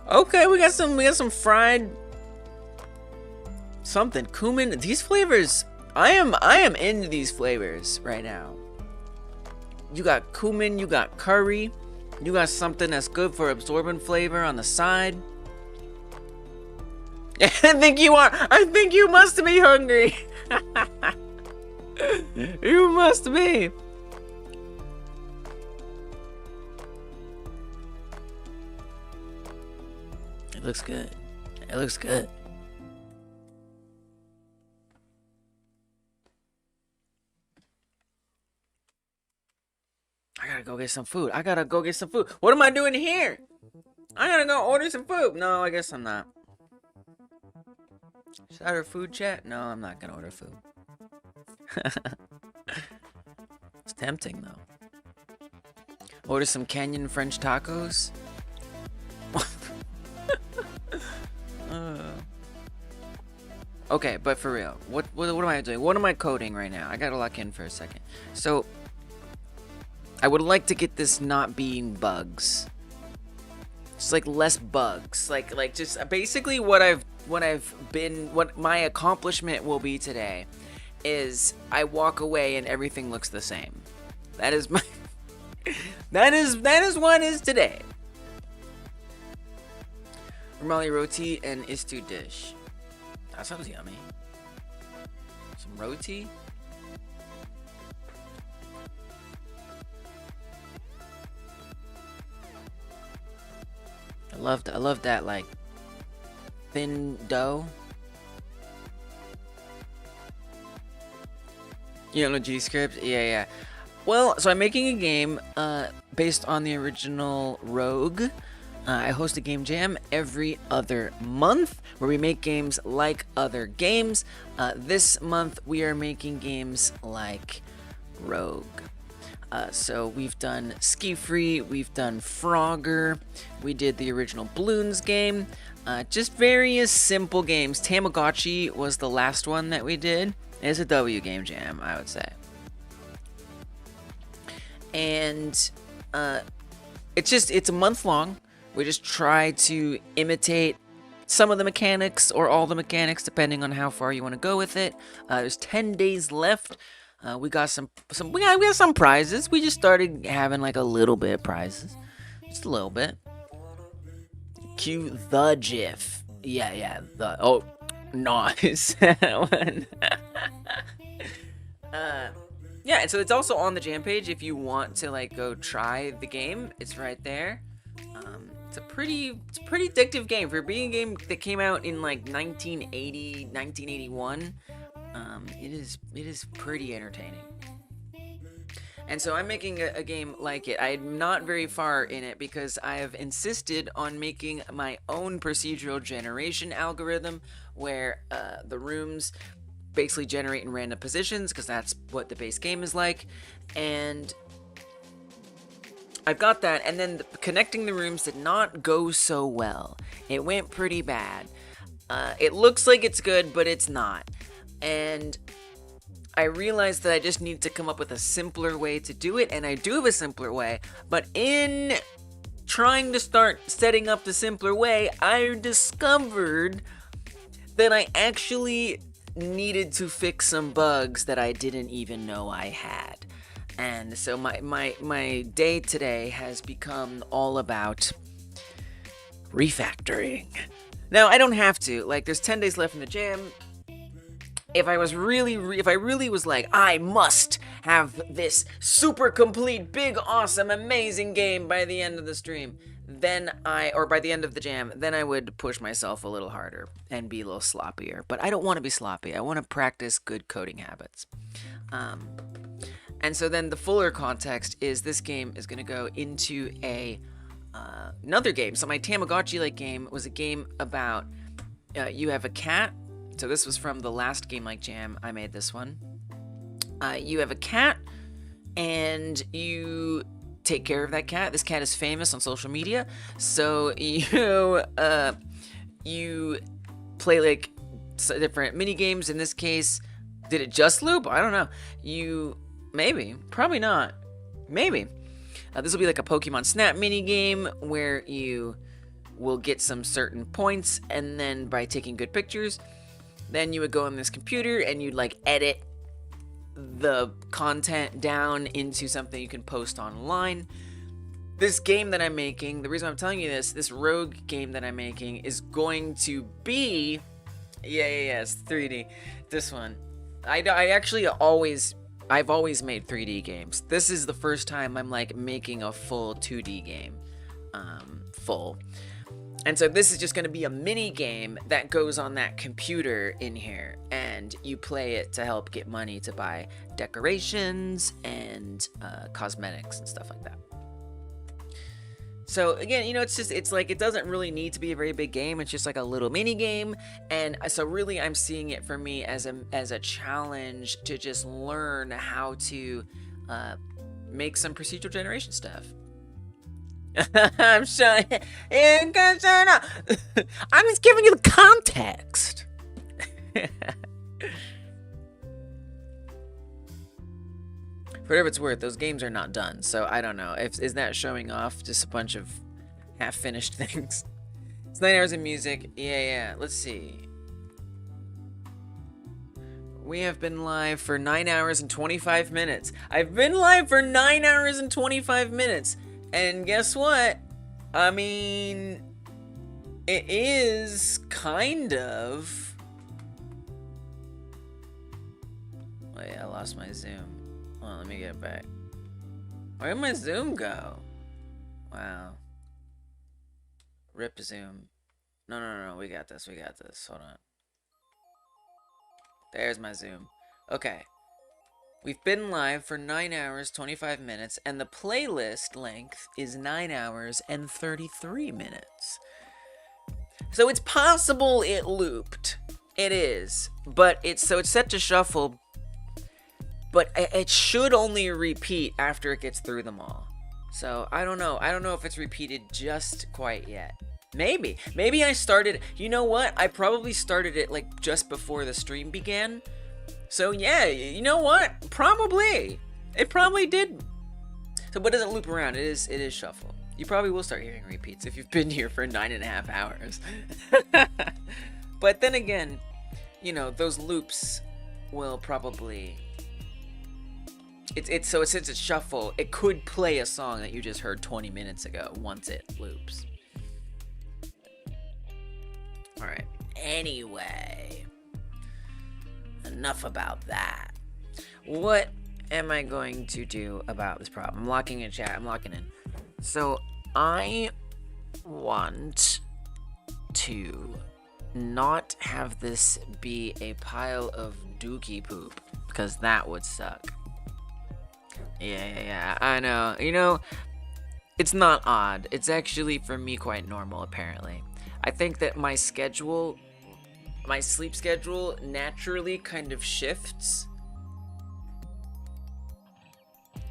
Okay, we got some fried something. Cumin. These flavors, I am into these flavors right now. You got cumin, you got curry, you got something that's good for absorbing flavor on the side. I think you are. I think you must be hungry. You must be. It looks good. It looks good. I gotta go get some food. What am I doing here? I gotta go order some food. No, I guess I'm not. Should I order food, chat? No, I'm not gonna order food. It's tempting, though. Order some Canyon French tacos? Okay, but for real, what am I doing? What am I coding right now? I gotta lock in for a second. So, I would like to get this not being bugs. Just like less bugs. Like just basically what my accomplishment will be today is I walk away and everything looks the same. That is my that is what is today. Rumali roti and istu dish. That sounds yummy. Some roti. I love that like thin dough. You know G script? Yeah. Well, so I'm making a game based on the original Rogue. I host a game jam every other month where we make games like other games. This month we are making games like Rogue. So we've done Ski Free, we've done Frogger, we did the original Bloons game, just various simple games. Tamagotchi was the last one that we did. It's a W game jam, I would say. And it's a month long. We just try to imitate some of the mechanics or all the mechanics, depending on how far you want to go with it. There's 10 days left. We got some prizes. We just started having like a little bit of prizes, just a little bit. Cue the GIF. Yeah. Nice. Yeah, and so it's also on the jam page if you want to like go try the game. It's right there. It's a pretty addictive game for being a game that came out in like 1980, 1981. It is pretty entertaining. And so I'm making a game like it. I'm not very far in it because I have insisted on making my own procedural generation algorithm where the rooms basically generate in random positions because that's what the base game is like. And I've got that, and then connecting the rooms did not go so well. It went pretty bad. It looks like it's good, but it's not. And I realized that I just need to come up with a simpler way to do it, and I do have a simpler way, but in trying to start setting up the simpler way, I discovered that I actually needed to fix some bugs that I didn't even know I had. And so my day today has become all about refactoring. Now, I don't have to. Like, there's 10 days left in the jam. If I really was like, I must have this super complete, big, awesome, amazing game by the end of the stream, or by the end of the jam, then I would push myself a little harder and be a little sloppier. But I don't want to be sloppy. I want to practice good coding habits. And so then the fuller context is this game is going to go into another game. So my Tamagotchi-like game was a game about you have a cat. So this was from the last Game Like Jam. I made this one. You have a cat, and you take care of that cat. This cat is famous on social media. So you play like different mini games. In this case, did it just loop? I don't know. Maybe. Probably not. Maybe. This will be like a Pokemon Snap mini game where you will get some certain points, and then by taking good pictures, then you would go on this computer and you'd like edit the content down into something you can post online. This game that I'm making, the reason I'm telling you this rogue game that I'm making is going to be, it's 3D. This one. I've always made 3D games. This is the first time I'm like making a full 2D game. Full. And so this is just going to be a mini game that goes on that computer in here, and you play it to help get money to buy decorations and cosmetics and stuff like that. So again, it's like it doesn't really need to be a very big game. It's just like a little mini game, and so really I'm seeing it for me as a challenge to just learn how to make some procedural generation stuff. I'm sure. I'm just giving you the context. For whatever it's worth, those games are not done, so I don't know. Is that showing off just a bunch of half-finished things? It's 9 hours of music. Yeah. Let's see. We have been live for 9 hours and 25 minutes. I've been live for 9 hours and 25 minutes. And guess what? I mean, it is kind of... Wait, I lost my zoom. Hold on, let me get it back. Where'd my zoom go? Wow. Rip zoom. No, we got this. Hold on. There's my zoom. Okay. We've been live for 9 hours, 25 minutes, and the playlist length is 9 hours and 33 minutes. So it's possible it looped. It is. But it's set to shuffle, but it should only repeat after it gets through them all. So I don't know. I don't know if it's repeated just quite yet. Maybe I started, you know what? I probably started it like just before the stream began. So yeah, you know what? Probably. It probably did. So, but it doesn't loop around. It is shuffle. You probably will start hearing repeats if you've been here for 9.5 hours. But then again, those loops will probably... So since it's shuffle, it could play a song that you just heard 20 minutes ago once it loops. Alright. Anyway. Enough about that. What am I going to do about this problem? I'm locking in chat. I'm locking in. So, I want to not have this be a pile of dookie poop, because that would suck. Yeah, I know. You know, it's not odd. It's actually, for me, quite normal, apparently. I think that my schedule, my sleep schedule, naturally kind of shifts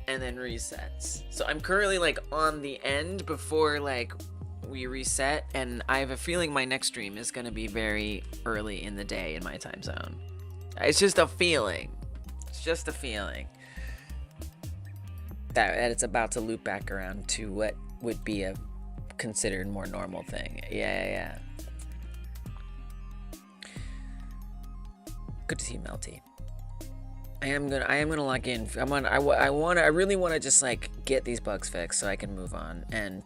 and then resets. So I'm currently, like, on the end before, like, we reset, and I have a feeling my next stream is going to be very early in the day in my time zone. It's just a feeling. It's just a feeling. That it's about to loop back around to what would be a considered more normal thing. Yeah. Good to see you, Melty. I am gonna log in. I really wanna just like get these bugs fixed so I can move on, and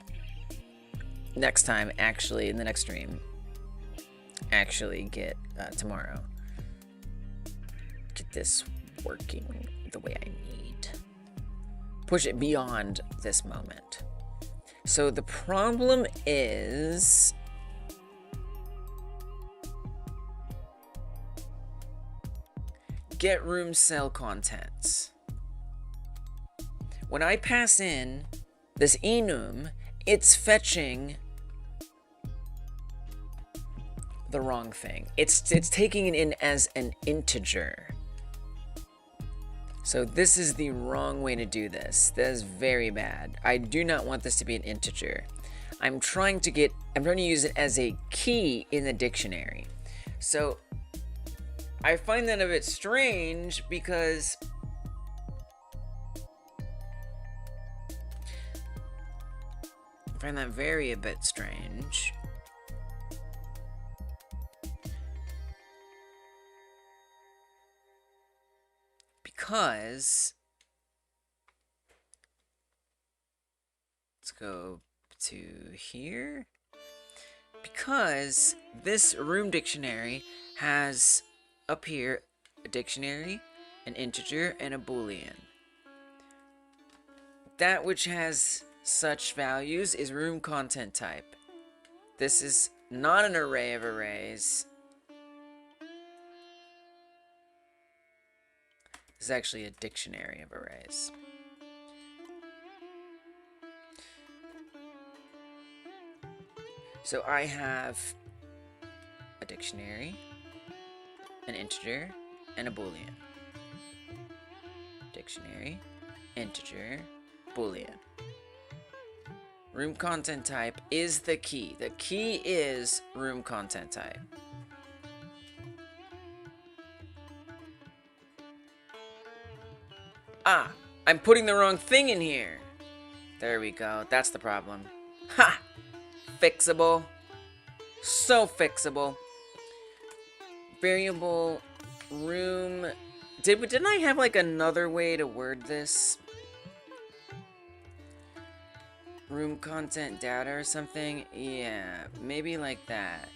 next time, actually in the next stream, actually get tomorrow, get this working the way I need. Push it beyond this moment. So the problem is get room cell contents. When I pass in this enum, it's fetching the wrong thing. It's taking it in as an integer. So this is the wrong way to do this. That is very bad. I do not want this to be an integer. I'm trying to use it as a key in the dictionary. So I find that a bit strange because I find that a bit strange. Because let's go to here. Because this room dictionary has up here a dictionary, an integer, and a boolean. That which has such values is room content type. This is not an array of arrays. This is actually a dictionary of arrays. So I have a dictionary, an integer, and a boolean. Dictionary, integer, boolean. Room content type is the key. The key is room content type. Ah, I'm putting the wrong thing in here. There we go. That's the problem. Ha! Fixable. So fixable. Variable room. Didn't I have like another way to word this? Room content data or something? Yeah, maybe like that.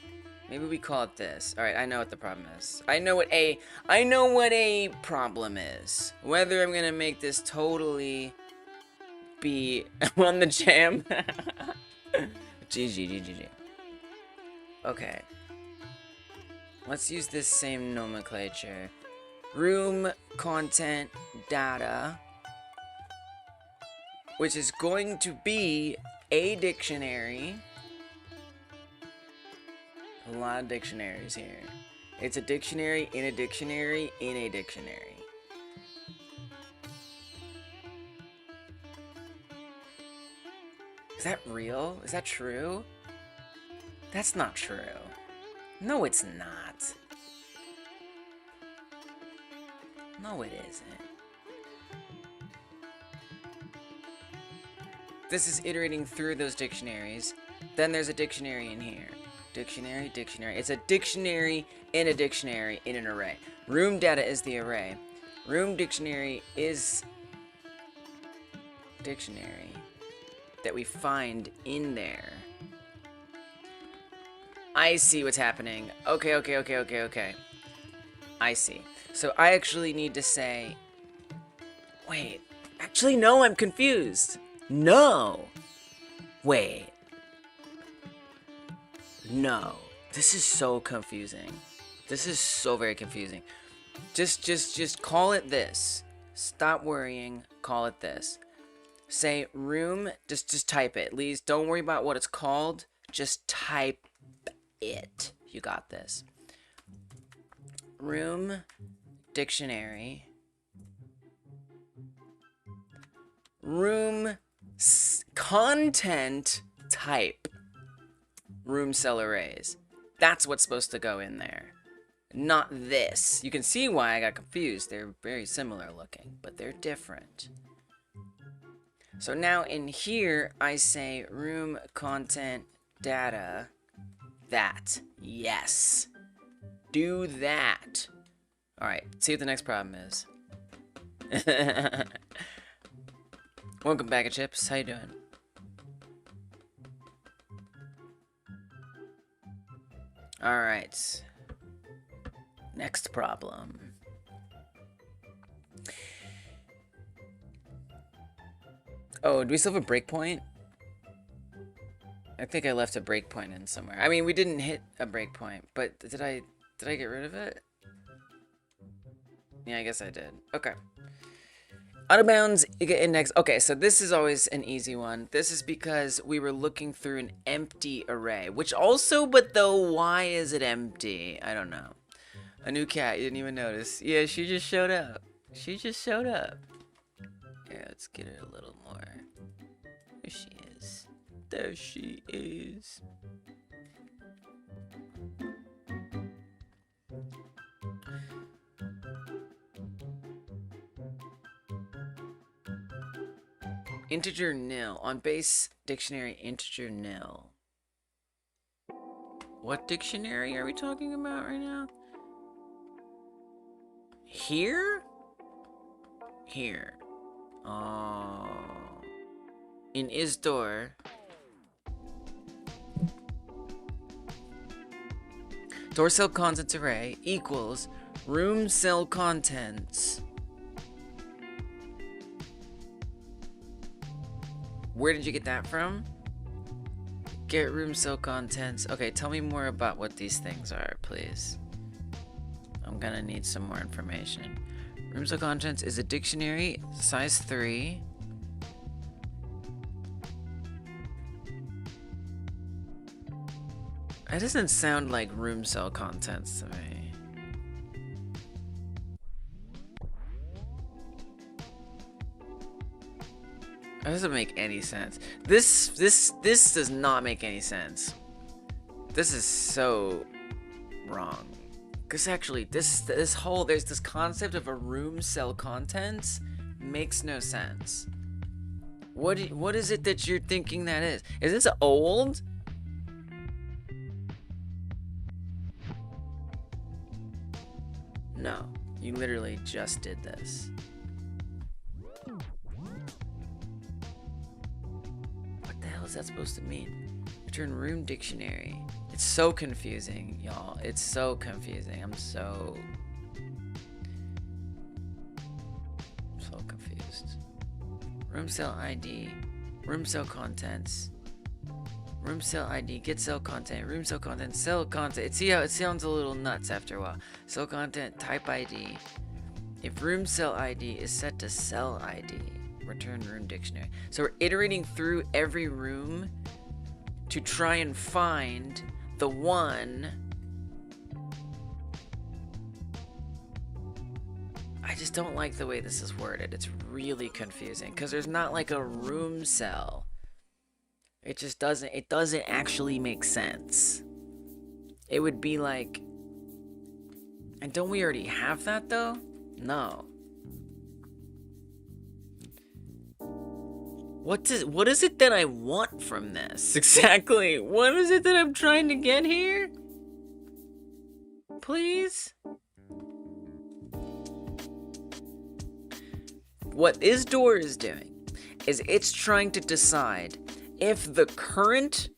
Maybe we call it this. Alright, I know what the problem is. I know what a problem is. Whether I'm gonna make this totally be on the jam. GG. Okay. Let's use this same nomenclature. Room content data, which is going to be a dictionary. A lot of dictionaries here. It's a dictionary in a dictionary in a dictionary. Is that real? Is that true? That's not true. No, it's not. No, it isn't. This is iterating through those dictionaries. Then there's a dictionary in here. Dictionary. It's a dictionary in an array. Room data is the array. Room dictionary is dictionary that we find in there. I see what's happening. Okay. I see. So I actually need to say, wait, actually no, I'm confused. No. Wait. No. This is so confusing. This is so very confusing. Just call it this. Stop worrying. Call it this. Say room. Just type it. Please don't worry about what it's called. Just type it. You got this. Room dictionary. Room content type. Room cell arrays. That's what's supposed to go in there. Not this. You can see why I got confused. They're very similar looking, but they're different. So now in here, I say room content data. That. Yes. Do that. Alright, see what the next problem is. Welcome back at Chips. How you doing? Alright. Next problem. Oh, do we still have a breakpoint? I think I left a breakpoint in somewhere. I mean, we didn't hit a breakpoint, but did I get rid of it? Yeah, I guess I did. Okay. Out of bounds index. Okay, so this is always an easy one. This is because we were looking through an empty array, which also, but though, why is it empty? I don't know. A new cat, you didn't even notice. Yeah, she just showed up. She just showed up. Yeah, let's get her a little more. There she is. There she is. Integer nil. On base dictionary, integer nil. What dictionary are we talking about right now? Here? Here. Oh. In isDoor. Door cell contents array equals room cell contents. Where did you get that from? Get room cell contents. Okay, tell me more about what these things are, please. I'm gonna need some more information. Room cell contents is a dictionary, size 3. That doesn't sound like room cell contents to me. That doesn't make any sense. This does not make any sense. This is so wrong. Because actually, this whole, there's this concept of a room cell contents makes no sense. What is it that you're thinking that is? Is this old? No, you literally just did this. What the hell is that supposed to mean? Return room dictionary. It's so confusing, y'all. It's so confusing. I'm so confused. Room cell ID, room cell contents, room cell ID, get cell content, room cell content, cell content. See how it sounds a little nuts after a while. Cell content, type ID. If room cell ID is set to cell ID, return room dictionary. So we're iterating through every room to try and find the one. I just don't like the way this is worded. It's really confusing because there's not like a room cell. It just doesn't, it doesn't actually make sense. It would be like, and don't we already have that though? No. What is it that I want from this? Exactly. What is it that I'm trying to get here? Please? What isDoor is doing is it's trying to decide if the current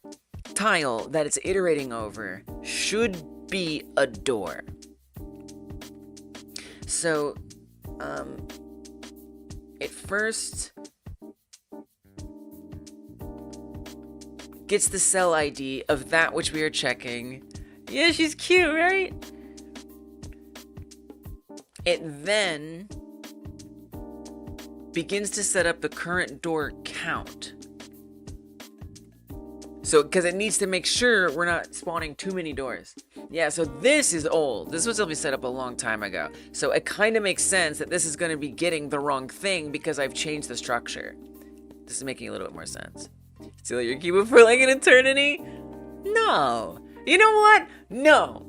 tile that it's iterating over should be a door. So, it first gets the cell ID of that which we are checking. Yeah, she's cute, right? It then begins to set up the current door count. So, because it needs to make sure we're not spawning too many doors. Yeah, so this is old. This was supposed to be set up a long time ago. So it kind of makes sense that this is going to be getting the wrong thing because I've changed the structure. This is making a little bit more sense. Steal your keyboard for like an eternity? No. You know what? No.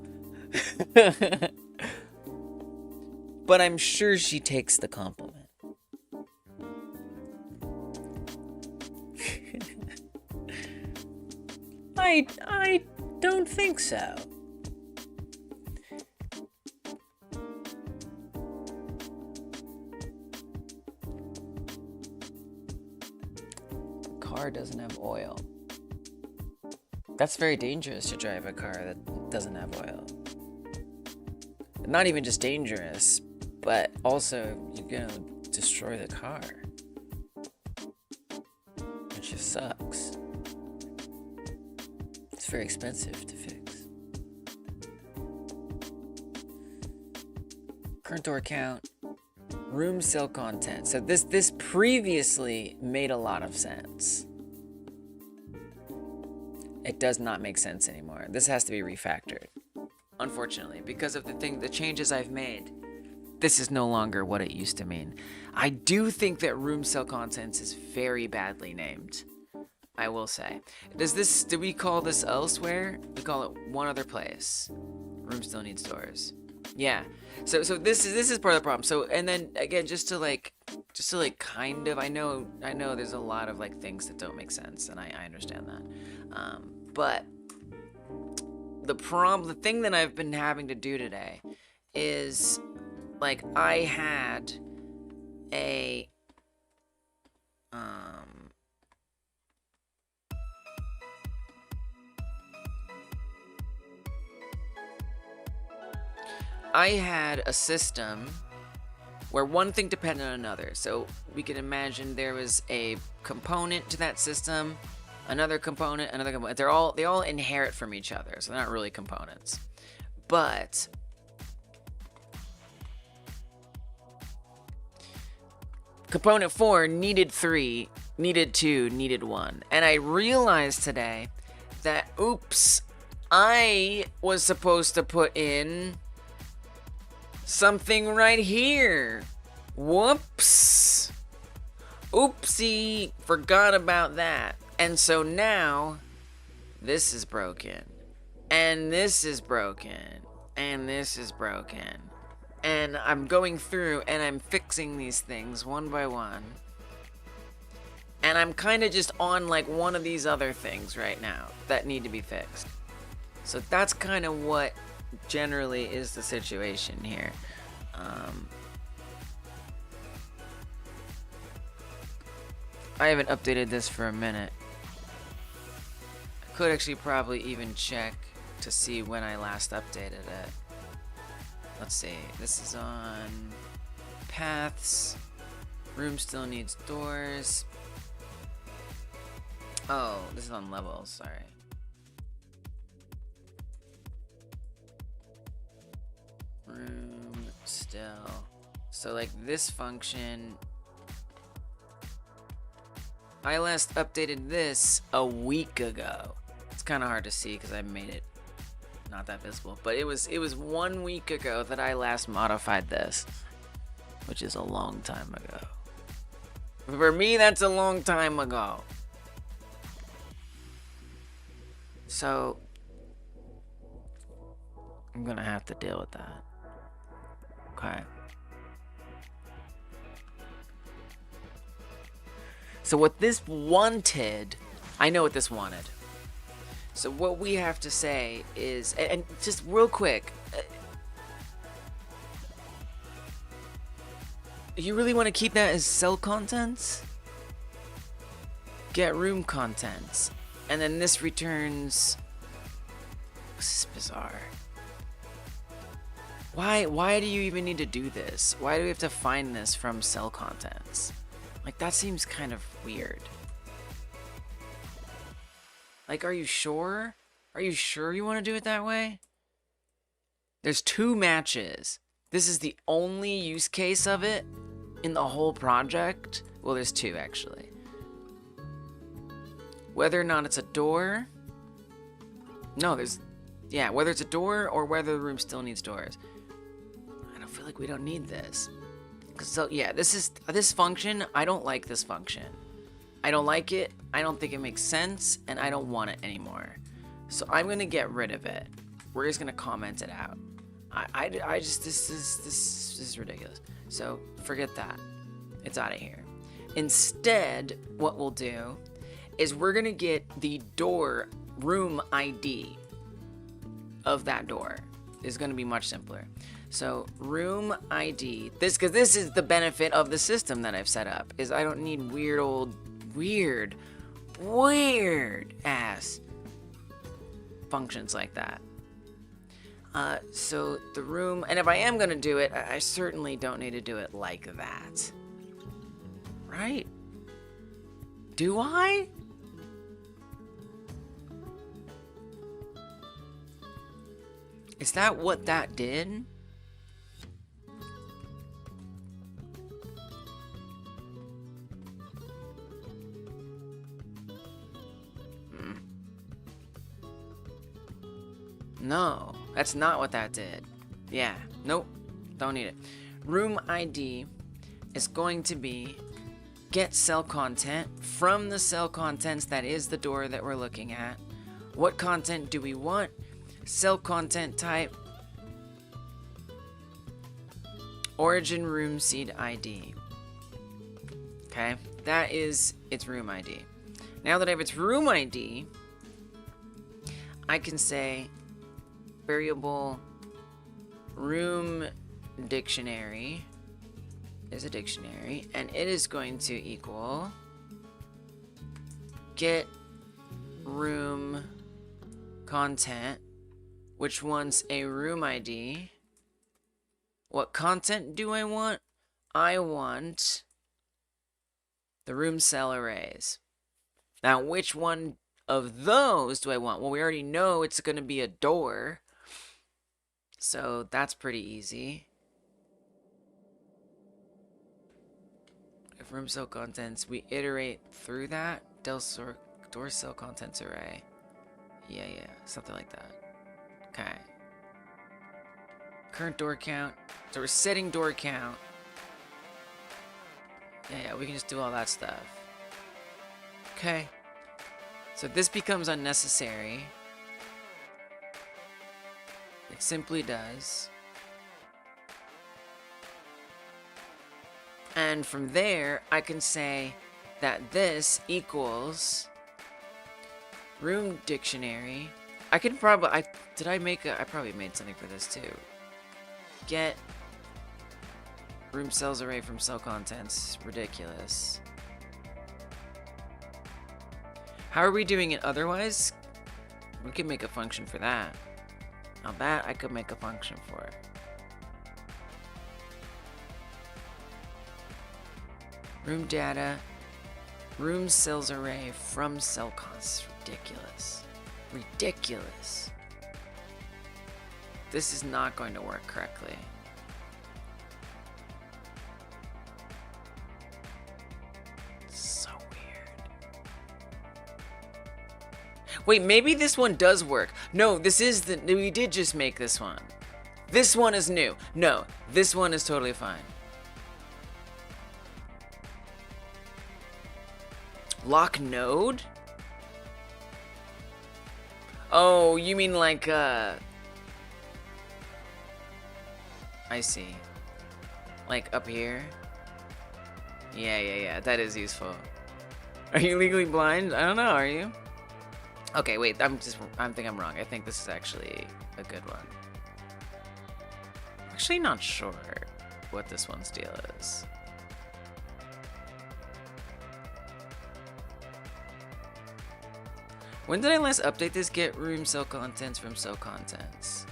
But I'm sure she takes the compliment. I don't think so. The car doesn't have oil. That's very dangerous to drive a car that doesn't have oil. Not even just dangerous, but also you're gonna destroy the car. Which just sucks. It's very expensive to fix. Current door count. Room cell content. So this previously made a lot of sense. It does not make sense anymore. This has to be refactored. Unfortunately, because of the changes I've made, this is no longer what it used to mean. I do think that room cell contents is very badly named. I will say. Do we call this elsewhere? We call it one other place. Room still needs doors. Yeah. So this is part of the problem. So, and then again, just to kind of, I know there's a lot of like things that don't make sense, and I understand that. But the thing that I've been having to do today is, like, I had a system where one thing depended on another. So we can imagine there was a component to that system, another component, another component. They all inherit from each other, so they're not really components. But component 4 needed 3, needed 2, needed 1. And I realized today that, oops, I was supposed to put in something right here. Whoops. Oopsie. Forgot about that. And so now, this is broken. And this is broken. And this is broken. And I'm going through and I'm fixing these things one by one. And I'm kind of just on like one of these other things right now that need to be fixed. So that's kind of what generally is the situation here. I haven't updated this for a minute. I could actually probably even check to see when I last updated it. Let's see, this is on paths. Room still needs doors. Oh, this is on levels, sorry. Room still. So like this function, I last updated this a week ago. It's kind of hard to see because I made it not that visible, but it was 1 week ago that I last modified this, which is a long time ago. For me, that's a long time ago. So I'm gonna have to deal with that. Okay. So what this wanted, I know what this wanted. So what we have to say is, and just real quick, you really want to keep that as cell contents? Get room contents. And then this returns, this is bizarre. Why do you even need to do this? Why do we have to find this from cell contents? Like, that seems kind of weird. Like, are you sure? Are you sure you want to do it that way? There's 2 matches. This is the only use case of it. in the whole project. Well, there's two actually. Whether or not it's a door. No, there's, yeah, whether it's a door or whether the room still needs doors. I don't feel like we don't need this. So yeah, this function, I don't like this function. I don't like it, I don't think it makes sense, and I don't want it anymore. So I'm gonna get rid of it. We're just gonna comment it out. I just, this is ridiculous. So forget that. It's out of here. Instead, what we'll do is we're gonna get the door room ID of that door. Is gonna be much simpler. So room ID, because this is the benefit of the system that I've set up, is I don't need weird ass functions like that. So the room, and if I am gonna do it, I certainly don't need to do it like that. Right? Do I? Is that what that did? No, that's not what that did. Yeah, nope, don't need it. Room ID is going to be get cell content from the cell contents that is the door that we're looking at. What content do we want? Cell content type. Origin room seed ID. Okay, that is its room ID. Now that I have its room ID, I can say variable room dictionary is a dictionary, and it is going to equal get room content, which wants a room ID. What content do I want? I want the room cell arrays. Now, which one of those do I want? Well, we already know it's going to be a door. So that's pretty easy. If room cell contents, we iterate through that. Door cell contents array. Yeah, something like that. Okay. Current door count. So we're setting door count. Yeah, we can just do all that stuff. Okay. So this becomes unnecessary. It simply does. And from there, I can say that this equals room dictionary. I could probably, I probably made something for this too. Get room cells array from cell contents. Ridiculous. How are we doing it otherwise? We could make a function for that. Now that I could make a function for. Room data, room cells array from cell const. Ridiculous. Ridiculous. This is not going to work correctly. So weird. Wait, maybe this one does work. No, this is we did just make this one. This one is new. No, this one is totally fine. Lock node? Oh, you mean like, I see. Like up here? Yeah, that is useful. Are you legally blind? I don't know, are you? Okay, wait, I think I'm wrong. I think this is actually a good one. Actually not sure what this one's deal is. When did I last update this? Get room cell contents from cell contents.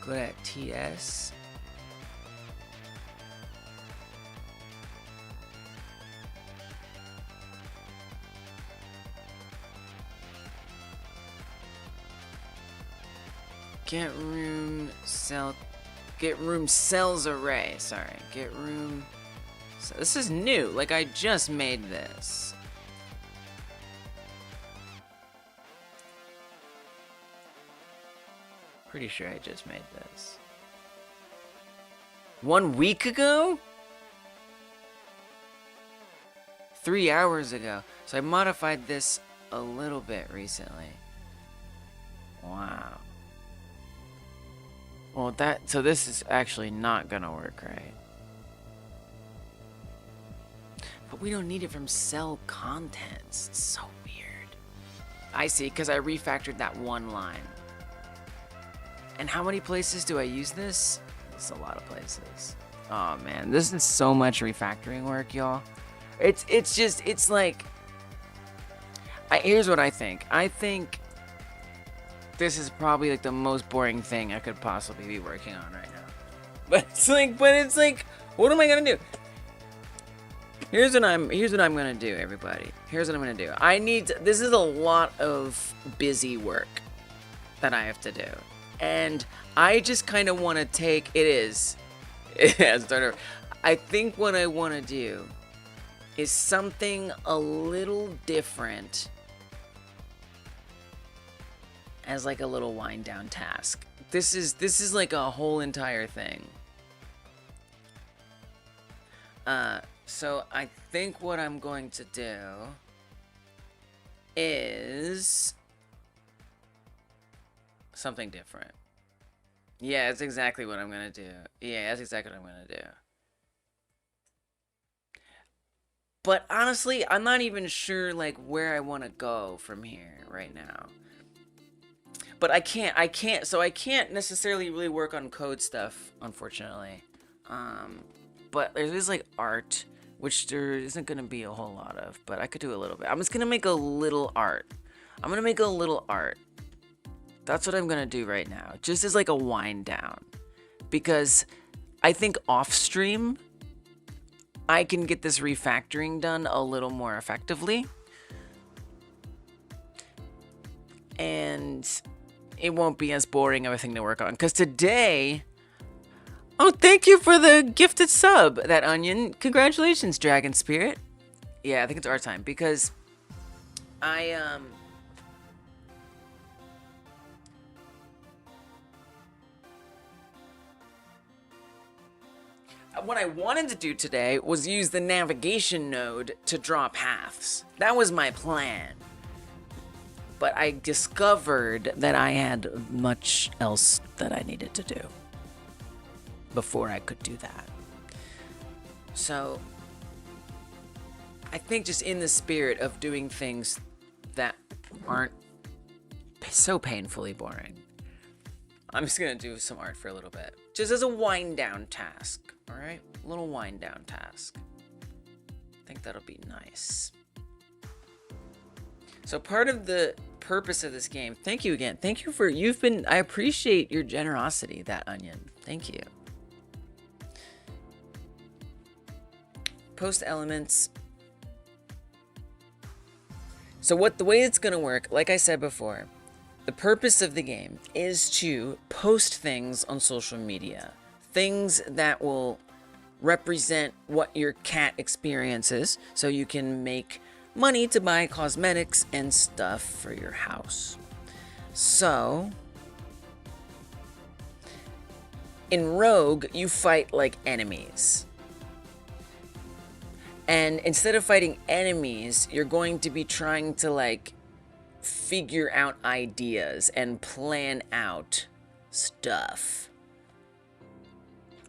Go to TS. Get room cells array. Sorry, get room. So this is new. Like I just made this. Pretty sure I just made this. 1 week ago? 3 hours ago. So I modified this a little bit recently. Wow. Well, so this is actually not gonna work, right? But we don't need it from cell contents. It's so weird. I see, because I refactored that one line. And how many places do I use this? It's a lot of places. Oh man, this is so much refactoring work, y'all. It's like, here's what I think. I think this is probably like the most boring thing I could possibly be working on right now. But it's like, what am I gonna do? Here's what I'm gonna do, everybody. Here's what I'm gonna do. This is a lot of busy work that I have to do. And I just kind of want to take, I think what I want to do is something a little different as like a little wind down task. This is like a whole entire thing. So I think what I'm going to do is something different. Yeah, that's exactly what I'm gonna do. Yeah, that's exactly what I'm gonna do. But honestly, I'm not even sure like where I want to go from here right now. But I can't necessarily really work on code stuff, unfortunately. But there is like art, which there isn't gonna be a whole lot of, but I could do a little bit. I'm just gonna make a little art. That's what I'm gonna do right now, just as like a wind down, because I think off stream I can get this refactoring done a little more effectively, and it won't be as boring of a thing to work on. Because today, oh, thank you for the gifted sub, that onion. Congratulations, Dragon Spirit. Yeah, I think it's our time, because what I wanted to do today was use the navigation node to draw paths. That was my plan. But I discovered that I had much else that I needed to do before I could do that. So I think just in the spirit of doing things that aren't so painfully boring, I'm just gonna do some art for a little bit. Just as a wind down task, all right? A little wind down task. I think that'll be nice. So part of the purpose of this game, thank you again. Thank you for, I appreciate your generosity, that onion. Thank you. Post elements. So the way it's gonna work, like I said before, the purpose of the game is to post things on social media. Things that will represent what your cat experiences, so you can make money to buy cosmetics and stuff for your house. So, in Rogue, you fight like enemies. And instead of fighting enemies, you're going to be trying to like figure out ideas and plan out stuff.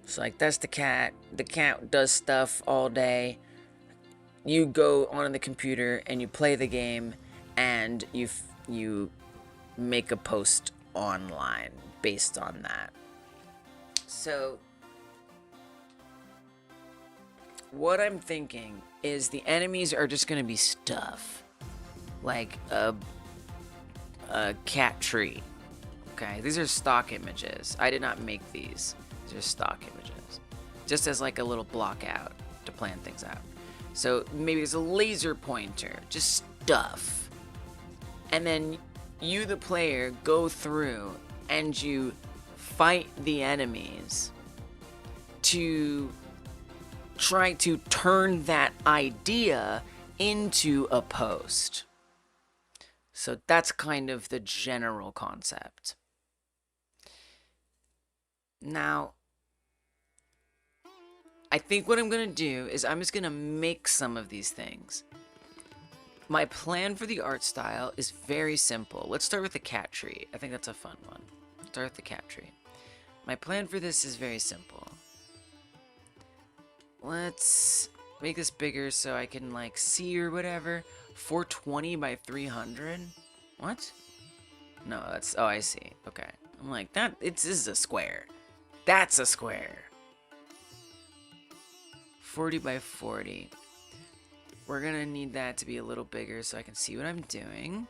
So like that's the cat. The cat does stuff all day. You go on the computer and you play the game, and you make a post online based on that. So what I'm thinking is the enemies are just gonna be stuff like a cat tree. Okay, these are stock images. I did not make these. These are stock images, just as like a little block out to plan things out. So maybe there's a laser pointer, just stuff. And then you, the player, go through and you fight the enemies to try to turn that idea into a post. So that's kind of the general concept. Now, I think what I'm going to do is I'm just going to make some of these things. My plan for the art style is very simple. Let's start with the cat tree. I think that's a fun one. Start with the cat tree. My plan for this is very simple. Let's make this bigger so I can like see or whatever. 420 by 300. What? No, that's, oh, I see. Okay. I'm like, this is a square. That's a square. 40 by 40. We're gonna need that to be a little bigger so I can see what I'm doing.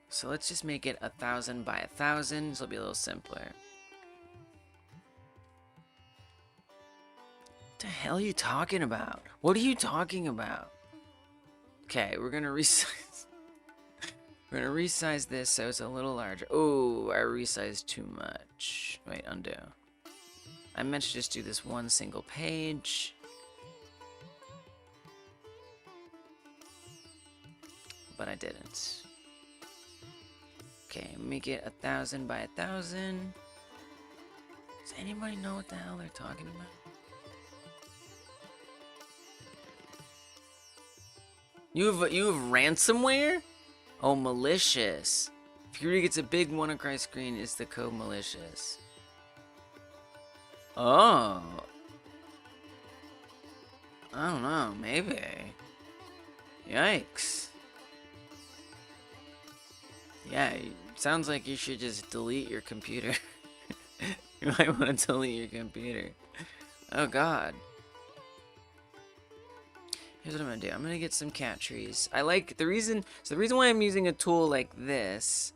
So let's just make it 1,000 by 1,000. So it'll be a little simpler. What the hell are you talking about? What are you talking about? Okay, we're gonna resize. We're gonna resize this so it's a little larger. Oh, I resized too much. Wait, undo. I meant to just do this one single page. But I didn't. Okay, make it 1,000 by 1,000. Does anybody know what the hell they're talking about? You have ransomware? Oh, malicious. Fury gets a big WannaCry screen. Is the code malicious? Oh. I don't know, maybe. Yikes. Yeah, sounds like you should just delete your computer. You might want to delete your computer. Oh god. Here's what I'm gonna do. I'm gonna get some cat trees. I like the reason why I'm using a tool like this.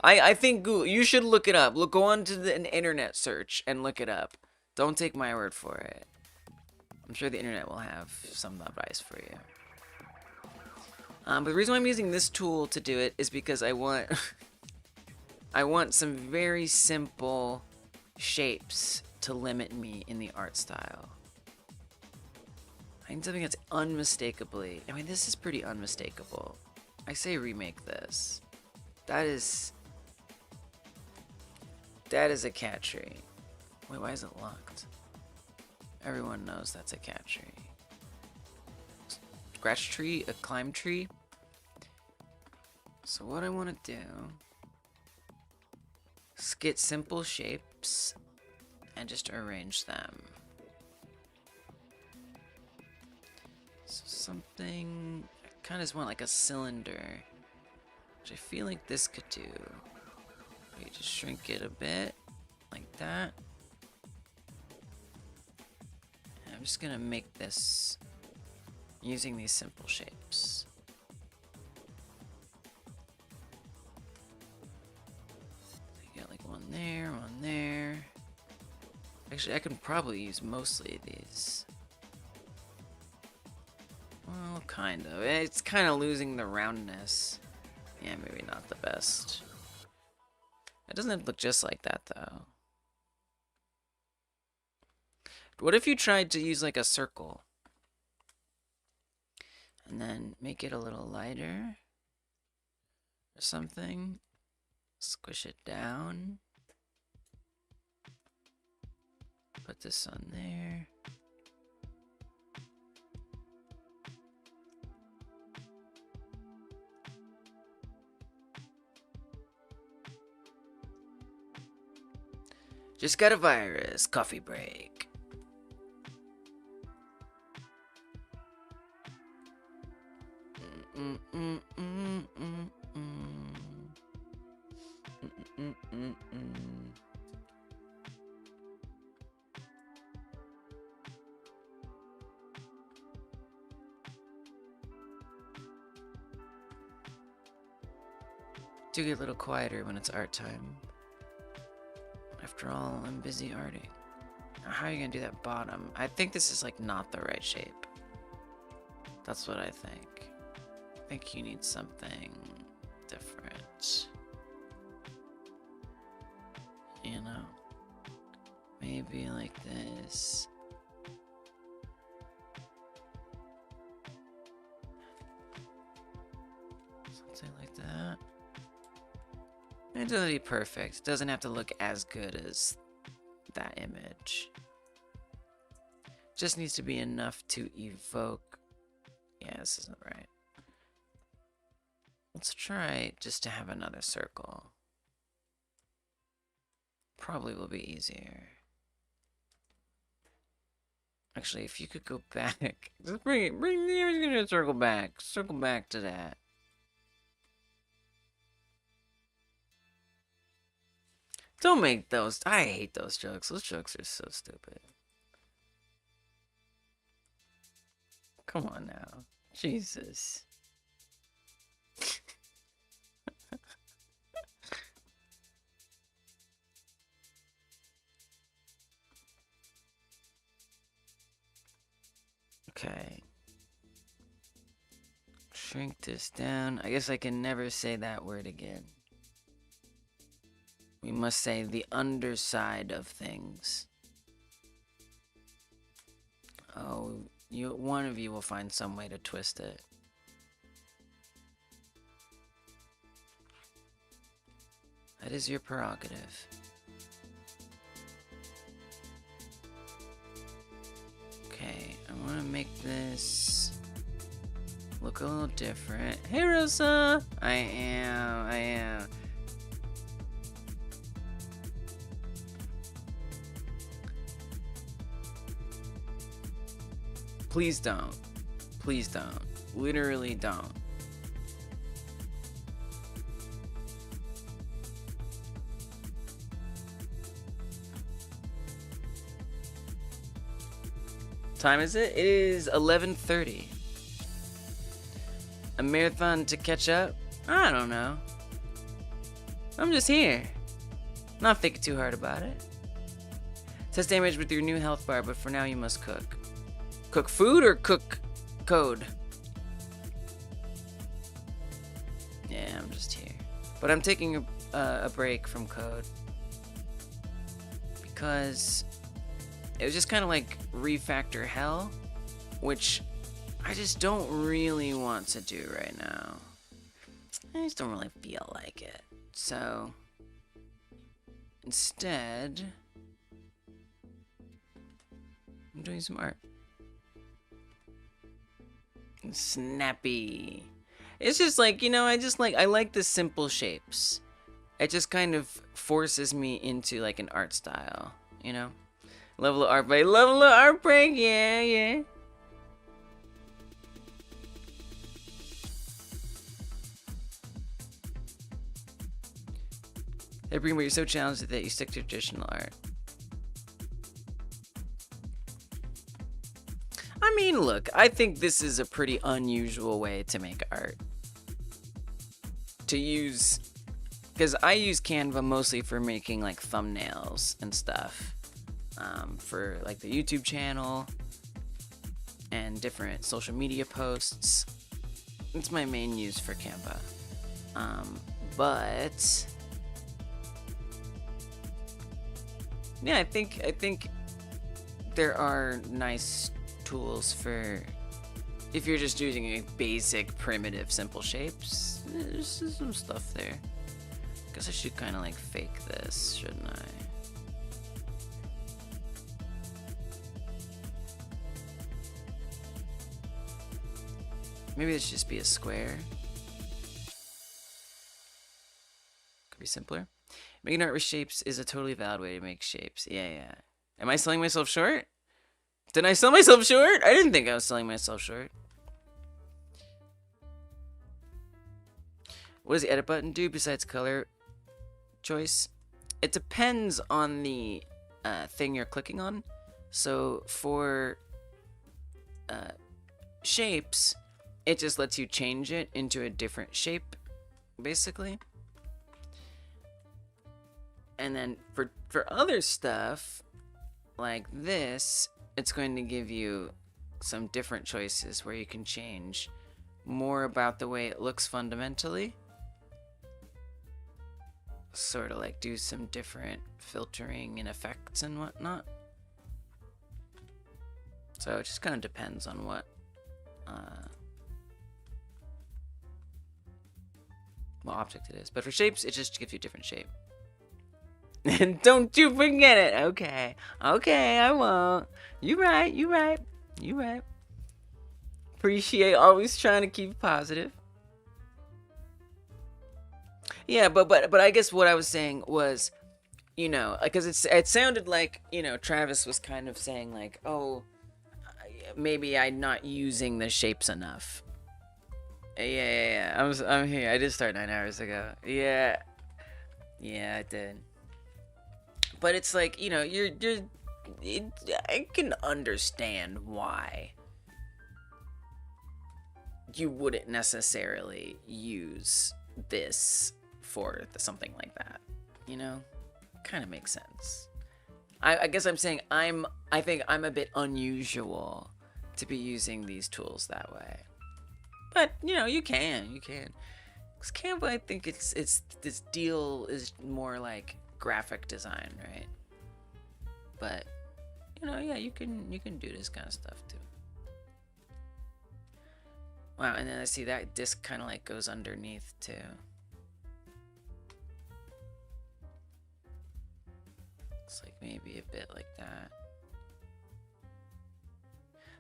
I think Google, you should look it up. Go on to an internet search and look it up. Don't take my word for it. I'm sure the internet will have some advice for you. But the reason why I'm using this tool to do it is because I want I want some very simple shapes to limit me in the art style. I need something that's unmistakably, I mean, this is pretty unmistakable. I say remake this. That is a cat tree. Wait, why is it locked? Everyone knows that's a cat tree. Scratch tree, a climb tree. So what I want to do is get simple shapes and just arrange them. So something, I kind of just want like a cylinder, which I feel like this could do. You just shrink it a bit, like that. And I'm just gonna make this using these simple shapes. You got like one there, one there. Actually, I can probably use mostly these. Well, kind of. It's kind of losing the roundness. Yeah, maybe not the best. It doesn't look just like that, though. What if you tried to use like a circle? And then make it a little lighter or something. Squish it down. Put this on there. Just got a virus. Coffee break. Do get a little quieter when it's art time. After all, I'm busy arting. Now, how are you gonna do that bottom? I think this is like not the right shape. That's what I think. I think you need something different. You know, maybe like this. Something like that. It doesn't be perfect. It doesn't have to look as good as that image. Just needs to be enough to evoke. Yeah, this isn't right. Let's try just to have another circle. Probably will be easier. Actually, if you could go back, just bring the image circle back. Circle back to that. Don't make those. I hate those jokes. Those jokes are so stupid. Come on now. Jesus. Okay. Shrink this down. I guess I can never say that word again. We must say the underside of things. Oh, one of you will find some way to twist it. That is your prerogative. Okay, I want to make this look a little different. Hey, Rosa! I am. Please don't. Please don't. Literally don't. Time is it? It is 11:30. A marathon to catch up? I don't know. I'm just here. Not thinking too hard about it. Test damage with your new health bar, but for now you must cook. Cook food or cook code? Yeah, I'm just here. But I'm taking a break from code. Because it was just kind of like refactor hell, which I just don't really want to do right now. I just don't really feel like it. So instead, I'm doing some art. Snappy. It's just like, you know, I like the simple shapes. It just kind of forces me into like an art style, you know? Level of art break, level of art break, yeah. Hey, Bream, but you're so challenged that you stick to traditional art. I mean, look, I think this is a pretty unusual way to make art. To use, because I use Canva mostly for making like thumbnails and stuff. For like the YouTube channel and different social media posts. It's my main use for Canva. But yeah, I think there are nice tools for if you're just using a basic, primitive, simple shapes. There's some stuff there. Guess I should kind of like fake this, shouldn't I? Maybe this should just be a square. Could be simpler. Making art with shapes is a totally valid way to make shapes. Yeah. Am I selling myself short? Did I sell myself short? I didn't think I was selling myself short. What does the edit button do besides color choice? It depends on the thing you're clicking on. So for shapes, it just lets you change it into a different shape, basically. And then for other stuff, like this, it's going to give you some different choices where you can change more about the way it looks fundamentally. sort of like do some different filtering and effects and whatnot. So it just kind of depends on what object it is. But for shapes, it just gives you a different shape. And don't you forget it. Okay. Okay, I won't. You right, you right. You right. Appreciate always trying to keep it positive. Yeah, but I guess what I was saying was, you know, because it sounded like, you know, Travis was kind of saying like, oh, maybe I'm not using the shapes enough. Yeah. I'm here. I did start 9 hours ago. Yeah, I did. But it's like, you know, I can understand why you wouldn't necessarily use this for something like that, you know? Kind of makes sense. I guess I'm saying I think I'm a bit unusual to be using these tools that way. But, you know, you can. Because Canva, I think it's this deal is more like graphic design, right? But, you know, yeah, you can do this kind of stuff too. Wow, and then I see that disc kind of like goes underneath too. It's like maybe a bit like that.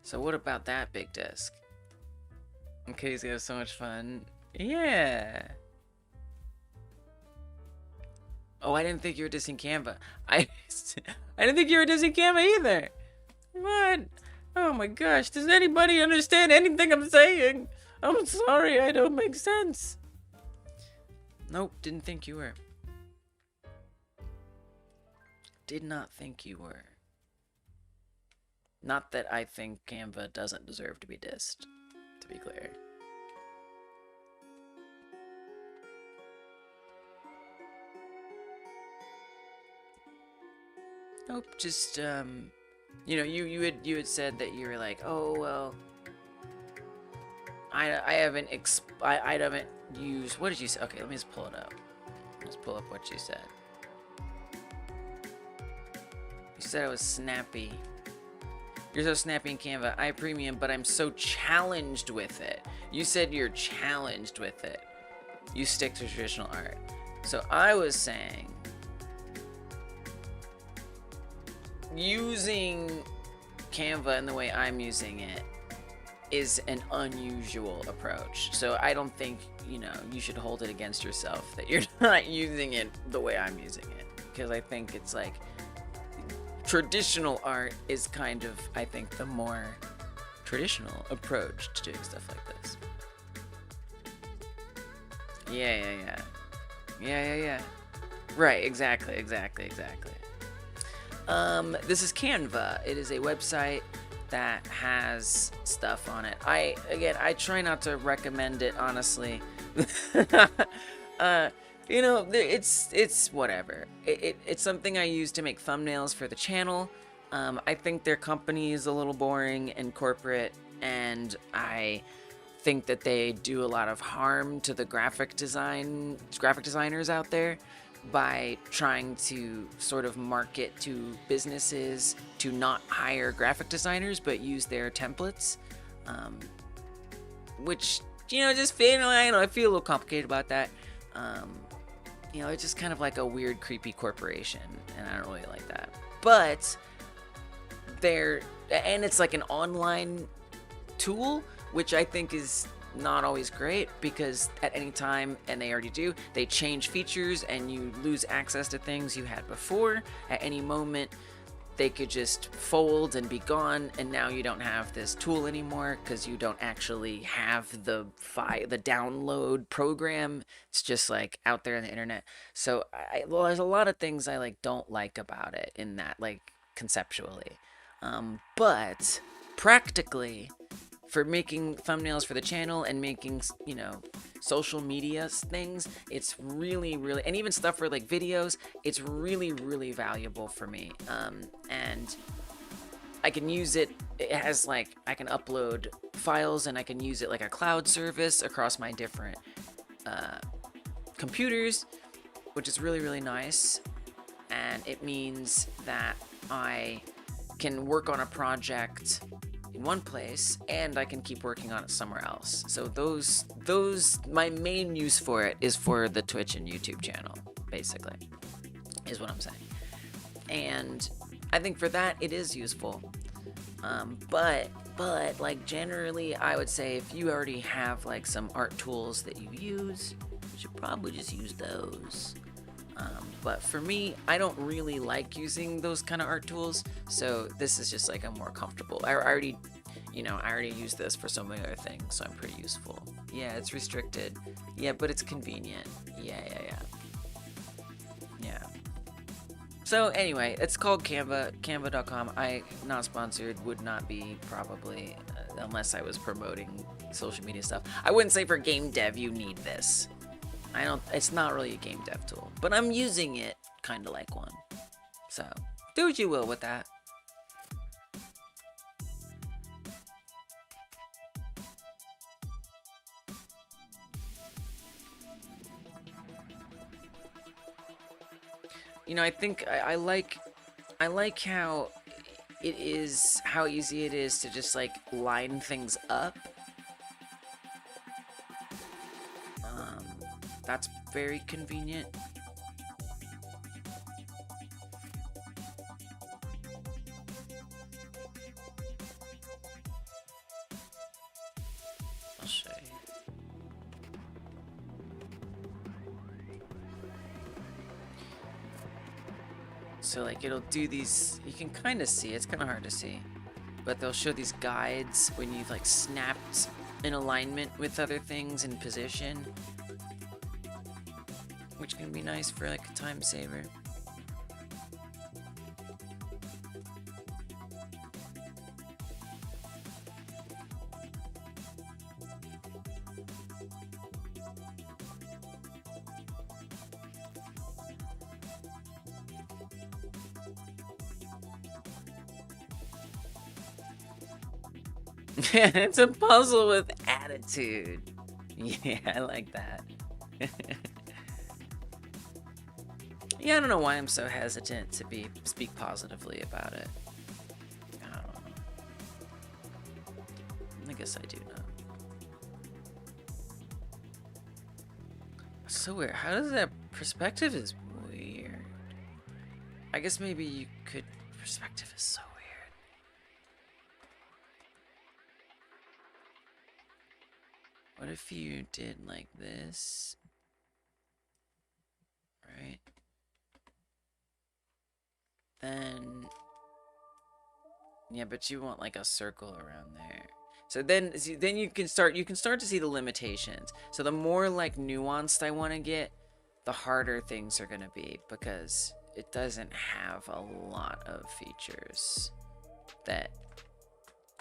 So what about that big disc? Okay, he's gonna have so much fun. Yeah. Oh, I didn't think you were dissing Canva. I didn't think you were dissing Canva either. What? Oh my gosh, does anybody understand anything I'm saying? I'm sorry, I don't make sense. Nope, didn't think you were. Did not think you were. Not that I think Canva doesn't deserve to be dissed, to be clear. Nope, just, you know, you had said that you were like, oh, well, I haven't used, what did you say? Okay, let me just pull it up. Let's pull up what you said. You said I was snappy. You're so snappy in Canva. I premium, but I'm so challenged with it. You said you're challenged with it. You stick to traditional art. So I was saying, using Canva in the way I'm using it is an unusual approach. So I don't think, you know, you should hold it against yourself that you're not using it the way I'm using it. Because I think it's like, traditional art is kind of, I think, the more traditional approach to doing stuff like this. Yeah. Right, exactly. This is Canva. It is a website that has stuff on it. I try not to recommend it, honestly. You know, it's whatever. It's something I use to make thumbnails for the channel. I think their company is a little boring and corporate, and I think that they do a lot of harm to the graphic designers out there by trying to sort of market to businesses to not hire graphic designers but use their templates, which, you know, just feel, I feel a little complicated about that. You know, it's just kind of like a weird, creepy corporation, and I don't really like that. But and it's like an online tool, which I think is not always great, because at any time, and they already do, they change features and you lose access to things you had before. At any moment, they could just fold and be gone, and now you don't have this tool anymore because you don't actually have the download program. It's just like out there on the internet. So well, there's a lot of things I like don't like about it in that, like, conceptually, but practically, for making thumbnails for the channel and making, you know, social media things, it's really, and even stuff for like videos, it's really valuable for me. And I can use it. It has like, I can upload files and I can use it like a cloud service across my different computers. which is really, really nice. And it means that I can work on a project in one place and I can keep working on it somewhere else. So my main use for it is for the Twitch and YouTube channel, basically, is what I'm saying. And I think for that it is useful. But like generally I would say if you already have like some art tools that you use, you should probably just use those. But for me, I don't really like using those kind of art tools, so this is just like a more comfortable. I already use this for so many other things, so I'm pretty useful. Yeah, it's restricted. Yeah, but it's convenient. Yeah. So anyway, it's called Canva, canva.com. Not sponsored, would not be probably, unless I was promoting social media stuff. I wouldn't say for game dev you need this. It's not really a game dev tool, but I'm using it kind of like one. So, do what you will with that. You know, I think I like how how easy it is to just like line things up. That's very convenient. I'll show you. So like it'll do these, you can kind of see, it's kind of hard to see, but they'll show these guides when you've like snapped in alignment with other things in position, which can be nice for like a time saver. It's a puzzle with attitude. Yeah, I like that. Yeah, I don't know why I'm so hesitant to speak positively about it. I don't know. I guess I do know. So weird. How does that perspective is weird? I guess maybe you could. Perspective is so weird. What if you did like this? Right? Then, yeah, but you want like a circle around there. So then you can start to see the limitations. So the more like nuanced I want to get, the harder things are gonna be, because it doesn't have a lot of features that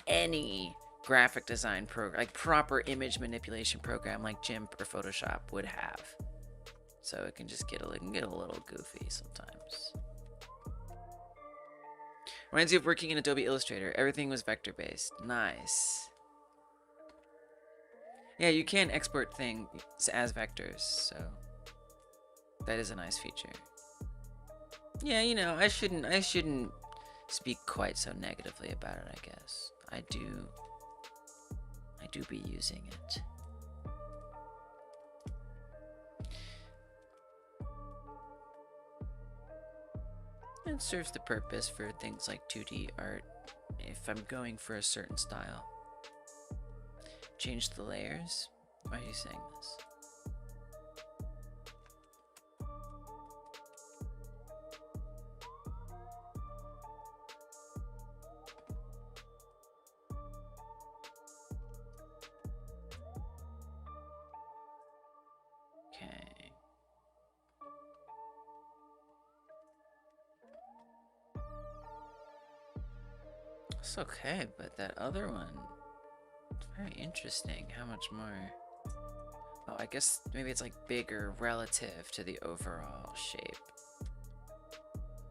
any graphic design program, like proper image manipulation program like GIMP or Photoshop would have. So it can just get a little goofy sometimes. Reminds you of working in Adobe Illustrator. Everything was vector-based. Nice. Yeah, you can export things as vectors, so that is a nice feature. Yeah, you know, I shouldn't speak quite so negatively about it, I guess. I do be using it. It serves the purpose for things like 2D art if I'm going for a certain style. Change the layers? Why are you saying this? Okay. It's okay, but that other one, it's very interesting. How much more? Oh, I guess maybe it's like bigger relative to the overall shape.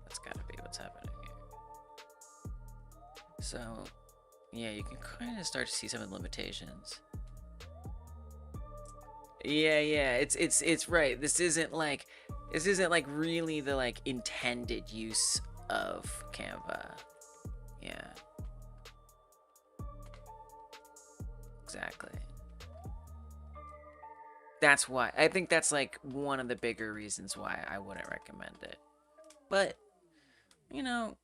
That's gotta be what's happening here. So, yeah, you can kind of start to see some of the limitations. Yeah. It's right. This isn't like really the like intended use of Canva. Yeah. Exactly. That's why. I think that's like one of the bigger reasons why I wouldn't recommend it. But, you know,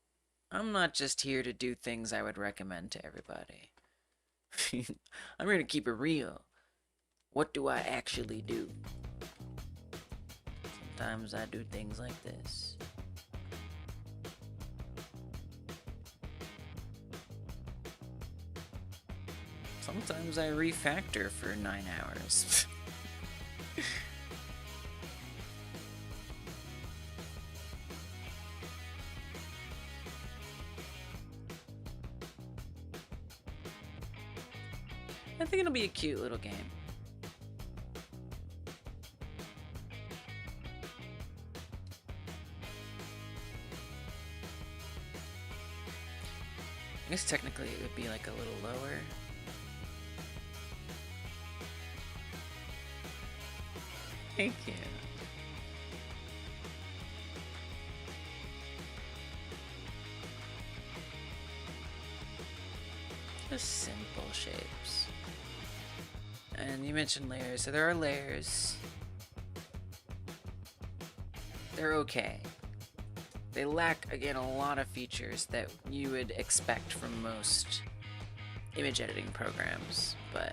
I'm not just here to do things I would recommend to everybody. I'm here to keep it real. What do I actually do? Sometimes I do things like this. Sometimes I refactor for 9 hours. I think it'll be a cute little game. I guess technically it would be like a little lower. Thank you. Just simple shapes. And you mentioned layers, so there are layers. They're okay. They lack, again, a lot of features that you would expect from most image editing programs, but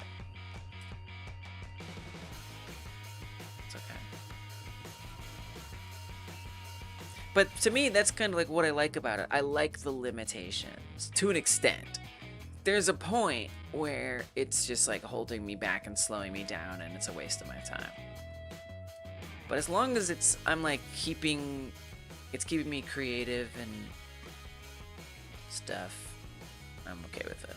it's okay. But to me, that's kind of like what I like about it. I like the limitations, to an extent. There's a point where it's just like holding me back and slowing me down, and it's a waste of my time. But as long as I'm like keeping me creative and stuff, I'm okay with it.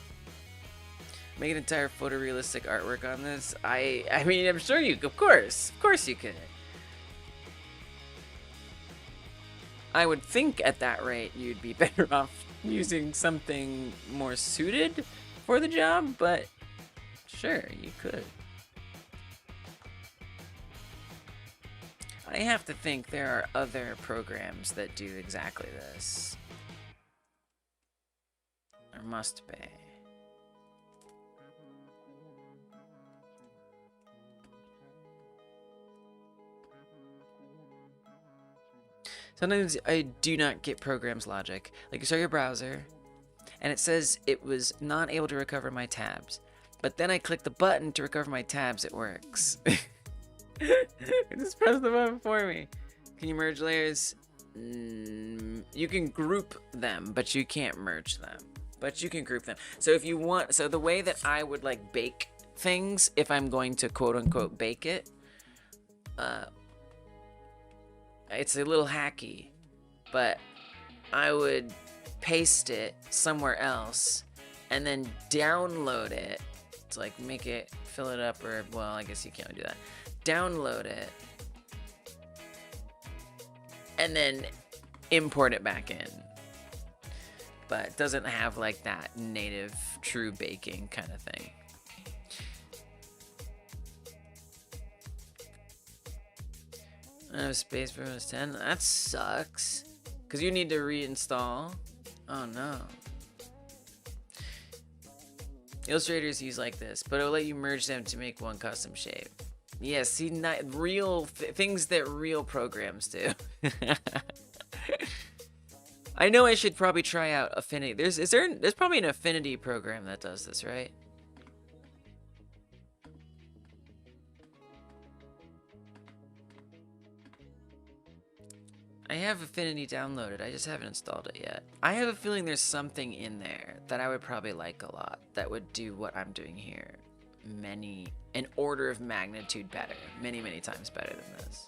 Make an entire photorealistic artwork on this? I mean, I'm sure you, of course you could. I would think at that rate you'd be better off using something more suited for the job, but sure, you could. I have to think there are other programs that do exactly this. There must be. Sometimes I do not get programs logic. Like you start your browser, and it says it was not able to recover my tabs. But then I click the button to recover my tabs, it works. Just press the button for me. Can you merge layers? You can group them, but you can't merge them. But you can group them. So if you want, so the way that I would like bake things, if I'm going to quote unquote bake it, it's a little hacky, but I would paste it somewhere else and then download it to like make it, fill it up, or well, I guess you can't do that. Download it and then import it back in. But it doesn't have like that native true baking kind of thing. I don't have space for Windows 10. That sucks. Because you need to reinstall. Oh no. Illustrators use like this, but it'll let you merge them to make one custom shape. Yeah, see, not real things that real programs do. I know I should probably try out Affinity. There's probably an Affinity program that does this, right? I have Affinity downloaded, I just haven't installed it yet. I have a feeling there's something in there that I would probably like a lot that would do what I'm doing here an order of magnitude better, many times better than this.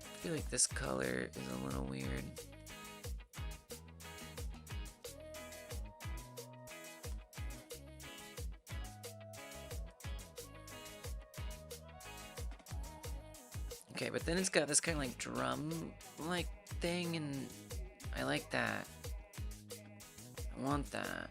I feel like this color is a little weird. Okay, but then it's got this kind of like drum-like thing, and I like that. I want that.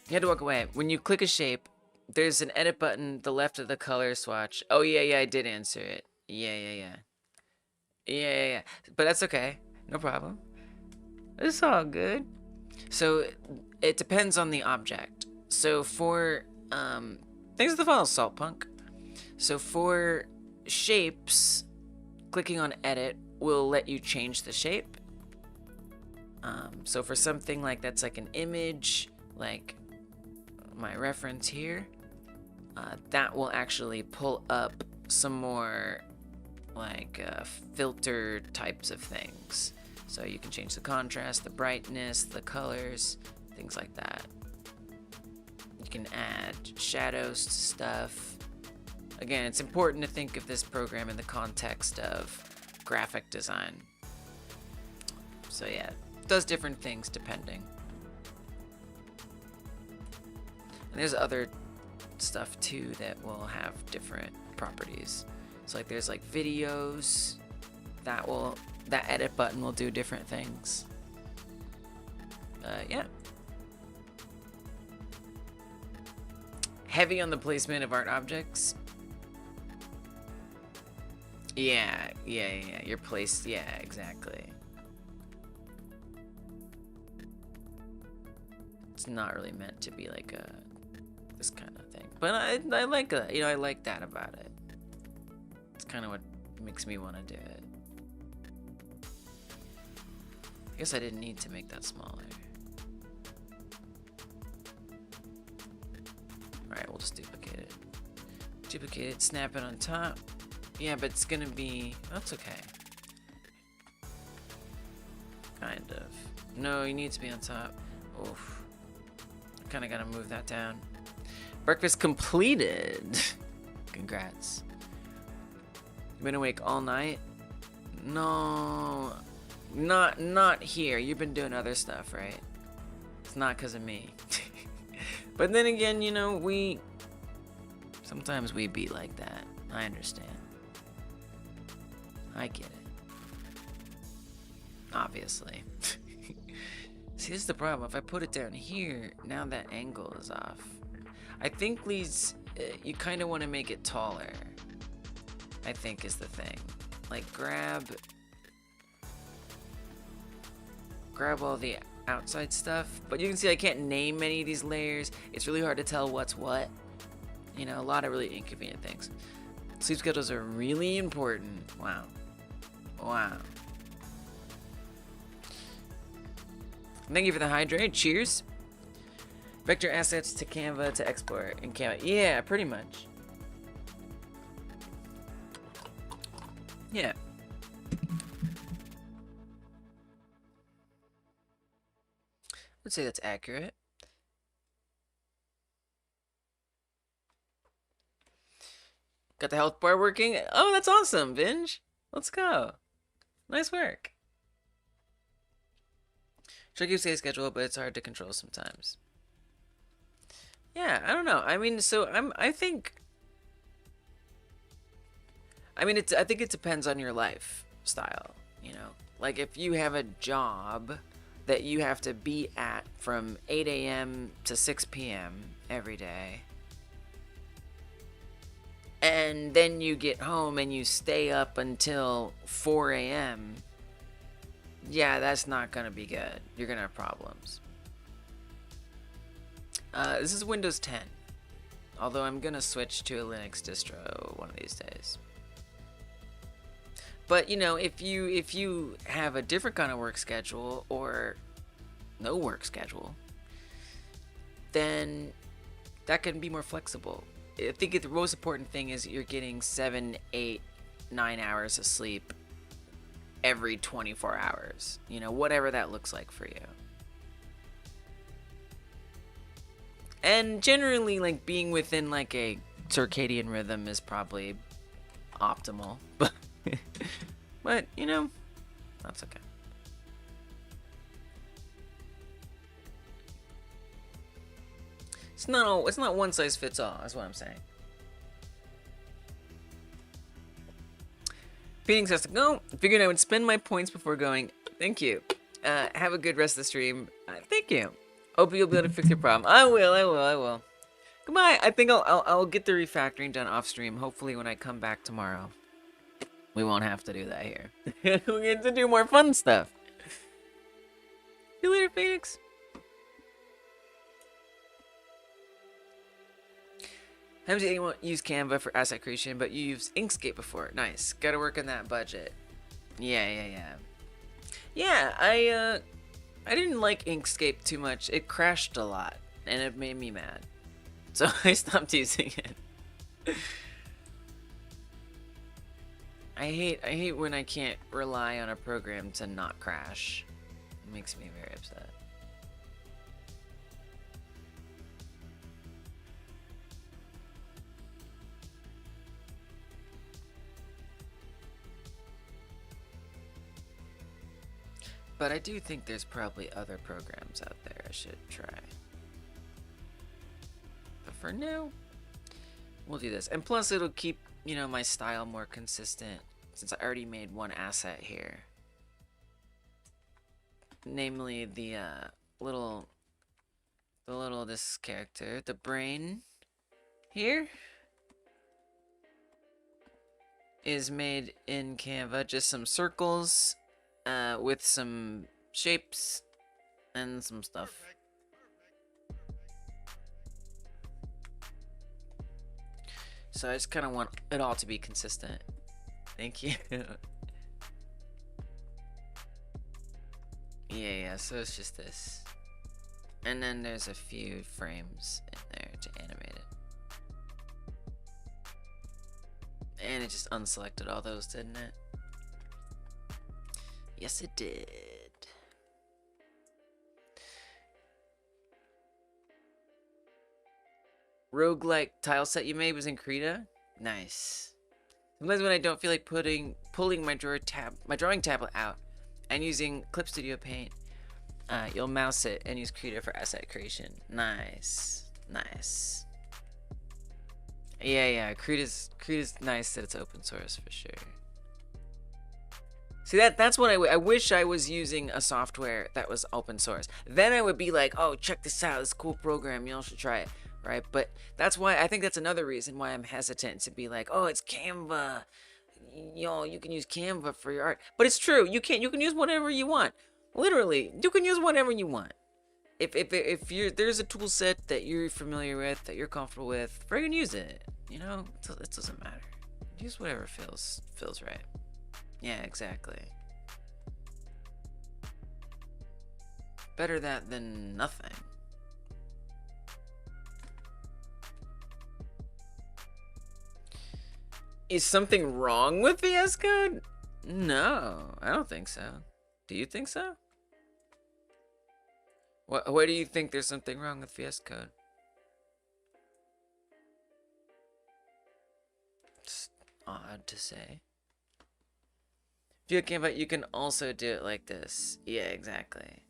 You had to walk away. When you click a shape, there's an edit button the left of the color swatch. Oh, yeah, I did answer it. Yeah. But that's okay. No problem. It's all good. So it depends on the object. So for thanks for the follow, Saltpunk. So for shapes, clicking on edit will let you change the shape. So for something like that's like an image, like my reference here, that will actually pull up some more like filter types of things. So you can change the contrast, the brightness, the colors, things like that. You can add shadows to stuff. Again, it's important to think of this program in the context of graphic design. So yeah, it does different things depending. And there's other stuff too that will have different properties. So like there's like videos that edit button will do different things. Yeah. Heavy on the placement of art objects. Yeah. Your place, yeah, exactly. It's not really meant to be like this kind of thing. But I like that. I like that about it. It's kind of what makes me want to do it. I guess I didn't need to make that smaller. Alright, we'll just duplicate it. Duplicate it, snap it on top. Yeah, but it's gonna be... That's okay. Kind of. No, you need to be on top. Oof. I kinda gotta move that down. Breakfast completed. Congrats. You've been awake all night? No. Not here. You've been doing other stuff, right? It's not because of me. But then again, sometimes we be like that. I understand. I get it. Obviously. See, this is the problem. If I put it down here, now that angle is off. I think these, you kind of want to make it taller. I think is the thing. Like grab all the outside stuff, but you can see I can't name many of these layers. It's really hard to tell what's what. A lot of really inconvenient things. Sleep schedules are really important. Wow. Thank you for the hydrate. Cheers. Vector assets to Canva to export in Canva. Yeah, pretty much. Yeah. I would say that's accurate. Got the health bar working? Oh, that's awesome, Binge. Let's go. Nice work. Try to keep a schedule, but it's hard to control sometimes. Yeah, I don't know. I mean, so I think it depends on your lifestyle, Like if you have a job that you have to be at from 8 a.m. to 6 p.m. every day, and then you get home and you stay up until 4 a.m., yeah, that's not gonna be good. You're gonna have problems. This is Windows 10, although I'm gonna switch to a Linux distro one of these days. But if you have a different kind of work schedule or no work schedule, then that can be more flexible. I think the most important thing is you're getting 7, 8, 9 hours of sleep every 24 hours. Whatever that looks like for you. And generally, like, being within like a circadian rhythm is probably optimal. But that's okay. It's not one size fits all, that's what I'm saying. Phoenix has to go. Figured I would spend my points before going. Thank you. Have a good rest of the stream. Thank you. Hope you'll be able to fix your problem. I will. Goodbye. I think I'll get the refactoring done off stream. Hopefully when I come back tomorrow. We won't have to do that here. We get to do more fun stuff. See you later, Phoenix. Haven't anyone used Canva for asset creation, but you used Inkscape before. Nice. Gotta work on that budget. Yeah, I didn't like Inkscape too much. It crashed a lot, and it made me mad. So I stopped using it. I hate when I can't rely on a program to not crash. It makes me very upset. But I do think there's probably other programs out there I should try. But for now, we'll do this. And plus it'll keep, you know, my style more consistent since I already made one asset here. Namely the little this character, the brain here is made in Canva, just some circles with some shapes and some stuff. So I just kind of want it all to be consistent. Thank you. Yeah, so it's just this. And then there's a few frames in there to animate it. And it just unselected all those, didn't it? Yes, it did. Roguelike tile set you made was in Krita? Nice. Sometimes when I don't feel like pulling my drawing tablet out and using Clip Studio Paint, you'll mouse it and use Krita for asset creation. Nice. Yeah. Krita's nice that it's open source for sure. See, that's what I wish I was using a software that was open source. Then I would be like, oh, check this out, this cool program, y'all should try it, right? But that's why I think that's another reason why I'm hesitant to be like, oh, it's Canva. You can use Canva for your art. But it's true, you can use whatever you want. Literally, you can use whatever you want. If there's a tool set that you're familiar with, that you're comfortable with, friggin' use it. You know, it doesn't matter. Use whatever feels right. Yeah, exactly. Better that than nothing. Is something wrong with VS Code? No, I don't think so. Do you think so? Why do you think there's something wrong with VS Code? It's odd to say. If you can't, but you can also do it like this. Yeah, exactly.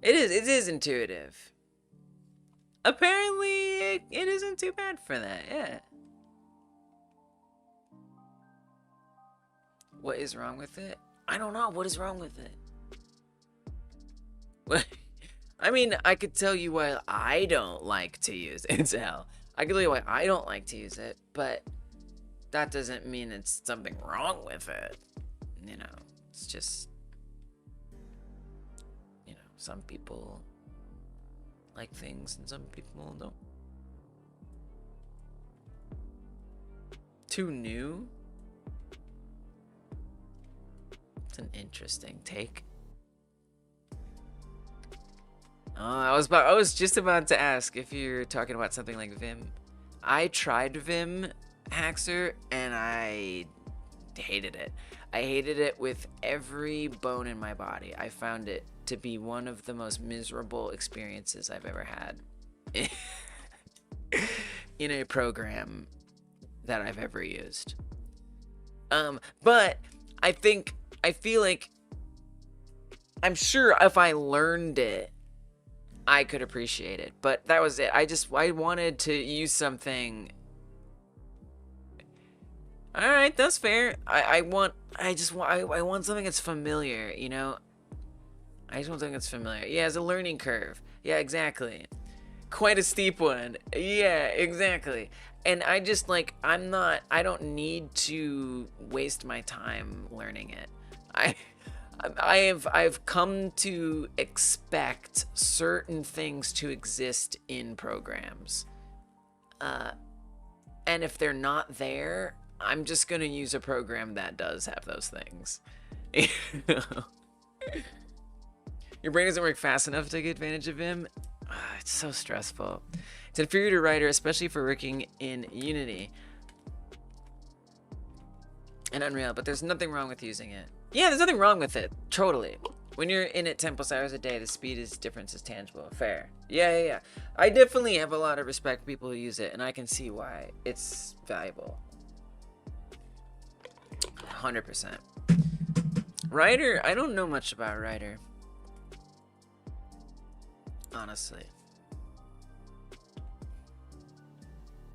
It is intuitive. Apparently, it isn't too bad for that, yeah. What is wrong with it? I don't know. What is wrong with it? What? I mean, I could tell you why I don't like to use it. It's hell. I can tell you why I don't like to use it, but that doesn't mean it's something wrong with it. You know, it's just, you know, some people like things and some people don't. Too new? It's an interesting take. Oh, I was just about to ask if you're talking about something like Vim. I tried Vim, Haxer, and I hated it. I hated it with every bone in my body. I found it to be one of the most miserable experiences I've ever had in a program that I've ever used. But I feel like, I'm sure if I learned it, I could appreciate it. But that was it. I wanted to use something. All right, that's fair. I want something that's familiar, you know? I just want something that's familiar. Yeah, it's a learning curve. Yeah, exactly. Quite a steep one. Yeah, exactly. And I just like, I don't need to waste my time learning it. I've come to expect certain things to exist in programs. And if they're not there, I'm just gonna use a program that does have those things. Your brain doesn't work fast enough to take advantage of him. It's so stressful. It's inferior to Writer, especially for working in Unity and Unreal, but there's nothing wrong with using it. Yeah, there's nothing wrong with it. Totally. When you're in it 10+ hours a day, the speed difference is tangible. Fair. Yeah. I definitely have a lot of respect for people who use it, and I can see why it's valuable. 100%. Writer, I don't know much about Writer. Honestly.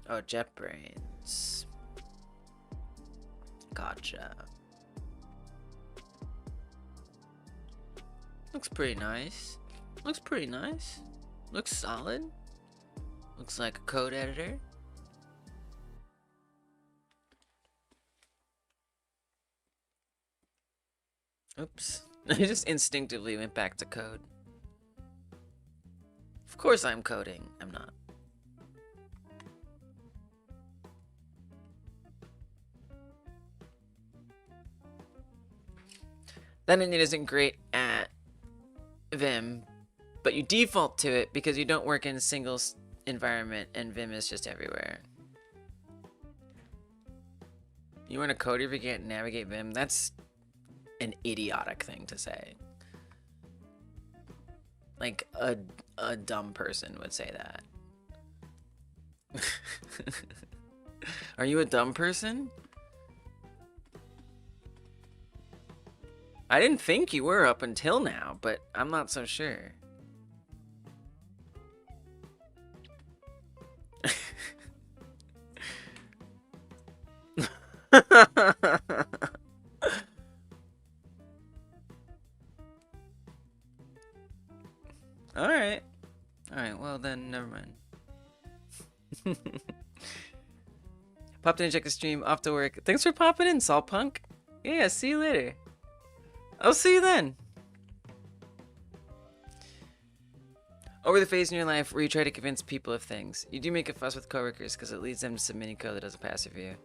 Oh, JetBrains. Gotcha. Looks pretty nice. Looks pretty nice. Looks solid. Looks like a code editor. Oops. I just instinctively went back to code. Of course I'm coding. I'm not. That engine isn't great at Vim, but you default to it because you don't work in a single environment and Vim is just everywhere. You want to code if you can't navigate Vim? That's an idiotic thing to say. Like a dumb person would say that. Are you a dumb person? I didn't think you were up until now, but I'm not so sure. Alright. Alright, well then, never mind. Popped in to check the stream, off to work. Thanks for popping in, Saltpunk. Yeah, see you later. I'll see you then. Over the phase in your life where you try to convince people of things. You do make a fuss with coworkers because it leads them to submitting code that doesn't pass review.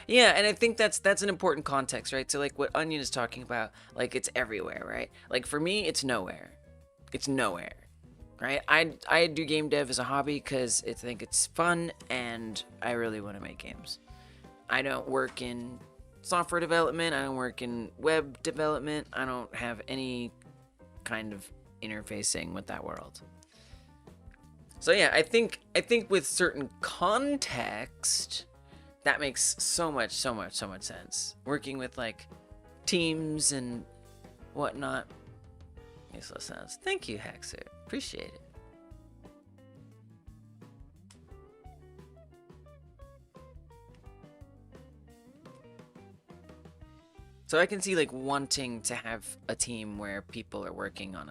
Yeah, and I think that's an important context, right? So like what Onion is talking about, like it's everywhere, right? Like for me, it's nowhere. It's nowhere, right? I do game dev as a hobby because I think it's fun and I really want to make games. I don't work in software development. I don't work in web development. I don't have any kind of interfacing with that world. So yeah, I think with certain context, that makes so much sense. Working with like teams and whatnot makes a lot of sense. Thank you, Hexer. Appreciate it. So I can see like wanting to have a team where people are working on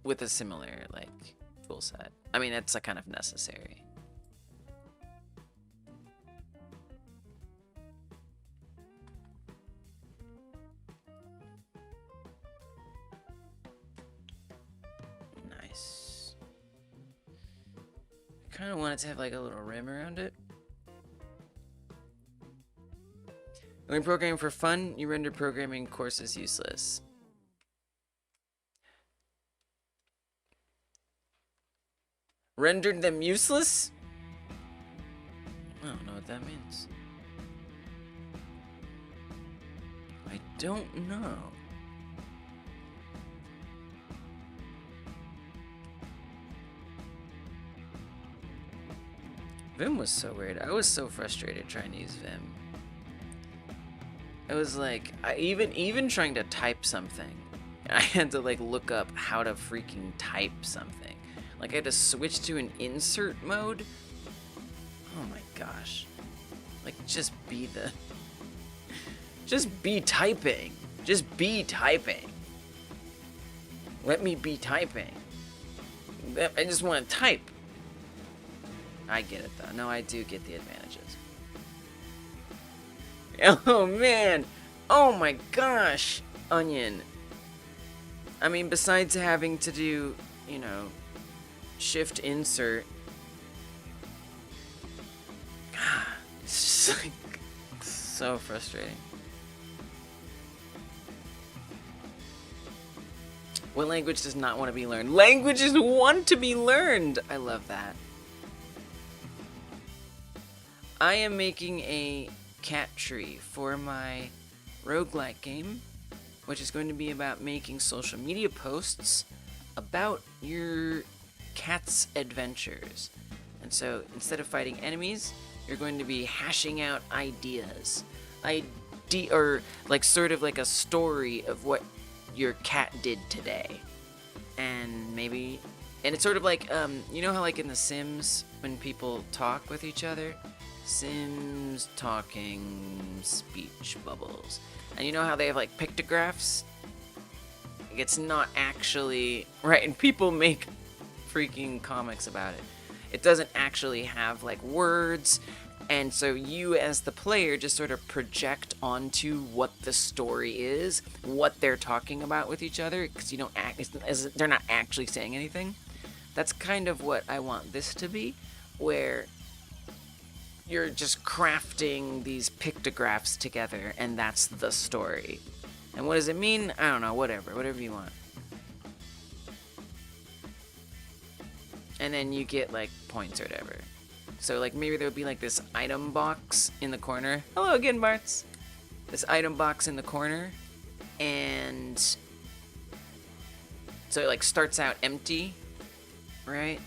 with a similar like tool set. I mean, it's a kind of necessary. Nice. I kind of want it to have like a little rim around it. When programming for fun, you render programming courses useless. Rendered them useless? I don't know what that means. I don't know. Vim was so weird. I was so frustrated trying to use Vim. It was like, even trying to type something, I had to like look up how to freaking type something. Like I had to switch to an insert mode. Oh my gosh. Like just be typing. Just be typing. Let me be typing. I just want to type. I get it though. No, I do get the advantages. Oh man. Oh my gosh. Onion. I mean, besides having to do, you know, shift insert. It's just like so frustrating. What language does not want to be learned? Languages want to be learned! I love that. I am making a cat tree for my roguelike game, which is going to be about making social media posts about your cat's adventures. And so instead of fighting enemies, you're going to be hashing out ideas. Or like sort of like a story of what your cat did today. And maybe, and it's sort of like, you know how like in The Sims, when people talk with each other? Sims talking speech bubbles. And you know how they have like pictographs? Like it's not actually, right, and people make freaking comics about it. It doesn't actually have like words, and so you as the player just sort of project onto what the story is, what they're talking about with each other, because you don't they're not actually saying anything. That's kind of what I want this to be, where you're just crafting these pictographs together, and that's the story. And what does it mean? I don't know, whatever you want. And then you get like points or whatever. So like maybe there would be like this item box in the corner. Hello again, Barts. This item box in the corner, and so it like starts out empty, right?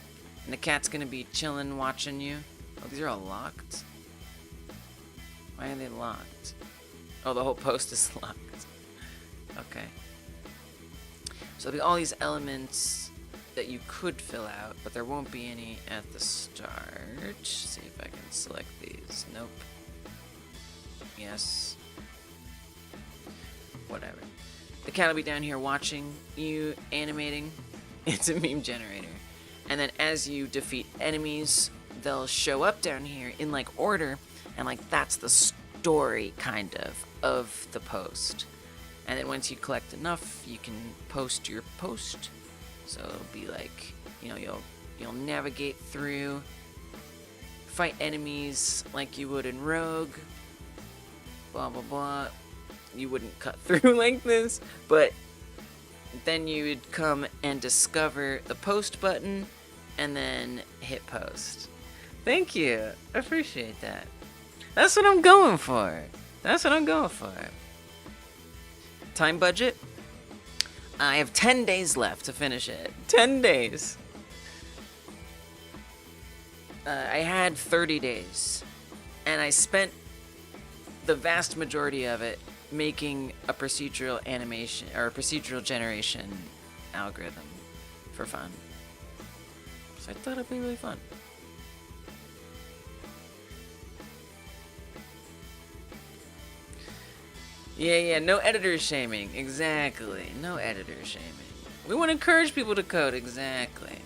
And the cat's gonna be chilling, watching you. Oh, these are all locked. Why are they locked? Oh, the whole post is locked. Okay. So there'll be all these elements that you could fill out, but there won't be any at the start. See if I can select these. Nope. Yes. Whatever. The cat will be down here watching you animating. It's a meme generator. And then as you defeat enemies, they'll show up down here in like order, and like that's the story kind of the post. And then once you collect enough, you can post your post. So it'll be like, you know, you'll navigate through, fight enemies like you would in Rogue, blah blah blah. You wouldn't cut through like this, but then you would come and discover the post button and then hit post. Thank you. I appreciate that. That's what I'm going for. That's what I'm going for. Time budget? I have 10 days left to finish it. 10 days. I had 30 days. And I spent the vast majority of it making a procedural animation, or a procedural generation algorithm for fun. So I thought it'd be really fun. Yeah, no editor shaming. Exactly. No editor shaming. We want to encourage people to code. Exactly.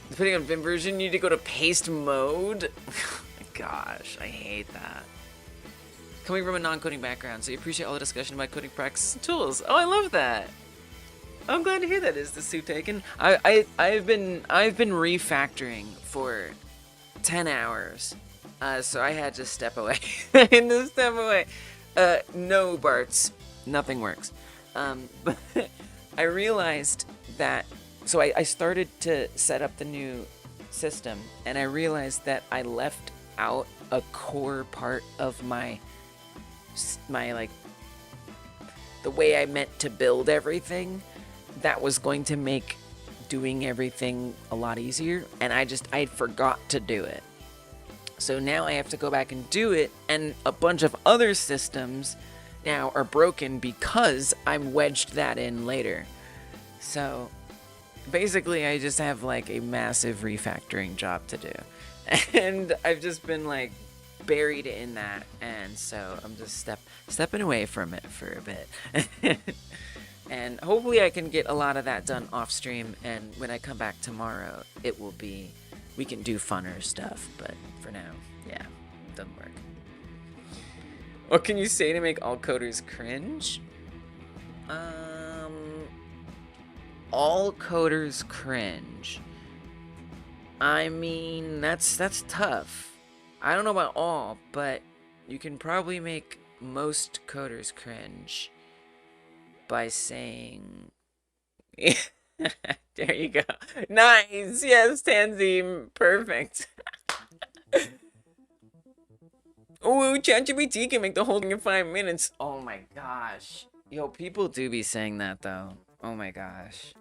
Depending on Vim version, you need to go to paste mode. Oh my gosh, I hate that. Coming from a non-coding background, so you appreciate all the discussion about coding practices and tools. Oh, I love that. I'm glad to hear that. Is the suit taken? I've been refactoring for 10 hours, so I had to step away. I had to step away. No, Barts, nothing works. But I realized that. So I started to set up the new system, and I realized that I left out a core part of my like the way I meant to build everything. That was going to make doing everything a lot easier, and I forgot to do it. So now I have to go back and do it, and a bunch of other systems now are broken because I'm wedged that in later. So basically I just have like a massive refactoring job to do. And I've just been like buried in that, and so I'm just stepping away from it for a bit. And hopefully I can get a lot of that done off stream, and when I come back tomorrow, it will be, we can do funner stuff, but for now, yeah, it doesn't work. What can you say to make all coders cringe? All coders cringe. I mean, that's tough. I don't know about all, but you can probably make most coders cringe by saying... There you go. Nice! Yes, Tanzim. Perfect. Ooh, ChatGPT can make the whole thing in 5 minutes. Oh my gosh. Yo, people do be saying that, though. Oh my gosh.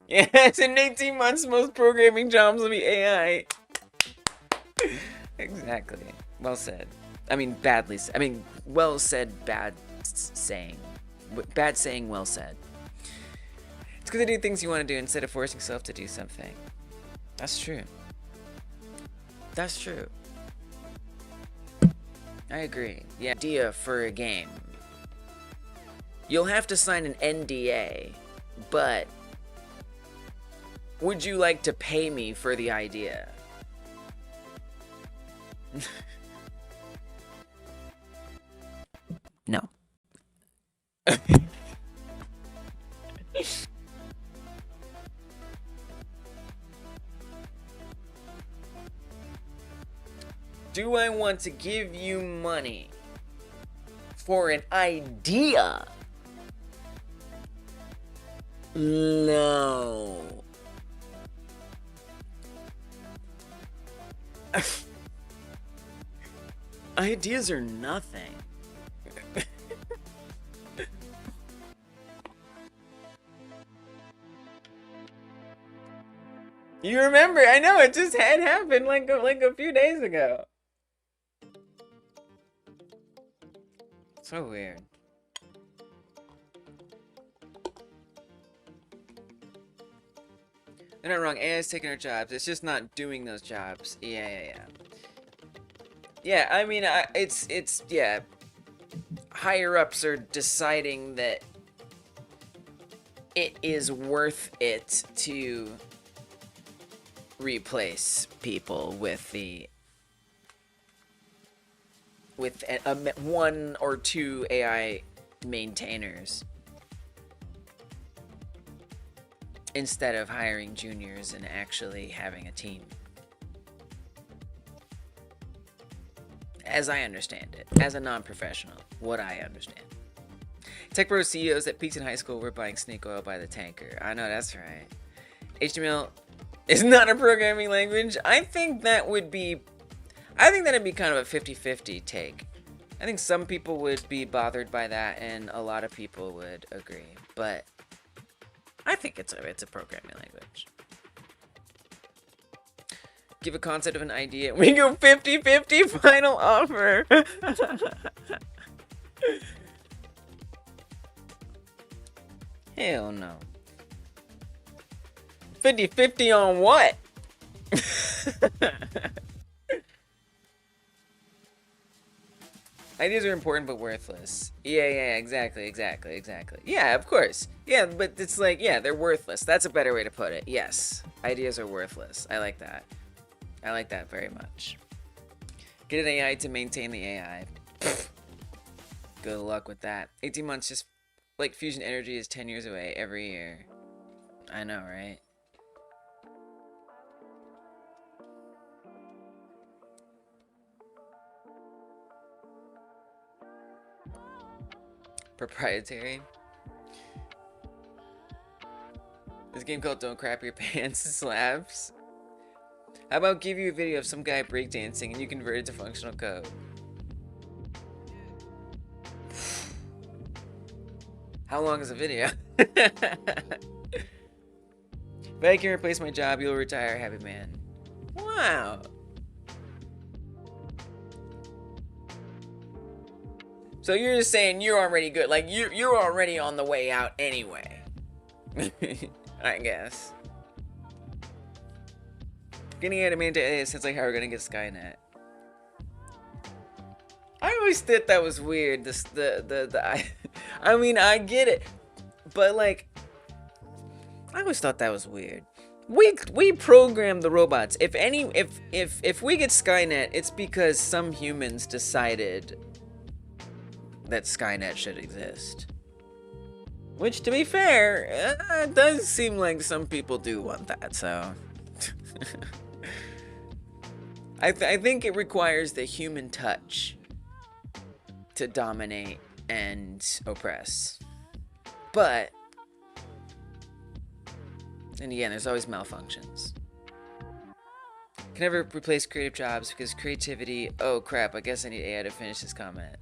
Yes, in 18 months, most programming jobs will be AI. Exactly. Well said. I mean, badly said. I mean, well said, bad saying. Bad saying, well said. It's good to do things you want to do instead of forcing yourself to do something. That's true. That's true. I agree. Yeah, idea for a game. You'll have to sign an NDA, but would you like to pay me for the idea? No. Do I want to give you money for an idea? No. Ideas are nothing. You remember? I know, it just had happened like a few days ago. So weird. They're not wrong. AI is taking our jobs. It's just not doing those jobs. Yeah. Yeah, I mean, it's yeah. Higher ups are deciding that it is worth it to replace people with one or two AI maintainers instead of hiring juniors and actually having a team. As I understand it, as a non-professional, what I understand. Tech Bro CEOs at peaks in high school were buying snake oil by the tanker. I know, that's right. HTML is not a programming language. I think that'd be kind of a 50-50 take. I think some people would be bothered by that, and a lot of people would agree. But I think it's a programming language. Give a concept of an idea. We go 50-50 final offer. Hell no. 50-50 on what? Ideas are important but worthless. Yeah, exactly. Yeah, of course. Yeah, but it's like, yeah, they're worthless. That's a better way to put it. Yes, ideas are worthless. I like that. I like that very much. Get an AI to maintain the AI. Good luck with that. 18 months, just like fusion energy is 10 years away every year. I know, right? Proprietary. This game called Don't Crap Your Pants slaps. How about give you a video of some guy breakdancing and you convert it to functional code? How long is the video? If I can replace my job, you'll retire, happy man. Wow. So you're just saying you're already good, like you're already on the way out anyway. I guess. Getting out of maintain sounds like how we're gonna get Skynet. always thought that was weird. I mean, I get it, but like, I always thought that was weird. We program the robots. If we get Skynet, it's because some humans decided that Skynet should exist. Which, to be fair, it does seem like some people do want that. So, I think it requires the human touch to dominate and oppress. But and again, there's always malfunctions. Can never replace creative jobs because creativity. Oh crap! I guess I need AI to finish this comment.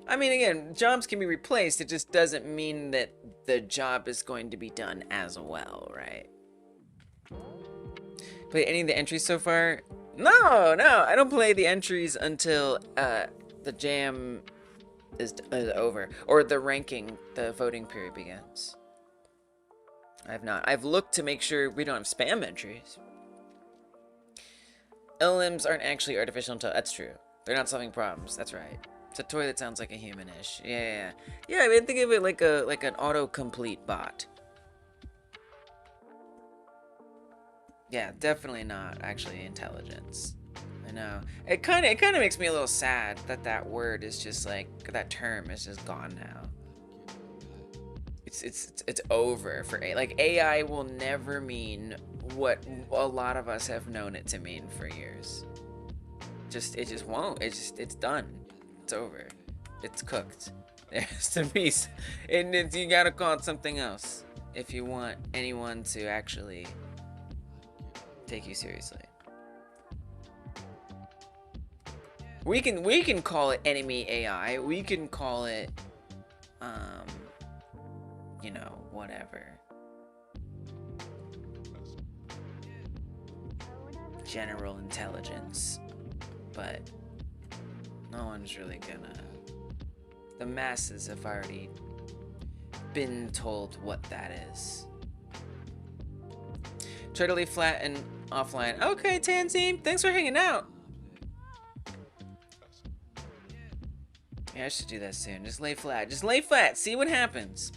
I mean, again, jobs can be replaced. It just doesn't mean that the job is going to be done as well, right? Play any of the entries so far? No, I don't play the entries until the jam is over, or the ranking, the voting period begins. I have not. I've looked to make sure we don't have spam entries. LLMs aren't actually artificial intelligence. That's true. They're not solving problems. That's right. It's a toy that sounds like a humanish. Yeah. I mean, think of it like an autocomplete bot. Yeah, definitely not actually intelligence. I know. It kind of makes me a little sad that word is just like, that term is just gone now. It's over for AI. Like, AI will never mean what a lot of us have known it to mean for years. It just won't. It's done. It's over. It's cooked. It has to be, and you gotta call it something else if you want anyone to actually take you seriously. We can call it enemy AI. We can call it, you know, whatever. General intelligence, but no one's really gonna. The masses have already been told what that is. Try to lay flat and offline. Okay, Tanzine, thanks for hanging out. Yeah, I should do that soon. Just lay flat. Just lay flat. See what happens.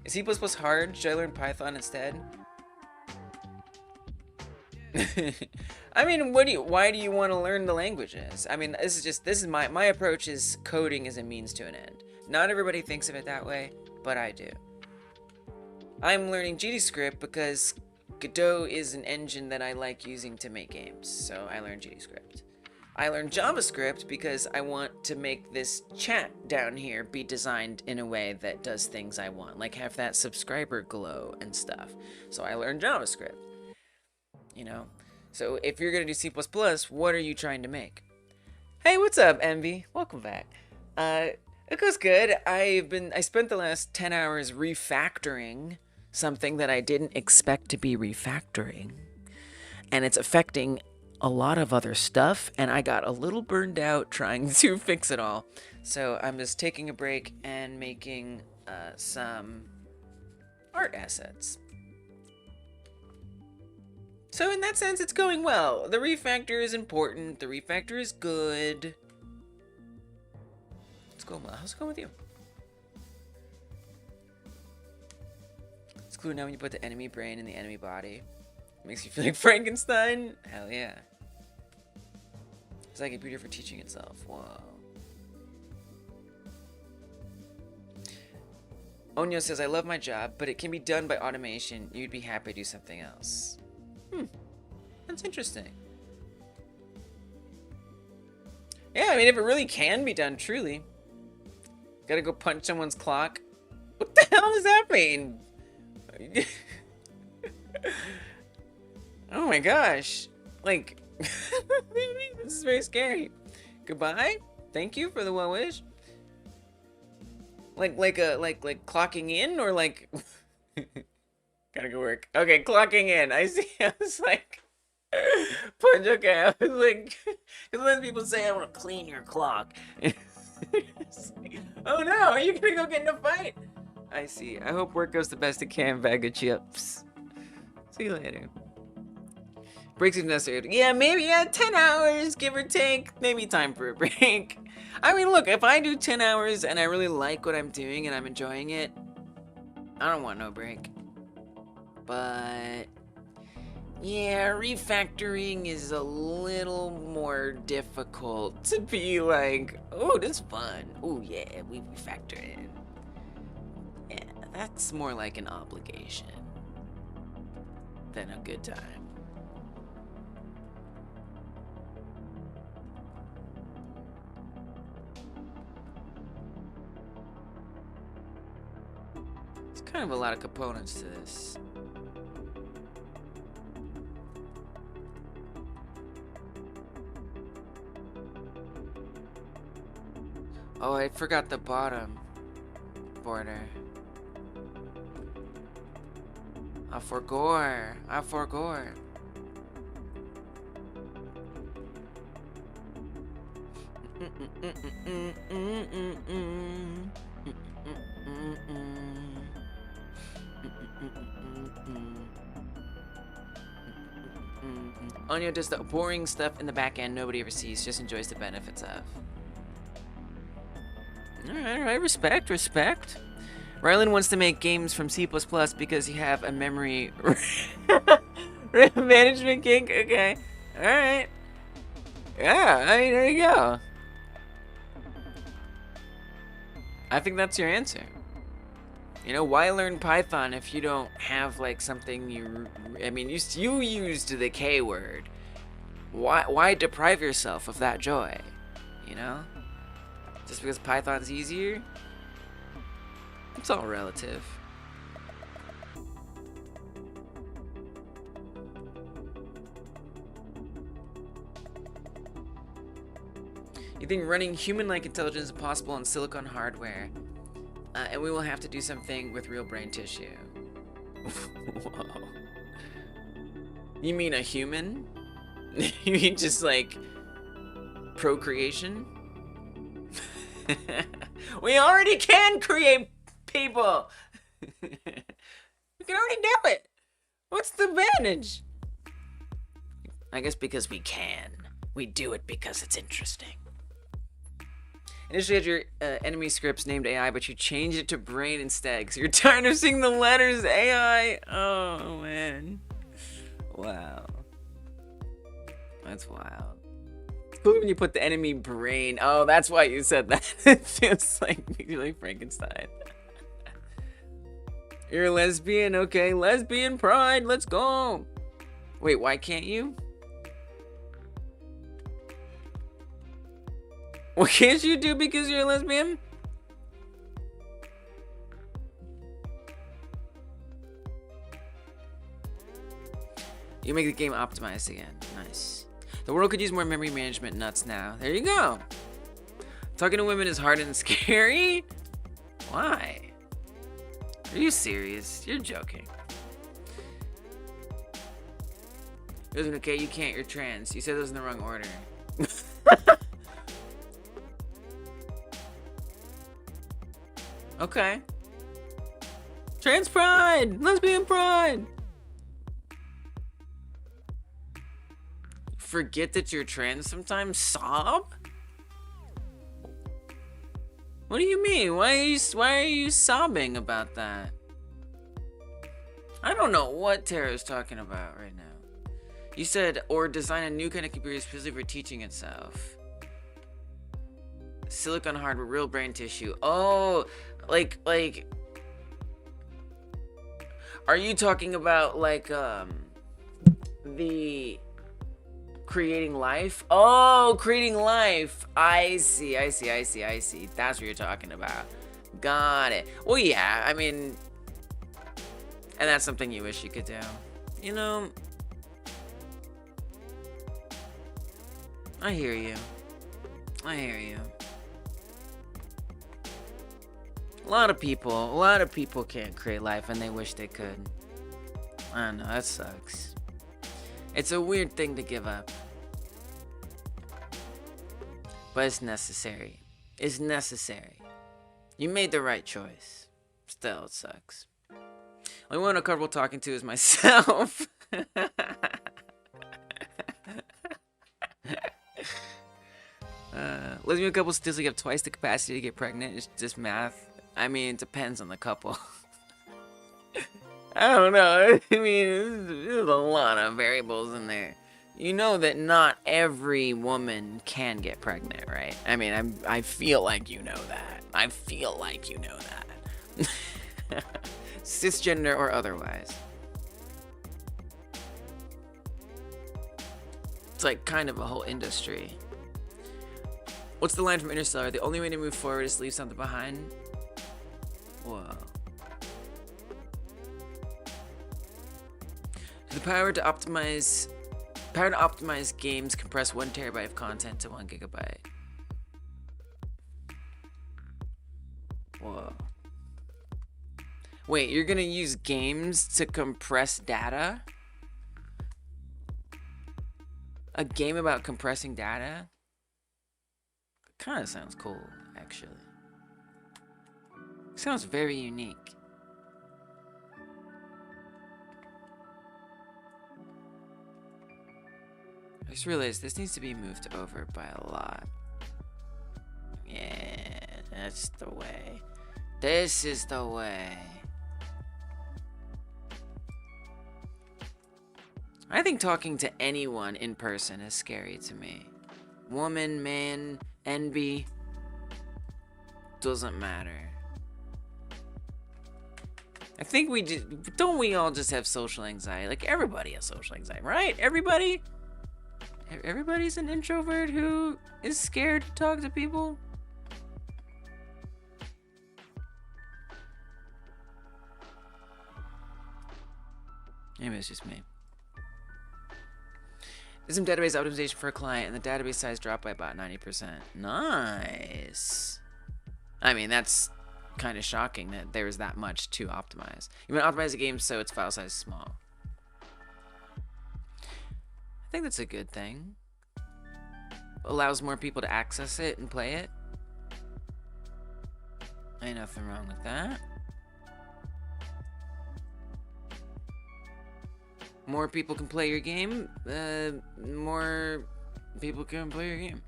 Is C++ hard? Should I learn Python instead? I mean, why do you want to learn the languages? I mean, this is my approach is coding as a means to an end. Not everybody thinks of it that way, but I do. I'm learning GDScript because Godot is an engine that I like using to make games, so I learned GDScript. I learned JavaScript because I want to make this chat down here be designed in a way that does things I want, like have that subscriber glow and stuff. So I learned JavaScript. You know? So if you're gonna do C++, what are you trying to make? Hey, what's up, Envy? Welcome back. It goes good. I spent the last 10 hours refactoring something that I didn't expect to be refactoring. And it's affecting a lot of other stuff, and I got a little burned out trying to fix it all. So I'm just taking a break and making some art assets. So in that sense, it's going well. The refactor is important. The refactor is good. It's going well. How's it going with you? It's cool now when you put the enemy brain in the enemy body. Makes you feel like Frankenstein? Hell yeah. It's like a computer for teaching itself. Whoa. Onyo says, I love my job, but it can be done by automation. You'd be happy to do something else. That's interesting. Yeah, I mean, if it really can be done, truly. Gotta go punch someone's clock. What the hell does that mean? Oh my gosh. Like, this is very scary. Goodbye. Thank you for the well wish. Like clocking in, or like gotta go work. Okay, clocking in. I see. I was like, punch. Okay, I was like, because when people say I want to clean your clock, like, oh no, are you gonna go get in a fight? I see. I hope work goes the best it can. Bag of chips. See you later. Breaks if necessary. Yeah, maybe, yeah, 10 hours, give or take. Maybe time for a break. I mean, look, if I do 10 hours and I really like what I'm doing and I'm enjoying it, I don't want no break. But yeah, refactoring is a little more difficult to be like, oh, this is fun. Oh yeah, we refactor it. Yeah, that's more like an obligation than a good time. There's kind of a lot of components to this. Oh, I forgot the bottom border. I forgot. I forgot. Anya does the boring stuff in the back end nobody ever sees, just enjoys the benefits of. Alright, respect. Rylan wants to make games from C++ because you have a memory management kink. Okay. Alright. Yeah, I mean, there you go. I think that's your answer. You know, why learn Python if you don't have like something I mean, you used the K word. Why deprive yourself of that joy? You know? Just because Python's easier? It's all relative. You think running human-like intelligence is possible on silicon hardware, and we will have to do something with real brain tissue. Whoa. You mean a human? You mean just like procreation? We already can create people. We can already do it. What's the advantage? I guess because we can. We do it because it's interesting. Initially had your enemy scripts named AI, but you changed it to brain instead because you're tired of seeing the letters AI. Oh, man. Wow. That's wild. Cool when you put the enemy brain. Oh, that's why you said that. It feels like Frankenstein. You're a lesbian? Okay, lesbian pride. Let's go. Wait, why can't you? What can't you do because you're a lesbian? You make the game optimized again. Nice. The world could use more memory management nuts now. There you go. Talking to women is hard and scary? Why? Are you serious? You're joking. It wasn't okay, you can't, you're trans. You said those in the wrong order. Okay. Trans pride! Lesbian pride! Forget that you're trans sometimes? Sob? What do you mean? Why are you sobbing about that? I don't know what Tara's talking about right now. You said, or design a new kind of computer specifically for teaching itself. Silicon hardware, real brain tissue. Oh, like, are you talking about like, the creating life? Oh, creating life. I see. That's what you're talking about. Got it. Well, yeah, I mean, and that's something you wish you could do. You know, I hear you. A lot of people can't create life and they wish they could. I don't know, that sucks. It's a weird thing to give up. But it's necessary. It's necessary. You made the right choice. Still, it sucks. Only one I'm comfortable talking to is myself. Lesbian couples statistically have twice the capacity to get pregnant. It's just math. I mean, it depends on the couple. I don't know. I mean, there's a lot of variables in there. You know that not every woman can get pregnant, right? I mean, I feel like you know that. I feel like you know that. Cisgender or otherwise. It's like kind of a whole industry. What's the line from Interstellar? The only way to move forward is to leave something behind. Whoa. The power to optimize games, compress 1 terabyte of content to 1 gigabyte. Whoa. Wait, you're gonna use games to compress data? A game about compressing data? Kind of sounds cool, actually. Sounds very unique. I just realized this needs to be moved over by a lot. Yeah, that's the way. This is the way. I think talking to anyone in person is scary to me. Woman, man, NB, doesn't matter. I think don't we all just have social anxiety? Like, everybody has social anxiety, right? Everybody's an introvert who is scared to talk to people. Maybe it's just me. There's some database optimization for a client, and the database size dropped by about 90%. Nice. I mean, that's kind of shocking that there was that much to optimize. You want to optimize the game so its file size is small. I think that's a good thing. Allows more people to access it and play it. Ain't nothing wrong with that. More people can play your game, more people can play your game.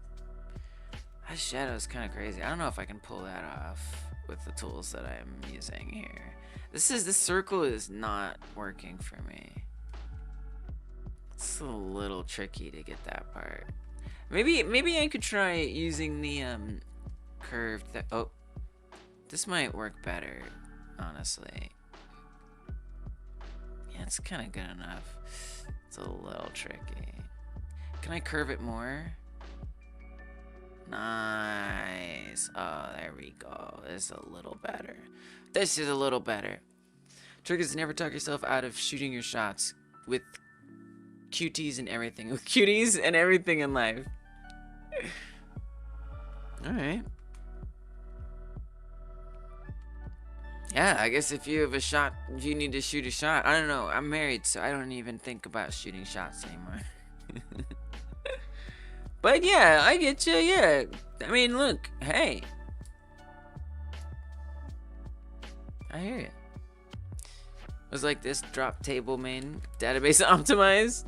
That shadow is kind of crazy. I don't know if I can pull that off with the tools that I'm using here. This circle is not working for me. It's a little tricky to get that part. Maybe I could try using the curved. Oh, this might work better, honestly. Yeah, it's kind of good enough. It's a little tricky. Can I curve it more? Nice. Oh, there we go. This is a little better. This is a little better. Trick is to never talk yourself out of shooting your shots with cuties and everything. With cuties and everything in life. Alright. Yeah, I guess if you need to shoot a shot. I don't know. I'm married, so I don't even think about shooting shots anymore. But yeah, I get you. Yeah. I mean, look. Hey. I hear you. Was like this drop table main database optimized.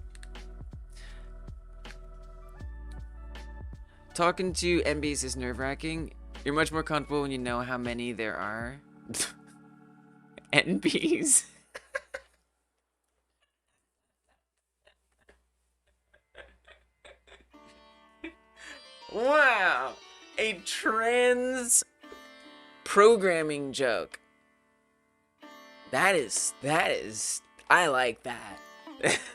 Talking to MBs is nerve-wracking. You're much more comfortable when you know how many there are. NBs. Wow. A trans programming joke. That is, I like that.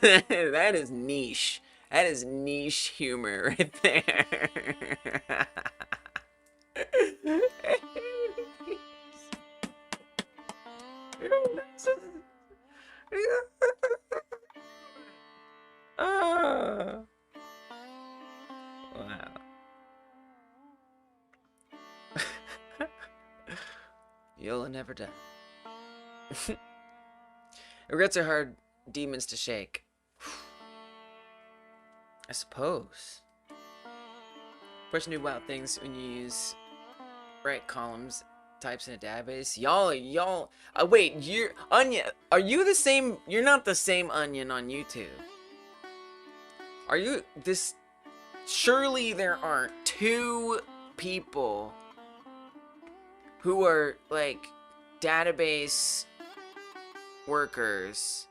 That is niche. That is niche humor right there. Oh. Wow. You'll never die. Regrets are hard demons to shake. I suppose. Push new wild things when you use right columns types in a database. Y'all. Wait, you're Onion. Are you the same? You're not the same Onion on YouTube. Are you this? Surely there aren't two people who are like database workers.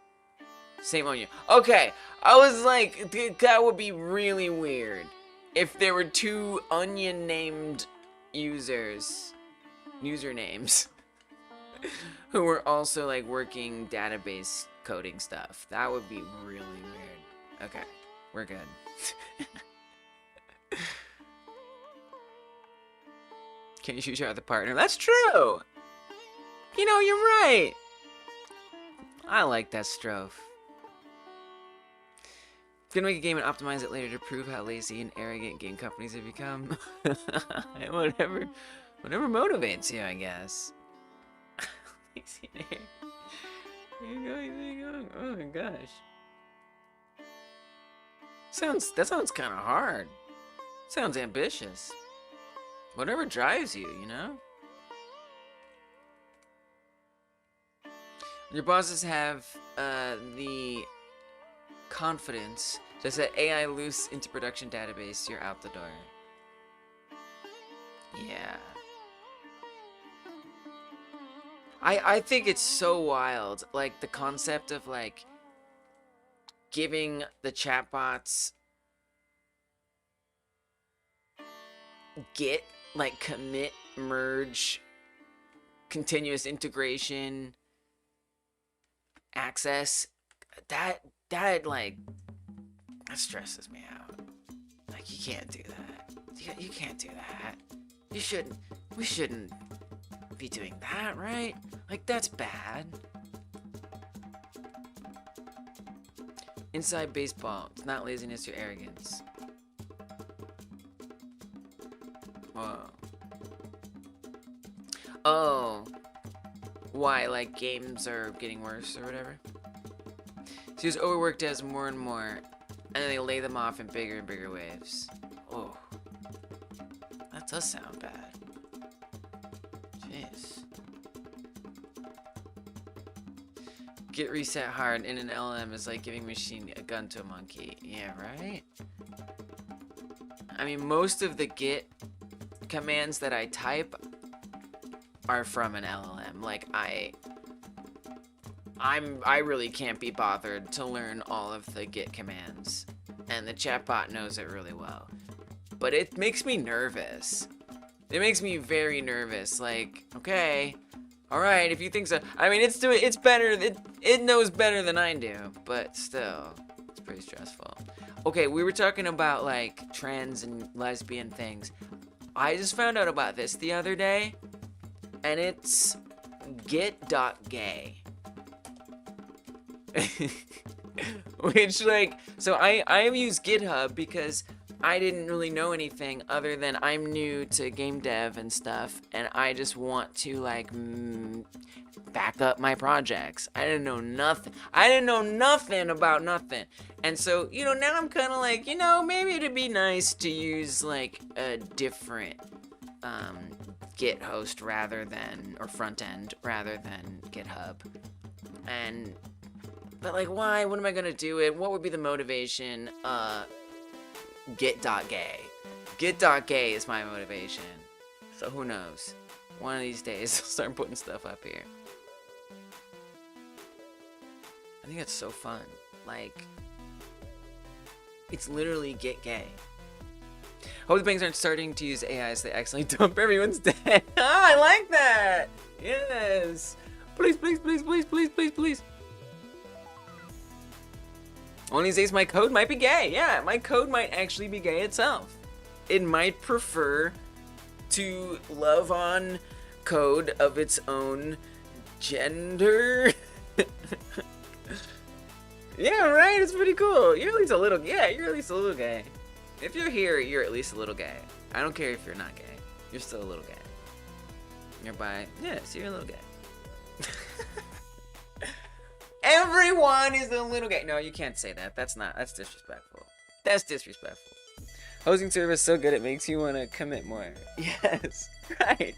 Same Onion. Okay, I was like, that would be really weird if there were two Onion named usernames who were also like working database coding stuff. That would be really weird. Okay, we're good. Can you choose your other partner? That's true. You know, you're right. I like that strophe. Gonna make a game and optimize it later to prove how lazy and arrogant game companies have become. whatever motivates you, I guess. Lazy and arrogant. Oh my gosh. That sounds kind of hard. Sounds ambitious. Whatever drives you, you know? Your bosses have the confidence to set AI loose into production database, you're out the door. Yeah. I think it's so wild, like the concept of like giving the chatbots Git, like commit, merge, continuous integration, access. That like, that stresses me out. Like, you can't do that. You can't do that. We shouldn't be doing that, right? Like, that's bad. Inside baseball, it's not laziness or arrogance. Whoa. Oh. Why, like, games are getting worse or whatever? So he's overworked as more and more, and then they lay them off in bigger and bigger waves. Oh. That does sound bad. Jeez. Get reset hard in an LM is like giving machine a gun to a monkey. Yeah, right? I mean, most of the Git commands that I type are from an LLM. Like, I really can't be bothered to learn all of the Git commands, and the chatbot knows it really well. But it makes me nervous. It makes me very nervous. Like, okay, all right, if you think so. I mean, it's better. It knows better than I do, but still, it's pretty stressful. Okay, we were talking about like trans and lesbian things. I just found out about this the other day, and it's get.gay. Which, like, so I use GitHub because I didn't really know anything other than I'm new to game dev and stuff, and I just want to, like, back up my projects. I didn't know nothing. I didn't know nothing about nothing. And so, you know, now I'm kind of like, you know, maybe it'd be nice to use, like, a different Git host rather than, or front end rather than GitHub. But like, why? When am I gonna do it? What would be the motivation? Get.gay. Get.gay is my motivation. So who knows? One of these days I'll start putting stuff up here. I think that's so fun. Like, it's literally get gay. Hope the banks aren't starting to use AI so they accidentally dump everyone's debt. Ah, I like that! Yes! Please, please, please, please, please, please, please. One of these days my code might be gay. Yeah, my code might actually be gay itself. It might prefer to love on code of its own gender. Yeah, right? It's pretty cool. You're at least a little, yeah, you're at least a little gay. If you're here, you're at least a little gay. I don't care if you're not gay. You're still a little gay. You're bi. Yes, you're a little gay. Everyone is a little gay. No, you can't say that. That's disrespectful. That's disrespectful. Hosting service so good it makes you want to commit more. Yes, right,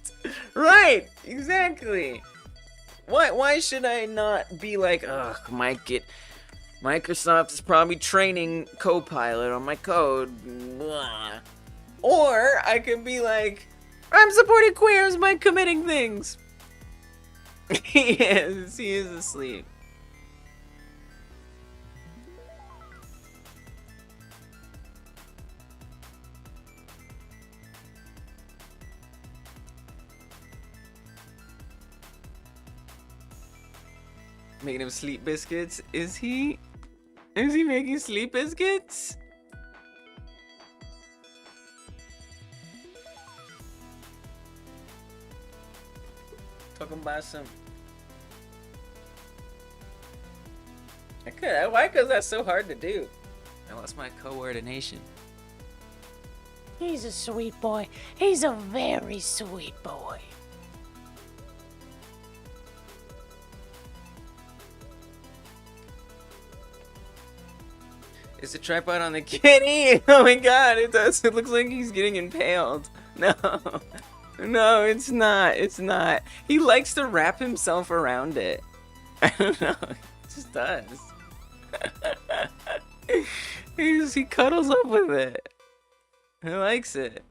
right, exactly. Why should I not be like, ugh, Microsoft is probably training Copilot on my code. Blah. Or I could be like, I'm supporting queers by committing things. He is asleep. Making him sleep biscuits? Is he making sleep biscuits? Talking about some. I could. Why? Because that's so hard to do. I lost my coordination. He's a sweet boy. He's a very sweet boy. Is the tripod on the kitty? Oh my god, it does. It looks like he's getting impaled. No. No, it's not. It's not. He likes to wrap himself around it. I don't know. It just does. He cuddles up with it. He likes it.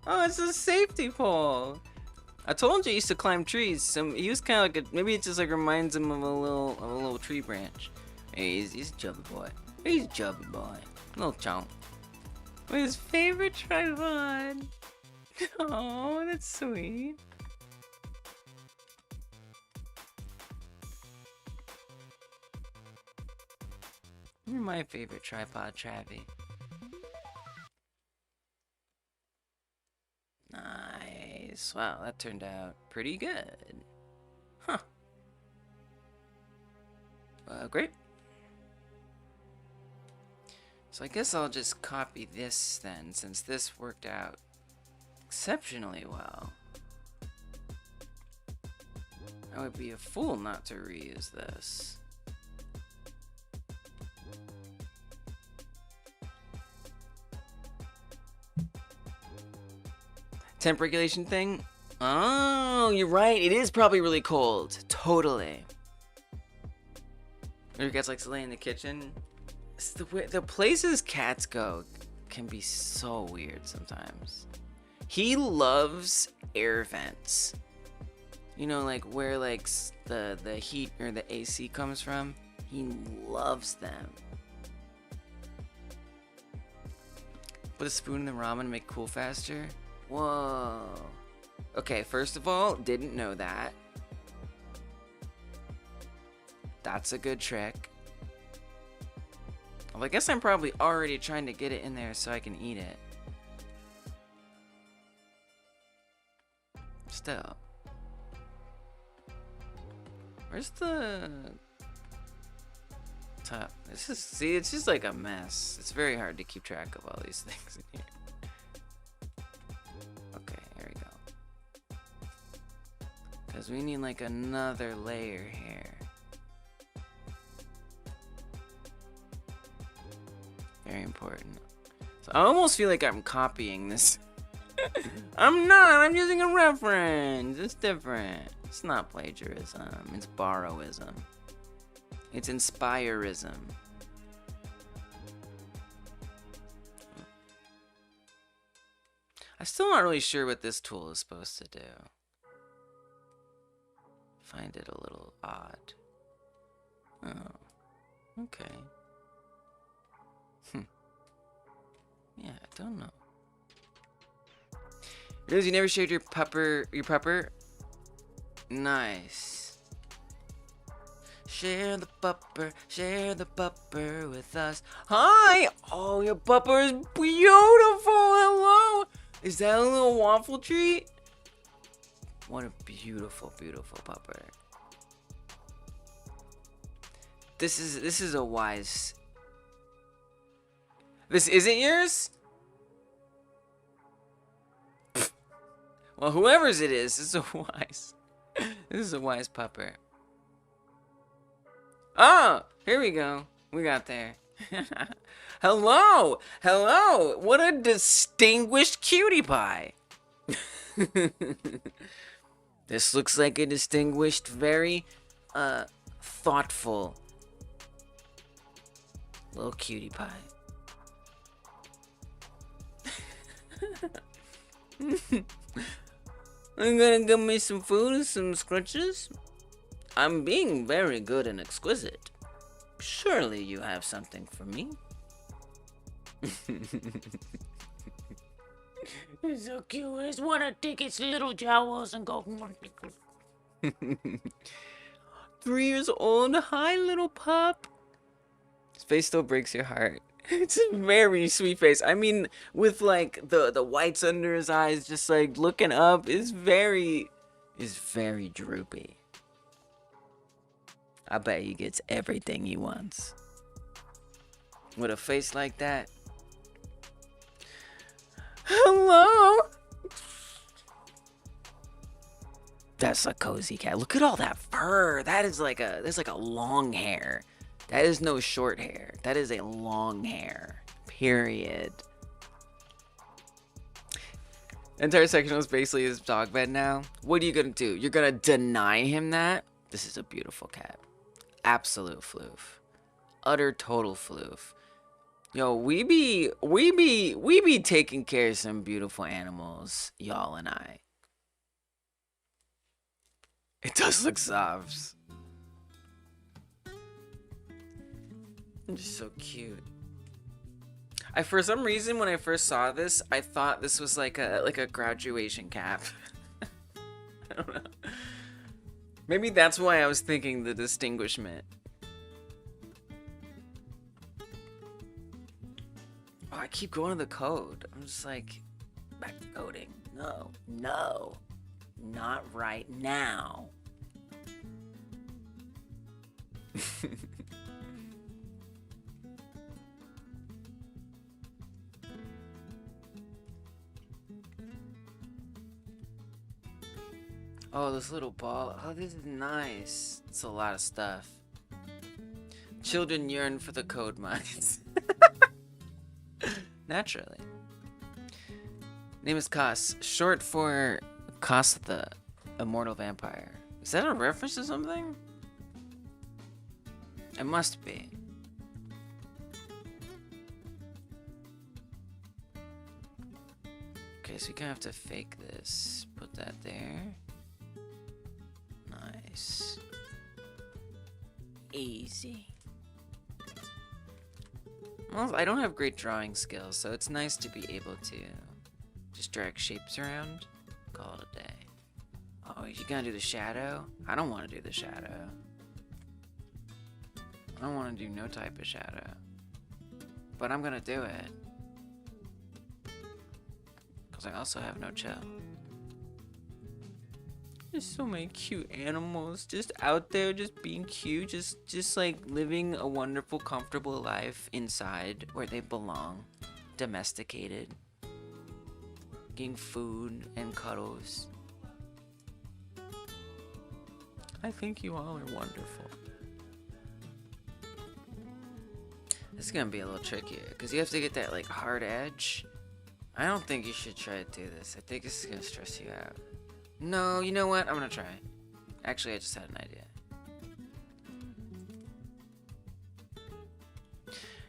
Oh, it's a safety pole. I told you he used to climb trees. He was kind of like maybe it just like reminds him of a little tree branch. Hey, he's a chubby boy. He's a chubby boy. Little chomp. With his favorite tripod. Oh, that's sweet. You're my favorite tripod, Travie. Nice. Wow, that turned out pretty good. Huh. Great. So I guess I'll just copy this then, since this worked out exceptionally well. I would be a fool not to reuse this. Temp regulation thing? Oh, you're right. It is probably really cold. Totally. Or you guys like to lay in the kitchen? It's the places cats go can be so weird sometimes. He loves air vents. You know, like where like the heat or the AC comes from. He loves them. Put a spoon in the ramen to make cool faster. Whoa. Okay, first of all, didn't know that. That's a good trick. Well, I guess I'm probably already trying to get it in there so I can eat it. Still. Where's the top? See, it's just like a mess. It's very hard to keep track of all these things in here. Okay, here we go. Because we need like another layer here. Very important. So I almost feel like I'm copying this. I'm not. I'm using a reference. It's different. It's not plagiarism. It's borrowism. It's inspirism. I'm still not really sure what this tool is supposed to do. Find it a little odd. Oh. Okay. Yeah, I don't know. Rose, you never shared your pupper? Nice. Share the pupper with us. Hi! Oh, your pupper is beautiful! Hello! Is that a little waffle treat? What a beautiful, beautiful pupper. This is a wise... This isn't yours? Well, whoever's it is a wise. This is a wise pupper. Oh, here we go. We got there. Hello! Hello! What a distinguished cutie pie! This looks like a distinguished, very, thoughtful little cutie pie. I'm gonna give me some food and some scrunches. I'm being very good and exquisite. Surely you have something for me. It's so cute. I just want to take its little jowls and go. 3 years old. Hi, little pup. His face still breaks your heart. It's a very sweet face. I mean, with like the whites under his eyes, just like looking up, is very droopy. I bet he gets everything he wants. With a face like that. Hello. That's a cozy cat. Look at all that fur. That's like a long hair. That is no short hair. That is a long hair. Period. The entire section is basically his dog bed now. What are you gonna do? You're gonna deny him that? This is a beautiful cat. Absolute floof. Utter total floof. Yo, we be taking care of some beautiful animals, y'all and I. It does look soft. Just so cute. For some reason, when I first saw this, I thought this was like a graduation cap. I don't know. Maybe that's why I was thinking the distinguishment. Oh, I keep going to the code. I'm just like, back to coding. No, not right now. Oh, this little ball. Oh, this is nice. It's a lot of stuff. Children yearn for the code mines. Naturally. Name is Kos, short for Kos the Immortal Vampire. Is that a reference to something? It must be. Okay, so you kind of have to fake this. Put that there. Nice. Easy. Well, I don't have great drawing skills, so it's nice to be able to just drag shapes around. Call it a day. Oh, you gonna do the shadow? I don't want to do the shadow. I don't want to do no type of shadow. But I'm gonna do it. Because I also have no chill. There's so many cute animals just out there, just being cute, just like living a wonderful, comfortable life inside where they belong, domesticated, getting food and cuddles. I think you all are wonderful. This is gonna be a little trickier because you have to get that like hard edge. I don't think you should try to do this. I think this is gonna stress you out. No, you know what? I'm gonna try. Actually, I just had an idea.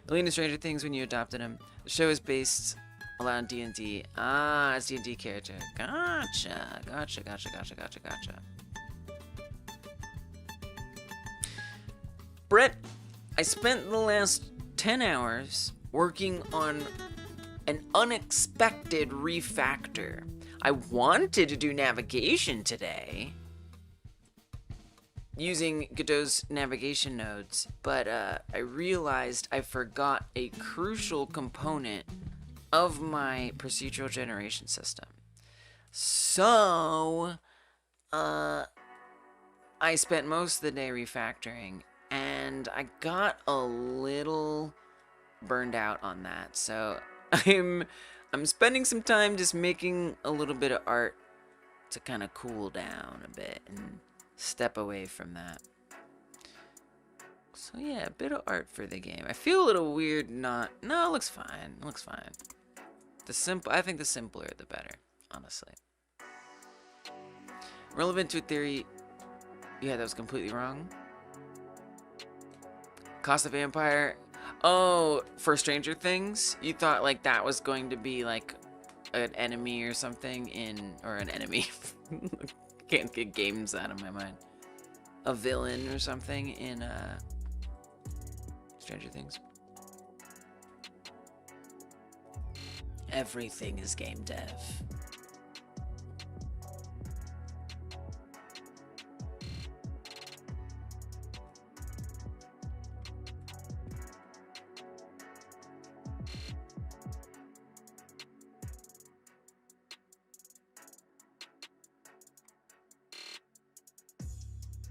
Alina Stranger Things when you adopted him. The show is based around D&D. Ah, it's D&D character. Gotcha. Brett, I spent the last 10 hours working on an unexpected refactor. I wanted to do navigation today using Godot's navigation nodes, but I realized I forgot a crucial component of my procedural generation system. So, I spent most of the day refactoring, and I got a little burned out on that. So I'm spending some time just making a little bit of art to kind of cool down a bit and step away from that. So yeah, a bit of art for the game. I feel a little weird not... No, it looks fine. It looks fine. I think the simpler the better, honestly. Relevant to a theory... Yeah, that was completely wrong. Cost of Vampire... Oh, for Stranger Things? You thought like that was going to be like an enemy or something in... Or an enemy. Can't get games out of my mind. A villain or something in Stranger Things. Everything is game dev.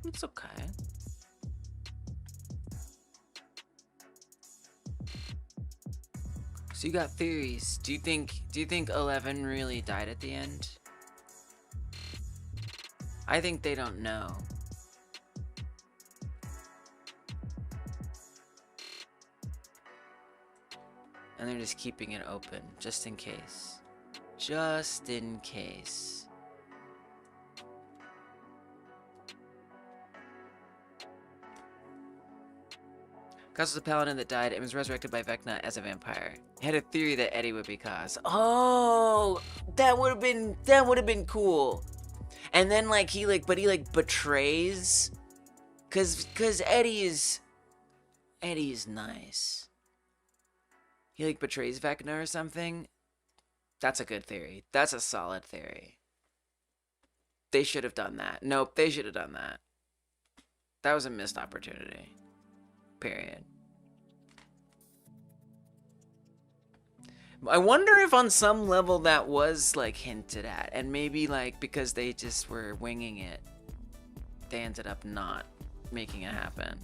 It's okay. So you got theories. Do you think 11 really died at the end? I think they don't know. And they're just keeping it open just in case. Just in case. Kaz was a paladin that died and was resurrected by Vecna as a vampire. He had a theory that Eddie would be Kaz. Oh, that would have been cool. And then he betrays, cause Eddie is nice. He betrays Vecna or something. That's a good theory. That's a solid theory. They should have done that. Nope, they should have done that. That was a missed opportunity. Period. I wonder if on some level that was hinted at, and maybe because they just were winging it, they ended up not making it happen.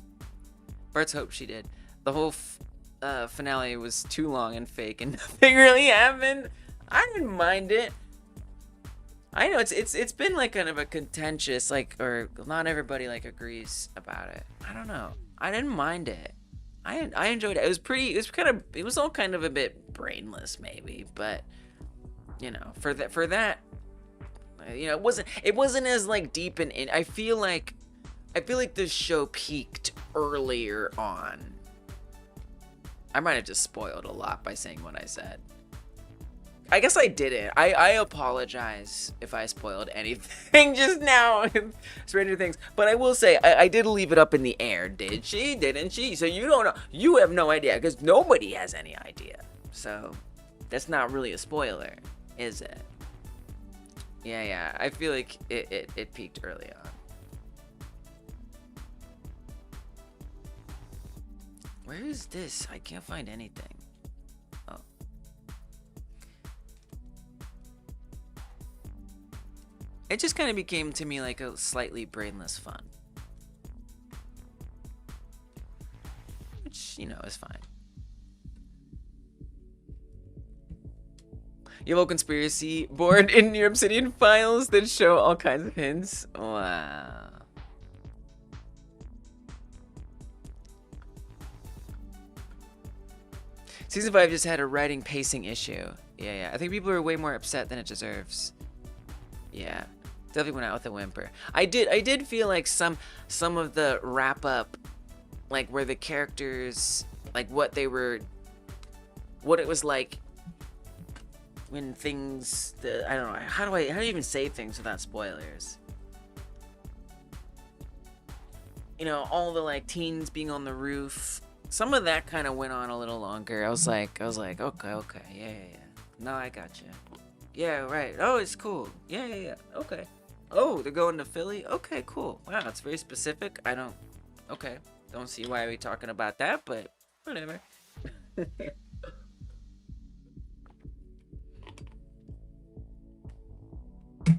Bart's hoped she did. The whole finale was too long and fake, and nothing really happened. I didn't mind it. I know it's been kind of a contentious or not everybody agrees about it. I don't know. I didn't mind it. I enjoyed it. It was all kind of a bit brainless maybe, but for that it wasn't as deep in. I feel like this show peaked earlier on. I might have just spoiled a lot by saying what I said. I guess I didn't. I apologize if I spoiled anything just now in Stranger Things. But I will say, I did leave it up in the air. Did she? Didn't she? So you don't know. You have no idea, because nobody has any idea. So that's not really a spoiler, is it? Yeah. I feel like it peaked early on. Where is this? I can't find anything. Oh. It just kind of became to me like a slightly brainless fun. Which, is fine. You have a conspiracy board in your Obsidian files that show all kinds of hints. Wow. Season 5 just had a writing pacing issue. Yeah. I think people are way more upset than it deserves. Yeah. Definitely went out with a whimper. I did feel like some of the wrap up, where the characters, what it was like when things, I don't know, how do you even say things without spoilers? All the teens being on the roof. Some of that kind of went on a little longer. I was like, okay, yeah. No, I got you. Yeah, right. Oh, it's cool. Yeah. Okay. Oh, they're going to Philly? Okay, cool. Wow, it's very specific. Don't see why we're talking about that, but whatever.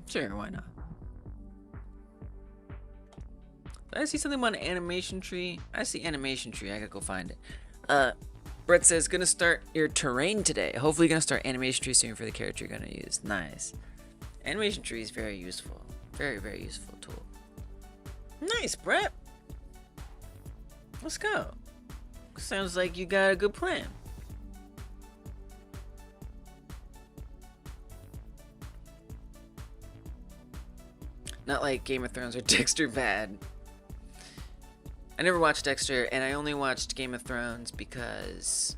Sure, why not? Did I see something about an animation tree? I see animation tree. I gotta go find it. Brett says, gonna start your terrain today. Hopefully gonna start animation tree soon for the character you're gonna use. Nice. Animation tree is very useful. Very, very useful tool. Nice, Brett. Let's go. Sounds like you got a good plan. Not like Game of Thrones or Dexter bad. I never watched Dexter, and I only watched Game of Thrones because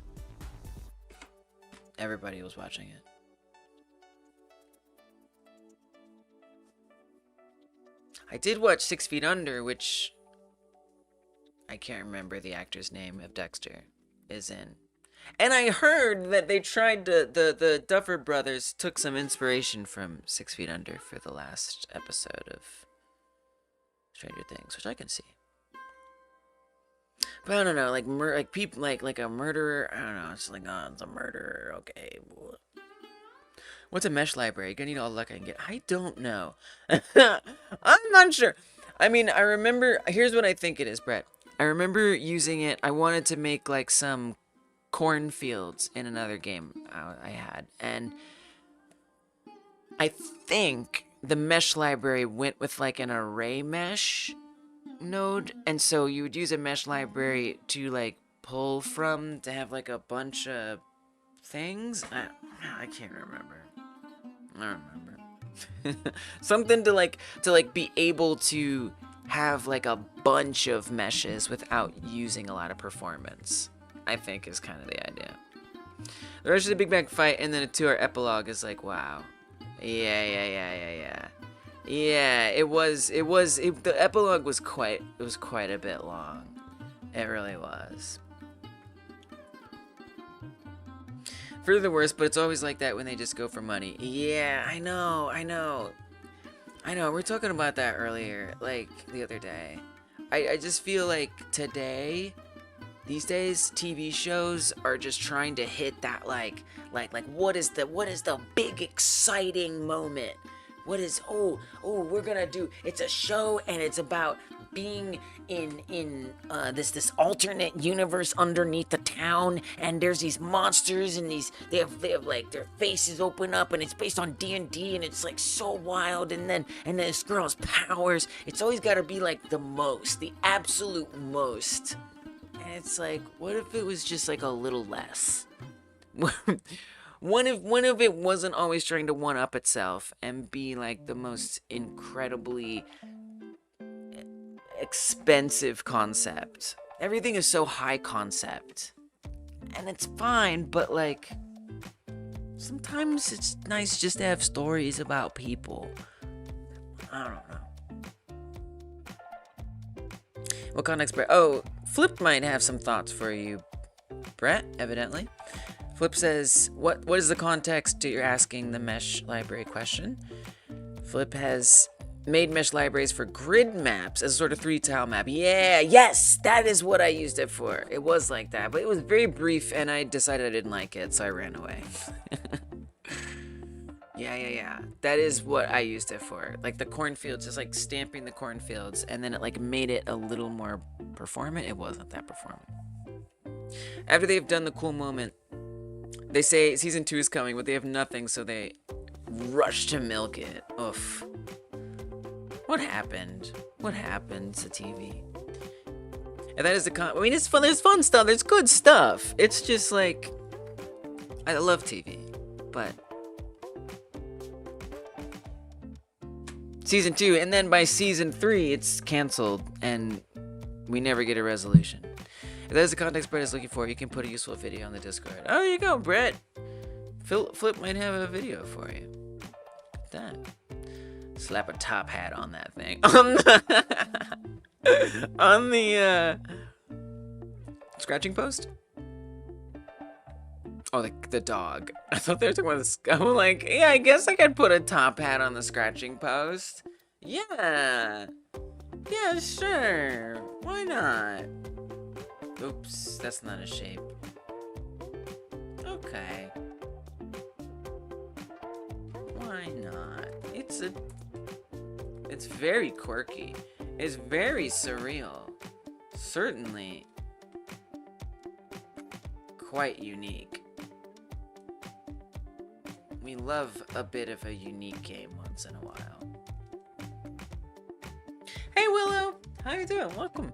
everybody was watching it. I did watch 6 Feet Under, which I can't remember the actor's name of Dexter is in. And I heard that they tried to, the Duffer Brothers took some inspiration from 6 Feet Under for the last episode of Stranger Things, which I can see. But I don't know, like people, like a murderer. I don't know. It's like, oh, it's a murderer. Okay. What's a mesh library? Gonna need all the luck I can get. I don't know. I'm not sure. I mean, I remember. Here's what I think it is, Brett. I remember using it. I wanted to make like some cornfields in another game I had, and I think the mesh library went with like an array mesh node, and so you would use a mesh library to like pull from to have like a bunch of things. I can't remember. I don't remember. Something to like be able to have like a bunch of meshes without using a lot of performance, I think is kind of the idea. The rest of the Big Bang fight and then a 2-hour epilogue is like, wow. Yeah. The epilogue was quite a bit long. It really was. For the worst, but it's always like that when they just go for money. Yeah, I know. We were talking about that earlier, like the other day. I just feel like these days, TV shows are just trying to hit that like what is the big exciting moment? What is we're gonna do? It's a show and it's about being in this alternate universe underneath the town, and there's these monsters and they have like their faces open up, and it's based on D&D, and it's like so wild, and then this girl's powers. It's always got to be like the absolute most. And it's like, what if it was just like a little less? One of it wasn't always trying to one up itself and be like the most incredibly expensive concept. Everything is so high concept, and it's fine, but like sometimes it's nice just to have stories about people. I don't know. What context, Brett? Oh, Flip might have some thoughts for you, Brett, evidently. Flip says, what is the context to your asking the mesh library question? Flip has made mesh libraries for grid maps as a sort of 3-tile map. Yes, that is what I used it for. It was like that, but it was very brief, and I decided I didn't like it, so I ran away. Yeah. That is what I used it for. Like the cornfields, just like stamping the cornfields, and then it like made it a little more performant. It wasn't that performant. After they've done the cool moment, they say season 2 is coming, but they have nothing, so they rush to milk it. Oof. What happened? What happened to TV? And that is I mean, it's fun. There's fun stuff. There's good stuff. It's just like, I love TV, but season 2, and then by season 3, it's canceled, and we never get a resolution. If that is the context Brett is looking for, you can put a useful video on the Discord. Oh, there you go, Brett. Flip might have a video for you. Look at that. Slap a top hat on that thing. On the scratching post? Oh, the dog. I thought they were talking about this. I'm like, yeah, I guess I could put a top hat on the scratching post. Yeah, sure. Why not? Oops, that's not a shape. Okay. Why not? It's very quirky. It's very surreal. Certainly quite unique. We love a bit of a unique game once in a while. Hey Willow, how you doing? Welcome.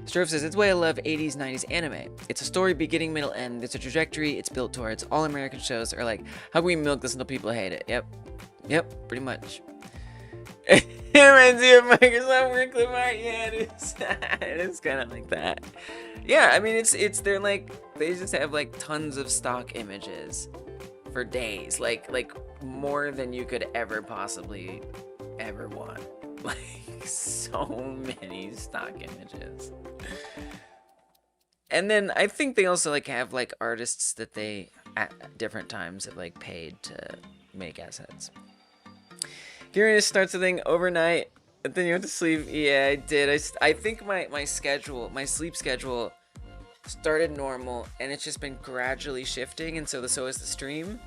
Strove says, it's why I love 80s, 90s anime. It's a story beginning, middle, end. It's a trajectory it's built towards. All American shows are like, how can we milk this until people hate it? Yep, pretty much. It reminds me of Microsoft Word clip art. Yeah, it is. It is kind of like that. Yeah, I mean, they're like, they just have like tons of stock images for days. Like more than you could ever possibly ever want. Like, so many stock images. And then I think they also like have like artists that they at different times have like paid to make assets. Curious starts the thing overnight, and then you went to sleep. Yeah, I did. I think my sleep schedule started normal, and it's just been gradually shifting, and so is the stream.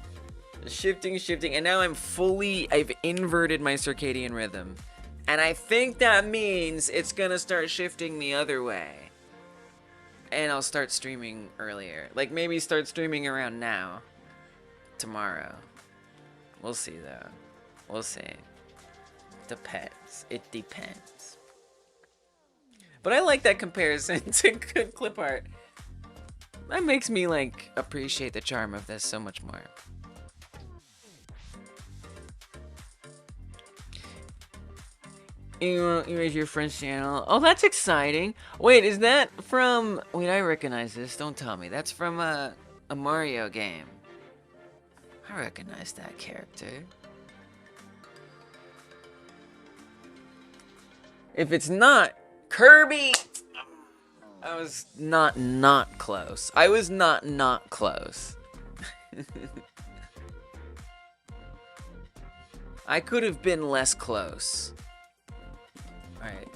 Shifting, and now I've inverted my circadian rhythm. And I think that means it's gonna start shifting the other way. And I'll start streaming earlier. Like, maybe start streaming around now. Tomorrow. We'll see, though. We'll see. Depends. It depends. But I like that comparison to good clip art. That makes me, like, appreciate the charm of this so much more. You raise your friend's channel. Oh, that's exciting. Wait, is that from... Wait, I recognize this. Don't tell me. That's from a Mario game. I recognize that character. If it's not Kirby... I was not close. I was not close. I could have been less close. Alright.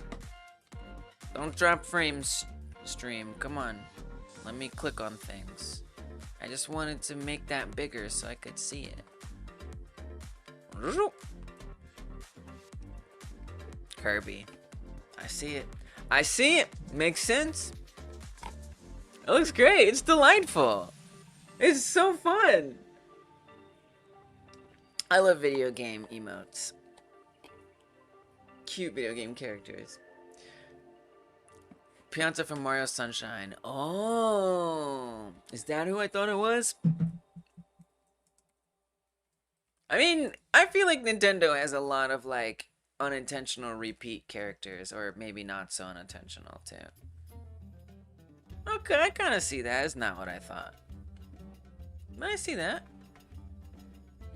Don't drop frames, stream. Come on. Let me click on things. I just wanted to make that bigger so I could see it. Kirby. I see it. I see it! Makes sense. It looks great. It's delightful. It's so fun. I love video game emotes. Cute video game characters. Pianta from Mario Sunshine. Oh, is that who I thought it was? I mean, I feel like Nintendo has a lot of like unintentional repeat characters, or maybe not so unintentional too. Okay, I kind of see that. It's not what I thought. But I see that.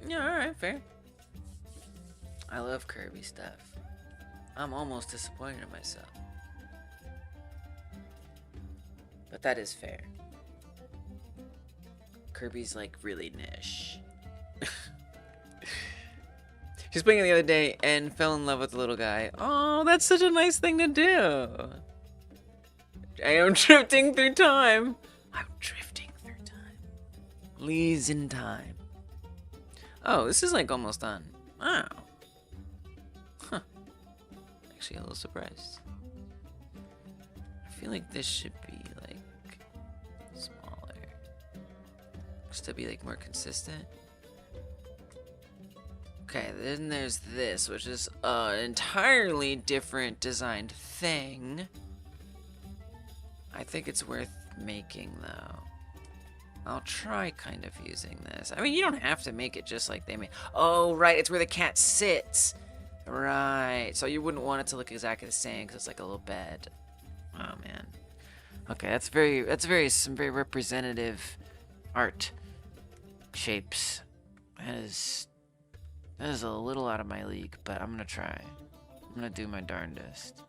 Yeah, alright, fair. I love Kirby stuff. I'm almost disappointed in myself. But that is fair. Kirby's like really niche. She's playing it the other day and fell in love with the little guy. Oh, that's such a nice thing to do. I am drifting through time. I'm drifting through time. Leaves in time. Oh, this is like almost done. Wow. Huh. Actually a little surprised. I feel like this should be like smaller. Just to be like more consistent. Okay, then there's this, which is an entirely different designed thing. I think it's worth making, though. I'll try kind of using this. I mean, you don't have to make it just like they made. Oh, right, it's where the cat sits. Right, so you wouldn't want it to look exactly the same because it's like a little bed. Oh, man. Okay, some very representative art shapes. That is a little out of my league, but I'm gonna try. I'm gonna do my darndest.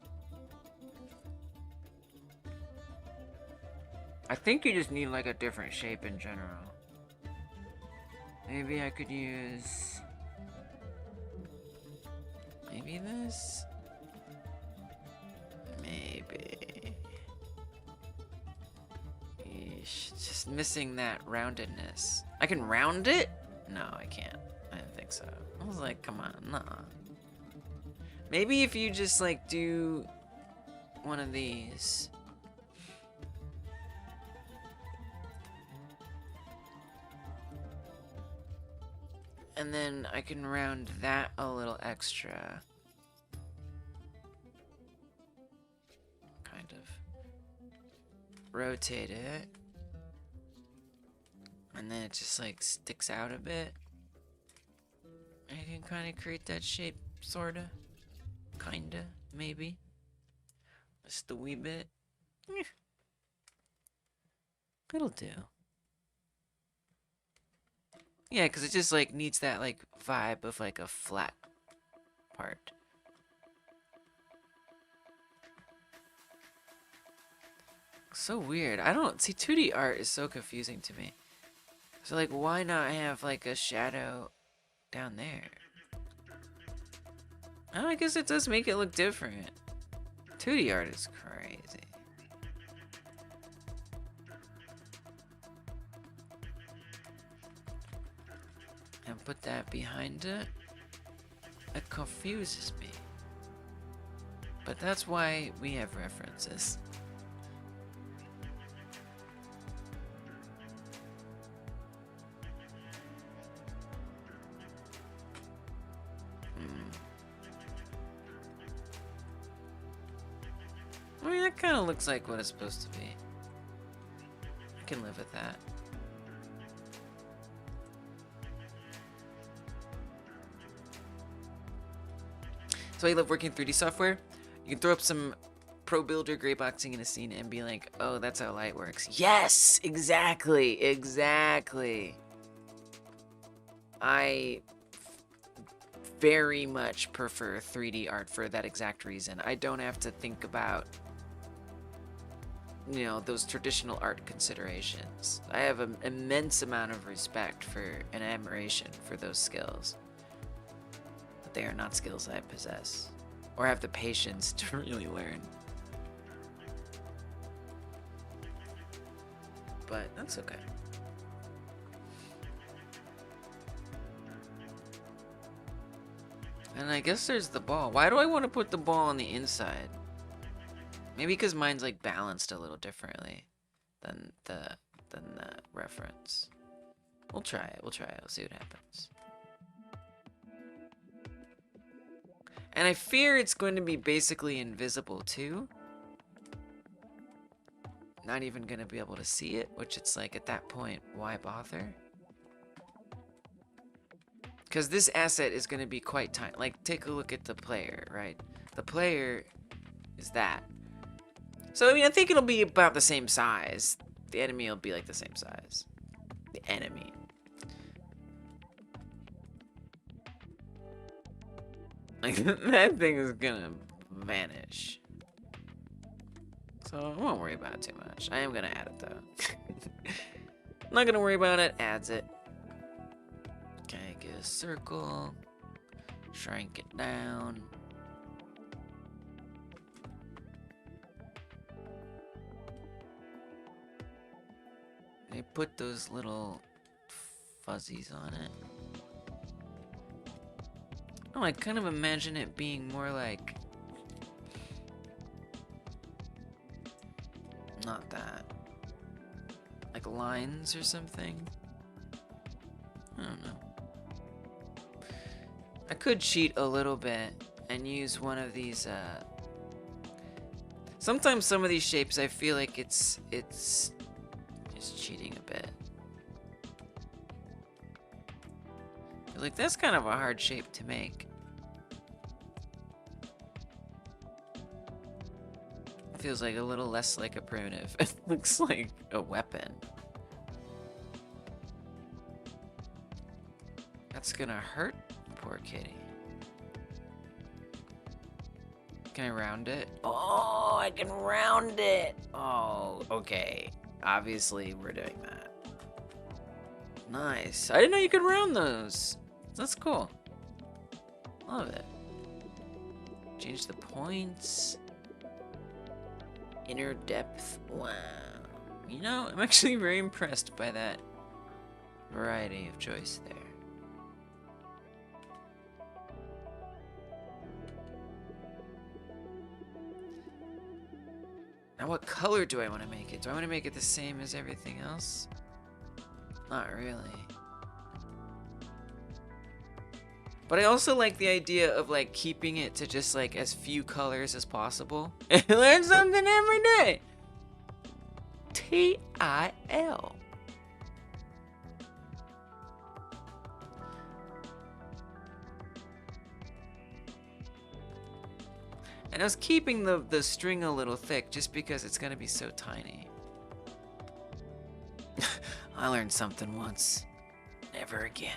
I think you just need like a different shape in general. Maybe I could use... Maybe this? Maybe. Eesh, it's just missing that roundedness. I can round it? No, I can't. I didn't think so. I was like, come on, nah. Maybe if you just like do one of these. And then I can round that a little extra. Kind of. rotate it. And then it just like sticks out a bit. And you can kind of create that shape, sorta. Kinda, maybe. Just a wee bit. It'll do. Yeah, because it just like needs that like vibe of like a flat part. So weird. I don't see 2D art is so confusing to me. So like why not have like a shadow down there? Oh, I guess it does make it look different. 2D art is crazy. And put that behind it. It confuses me. But that's why we have references. I mean, that kind of looks like what it's supposed to be. I can live with that. So I love working 3D software. You can throw up some Pro Builder gray boxing in a scene and be like, oh, that's how light works. Yes, exactly, exactly. I very much prefer 3D art for that exact reason. I don't have to think about, you know, those traditional art considerations. I have an immense amount of respect for and admiration for those skills. But they are not skills I possess or have the patience to really learn. But that's okay. And I guess there's the ball. Why do I want to put the ball on the inside? Maybe because mine's like balanced a little differently than the reference. We'll try it. We'll see what happens. And I fear it's going to be basically invisible too. Not even going to be able to see it, which it's like at that point, why bother? Because this asset is going to be quite tiny. Like, take a look at the player, right? The player is that. So, I mean, I think it'll be about the same size. The enemy will be like the same size. The enemy. Like, that thing is gonna vanish. So, I won't worry about it too much. I am gonna add it, though. I'm not gonna worry about it. Adds it. Okay, get a circle. Shrink it down. They put those little fuzzies on it. Oh, I kind of imagine it being more like... Not that. Like lines or something? I don't know. I could cheat a little bit and use one of these, Sometimes some of these shapes I feel like it's cheating a bit. Like, that's kind of a hard shape to make. It feels like a little less like a primitive. It looks like a weapon. That's gonna hurt poor kitty. Can I round it? Oh, I can round it! Oh, okay. Obviously, we're doing that. Nice. I didn't know you could round those. That's cool. Love it. Change the points. Inner depth. Wow. You know, I'm actually very impressed by that variety of choice there. Now what color do I want to make it? Do I want to make it the same as everything else? Not really. But I also like the idea of like keeping it to just like as few colors as possible. Learn something every day. P-I-L. And I was keeping the string a little thick just because it's gonna be so tiny. I learned something once. Never again.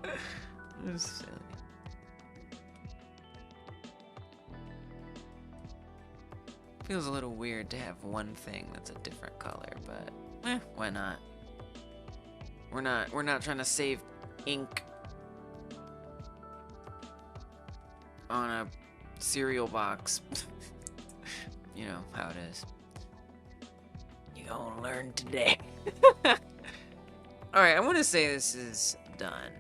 It was silly. Feels a little weird to have one thing that's a different color, but why not? We're not trying to save ink on a cereal box. You know how it is. You gonna learn today. Alright, I want to say this is done.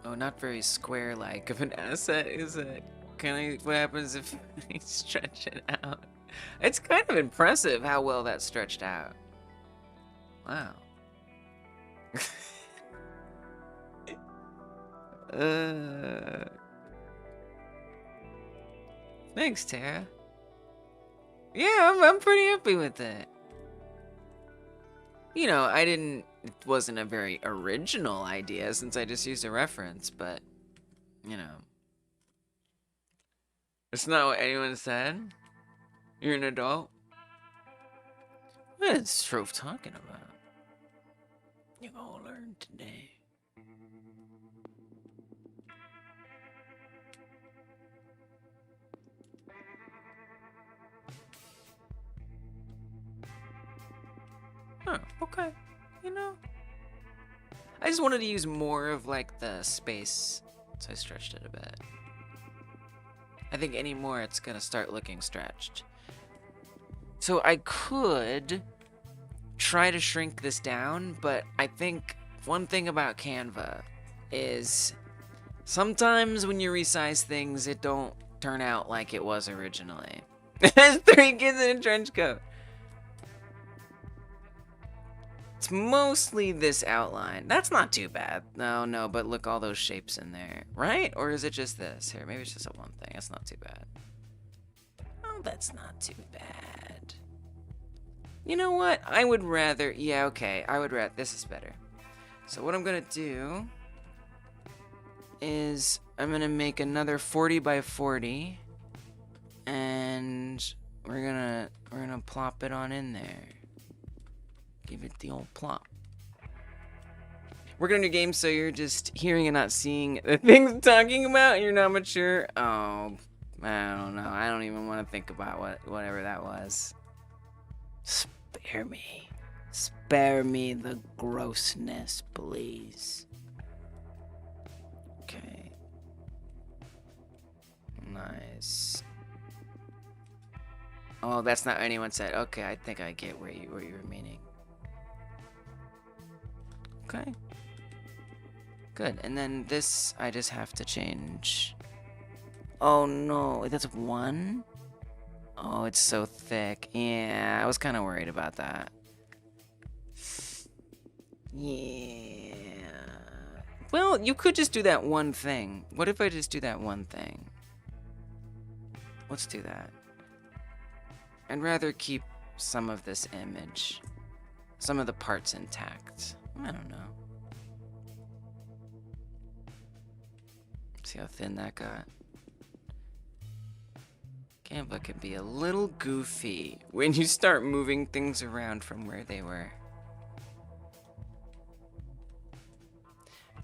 Oh, not very square-like of an asset, is it? What happens if I stretch it out? It's kind of impressive how well that's stretched out. Wow. Thanks, Tara. Yeah, I'm pretty happy with it. You know, it wasn't a very original idea since I just used a reference, but, you know. It's not what anyone said. You're an adult. What is Trove talking about? You're gonna learn today. Oh, okay. You know, I just wanted to use more of like the space, so I stretched it a bit. I think any more it's gonna start looking stretched. So I could try to shrink this down, but I think one thing about Canva is sometimes when you resize things, it don't turn out like it was originally. There's 3 kids in a trench coat. It's mostly this outline. That's not too bad. No, but look, all those shapes in there. Right? Or is it just this? Here, maybe it's just a one thing. That's not too bad. Oh, that's not too bad. You know what? I would rather... Yeah, okay. I would rather... This is better. So what I'm going to do is I'm going to make another 40 by 40. And we're gonna plop it on in there. Give it the old plop. Working on your game, so you're just hearing and not seeing the things I'm talking about, and you're not mature. Oh, I don't know. I don't even want to think about whatever that was. Spare me. Spare me the grossness, please. Okay. Nice. Oh, that's not what anyone said. Okay, I think I get where you were meaning. Okay. Good. And then this, I just have to change. Oh no, that's 1? Oh, it's so thick. Yeah, I was kind of worried about that. Yeah. Well, you could just do that one thing. What if I just do that one thing? Let's do that. I'd rather keep some of this image, some of the parts intact. I don't know. See how thin that got? Canva can be a little goofy when you start moving things around from where they were.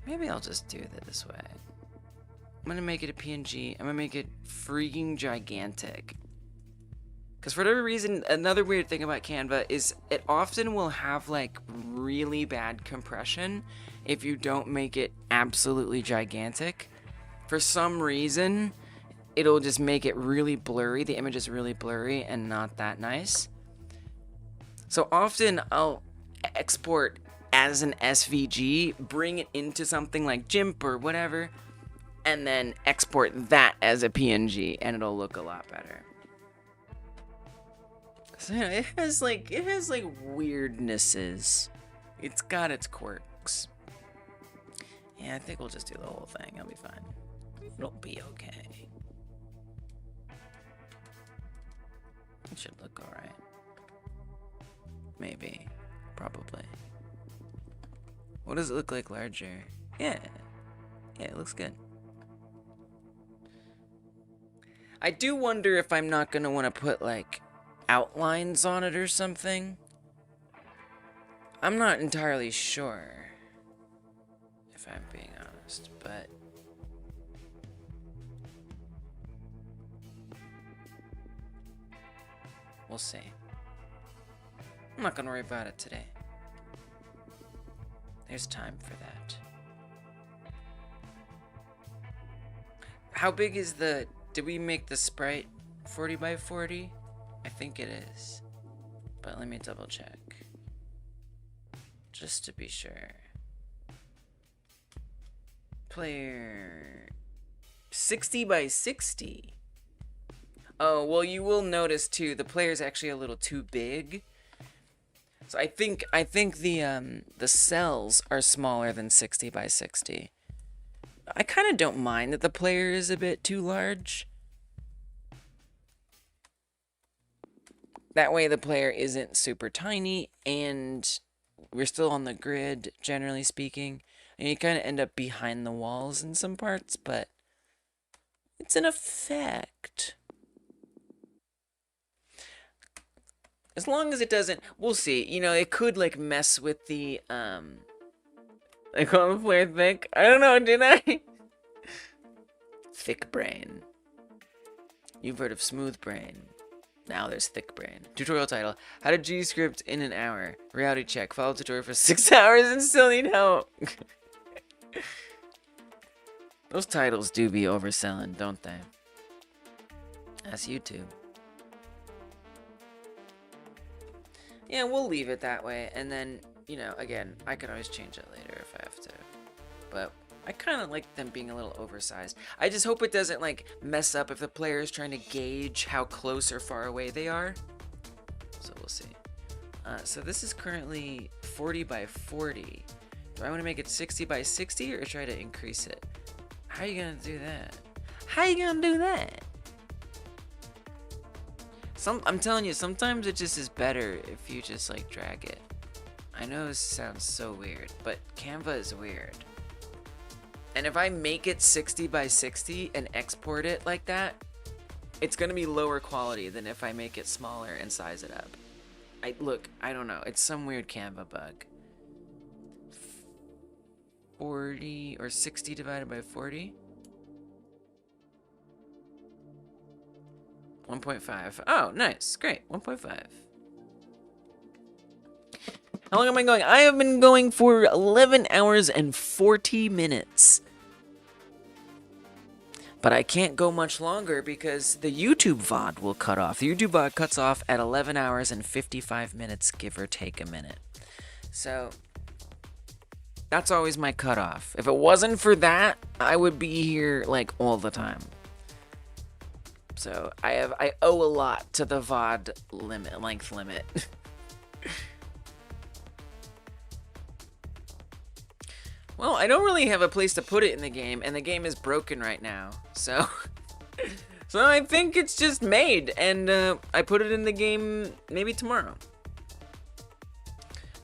Maybe I'll just do it this way. I'm gonna make it a PNG. I'm gonna make it freaking gigantic. Because for whatever reason, another weird thing about Canva is it often will have like really bad compression if you don't make it absolutely gigantic. For some reason, it'll just make it really blurry. The image is really blurry and not that nice. So often I'll export as an SVG, bring it into something like GIMP or whatever, and then export that as a PNG, and it'll look a lot better. So yeah, it has like weirdnesses. It's got its quirks. Yeah, I think we'll just do the whole thing. It'll be fine. It'll be okay. It should look alright. Maybe. Probably. What does it look like larger? Yeah. Yeah, it looks good. I do wonder if I'm not gonna want to put, like, outlines on it or something. I'm not entirely sure, if I'm being honest, but... we'll see. I'm not gonna worry about it today. There's time for that. How big is the... did we make the sprite 40 by 40? I think it is. But let me double check. Just to be sure. Player... 60 by 60. Oh, well, you will notice too, the player's actually a little too big. So I think the cells are smaller than 60 by 60. I kind of don't mind that the player is a bit too large. That way the player isn't super tiny and we're still on the grid, generally speaking. And you kind of end up behind the walls in some parts, but it's an effect. As long as it doesn't, we'll see. You know, it could, like, mess with the, I call the player thick. I don't know, did I? Thick brain. You've heard of smooth brain. Now there's thick brain. Tutorial title: How to G-script in an hour. Reality check. Follow tutorial for 6 hours and still need help. Those titles do be overselling, don't they? That's YouTube. Yeah, we'll leave it that way, and then, you know, again, I could always change it later if I have to. But I kind of like them being a little oversized. I just hope it doesn't, like, mess up if the player is trying to gauge how close or far away they are. So we'll see. So this is currently 40 by 40. Do I want to make it 60 by 60 or try to increase it? How are you going to do that? How are you going to do that? I'm telling you, sometimes it just is better if you just, like, drag it. I know this sounds so weird, but Canva is weird. And if I make it 60 by 60 and export it like that, it's gonna be lower quality than if I make it smaller and size it up. Look, I don't know. It's some weird Canva bug. 40 or 60 divided by 40? 1.5. Oh, nice. Great. 1.5. How long am I going? I have been going for 11 hours and 40 minutes. But I can't go much longer because the YouTube VOD will cut off. The YouTube VOD cuts off at 11 hours and 55 minutes, give or take a minute. So, that's always my cutoff. If it wasn't for that, I would be here, like, all the time. So, I owe a lot to the VOD length limit. Well, I don't really have a place to put it in the game, and the game is broken right now, so... so I think it's just made, and I put it in the game maybe tomorrow.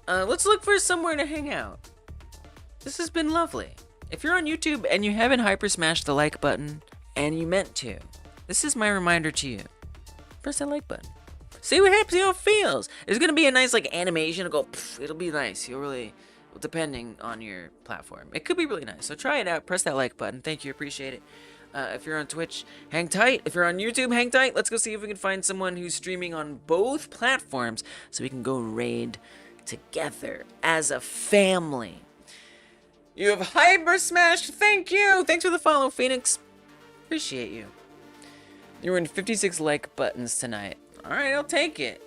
Let's look for somewhere to hang out. This has been lovely. If you're on YouTube and you haven't hyper smashed the like button, and you meant to, this is my reminder to you. Press that like button. See what happens, see how it feels. There's gonna be a nice, like, animation. It'll go, pff, it'll be nice. You'll really... depending on your platform. It could be really nice. So try it out. Press that like button. Thank you. Appreciate it. If you're on Twitch, hang tight. If you're on YouTube, hang tight. Let's go see if we can find someone who's streaming on both platforms so we can go raid together as a family. You have hyper smashed. Thank you. Thanks for the follow, Phoenix. Appreciate you. You were in 56 like buttons tonight. All right, I'll take it.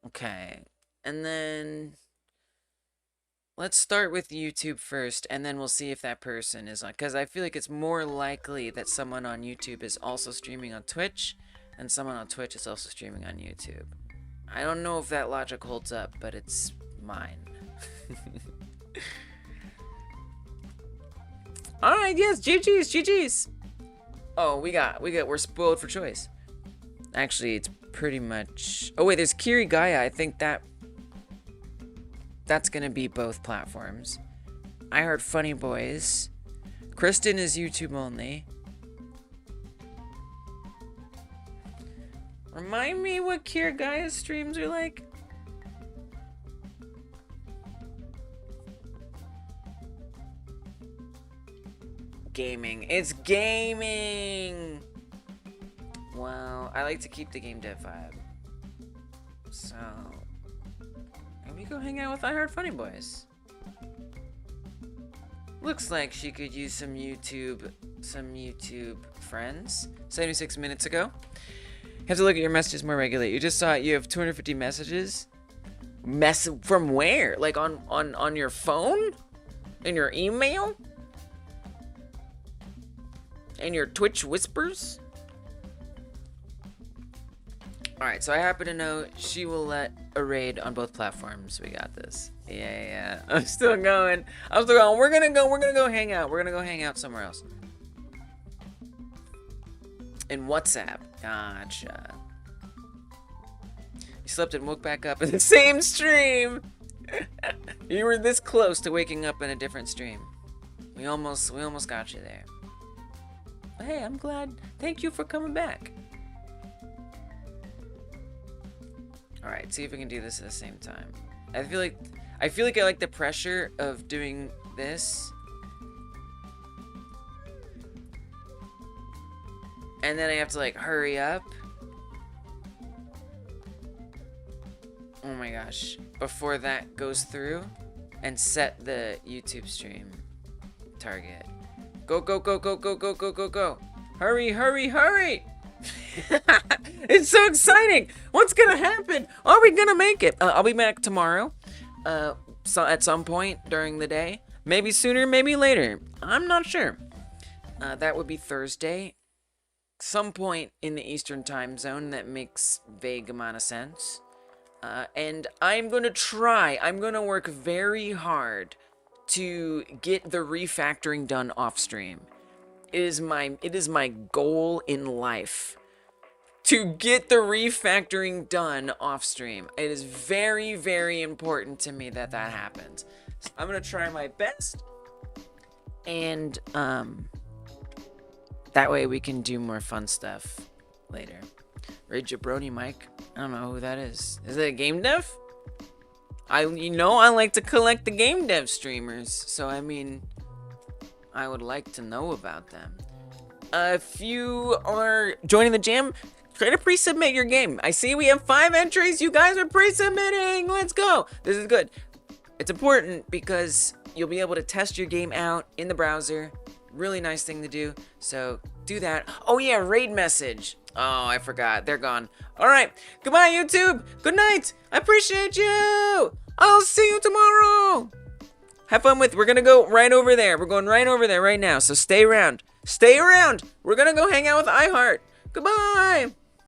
Okay. And then... let's start with YouTube first, and then we'll see if that person is on. Because I feel like it's more likely that someone on YouTube is also streaming on Twitch, and someone on Twitch is also streaming on YouTube. I don't know if that logic holds up, but it's mine. Alright, yes, GG's, GG's. Oh, we're spoiled for choice. Actually, it's pretty much... Oh, wait, there's Kirigaya. I think that's going to be both platforms. I heard Funny Boys. Kristen is YouTube only. Remind me what Kirigaya's streams are like? Gaming. It's gaming! Well, I like to keep the game dev vibe. So... maybe go hang out with I Heart Funny Boys. Looks like she could use some YouTube friends. 76 minutes ago. You have to look at your messages more regularly. You just saw it. You have 250 messages. From where? Like on your phone? In your email? In your Twitch whispers? Alright, so I happen to know she will let a raid on both platforms. We got this. Yeah. I'm still going. We're gonna go hang out. We're gonna go hang out somewhere else. In WhatsApp. Gotcha. You slept and woke back up in the same stream. You were this close to waking up in a different stream. We almost got you there. But hey, I'm glad. Thank you for coming back. Alright, see if we can do this at the same time. I feel like I like the pressure of doing this. And then I have to like hurry up. Oh my gosh. Before that goes through and set the YouTube stream target. Go. Hurry. It's so exciting. What's gonna happen? Are we gonna make it? I'll be back tomorrow. So at some point during the day. Maybe sooner, maybe later. I'm not sure. That would be Thursday. Some point in the Eastern time zone. That makes vague amount of sense. And I'm gonna work very hard to get the refactoring done off stream. It is my goal in life to get the refactoring done off stream. It is very, very important to me that happens. So I'm gonna try my best, and that way we can do more fun stuff later. Ray Jabroni Mike, I don't know who that is. Is it a game dev? I like to collect the game dev streamers, so I mean, I would like to know about them. If you are joining the jam, try to pre-submit your game. I see we have 5 entries. You guys are pre-submitting. Let's go. This is good. It's important because you'll be able to test your game out in the browser. Really nice thing to do. So do that. Oh yeah, raid message. Oh, I forgot. They're gone. All right. Goodbye, YouTube. Good night. I appreciate you. I'll see you tomorrow. Have fun with. We're gonna go right over there. We're going right over there right now. So stay around. Stay around. We're gonna go hang out with iHeart. Goodbye.